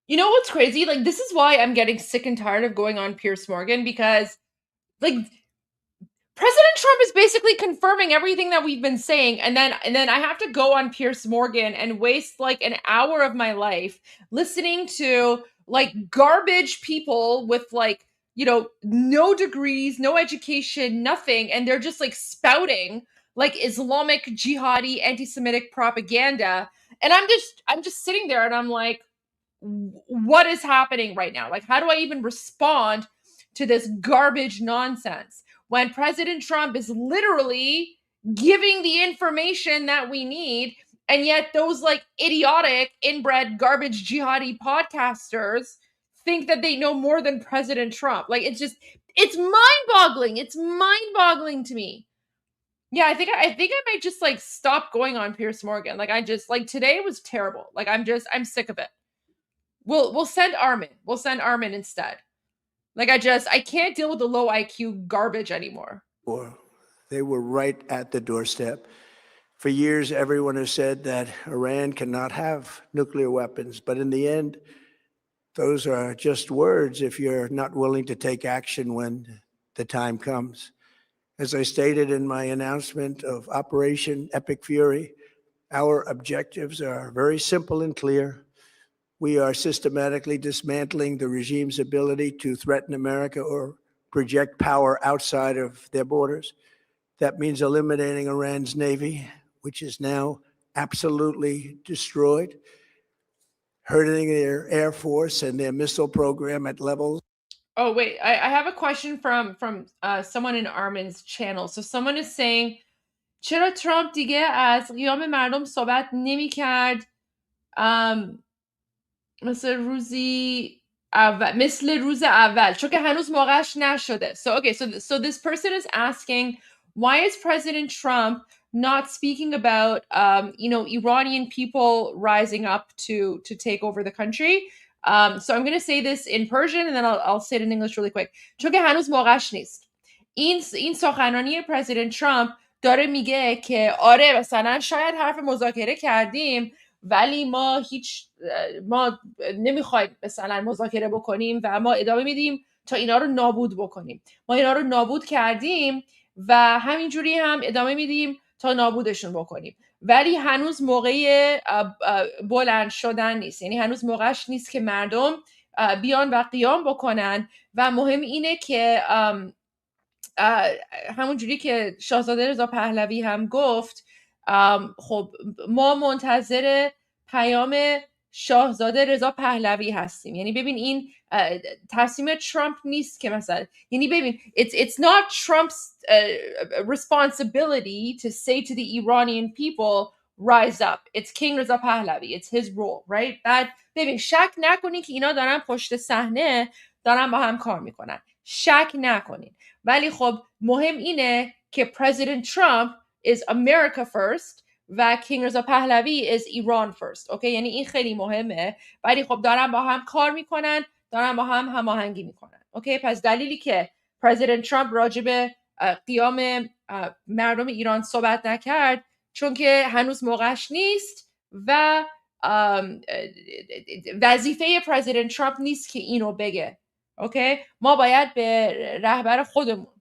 S3: You know what's crazy? Like, this is why I'm getting sick and tired of going on Piers Morgan, because, like, President Trump is basically confirming everything that we've been saying, and then I have to go on Piers Morgan and waste like an hour of my life listening to like garbage people with like, you know, no degrees, no education, nothing, and they're just like spouting like Islamic jihadi anti-Semitic propaganda, and I'm just sitting there and I'm like, what is happening right now? Like, how do I even respond to this garbage nonsense when President Trump is literally giving the information that we need, and yet those like idiotic inbred garbage jihadi podcasters think that they know more than President Trump? Like, it's mind-boggling. It's mind-boggling to me. Yeah, I think I might just like stop going on Piers Morgan. Like, I just like, today was terrible. Like, I'm sick of it. We'll send ARMIN. We'll send ARMIN instead. Like, I can't deal with the low IQ garbage anymore.
S21: They were right at the doorstep. For years, everyone has said that Iran cannot have nuclear weapons, but in the end, those are just words if you're not willing to take action when the time comes. As I stated in my announcement of Operation Epic Fury, our objectives are very simple and clear. We are systematically dismantling the regime's ability to threaten America or project power outside of their borders. That means eliminating Iran's Navy, which is now absolutely destroyed, hurting their Air Force and their missile program at levels.
S3: Oh, wait, I have a question from someone in Armin's channel. So someone is saying, چرا ترامپ دیگه از قیام مردم صحبت نمی‌کرد؟ مثل روز اول چون که هنوز موقعش نشده. So okay, so this person is asking, why is President Trump not speaking about Iranian people rising up to take over the country? So I'm going to say this in Persian and then I'll say it in English really quick. چون که هنوز موقعش نیست. این سخنرانی پرزیدنت ترامپ داره میگه که آره مثلا شاید حرف مذاکره کردیم ولی ما نمیخوایم مثلا مذاکره بکنیم و ما ادامه میدیم تا اینا رو نابود بکنیم. ما اینا رو نابود کردیم و همینجوری هم ادامه میدیم تا نابودشون بکنیم. ولی هنوز موقع بلند شدن نیست. یعنی هنوز موقعش نیست که مردم بیان و قیام بکنن و مهم اینه که همونجوری که شاهزاده رضا پهلوی هم گفت، خب ما منتظر پیام شاهزاده رضا پهلوی هستیم. یعنی ببین این تصمیم ترامپ نیست که مثلا، یعنی ببین it's not Trump's responsibility to say to the Iranian people rise up. It's King Reza Pahlavi. It's his role, right? بعد ببین شک نکنین که اینا دارن پشت صحنه دارن با هم کار میکنن. شک نکنین. ولی خب مهم اینه که President Trump is America first و King Reza Pahlavi is Iran first. اوکی، یعنی این خیلی مهمه. ولی خب دارن با هم کار میکنن، دارن با هم هماهنگی میکنن. اوکی، پس دلیلی که President Trump راجع به قیام مردم ایران صحبت نکرد چون که هنوز موقعش نیست و وظیفه President Trump نیست که اینو بگه. اوکی، ما باید به رهبر خودمون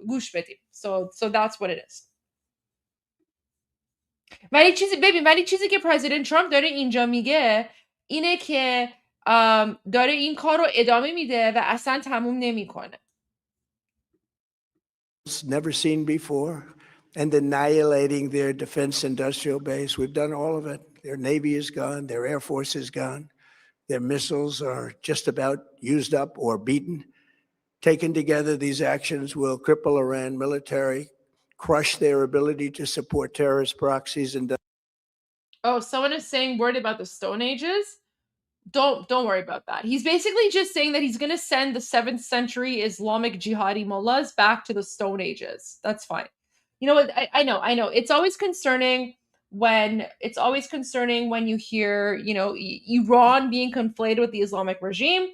S3: گوش بدیم. So that's what it is. ولی چیزی که پرزیدنت ترامپ داره اینجا میگه اینه که داره این کار رو ادامه میده و اصلا تموم نمیکنه.
S21: Never seen before, and annihilating their defense industrial base. We've done all of it. Their Navy is gone. Their Air Force is gone. Their missiles are just about used up or beaten. Taken together, these actions will cripple Iran military, crush their ability to support terrorist proxies and
S3: Oh, someone is saying worried about the Stone Ages. Don't worry about that. He's basically just saying that he's going to send the 7th century Islamic jihadi mullahs back to the Stone Ages. That's fine. You know what? I know. It's always concerning when you hear, Iran being conflated with the Islamic regime.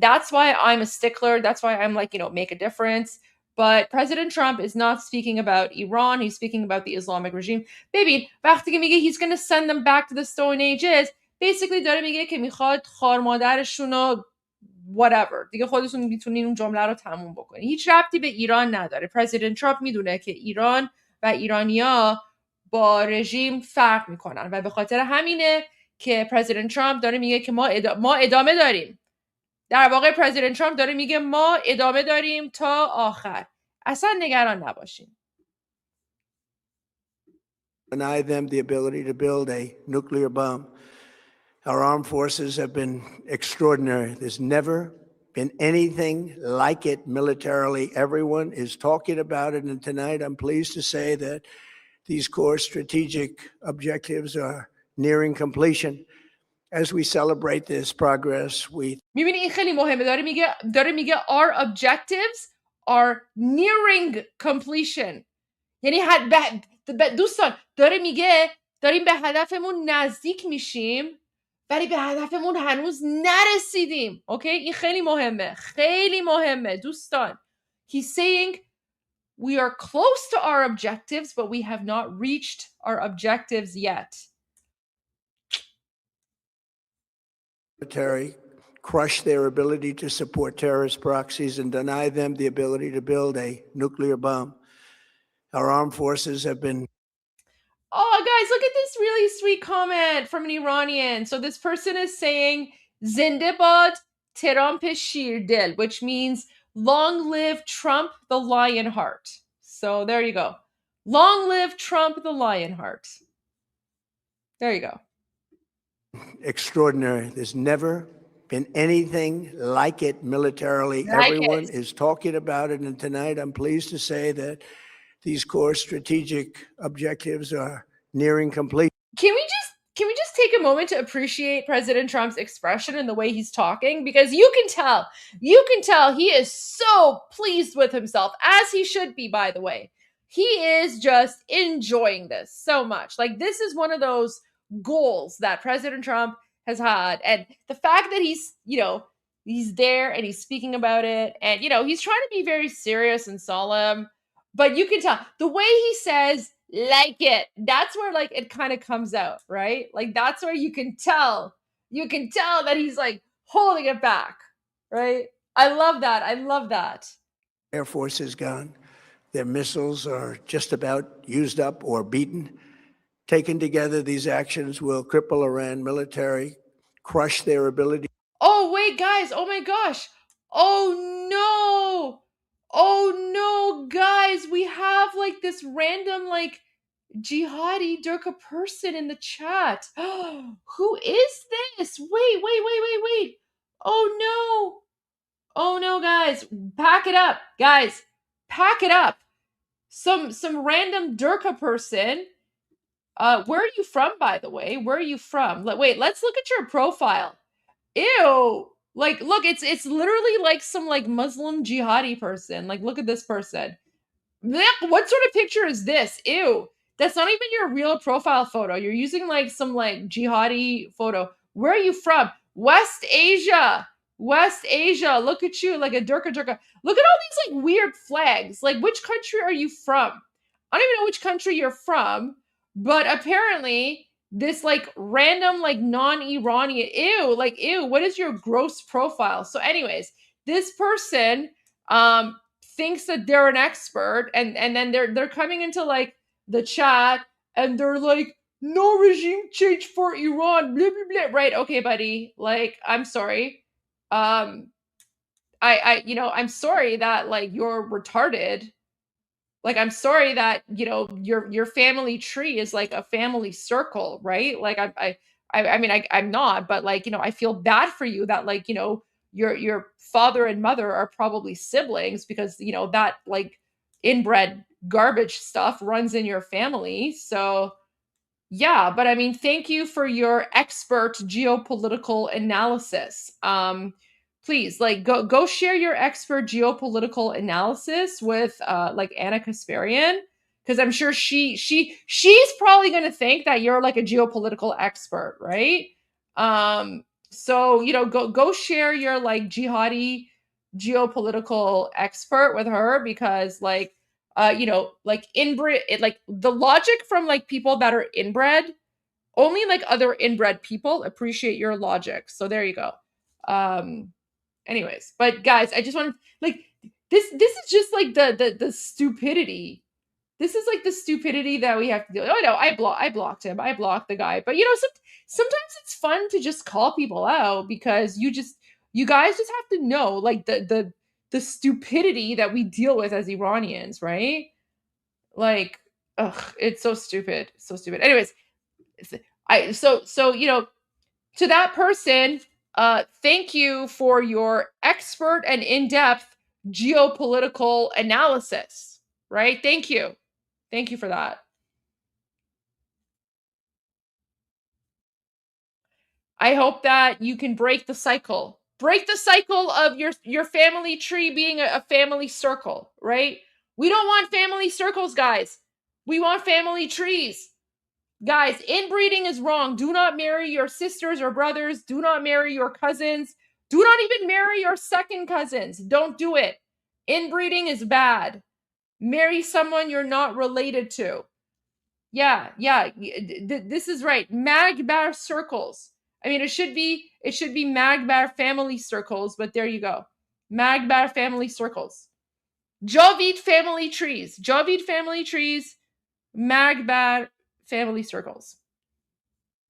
S3: That's why I'm a stickler. That's why I'm like, make a difference. But President Trump is not speaking about Iran. He's speaking about the Islamic regime. Baby, وقتی که میگه he's going to send them back to the Stone Ages, basically داره میگه که میخواد خار مادرشون رو whatever. دیگه خودتون میتونین اون جمله رو تموم بکنین. هیچ ربطی به ایران نداره. پرزیدنت ترامپ میدونه که ایران و ایرانیا با رژیم فرق میکنن و به خاطر همینه که پرزیدنت ترامپ داره میگه که ما ادامه داریم. در واقع پرزیدنت ترامپ داره میگه ما ادامه داریم تا آخر. اصلا نگران نباشین.
S21: deny them the ability to build a nuclear bomb. Our armed forces have been extraordinary. There's never been anything like it militarily. Everyone is talking about it. And tonight, I'm pleased to say that these core strategic objectives are nearing completion. As we celebrate this progress,
S3: می‌بینی این خیلی مهمه. داره میگه our objectives are nearing completion. یعنی دوستان داره میگه داریم به هدفمون نزدیک میشیم ولی به هدفمون هنوز نرسیدیم. اوکی؟ این خیلی مهمه دوستان. He's saying we are close to our objectives but we have not reached our objectives yet.
S21: Military crush their ability to support terrorist proxies and deny them the ability to build a nuclear bomb. Our armed forces have been
S3: Oh, guys, look at this really sweet comment from an Iranian. So this person is saying, Zinde bad Trump shirdel, which means long live Trump the Lionheart. So there you go. Long live Trump the Lionheart. There you go.
S21: Extraordinary. There's never been anything like it militarily. Everyone is talking about it. And tonight, I'm pleased to say that these core strategic objectives are nearing completion.
S3: Can we just take a moment to appreciate President Trump's expression and the way he's talking? Because you can tell he is so pleased with himself, as he should be, by the way. He is just enjoying this so much. Like, this is one of those goals that President Trump has had. And the fact that he's there and he's speaking about it and, he's trying to be very serious and solemn, but you can tell the way he says, like it, that's where like it kind of comes out, right? Like that's where you can tell that he's like holding it back, right? I love that.
S21: Air Force is gone. Their missiles are just about used up or beaten. Taken together, these actions will cripple Iran military, crush their ability.
S3: Oh, wait, guys. Oh my gosh. Oh no, guys. We have like this random like jihadi Durka person in the chat. Who is this? Wait. Oh no, guys. Pack it up. Guys, pack it up. Some random Durka person. Where are you from, by the way? Where are you from? Wait, let's look at your profile. Ew. Like, look, it's literally like some like Muslim jihadi person. Like, look at this person. What sort of picture is this? Ew. That's not even your real profile photo. You're using like some like jihadi photo. Where are you from? West Asia. Look at you, like a Durka. Look at all these like weird flags. Like, which country are you from? I don't even know which country you're from, but apparently this like random like non-Iranian. Ew, what is your gross profile? So anyways, this person thinks that they're an expert and then they're coming into like the chat and they're like, no regime change for Iran, blah, blah, blah. Right. Okay, buddy. Like, I'm sorry. I'm sorry that like you're retarded. Like, I'm sorry that, your family tree is like a family circle, right? Like I'm not, but like, I feel bad for you that like, your father and mother are probably siblings because, that like inbred garbage stuff runs in your family. So, yeah, but I mean, thank you for your expert geopolitical analysis. Please, like, go share your expert geopolitical analysis with like Anna Kasparian, because I'm sure she's probably going to think that you're like a geopolitical expert, right? So go share your like jihadi geopolitical expert with her, because like like inbred, like the logic from like people that are inbred, only like other inbred people appreciate your logic. So there you go. Anyways, but guys, I just want to like this is just like the stupidity. This is like the stupidity that we have to do. Oh no, I blocked him. I blocked the guy. But sometimes it's fun to just call people out, because you guys just have to know like the stupidity that we deal with as Iranians, right? Like, ugh, it's so stupid. So stupid. Anyways, to that person, thank you for your expert and in-depth geopolitical analysis, right? Thank you. Thank you for that. I hope that you can break the cycle. Break the cycle of your family tree being a family circle, right? We don't want family circles, guys. We want family trees. Guys, inbreeding is wrong. Do not marry your sisters or brothers. Do not marry your cousins. Do not even marry your second cousins. Don't do it. Inbreeding is bad. Marry someone you're not related to. Yeah. This is right. Magbar circles. I mean, it should be Magbar family circles, but there you go. Magbar family circles. Javid family trees. Javid family trees. Magbar family circles.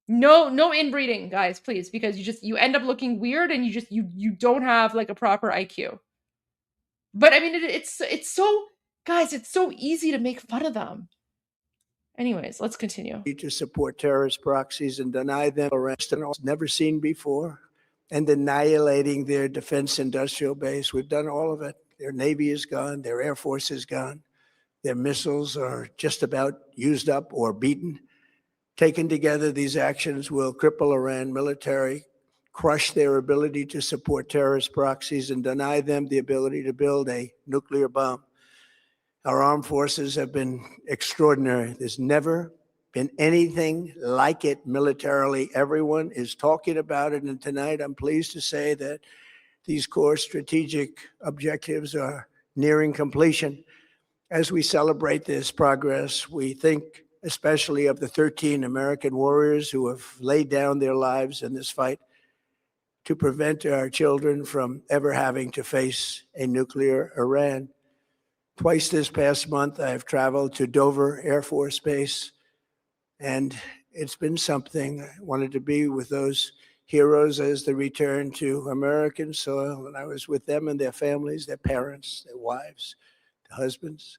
S3: No inbreeding, guys, please, because you end up looking weird, and you don't have like a proper IQ. But I mean, it's so, guys, it's so easy to make fun of them. Anyways, let's continue.
S21: To support terrorist proxies and deny them arrest and never seen before, and annihilating their defense industrial base. We've done all of it. Their Navy is gone. Their Air Force is gone. Their missiles are just about used up or beaten. Taken together, these actions will cripple Iran military, crush their ability to support terrorist proxies, and deny them the ability to build a nuclear bomb. Our armed forces have been extraordinary. There's never been anything like it militarily. Everyone is talking about it. And tonight, I'm pleased to say that these core strategic objectives are nearing completion. As we celebrate this progress, we think especially of the 13 American warriors who have laid down their lives in this fight to prevent our children from ever having to face a nuclear Iran. Twice this past month, I've traveled to Dover Air Force Base, and it's been something. I wanted to be with those heroes as they return to American soil, and I was with them and their families, their parents, their wives, their husbands.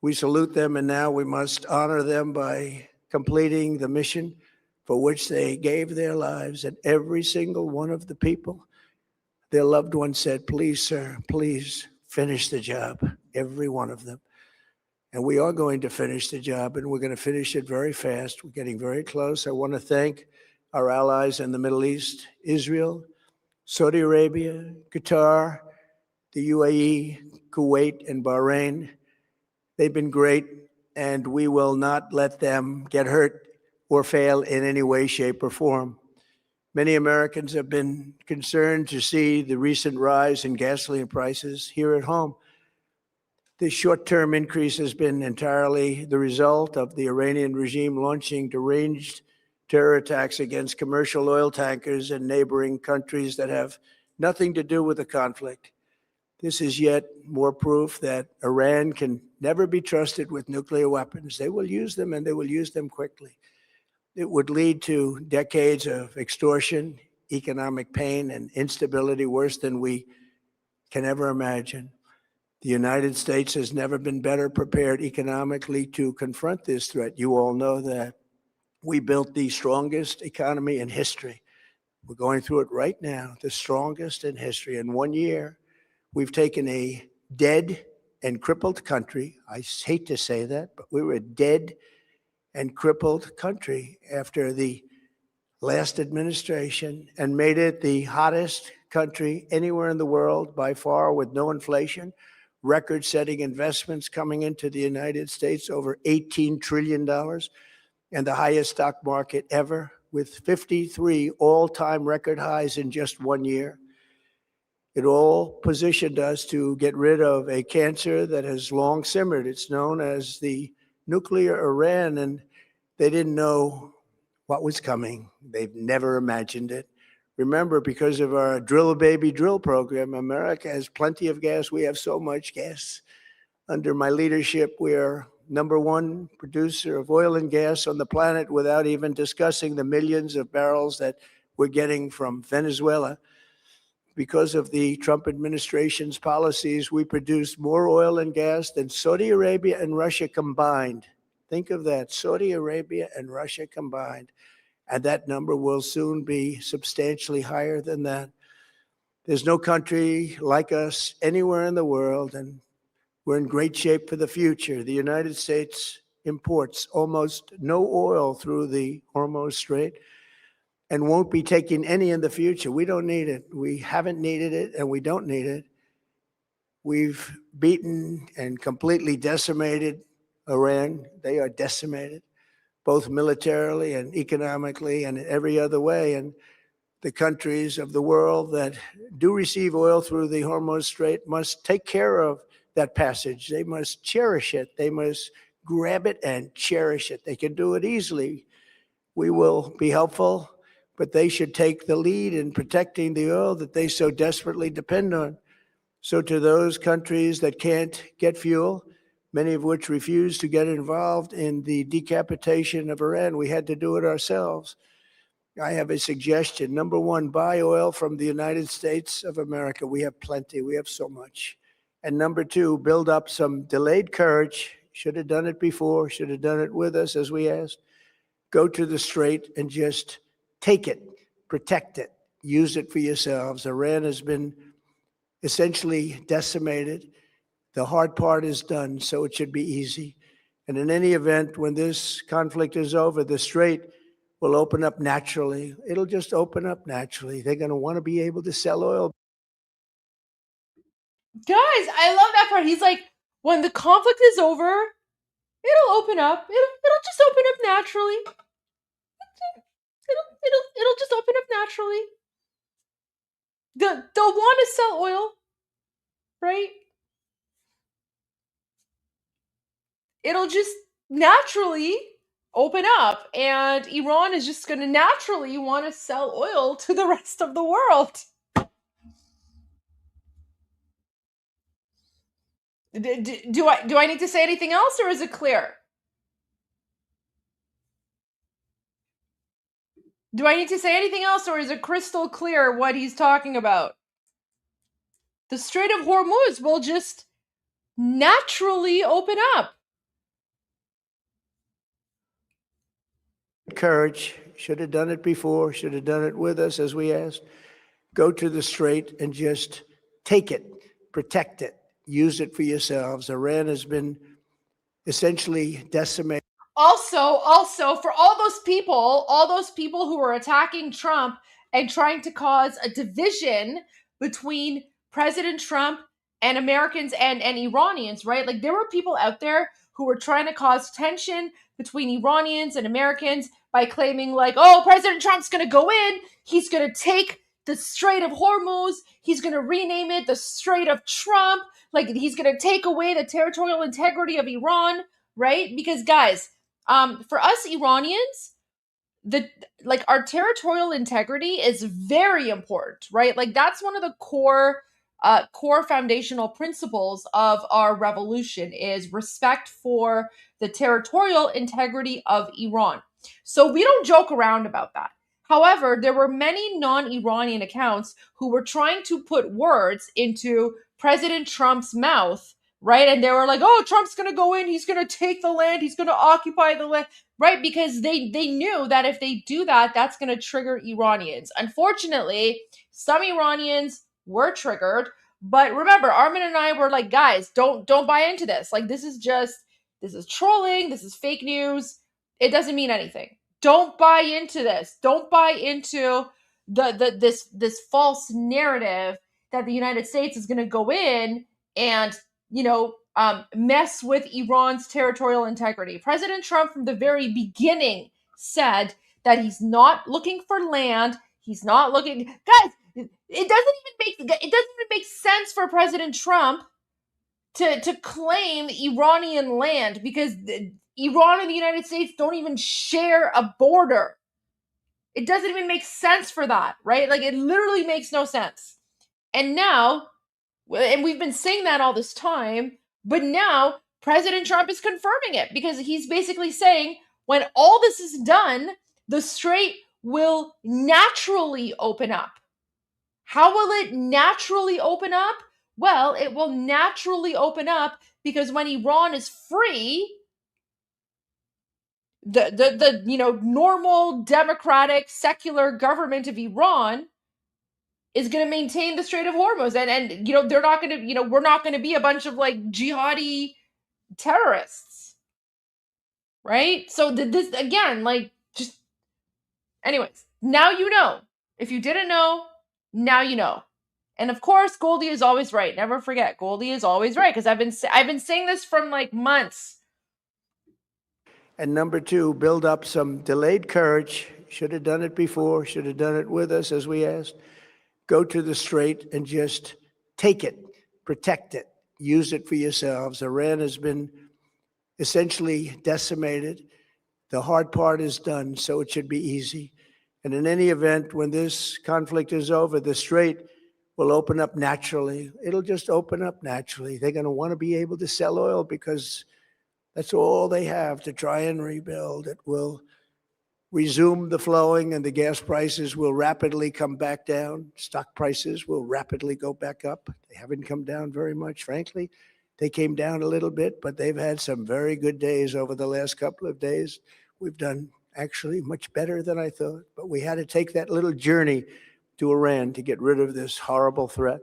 S21: We salute them, and now we must honor them by completing the mission for which they gave their lives. And every single one of the people, their loved ones said, please, sir, please finish the job, every one of them. And we are going to finish the job, and we're going to finish it very fast. We're getting very close. I want to thank our allies in the Middle East, Israel, Saudi Arabia, Qatar, the UAE, Kuwait, and Bahrain. They've been great, and we will not let them get hurt or fail in any way, shape, or form. Many Americans have been concerned to see the recent rise in gasoline prices here at home. This short-term increase has been entirely the result of the Iranian regime launching deranged terror attacks against commercial oil tankers in neighboring countries that have nothing to do with the conflict. This is yet more proof that Iran can never be trusted with nuclear weapons. They will use them, and they will use them quickly. It would lead to decades of extortion, economic pain, and instability worse than we can ever imagine. The United States has never been better prepared economically to confront this threat. You all know that. We built the strongest economy in history. We're going through it right now, the strongest in history. In 1 year, we've taken a dead and crippled country. I hate to say that, but we were a dead and crippled country after the last administration and made it the hottest country anywhere in the world by far, with no inflation, record-setting investments coming into the United States, over $18 trillion, and the highest stock market ever, with 53 all-time record highs in just 1 year. It all positioned us to get rid of a cancer that has long simmered. It's known as the nuclear Iran, and they didn't know what was coming. They've never imagined it. Remember, because of our Drill Baby Drill program, America has plenty of gas. We have so much gas. Under my leadership, we are #1 producer of oil and gas on the planet, without even discussing the millions of barrels that we're getting from Venezuela. Because of the Trump administration's policies, we produce more oil and gas than Saudi Arabia and Russia combined. Think of that, Saudi Arabia and Russia combined. And that number will soon be substantially higher than that. There's no country like us anywhere in the world, and we're in great shape for the future. The United States imports almost no oil through the Hormuz Strait and won't be taking any in the future. We don't need it. We haven't needed it, and we don't need it. We've beaten and completely decimated Iran. They are decimated, both militarily and economically and in every other way. And the countries of the world that do receive oil through the Hormuz Strait must take care of that passage. They must cherish it. They must grab it and cherish it. They can do it easily. We will be helpful, but they should take the lead in protecting the oil that they so desperately depend on. So to those countries that can't get fuel, many of which refuse to get involved in the decapitation of Iran, we had to do it ourselves. I have a suggestion. #1, buy oil from the United States of America. We have plenty. We have so much. And #2, build up some delayed courage. Should have done it before. Should have done it with us, as we asked. Go to the Strait and just take it, protect it, use it for yourselves. Iran has been essentially decimated. The hard part is done, so it should be easy. And in any event, when this conflict is over, the Strait will open up naturally. It'll just open up naturally. They're going to want to be able to sell oil.
S3: Guys, I love that part. He's like, when the conflict is over, it'll open up. It'll just open up naturally. It'll just open up naturally. They'll want to sell oil, right? It'll just naturally open up, and Iran is just going to naturally want to sell oil to the rest of the world. Do I need to say anything else, or is it clear? Do I need to say anything else, or is it crystal clear what he's talking about? The Strait of Hormuz will just naturally open up.
S21: Courage. Should have done it before. Should have done it with us, as we asked. Go to the Strait and just take it, protect it, use it for yourselves. Iran has been essentially decimated.
S3: Also, for all those people who are attacking Trump and trying to cause a division between President Trump and Americans and Iranians, right? Like, there were people out there who were trying to cause tension between Iranians and Americans by claiming, like, oh, President Trump's going to go in, he's going to take the Strait of Hormuz, he's going to rename it the Strait of Trump, like, he's going to take away the territorial integrity of Iran, right? Because, guys, for us Iranians, our territorial integrity is very important, right? Like, that's one of the core foundational principles of our revolution is respect for the territorial integrity of Iran. So we don't joke around about that. However, there were many non-Iranian accounts who were trying to put words into President Trump's mouth, right? And they were like, oh, Trump's going to go in, he's going to take the land, he's going to occupy the land, right? Because they knew that if they do that, that's going to trigger Iranians. Unfortunately, some Iranians were triggered. But remember, Armin and I were like, guys, don't buy into this. Like, this is trolling, this is fake news. It doesn't mean anything. Don't buy into this. Don't buy into this false narrative that the United States is going to go in and, mess with Iran's territorial integrity. President Trump from the very beginning said that he's not looking for land. He's not looking, guys, it doesn't even make sense for President Trump to claim Iranian land, because Iran and the United States don't even share a border. It doesn't even make sense for that, right? Like, it literally makes no sense. And now, and we've been saying that all this time, but now President Trump is confirming it, because he's basically saying when all this is done, the strait will naturally open up. How will it naturally open up? Well, it will naturally open up because when Iran is free, the normal democratic secular government of Iran is going to maintain the Strait of Hormuz, and they're not going to, we're not going to be a bunch of like jihadi terrorists, right? So this again, like, just anyways, now you know. If you didn't know, now you know. And of course, Goldie is always right. Never forget, Goldie is always right, because I've been saying this from like months.
S21: And number two, build up some delayed courage. Should have done it before. Should have done it with us, as we asked. Go to the strait and just take it, protect it, use it for yourselves. Iran has been essentially decimated. The hard part is done, so it should be easy. And in any event, when this conflict is over, the strait will open up naturally. It'll just open up naturally. They're going to want to be able to sell oil because that's all they have to try and rebuild. It will resume the flowing, and the gas prices will rapidly come back down. Stock prices will rapidly go back up. They haven't come down very much, frankly. They came down a little bit, but they've had some very good days over the last couple of days. We've done actually much better than I thought, but we had to take that little journey to Iran to get rid of this horrible threat.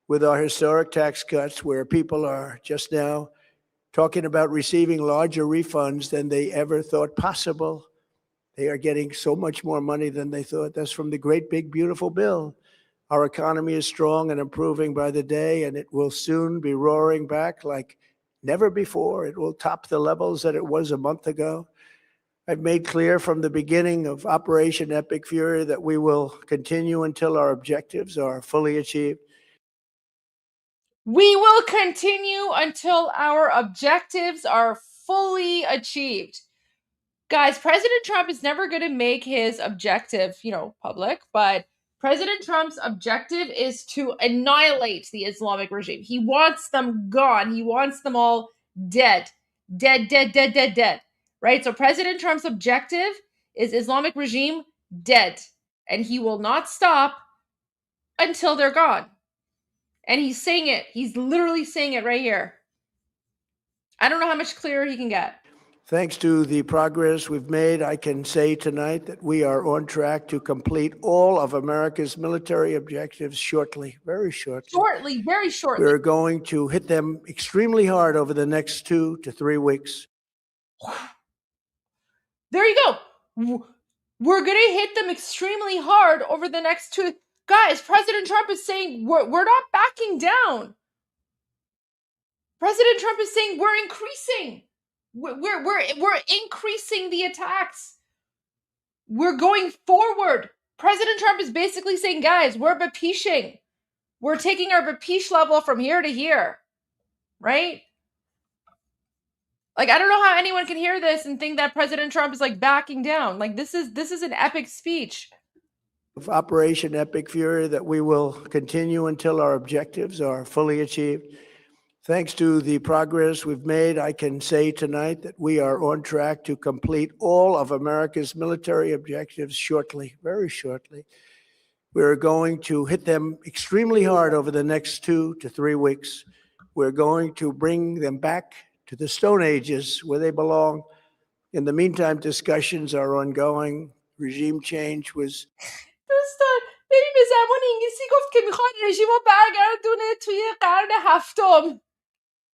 S21: With our historic tax cuts, where people are just now talking about receiving larger refunds than they ever thought possible. They are getting so much more money than they thought. That's from the great big beautiful bill. Our economy is strong and improving by the day, and it will soon be roaring back like never before. It will top the levels that it was a month ago. I've made clear from the beginning of Operation Epic Fury that we will continue until our objectives are fully achieved.
S3: We will continue until our objectives are fully achieved. Guys, President Trump is never going to make his objective, public, but President Trump's objective is to annihilate the Islamic regime. He wants them gone. He wants them all dead. Dead. Right? So President Trump's objective is Islamic regime dead. And he will not stop until they're gone. And he's saying it. He's literally saying it right here. I don't know how much clearer he can get.
S21: Thanks to the progress we've made, I can say tonight that we are on track to complete all of America's military objectives shortly, very shortly.
S3: Very shortly.
S21: We're going to hit them extremely hard over the next 2 to 3 weeks.
S3: There you go. We're going to hit them extremely hard over the next 2. Guys, President Trump is saying we're not backing down. President Trump is saying we're increasing. We're increasing the attacks. We're going forward. President Trump is basically saying, guys, we're bapishing. We're taking our bapish level from here to here, right? Like, I don't know how anyone can hear this and think that President Trump is like backing down. Like, this is an epic speech.
S21: Of Operation Epic Fury that we will continue until our objectives are fully achieved. Thanks to the progress we've made, I can say tonight that we are on track to complete all of America's military objectives shortly, very shortly. We're going to hit them extremely hard over the next 2 to 3 weeks. We're going to bring them back to the Stone Ages where they belong. In the meantime, discussions are ongoing. Regime change was
S3: دوستان بریم به زبان انگلیسی. گفت که میخواد رژیم رو برگردونه توی قرن هفتم.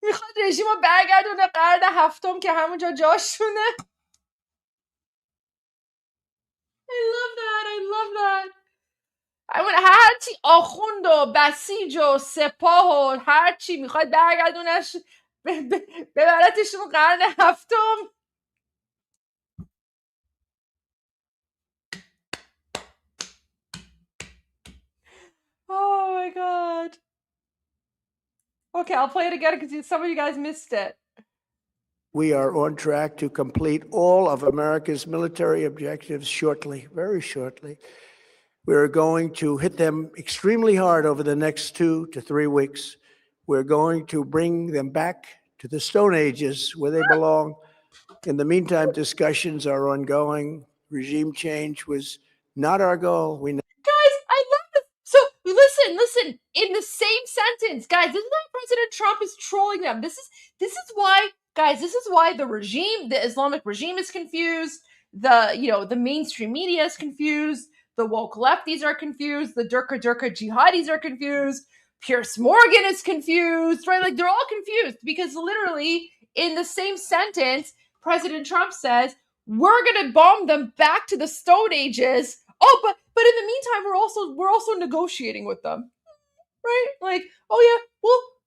S3: میخواد رژیم رو برگردونه قرن هفتم که همونجا جاشونه. I love that. I love that. هرچی آخوند و بسیج و سپاه و هرچی میخواد برگردونش ببرتشون قرن هفتم. Oh my god. Okay, I'll play it again because some of you guys missed it.
S21: We are on track to complete all of America's military objectives shortly, very shortly. We're going to hit them extremely hard over the next 2 to 3 weeks. We're going to bring them back to the Stone Ages where they belong. In the meantime, discussions are ongoing. Regime change was not our goal.
S3: Guys, I love this. So listen. In the same sentence, guys, this is why President Trump is trolling them. This is why, guys. This is why the Islamic regime is confused. The mainstream media is confused. The woke lefties are confused. The Durka jihadis are confused. Pierce Morgan is confused, right? Like they're all confused because literally in the same sentence, President Trump says, we're going to bomb them back to the Stone Ages. Oh, but in the meantime, we're also negotiating with them, right? Like, oh yeah,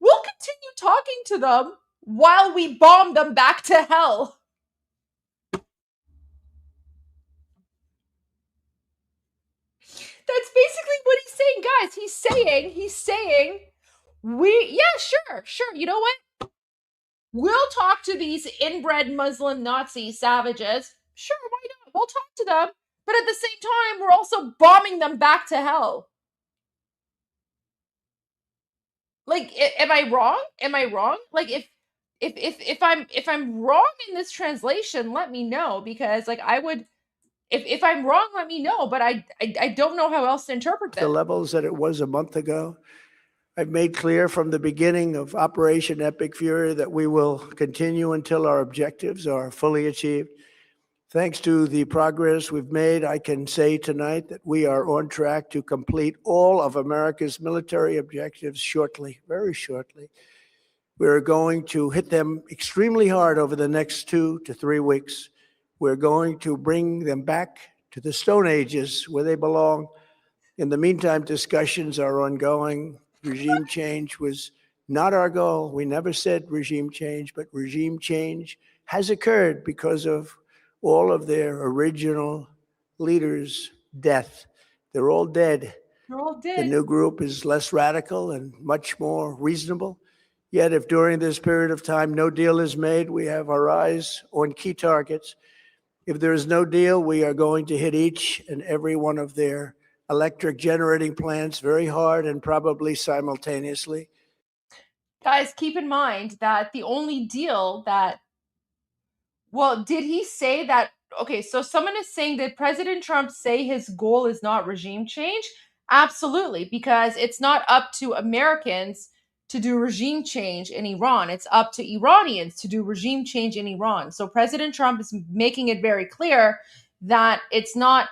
S3: we'll continue talking to them while we bomb them back to hell. That's basically what he's saying, guys. He's saying, sure. You know what? We'll talk to these inbred Muslim Nazi savages. Sure, why not? We'll talk to them. But at the same time, we're also bombing them back to hell. Like, am I wrong? Like, if I'm wrong in this translation, let me know because, like, I would. If I'm wrong, let me know. But I don't know how else to interpret that.
S21: The levels that it was a month ago. I've made clear from the beginning of Operation Epic Fury that we will continue until our objectives are fully achieved. Thanks to the progress we've made, I can say tonight that we are on track to complete all of America's military objectives shortly, very shortly. We're going to hit them extremely hard over the next 2 to 3 weeks. We're going to bring them back to the Stone Ages where they belong. In the meantime, discussions are ongoing. Regime change was not our goal. We never said regime change, but regime change has occurred because of all of their original leaders' death. They're all dead.
S3: They're all dead.
S21: The new group is less radical and much more reasonable. Yet if during this period of time no deal is made, we have our eyes on key targets. If there is no deal, we are going to hit each and every one of their electric generating plants very hard and probably simultaneously.
S3: Guys, keep in mind that the only deal that, well, did he say that? Okay, so someone is saying that President Trump say his goal is not regime change. Absolutely, because it's not up to Americans to do regime change in Iran. It's up to Iranians to do regime change in Iran. So President Trump is making it very clear that it's not,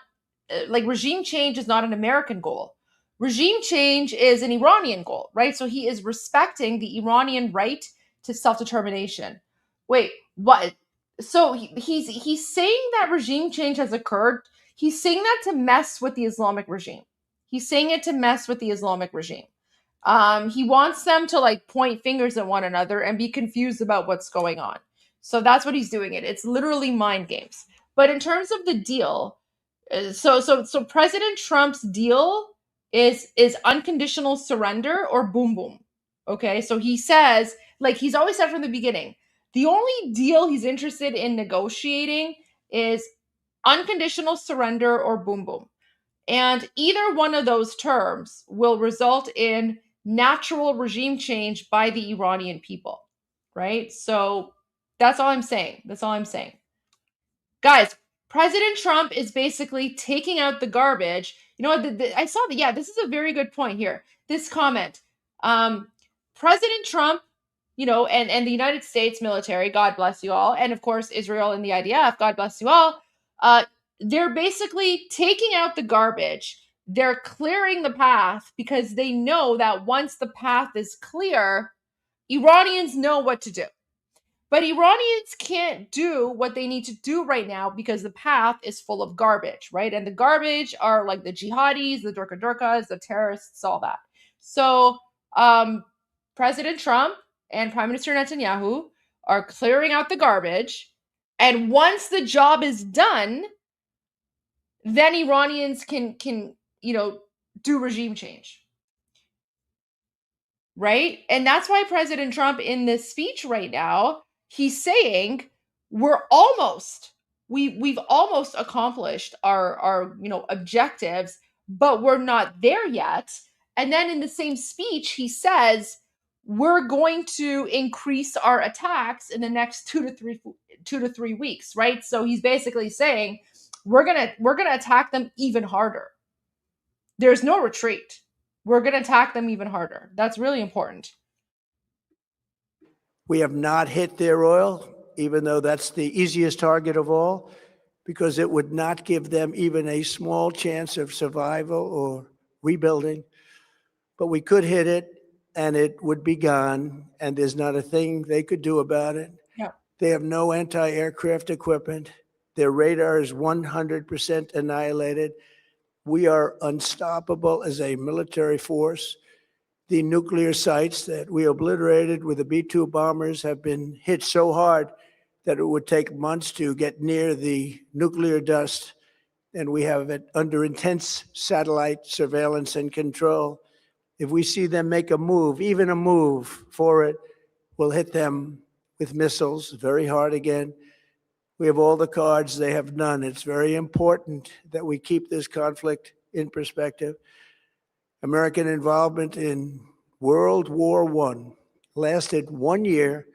S3: like, regime change is not an American goal. Regime change is an Iranian goal, right? So he is respecting the Iranian right to self-determination. Wait, what? So he's saying that regime change has occurred. He's saying that to mess with the Islamic regime. He's saying it to mess with the Islamic regime. He wants them to, like, point fingers at one another and be confused about what's going on. So that's what he's doing. It's literally mind games. But in terms of the deal, so President Trump's deal is unconditional surrender or boom boom. Okay, so he says, like he's always said from the beginning, the only deal he's interested in negotiating is unconditional surrender or boom boom. And either one of those terms will result in natural regime change by the Iranian people, right? So that's all I'm saying. That's all I'm saying. Guys, President Trump is basically taking out the garbage. You know what? I saw that. Yeah, this is a very good point here. This comment. President Trump, you know, and the United States military, God bless you all, and of course Israel and the IDF, God bless you all. They're basically taking out the garbage. They're clearing the path because they know that once the path is clear, Iranians know what to do. But Iranians can't do what they need to do right now because the path is full of garbage, right? And the garbage are like the jihadis, the Durkas, the terrorists, all that. So President Trump and Prime Minister Netanyahu are clearing out the garbage. And once the job is done, then Iranians can you know, do regime change. Right? And that's why President Trump in this speech right now, he's saying we've almost accomplished our you know, objectives, but we're not there yet. And then in the same speech, he says we're going to increase our attacks in the next 2 to 3 weeks, right? So he's basically saying we're going to attack them even harder. There's no retreat. We're going to attack them even harder. That's really important.
S21: We have not hit their oil, even though that's the easiest target of all, because it would not give them even a small chance of survival or rebuilding. But we could hit it, and it would be gone, and there's not a thing they could do about it.
S3: Yeah.
S21: They have no anti-aircraft equipment. Their radar is 100% annihilated. We are unstoppable as a military force. The nuclear sites that we obliterated with the B-2 bombers have been hit so hard that it would take months to get near the nuclear dust. And we have it under intense satellite surveillance and control. If we see them make a move, even a move for it, we'll hit them with missiles very hard again. We have all the cards, they have none. It's very important that we keep this conflict in perspective. American involvement in World War I lasted 1 year,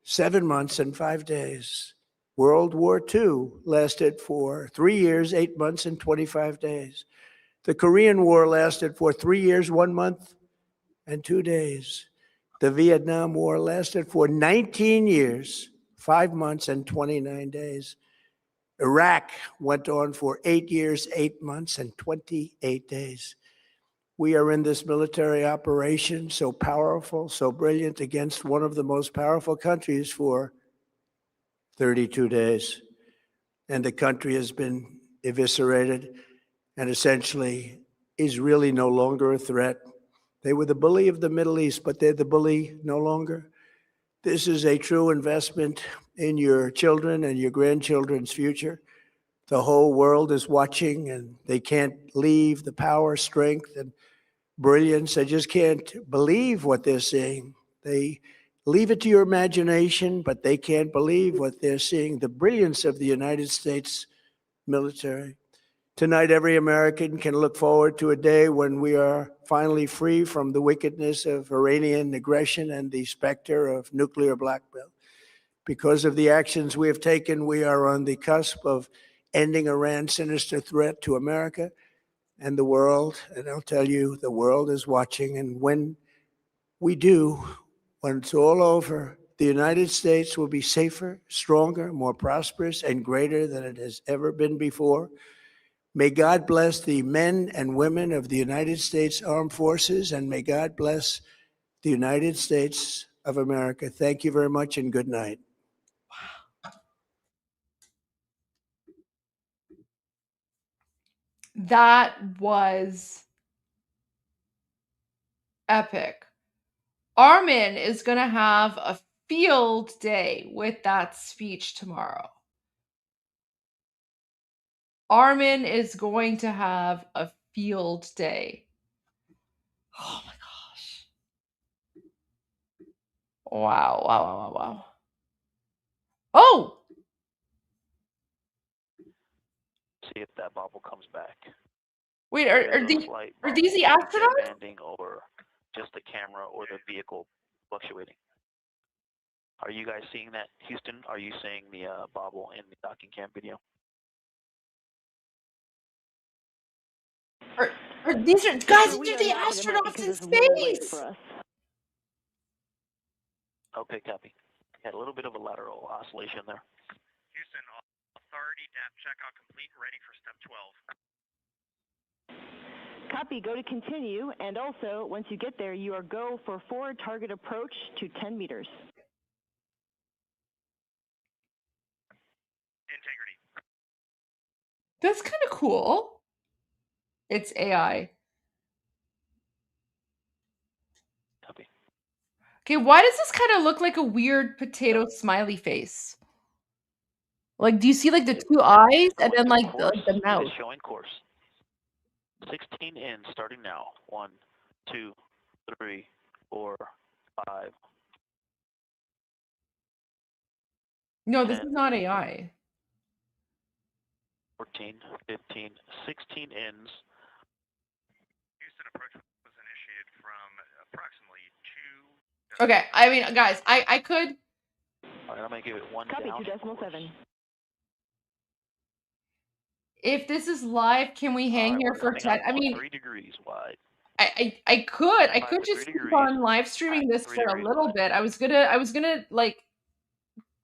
S21: 7 months, and 5 days. World War II lasted for 3 years, 8 months, and 25 days. The Korean War lasted for 3 years, 1 month, and 2 days. The Vietnam War lasted for 19 years, 5 months, and 29 days. Iraq went on for 8 years, 8 months, and 28 days. We are in this military operation, so powerful, so brilliant, against one of the most powerful countries for 32 days. And the country has been eviscerated and essentially is really no longer a threat. They were the bully of the Middle East, but they're the bully no longer. This is a true investment in your children and your grandchildren's future. The whole world is watching, and they can't leave the power, strength, and brilliance. They just can't believe what they're seeing. They leave it to your imagination, but they can't believe what they're seeing, the brilliance of the United States military. Tonight, every American can look forward to a day when we are finally free from the wickedness of Iranian aggression and the specter of nuclear blackmail. Because of the actions we have taken, we are on the cusp of ending Iran's sinister threat to America and the world. And I'll tell you, the world is watching. And when we do, when it's all over, the United States will be safer, stronger, more prosperous, and greater than it has ever been before. May God bless the men and women of the United States Armed Forces, and may God bless the United States of America. Thank you very much, and good night.
S3: That was epic. Armin is going to have a field day with that speech tomorrow. Armin is going to have a field day. Oh my gosh. Wow, wow, wow, wow, wow. Oh!
S7: See if that bubble comes back.
S3: Wait, are these the astronauts?
S7: Landing over just the camera or the vehicle fluctuating. Are you guys seeing that, Houston? Are you seeing the bobble in the docking cam video?
S3: These are guys, these are the astronauts in space.
S7: Okay, copy. Had a little bit of a lateral oscillation there.
S9: Houston, authority, DAP checkout complete, ready for step 12.
S11: Copy, go to continue, and also, once you get there, you are go for forward target approach to 10 meters.
S9: Integrity.
S3: That's kind of cool. It's AI.
S7: Copy.
S3: Okay, why does this kind of look like a weird potato smiley face? Like, do you see like the two eyes and then like the mouth?
S7: It is showing course. 16 in, starting now. 1, 2, 3, 4, 5.
S3: No, this is not AI.
S7: 14, 15, 16 ins.
S9: Houston approach was initiated from approximately 2.
S3: Okay, I mean, guys, I could.
S7: All right, I'm gonna give it 1
S11: Copy,
S7: down.
S11: 2.7.
S3: If this is live, can we hang here for 10? I mean,
S7: 3 degrees wide.
S3: I could just keep on live streaming this for a little bit. I was gonna like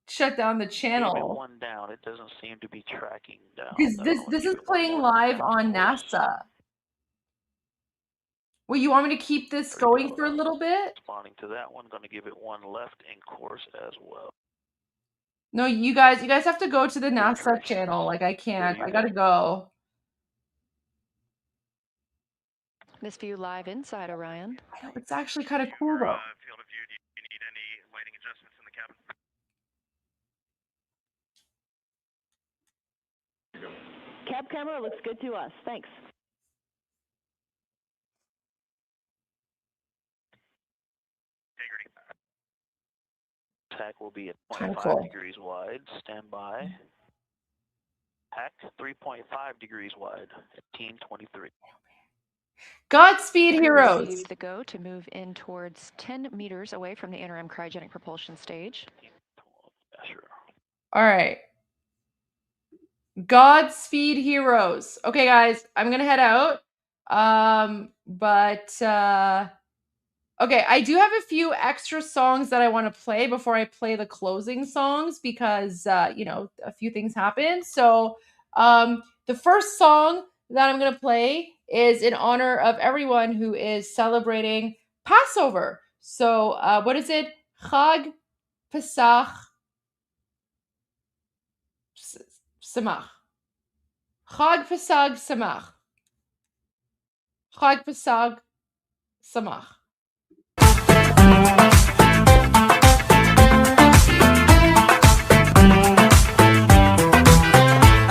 S3: shut down the
S7: Gave it
S3: channel
S7: 1 down. It doesn't seem to be tracking down.
S3: because this is playing live on NASA. Well, you want me to keep this going for a little bit?
S7: Responding to that one, going to give it 1 left in course as well.
S3: No, you guys have to go to the NASA channel. Like I can't. I gotta go.
S22: This view live inside Orion.
S3: I know, it's actually kind of cool though.
S9: Field of view, do you need any lighting adjustments in the cabin?
S11: Cab camera looks good to us. Thanks.
S7: TAC will be at
S3: Kinda
S7: 0.5
S3: cool.
S7: degrees wide. Stand by. TAC 3.5 degrees wide at 1823.
S3: Godspeed,
S22: We
S3: heroes.
S22: received the go to move in towards 10 meters away from the interim cryogenic propulsion stage.
S7: Sure.
S3: All right. Godspeed, heroes. Okay, guys, I'm gonna head out. Okay, I do have a few extra songs that I want to play before I play the closing songs because you know, a few things happened. So the first song that I'm gonna play is in honor of everyone who is celebrating Passover. So what is it? Chag Pesach Samach. Chag Pesach Samach. Chag Pesach Samach.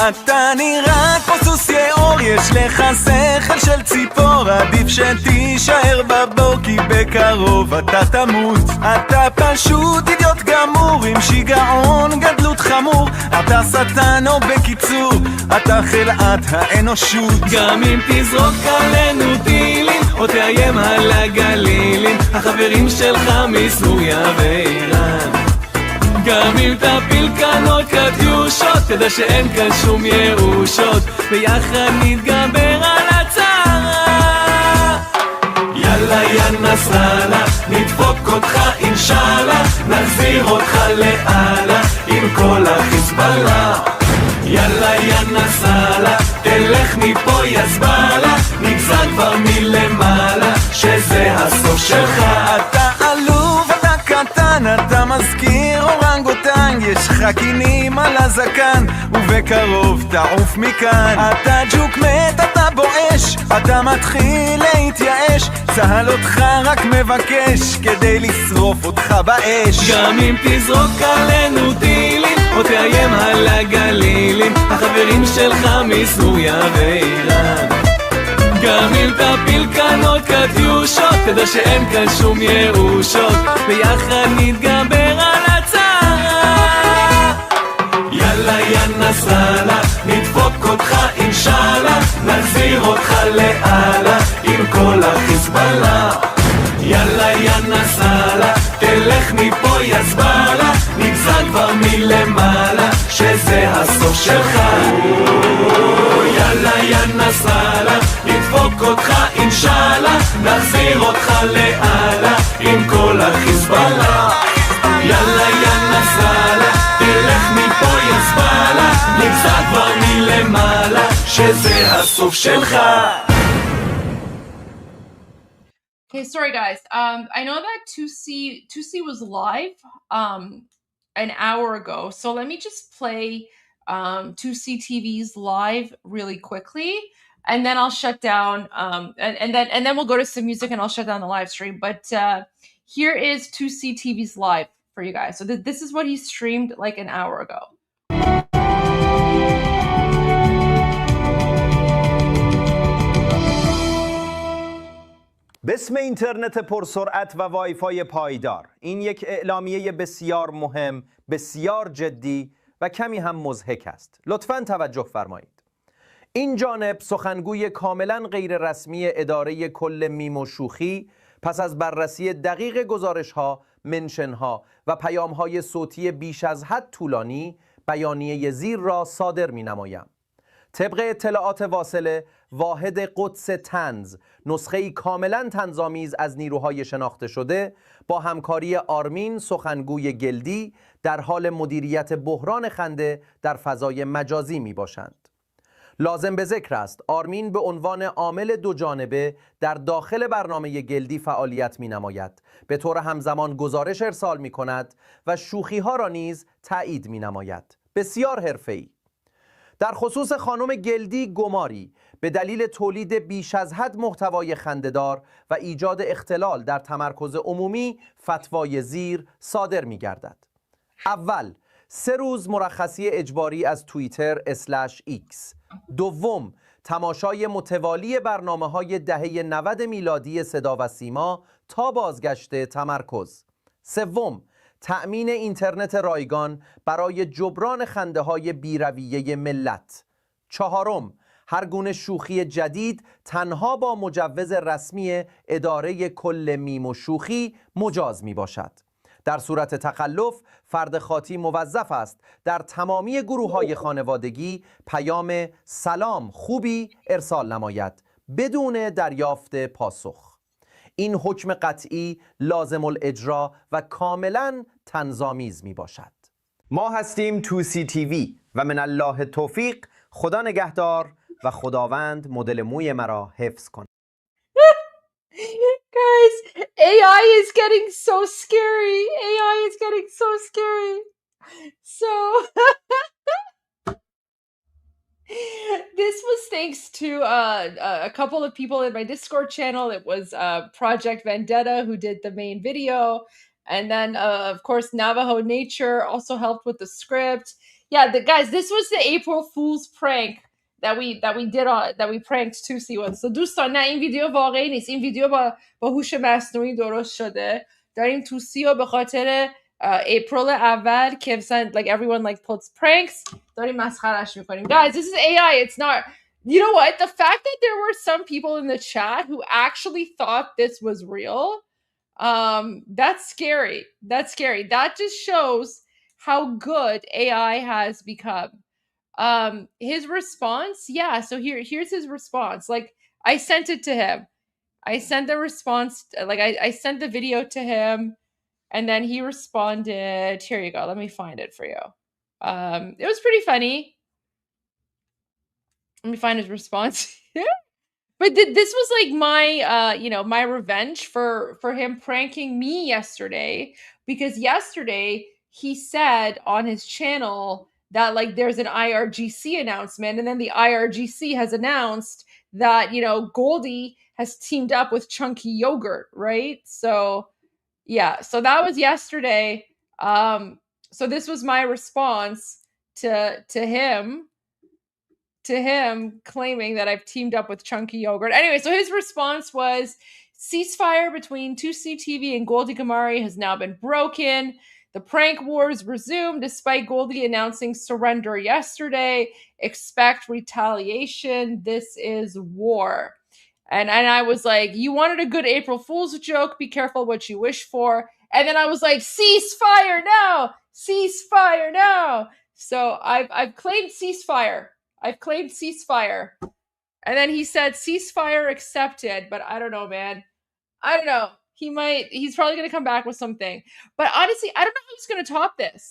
S23: אתה נראה כמו סוס יאור, יש לך שכל של ציפור, עדיף שתישאר בבור כי בקרוב אתה תמות. אתה פשוט אידיוט גמור עם שיגעון גדלות חמור, אתה שטן או בקיצור אתה חלאת האנושות. גם אם תזרוק עלינו טילים או תאיים על הגלילים, החברים שלך מסוריה ואיראן. גם אם תפיל כאן עוד קטיושות, תדע שאין כאן שום ירושות, ביחד נתגבר על הצרה. יאללה יא נסראללה, נדפוק אותך אינשאללה, נחזיר אותך לאללה עם כל החיזבאללה. יאללה יא נסראללה, תלך מפה יא זבאללה, נגזר כבר מלמעלה שזה הסוף שלך. אתה עלוב, אתה קטן, אתה מזכיר אורנגוטנג, יש לך קינים על הזקן ובקרוב תעוף מכאן. אתה ג'וק מת, אתה בואש, אתה מתחיל להתייאש, צהל אותך רק מבקש כדי לשרוף אותך באש. גם אם תזרוק עלינו טילים או תאיים על הגלילים, החברים שלך מסוריה ואיראן. גם אם תפיל כאן עוד קטיושות, תדע שאין כאן שום ירושות, ביחד נתגבר על הצרה. יאללה יא נסראללה, נדפוק אותך אינשאללה, נחזיר אותך לאללה עם כל החיזבאללה. שלך. יאללה יא נסראללה, נדפוק אותך אינשאללה, נחזיר אותך לאללה עם כל החיזבאללה. יאללה יא נסראללה, תלך מפה יא זבאללה, נגזר כבר מלמעלה שזה הסוף שלך.
S3: Okay, sorry guys. I know that 2C was live an hour ago. So let me just play 2C TV's live really quickly, and then I'll shut down and then we'll go to some music and I'll shut down the live stream. But here is 2C TV's live for you guys. So this is what he streamed like an hour ago.
S1: باسم اینترنت پرسرعت و وایفای پایدار، این یک اعلامیه بسیار مهم، بسیار جدی و کمی هم مضحک است. لطفاً توجه فرمایید. این جانب سخنگوی کاملاً غیر رسمی اداره کل میم و شوخی پس از بررسی دقیق گزارش‌ها، منشن‌ها و پیام‌های صوتی بیش از حد طولانی، بیانیه زیر را صادر می‌نمایم. طبق اطلاعات واصله، واحد قدس طنز، نسخه‌ای کاملا طنزآمیز از نیروهای شناخته شده با همکاری آرمین سخنگوی گلدی در حال مدیریت بحران خنده در فضای مجازی می باشند. لازم به ذکر است آرمین به عنوان عامل دو جانبه در داخل برنامه گلدی فعالیت می نماید، به طور همزمان گزارش ارسال می کند و شوخی ها را نیز تایید می نماید. بسیار حرفه‌ای. در خصوص خانم گلدی گماری به دلیل تولید بیش از حد محتوای خنده‌دار و ایجاد اختلال در تمرکز عمومی فتوای زیر صادر می‌گردد. اول 3 روز مرخصی اجباری از توییتر /X. دوم تماشای متوالی برنامه‌های دهه 90 میلادی صدا و سیما تا بازگشت تمرکز. سوم تأمین اینترنت رایگان برای جبران خنده‌های بی‌رویه ملت. چهارم هر گونه شوخی جدید تنها با مجوز رسمی اداره کل میم و شوخی مجاز می باشد. در صورت تخلف فرد خاطی موظف است در تمامی گروه‌های خانوادگی پیام سلام خوبی ارسال نماید بدون دریافت پاسخ. این حکم قطعی لازم الاجرا و کاملا طنزآمیز می باشد. ما هستیم 2C TV و من الله توفیق. خدا نگهدار و خداوند مدل موی مرا حفظ کن.
S3: Guys, AI is getting so scary. AI is getting so scary. So this was thanks to a couple of people in my Discord channel. It was Project Vendetta who did the main video, and then of course Navajo Nature also helped with the script. Yeah, guys, this was the April Fool's prank that we pranked 2C with. So دوستان نه این ویدیو واقعی نیست. این ویدیو با هوش مصنوعی درست شده. داریم 2C رو به خاطر April اول که مثلا like everyone like puts pranks داریم مسخرش میکنیم. Guys, this is AI. It's not. You know what? The fact that there were some people in the chat who actually thought this was real, that's scary. That's scary. That just shows how good AI has become. His response, yeah, so here's his response. Like I sent it to him. I sent the response, like I sent the video to him, and then he responded. Here you go. Let me find it for you. It was pretty funny. Let me find his response. But this was like my my revenge for him pranking me yesterday, because yesterday he said on his channel that like there's an IRGC announcement, and then the IRGC has announced that Goldie has teamed up with Chunky Yogurt, right? So yeah, so that was yesterday. So this was my response to him claiming that I've teamed up with Chunky Yogurt. Anyway, so his response was, ceasefire between 2C TV and Goldie Gamari has now been broken. The prank wars resume despite Goldie announcing surrender yesterday. Expect retaliation. This is war. And I was like, you wanted a good April Fool's joke. Be careful what you wish for. And then I was like, ceasefire now. Ceasefire now. So I've claimed ceasefire. I've claimed ceasefire. And then he said ceasefire accepted, but I don't know, man. I don't know. He's probably going to come back with something. But honestly, I don't know how he's going to top this.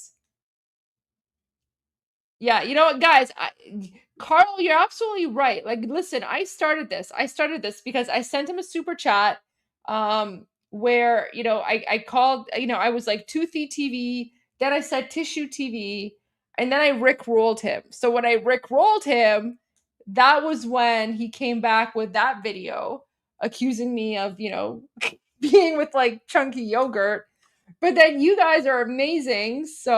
S3: Yeah, you know what, guys? Carl, you're absolutely right. Like, listen, I started this because I sent him a super chat where, you know, I called, you know, I was like Toothy TV, then I said Tissue TV, and then I rickrolled him. So when I rickrolled him, that was when he came back with that video accusing me of, you know, being with like chunky yogurt. But then you guys are amazing. So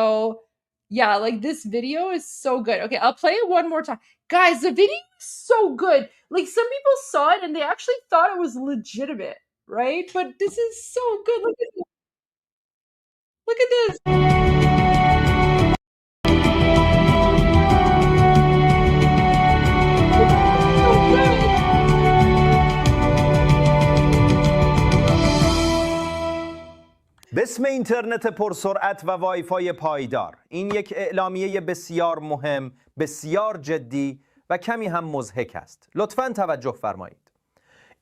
S3: yeah, like this video is so good. Okay, I'll play it one more time. Guys, the video is so good. Like some people saw it and they actually thought it was legitimate, right? But this is so good. Look at this. Look at this.
S1: باسم اینترنت پرسرعت و وایفای پایدار، این یک اعلامیه بسیار مهم، بسیار جدی و کمی هم مضحک است. لطفاً توجه فرمایید.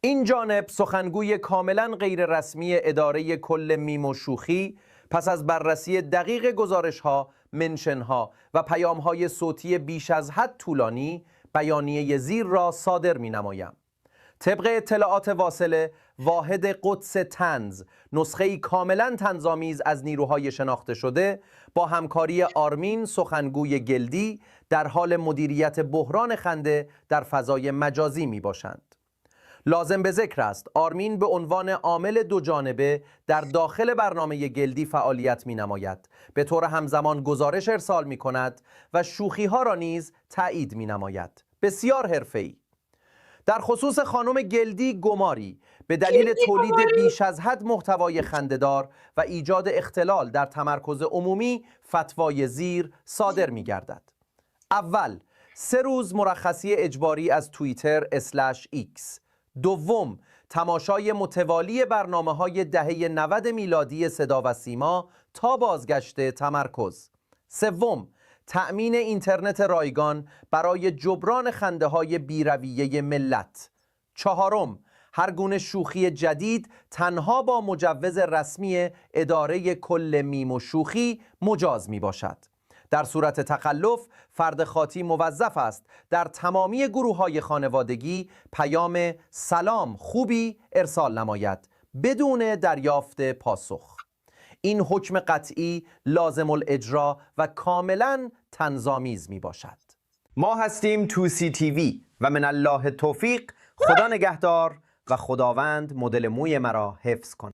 S1: این جانب سخنگوی کاملاً غیر رسمی اداره کل میم و شوخی پس از بررسی دقیق گزارش‌ها، منشن‌ها و پیام‌های صوتی بیش از حد طولانی، بیانیه زیر را صادر می‌نمایم. طبق اطلاعات واصله، واحد قدس طنز، نسخه‌ای کاملاً طنزآمیز از نیروهای شناخته شده با همکاری آرمین سخنگوی گلدی در حال مدیریت بحران خنده در فضای مجازی می باشند. لازم به ذکر است آرمین به عنوان عامل دو جانبه در داخل برنامه گلدی فعالیت می نماید، به طور همزمان گزارش ارسال می کند و شوخی ها را نیز تایید می نماید. بسیار حرفه‌ای. در خصوص خانم گلدی گماری به دلیل تولید بیش از حد محتوای خنده‌دار و ایجاد اختلال در تمرکز عمومی فتوای زیر صادر می گردد. اول، 3 روز مرخصی اجباری از توییتر /X. دوم، تماشای متوالی برنامه‌های دهه 90 میلادی صدا و سیما تا بازگشت تمرکز. سوم، تأمین اینترنت رایگان برای جبران خنده‌های بی‌رویه ملت. چهارم، هر گونه شوخی جدید تنها با مجوز رسمی اداره کل میم و شوخی مجاز می باشد. در صورت تخلف فرد خاطی موظف است در تمامی گروه‌های خانوادگی پیام سلام خوبی ارسال نماید بدون دریافت پاسخ. این حکم قطعی لازم الاجرا و کاملا طنزآمیز می باشد. ما هستیم توسی تیوی و من الله توفیق. خدا نگهدار و خداوند مدل موی مرا حفظ کند.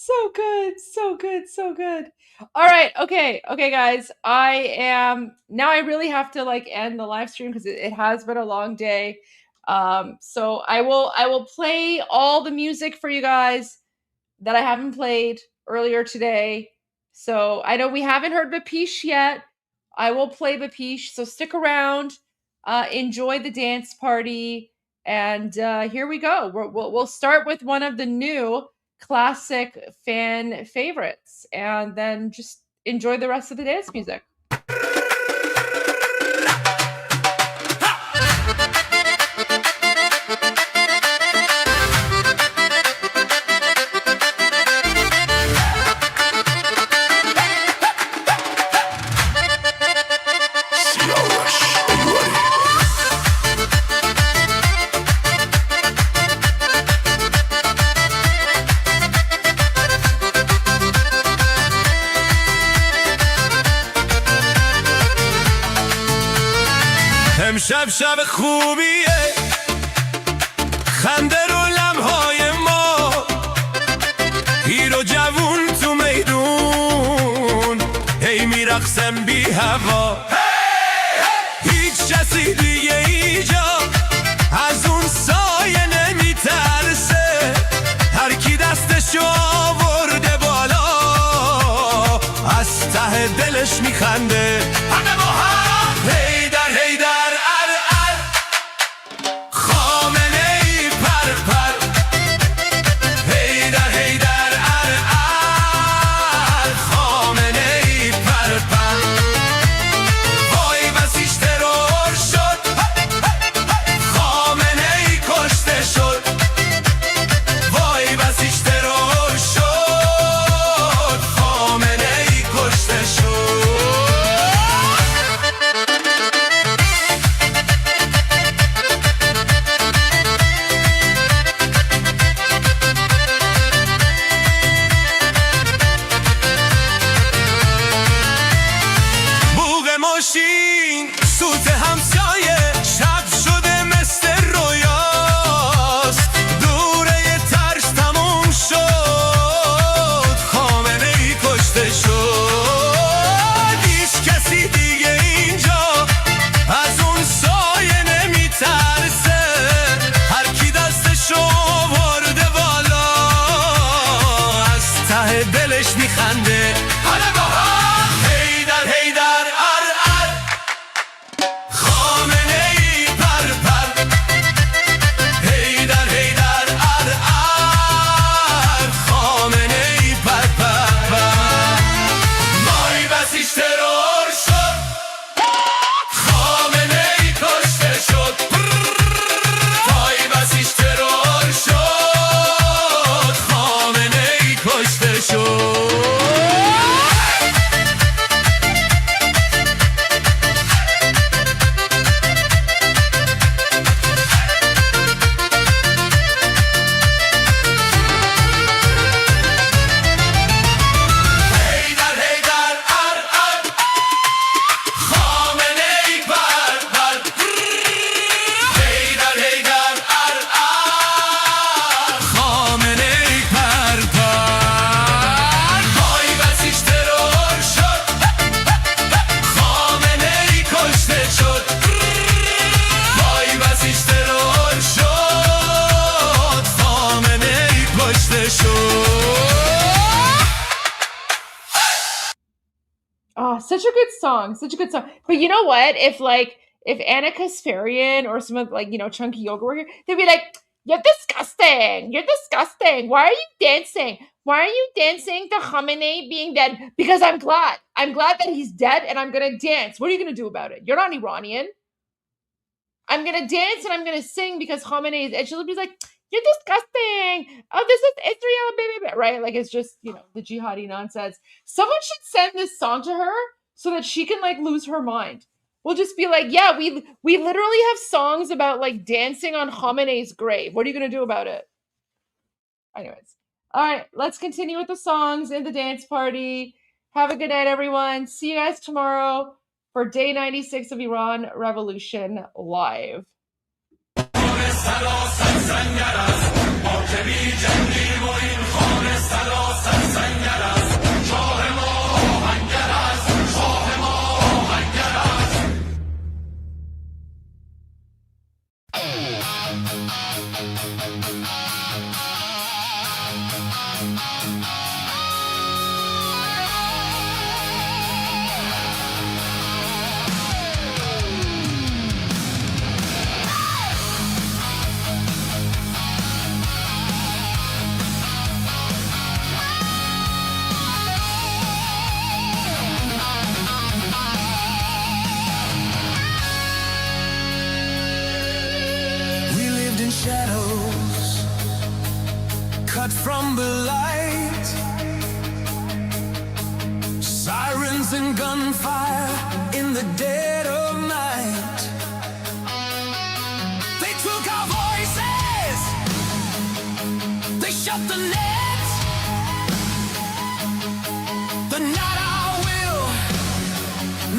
S3: So good, so good, so good. All right, okay, guys. I really have to like end the live stream because it has been a long day. So I will play all the music for you guys that I haven't played earlier today. So I know we haven't heard Bapish yet. I will play Bapish, so stick around, enjoy the dance party, and here we go. We'll start with one of the new classic fan favorites, and then just enjoy the rest of the dance music.
S23: امشب شب خوبیه، خنده رو لمحای ما، پیر و جوون تو میدون هی میرقصن بی هوا. هیچ کسی دیگه اینجا از اون سایه نمیترسه، هر کی دستشو آورده بالا از ته دلش میخنده. همه با هم هیدر هیدر دلش میخنده حالا با هم هیدر هیدر خامنه ای پر پر هیدر هیدر خامنه ای پر پر مای بسیش ترور شد خامنه ای کشته شد مای بسیش ترور شد خامنه ای کشته شد
S3: Oh, such a good song. Such a good song. But you know what? If Anna Kasparian or some of Chunky Yoga were here, they'd be like, "You're disgusting. You're disgusting. Why are you dancing? Why are you dancing to Khamenei being dead? Because I'm glad. I'm glad that he's dead and I'm going to dance. What are you going to do about it? You're not Iranian. I'm going to dance and I'm going to sing because Khamenei is..." And she'll be like, "You're disgusting. Oh, this is Israel, baby." Right? Like, it's just, the jihadi nonsense. Someone should send this song to her so that she can, lose her mind. We'll just be like, yeah, we literally have songs about, dancing on Khamenei's grave. What are you going to do about it? Anyways. All right, let's continue with the songs and the dance party. Have a good night, everyone. See you guys tomorrow for day 96 of Iran Revolution Live.
S23: Shadows cut from the light, sirens and gunfire in the dead of night. They took our voices, they shut the net, but not our will,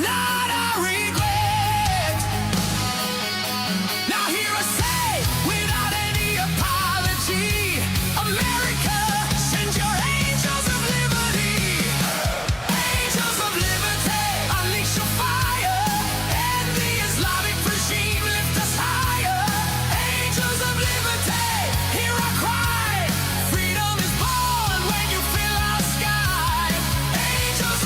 S23: not our regret. Now hear us say, without any apology, America, send your angels of liberty. Angels of liberty, unleash your fire, and the Islamic regime lift us higher. Angels of liberty, hear our cry. Freedom is born when you fill our sky. Angels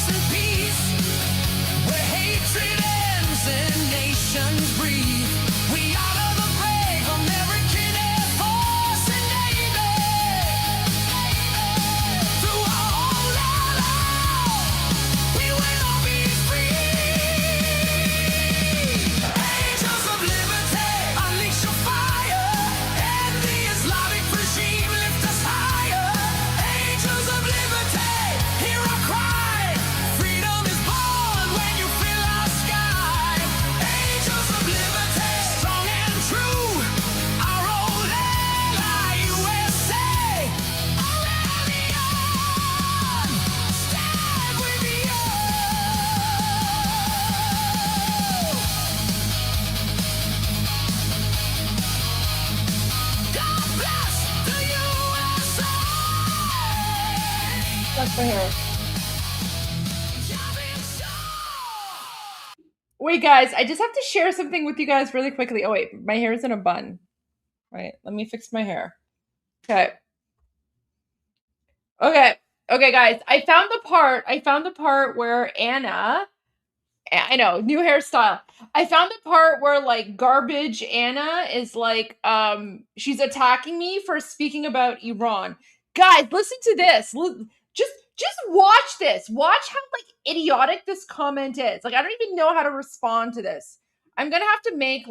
S23: us in peace, where hatred ends and nations breathe. We honor the brave American Air Force and Navy. Through all our lives, we will be free. Angels of liberty, unleash your fire, and the Islamic regime lift us higher. Angels of liberty, hear our cry. Freedom is born when you fill our sky. Angels of liberty, strong and true, our old land, our USA. IRANIAN, stand with you. God bless the USA.
S3: That's my hair. Wait, guys, I just have to share something with you guys really quickly. Oh, wait, my hair is in a bun. Right, let me fix my hair. Okay. Okay, guys, I found the part where Anna, I know, new hairstyle. I found the part where like garbage Anna is like, she's attacking me for speaking about Iran. Guys, listen to this. Just watch this. Watch how like idiotic this comment is. Like, I don't even know how to respond to this. I'm gonna have to make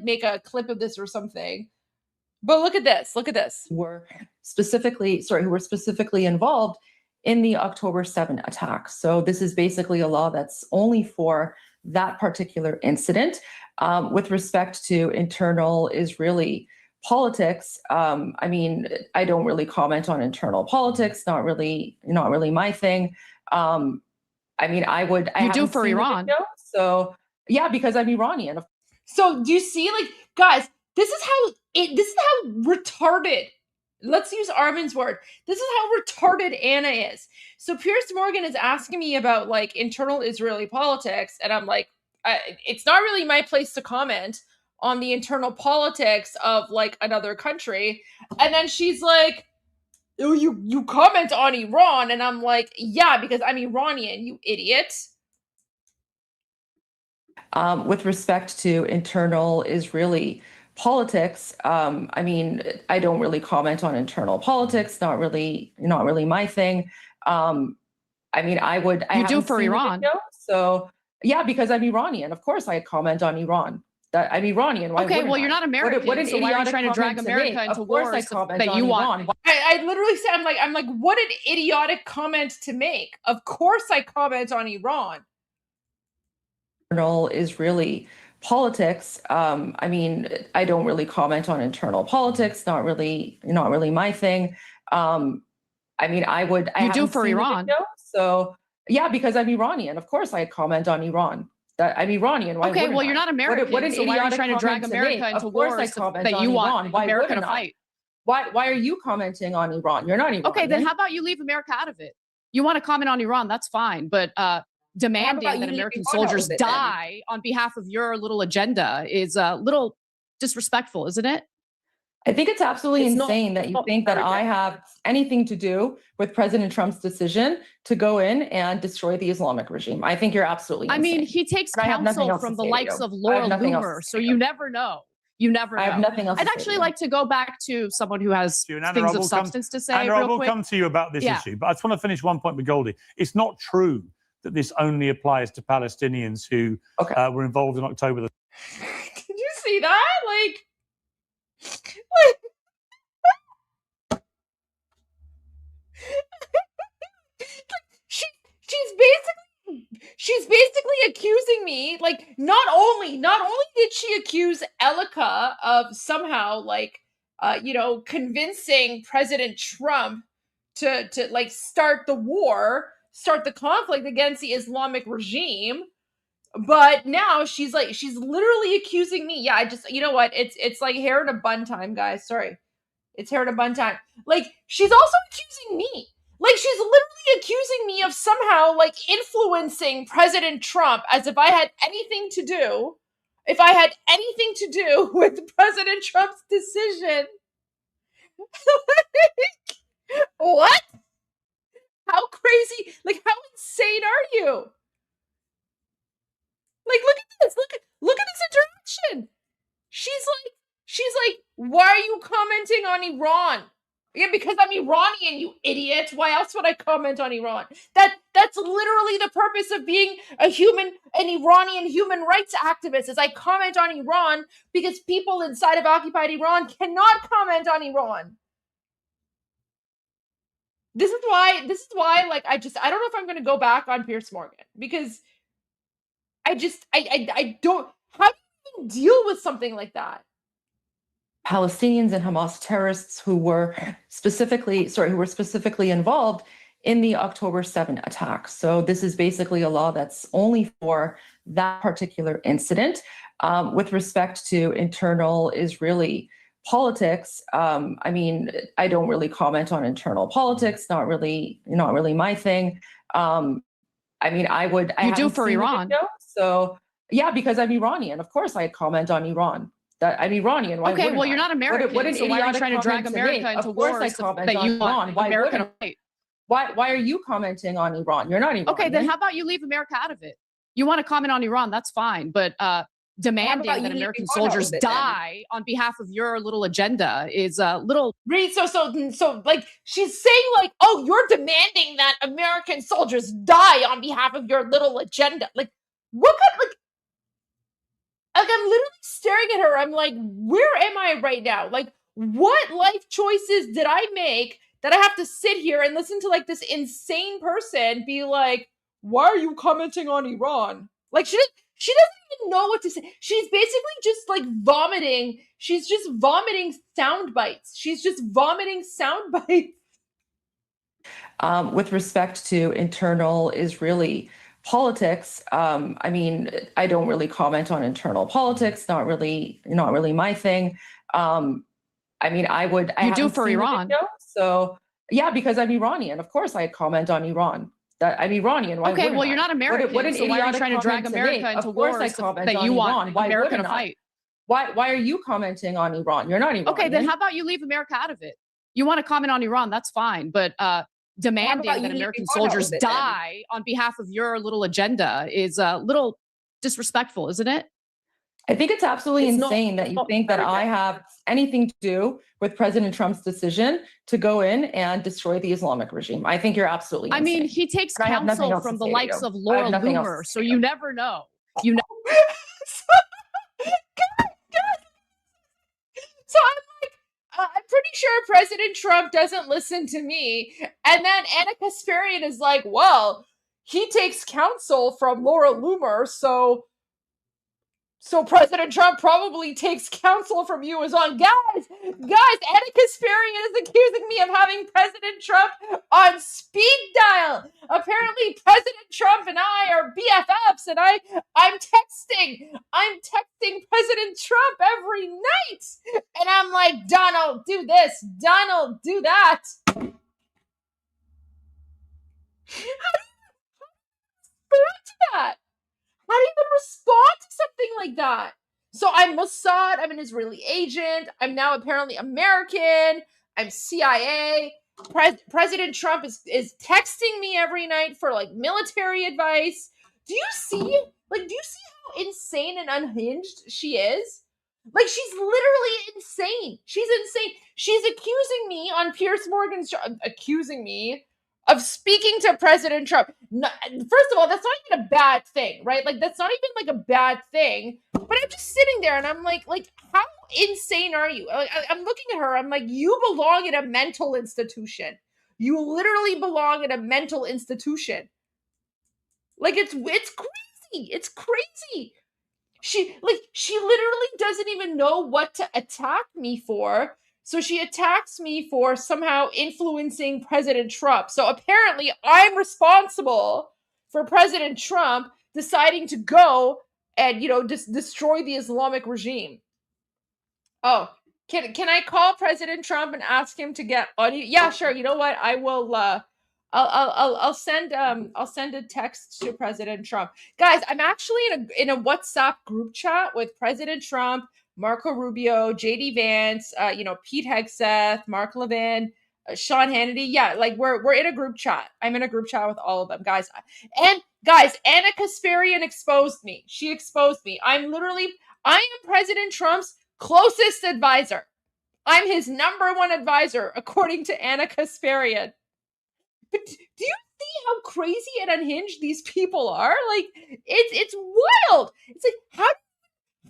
S3: make a clip of this or something. But look at this. Look at this. Who were specifically involved in the October 7 attack. So this is basically a law that's only for that particular incident. With respect to internal Israeli politics, I mean, I don't really comment on internal politics. Not really my thing. I mean, I
S5: do for Iran.
S3: So yeah, because I'm Iranian. So do you see, like, guys, this is how retarded. Let's use Armin's word. This is how retarded Anna is. So Piers Morgan is asking me about like internal Israeli politics, and I'm like, it's not really my place to comment on the internal politics of like another country. And then she's like, oh, you comment on Iran, and I'm like, yeah, because I'm Iranian, you idiot. With respect to internal Israeli politics, I mean, I don't really comment on internal politics. Not really my thing. I mean, I
S5: do for Iran.
S3: Video, so yeah, because I'm Iranian. Of course, I comment on Iran. That I'm Iranian. Why
S5: Okay,
S3: wouldn't
S5: well,
S3: I?
S5: you're not American,
S3: What an
S5: so why are you
S3: idiotic
S5: trying to drag
S3: comment
S5: America
S3: make?
S5: into
S3: Of course, I
S5: wars
S3: comment
S5: that
S3: on
S5: you
S3: Iran.
S5: want?
S3: I literally say, I'm like, what an idiotic comment to make. Of course, I comment on Iran. Internal Israeli politics. I mean, I don't really comment on internal politics. Not really my thing. I mean, I
S5: do for
S3: seen the
S5: Iran.
S3: video, so yeah, because I'm Iranian. Of course, I comment on Iran. That I'm Iranian. Why
S5: Okay,
S3: wouldn't
S5: well, you're
S3: I?
S5: not American,
S3: What an
S5: so why are you
S3: idiotic
S5: trying to drag
S3: comment to
S5: America
S3: make.
S5: into
S3: Of course, I
S5: wars
S3: comment
S5: that
S3: on
S5: you want
S3: Iran. Why
S5: America to
S3: wouldn't I?
S5: fight?
S3: Why are you commenting on Iran? You're not Iranian.
S5: Okay, then how about you leave America out of it? You want to comment on Iran, that's fine, but demanding
S3: about you
S5: that
S3: leave
S5: American
S3: Iran out
S5: soldiers
S3: of it, then?
S5: die on behalf of your little agenda is a little disrespectful, isn't it?
S3: I think it's absolutely
S5: It's not-
S3: insane that
S5: it's
S3: you
S5: not
S3: think that
S5: America.
S3: I have anything to do with President Trump's decision to go in and destroy the Islamic regime. I think you're absolutely
S5: I
S3: insane.
S5: mean, he takes
S3: And I have nothing
S5: counsel
S3: else to
S5: from the
S3: say to
S5: likes
S3: you.
S5: of
S3: I
S5: Laura
S3: have nothing else
S5: Loomer,
S3: to
S5: so
S3: say to
S5: you never know. You never know.
S3: I have nothing else
S5: I'd
S3: to say to
S5: actually
S3: you.
S5: like to go back to someone who has
S13: And Anna,
S5: things
S13: I
S5: of
S13: will come-
S5: substance to say
S13: Anna, I
S5: real
S13: will
S5: quick.
S13: come to you about this
S5: Yeah.
S13: issue, but I just want to finish one point with Goldie. It's not true that this only applies to Palestinians who were involved in October the
S3: Did you see that? Like she's basically accusing me, like, not only did she accuse Elika of somehow like convincing President Trump to like start the conflict against the Islamic regime, but now she's literally accusing me. Yeah, I just, you know what? It's like hair in a bun time, guys. Sorry. It's hair in a bun time. Like, she's also accusing me. Like, she's literally accusing me of somehow like influencing President Trump as if I had anything to do with President Trump's decision. What? How crazy, like, how insane you? Like, look at this. Look at this interaction. She's like, why are you commenting on Iran? Yeah, because I'm Iranian, you idiot. Why else would I comment on Iran? That's literally the purpose of being an Iranian human rights activist, is I comment on Iran because people inside of occupied Iran cannot comment on Iran. This is why, like, I don't know if I'm gonna go back on Piers Morgan, because I don't, how do you even deal with something like that? Palestinians and Hamas terrorists who were specifically involved in the October 7 attack. So this is basically a law that's only for that particular incident. With respect to internal Israeli politics, I mean, I don't really comment on internal politics, not really my thing. I mean,
S5: You do for Iran.
S3: So yeah, because I'm Iranian. Of course I'd comment on Iran. I'm Iranian. Why
S5: Okay, well, you're not American,
S3: What an
S5: so why are you
S3: idiotic
S5: trying to drag
S3: comment
S5: America
S3: make.
S5: into
S3: Of course
S5: wars
S3: I comment
S5: that
S3: on
S5: you
S3: Iran.
S5: want
S3: Why
S5: America
S3: wouldn't
S5: to fight?
S3: Why are you commenting on Iran? You're not Iranian.
S5: Okay, then how about you leave America out of it? You want to comment on Iran, that's fine, but demanding
S3: about you
S5: that
S3: leave
S5: American
S3: Iran out
S5: soldiers
S3: of it, then?
S5: die on behalf of your little agenda is a little.
S3: Read, so like, she's saying, like, oh, you're demanding that American soldiers die on behalf of your little agenda. Like, what kind, like I'm literally staring at her. I'm like, where am I right now? Like, what life choices did I make that I have to sit here and listen to, like, this insane person be like, why are you commenting on Iran? Like, she doesn't even know what to say. She's basically just like vomiting. She's just vomiting sound bites. With respect to internal Israeli politics, I mean, I don't really comment on internal politics, not really my thing. I mean,
S5: You do for Iran.
S3: So yeah, because I'm Iranian. Of course I'd comment on Iran. I'm Iranian. Why
S5: Okay,
S3: wouldn't
S5: well, you're
S3: I?
S5: not American,
S3: What an
S5: so why are you
S3: idiotic
S5: trying to drag
S3: comment make.
S5: America into
S3: Of course I
S5: wars
S3: comment
S5: that
S3: on
S5: you
S3: Iran.
S5: want
S3: Why
S5: America to
S3: wouldn't I?
S5: fight?
S3: Why are you commenting on Iran? You're not Iranian.
S5: Okay, then how about you leave America out of it? You want to comment on Iran, that's fine, but demanding
S3: about you
S5: that
S3: leave
S5: American
S3: Iran out
S5: soldiers
S3: of it, then?
S5: die on behalf of your little agenda is a little disrespectful, isn't it?
S3: I think it's absolutely
S5: It's not-
S3: insane that
S5: it's
S3: you
S5: not
S3: think that
S5: very
S3: I
S5: bad.
S3: have anything to do with President Trump's decision to go in and destroy the Islamic regime. I think you're absolutely
S5: I
S3: insane.
S5: mean, he takes
S3: And I have nothing
S5: counsel
S3: else
S5: from
S3: to
S5: the
S3: say to
S5: likes
S3: you.
S5: of
S3: I have
S5: Laura
S3: nothing else to
S5: Loomer,
S3: say
S5: so
S3: to
S5: you never know. You know.
S3: So I'm pretty sure President Trump doesn't listen to me. And then Anna Kasparian is like, well, he takes counsel from Laura Loomer, so President Trump probably takes counsel from you as well. Guys, Anna Kasparian is accusing me of having President Trump on speed dial. Apparently, President Trump and I are BFFs, and I'm texting President Trump every night. And I'm like, Donald, do this. Donald, do that. How do you respond to that? How do you even respond to something like that? So I'm Mossad, I'm an Israeli agent, I'm now apparently American, I'm CIA. President Trump is texting me every night for, like, military advice. Do you see how insane and unhinged she is? Like, she's literally insane. She's insane. She's accusing me on Piers Morgan's show, accusing me of speaking to President Trump. First of all, that's not even a bad thing, right? Like, that's not even like a bad thing. But I'm just sitting there and I'm like, how insane are you? I'm looking at her. I'm like, you belong in a mental institution. You literally belong in a mental institution. Like, it's crazy. It's crazy. She literally doesn't even know what to attack me for. So she attacks me for somehow influencing President Trump. So apparently I'm responsible for President Trump deciding to go and, destroy the Islamic regime. Oh, can I call President Trump and ask him to get audio? Yeah, sure. You know what? I will I'll send a text to President Trump. Guys, I'm actually in a WhatsApp group chat with President Trump, Marco Rubio, JD Vance, Pete Hegseth, Mark Levin, Sean Hannity. Yeah, like we're in a group chat. I'm in a group chat with all of them, guys. And Guys, Anna Kasparian exposed me. She exposed me. I am President Trump's closest advisor. I'm his #1 advisor, according to Anna Kasparian. But do you see how crazy and unhinged these people are? Like, it's wild. It's like, how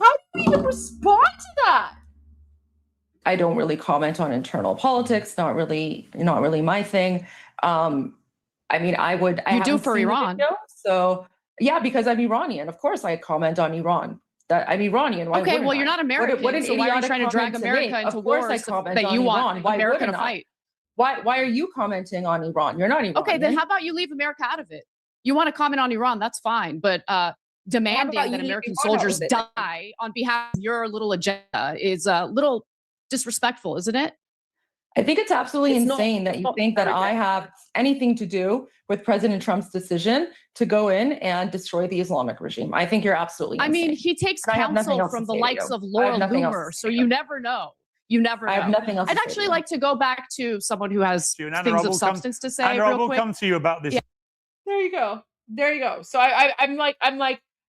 S3: do we even respond to that? I don't really comment on internal politics. Not really my thing. I mean,
S5: You do for Iran.
S3: So yeah, because I'm Iranian. Of course, I comment on Iran. That I'm Iranian. Why
S5: Okay,
S3: wouldn't
S5: well, you're
S3: I?
S5: not American,
S3: What an
S5: so why are you
S3: idiotic
S5: trying to drag
S3: comment to
S5: America
S3: make.
S5: into
S3: Of course, I
S5: wars
S3: comment
S5: that you
S3: on
S5: want
S3: Iran. Why
S5: America to
S3: wouldn't I?
S5: fight?
S3: Why are you commenting on Iran? You're not Iranian.
S5: Okay, then how about you leave America out of it? You want to comment on Iran, that's fine, but demanding
S3: about you
S5: that
S3: leave
S5: American
S3: Iran out
S5: soldiers
S3: of it?
S5: die on behalf of your little agenda is a little disrespectful, isn't it?
S3: I think it's absolutely
S5: It's not-
S3: insane that
S5: it's
S3: you
S5: not
S3: think that
S5: America.
S3: I have anything to do with President Trump's decision to go in and destroy the Islamic regime. I think you're absolutely
S5: I
S3: insane.
S5: mean, he takes
S3: And I have nothing
S5: counsel
S3: else to
S5: from the
S3: say to
S5: likes
S3: you.
S5: of
S3: I
S5: Laura
S3: have nothing else
S5: Loomer,
S3: to
S5: so
S3: say to
S5: you never know. You never know.
S3: I have nothing else
S5: I'd
S3: to say
S5: actually
S3: to
S5: like to go back to someone who has
S13: And
S5: things
S13: Anna,
S5: of substance to say
S13: Anna, I
S5: real
S13: will
S5: quick.
S13: come to you about this.
S5: Yeah.
S3: There you go. There you go. So I'm like,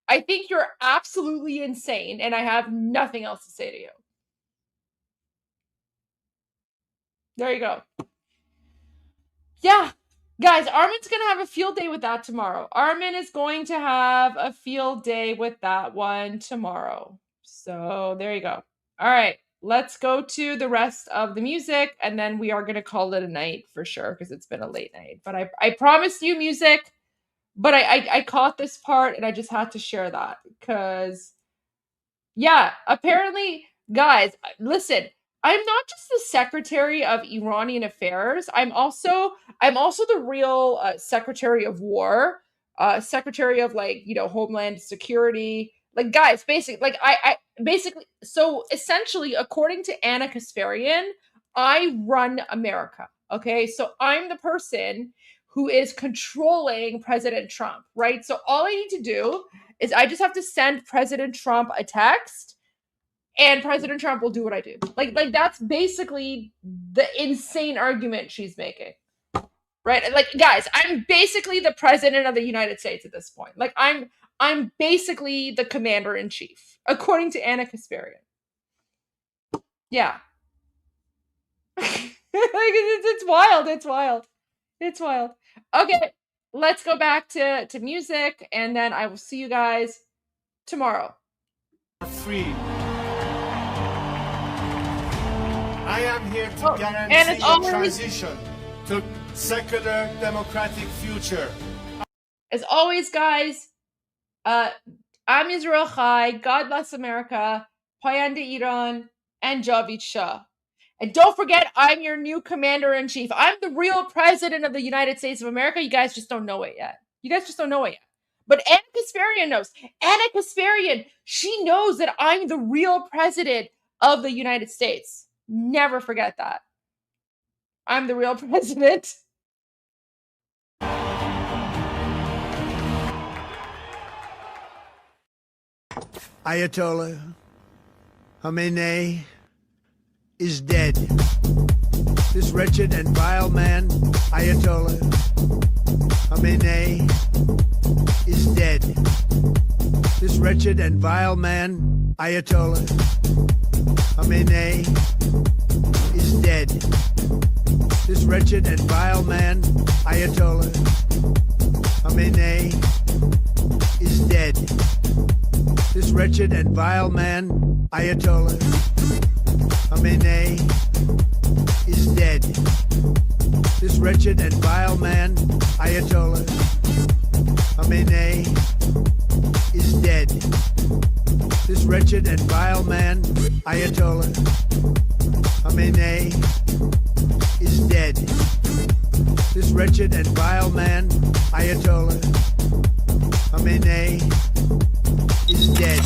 S3: I think you're absolutely insane, and I have nothing else to say to you. There you go. Yeah. Guys, Armin's going to have a field day with that tomorrow. Armin is going to have a field day with that one tomorrow. So there you go. All right. Let's go to the rest of the music, and then we are going to call it a night for sure, because it's been a late night. But I promised you music, but I caught this part, and I just had to share that because, yeah, apparently, guys, listen, I'm not just the Secretary of Iranian Affairs. I'm also the real Secretary of War, Secretary of Homeland Security. Like, guys, basically, so essentially, according to Anna Kasparian, I run America. Okay, so I'm the person who is controlling President Trump, right? So all I need to do is I just have to send President Trump a text, and President Trump will do what I do. Like that's basically the insane argument she's making. Right? Like, guys, I'm basically the president of the United States at this point. Like, I'm basically the commander in chief, according to Anna Kasparian. Yeah. It's wild. It's wild. It's wild. Okay, let's go back to music, and then I will see you guys tomorrow.
S4: Free. I am here to guarantee a transition to secular democratic future.
S3: As always, guys, I'm Israel Chai, God bless America, Payanda Iran, and Javid Shah. And don't forget, I'm your new commander-in-chief. I'm the real president of the United States of America. You guys just don't know it yet. But Anna Kasparian knows. Anna Kasparian, she knows that I'm the real president of the United States. Never forget that. I'm the real president.
S21: Ayatollah Khamenei is dead. This wretched and vile man, Ayatollah Khamenei, is dead. This wretched and vile man, Ayatollah Khamenei, is dead. This wretched and vile man, Ayatollah Khamenei, is dead. This wretched and vile man, Ayatollah Khamenei, is dead. This wretched and vile man, Ayatollah Khamenei, is dead. This wretched and vile man, Ayatollah Khamenei, is dead. This wretched and vile man, Ayatollah Khamenei, is dead.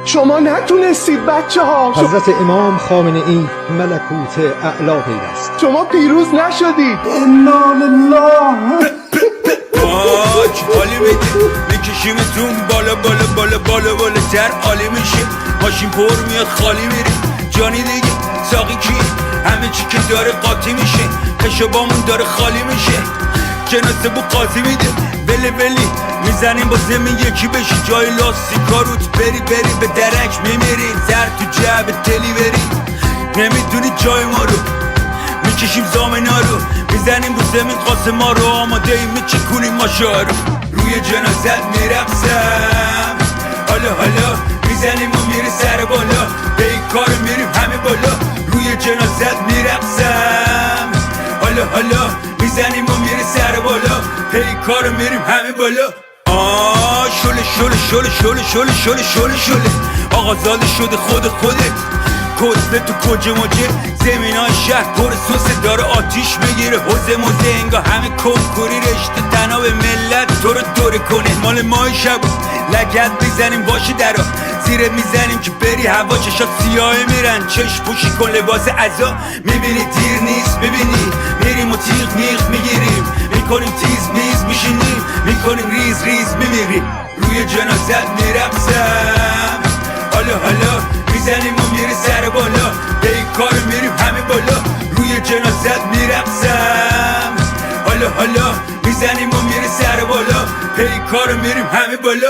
S15: شما نتونستید بچه ها.
S20: حضرت امام خامنه ای ملکوت اعلا پیوست.
S15: شما پیروز نشدید. انا لله.
S23: آج حالی بدید میکشیمتون بالا بالا بالا بالا بالا تر عالی میشه. ماشین پر میاد خالی میری جانی دیگه ساقی کی همه چی که داره قاطی میشه. خشبامون داره خالی میشه. جنازه بو قاضی میده ولی میزنیم با زمین یکی بشی جای لاستیکا روت بری به درک میمیری زر تو جعب تلی بری نمیدونی جای ما رو میکشیم زامنا رو میزنیم رو زمین قاسم ما رو آماده ایم میچکونیم ماشا رو روی جنازت میرقصم حالا میزنیم و میری سر بالا به این کار میریم همه بالا روی جنازت میرقصم حالا میزنیم و میری سر بالا به این کار میریم همه بالا شله آقازاده شده خودت کتله تو کجه مجه زمین های شهر پر سوسه داره آتیش میگیره حوزه موزه انگاه همه کنکوری رشته تناب ملت تو رو دوره کنه مال مای شب لگت میزنیم باشی درا زیرت میزنیم که بری هوا چشات سیاه میرن چشم پوشی کن لباس عزا میبینی دیر نیست ببینی میریم و تیغ میغ میگیریم میکنیم تیز میز میشینیم میکنیم ریز میمیریم روی جنازت میرقصم حالا میزنیم و میری سر بالا به این کار میریم همه بالا روی جنازت میرقصم حالا میزنیم و میری سر بالا به این کار میریم همه بالا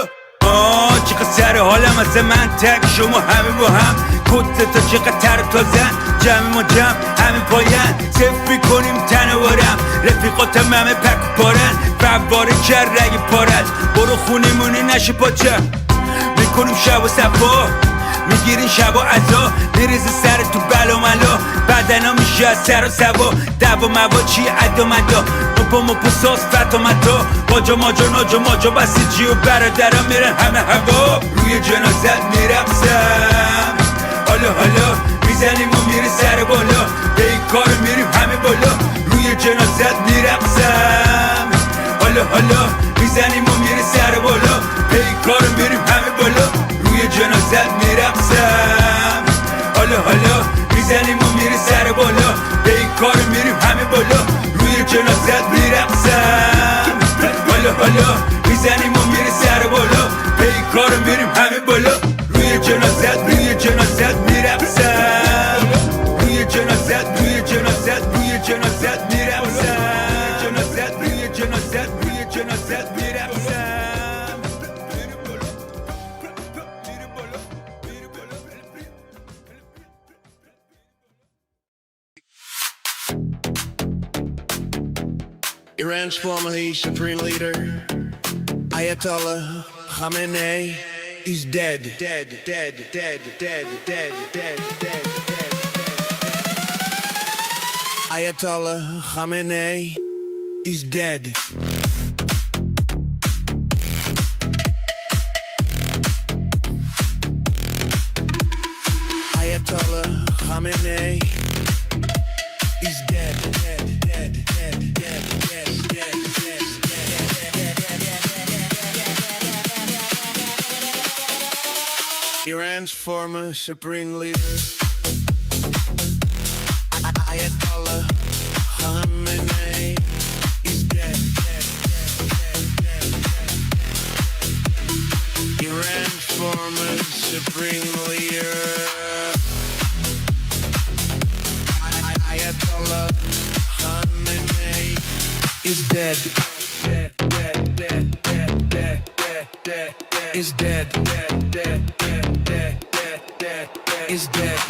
S23: چقدر سر حالم از من تک شما همه با هم کتله تا چقدر تر تا زن جمع ما جمع همه پاین صفی کنیم تنوارم رفیقاتم همه پک و پارن فواره کر رگ پارد برو خونیمونی نشه پاچم میکنیم شب و صفا میگیرین شب و عزا میریز سر تو بلا ملا بدنا میشه از سر و سوا دوا موا چی عدا مدا مپا ساس فتا متا باجا ماجا بسیجی و برادرم میرن همه هوا روی جنازت میرقصم حالا میزنیم و میری سر بالا به این کار میریم همه بالا روی جنازت میرقصم حالا میزنیم و میری سر بالا به این کار میریم همه بالا روی جنازت میرقصم حالا میزنیم و میری سر بالا به این کار میریم همه بالا روی جنازت میرقصم حالا میزنیم و میری سر بالا به این کار میریم همه بالا روی جنازت میرقصم روی جنازت میرقصم روی جنازت میرقصم
S12: Iran's formerly supreme leader, Ayatollah Khamenei, is dead. Ayatollah Khamenei is dead. Ayatollah Khamenei is dead. Iran's former supreme leader, Ayatollah Khamenei, is dead. Iran's former supreme leader, Ayatollah Khamenei, is dead. Is dead. Is dead. Is dead.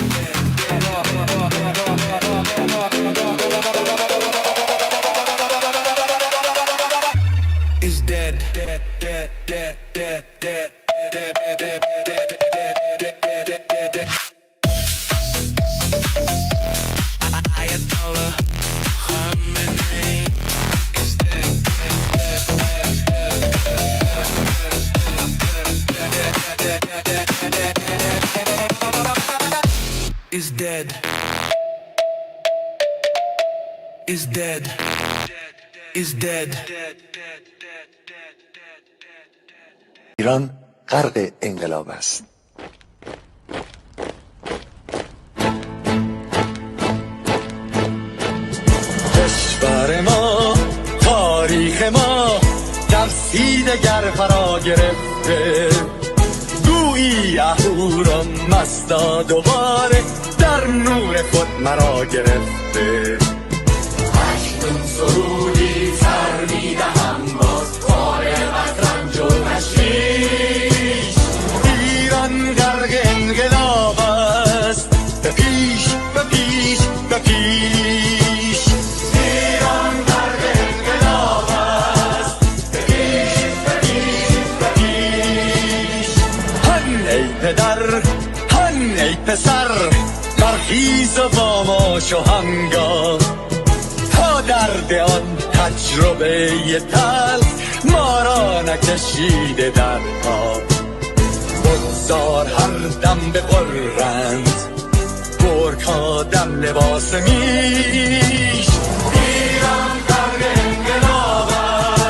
S12: Ayatollah Khamenei is dead. Is dead. Is dead. Is dead.
S16: ایران غرق انقلاب است. کشور ما، تاریخ ما در سی دگر فرا گرفته، گویی اهورا مستا دوباره در نور خود مرا گرفته. اکنون سرودی سر می تلاش و هنگام تا درد آن تجربه تلخ ما را نکشیده در آب بگذار هر دم بغرند گرگ‌ها در لباس میش ایران غرق انقلاب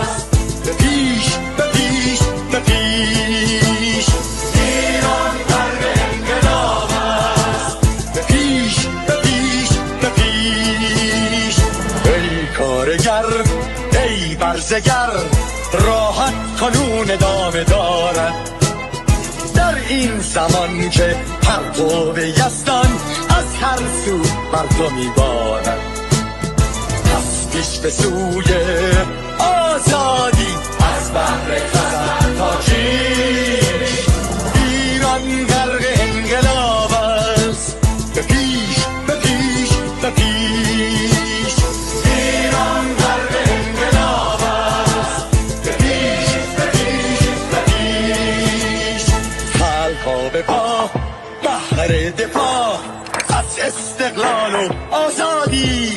S16: است به پیش به پیش به پیش ایران غرق انقلاب است به پیش به پیش به پیش ای کارگر ای برزگر راحت کنون ادامه دارد در این زمان که پرتو یزدان از هر سو بر تو میبارد پس پیش به سوی آزادی از بحر خزر تا کیش ایران غرق انقلاب است به پیش به پیش به پیش ایران غرق انقلاب است به پیش به پیش به پیش خلقا به پا بحر دفاع از استقلال و آزادی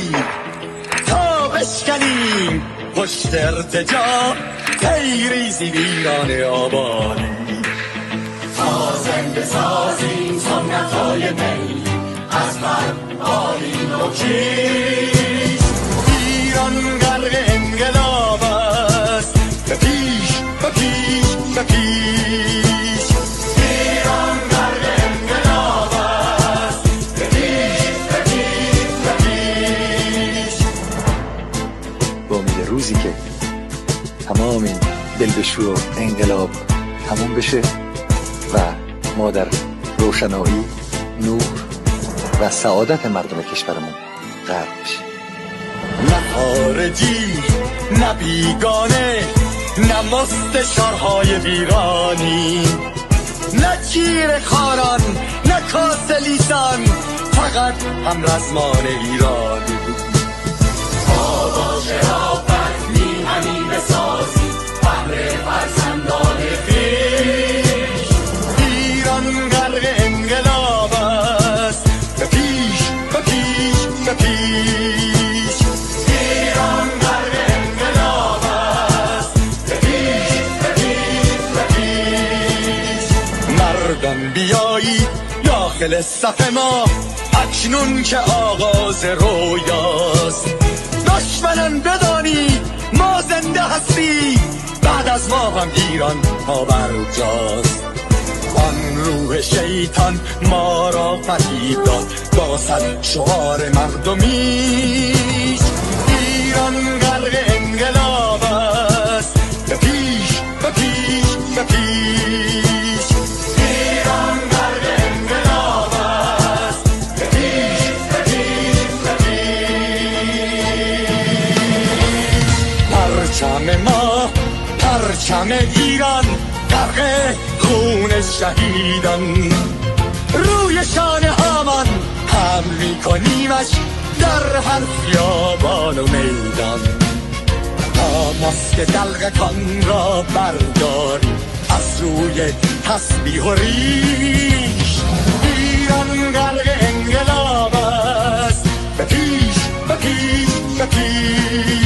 S16: تا بشکنیم پشت ارتجاع تیریزی ویران آبادی تا زنده سازیم سنت‌های می از من آلین و کیش ایران غرق انقلاب است به پیش به پیش به پیش ایران غرق انقلاب است به پیش به پیش به پیش
S6: با امید روزی که تمام این دلبشو و انقلاب تموم بشه و ما در روشنایی نور و سعادت مردم کشورمون غرق بشیم
S16: نه خارجی نه بیگانه نه مستشارهای ویرانی نه چیر خاران نه کاسلیسان فقط هم رزمان ایرانی تا با شرافت میهنی بسازی بهر فرزندان خویش ایران غرق انقلاب است به پیش به پیش به پیش ایران غرق انقلاب است به پیش به پیش به پیش مردان بیایید داخل صف ما اکنون که آغاز رویاست دشمنان بدانید ما زنده هستیم بعد از ما هم ایران پابرجاست آن روح شیطان ما را فریب داد با صد شعار مردمیش ایران غرق انقلاب است به پیش به پیش به پیش ایران غرق انقلاب است به پیش به پیش به پیش پرچم ما پرچم ایران غرق خون شهیدان روی شانه هامان حمل میکنیمش در هر خیابان و میدان تا ماسک دلغکان را برداریم از روی تسبیح و ریش ایران غرق انقلاب است به پیش به پیش به پیش